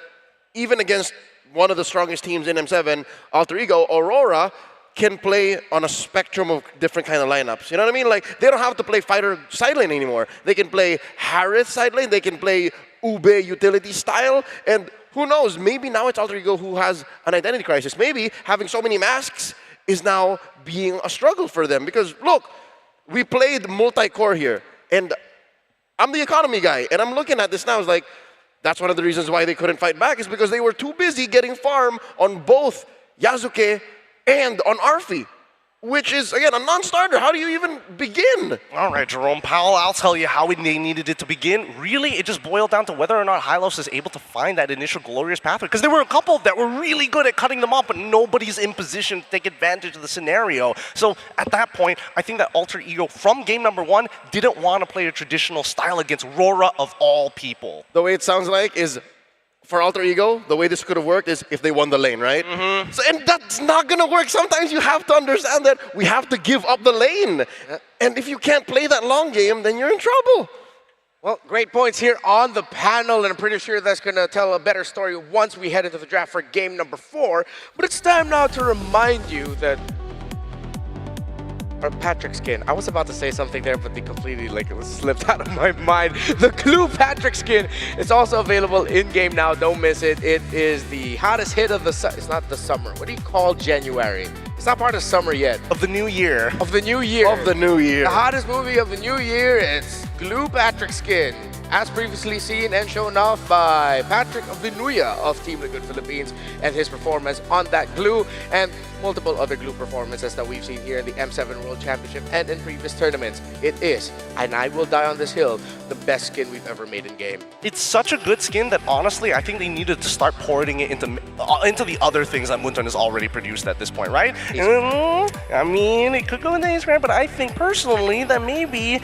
even against one of the strongest teams in M7, Alter Ego, Aurora, can play on a spectrum of different kind of lineups. You know what I mean? Like, they don't have to play fighter side lane anymore. They can play Harith side lane, they can play Ube utility style, and who knows, maybe now it's Alter Ego who has an identity crisis. Maybe having so many masks is now being a struggle for them. Because look, we played multi-core here, and I'm the economy guy, and I'm looking at this now, it's like, that's one of the reasons why they couldn't fight back, is because they were too busy getting farm on both Yasuke and on Arfi, which is, again, a non-starter. How do you even begin? All right, Jerome Powell, I'll tell you how they needed it to begin. Really, it just boiled down to whether or not Hylos is able to find that initial glorious pathway. Because there were a couple that were really good at cutting them off, but nobody's in position to take advantage of the scenario. So at that point, I think that Alter Ego, from game number 1, didn't want to play a traditional style against RORA of all people. The way it sounds like is, for Alter Ego, the way this could have worked is if they won the lane, right? Mm-hmm. So, and that's not going to work. Sometimes you have to understand that we have to give up the lane. And if you can't play that long game, then you're in trouble. Well, great points here on the panel, and I'm pretty sure that's going to tell a better story once we head into the draft for game number 4. But it's time now to remind you that our Patrick skin. I was about to say something there, but they completely slipped out of my mind. The Clue Patrick skin is also available in-game now. Don't miss it. It is the hottest hit of the it's not the summer. What do you call January? It's not part of summer yet. Of the new year. Of the new year. Of the new year. The hottest movie of the new year, it's Clue Patrick skin. As previously seen and shown off by Patrick Vinuya of Team Liquid Philippines and his performance on that glue, and multiple other glue performances that we've seen here in the M7 World Championship and in previous tournaments. It is, and I will die on this hill, the best skin we've ever made in game. It's such a good skin that honestly, I think they needed to start pouring it into the other things that Munton has already produced at this point, right? I mean, it could go into Instagram, but I think personally that maybe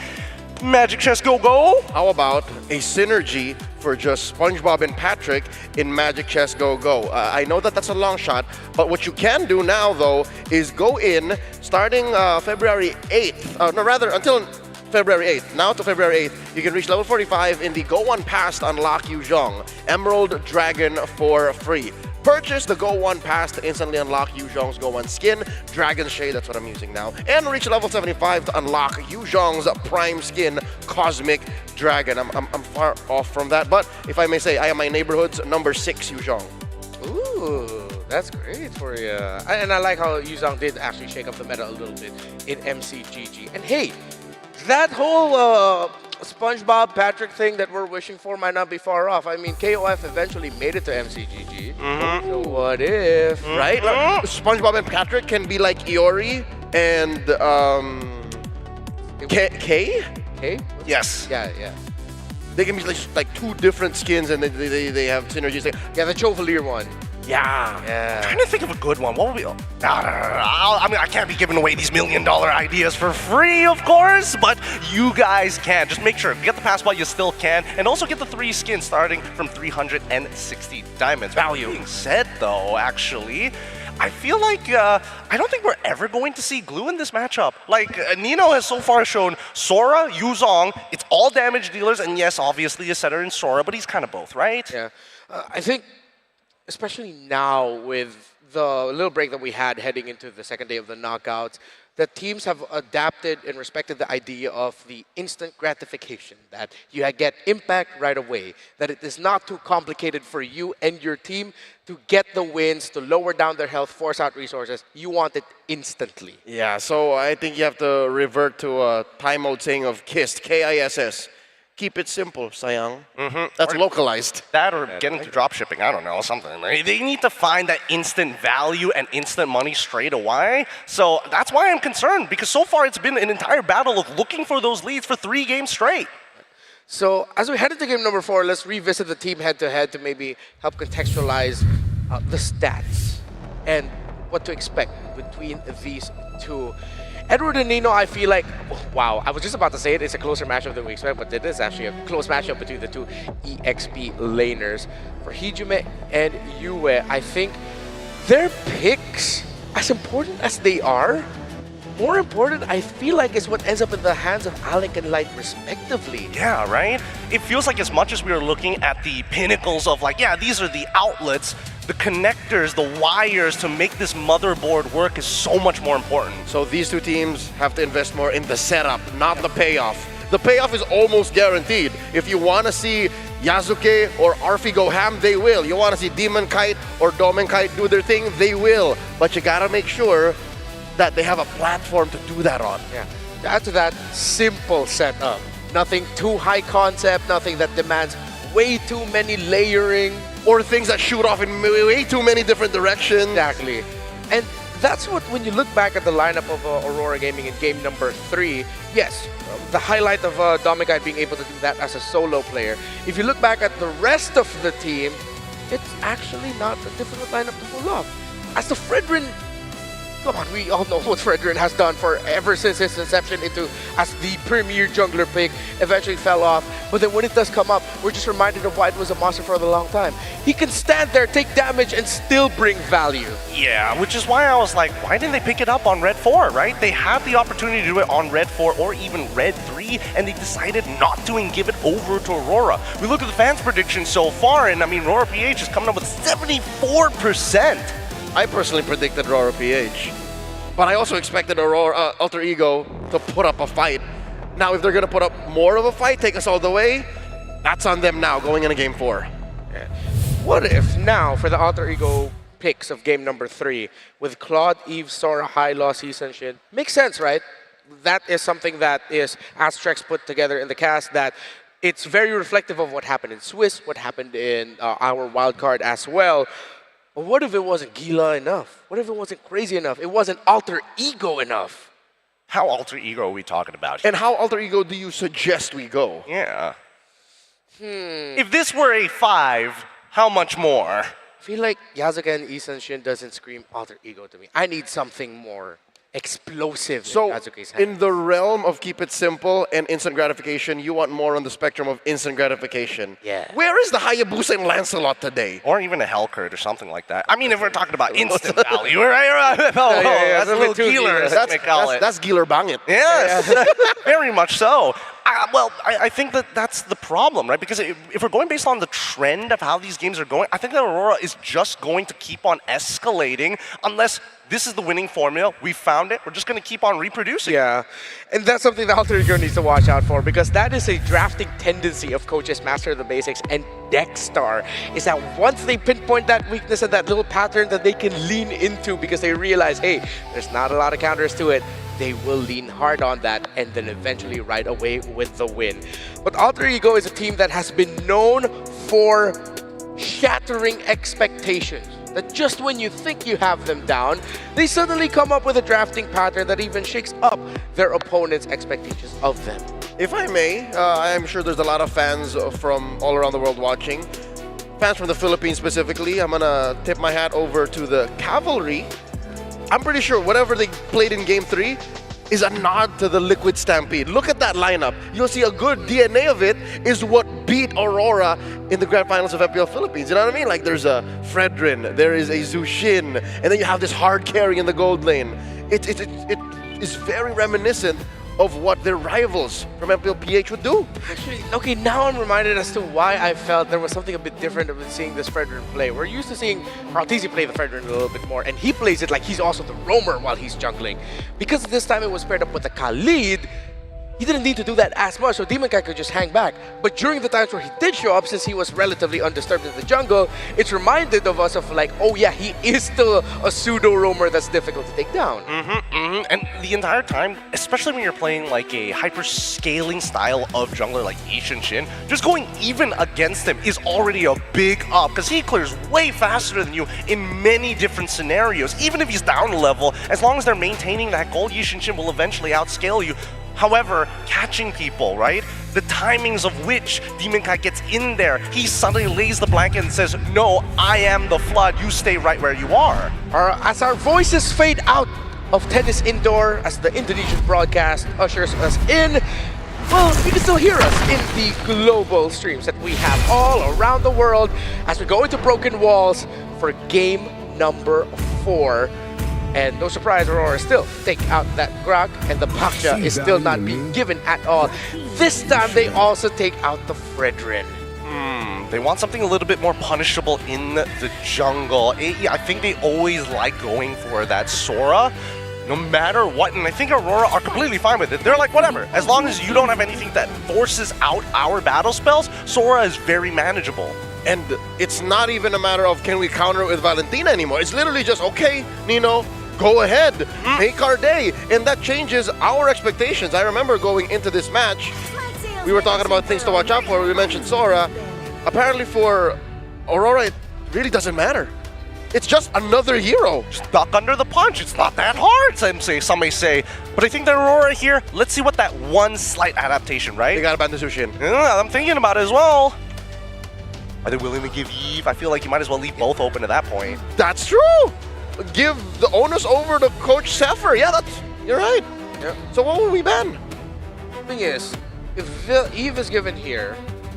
Magic Chess Go-Go? How about a synergy for just SpongeBob and Patrick in Magic Chess Go-Go? I know that that's a long shot, but what you can do now, though, is go in starting February 8th, no, rather, until February 8th. Now to February 8th, you can reach level 45 in the Go One Pass to unlock Yuzhong, Emerald Dragon for free. Purchase the Go One Pass to instantly unlock Yuzhong's Go One skin, Dragon Shade, that's what I'm using now, and reach level 75 to unlock Yuzhong's Prime Skin, Cosmic Dragon. I'm far off from that, but if I may say, I am my neighborhood's number 6 Yuzhong. Ooh, that's great for you. And I like how Yuzhong did actually shake up the meta a little bit in MCGG. And hey, that whole SpongeBob Patrick thing that we're wishing for might not be far off. I mean, KOF eventually made it to MCGG. So what if, right? Like, SpongeBob and Patrick can be like Iori and K? Yes. Yeah. They can be like 2 different skins, and they have synergies. Yeah, the Chevalier one. Yeah. Trying to think of a good one. What would we? I can't be giving away these $1 million ideas for free, of course, but you guys can. Just make sure get the pass while you still can, and also get the 3 skins starting from 360 diamonds. Value. Being said, though, actually, I feel like I don't think we're ever going to see glue in this matchup. Like, Nino has so far shown Sora, Yuzong, it's all damage dealers, and yes, obviously a setter in Sora, but he's kind of both, right? Yeah. I think, especially now with the little break that we had heading into the second day of the knockouts, the teams have adapted and respected the idea of the instant gratification, that you get impact right away, that it is not too complicated for you and your team to get the wins, to lower down their health, force out resources. You want it instantly. Yeah, so I think you have to revert to a time mode saying of KISS, K-I-S-S. Keep it simple, sayang. That's localized. That or get into drop shipping, I don't know, something. They need to find that instant value and instant money straight away. So that's why I'm concerned, because so far it's been an entire battle of looking for those leads for 3 games straight. So as we head into game number 4, let's revisit the team head-to-head to maybe help contextualize the stats and what to expect between these two. Edward and Nino, I feel like, wow, I was just about to say it's a closer matchup than we expect, but it is actually a close matchup between the two EXP laners. For Hijume and Yue, I think their picks, as important as they are, more important, I feel like, is what ends up in the hands of Alec and Light, respectively. Yeah, right? It feels like as much as we are looking at the pinnacles of like, yeah, these are the outlets, the connectors, the wires to make this motherboard work is so much more important. So these two teams have to invest more in the setup, not the payoff. The payoff is almost guaranteed. If you want to see Yasuke or Arfi go ham, they will. You want to see Demon Kite or Domen Kite do their thing, they will. But you gotta make sure that they have a platform to do that on. Yeah. To add to that, simple setup. Nothing too high concept, nothing that demands way too many layering. Or things that shoot off in way too many different directions. Exactly. And that's what, when you look back at the lineup of Aurora Gaming in game number 3, yes, the highlight of Dominic being able to do that as a solo player. If you look back at the rest of the team, it's actually not a difficult lineup to pull off. As the Fredrin, come on, we all know what Fredrin has done for ever since his inception into as the premier jungler pick, eventually fell off. But then when it does come up, we're just reminded of why it was a monster for a long time. He can stand there, take damage, and still bring value. Yeah, which is why I was like, why didn't they pick it up on Red 4, right? They had the opportunity to do it on Red 4 or even Red 3, and they decided not to and give it over to Aurora. We look at the fans' predictions so far, and I mean, RORA-PH is coming up with 74%. I personally predicted RORA-PH. But I also expected Aurora, Alter Ego to put up a fight. Now, if they're going to put up more of a fight, take us all the way, that's on them now going into game 4. Yeah. What if now, for the Alter Ego picks of game number 3, with Claude, Eve, Sora, High Loss, Season Shin, makes sense, right? That is something that is Astrex put together in the cast, that it's very reflective of what happened in Swiss, what happened in our wildcard as well. But what if it wasn't Gila enough? What if it wasn't crazy enough? It wasn't Alter Ego enough? How Alter Ego are we talking about here? And how Alter Ego do you suggest we go? Yeah. If this were a 5, how much more? I feel like Yasuke and Isan Shin doesn't scream Alter Ego to me. I need something more explosive so than Yasuke's hand. In the realm of keep it simple and instant gratification, you want more on the spectrum of instant gratification. Yeah. Where is the Hayabusa and Lancelot today? Or even a Hellcurt or something like that. I mean, if we're talking about instant value, right? That's a little Geeler, that's Geeler Bangit. Yes, very much so. Well, I think that's the problem, right? Because if we're going based on the trend of how these games are going, I think that Aurora is just going to keep on escalating unless this is the winning formula. We found it. We're just going to keep on reproducing. Yeah, and that's something that Alter Ego needs to watch out for, because that is a drafting tendency of coaches Master of the Basics and Deckstar, is that once they pinpoint that weakness and that little pattern that they can lean into because they realize, hey, there's not a lot of counters to it, they will lean hard on that and then eventually ride away with the win. But Alter Ego is a team that has been known for shattering expectations. That just when you think you have them down, they suddenly come up with a drafting pattern that even shakes up their opponent's expectations of them. If I may, I'm sure there's a lot of fans from all around the world watching. fans from the Philippines specifically, I'm gonna tip my hat over to the Cavalry. I'm pretty sure whatever they played in Game 3 is a nod to the Liquid Stampede. Look at that lineup. You'll see a good DNA of it is what beat Aurora in the grand finals of FPL Philippines. You know what I mean? Like there's a Fredrin, there is a Zushin, and then you have this hard carry in the gold lane. It is very reminiscent of what their rivals from MLBB would do. Actually, okay, now I'm reminded as to why I felt there was something a bit different about seeing this Fredrin play. We're used to seeing ROTZ play the Fredrin a little bit more, and he plays it like he's also the roamer while he's jungling. Because this time it was paired up with the Khalid, he didn't need to do that as much, so DemonKai could just hang back. But during the times where he did show up, since he was relatively undisturbed in the jungle, it's reminded of us of like, oh yeah, he is still a pseudo-roamer that's difficult to take down. And the entire time, especially when you're playing like a hyper-scaling style of jungler like Shin, just going even against him is already a big up, because he clears way faster than you in many different scenarios. Even if he's down a level, as long as they're maintaining that gold, Shin will eventually outscale you. However, catching people, right? The timings of which DemonKai gets in there, he suddenly lays the blanket and says, no, I am the Flood, you stay right where you are. As our voices fade out of Tennis Indoor, as the Indonesian broadcast ushers us in, well, you can still hear us in the global streams that we have all around the world as we go into Broken Walls for game number 4. And no surprise, Aurora still take out that Grok, and the Paksha is still not being given at all. This time, they also take out the Fredrin. They want something a little bit more punishable in the jungle. I think they always like going for that Sora, no matter what. And I think Aurora are completely fine with it. They're like, whatever. As long as you don't have anything that forces out our battle spells, Sora is very manageable. And it's not even a matter of can we counter it with Valentina anymore. It's literally just, okay, Nino, go ahead, make our day. And that changes our expectations. I remember going into this match, we were talking about things to watch out for. We mentioned Sora. Apparently for Aurora, it really doesn't matter. It's just another hero. Just duck under the punch. It's not that hard, some may say. But I think that Aurora here, let's see what that one slight adaptation, right? They got to ban the Zushin. Yeah, I'm thinking about it as well. Are they willing to give Eve? I feel like you might as well leave both open at that point. That's true. Give the onus over to Coach Zephyr. Yeah, you're right. Yeah. So what will we ban? The thing is, if Eve is given here,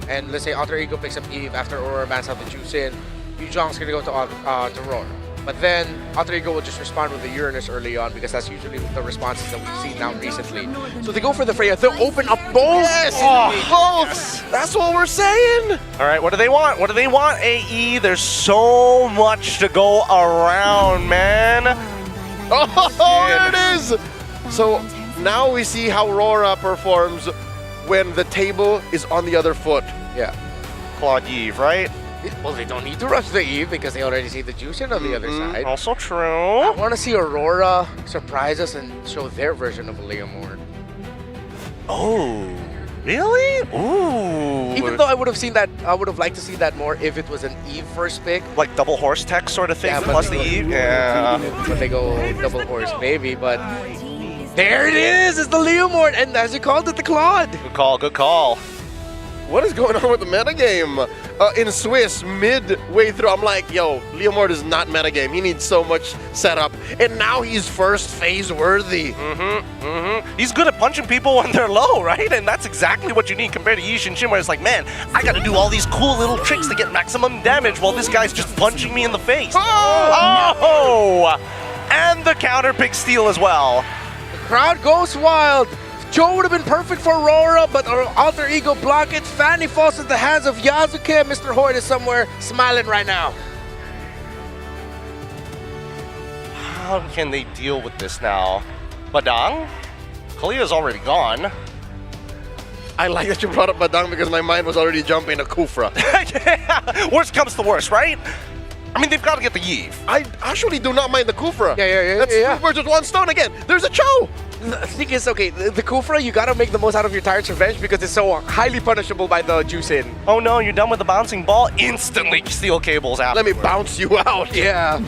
and let's say Alter Ego picks up Eve after Aurora bans out the Juicin, Yuzhong's gonna go to Aurora. But then Alter Ego will just respond with the Uranus early on, because that's usually the responses that we've seen now recently. So they go for the Freya. They'll open up both. Yes, both. That's what we're saying. All right, what do they want? What do they want, AE? There's so much to go around, man. Oh, there it is. So now we see how Aurora performs when the table is on the other foot. Yeah. Claude Eve, right? Well, they don't need to rush the Eve because they already see the Juicin on the other side. Also true. I want to see Aurora surprise us and show their version of a Leomord. Oh, really? Ooh. Even though I would have seen that, I would have liked to see that more if it was an Eve first pick. Like double horse tech sort of thing, plus the Eve? Yeah. But they go double horse, maybe, but there it is! It's the Leomord, and as you called it, the Claude. Good call, good call. What is going on with the metagame? In Swiss, midway through, I'm like, yo, Leomord is not metagame. He needs so much setup. And now he's first phase worthy. He's good at punching people when they're low, right? And that's exactly what you need compared to Shin, where it's like, man, I gotta do all these cool little tricks to get maximum damage while this guy's just punching me in the face. Oh! And the counter pick steal as well. The crowd goes wild. Joe would have been perfect for Aurora, but Alter Ego block it. Fanny falls in the hands of Yasuke. Mr. Hoyt is somewhere smiling right now. How can they deal with this now? Badang? Kalia's already gone. I like that you brought up Badang because my mind was already jumping to Kufra. Yeah. Worst comes to worst, right? I mean, they've got to get the Eve. I actually do not mind the Kufra. Yeah. That's two birds with one stone again. There's a Cho. The thing is, okay, the Kufra, you gotta make the most out of your Tyrant's Revenge because it's so highly punishable by the Juicin. Oh no, you're done with the bouncing ball? Instantly steal cables out. Let me bounce you out. Yeah.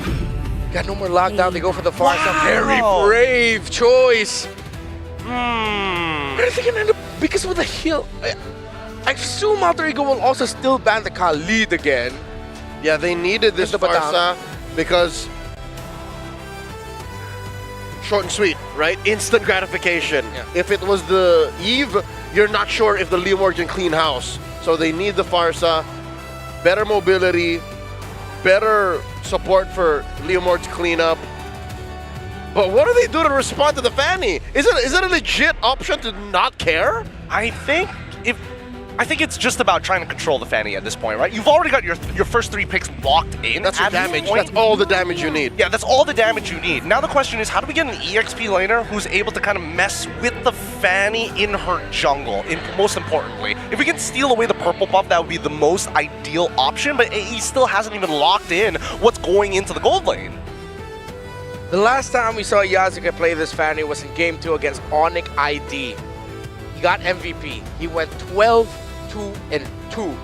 Got no more lockdown. They go for the far side. Very brave choice. But I think it ended up, because with the heal, I assume Alter Ego will also still ban the Khalid again. Yeah, they needed this Farsa because short and sweet, right? Instant gratification. Yeah. If it was the Eve, you're not sure if the Leomord can clean house. So they need the Farsa, better mobility, better support for Leomord's cleanup. But what do they do to respond to the Fanny? Is it a legit option to not care? I think it's just about trying to control the Fanny at this point, right? You've already got your first 3 picks locked in. That's your at this damage. point. That's all the damage you need. Yeah, that's all the damage you need. Now the question is, how do we get an EXP laner who's able to kind of mess with the Fanny in her jungle, most importantly? If we can steal away the purple buff, that would be the most ideal option, but he still hasn't even locked in what's going into the gold lane. The last time we saw Yasuke play this Fanny was in Game 2 against Onyx ID. He got MVP. He went 12-2-2.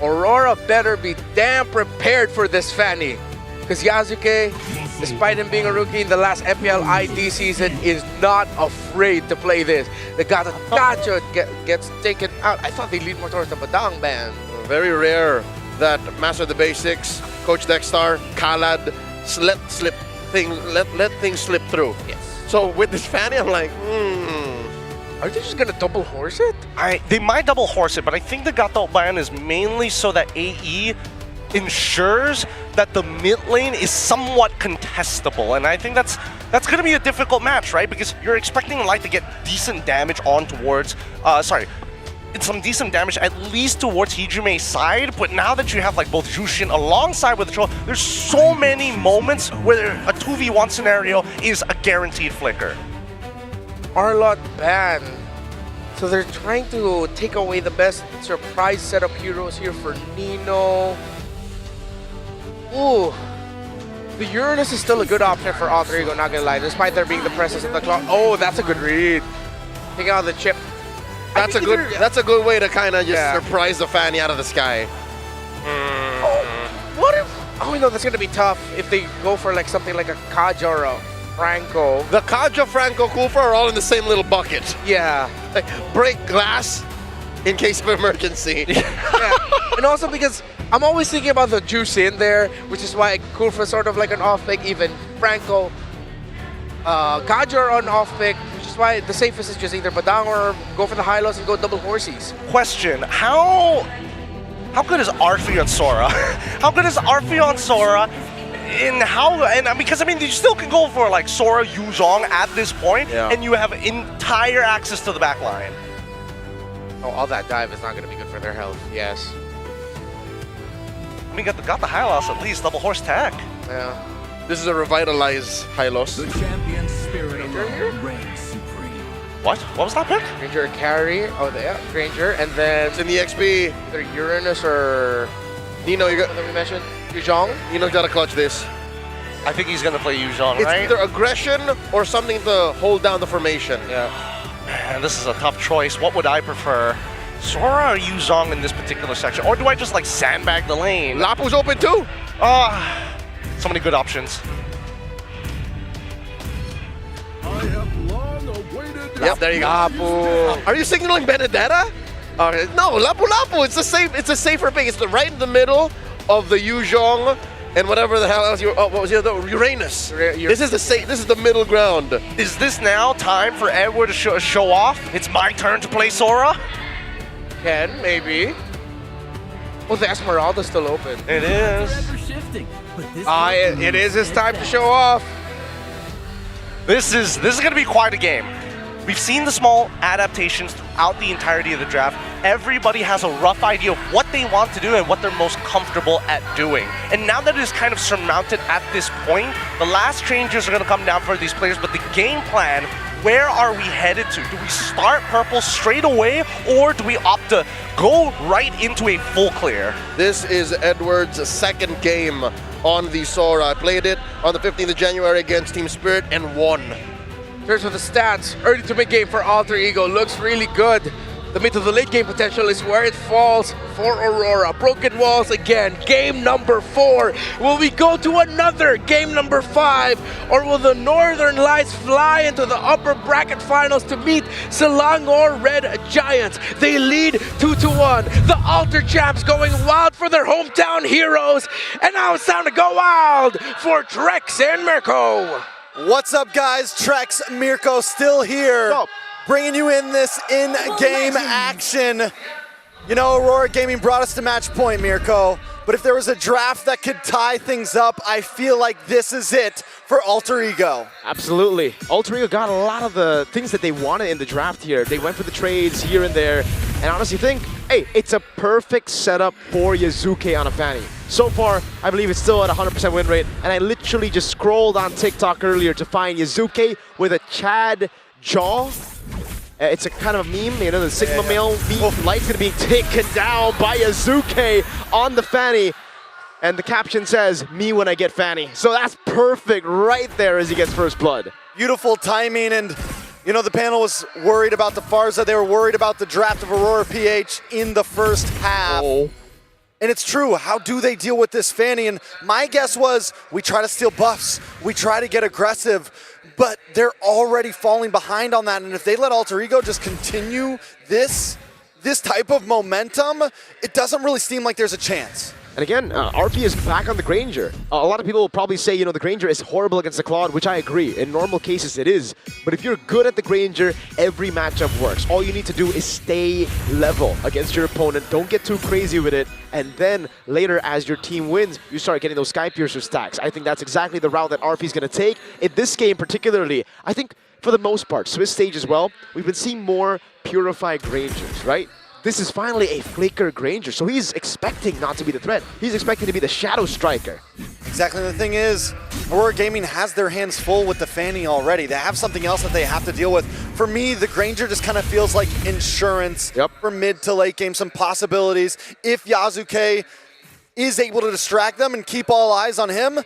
Aurora better be damn prepared for this Fanny. Because Yasuke, despite him being a rookie in the last MPL ID season, is not afraid to play this. The Gacha gets taken out. I thought they lead more towards the Badang ban. Very rare that Master of the Basics, Coach Dexter, Khalad let things slip through. Yes. So with this Fanny, I'm like, Are they just gonna double horse it? They might double horse it, but I think the Gato ban is mainly so that AE ensures that the mid lane is somewhat contestable, and I think that's going to be a difficult match, right? Because you're expecting Light to get decent damage on towards, some decent damage at least towards Hijume's side, but now that you have like both Jushin alongside with the troll, there's so many moments where a 2v1 scenario is a guaranteed flicker. Arlot ban. So they're trying to take away the best surprise setup heroes here for Nino. Ooh. The Uranus is still a good option for Alter-Ego, not gonna lie, despite there being the presence of the clock. Oh, that's a good read. Taking out the chip. that's a good way to kind of just surprise the Fanny out of the sky. What if? Oh no, that's gonna be tough if they go for like something like a Kaja or a Franco. The Kaja, Franco, Kufa are all in the same little bucket. Yeah. Like, break glass in case of emergency. Yeah. And also because I'm always thinking about the juice in there, which is why Kufa is sort of like an off pick, even Franco. Kaja are on off pick, which is why the safest is just either Badang or go for the high lows and go double horsies. Question, how good is Arfi on Sora? How good is Arfi on Sora? Because I mean, you still can go for like Sora, Yuzhong at this point, and you have entire access to the back line. Oh, all that dive is not going to be good for their health. Yes. I mean, got the high loss at least, double horse tag. Yeah. This is a revitalized high loss. The champion spirit alone reigns supreme. What? What was that pick? Granger carry. Oh, yeah, Granger, and then it's in the XP. Either Uranus or Nino. You got that we mentioned. Yuzhong. Nino's got to clutch this. I think he's gonna play Yuzhong, it's right? It's either aggression or something to hold down the formation. Yeah. Man, this is a tough choice. What would I prefer? Sora or Yuzhong in this particular section? Or do I just like sandbag the lane? Lapu's open too. So many good options. Yep, there you go. Lapu. Are you signaling Benedetta? No, Lapu. It's a safer pick. It's right in the middle of the Yuzhong and whatever the hell else what was the other? Uranus. This is the middle ground. Is this now time for Edward to show off? It's my turn to play Sora? Can, maybe. Oh, the Esmeralda's still open. It is. It is his time to show off. This is gonna be quite a game. We've seen the small adaptations throughout the entirety of the draft. Everybody has a rough idea of what they want to do and what they're most comfortable at doing. And now that it is kind of surmounted at this point, the last changes are going to come down for these players, but the game plan, where are we headed to? Do we start purple straight away, or do we opt to go right into a full clear? This is Edward's second game on the Sora. I played it on the 15th of January against Team Spirit and won. Here's with the stats. Early to mid-game for Alter Ego. Looks really good. The mid to the late game potential is where it falls for Aurora. Broken walls again. Game number 4. Will we go to another game number 5? Or will the Northern Lights fly into the upper bracket finals to meet Selangor Red Giants? They lead 2-1. The Alter Champs going wild for their hometown heroes. And now it's time to go wild for Trex and Mirko. What's up, guys? Trex, Mirko still here. Bringing you in this in-game action. You know, Aurora Gaming brought us to match point, Mirko. But if there was a draft that could tie things up, I feel like this is it for Alter Ego. Absolutely. Alter Ego got a lot of the things that they wanted in the draft here. They went for the trades here and there. And honestly think, hey, it's a perfect setup for Yazuke on a Fanny. So far, I believe it's still at 100% win rate. And I literally just scrolled on TikTok earlier to find Yazuke with a Chad jaw. It's a kind of a meme, you know, the Sigma male meme. Light's gonna be taken down by Yazuke on the Fanny. And the caption says, "Me when I get Fanny." So that's perfect right there as he gets first blood. Beautiful timing, and you know, the panel was worried about the Farza. They were worried about the draft of Aurora PH in the first half. And it's true, how do they deal with this Fanny? And my guess was, we try to steal buffs, we try to get aggressive, but they're already falling behind on that. And if they let Alter Ego just continue this type of momentum, it doesn't really seem like there's a chance. And again, RP is back on the Granger. A lot of people will probably say, you know, the Granger is horrible against the Claude, which I agree. In normal cases, it is. But if you're good at the Granger, every matchup works. All you need to do is stay level against your opponent. Don't get too crazy with it. And then later, as your team wins, you start getting those Sky Piercer stacks. I think that's exactly the route that RP is going to take. In this game particularly, I think for the most part, Swiss stage as well, we've been seeing more purified Grangers, right? This is finally a Flicker Granger, so he's expecting not to be the threat. He's expecting to be the Shadow Striker. Exactly. The thing is, Aurora Gaming has their hands full with the Fanny already. They have something else that they have to deal with. For me, the Granger just kind of feels like insurance for mid to late game, some possibilities. If Yazuke is able to distract them and keep all eyes on him,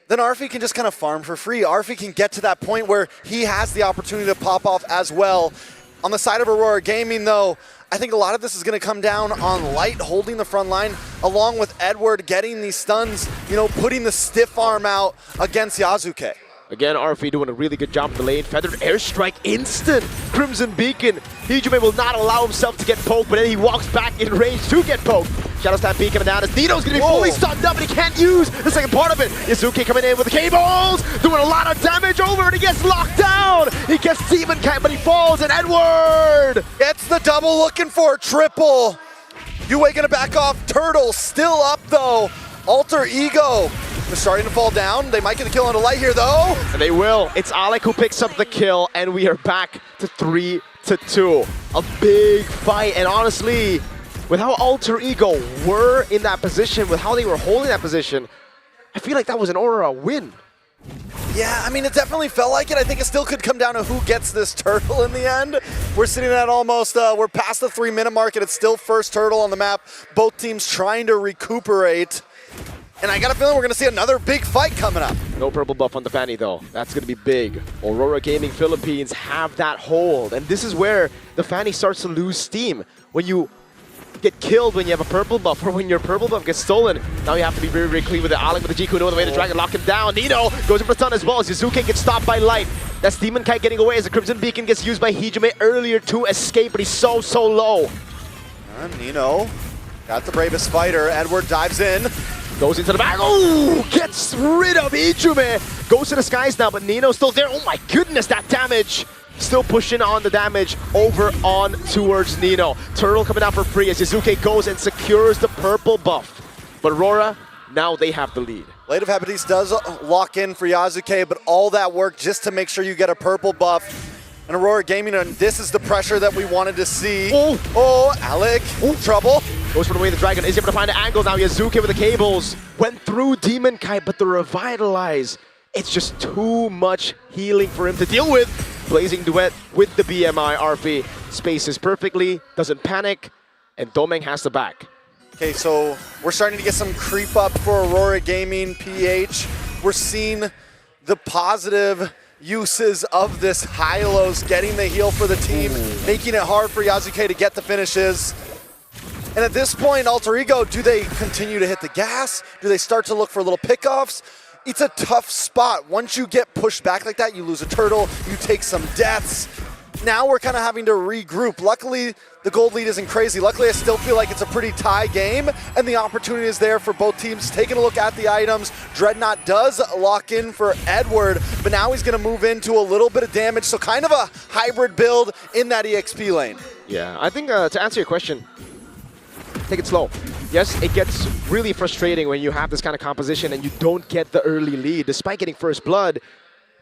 then Arfi can just kind of farm for free. Arfi can get to that point where he has the opportunity to pop off as well. On the side of Aurora Gaming, though, I think a lot of this is going to come down on Light holding the front line, along with Edward getting these stuns, you know, putting the stiff arm out against Yazuke. Again, RF doing a really good job in the lane. Feathered Airstrike instant. Crimson Beacon. Hijime will not allow himself to get poked, but then he walks back in range to get poked. Shadow Stab Beacon coming down as Nino's going to be fully stunned up, and he can't use the second part of it. Yazuke coming in with the cables, doing a lot of damage over, and he gets locked down. He gets Demon Kite, but he falls, and Edward gets the double, looking for a triple. Yue going to back off. Turtle still up, though. Alter Ego. They're starting to fall down. They might get the kill on the Light here, though. And they will. It's Alec who picks up the kill, and we are back to 3-2. A big fight, and honestly, with how Alter Ego were in that position, with how they were holding that position, I feel like that was an Aurora win. Yeah, I mean, it definitely felt like it. I think it still could come down to who gets this turtle in the end. We're sitting at almost, we're past the 3-minute mark, and it's still first turtle on the map. Both teams trying to recuperate. And I got a feeling we're going to see another big fight coming up. No purple buff on the Fanny, though. That's going to be big. Aurora Gaming Philippines have that hold. And this is where the Fanny starts to lose steam. When you get killed when you have a purple buff, or when your purple buff gets stolen, now you have to be very, very clean with it. Alec with the G-Kuno, the way to drag and lock him down. Nino goes in for the stun as well as Yazuke gets stopped by Light. That's Demon Kite getting away as the Crimson Beacon gets used by Hijime earlier to escape, but he's so low. Nino got the bravest fighter. Edward dives in. Goes into the back. Oh, gets rid of Hijime. Goes to the skies now, but Nino's still there. Oh my goodness, that damage. Still pushing on the damage over on towards Nino. Turtle coming out for free as Yazuke goes and secures the purple buff. But Aurora, now they have the lead. Blade of Hephaestus does lock in for Yazuke, but all that work just to make sure you get a purple buff. And Aurora Gaming, and this is the pressure that we wanted to see. Oh, Alec, trouble. Goes for the way the dragon is able to find an angle now. Yazuke with the cables. Went through Demon Kite, but the Revitalize, it's just too much healing for him to deal with. Blazing Duet with the BMI RP. Spaces perfectly, doesn't panic, and Domeng has the back. Okay, so we're starting to get some creep up for Aurora Gaming PH. We're seeing the positive uses of this Hylos, getting the heal for the team, making it hard for Yasuke to get the finishes. And at this point, Alter Ego, do they continue to hit the gas? Do they start to look for little pickoffs? It's a tough spot. Once you get pushed back like that, you lose a turtle, you take some deaths. Now we're kind of having to regroup. Luckily, the gold lead isn't crazy. Luckily, I still feel like it's a pretty tie game, and the opportunity is there for both teams. Taking a look at the items, Dreadnought does lock in for Edward, but now he's going to move into a little bit of damage, so kind of a hybrid build in that EXP lane. Yeah, I think to answer your question, take it slow. Yes, it gets really frustrating when you have this kind of composition and you don't get the early lead, despite getting first blood.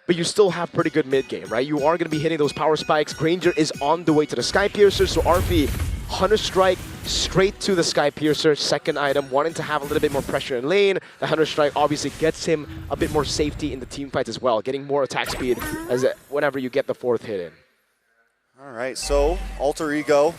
But you still have pretty good mid game, right? You are going to be hitting those power spikes. Granger is on the way to the Sky Piercer, so RP, Hunter Strike straight to the Sky Piercer, second item, wanting to have a little bit more pressure in lane. The Hunter Strike obviously gets him a bit more safety in the team fights as well, getting more attack speed as whenever you get the fourth hit in. All right, so Alter Ego,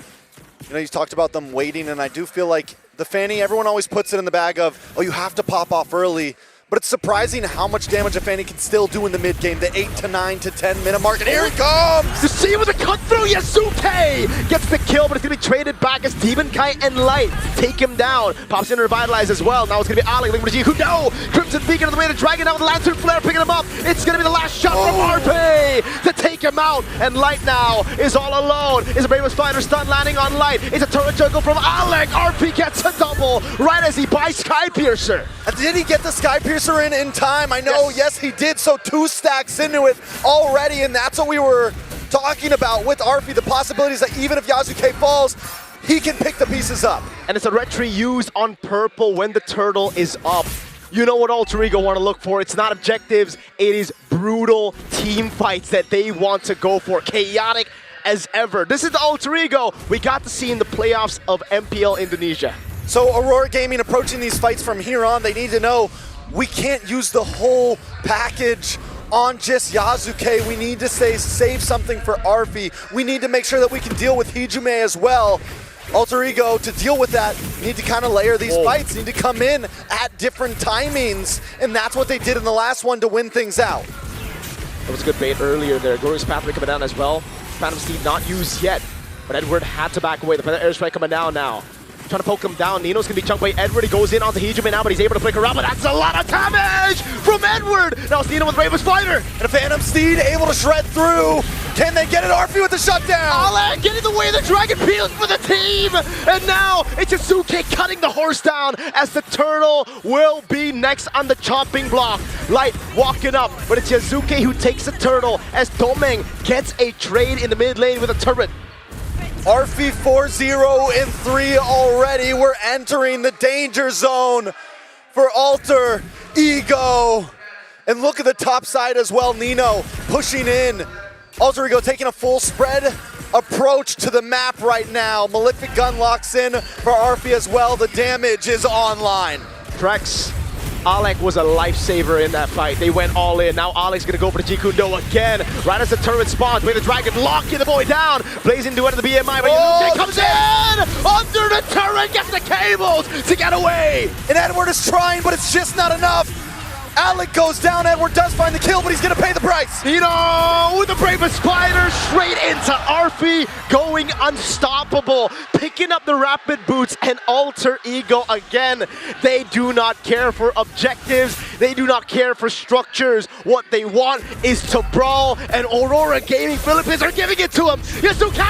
you know, you talked about them waiting, and I do feel like the Fanny, everyone always puts it in the bag of, oh, you have to pop off early. But it's surprising how much damage a Fanny can still do in the mid game, the 8 to 9 to 10 minute mark, and here he comes! To see with a cut through, Yasuke gets the kill, but it's going to be traded back as Demon Kai and Light take him down. Pops in Revitalize as well. Now it's going to be Alec looking for G. No! Crimson Beacon on the way to Dragon out with the Lantern Flare picking him up. It's going to be the last shot from RP to take him out, and Light now is all alone. Is a Bravest Fighter stun landing on Light. It's a turret juggle from Alec. RP gets a double right as he buys Sky Piercer. And did he get the Sky Piercer in time? I know, yes, he did, so 2 stacks into it already, and that's what we were talking about with RP, the possibilities that even if Yasuke falls, he can pick the pieces up. And it's a retry used on purple when the turtle is up. You know what Alter Ego want to look for. It's not objectives, it is brutal team fights that they want to go for. Chaotic as ever. This is the Alter Ego we got to see in the playoffs of MPL Indonesia. So Aurora Gaming approaching these fights from here on, they need to know we can't use the whole package on just Yasuke. We need to save something for Arfi. We need to make sure that we can deal with Hijume as well. Alter Ego, to deal with that, need to kind of layer these fights, need to come in at different timings, and that's what they did in the last one to win things out. That was a good bait earlier there. Glorious Pathway coming down as well. Phantom Steed not used yet, but Edward had to back away. The airstrike coming down now. Trying to poke him down. Nino's going to be chunked by Edward. He goes in onto Hijume now, but he's able to flick around. But that's a lot of damage from Edward. Now it's Nino with Bravest Fighter. And a Phantom Steed able to shred through. Can they get it? RP with the shutdown. Alec getting the way the Dragon Peels for the team. And now it's Yasuke cutting the horse down as the turtle will be next on the chopping block. Light walking up, but it's Yasuke who takes the turtle as Domeng gets a trade in the mid lane with a turret. RP 4-0 in 3 already. We're entering the danger zone for Alter Ego. And look at the top side as well. Nino pushing in. Alter Ego taking a full spread approach to the map right now. Malefic Gun locks in for RP as well. The damage is online. Trex. Alec was a lifesaver in that fight. They went all in. Now Alec's gonna go for the Jikundo again. Right as the turret spawns, with the Dragon locking the boy down. Blazing duet of the BMI, but Yasuke comes in! Under the turret, gets the cables to get away! And Edward is trying, but it's just not enough. Alec goes down, Edward does find the kill, but he's gonna pay the price. Nino with the Bravest Spider straight into Arfi, going unstoppable, picking up the rapid boots, and Alter Ego again. They do not care for objectives, they do not care for structures. What they want is to brawl, and Aurora Gaming Philippines are giving it to him. Yasuke!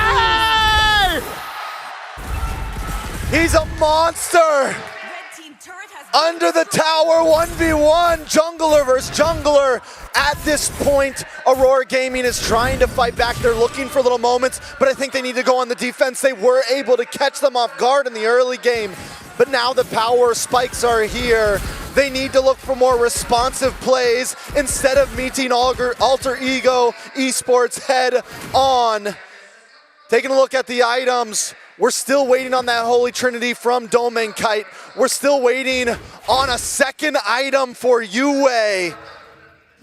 He's a monster! Under the tower, 1v1, jungler versus jungler. At this point, Aurora Gaming is trying to fight back. They're looking for little moments, but I think they need to go on the defense. They were able to catch them off guard in the early game, but now the power spikes are here. They need to look for more responsive plays instead of meeting Alter Ego Esports head on. Taking a look at the items. We're still waiting on that Holy Trinity from Domeng Kite. We're still waiting on a second item for Yue.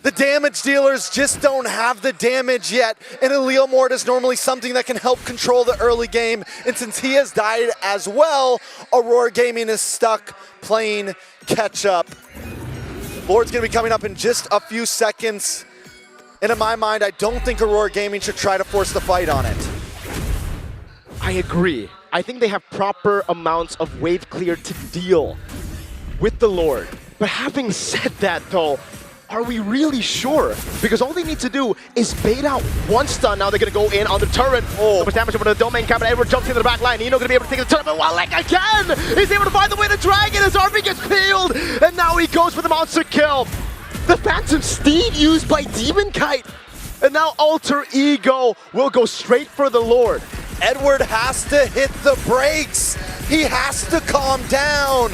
The damage dealers just don't have the damage yet, and Leo Mort is normally something that can help control the early game, and since he has died as well, Aurora Gaming is stuck playing catch up. Lord's gonna be coming up in just a few seconds. And in my mind, I don't think Aurora Gaming should try to force the fight on it. I agree. I think they have proper amounts of wave clear to deal with the Lord. But having said that though, are we really sure? Because all they need to do is bait out one stun. Now they're going to go in on the turret. Oh, much damage over the domain cap, but Edward jumps into the back line. Nino going to be able to take the turret, but Wallach again! He's able to find the way to Dragon as RB gets peeled! And now he goes for the monster kill. The Phantom Steed used by Demon Kite. And now Alter Ego will go straight for the Lord. Edward has to hit the brakes. He has to calm down.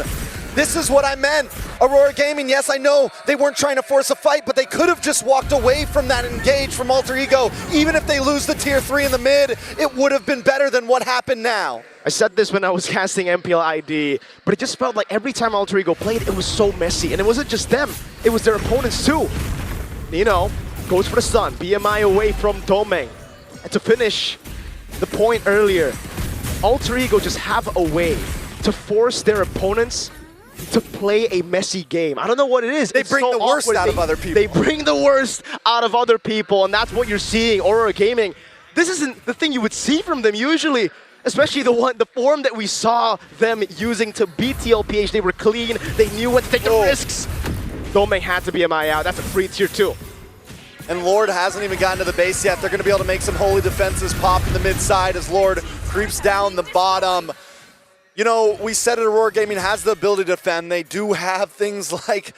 This is what I meant. Aurora Gaming, yes, I know they weren't trying to force a fight, but they could have just walked away from that engage from Alter Ego. Even if they lose the tier 3 in the mid, it would have been better than what happened now. I said this when I was casting MPL ID, but it just felt like every time Alter Ego played, it was so messy. And it wasn't just them, it was their opponents too. Nino goes for the stun, BMI away from Domeng. And to finish the point earlier, Alter Ego just have a way to force their opponents to play a messy game. I don't know what it is. They bring the worst out of other people. They bring the worst out of other people, and that's what you're seeing. Aurora Gaming, this isn't the thing you would see from them usually, especially the form that we saw them using to beat TLPH. They were clean, they knew when to take the risks. Domeng had to be MI out. That's a free tier 2. And Lord hasn't even gotten to the base yet. They're going to be able to make some holy defenses pop in the mid side as Lord creeps down the bottom. You know, we said it, Aurora Gaming has the ability to defend. They do have things like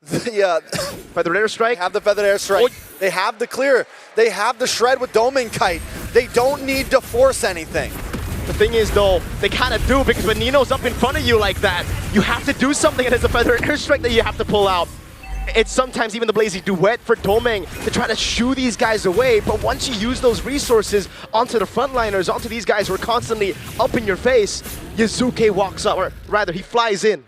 the Feathered Airstrike. They have the Feathered Airstrike. They have the clear. They have the shred with Domeng Kite. They don't need to force anything. The thing is though, they kind of do, because when Nino's up in front of you like that, you have to do something, and it's a Feathered Airstrike that you have to pull out. It's sometimes even the Blazy Duet for Domeng to try to shoo these guys away, but once you use those resources onto the frontliners, onto these guys who are constantly up in your face, Yazuke walks up, or rather, he flies in.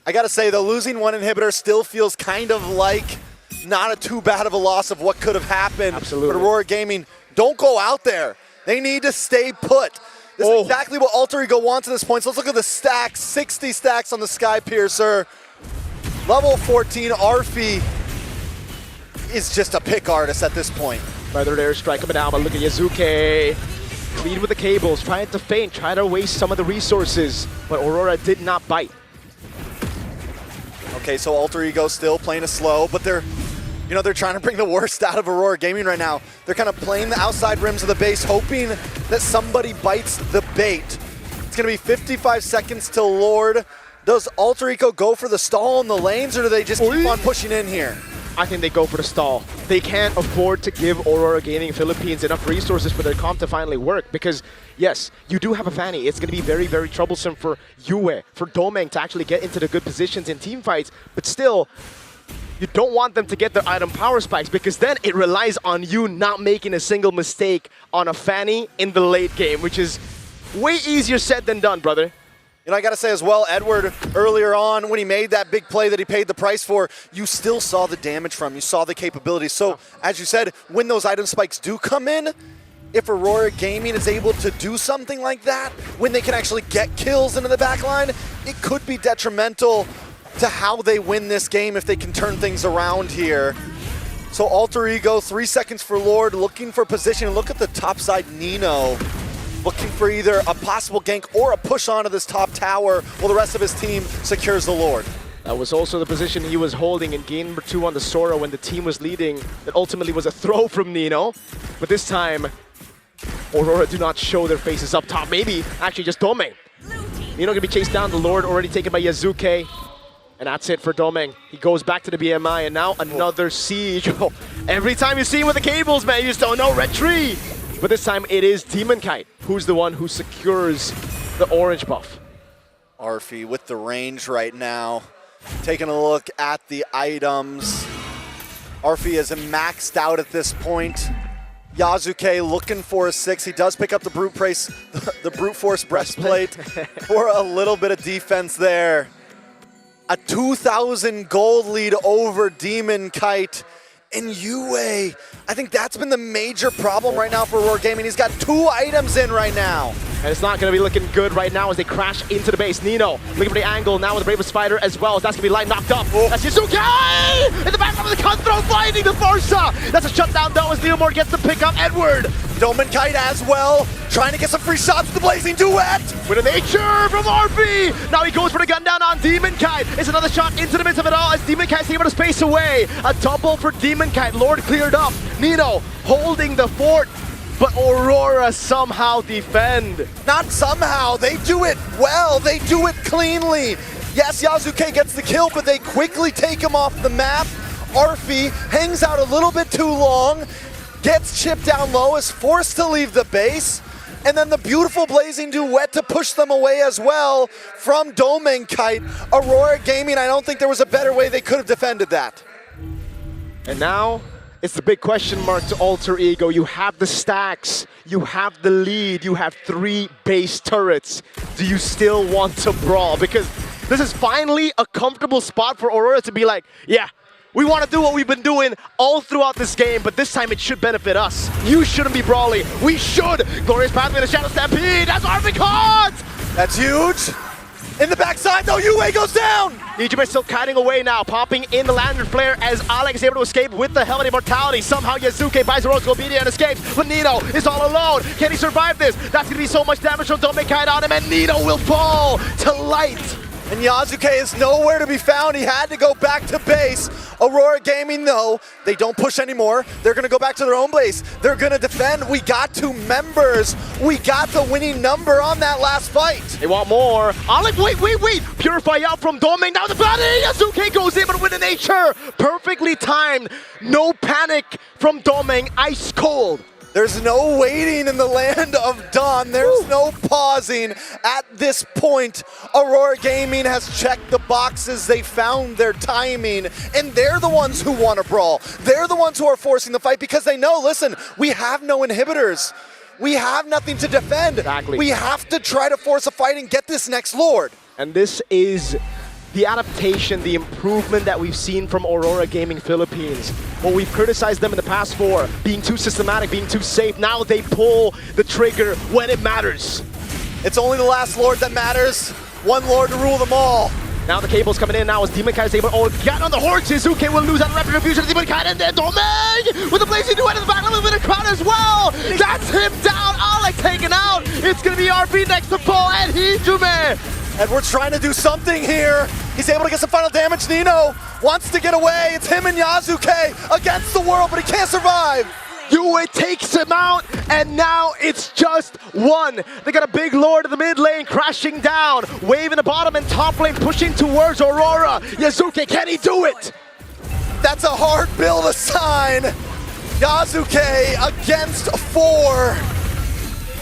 I gotta say though, losing one inhibitor still feels kind of like not too bad of a loss of what could have happened. Absolutely. But Aurora Gaming, don't go out there. They need to stay put. This is exactly what Alter Ego wants at this point. So let's look at the stacks, 60 stacks on the Sky Piercer. Level 14, Arfi is just a pick artist at this point. Feathered Airstrike coming down, but look at Yazuke. Lead with the cables, trying to feint, trying to waste some of the resources, but Aurora did not bite. Okay, so Alter Ego still playing a slow, but they're trying to bring the worst out of Aurora Gaming right now. They're kind of playing the outside rims of the base, hoping that somebody bites the bait. It's gonna be 55 seconds till Lord. Does Alter Ego go for the stall in the lanes, or do they just keep on pushing in here? I think they go for the stall. They can't afford to give Aurora Gaming Philippines enough resources for their comp to finally work, because yes, you do have a Fanny. It's going to be very, very troublesome for Yue, for Domeng to actually get into the good positions in team fights, but still, you don't want them to get their item power spikes, because then it relies on you not making a single mistake on a Fanny in the late game, which is way easier said than done, brother. You know, I got to say as well, Edward, earlier on, when he made that big play that he paid the price for, you still saw the damage from him. You saw the capabilities. So, as you said, when those item spikes do come in, if Aurora Gaming is able to do something like that, when they can actually get kills into the backline, it could be detrimental to how they win this game if they can turn things around here. So, Alter Ego, 3 seconds for Lord, looking for position. Look at the top side, Nino. Looking for either a possible gank or a push onto this top tower while the rest of his team secures the Lord. That was also the position he was holding in game number 2 on the Sora when the team was leading. That ultimately was a throw from Nino. But this time, Aurora do not show their faces up top. Maybe actually just Domeng. Nino gonna be chased down, the Lord already taken by Yazuke. And that's it for Domeng. He goes back to the BMI, and now another siege. Every time you see him with the cables, man, you just don't know, red tree. But this time it is Demon Kite who's the one who secures the orange buff. Arfi with the range right now. Taking a look at the items. Arfi is maxed out at this point. Yazuke looking for a 6. He does pick up the brute force breastplate for a little bit of defense there. A 2,000 gold lead over Demon Kite. And Yue, I think that's been the major problem right now for Aurora Gaming. He's got 2 items in right now. And it's not going to be looking good right now as they crash into the base. Nino looking for the angle now with the Bravest Spider as well. As that's going to be line knocked up. That's Yasuke! In the background of the cutthroat, finding the Forza! That's a shutdown though as Leomore gets the pick up. Edward! ďomenkite as well, trying to get some free shots with the Blazing Duet. With a nature from RB! Now he goes for the gun down on ďomenkite. It's another shot into the midst of it all as ďomenkite's able to space away. A double for ďomenkite. Lord cleared up. Nino holding the fort. But Aurora somehow defend. Not somehow, they do it well, they do it cleanly. Yes, Yasuke gets the kill, but they quickly take him off the map. Arfi hangs out a little bit too long, gets chipped down low, is forced to leave the base, and then the beautiful Blazing Duet to push them away as well from ďomenkite. Aurora Gaming, I don't think there was a better way they could have defended that. And now, it's the big question mark to Alter Ego. You have the stacks, you have the lead, you have 3 base turrets. Do you still want to brawl? Because this is finally a comfortable spot for Aurora to be like, yeah, we want to do what we've been doing all throughout this game, but this time it should benefit us. You shouldn't be brawling. We should. Glorious Pathway to Shadow Stampede. That's RB caught! That's huge. In the backside though, Yue goes down! Ijume still kiting away now, popping in the Lantern Flare as Alex is able to escape with the Helmet Immortality. Somehow Yasuke buys the Rose Gold and escapes, but Nino is all alone. Can he survive this? That's gonna be so much damage from ďomenkite on him, and Nino will fall to light. And Yasuke is nowhere to be found. He had to go back to base. Aurora Gaming, though, they don't push anymore. They're going to go back to their own base. They're going to defend. We got 2 members. We got the winning number on that last fight. They want more. Alex, wait. Purify out from ďomenkite. Now the body. Yasuke goes in, but with a nature. Perfectly timed. No panic from ďomenkite. Ice cold. There's no waiting in the land of Dawn. There's no pausing. At this point, Aurora Gaming has checked the boxes. They found their timing, and they're the ones who want to brawl. They're the ones who are forcing the fight because they know, listen, we have no inhibitors. We have nothing to defend. Exactly. We have to try to force a fight and get this next Lord. And this is the adaptation, the improvement that we've seen from Aurora Gaming Philippines. Well, we've criticized them in the past for being too systematic, being too safe. Now they pull the trigger when it matters. It's only the last Lord that matters. One Lord to rule them all. Now the cable's coming in now as ďomenkite is able to get on the horse. Shizuke will lose that rapid refusion to ďomenkite, and then ďomenkite with the Blazing Duet in the back, a little bit of crowd as well. That's him down, Alex taken out. It's gonna be RB next to Paul and Ijume. Edward's trying to do something here. He's able to get some final damage. Nino wants to get away. It's him and Yasuke against the world, but he can't survive. Yue takes him out, and now it's just 1. They got a big Lord in the mid lane crashing down. Wave in the bottom and top lane pushing towards Aurora. Yasuke, can he do it? That's a hard bill to sign. Yasuke against 4.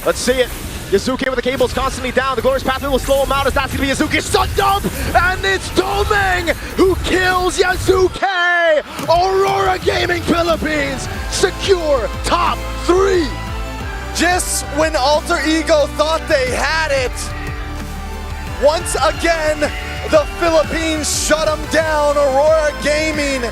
Let's see it. Yasuke with the cables constantly down. The Glorious Pathway will slow him out as that's going to be Yasuke sucked up. And it's ďomenkite who kills Yasuke. Aurora Gaming Philippines secure top 3. Just when Alter Ego thought they had it, once again, the Philippines shut them down. Aurora Gaming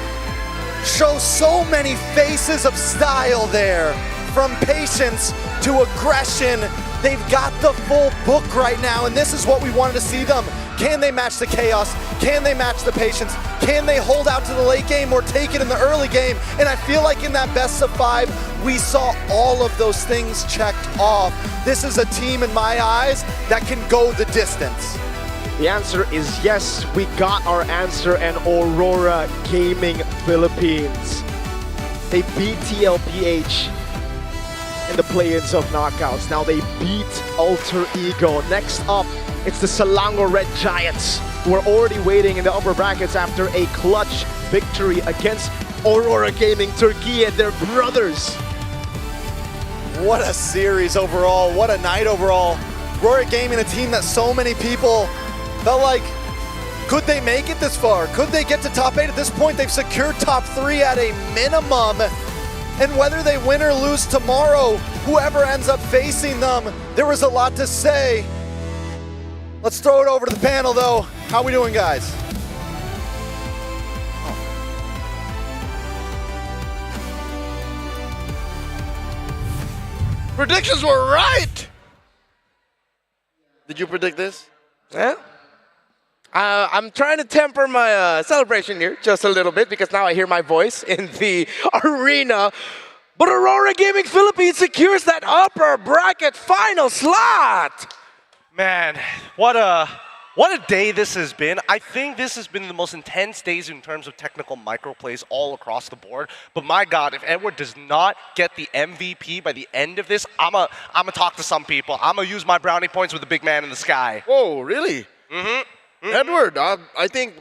shows so many faces of style there. From patience to aggression. They've got the full book right now, and this is what we wanted to see them. Can they match the chaos? Can they match the patience? Can they hold out to the late game or take it in the early game? And I feel like in that best of 5, we saw all of those things checked off. This is a team, in my eyes, that can go the distance. The answer is yes, we got our answer, and Aurora Gaming Philippines. They beat TLPH in the play-ins of knockouts. Now they beat Alter Ego. Next up, it's the Selangor Red Giants, who are already waiting in the upper brackets after a clutch victory against Aurora Gaming Turkey and their brothers. What a series overall, what a night overall. Aurora Gaming, a team that so many people felt like, could they make it this far? Could they get to top 8 at this point? They've secured top 3 at a minimum. And whether they win or lose tomorrow, whoever ends up facing them, there was a lot to say. Let's throw it over to the panel though. How we doing, guys? Predictions were right! Did you predict this? Yeah. I'm trying to temper my celebration here just a little bit because now I hear my voice in the arena. But Aurora Gaming Philippines secures that upper bracket final slot. Man, what a day this has been. I think this has been the most intense days in terms of technical microplays all across the board. But my God, if Edward does not get the MVP by the end of this, I'ma talk to some people. I'ma use my brownie points with the big man in the sky. Whoa, really? Edward, I think,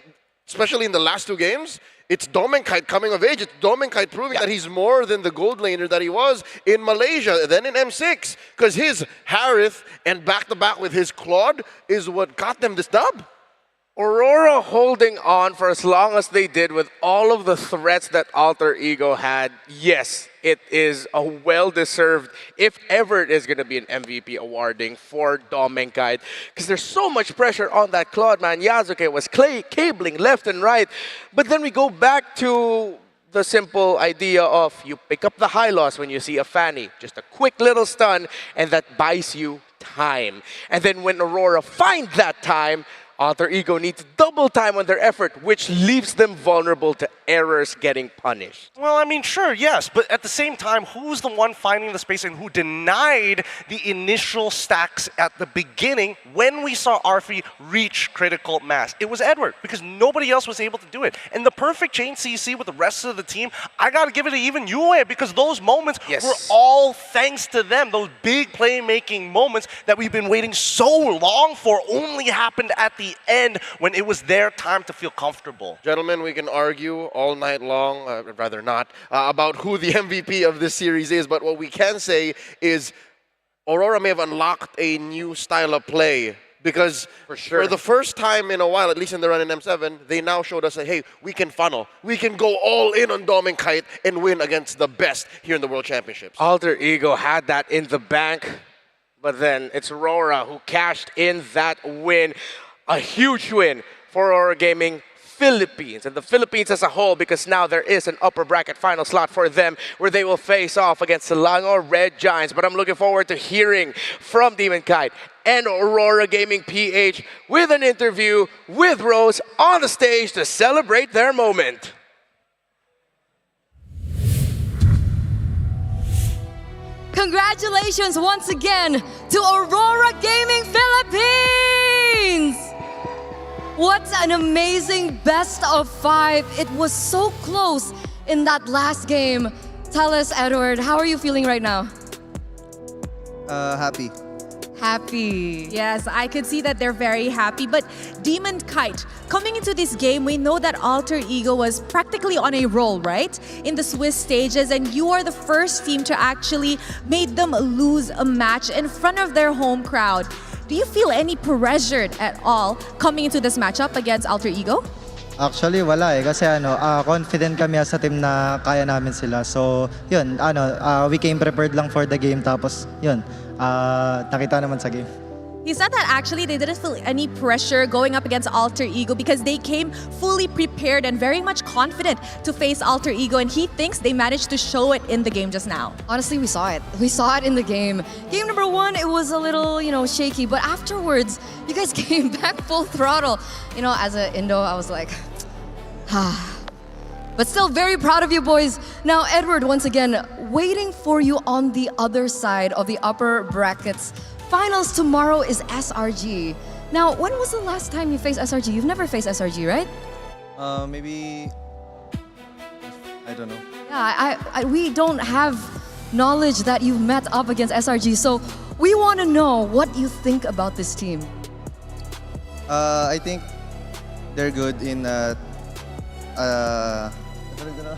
especially in the last two games, it's ďØİCH coming of age. It's ďØİCH proving that he's more than the gold laner that he was in Malaysia, then in M6. Because his Harith and back-to-back with his Claude is what got them this dub. Aurora holding on for as long as they did with all of the threats that Alter Ego had. Yes, it is a well-deserved, if ever it is going to be an MVP awarding for ďØİCH. Because there's so much pressure on that Claude, man. Yasuke was cabling left and right. But then we go back to the simple idea of you pick up the high loss when you see a Fanny. Just a quick little stun, and that buys you time. And then when Aurora find that time, Alter Ego needs double time on their effort, which leaves them vulnerable to errors getting punished. Well, I mean, sure, yes, but at the same time, who's the one finding the space and who denied the initial stacks at the beginning when we saw Arfi reach critical mass? It was Edward, because nobody else was able to do it. And the perfect chain CC with the rest of the team, I gotta give it to even Yue, because those moments were all thanks to them. Those big playmaking moments that we've been waiting so long for only happened at the end when it was their time to feel comfortable. Gentlemen, we can argue all night long, rather not, about who the MVP of this series is, but what we can say is Aurora may have unlocked a new style of play because for the first time in a while, at least in the run in M7, they now showed us that, hey, we can funnel. We can go all in on ďØİCH and win against the best here in the World Championships. Alter Ego had that in the bank, but then it's Aurora who cashed in that win. A huge win for Aurora Gaming Philippines and the Philippines as a whole, because now there is an upper bracket final slot for them where they will face off against Selangor Red Giants. But I'm looking forward to hearing from ďØİCH and Aurora Gaming PH with an interview with Rose on the stage to celebrate their moment. Congratulations once again to Aurora Gaming Philippines! What an amazing best of 5. It was so close in that last game. Tell us, Edward, how are you feeling right now? Happy. Happy. Yes, I could see that they're very happy. But ďØİCH, coming into this game, we know that Alter Ego was practically on a roll, right? In the Swiss stages, and you are the first team to actually make them lose a match in front of their home crowd. Do you feel any pressured at all coming into this matchup against Alter Ego? Actually, wala eh. Kasi confident kami as a team na kaya namin sila. So, yun, we came prepared lang for the game. Tapos, yun, nakita naman sa game. He said that actually they didn't feel any pressure going up against Alter Ego because they came fully prepared and very much confident to face Alter Ego, and he thinks they managed to show it in the game just now. Honestly, we saw it. We saw it in the game. Game number 1, it was a little, shaky, but afterwards, you guys came back full throttle. As an Indo, I was like, But still very proud of you boys. Now, Edward, once again, waiting for you on the other side of the upper brackets. Finals tomorrow is SRG. Now, when was the last time you faced SRG? You've never faced SRG, right? Maybe, I don't know. Yeah, we don't have knowledge that you've met up against SRG, so we want to know what you think about this team. I think they're good in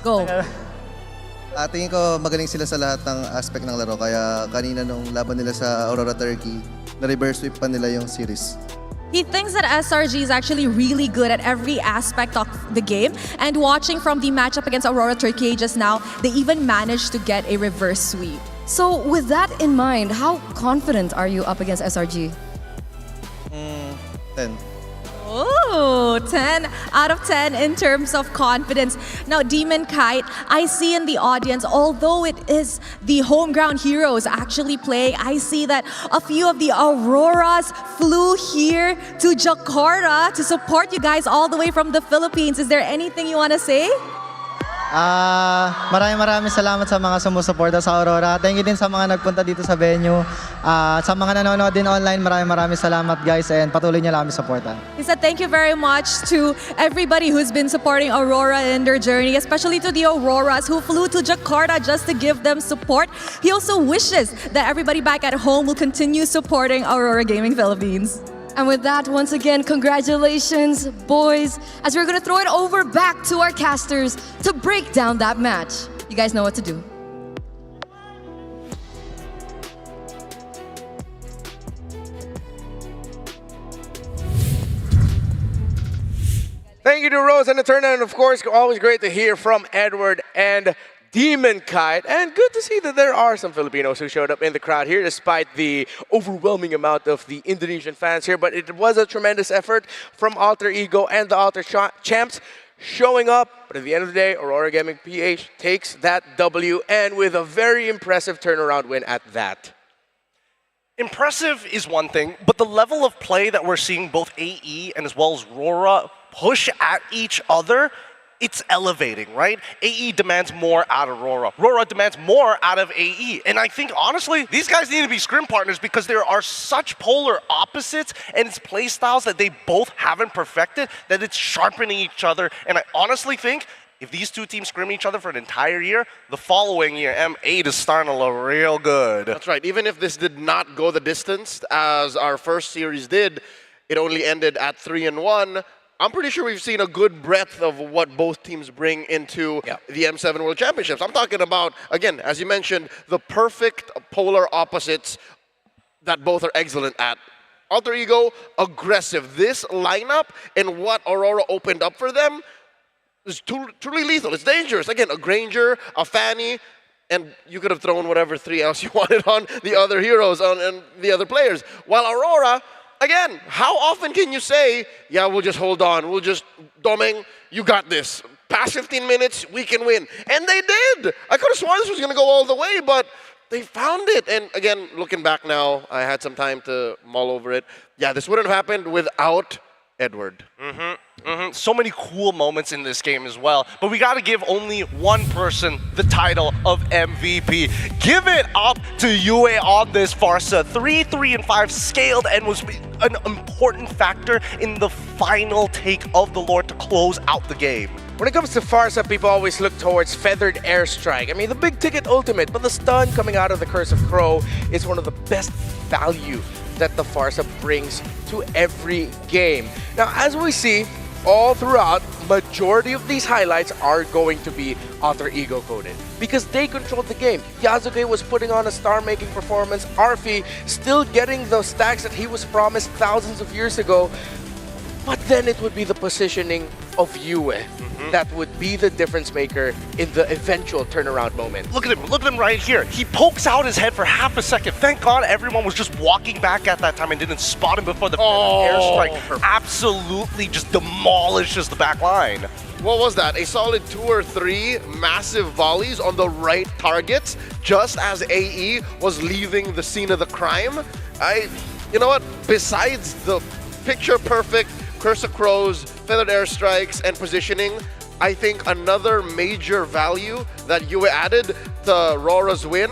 Go. Tingin ko magaling sila sa lahat ng aspect ng laro, kaya kanina nung laban nila sa Aurora Turkey, na-reverse sweep pa nila yung series. He thinks that SRG is actually really good at every aspect of the game, and watching from the matchup against Aurora Turkey just now, they even managed to get a reverse sweep. So with that in mind, how confident are you up against SRG? 10. Oh, 10 out of 10 in terms of confidence. Now, Demon Kite, I see in the audience, although it is the home ground heroes actually playing, I see that a few of the Auroras flew here to Jakarta to support you guys all the way from the Philippines. Is there anything you want to say? Maraming salamat sa mga sumusuporta sa Aurora. Thank you din sa mga nagpunta dito sa venue. Sa mga nanonood din online, maraming salamat guys, and patuloy niyo lang kami supportan. He said thank you very much to everybody who's been supporting Aurora in their journey, especially to the Auroras who flew to Jakarta just to give them support. He also wishes that everybody back at home will continue supporting Aurora Gaming Philippines. And with that, once again, congratulations, boys, as we're going to throw it over back to our casters to break down that match. You guys know what to do. Thank you to Rose and the tournament, and of course, always great to hear from Edward and Demon Kite, and good to see that there are some Filipinos who showed up in the crowd here despite the overwhelming amount of the Indonesian fans here. But it was a tremendous effort from Alter Ego and the Alter Champs showing up. But at the end of the day, Aurora Gaming PH takes that W, and with a very impressive turnaround win at that. Impressive is one thing, but the level of play that we're seeing both AE and as well as RORA push at each other, it's elevating, right? AE demands more out of RORA. RORA demands more out of AE. And I think, honestly, these guys need to be scrim partners because there are such polar opposites and it's play styles that they both haven't perfected that it's sharpening each other. And I honestly think if these two teams scrim each other for an entire year, the following year, M8 is starting to look real good. That's right. Even if this did not go the distance as our first series did, it only ended at 3-1. I'm pretty sure we've seen a good breadth of what both teams bring into the M7 World Championships. I'm talking about, again, as you mentioned, the perfect polar opposites that both are excellent at. Alter Ego, aggressive. This lineup and what Aurora opened up for them is truly lethal. It's dangerous. Again, a Granger, a Fanny, and you could have thrown whatever 3 else you wanted on the other heroes and the other players. While Aurora, again, how often can you say, yeah, we'll just hold on, we'll just, Domeng, you got this. Past 15 minutes, we can win. And they did. I could have sworn this was going to go all the way, but they found it. And again, looking back now, I had some time to mull over it. Yeah, this wouldn't have happened without Edward. So many cool moments in this game as well. But we got to give only one person the title of MVP. Give it up to Yue on this Farsa. 3-3-5 scaled and was an important factor in the final take of the Lord to close out the game. When it comes to Farsa, people always look towards Feathered Airstrike. I mean, the big ticket ultimate, but the stun coming out of the Curse of Crow is one of the best value that the Farsa brings to every game. Now, as we see, all throughout, majority of these highlights are going to be Alter Ego coded because they controlled the game. Yasuke was putting on a star-making performance. Arfi still getting those stacks that he was promised thousands of years ago. But then it would be the positioning of Yue that would be the difference maker in the eventual turnaround moment. Look at him right here. He pokes out his head for half a second. Thank God everyone was just walking back at that time and didn't spot him before the airstrike absolutely just demolishes the back line. What was that? A solid 2 or 3 massive volleys on the right targets just as AE was leaving the scene of the crime. You know what? Besides the picture perfect Curse of Crows, Feathered Airstrikes, and positioning, I think another major value that Yue added to RORA's win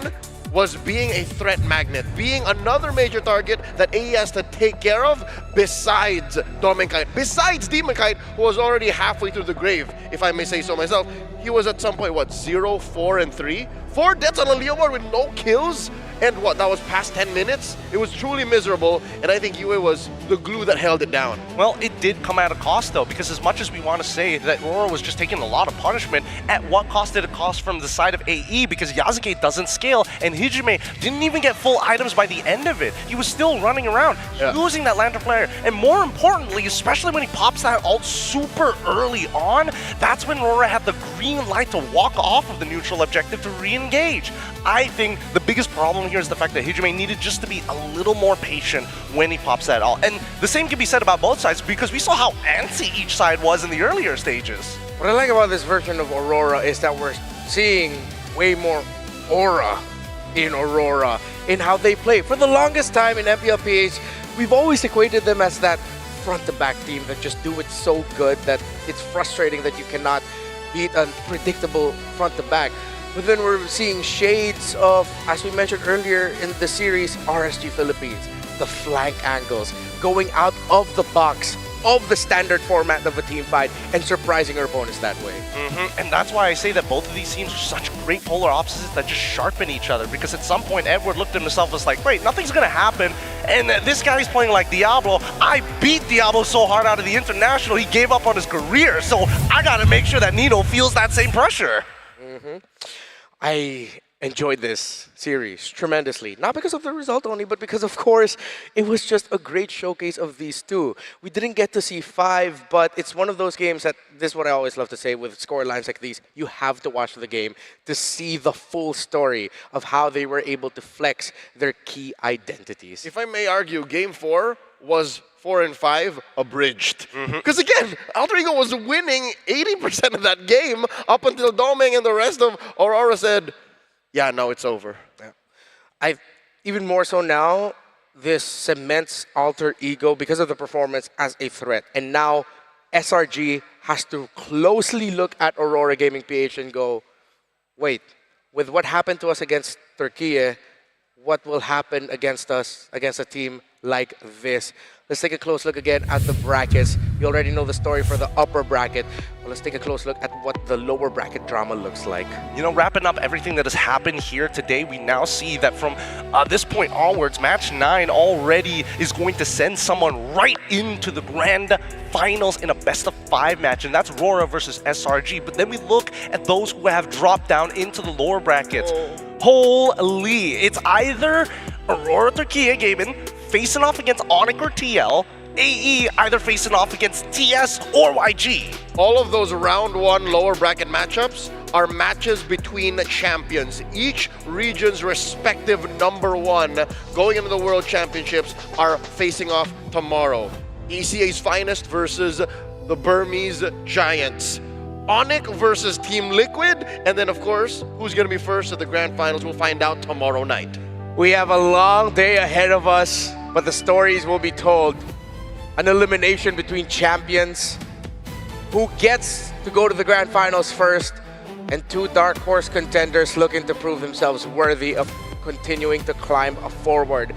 was being a threat magnet, being another major target that AE has to take care of besides Demon Kite, who was already halfway through the grave, if I may say so myself. He was at some point, what, 0, 4, and 3? 4 deaths on a Leomord with no kills? And what, that was past 10 minutes? It was truly miserable, and I think Yue was the glue that held it down. Well, it did come at a cost, though, because as much as we want to say that Aurora was just taking a lot of punishment, at what cost did it cost from the side of AE? Because Yasuke doesn't scale, and Hijime didn't even get full items by the end of it. He was still running around, using that Lantern Flare, and more importantly, especially when he pops that ult super early on, that's when Aurora had the green light to walk off of the neutral objective to re-engage. I think the biggest problem problem here is the fact that Hijime needed just to be a little more patient when he pops that ult. And the same can be said about both sides because we saw how antsy each side was in the earlier stages. What I like about this version of Aurora is that we're seeing way more aura in Aurora, in how they play. For the longest time in MPLPH, we've always equated them as that front-to-back team that just do it so good that it's frustrating that you cannot beat a predictable front-to-back. But then we're seeing shades of, as we mentioned earlier in the series, RSG Philippines, the flank angles, going out of the box of the standard format of a team fight and surprising our opponents that way. And that's why I say that both of these teams are such great polar opposites that just sharpen each other, because at some point Edward looked at himself as like, wait, nothing's gonna happen, and this guy's playing like Diablo. I beat Diablo so hard out of the international, he gave up on his career, so I gotta make sure that Nino feels that same pressure. I enjoyed this series tremendously. Not because of the result only, but because, of course, it was just a great showcase of these two. We didn't get to see 5, but it's one of those games that, this is what I always love to say with score lines like these, you have to watch the game to see the full story of how they were able to flex their key identities. If I may argue, Game 4 was 4 and 5 abridged. Because again, Alter Ego was winning 80% of that game up until Domeng and the rest of Aurora said, yeah, no, it's over. Yeah. Even more so now, this cements Alter Ego because of the performance as a threat. And now SRG has to closely look at Aurora Gaming PH and go, wait, with what happened to us against Turkey, what will happen against us, against a team like this? Let's take a close look again at the brackets. You already know the story for the upper bracket. Well, let's take a close look at what the lower bracket drama looks like. You know, wrapping up everything that has happened here today, we now see that from this point onwards, match 9 already is going to send someone right into the grand finals in a best-of-5 match, and that's RORA versus SRG. But then we look at those who have dropped down into the lower brackets. Holy, it's either Aurora Turkey Gaming facing off against Onyx or TL, AE either facing off against TS or YG. All of those round 1 lower bracket matchups are matches between champions. Each region's respective #1 going into the World Championships are facing off tomorrow. ECA's Finest versus the Burmese Giants. Onyx versus Team Liquid, and then of course, who's gonna be first at the grand finals, we'll find out tomorrow night. We have a long day ahead of us, but the stories will be told. An elimination between champions, who gets to go to the grand finals first, and 2 dark horse contenders looking to prove themselves worthy of continuing to climb forward.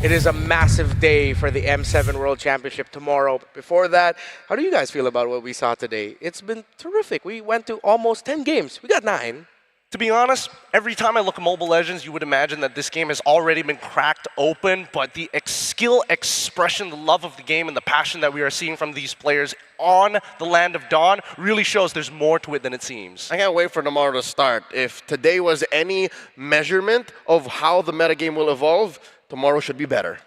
It is a massive day for the M7 World Championship tomorrow. But before that, how do you guys feel about what we saw today? It's been terrific. We went to almost 10 games. We got 9. To be honest, every time I look at Mobile Legends, you would imagine that this game has already been cracked open, but the skill expression, the love of the game, and the passion that we are seeing from these players on the Land of Dawn really shows there's more to it than it seems. I can't wait for tomorrow to start. If today was any measurement of how the metagame will evolve, tomorrow should be better.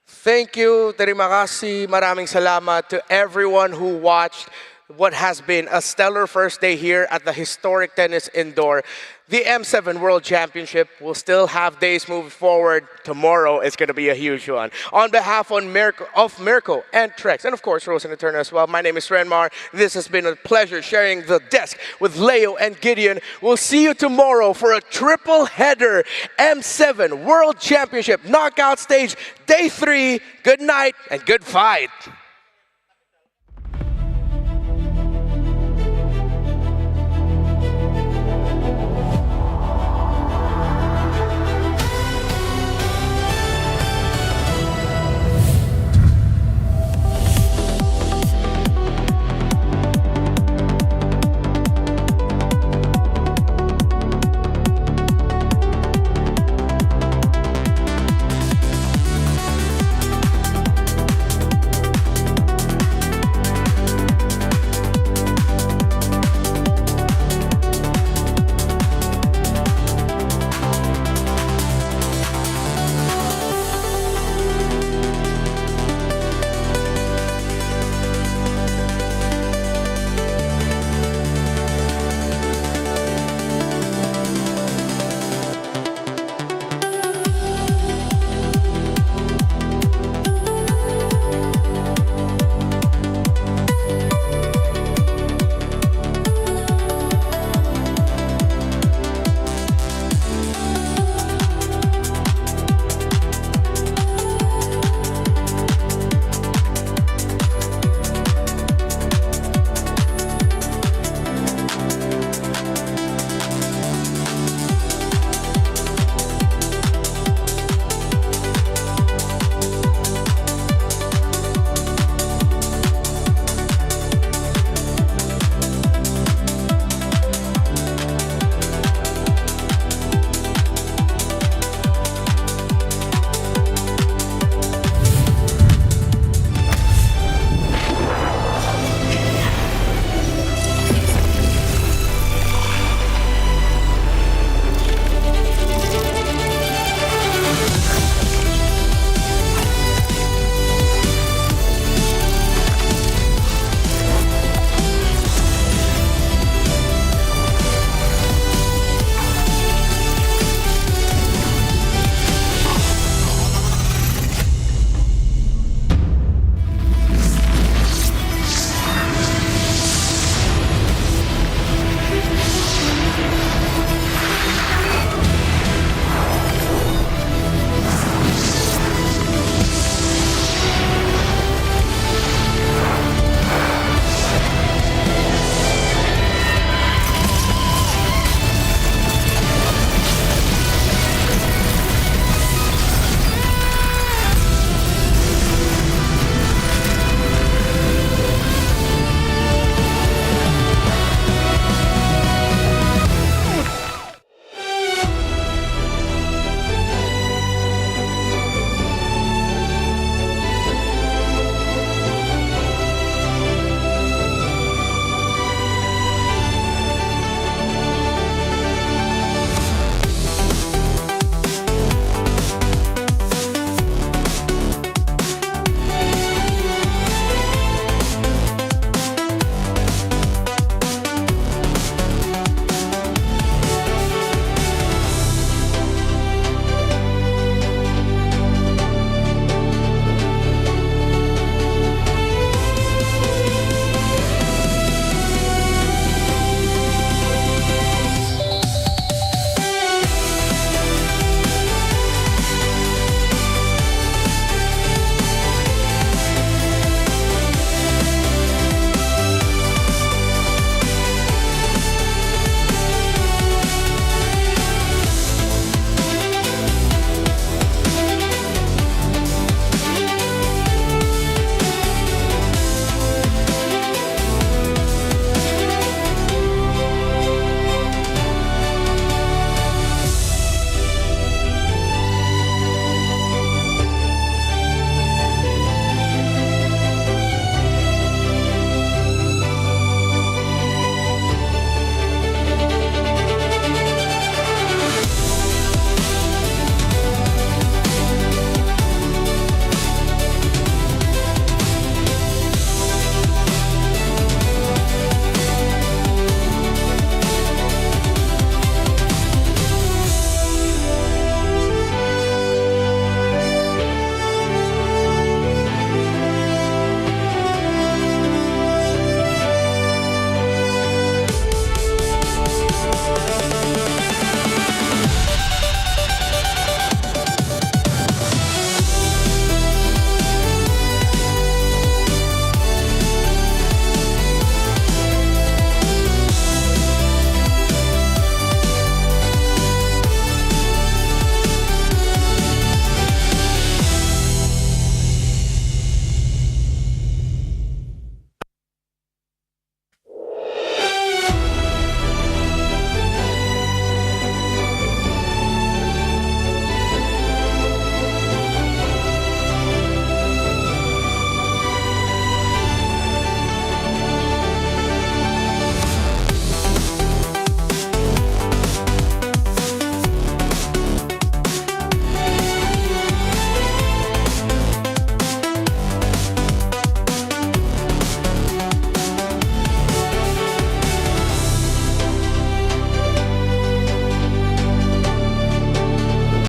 Thank you, terima kasih, maraming salamat to everyone who watched what has been a stellar first day here at the historic tennis indoor. The M7 World Championship will still have days moving forward. Tomorrow is going to be a huge one. On behalf of Mirko and Trex, and of course Rose and Eterna as well, my name is Renmar. This has been a pleasure sharing the desk with Leo and Gideon. We'll see you tomorrow for a triple header M7 World Championship knockout stage, day 3. Good night and good fight.